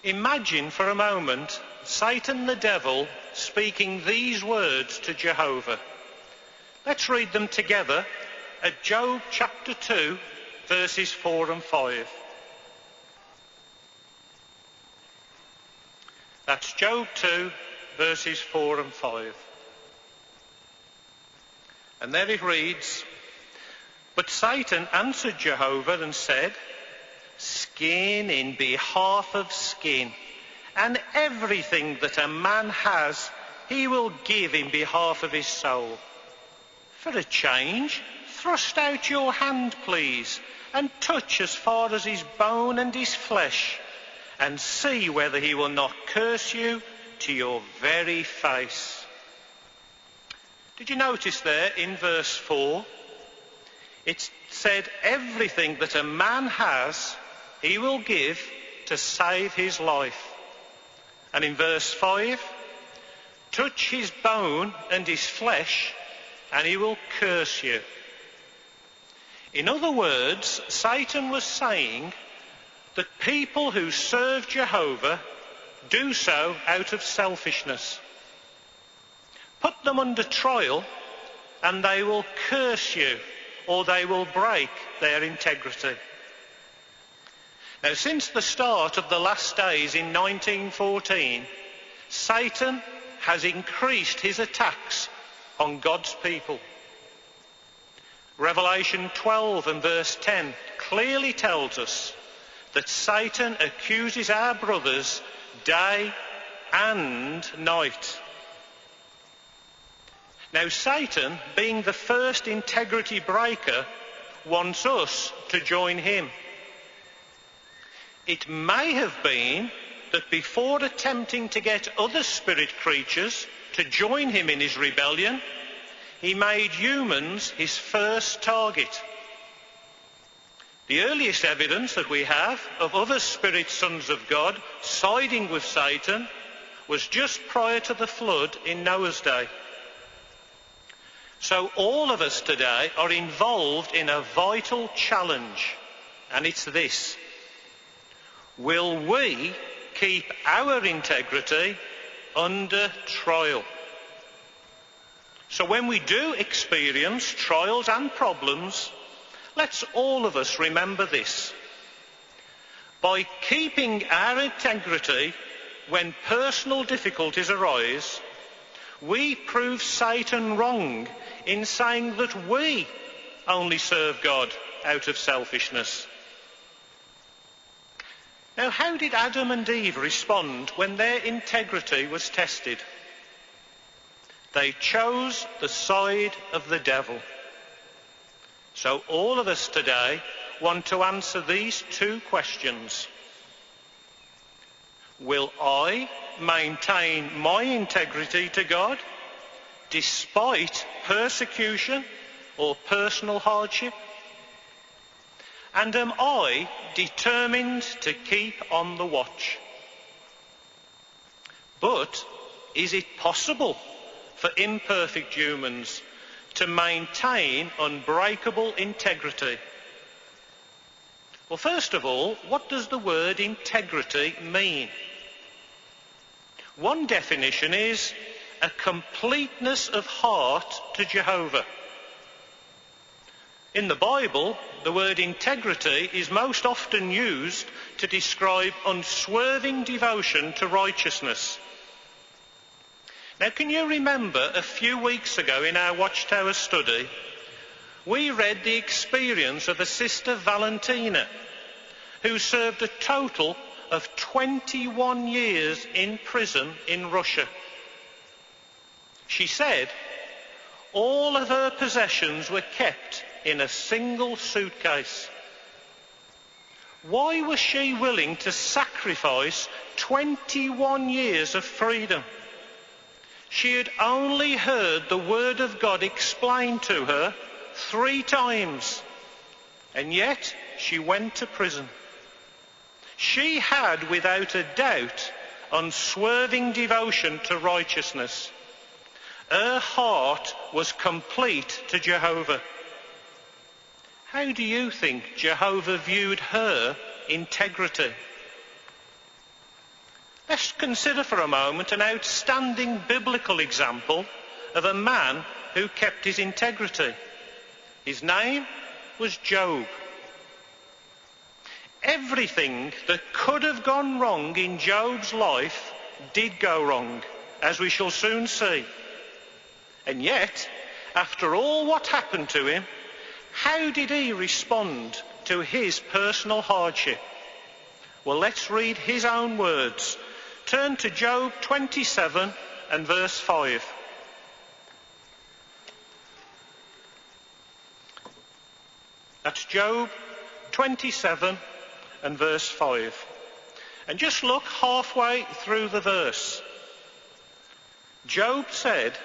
Imagine for a moment Satan the devil speaking these words to Jehovah. Let's read them together at Job chapter 2, verses 4 and 5. That's Job 2, verses 4 and 5. And there it reads, "But Satan answered Jehovah and said, Skin in behalf of skin, and everything that a man has, he will give in behalf of his soul. For a change, thrust out your hand, please, and touch as far as his bone and his flesh, and see whether he will not curse you to your very face." Did you notice there in verse 4? It said everything that a man has, he will give to save his life. And in verse 5, touch his bone and his flesh, and he will curse you. In other words, Satan was saying that people who serve Jehovah do so out of selfishness. Put them under trial, and they will curse you, or they will break their integrity. Now, since the start of the last days in 1914, Satan has increased his attacks on God's people. Revelation 12 and verse 10 clearly tells us that Satan accuses our brothers day and night. Now, Satan, being the first integrity breaker, wants us to join him. It may have been that before attempting to get other spirit creatures to join him in his rebellion, he made humans his first target. The earliest evidence that we have of other spirit sons of God siding with Satan was just prior to the flood in Noah's day. So all of us today are involved in a vital challenge, and it's this: will we keep our integrity under trial? So when we do experience trials and problems, let's all of us remember this. By keeping our integrity when personal difficulties arise, we prove Satan wrong in saying that we only serve God out of selfishness. Now, how did Adam and Eve respond when their integrity was tested? They chose the side of the devil. So all of us today want to answer these two questions. Will I maintain my integrity to God despite persecution or personal hardship? And am I determined to keep on the watch? But is it possible for imperfect humans to maintain unbreakable integrity? Well, first of all, what does the word integrity mean? One definition is a completeness of heart to Jehovah. In the Bible, the word integrity is most often used to describe unswerving devotion to righteousness. Now, can you remember a few weeks ago in our Watchtower study, we read the experience of a sister Valentina, who served a total of 21 years in prison in Russia. She said all of her possessions were kept in a single suitcase. Why was she willing to sacrifice 21 years of freedom? She had only heard the word of God explained to her 3 times, and yet she went to prison. She had, without a doubt, unswerving devotion to righteousness. Her heart was complete to Jehovah. How do you think Jehovah viewed her integrity? Let's consider for a moment an outstanding biblical example of a man who kept his integrity. His name was Job. Everything that could have gone wrong in Job's life did go wrong, as we shall soon see. And yet, after all what happened to him, how did he respond to his personal hardship? Well, let's read his own words. Turn to Job 27 and verse 5. That's Job 27 and verse 5. And just look halfway through the verse. Job said,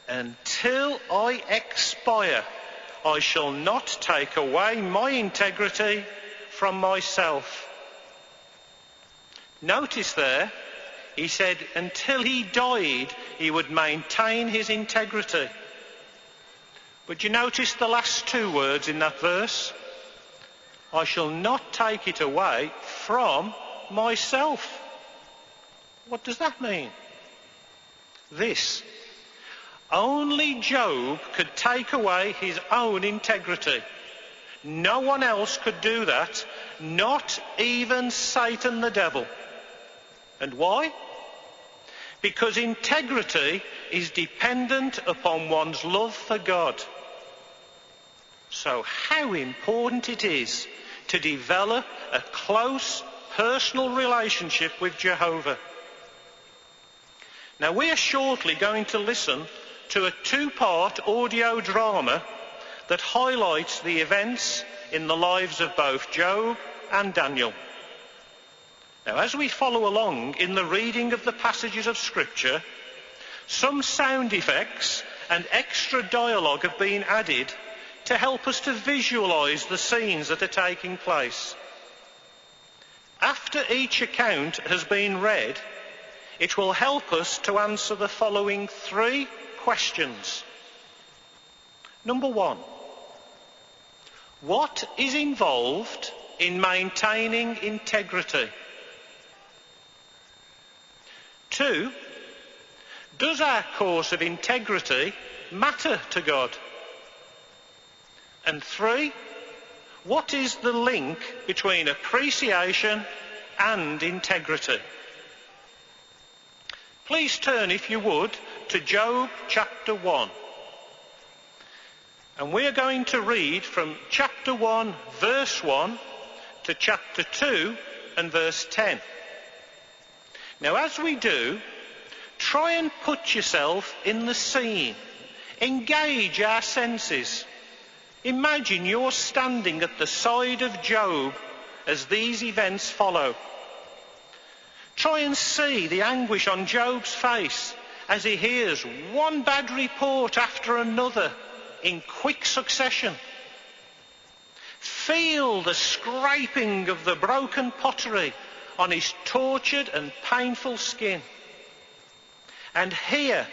"Until I expire, I shall not take away my integrity from myself." Notice there, he said until he died, he would maintain his integrity. But you notice the last 2 words in that verse? I shall not take it away from myself. What does that mean? This. Only Job could take away his own integrity. No one else could do that, not even Satan the devil. And why? Because integrity is dependent upon one's love for God. So how important it is to develop a close personal relationship with Jehovah. Now, we are shortly going to listen to a 2-part audio drama that highlights the events in the lives of both Job and Daniel. Now, as we follow along in the reading of the passages of Scripture, some sound effects and extra dialogue have been added to help us to visualise the scenes that are taking place. After each account has been read, it will help us to answer the following 3 questions. Number 1, what is involved in maintaining integrity? 2, does our course of integrity matter to God? And 3, what is the link between appreciation and integrity? Please turn, if you would, to Job chapter 1. And we're going to read from chapter 1, verse 1 to chapter 2, and verse 10. Now, as we do, try and put yourself in the scene. Engage our senses. Imagine you're standing at the side of Job as these events follow. Try and see the anguish on Job's face as he hears one bad report after another in quick succession. Feel the scraping of the broken pottery on his tortured and painful skin. And hear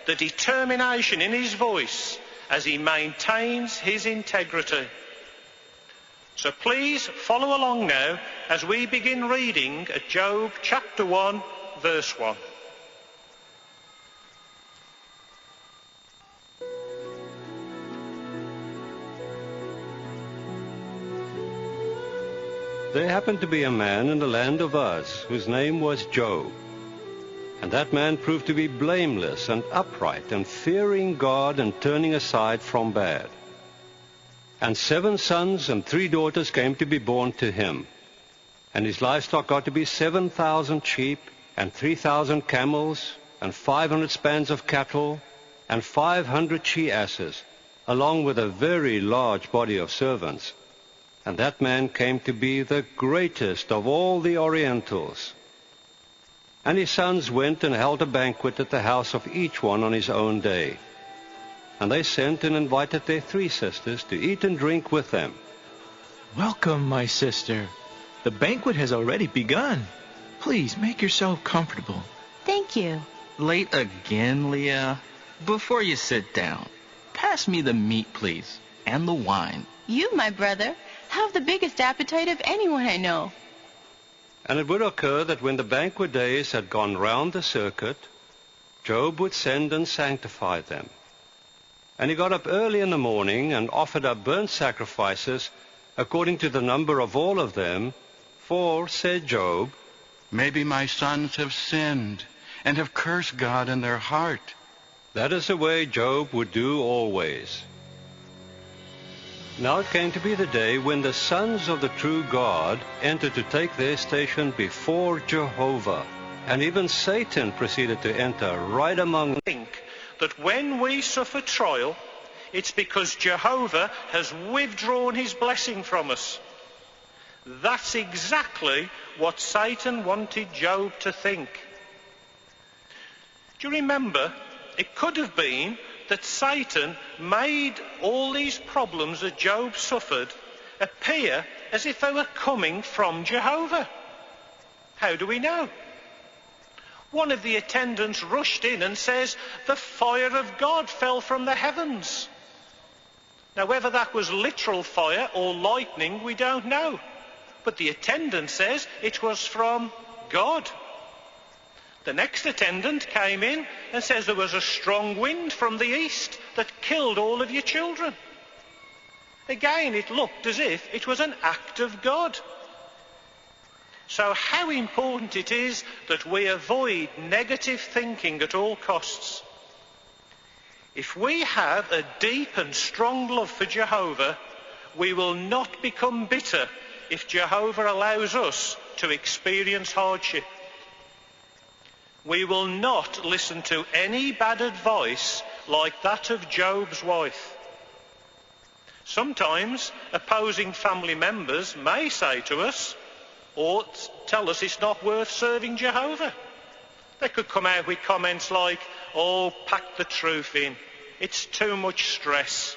the determination in his voice as he maintains his integrity. So please follow along now as we begin reading at Job chapter 1, verse 1. There happened to be a man in the land of Uz, whose name was Job. And that man proved to be blameless and upright and fearing God and turning aside from bad. And 7 sons and 3 daughters came to be born to him. And his livestock got to be 7,000 sheep and 3,000 camels and 500 spans of cattle and 500 she-asses, along with a very large body of servants. And that man came to be the greatest of all the Orientals. And his sons went and held a banquet at the house of each one on his own day. And they sent and invited their 3 sisters to eat and drink with them. Welcome, my sister. The banquet has already begun. Please make yourself comfortable. Thank you. Late again, Leah? Before you sit down, pass me the meat, please, and the wine. You, my brother, have the biggest appetite of anyone I know. And it would occur that when the banquet days had gone round the circuit, Job would send and sanctify them. And he got up early in the morning and offered up burnt sacrifices according to the number of all of them. For, said Job, maybe my sons have sinned and have cursed God in their heart. That is the way Job would do always. Now it came to be the day when the sons of the true God entered to take their station before Jehovah. And even Satan proceeded to enter right among them. Think that when we suffer trial, it's because Jehovah has withdrawn his blessing from us. That's exactly what Satan wanted Job to think. Do you remember? It could have been that Satan made all these problems that Job suffered appear as if they were coming from Jehovah. How do we know? One of the attendants rushed in and says, the fire of God fell from the heavens. Now, whether that was literal fire or lightning, we don't know. But the attendant says it was from God. The next attendant came in and says there was a strong wind from the east that killed all of your children. Again, it looked as if it was an act of God. So how important it is that we avoid negative thinking at all costs. If we have a deep and strong love for Jehovah, we will not become bitter if Jehovah allows us to experience hardship. We will not listen to any bad advice like that of Job's wife. Sometimes opposing family members may say to us, or tell us it's not worth serving Jehovah. They could come out with comments like, oh, pack the truth in. It's too much stress.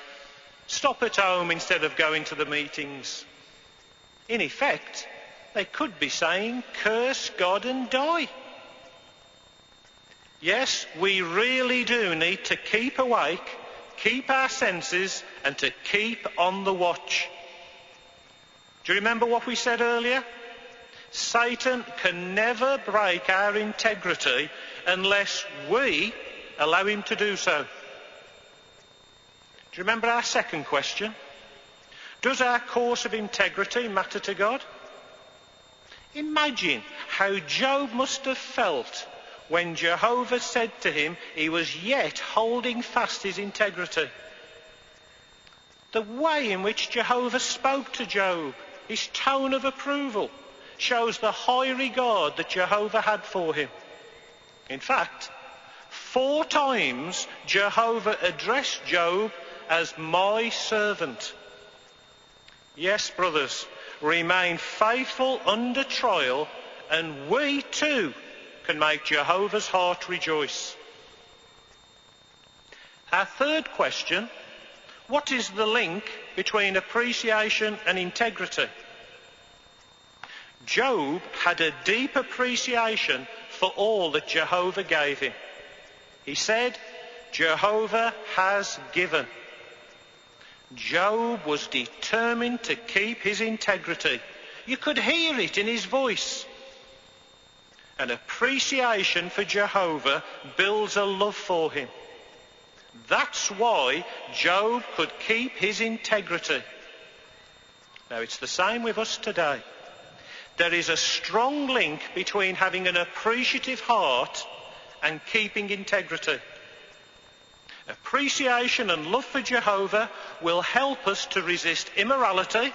Stop at home instead of going to the meetings. In effect, they could be saying, curse God and die. Yes, we really do need to keep awake, keep our senses, and to keep on the watch. Do you remember what we said earlier? Satan can never break our integrity unless we allow him to do so. Do you remember our second question? Does our course of integrity matter to God? Imagine how Job must have felt when Jehovah said to him he was yet holding fast his integrity. The way in which Jehovah spoke to Job, his tone of approval, shows the high regard that Jehovah had for him. In fact, 4 times Jehovah addressed Job as my servant. Yes, brothers, remain faithful under trial, and we too can make Jehovah's heart rejoice. Our third question: what is the link between appreciation and integrity? Job had a deep appreciation for all that Jehovah gave him. He said, Jehovah has given. Job was determined to keep his integrity. You could hear it in his voice. An appreciation for Jehovah builds a love for him. That's why Job could keep his integrity. Now, it's the same with us today. There is a strong link between having an appreciative heart and keeping integrity. Appreciation and love for Jehovah will help us to resist immorality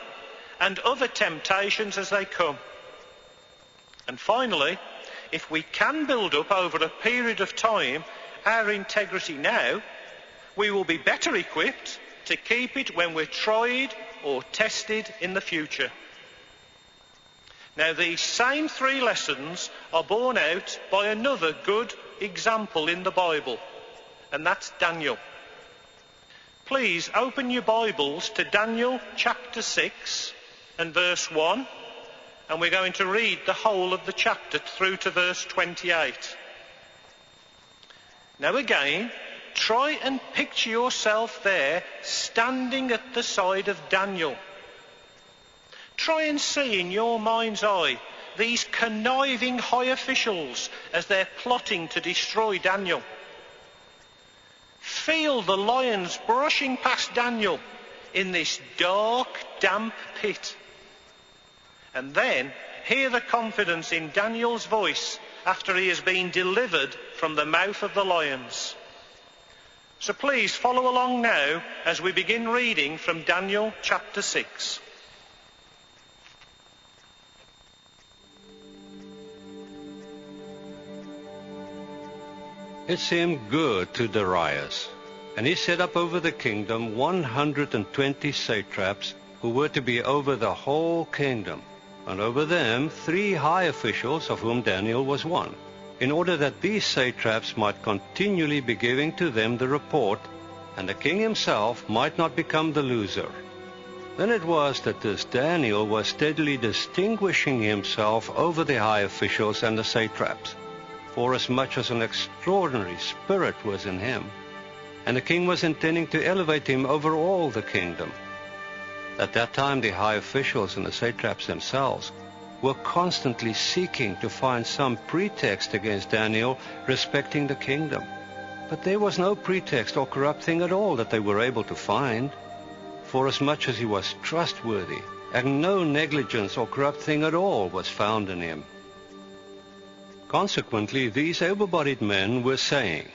and other temptations as they come. And finally, if we can build up over a period of time our integrity now, we will be better equipped to keep it when we're tried or tested in the future. Now, these same 3 lessons are borne out by another good example in the Bible, and that's Daniel. Please open your Bibles to Daniel chapter 6 and verse 1, and we're going to read the whole of the chapter through to verse 28. Now again, try and picture yourself there standing at the side of Daniel. Try and see in your mind's eye these conniving high officials as they're plotting to destroy Daniel. Feel the lions brushing past Daniel in this dark, damp pit. And then hear the confidence in Daniel's voice after he has been delivered from the mouth of the lions. So please follow along now as we begin reading from Daniel chapter 6. It seemed good to Darius, and he set up over the kingdom 120 satraps who were to be over the whole kingdom, and over them 3 high officials, of whom Daniel was one, in order that these satraps might continually be giving to them the report, and the king himself might not become the loser. Then it was that this Daniel was steadily distinguishing himself over the high officials and the satraps, forasmuch as an extraordinary spirit was in him, and the king was intending to elevate him over all the kingdom. At that time the high officials and the satraps themselves were constantly seeking to find some pretext against Daniel respecting the kingdom. But there was no pretext or corrupt thing at all that they were able to find, forasmuch as he was trustworthy, and no negligence or corrupt thing at all was found in him. Consequently, these able-bodied men were saying,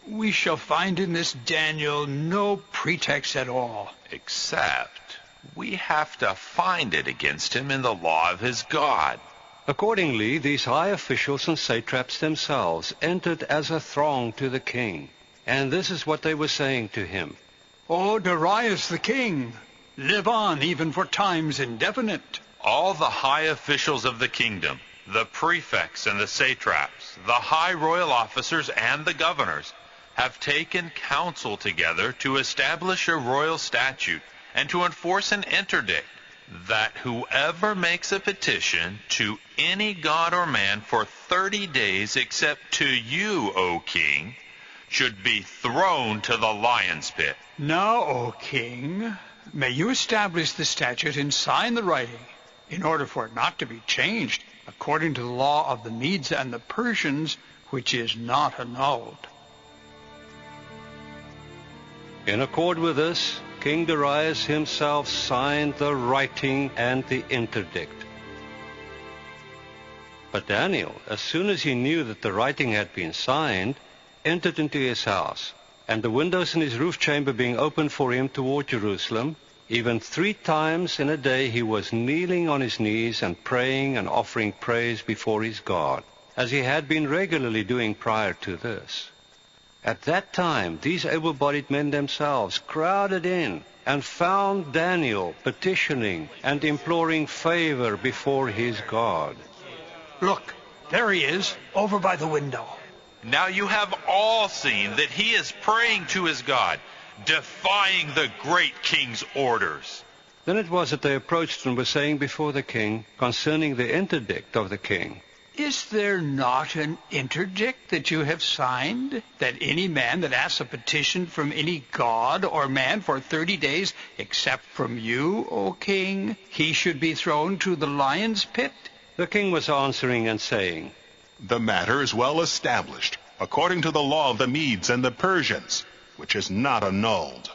We shall find in this Daniel no pretext at all. Except we have to find it against him in the law of his God. Accordingly, these high officials and satraps themselves entered as a throng to the king, and this is what they were saying to him. O Darius the king, live on even for times indefinite. All the high officials of the kingdom, the prefects and the satraps, the high royal officers and the governors, have taken counsel together to establish a royal statute and to enforce an interdict that whoever makes a petition to any god or man for 30 days except to you, O king, should be thrown to the lion's pit. Now, O king, may you establish the statute and sign the writing, in order for it not to be changed according to the law of the Medes and the Persians, which is not annulled. In accord with this, King Darius himself signed the writing and the interdict. But Daniel, as soon as he knew that the writing had been signed, entered into his house, and the windows in his roof chamber being opened for him toward Jerusalem, Even 3 times in a day he was kneeling on his knees and praying and offering praise before his God, as he had been regularly doing prior to this. At that time, these able-bodied men themselves crowded in and found Daniel petitioning and imploring favor before his God. Look, there he is, over by the window. Now you have all seen that he is praying to his God, defying the great king's orders. Then it was that they approached and were saying before the king concerning the interdict of the king, Is there not an interdict that you have signed, that any man that asks a petition from any god or man for 30 days, except from you, O king, he should be thrown to the lion's pit? The king was answering and saying, The matter is well established, according to the law of the Medes and the Persians, which is not annulled.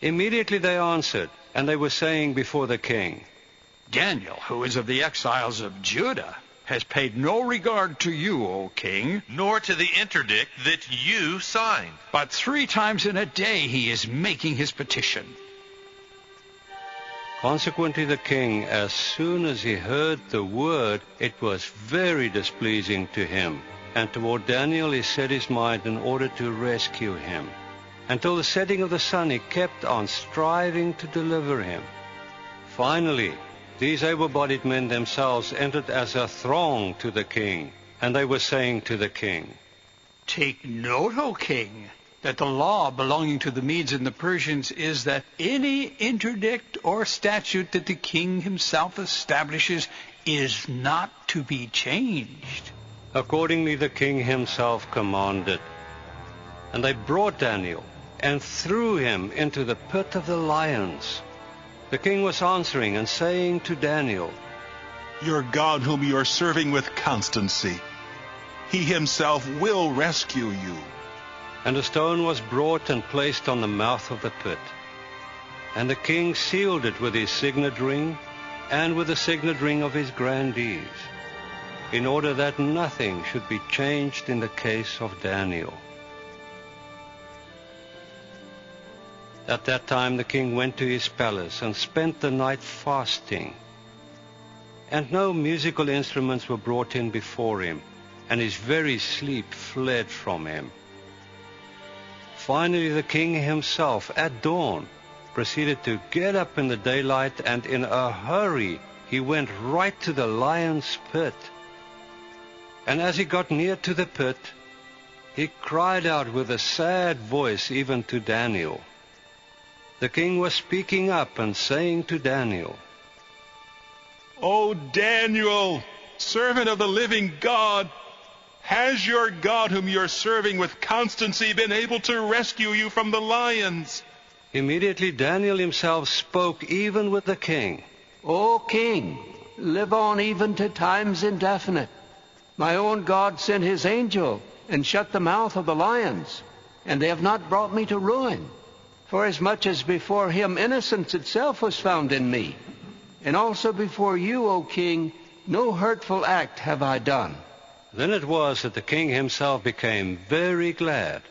Immediately they answered, and they were saying before the king, Daniel, who is of the exiles of Judah, has paid no regard to you, O king, nor to the interdict that you signed. But 3 times in a day he is making his petition. Consequently the king, as soon as he heard the word, it was very displeasing to him. And toward Daniel he set his mind in order to rescue him. Until the setting of the sun he kept on striving to deliver him. Finally, these able-bodied men themselves entered as a throng to the king, and they were saying to the king, Take note, O king, that the law belonging to the Medes and the Persians is that any interdict or statute that the king himself establishes is not to be changed. Accordingly the king himself commanded. And they brought Daniel and threw him into the pit of the lions. The king was answering and saying to Daniel, Your God whom you are serving with constancy, he himself will rescue you. And a stone was brought and placed on the mouth of the pit. And the king sealed it with his signet ring and with the signet ring of his grandees, in order that nothing should be changed in the case of Daniel. At that time the king went to his palace and spent the night fasting. And no musical instruments were brought in before him, and his very sleep fled from him. Finally the king himself, at dawn, proceeded to get up in the daylight, and in a hurry he went right to the lion's pit. And as he got near to the pit, he cried out with a sad voice even to Daniel. The king was speaking up and saying to Daniel, O Daniel, servant of the living God, has your God whom you are serving with constancy been able to rescue you from the lions? Immediately Daniel himself spoke even with the king. O king, live on even to times indefinite. My own God sent his angel and shut the mouth of the lions, and they have not brought me to ruin. For as much as before him innocence itself was found in me, and also before you, O king, no hurtful act have I done. Then it was that the king himself became very glad,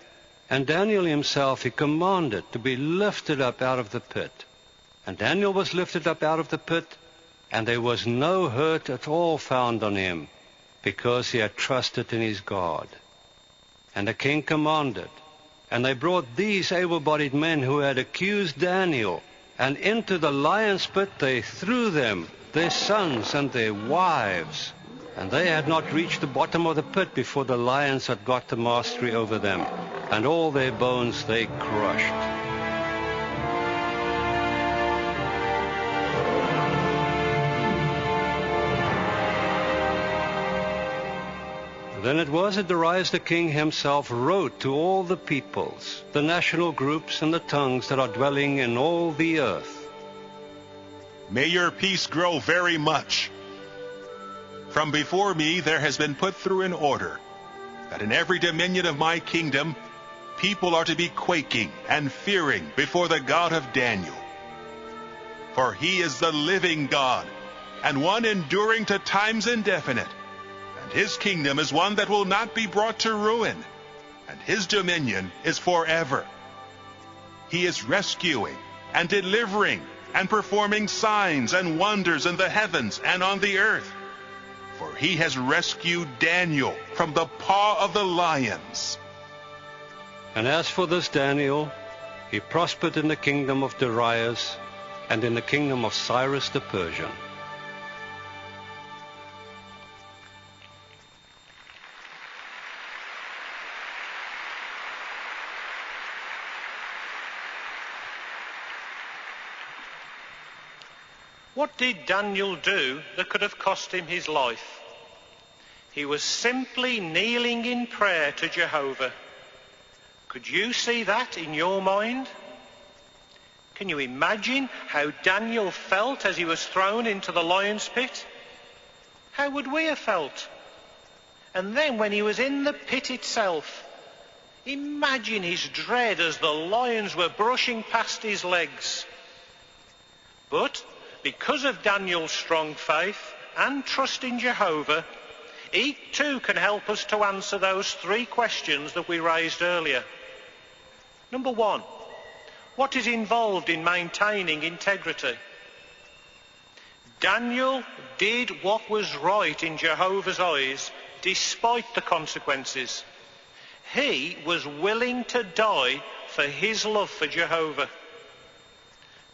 and Daniel himself he commanded to be lifted up out of the pit. And Daniel was lifted up out of the pit, and there was no hurt at all found on him, because he had trusted in his God. And the king commanded, and they brought these able-bodied men who had accused Daniel, and into the lion's pit they threw them, their sons and their wives. And they had not reached the bottom of the pit before the lions had got the mastery over them, and all their bones they crushed. Then it was that Darius the king himself wrote to all the peoples, the national groups and the tongues that are dwelling in all the earth. May your peace grow very much. From before me there has been put through an order that in every dominion of my kingdom people are to be quaking and fearing before the God of Daniel. For he is the living God, and one enduring to times indefinite. And his kingdom is one that will not be brought to ruin, and his dominion is forever. He is rescuing and delivering and performing signs and wonders in the heavens and on the earth. For he has rescued Daniel from the paw of the lions. And as for this Daniel, he prospered in the kingdom of Darius and in the kingdom of Cyrus the Persian. What did Daniel do that could have cost him his life? He was simply kneeling in prayer to Jehovah. Could you see that in your mind? Can you imagine how Daniel felt as he was thrown into the lion's pit? How would we have felt? And then when he was in the pit itself, imagine his dread as the lions were brushing past his legs. But because of Daniel's strong faith and trust in Jehovah, he too can help us to answer those three questions that we raised earlier. Number one, what is involved in maintaining integrity? Daniel did what was right in Jehovah's eyes despite the consequences. He was willing to die for his love for Jehovah.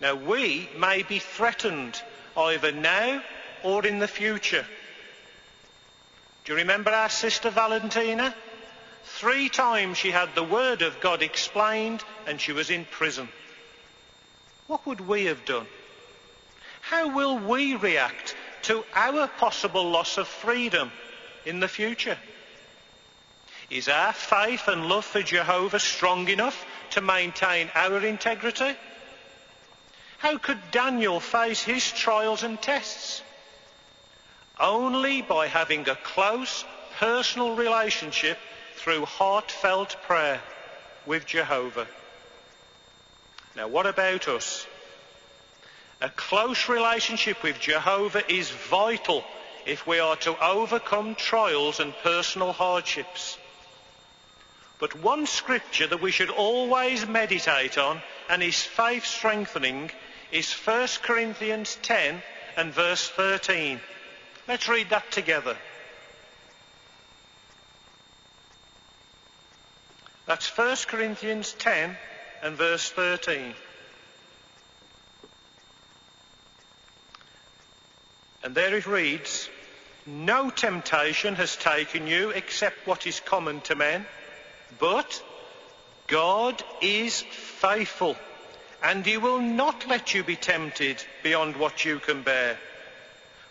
Now we may be threatened either now or in the future. Do you remember our sister Valentina? 3 times she had the word of God explained and she was in prison. What would we have done? How will we react to our possible loss of freedom in the future? Is our faith and love for Jehovah strong enough to maintain our integrity? How could Daniel face his trials and tests? Only by having a close personal relationship through heartfelt prayer with Jehovah. Now what about us? A close relationship with Jehovah is vital if we are to overcome trials and personal hardships. But one scripture that we should always meditate on and is faith strengthening is 1 Corinthians 10 and verse 13. Let's read that together. That's 1 Corinthians 10 and verse 13. And there it reads, "No temptation has taken you except what is common to men, but God is faithful, and he will not let you be tempted beyond what you can bear.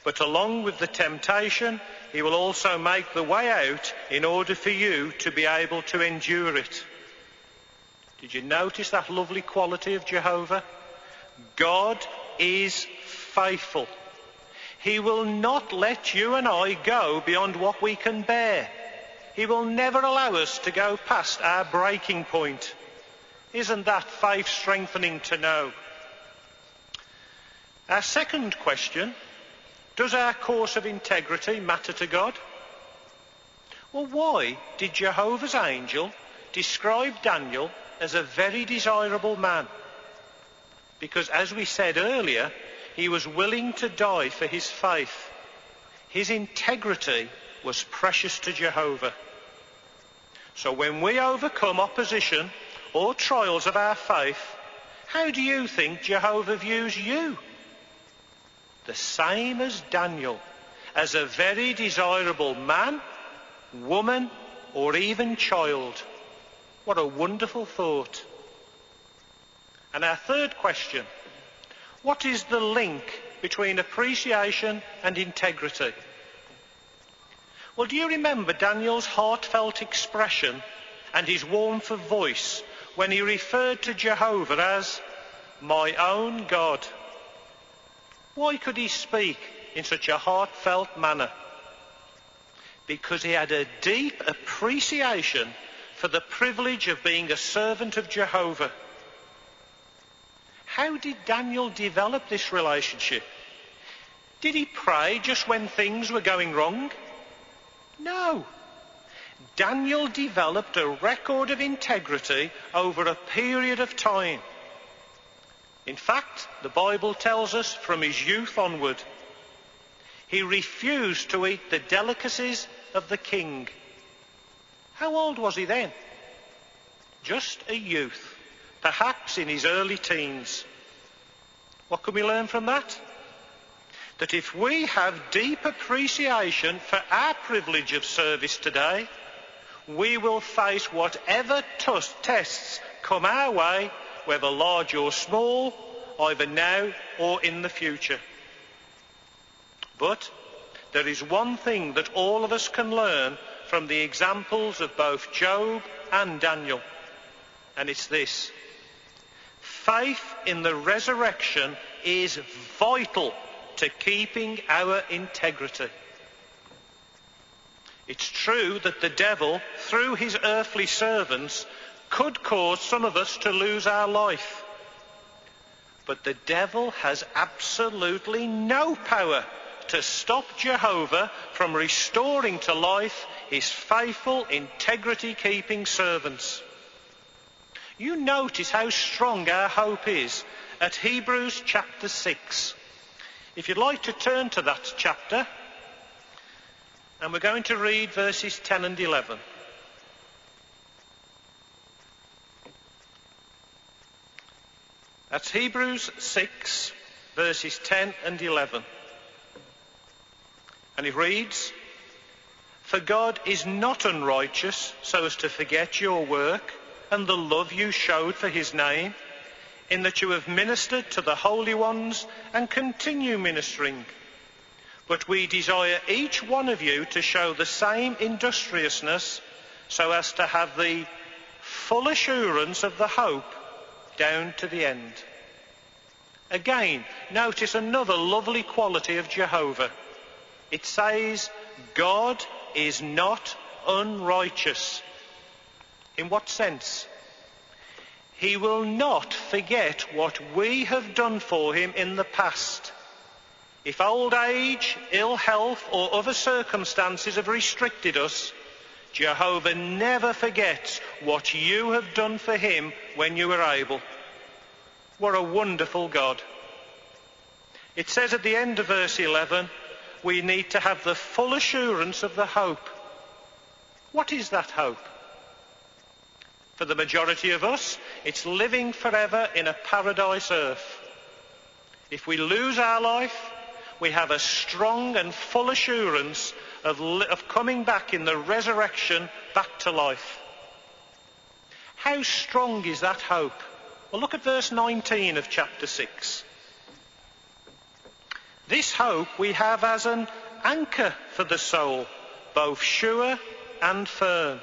But along with the temptation, he will also make the way out in order for you to be able to endure it." Did you notice that lovely quality of Jehovah? God is faithful. He will not let you and I go beyond what we can bear. He will never allow us to go past our breaking point. Isn't that faith strengthening to know? Our second question, does our course of integrity matter to God? Well, why did Jehovah's angel describe Daniel as a very desirable man? Because as we said earlier, he was willing to die for his faith. His integrity was precious to Jehovah. So when we overcome opposition or trials of our faith, how do you think Jehovah views you? The same as Daniel, as a very desirable man, woman, or even child. What a wonderful thought. And our third question, what is the link between appreciation and integrity? Well, do you remember Daniel's heartfelt expression and his warmth of voice when he referred to Jehovah as my own God? Why could he speak in such a heartfelt manner? Because he had a deep appreciation for the privilege of being a servant of Jehovah. How did Daniel develop this relationship? Did he pray just when things were going wrong? No. Daniel developed a record of integrity over a period of time. In fact, the Bible tells us from his youth onward, he refused to eat the delicacies of the king. How old was he then? Just a youth, perhaps in his early teens. What can we learn from that? That if we have deep appreciation for our privilege of service today, we will face whatever tests come our way, whether large or small, either now or in the future. But there is one thing that all of us can learn from the examples of both Job and Daniel, and it's this: faith in the resurrection is vital to keeping our integrity. It's true that the devil, through his earthly servants, could cause some of us to lose our life. But the devil has absolutely no power to stop Jehovah from restoring to life his faithful, integrity-keeping servants. You notice how strong our hope is at Hebrews chapter 6. If you'd like to turn to that chapter, and we're going to read verses 10 and 11. That's Hebrews 6, verses 10 and 11. And it reads, "For God is not unrighteous so as to forget your work and the love you showed for his name, in that you have ministered to the holy ones and continue ministering. But we desire each one of you to show the same industriousness so as to have the full assurance of the hope down to the end." Again, notice another lovely quality of Jehovah. It says, God is not unrighteous. In what sense? He will not forget what we have done for him in the past. If old age, ill health, or other circumstances have restricted us, Jehovah never forgets what you have done for him when you were able. What a wonderful God. It says at the end of verse 11, we need to have the full assurance of the hope. What is that hope? For the majority of us, it's living forever in a paradise earth. If we lose our life, we have a strong and full assurance of coming back in the resurrection back to life. How strong is that hope? Well, look at verse 19 of chapter 6. This hope we have as an anchor for the soul, both sure and firm.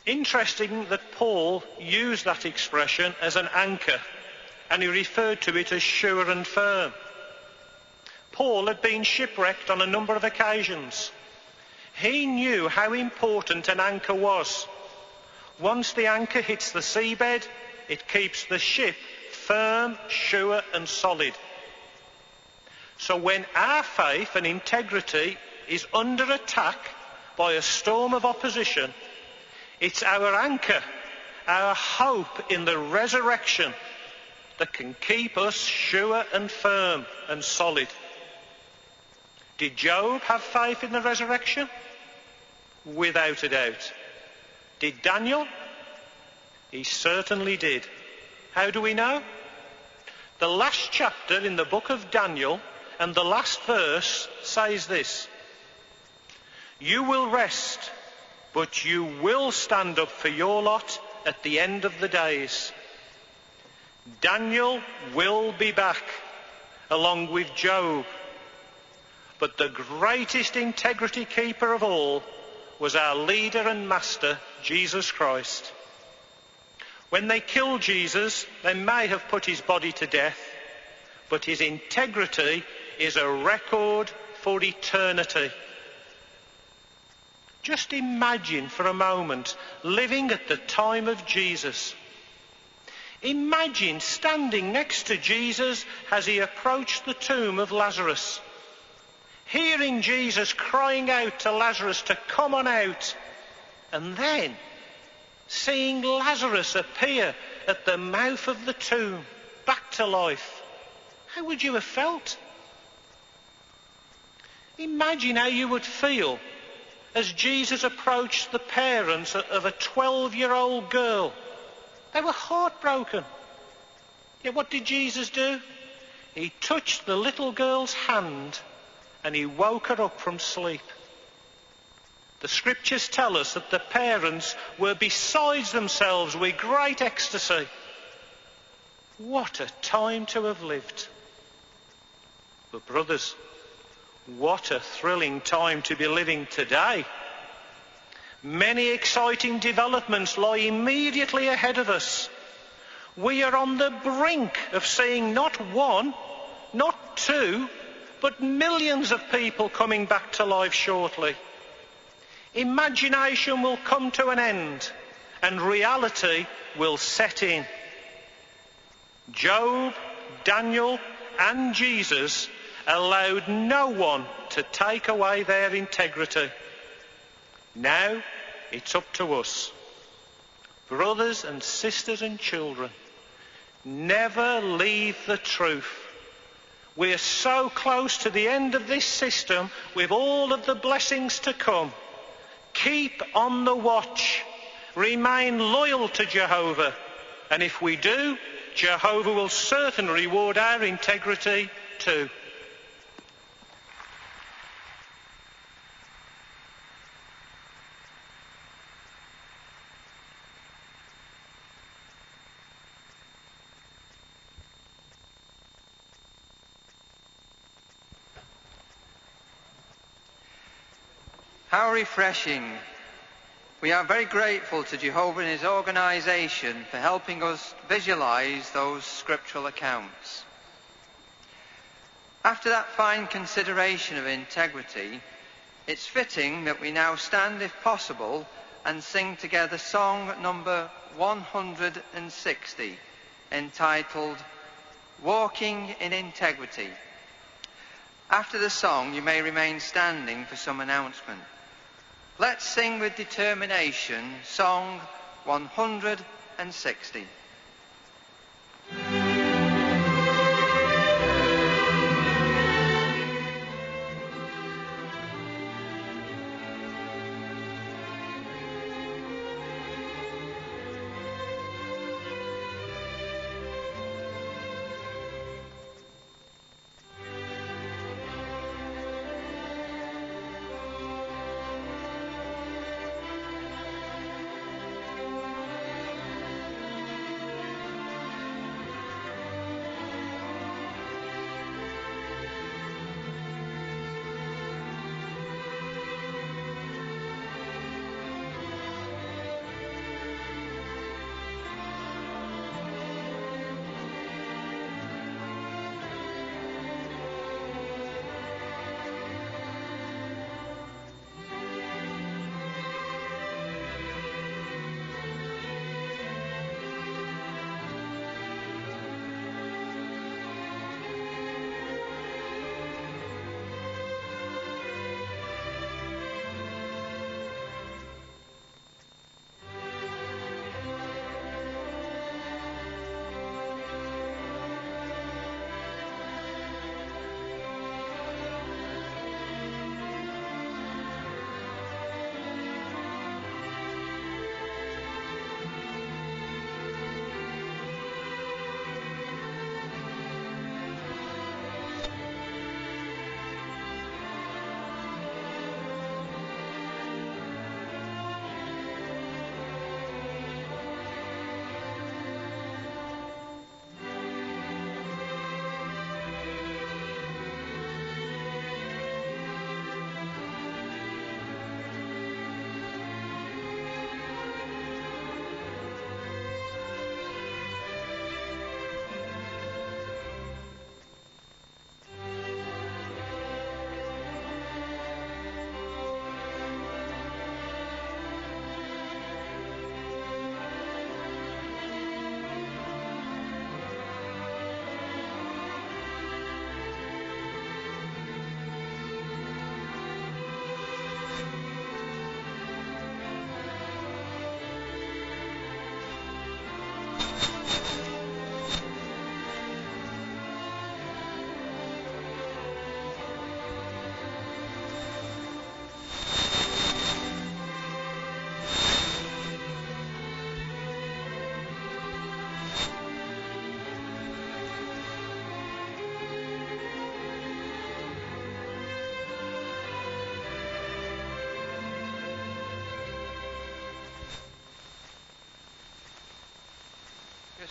Interesting that Paul used that expression as an anchor, and he referred to it as sure and firm. Paul had been shipwrecked on a number of occasions. He knew how important an anchor was. Once the anchor hits the seabed, it keeps the ship firm, sure and solid. So when our faith and integrity is under attack by a storm of opposition, it's our anchor, our hope in the resurrection that can keep us sure and firm and solid. Did Job have faith in the resurrection? Without a doubt. Did Daniel? He certainly did. How do we know? The last chapter in the book of Daniel and the last verse says this: "You will rest, but you will stand up for your lot at the end of the days." Daniel will be back, along with Job. But the greatest integrity keeper of all was our leader and master, Jesus Christ. When they killed Jesus, they may have put his body to death, but his integrity is a record for eternity. Just imagine for a moment living at the time of Jesus. Imagine standing next to Jesus as he approached the tomb of Lazarus, hearing Jesus crying out to Lazarus to come on out, and then seeing Lazarus appear at the mouth of the tomb, back to life, how would you have felt? Imagine how you would feel as Jesus approached the parents of a 12-year-old girl. They were heartbroken. Yet what did Jesus do? He touched the little girl's hand and he woke her up from sleep. The scriptures tell us that the parents were beside themselves with great ecstasy. What a time to have lived. But brothers, what a thrilling time to be living today. Many exciting developments lie immediately ahead of us. We are on the brink of seeing not one, not two, but millions of people coming back to life shortly. Imagination will come to an end and reality will set in. Job, Daniel, and Jesus allowed no one to take away their integrity. Now it's up to us. Brothers and sisters and children, never leave the truth. We are so close to the end of this system with all of the blessings to come. Keep on the watch. Remain loyal to Jehovah. And if we do, Jehovah will certainly reward our integrity too. How refreshing. We are very grateful to Jehovah and his organisation for helping us visualise those scriptural accounts. After that fine consideration of integrity, it's fitting that we now stand, if possible, and sing together song number 160, entitled Walking in Integrity. After the song, you may remain standing for some announcement. Let's sing with determination, song 160.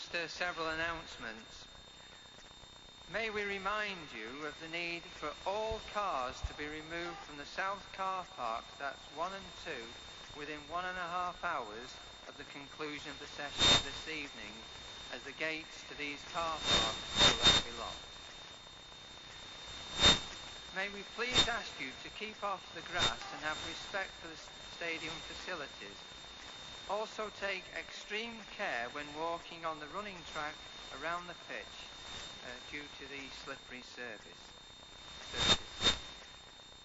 just several announcements. May we remind you of the need for all cars to be removed from the south car parks, that's 1 and 2, within 1.5 hours of the conclusion of the session this evening, as the gates to these car parks will then be locked. May we please ask you to keep off the grass and have respect for the stadium facilities. Also take extreme care when walking on the running track around the pitch due to the slippery surface.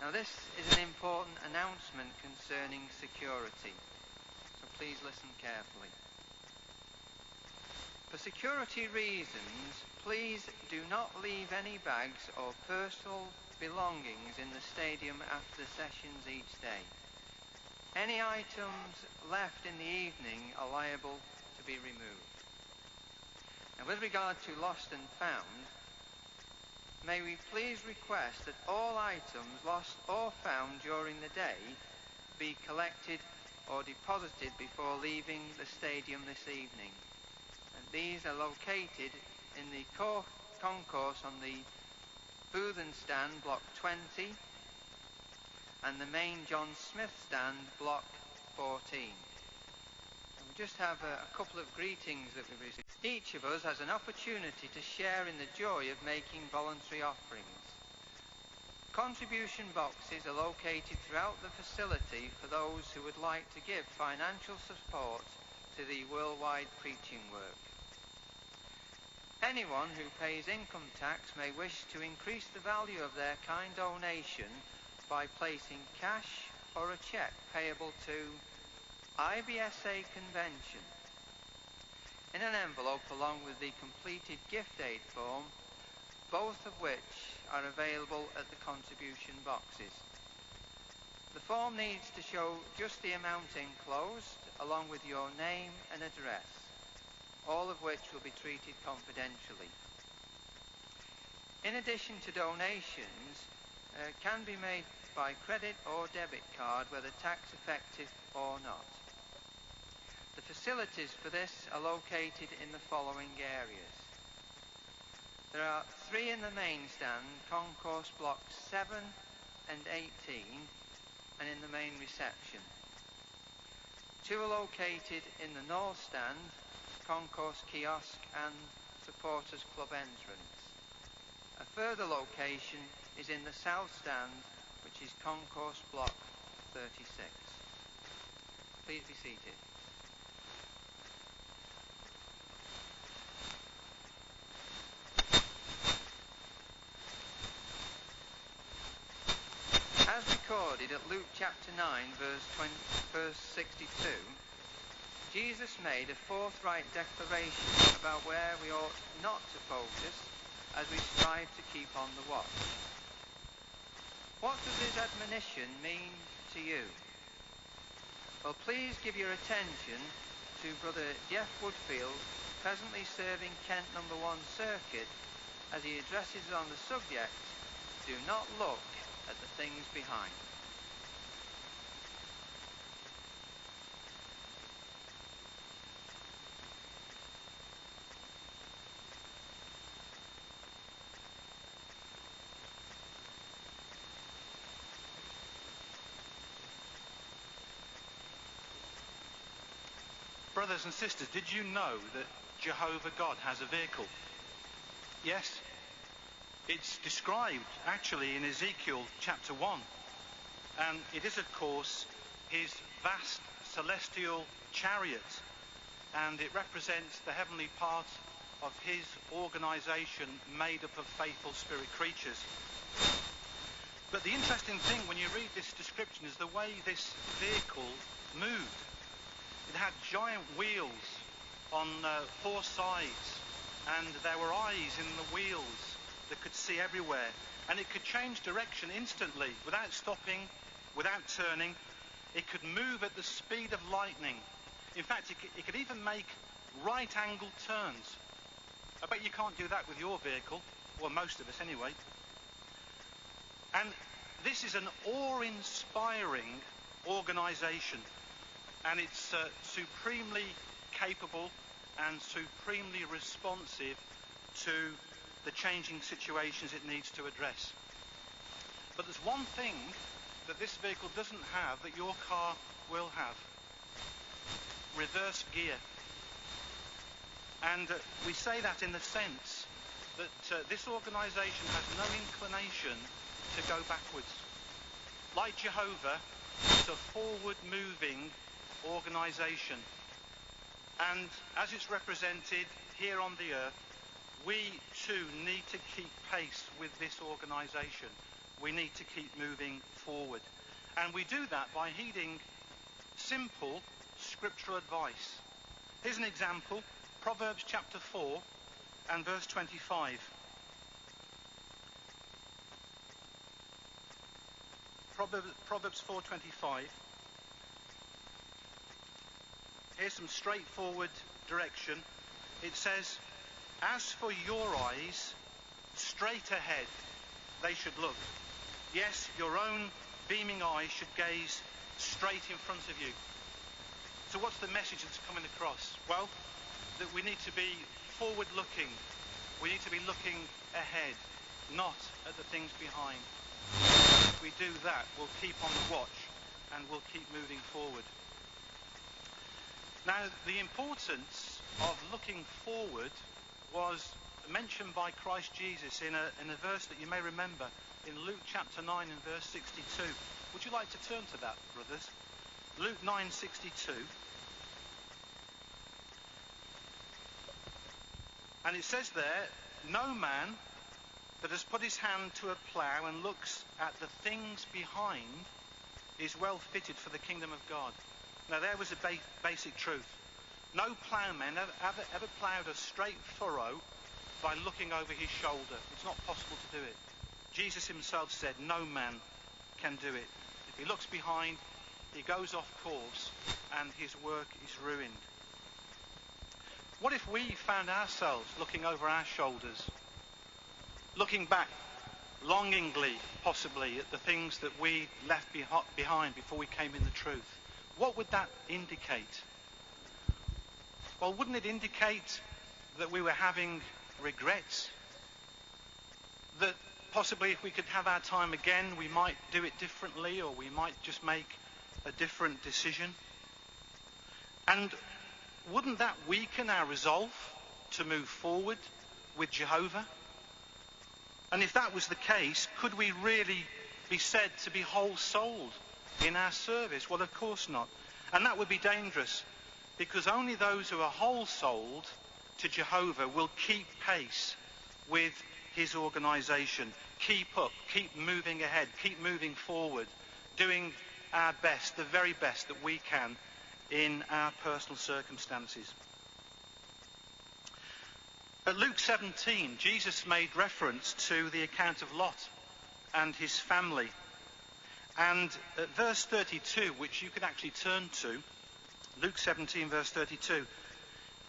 Now this is an important announcement concerning security, so please listen carefully. For security reasons, please do not leave any bags or personal belongings in the stadium after the sessions each day. Any items left in the evening are liable to be removed. And with regard to lost and found, may we please request that all items lost or found during the day be collected or deposited before leaving the stadium this evening. And these are located in the concourse on the booth and stand, block 20, and the main John Smith stand, block 14. And we just have a couple of greetings that we received. Each of us has an opportunity to share in the joy of making voluntary offerings. Contribution boxes are located throughout the facility for those who would like to give financial support to the worldwide preaching work. Anyone who pays income tax may wish to increase the value of their kind donation by placing cash or a cheque payable to IBSA Convention in an envelope along with the completed gift aid form, both of which are available at the contribution boxes. The form needs to show just the amount enclosed along with your name and address, all of which will be treated confidentially. In addition to donations, can be made by credit or debit card, whether tax effective or not. The facilities for this are located in the following areas. There are 3 in the main stand, concourse blocks 7 and 18, and in the main reception. 2 are located in the north stand, concourse kiosk and supporters club entrance. A further location is in the south stand, which is concourse block 36. Please be seated. As recorded at Luke chapter 9, verse 62, Jesus made a forthright declaration about where we ought not to focus as we strive to keep on the watch. What does his admonition mean to you? Well, please give your attention to Brother Jeff Woodfield, presently serving Kent number 1 circuit, as he addresses on the subject, do not look at the things behind. Brothers and sisters, did you know that Jehovah God has a vehicle? Yes. It's described actually in Ezekiel chapter 1. And it is, of course, his vast celestial chariot. And it represents the heavenly part of his organisation made up of faithful spirit creatures. But the interesting thing when you read this description is the way this vehicle moved. It had giant wheels on 4 sides, and there were eyes in the wheels that could see everywhere, and it could change direction instantly without stopping, without turning. It could move at the speed of lightning. In fact, it could even make right-angled turns. I bet you can't do that with your vehicle, or most of us anyway. And this is an awe-inspiring organisation, and it's supremely capable and supremely responsive to the changing situations it needs to address. But there's one thing that this vehicle doesn't have that your car will have: reverse gear. And we say that in the sense that this organisation has no inclination to go backwards. Like Jehovah, it's a forward-moving organisation. And as it's represented here on the earth, we too need to keep pace with this organisation. We need to keep moving forward. And we do that by heeding simple scriptural advice. Here's an example: Proverbs chapter 4 and verse 25. Proverbs 4:25. Here's some straightforward direction. It says, "As for your eyes, straight ahead they should look. Yes, your own beaming eyes should gaze straight in front of you." So what's the message that's coming across? Well, that we need to be forward-looking. We need to be looking ahead, not at the things behind. If we do that, we'll keep on the watch and we'll keep moving forward. Now, the importance of looking forward was mentioned by Christ Jesus in a verse that you may remember in Luke chapter 9 and verse 62. Would you like to turn to that, brothers? Luke 9:62. And it says there, "No man that has put his hand to a plough and looks at the things behind is well fitted for the kingdom of God." Now there was a basic truth. No ploughman ever ploughed a straight furrow by looking over his shoulder. It's not possible to do it. Jesus himself said no man can do it. If he looks behind, he goes off course and his work is ruined. What if we found ourselves looking over our shoulders, looking back longingly, possibly, at the things that we left behind before we came in the truth? What would that indicate? Well, wouldn't it indicate that we were having regrets? That possibly if we could have our time again, we might do it differently, or we might just make a different decision? And wouldn't that weaken our resolve to move forward with Jehovah? And if that was the case, could we really be said to be whole-souled in our service? Well, of course not. And that would be dangerous, because only those who are whole-souled to Jehovah will keep pace with his organisation, keep up, keep moving ahead, keep moving forward, doing our best, the very best that we can in our personal circumstances. At Luke 17, Jesus made reference to the account of Lot and his family. And at verse 32, which you could actually turn to, Luke 17, verse 32,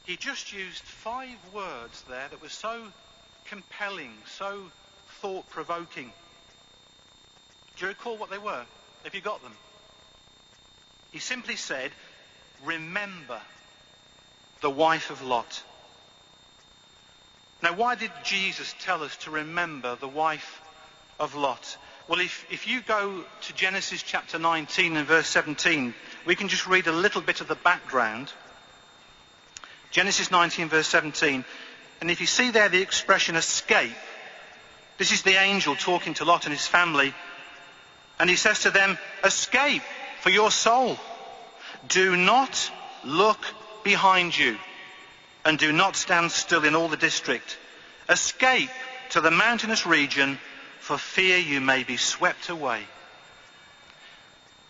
he just used 5 words there that were so compelling, so thought-provoking. Do you recall what they were? Have you got them? He simply said, "Remember the wife of Lot." Now, why did Jesus tell us to remember the wife of Lot? Well, if you go to Genesis chapter 19 and verse 17, we can just read a little bit of the background. Genesis 19 verse 17. And if you see there the expression escape, this is the angel talking to Lot and his family. And he says to them, "Escape for your soul. Do not look behind you, and do not stand still in all the district. Escape to the mountainous region, for fear you may be swept away."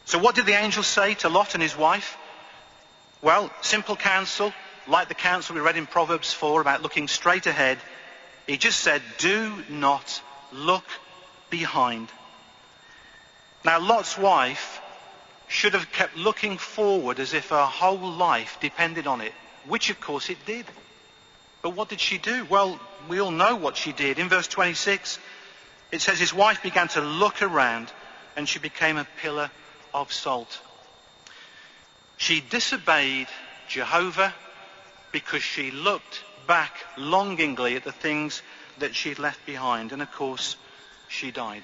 So what did the angel say to Lot and his wife? Well, simple counsel, like the counsel we read in Proverbs 4 about looking straight ahead. He just said, do not look behind. Now, Lot's wife should have kept looking forward as if her whole life depended on it, which of course it did. But what did she do? Well, we all know what she did. In verse 26, it says his wife began to look around and she became a pillar of salt. She disobeyed Jehovah because she looked back longingly at the things that she'd left behind. And of course, she died.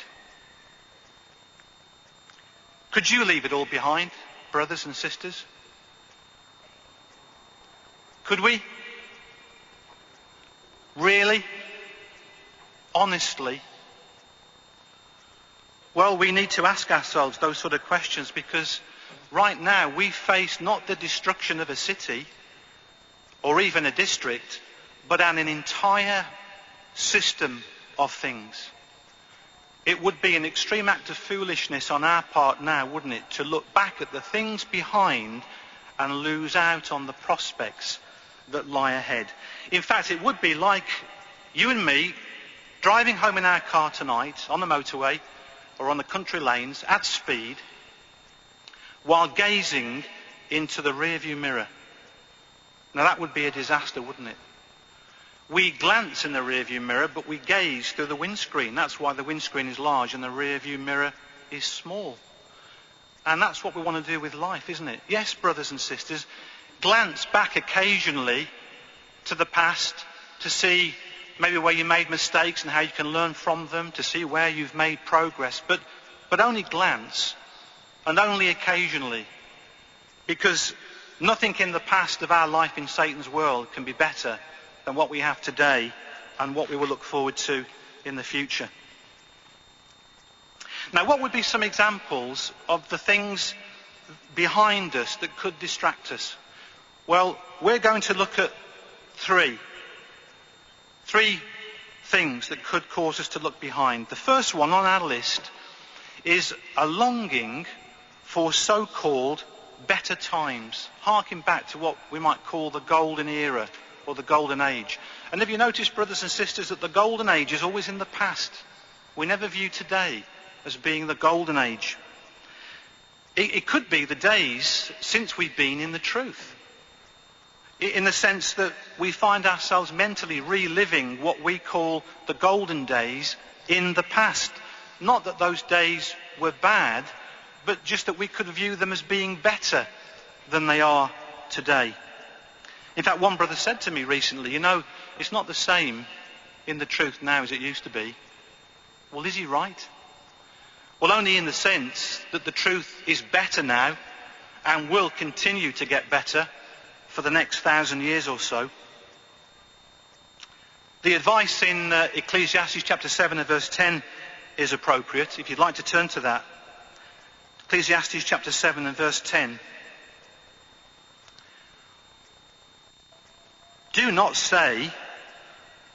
Could you leave it all behind, brothers and sisters? Could we? Really? Honestly? Well, we need to ask ourselves those sort of questions, because right now we face not the destruction of a city or even a district, but an entire system of things. It would be an extreme act of foolishness on our part now, wouldn't it, to look back at the things behind and lose out on the prospects that lie ahead. In fact, it would be like you and me driving home in our car tonight on the motorway or on the country lanes at speed while gazing into the rearview mirror. Now that would be a disaster, wouldn't it? We glance in the rearview mirror, but we gaze through the windscreen. That's why the windscreen is large and the rearview mirror is small. And that's what we want to do with life, isn't it? Yes, brothers and sisters, glance back occasionally to the past to see maybe where you made mistakes and how you can learn from them, to see where you've made progress, but only glance, and only occasionally, because nothing in the past of our life in Satan's world can be better than what we have today and what we will look forward to in the future. Now, what would be some examples of the things behind us that could distract us? Well, we're going to look at three things that could cause us to look behind. The first one on our list is a longing for so-called better times, harking back to what we might call the golden era or the golden age. And have you noticed, brothers and sisters, that the golden age is always in the past? We never view today as being the golden age. It could be the days since we've been in the truth, in the sense that we find ourselves mentally reliving what we call the golden days in the past. Not that those days were bad, but just that we could view them as being better than they are today. In fact, one brother said to me recently, you know, it's not the same in the truth now as it used to be. Well, is he right? Well, only in the sense that the truth is better now and will continue to get better for the next 1,000 years or so. The advice in Ecclesiastes chapter 7 and verse 10 is appropriate, if you'd like to turn to that. Ecclesiastes chapter 7 and verse 10. Do not say,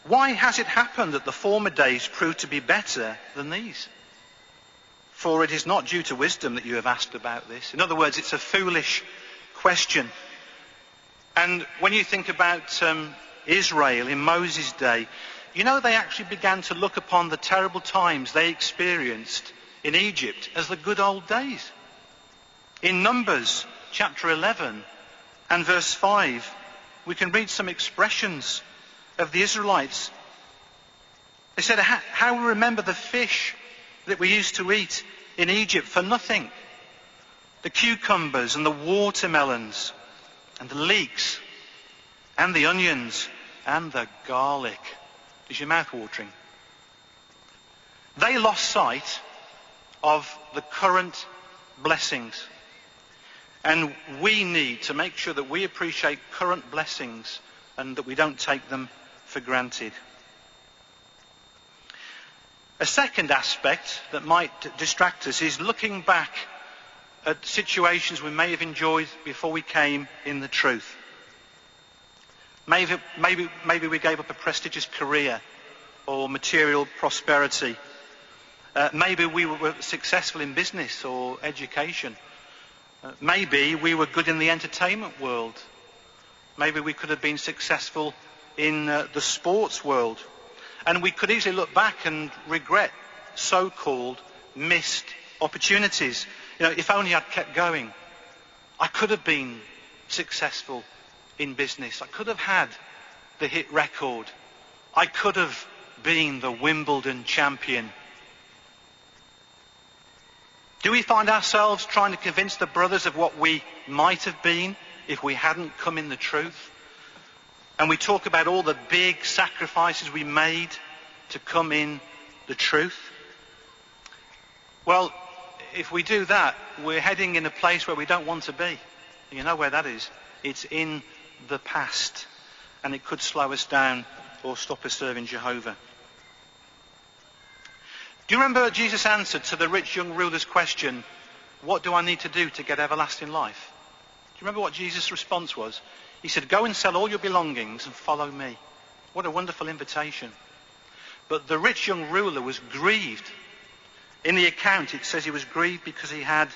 why has it happened that the former days proved to be better than these? For it is not due to wisdom that you have asked about this. In other words, it's a foolish question. And when you think about Israel in Moses' day, you know, they actually began to look upon the terrible times they experienced in Egypt as the good old days. In Numbers chapter 11 and verse 5, we can read some expressions of the Israelites. They said, how we remember the fish that we used to eat in Egypt for nothing. The cucumbers and the watermelons and the leeks and the onions and the garlic. Is your mouth watering? They lost sight of the current blessings. And we need to make sure that we appreciate current blessings and that we don't take them for granted. A second aspect that might distract us is looking back at situations we may have enjoyed before we came in the truth. Maybe we gave up a prestigious career or material prosperity. Maybe we were successful in business or education. Maybe we were good in the entertainment world. Maybe we could have been successful in the sports world. And we could easily look back and regret so-called missed opportunities. You know, if only I'd kept going, I could have been successful in business. I could have had the hit record. I could have been the Wimbledon champion. Do we find ourselves trying to convince the brothers of what we might have been if we hadn't come in the truth? and we talk about all the big sacrifices we made to come in the truth. Well, if we do that, we're heading in a place where we don't want to be. You know where that is? It's in the past, and it could slow us down or stop us serving Jehovah. Do you remember Jesus' answer to the rich young ruler's question, what do I need to do to get everlasting life? Do you remember what Jesus' response was? He said, go and sell all your belongings and follow me. What a wonderful invitation. But the rich young ruler was grieved. In the account it says he was grieved because he had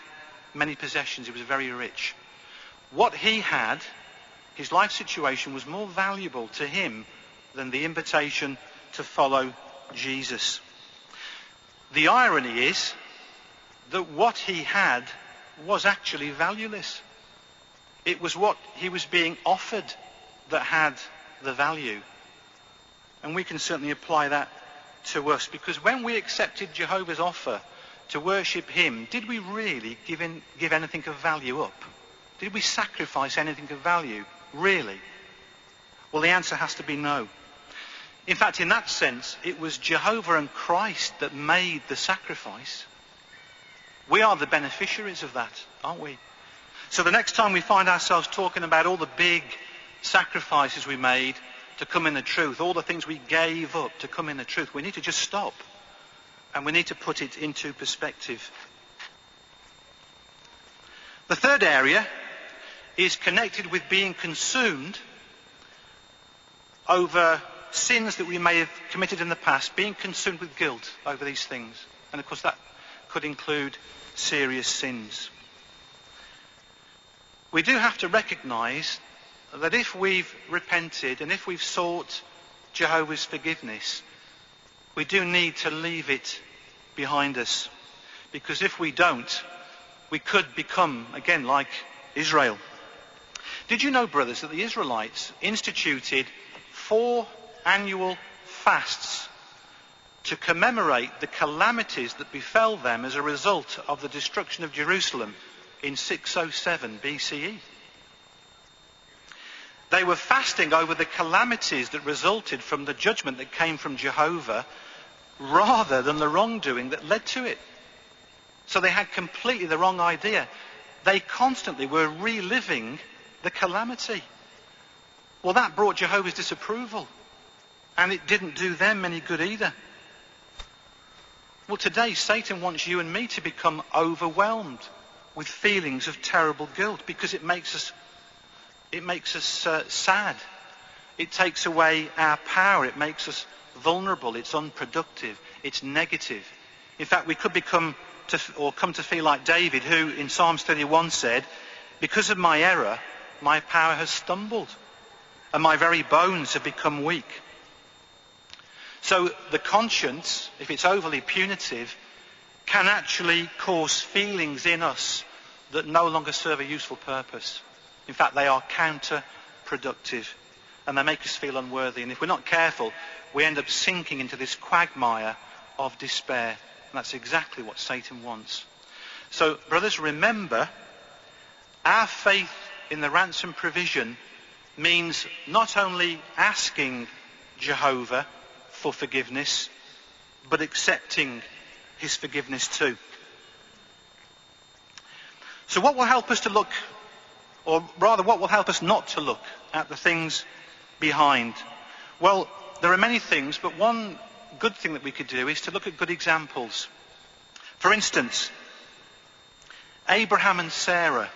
many possessions. He was very rich. What he had, his life situation, was more valuable to him than the invitation to follow Jesus. The irony is that what he had was actually valueless. It was what he was being offered that had the value. And we can certainly apply that to us, because when we accepted Jehovah's offer to worship him, did we really give anything of value up? Did we sacrifice anything of value? Really? Well, the answer has to be no. In fact, in that sense, it was Jehovah and Christ that made the sacrifice. We are the beneficiaries of that, aren't we? So the next time we find ourselves talking about all the big sacrifices we made to come in the truth, all the things we gave up to come in the truth, we need to just stop. And we need to put it into perspective. The third area is connected with being consumed over sins that we may have committed in the past, being consumed with guilt over these things. And of course that could include serious sins. We do have to recognise that if we've repented and if we've sought Jehovah's forgiveness, we do need to leave it behind us. Because if we don't, we could become, again, like Israel. Did you know, brothers, that the Israelites instituted 4 annual fasts to commemorate the calamities that befell them as a result of the destruction of Jerusalem in 607 BCE? They were fasting over the calamities that resulted from the judgment that came from Jehovah rather than the wrongdoing that led to it. So they had completely the wrong idea. They constantly were reliving the calamity. Well, that brought Jehovah's disapproval, and it didn't do them any good either. Well, today Satan wants you and me to become overwhelmed with feelings of terrible guilt because it makes us sad. It takes away our power. It makes us vulnerable. It's unproductive. It's negative. In fact, we could come to feel like David, who in Psalms 31 said, because of my error, my power has stumbled, and my very bones have become weak. So the conscience, if it's overly punitive, can actually cause feelings in us that no longer serve a useful purpose. In fact, they are counterproductive, and they make us feel unworthy. And if we're not careful, we end up sinking into this quagmire of despair. And that's exactly what Satan wants. So, brothers, remember, our faith in the ransom provision means not only asking Jehovah for forgiveness, but accepting his forgiveness too. So what will help us to look, or rather what will help us not to look at the things behind? Well, there are many things, but one good thing that we could do is to look at good examples. For instance, Abraham and Sarah.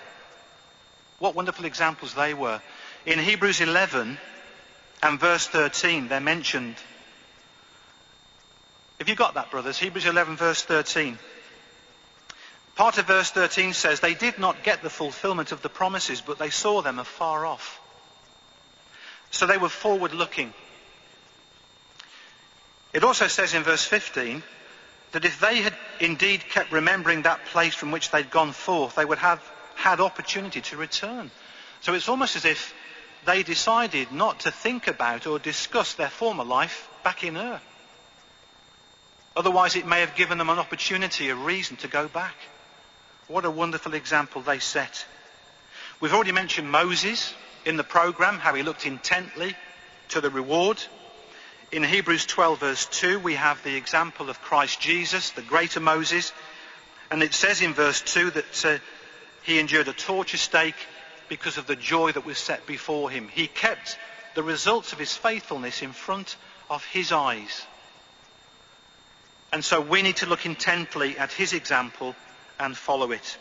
What wonderful examples they were. In Hebrews 11 and verse 13, they're mentioned. Have you got that, brothers? Hebrews 11 verse 13. Part of verse 13 says, they did not get the fulfillment of the promises, but they saw them afar off. So they were forward looking. It also says in verse 15 that if they had indeed kept remembering that place from which they'd gone forth, they would have had opportunity to return. So it's almost as if they decided not to think about or discuss their former life back in Ur. Otherwise it may have given them an opportunity, a reason to go back. What a wonderful example they set. We've already mentioned Moses in the programme, how he looked intently to the reward. In Hebrews 12 verse 2 we have the example of Christ Jesus, the greater Moses, and it says in verse 2 that he endured a torture stake because of the joy that was set before him. He kept the results of his faithfulness in front of his eyes. And so we need to look intently at his example and follow it.